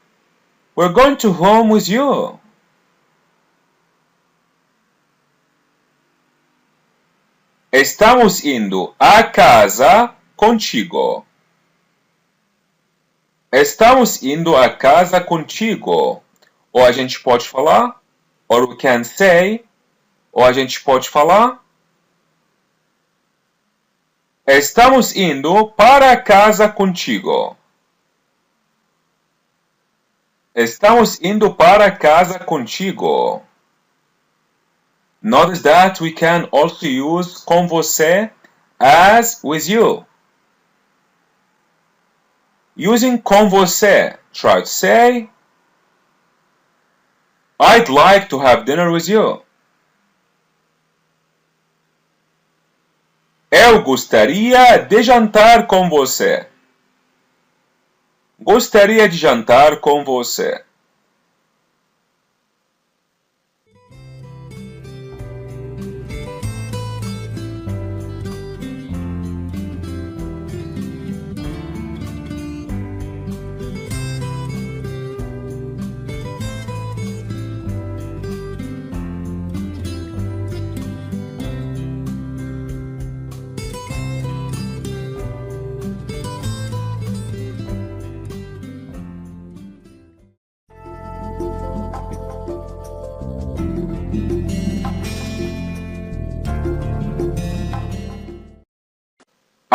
We're going to home with you. Estamos indo à casa contigo. Estamos indo à casa contigo. Ou a gente pode falar, or we can say, ou a gente pode falar. Estamos indo para casa contigo. Estamos indo para casa contigo. Notice that we can also use com você as with you. Using com você, try to say, I'd like to have dinner with you. Eu gostaria de jantar com você. Gostaria de jantar com você.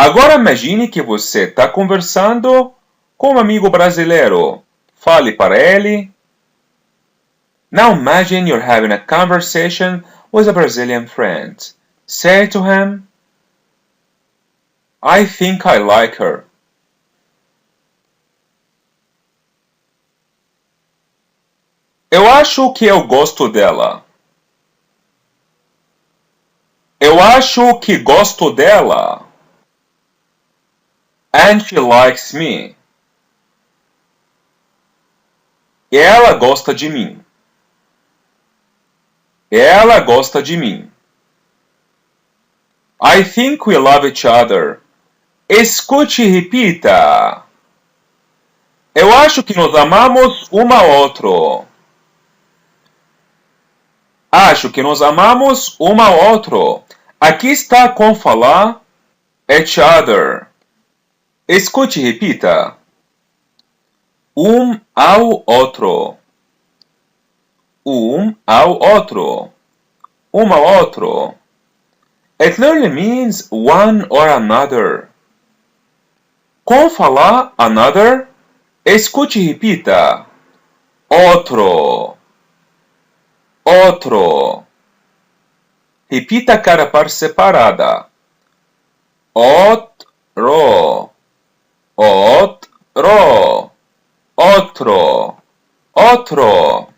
Agora imagine que você está conversando com um amigo brasileiro. Fale para ele. Now imagine you're having a conversation with a Brazilian friend. Say to him, I think I like her. Eu acho que eu gosto dela. Eu acho que gosto dela. And she likes me. E ela gosta de mim. Ela gosta de mim. I think we love each other. Escute e repita. Eu acho que nos amamos um ao outro. Acho que nos amamos um ao outro. Aqui está com falar each other. Escute e repita. Um ao outro. Um ao outro. Um ao outro. It literally means one or another. Com falar another, escute e repita. Outro. Outro. Repita cada parte separada. Outro. Outro. Outro. Outro.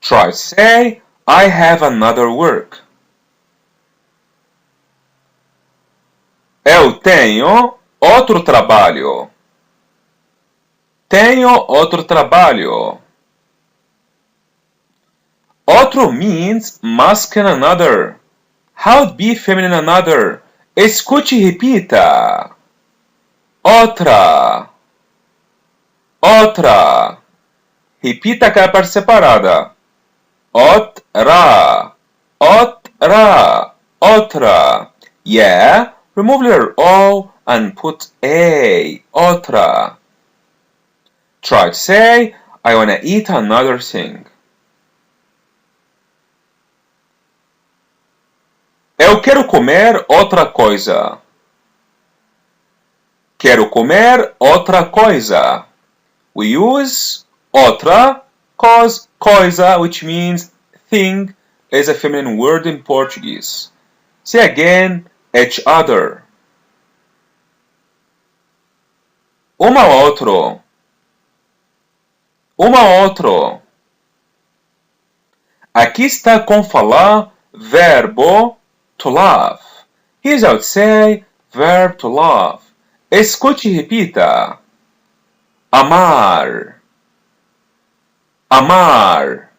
Try to say, I have another work. Eu tenho outro trabalho. Tenho outro trabalho. Outro means masculine another. How would be feminine another? Escute e repita. Outra. Outra. Repita cada parte separada. Outra. Outra. Outra. Yeah. Remove letter O and put A. Outra. Try to say, I wanna eat another thing. Eu quero comer outra coisa. Quero comer outra coisa. We use outra cause coisa, which means thing, is a feminine word in Portuguese. Say again, each other. Um ao outro. Um ao outro. Aqui está com falar verbo to love. Here's how to say verb to love. Escute e repita. Amar. Amar.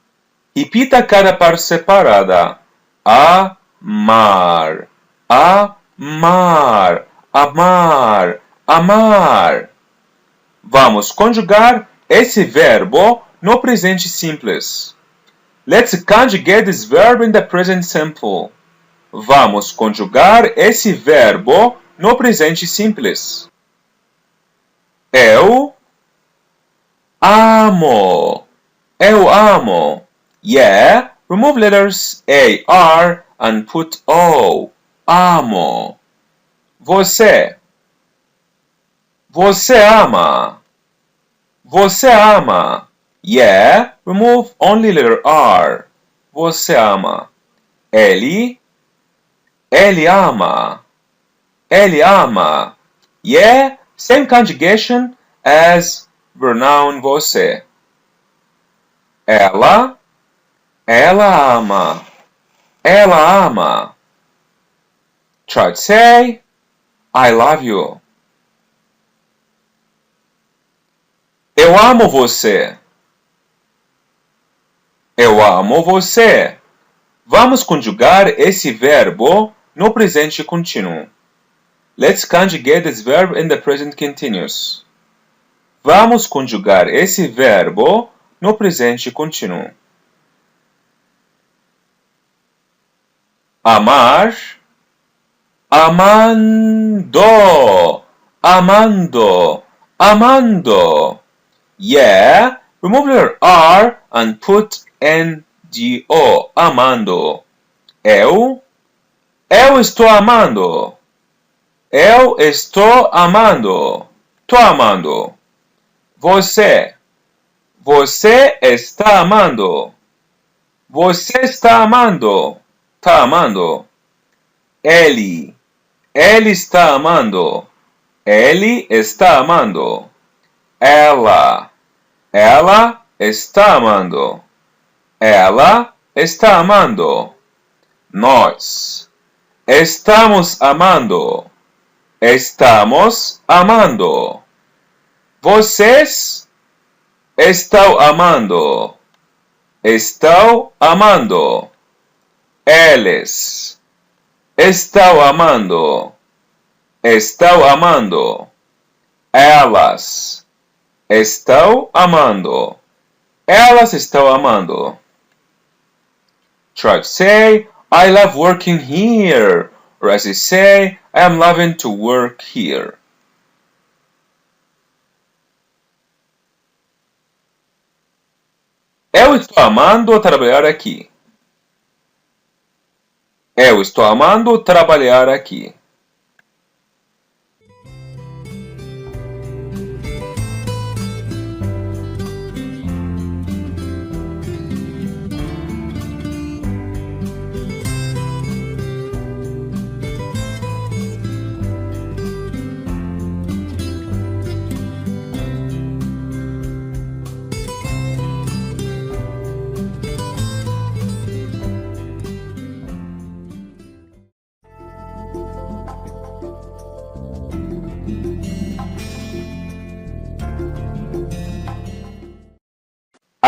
Repita cada parte separada. Amar. Amar. Amar. Amar. Vamos conjugar esse verbo no presente simples. Let's conjugate this verb in the present simple. Vamos conjugar esse verbo no presente simples. Eu amo. Eu amo. Yeah, remove letters A, R and put O. Amo. Você. Você ama. Você ama. Yeah, remove only letter R. Você ama. Ele. Ele ama. Ele ama. Yeah, same conjugation as pronoun você. Ela. Ela ama. Ela ama. Try to say, I love you. Eu amo você. Eu amo você. Vamos conjugar esse verbo no presente contínuo. Let's conjugate this verb in the present continuous. Vamos conjugar esse verbo no presente contínuo. Amar. Amando. Amando. Amando. Yeah, remove letter R and put N-D-O. Amando. Eu estou amando. Eu estou amando. Tô amando. Você está amando. Você está amando. Tá amando. Ele está amando. Ele está amando. Ela está amando. Ela está amando. Nós estamos amando. Estamos amando. Vocês estão amando. Estão amando. Eles Estão amando. Estão amando. Elas estão amando. Elas estão amando. Try to say, I love working here. Or as you say, I am loving to work here. Eu estou amando trabalhar aqui. Eu estou amando trabalhar aqui.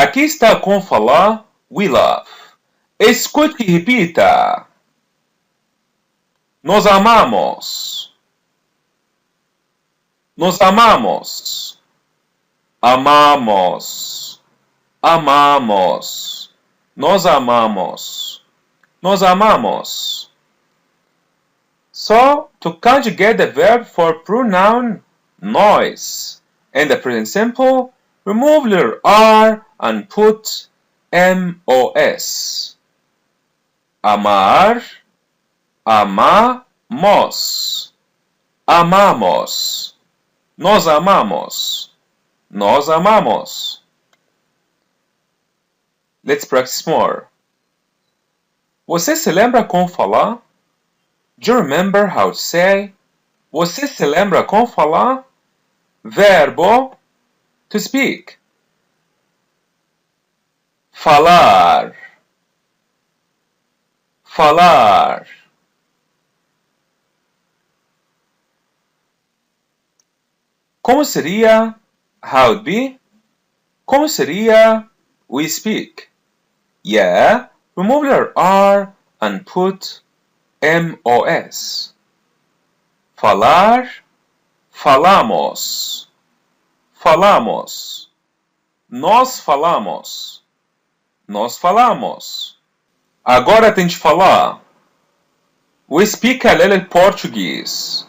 Aqui está com falar we love. Escute e repita. Nós amamos. Nós amamos. Amamos. Amamos. Nós amamos. Nós amamos. So, to conjugate the verb for pronoun nós in the present simple, remove letter R and put MOS. Amar, amamos. Amamos. Nós amamos. Nós amamos. Let's practice more. Você se lembra como falar? Do you remember how to say? Você se lembra como falar? Verbo to speak. Falar. Falar. Como seria how it be? Como seria we speak? Yeah, remove letter R and put MOS. Falar, falamos. Falamos. Nós falamos. Nós falamos. Agora tem de falar. We speak a little Portuguese.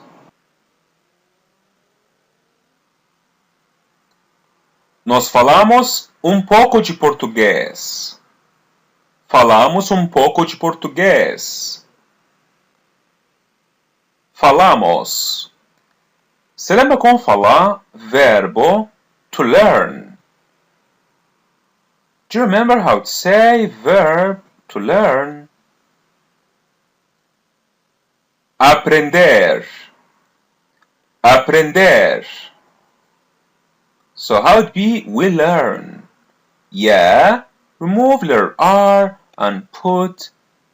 Nós falamos um pouco de português. Falamos um pouco de português. Falamos. Se lembra como falar verbo to learn? Do you remember how to say verb to learn? Aprender. Aprender. So how it be we learn? Yeah, remove letter R and put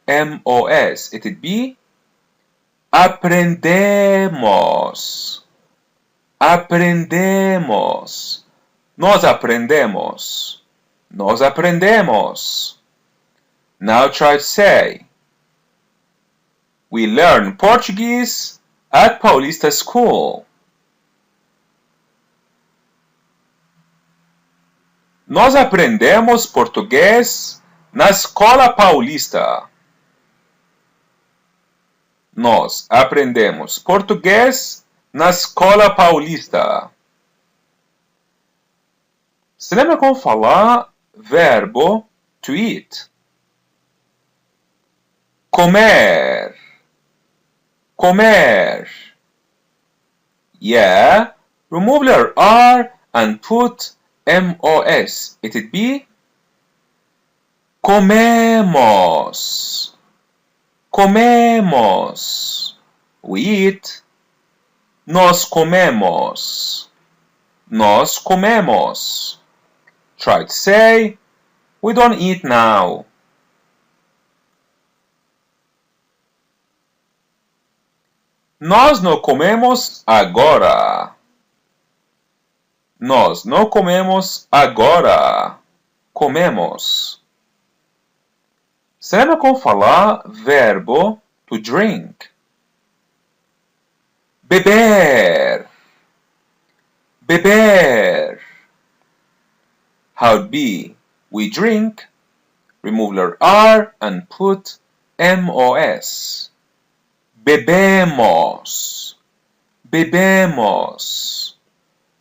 MOS. It'd be aprendemos. Aprendemos. Nós aprendemos. Nós aprendemos. Now try to say. We learn Portuguese at Paulista School. Nós aprendemos português na Escola Paulista. Nós aprendemos português na Escola Paulista. Se lembra como falar verbo to eat? Comer. Comer. Yeah, remove letter R and put MOS. It'd be comemos. Comemos. We eat. Nós comemos. Nós comemos. Try to say, we don't eat now. Nós não comemos agora. Nós não comemos agora. Comemos. Se lembra como falar verbo to drink. Beber. Beber. How would be? We drink. Remove letter R and put MOS. Bebemos. Bebemos.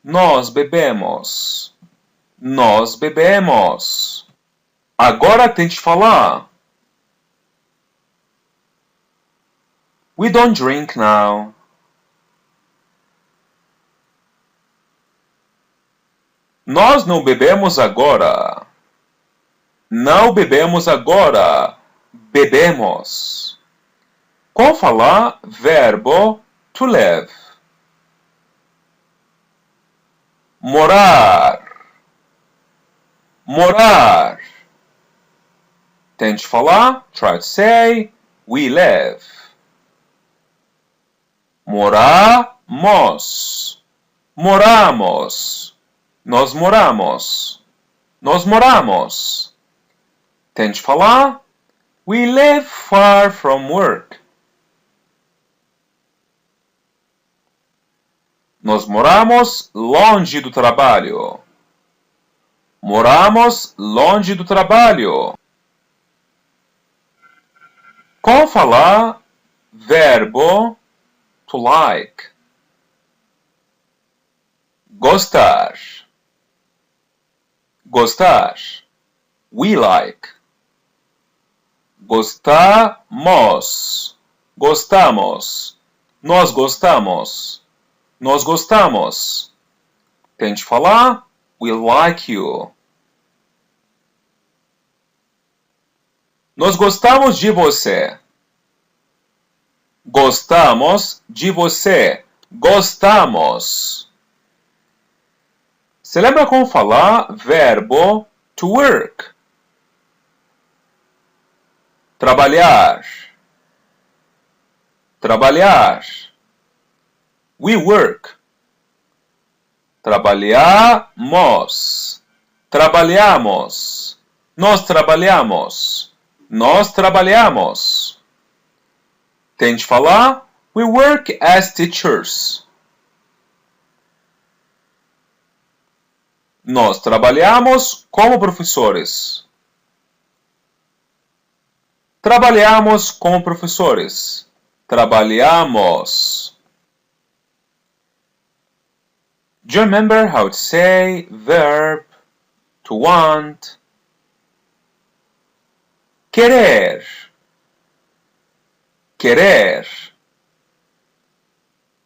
Nós bebemos. Nós bebemos. Agora tente falar. We don't drink now. Nós não bebemos agora. Não bebemos agora. Bebemos. Como falar verbo to live? Morar. Morar. Tente falar. Try to say we live. Moramos. Moramos. Nós moramos. Nós moramos. Tente falar. We live far from work. Nós moramos longe do trabalho. Moramos longe do trabalho. Como falar verbo to like? Gostar. Gostar. We like. Gostamos. Gostamos. Nós gostamos. Nós gostamos. Tente falar. We like you. Nós gostamos de você. Gostamos de você. Gostamos. Você lembra como falar verbo to work? Trabalhar. Trabalhar. We work. Trabalhamos. Trabalhamos. Nós trabalhamos. Nós trabalhamos. Tente falar. We work as teachers. Nós trabalhamos como professores. Trabalhamos como professores. Trabalhamos. Do you remember how to say verb to want? Querer. Querer.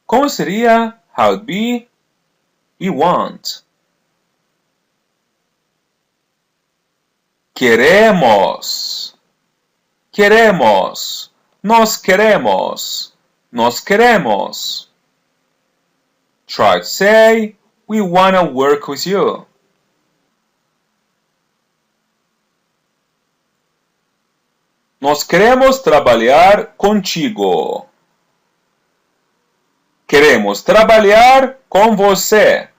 Como seria how to be? We want. Queremos. Queremos. Nós queremos. Nós queremos. Try to say, we wanna work with you. Nós queremos trabalhar contigo. Queremos trabalhar com você.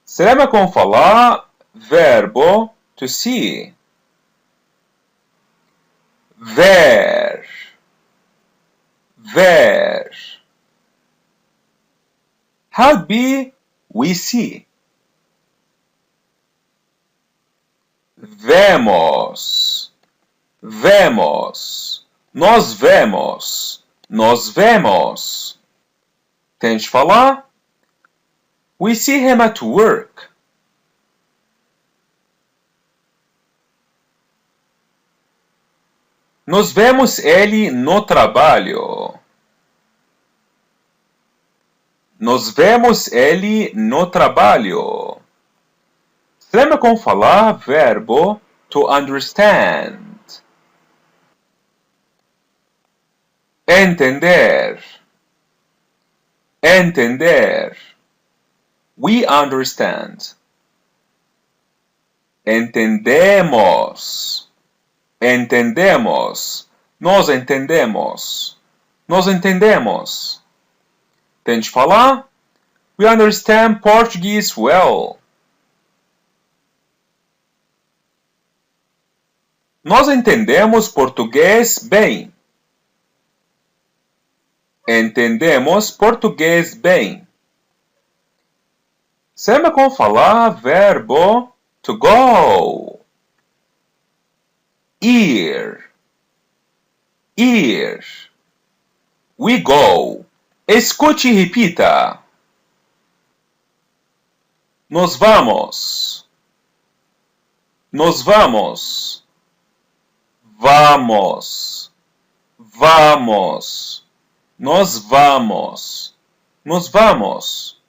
Você lembra como falar verbo to see? Ver. Ver. How be we see? Vemos. Vemos. Nós vemos. Nós vemos. Tente falar. We see him at work. Nós vemos ele no trabalho. Nós vemos ele no trabalho. Você lembra como falar verbo to understand? Entender. Entender. We understand. Entendemos. Entendemos. Nós entendemos. Nós entendemos. Tente falar. We understand Portuguese well. Nós entendemos português bem. Entendemos português bem. Sempre com falar verbo to go. Ir. Ir. We go. Escute e repita. Nós vamos. Nós vamos. Vamos. Vamos. Nós vamos. Nós vamos.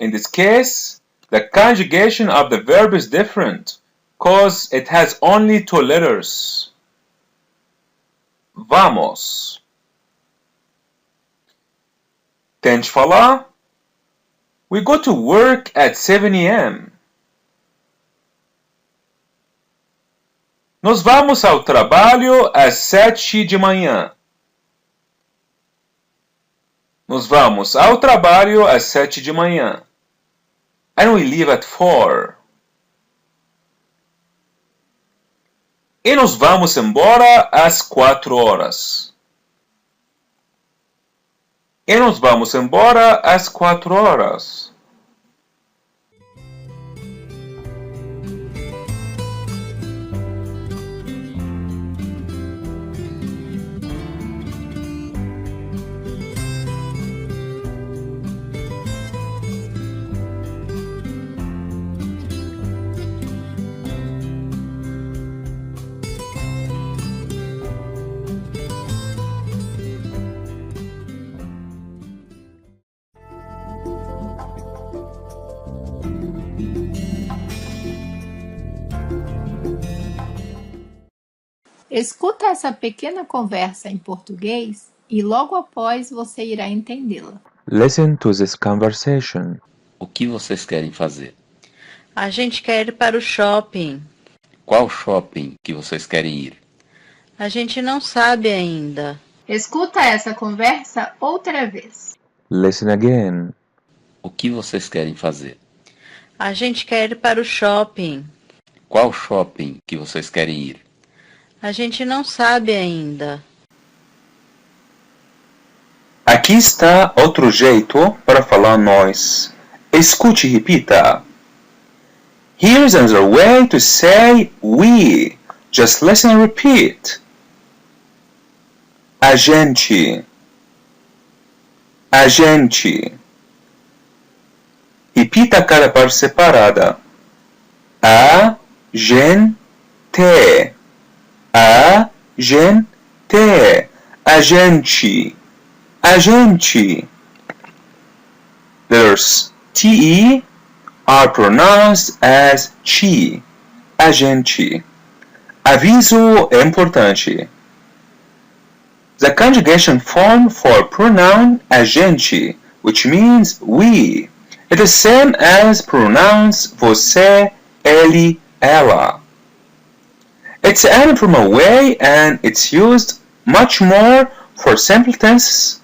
In this case, the conjugation of the verb is different because it has only 2 letters. Vamos. Tente falar. We go to work at 7 a.m. Nós vamos ao trabalho às 7 de manhã. Nós vamos ao trabalho às 7 de manhã. And we leave at 4. E nós vamos embora às 4 horas. E nós vamos embora às 4 horas. Escuta essa pequena conversa em português e logo após você irá entendê-la. Listen to this conversation. O que vocês querem fazer? A gente quer ir para o shopping. Qual shopping que vocês querem ir? A gente não sabe ainda. Escuta essa conversa outra vez. Listen again. O que vocês querem fazer? A gente quer ir para o shopping. Qual shopping que vocês querem ir? A gente não sabe ainda. Aqui está outro jeito para falar nós. Escute e repita. Here's another way to say we. Just listen and repeat. A gente. A gente. Repita cada parte separada. A gente. A gente. A gente. A gente. Letters TE are pronounced as chi. A gente. Aviso importante. The conjugation form for pronoun a gente, which means we, is the same as pronouns você, ele, ela. It's an informal way and it's used much more for simple tenses,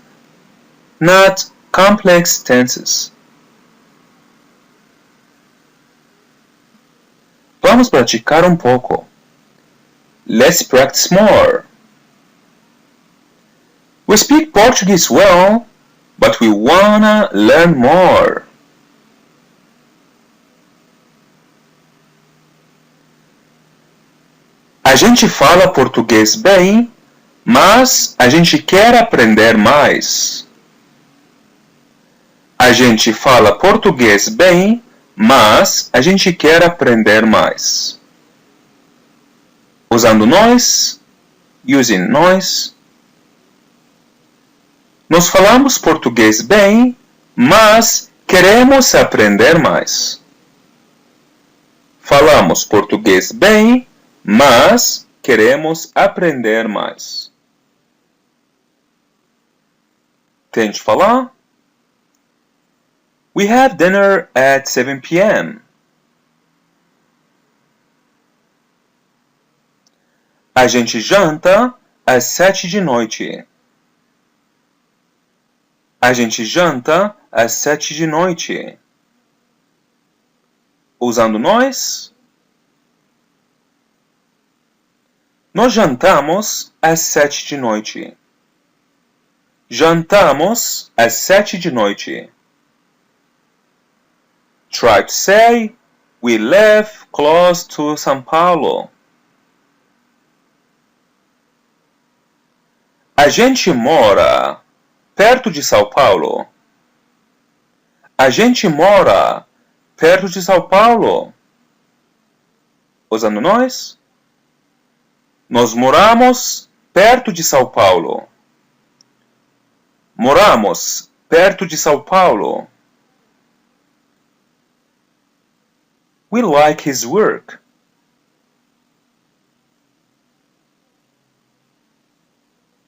not complex tenses. Vamos praticar um pouco. Let's practice more. We speak Portuguese well, but we wanna learn more. A gente fala português bem, mas a gente quer aprender mais. A gente fala português bem, mas a gente quer aprender mais. Usando nós, using nós. Nós falamos português bem, mas queremos aprender mais. Falamos português bem, mas queremos aprender mais. Tente falar. We have dinner at 7 p.m. A gente janta às 7 de noite. A gente janta às 7 de noite. Usando nós. Nós jantamos às 7 de noite. Jantamos às 7 de noite. Try to say, we live close to São Paulo. A gente mora perto de São Paulo. A gente mora perto de São Paulo. Usando nós. Nós moramos perto de São Paulo. Moramos perto de São Paulo. We like his work.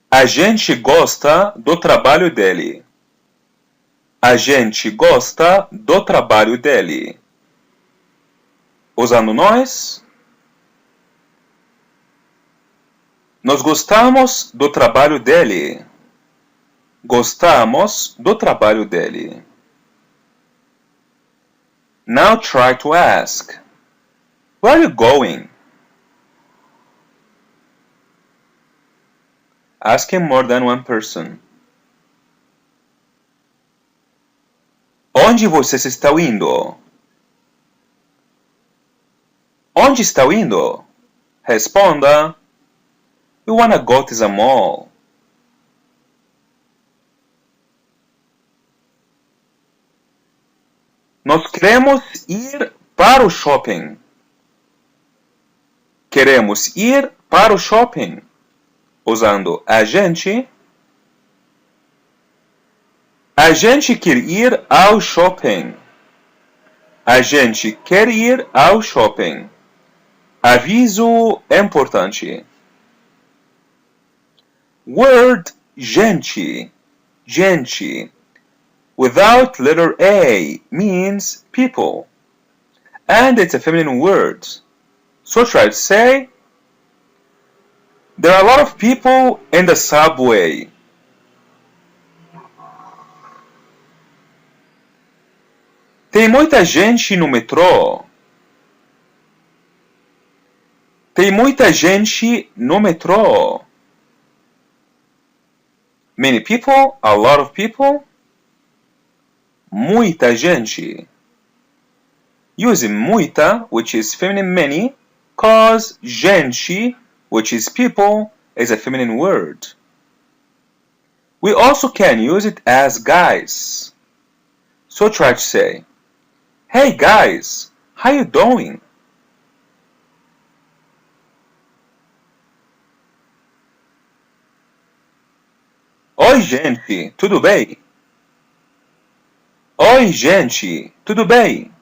A gente gosta do trabalho dele. A gente gosta do trabalho dele. Usando nós. Nós gostamos do trabalho dele. Gostamos do trabalho dele. Now try to ask. Where are you going? Asking more than one person. Onde vocês estão indo? Onde estão indo? Responda. We wanna go to the mall. Nós queremos ir para o shopping. Queremos ir para o shopping. Usando a gente. A gente quer ir ao shopping. A gente quer ir ao shopping. Aviso importante. Word gente. Gente. Without letter A means people. And it's a feminine word. So try to say, there are a lot of people in the subway. Tem muita gente no metrô. Tem muita gente no metrô. Many people, a lot of people. Muita gente. Using muita, which is feminine many, cause gente, which is people, is a feminine word. We also can use it as guys. So try to say, hey guys, how you doing? Oi gente, tudo bem? Oi gente, tudo bem?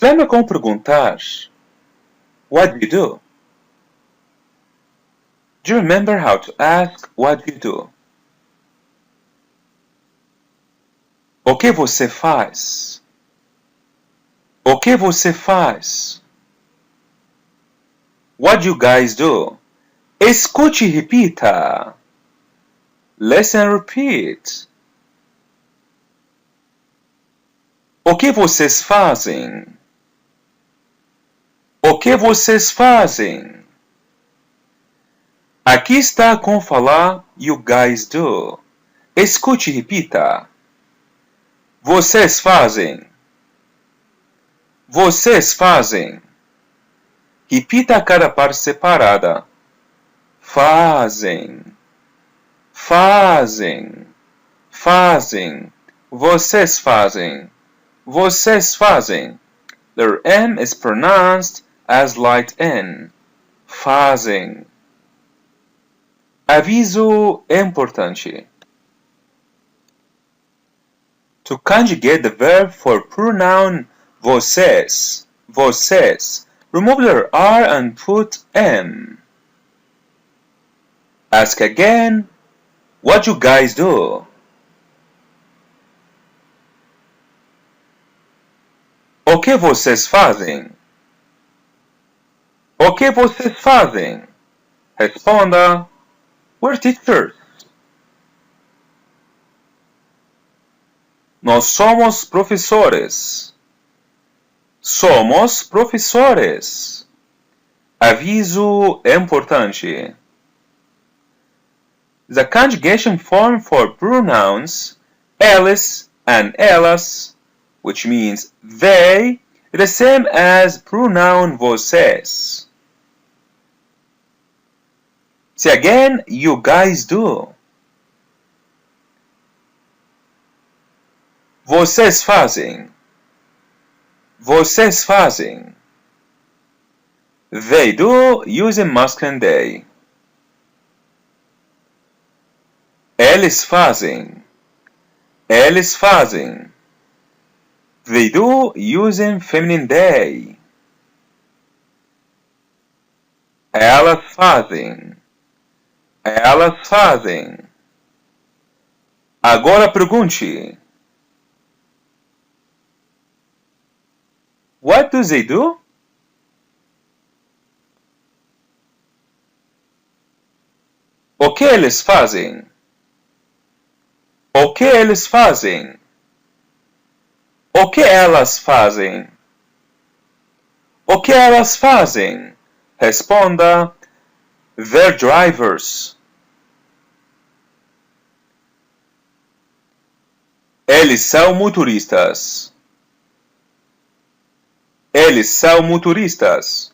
Lembra como perguntar, what do you do? Do you remember how to ask, what do you do? O que você faz? O que você faz? What do you guys do? Escute e repita. Listen and repeat. O que vocês fazem? O que vocês fazem? Aqui está como falar you guys do. Escute e repita. Vocês fazem. Vocês fazem. Repita cada parte separada. Fazem. Fazem. Fazem. Vocês fazem. Vocês fazem. The M is pronounced as light N. Fazem. Aviso importante. To conjugate the verb for pronoun vocês, vocês, remove letter R and put M. Ask again, what you guys do? O que vocês fazem? O que vocês fazem? Responda, we're teachers. Nós somos professores. Somos professores. Aviso importante. The conjugation form for pronouns eles and elas, which means they, is the same as pronoun vocês. Say again, you guys do. Vocês fazem. Vocês fazem. They do using masculine they. Eles fazem. Eles fazem. They do using feminine they. Elas fazem. Elas fazem. Agora pergunte. What do they do? O que eles fazem? O que eles fazem? O que elas fazem? O que elas fazem? Responda, they're drivers. Eles são motoristas. Eles são motoristas.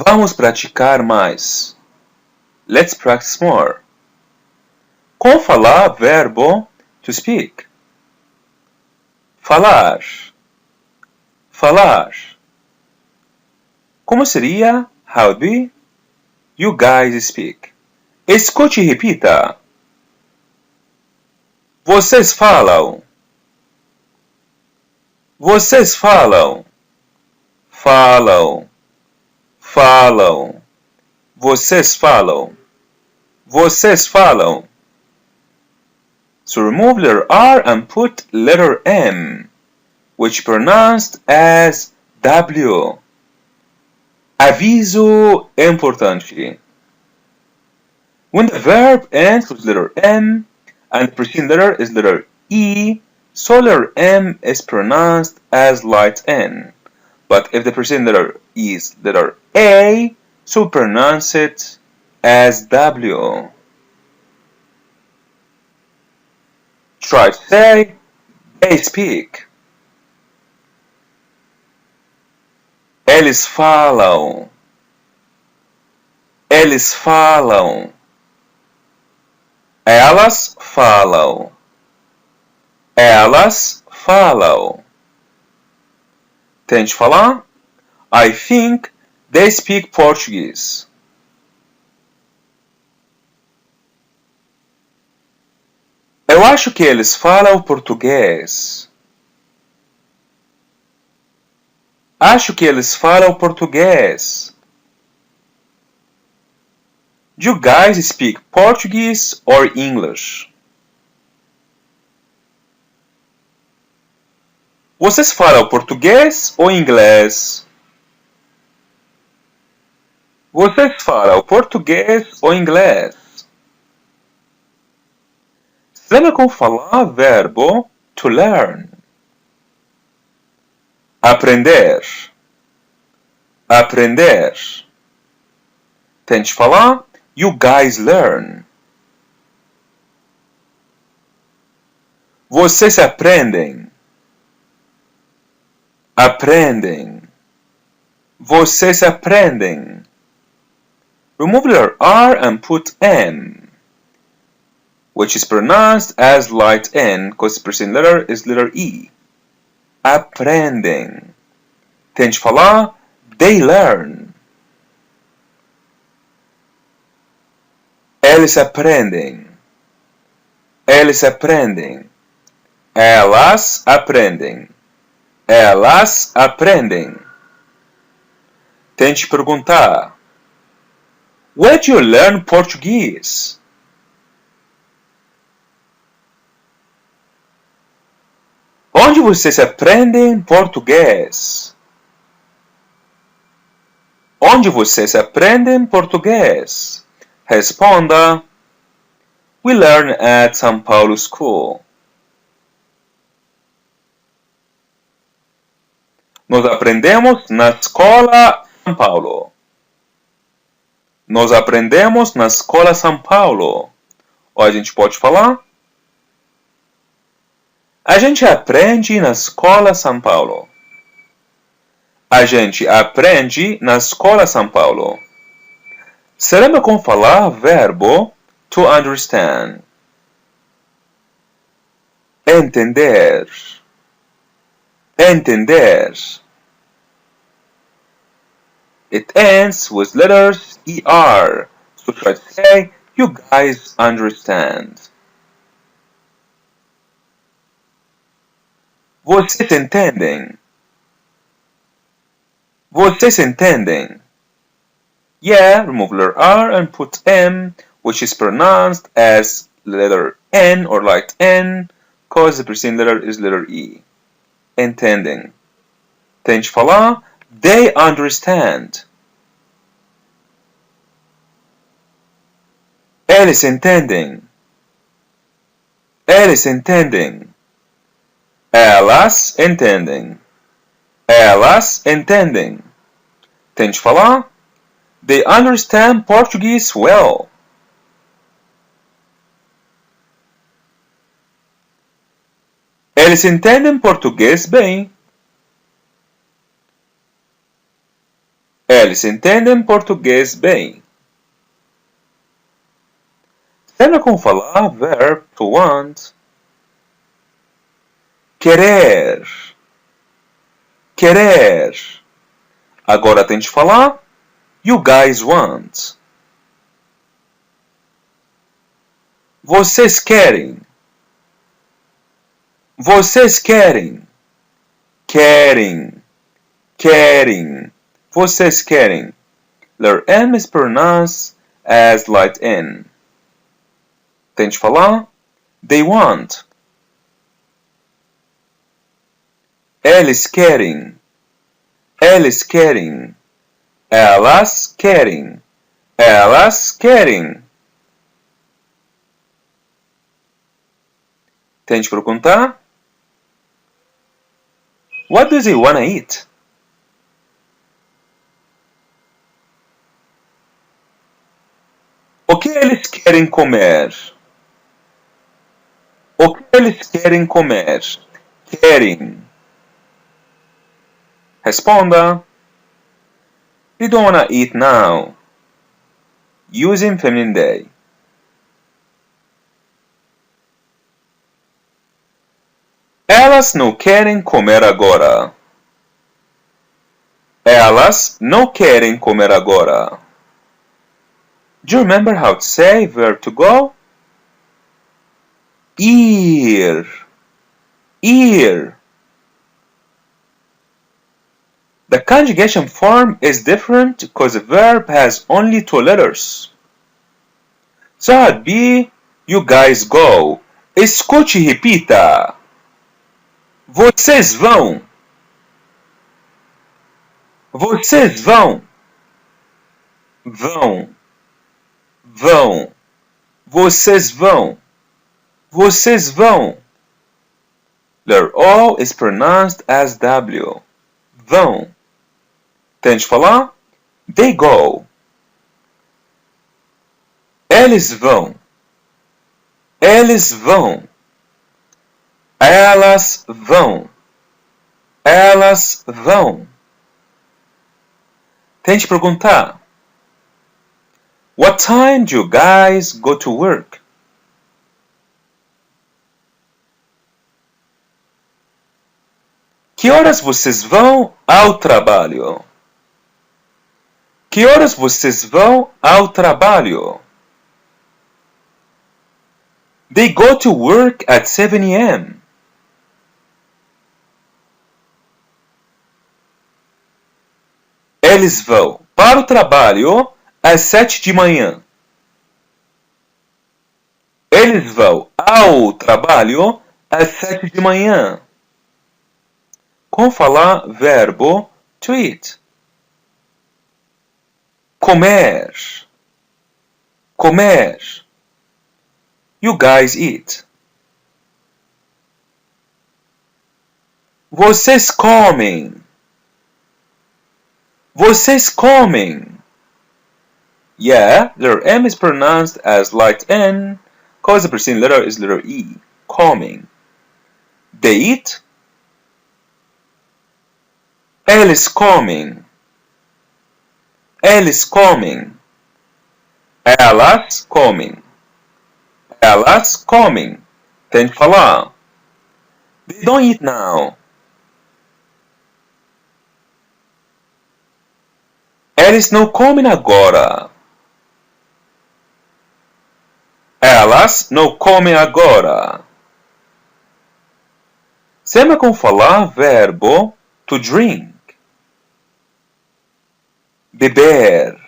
Vamos praticar mais. Let's practice more. Com falar, verbo to speak. Falar. Falar. Como seria? How would be? You guys speak. Escute e repita. Vocês falam. Vocês falam. Falam. Falam. Vocês falam. Vocês falam. So remove letter R and put letter M, which pronounced as W. Aviso importante. When the verb ends with letter M and the preceding letter is letter E, so letter M is pronounced as light N. But if the preceding letter is letter A, so pronounce it as W. Try to say, they speak. Eles falam. Eles falam. Elas falam. Elas falam. Tente falar. I think they speak Portuguese. Eu acho que eles falam português. Acho que eles falam português. Do you guys speak Portuguese or English? Vocês falam português ou inglês? Vocês falam português ou inglês? Lembra como falar verbo to learn? Aprender. Aprender. Tente falar. You guys learn. Vocês aprendem. Aprendem. Vocês aprendem. Remove letter R and put N, which is pronounced as light N because the preceding letter is letter E. Aprendem. Tente falar. They learn. Eles aprendem. Eles aprendem. Elas aprendem. Elas aprendem. Tente perguntar. Where do you learn Portuguese? Onde vocês aprendem português? Onde vocês aprendem português? Responda. We learn at São Paulo School. Nós aprendemos na escola São Paulo. Nós aprendemos na escola São Paulo. Ou a gente pode falar. A gente aprende na escola São Paulo. A gente aprende na escola São Paulo. Se lembra como falar verbo to understand. Entender. Entender. It ends with letters ER. So try to say, you guys understand. Vocês entendem. Vocês entendem. Yeah, remove letter R and put M, which is pronounced as letter N or light N, because the preceding letter is letter E. Entendem. Tente falar. They understand. Eles entendem. Eles entendem. Elas entendem. Elas entendem. Tente falar. They understand Portuguese well. Eles entendem português bem. Eles entendem português bem. Lembra como falar verb to want? Querer. Querer. Agora tente falar. You guys want. Vocês querem. Vocês querem. Querem. Querem. Vocês querem. Letter M is pronounced as light N. Tente falar. They want. Eles querem. Eles querem. Elas querem. Elas querem. Tente perguntar. What do they wanna eat? O que eles querem comer? O que eles querem comer? Querem. Responda. They don't wanna eat now. Using feminine day. Elas não querem comer agora. Elas não querem comer agora. Do you remember how to say verb to go? Ir. Ir. The conjugation form is different because the verb has only 2 letters. So it'd be, you guys go. Escute e repita. Vocês vão. Vocês vão. Vão. Vão. Vocês vão. Vocês vão. Letter O is pronounced as W. Vão. Tente falar. They go. Eles vão. Eles vão. Elas vão. Elas vão. Tente perguntar. What time do you guys go to work? Que horas vocês vão ao trabalho? Que horas vocês vão ao trabalho? They go to work at 7 a.m. Eles vão para o trabalho às 7 de manhã. Eles vão ao trabalho às 7 de manhã. Como falar verbo to eat? Comer. Comer. You guys eat. Vocês comem. Vocês comem. Yeah, letter M is pronounced as light N, because the preceding letter is letter E. Comem. They eat. Eles comem. Eles comem. Elas comem. Elas comem. Tente falar. They don't eat now. Eles não comem agora. Elas não comem agora. Sempre com falar verbo to drink. Beber.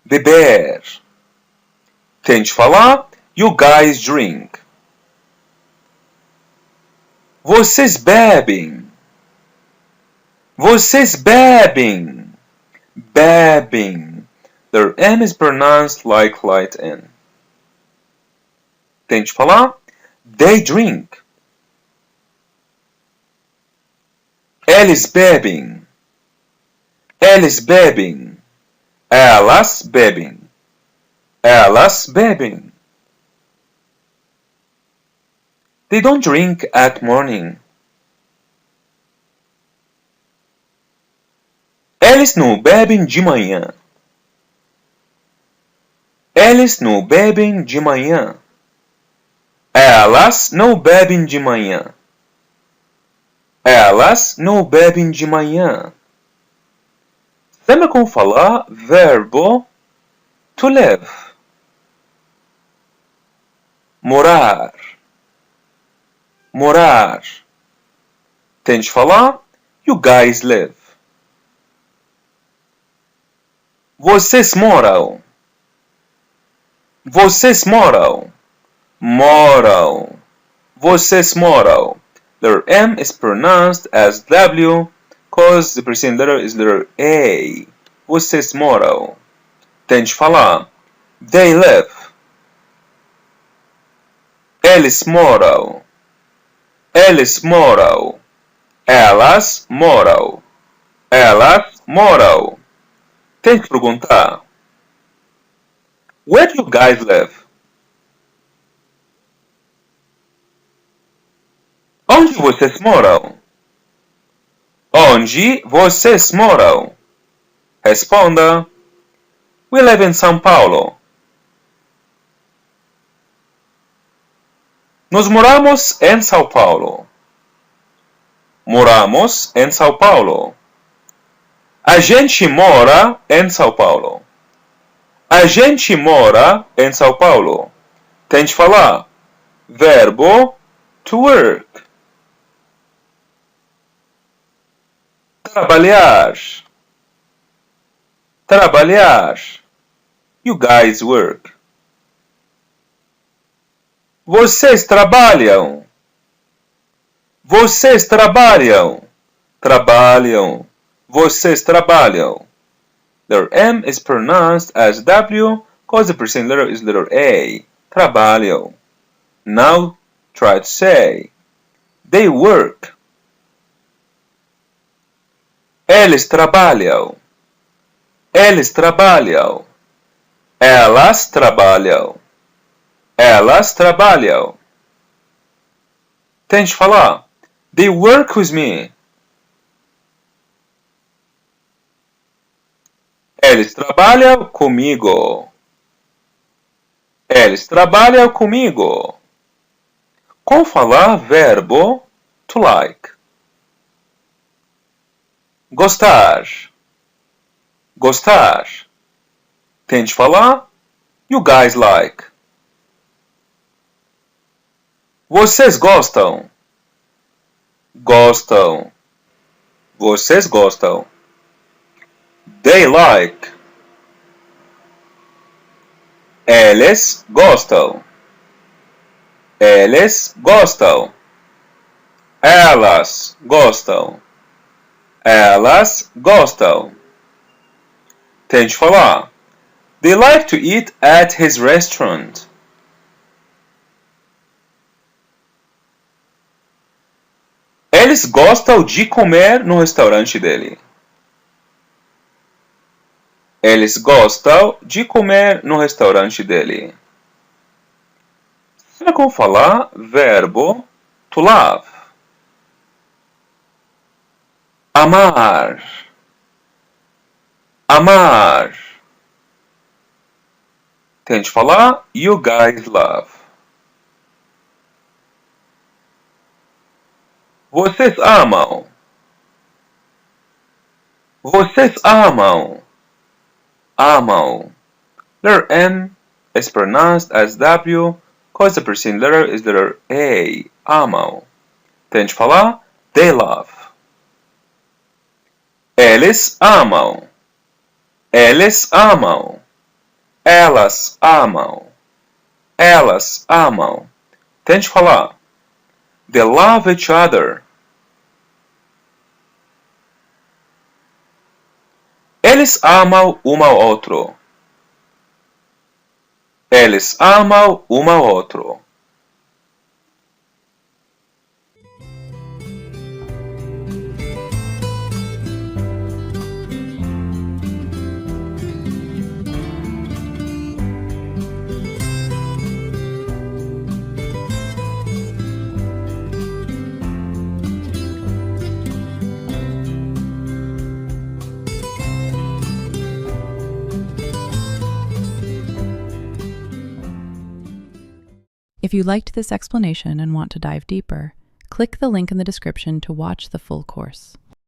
Beber. Tente falar you guys drink. Vocês bebem. Vocês bebem. Bebem. The M is pronounced like light N. Tente falar. They drink. Eles bebem. Eles bebem. Elas bebem. Elas bebem. They don't drink at morning. Eles não bebem de manhã. Eles não bebem de manhã. Elas não bebem de manhã. Elas não bebem de manhã. Lembra como falar verbo to live? Morar. Morar. Tente falar you guys live. Vocês moram. Vocês moram. Moram. Vocês moram. Letter M is pronounced as W because the preceding letter is letter A. Vocês moram. Tente falar. They live. Eles moram. Eles moram. Elas moram. Elas moram. Tente perguntar. Where do you guys live? Onde vocês moram? Onde vocês moram? Responda. We live in São Paulo. Nós moramos em São Paulo. Moramos em São Paulo. A gente mora em São Paulo. A gente mora em São Paulo. Tente falar. Verbo to work. Trabalhar. Trabalhar. You guys work. Vocês trabalham. Vocês trabalham. Trabalham. Vocês trabalham. Letter M is pronounced as W because the preceding letter is letter A. Trabalham. Now try to say. They work. Eles trabalham. Eles trabalham. Elas trabalham. Elas trabalham. Tente falar. They work with me. Eles trabalham comigo. Eles trabalham comigo. Como falar verbo to like? Gostar. Gostar. Tente falar. You guys like. Vocês gostam. Gostam. Vocês gostam. They like. Eles gostam. Eles gostam. Elas gostam. Elas gostam. Tente falar. They like to eat at his restaurant. Eles gostam de comer no restaurante dele. Eles gostam de comer no restaurante dele. Sabe como falar verbo to love? Amar. Amar. Tente falar you guys love. Vocês amam. Vocês amam. Amam. Letter M is pronounced as W because the preceding letter is letter A. Amam. Tente falar they love. Eles amam. Eles amam. Elas amam. Elas amam. Tente falar. They love each other. Eles amam um ao outro. Eles amam um ao outro. If you liked this explanation and want to dive deeper, click the link in the description to watch the full course.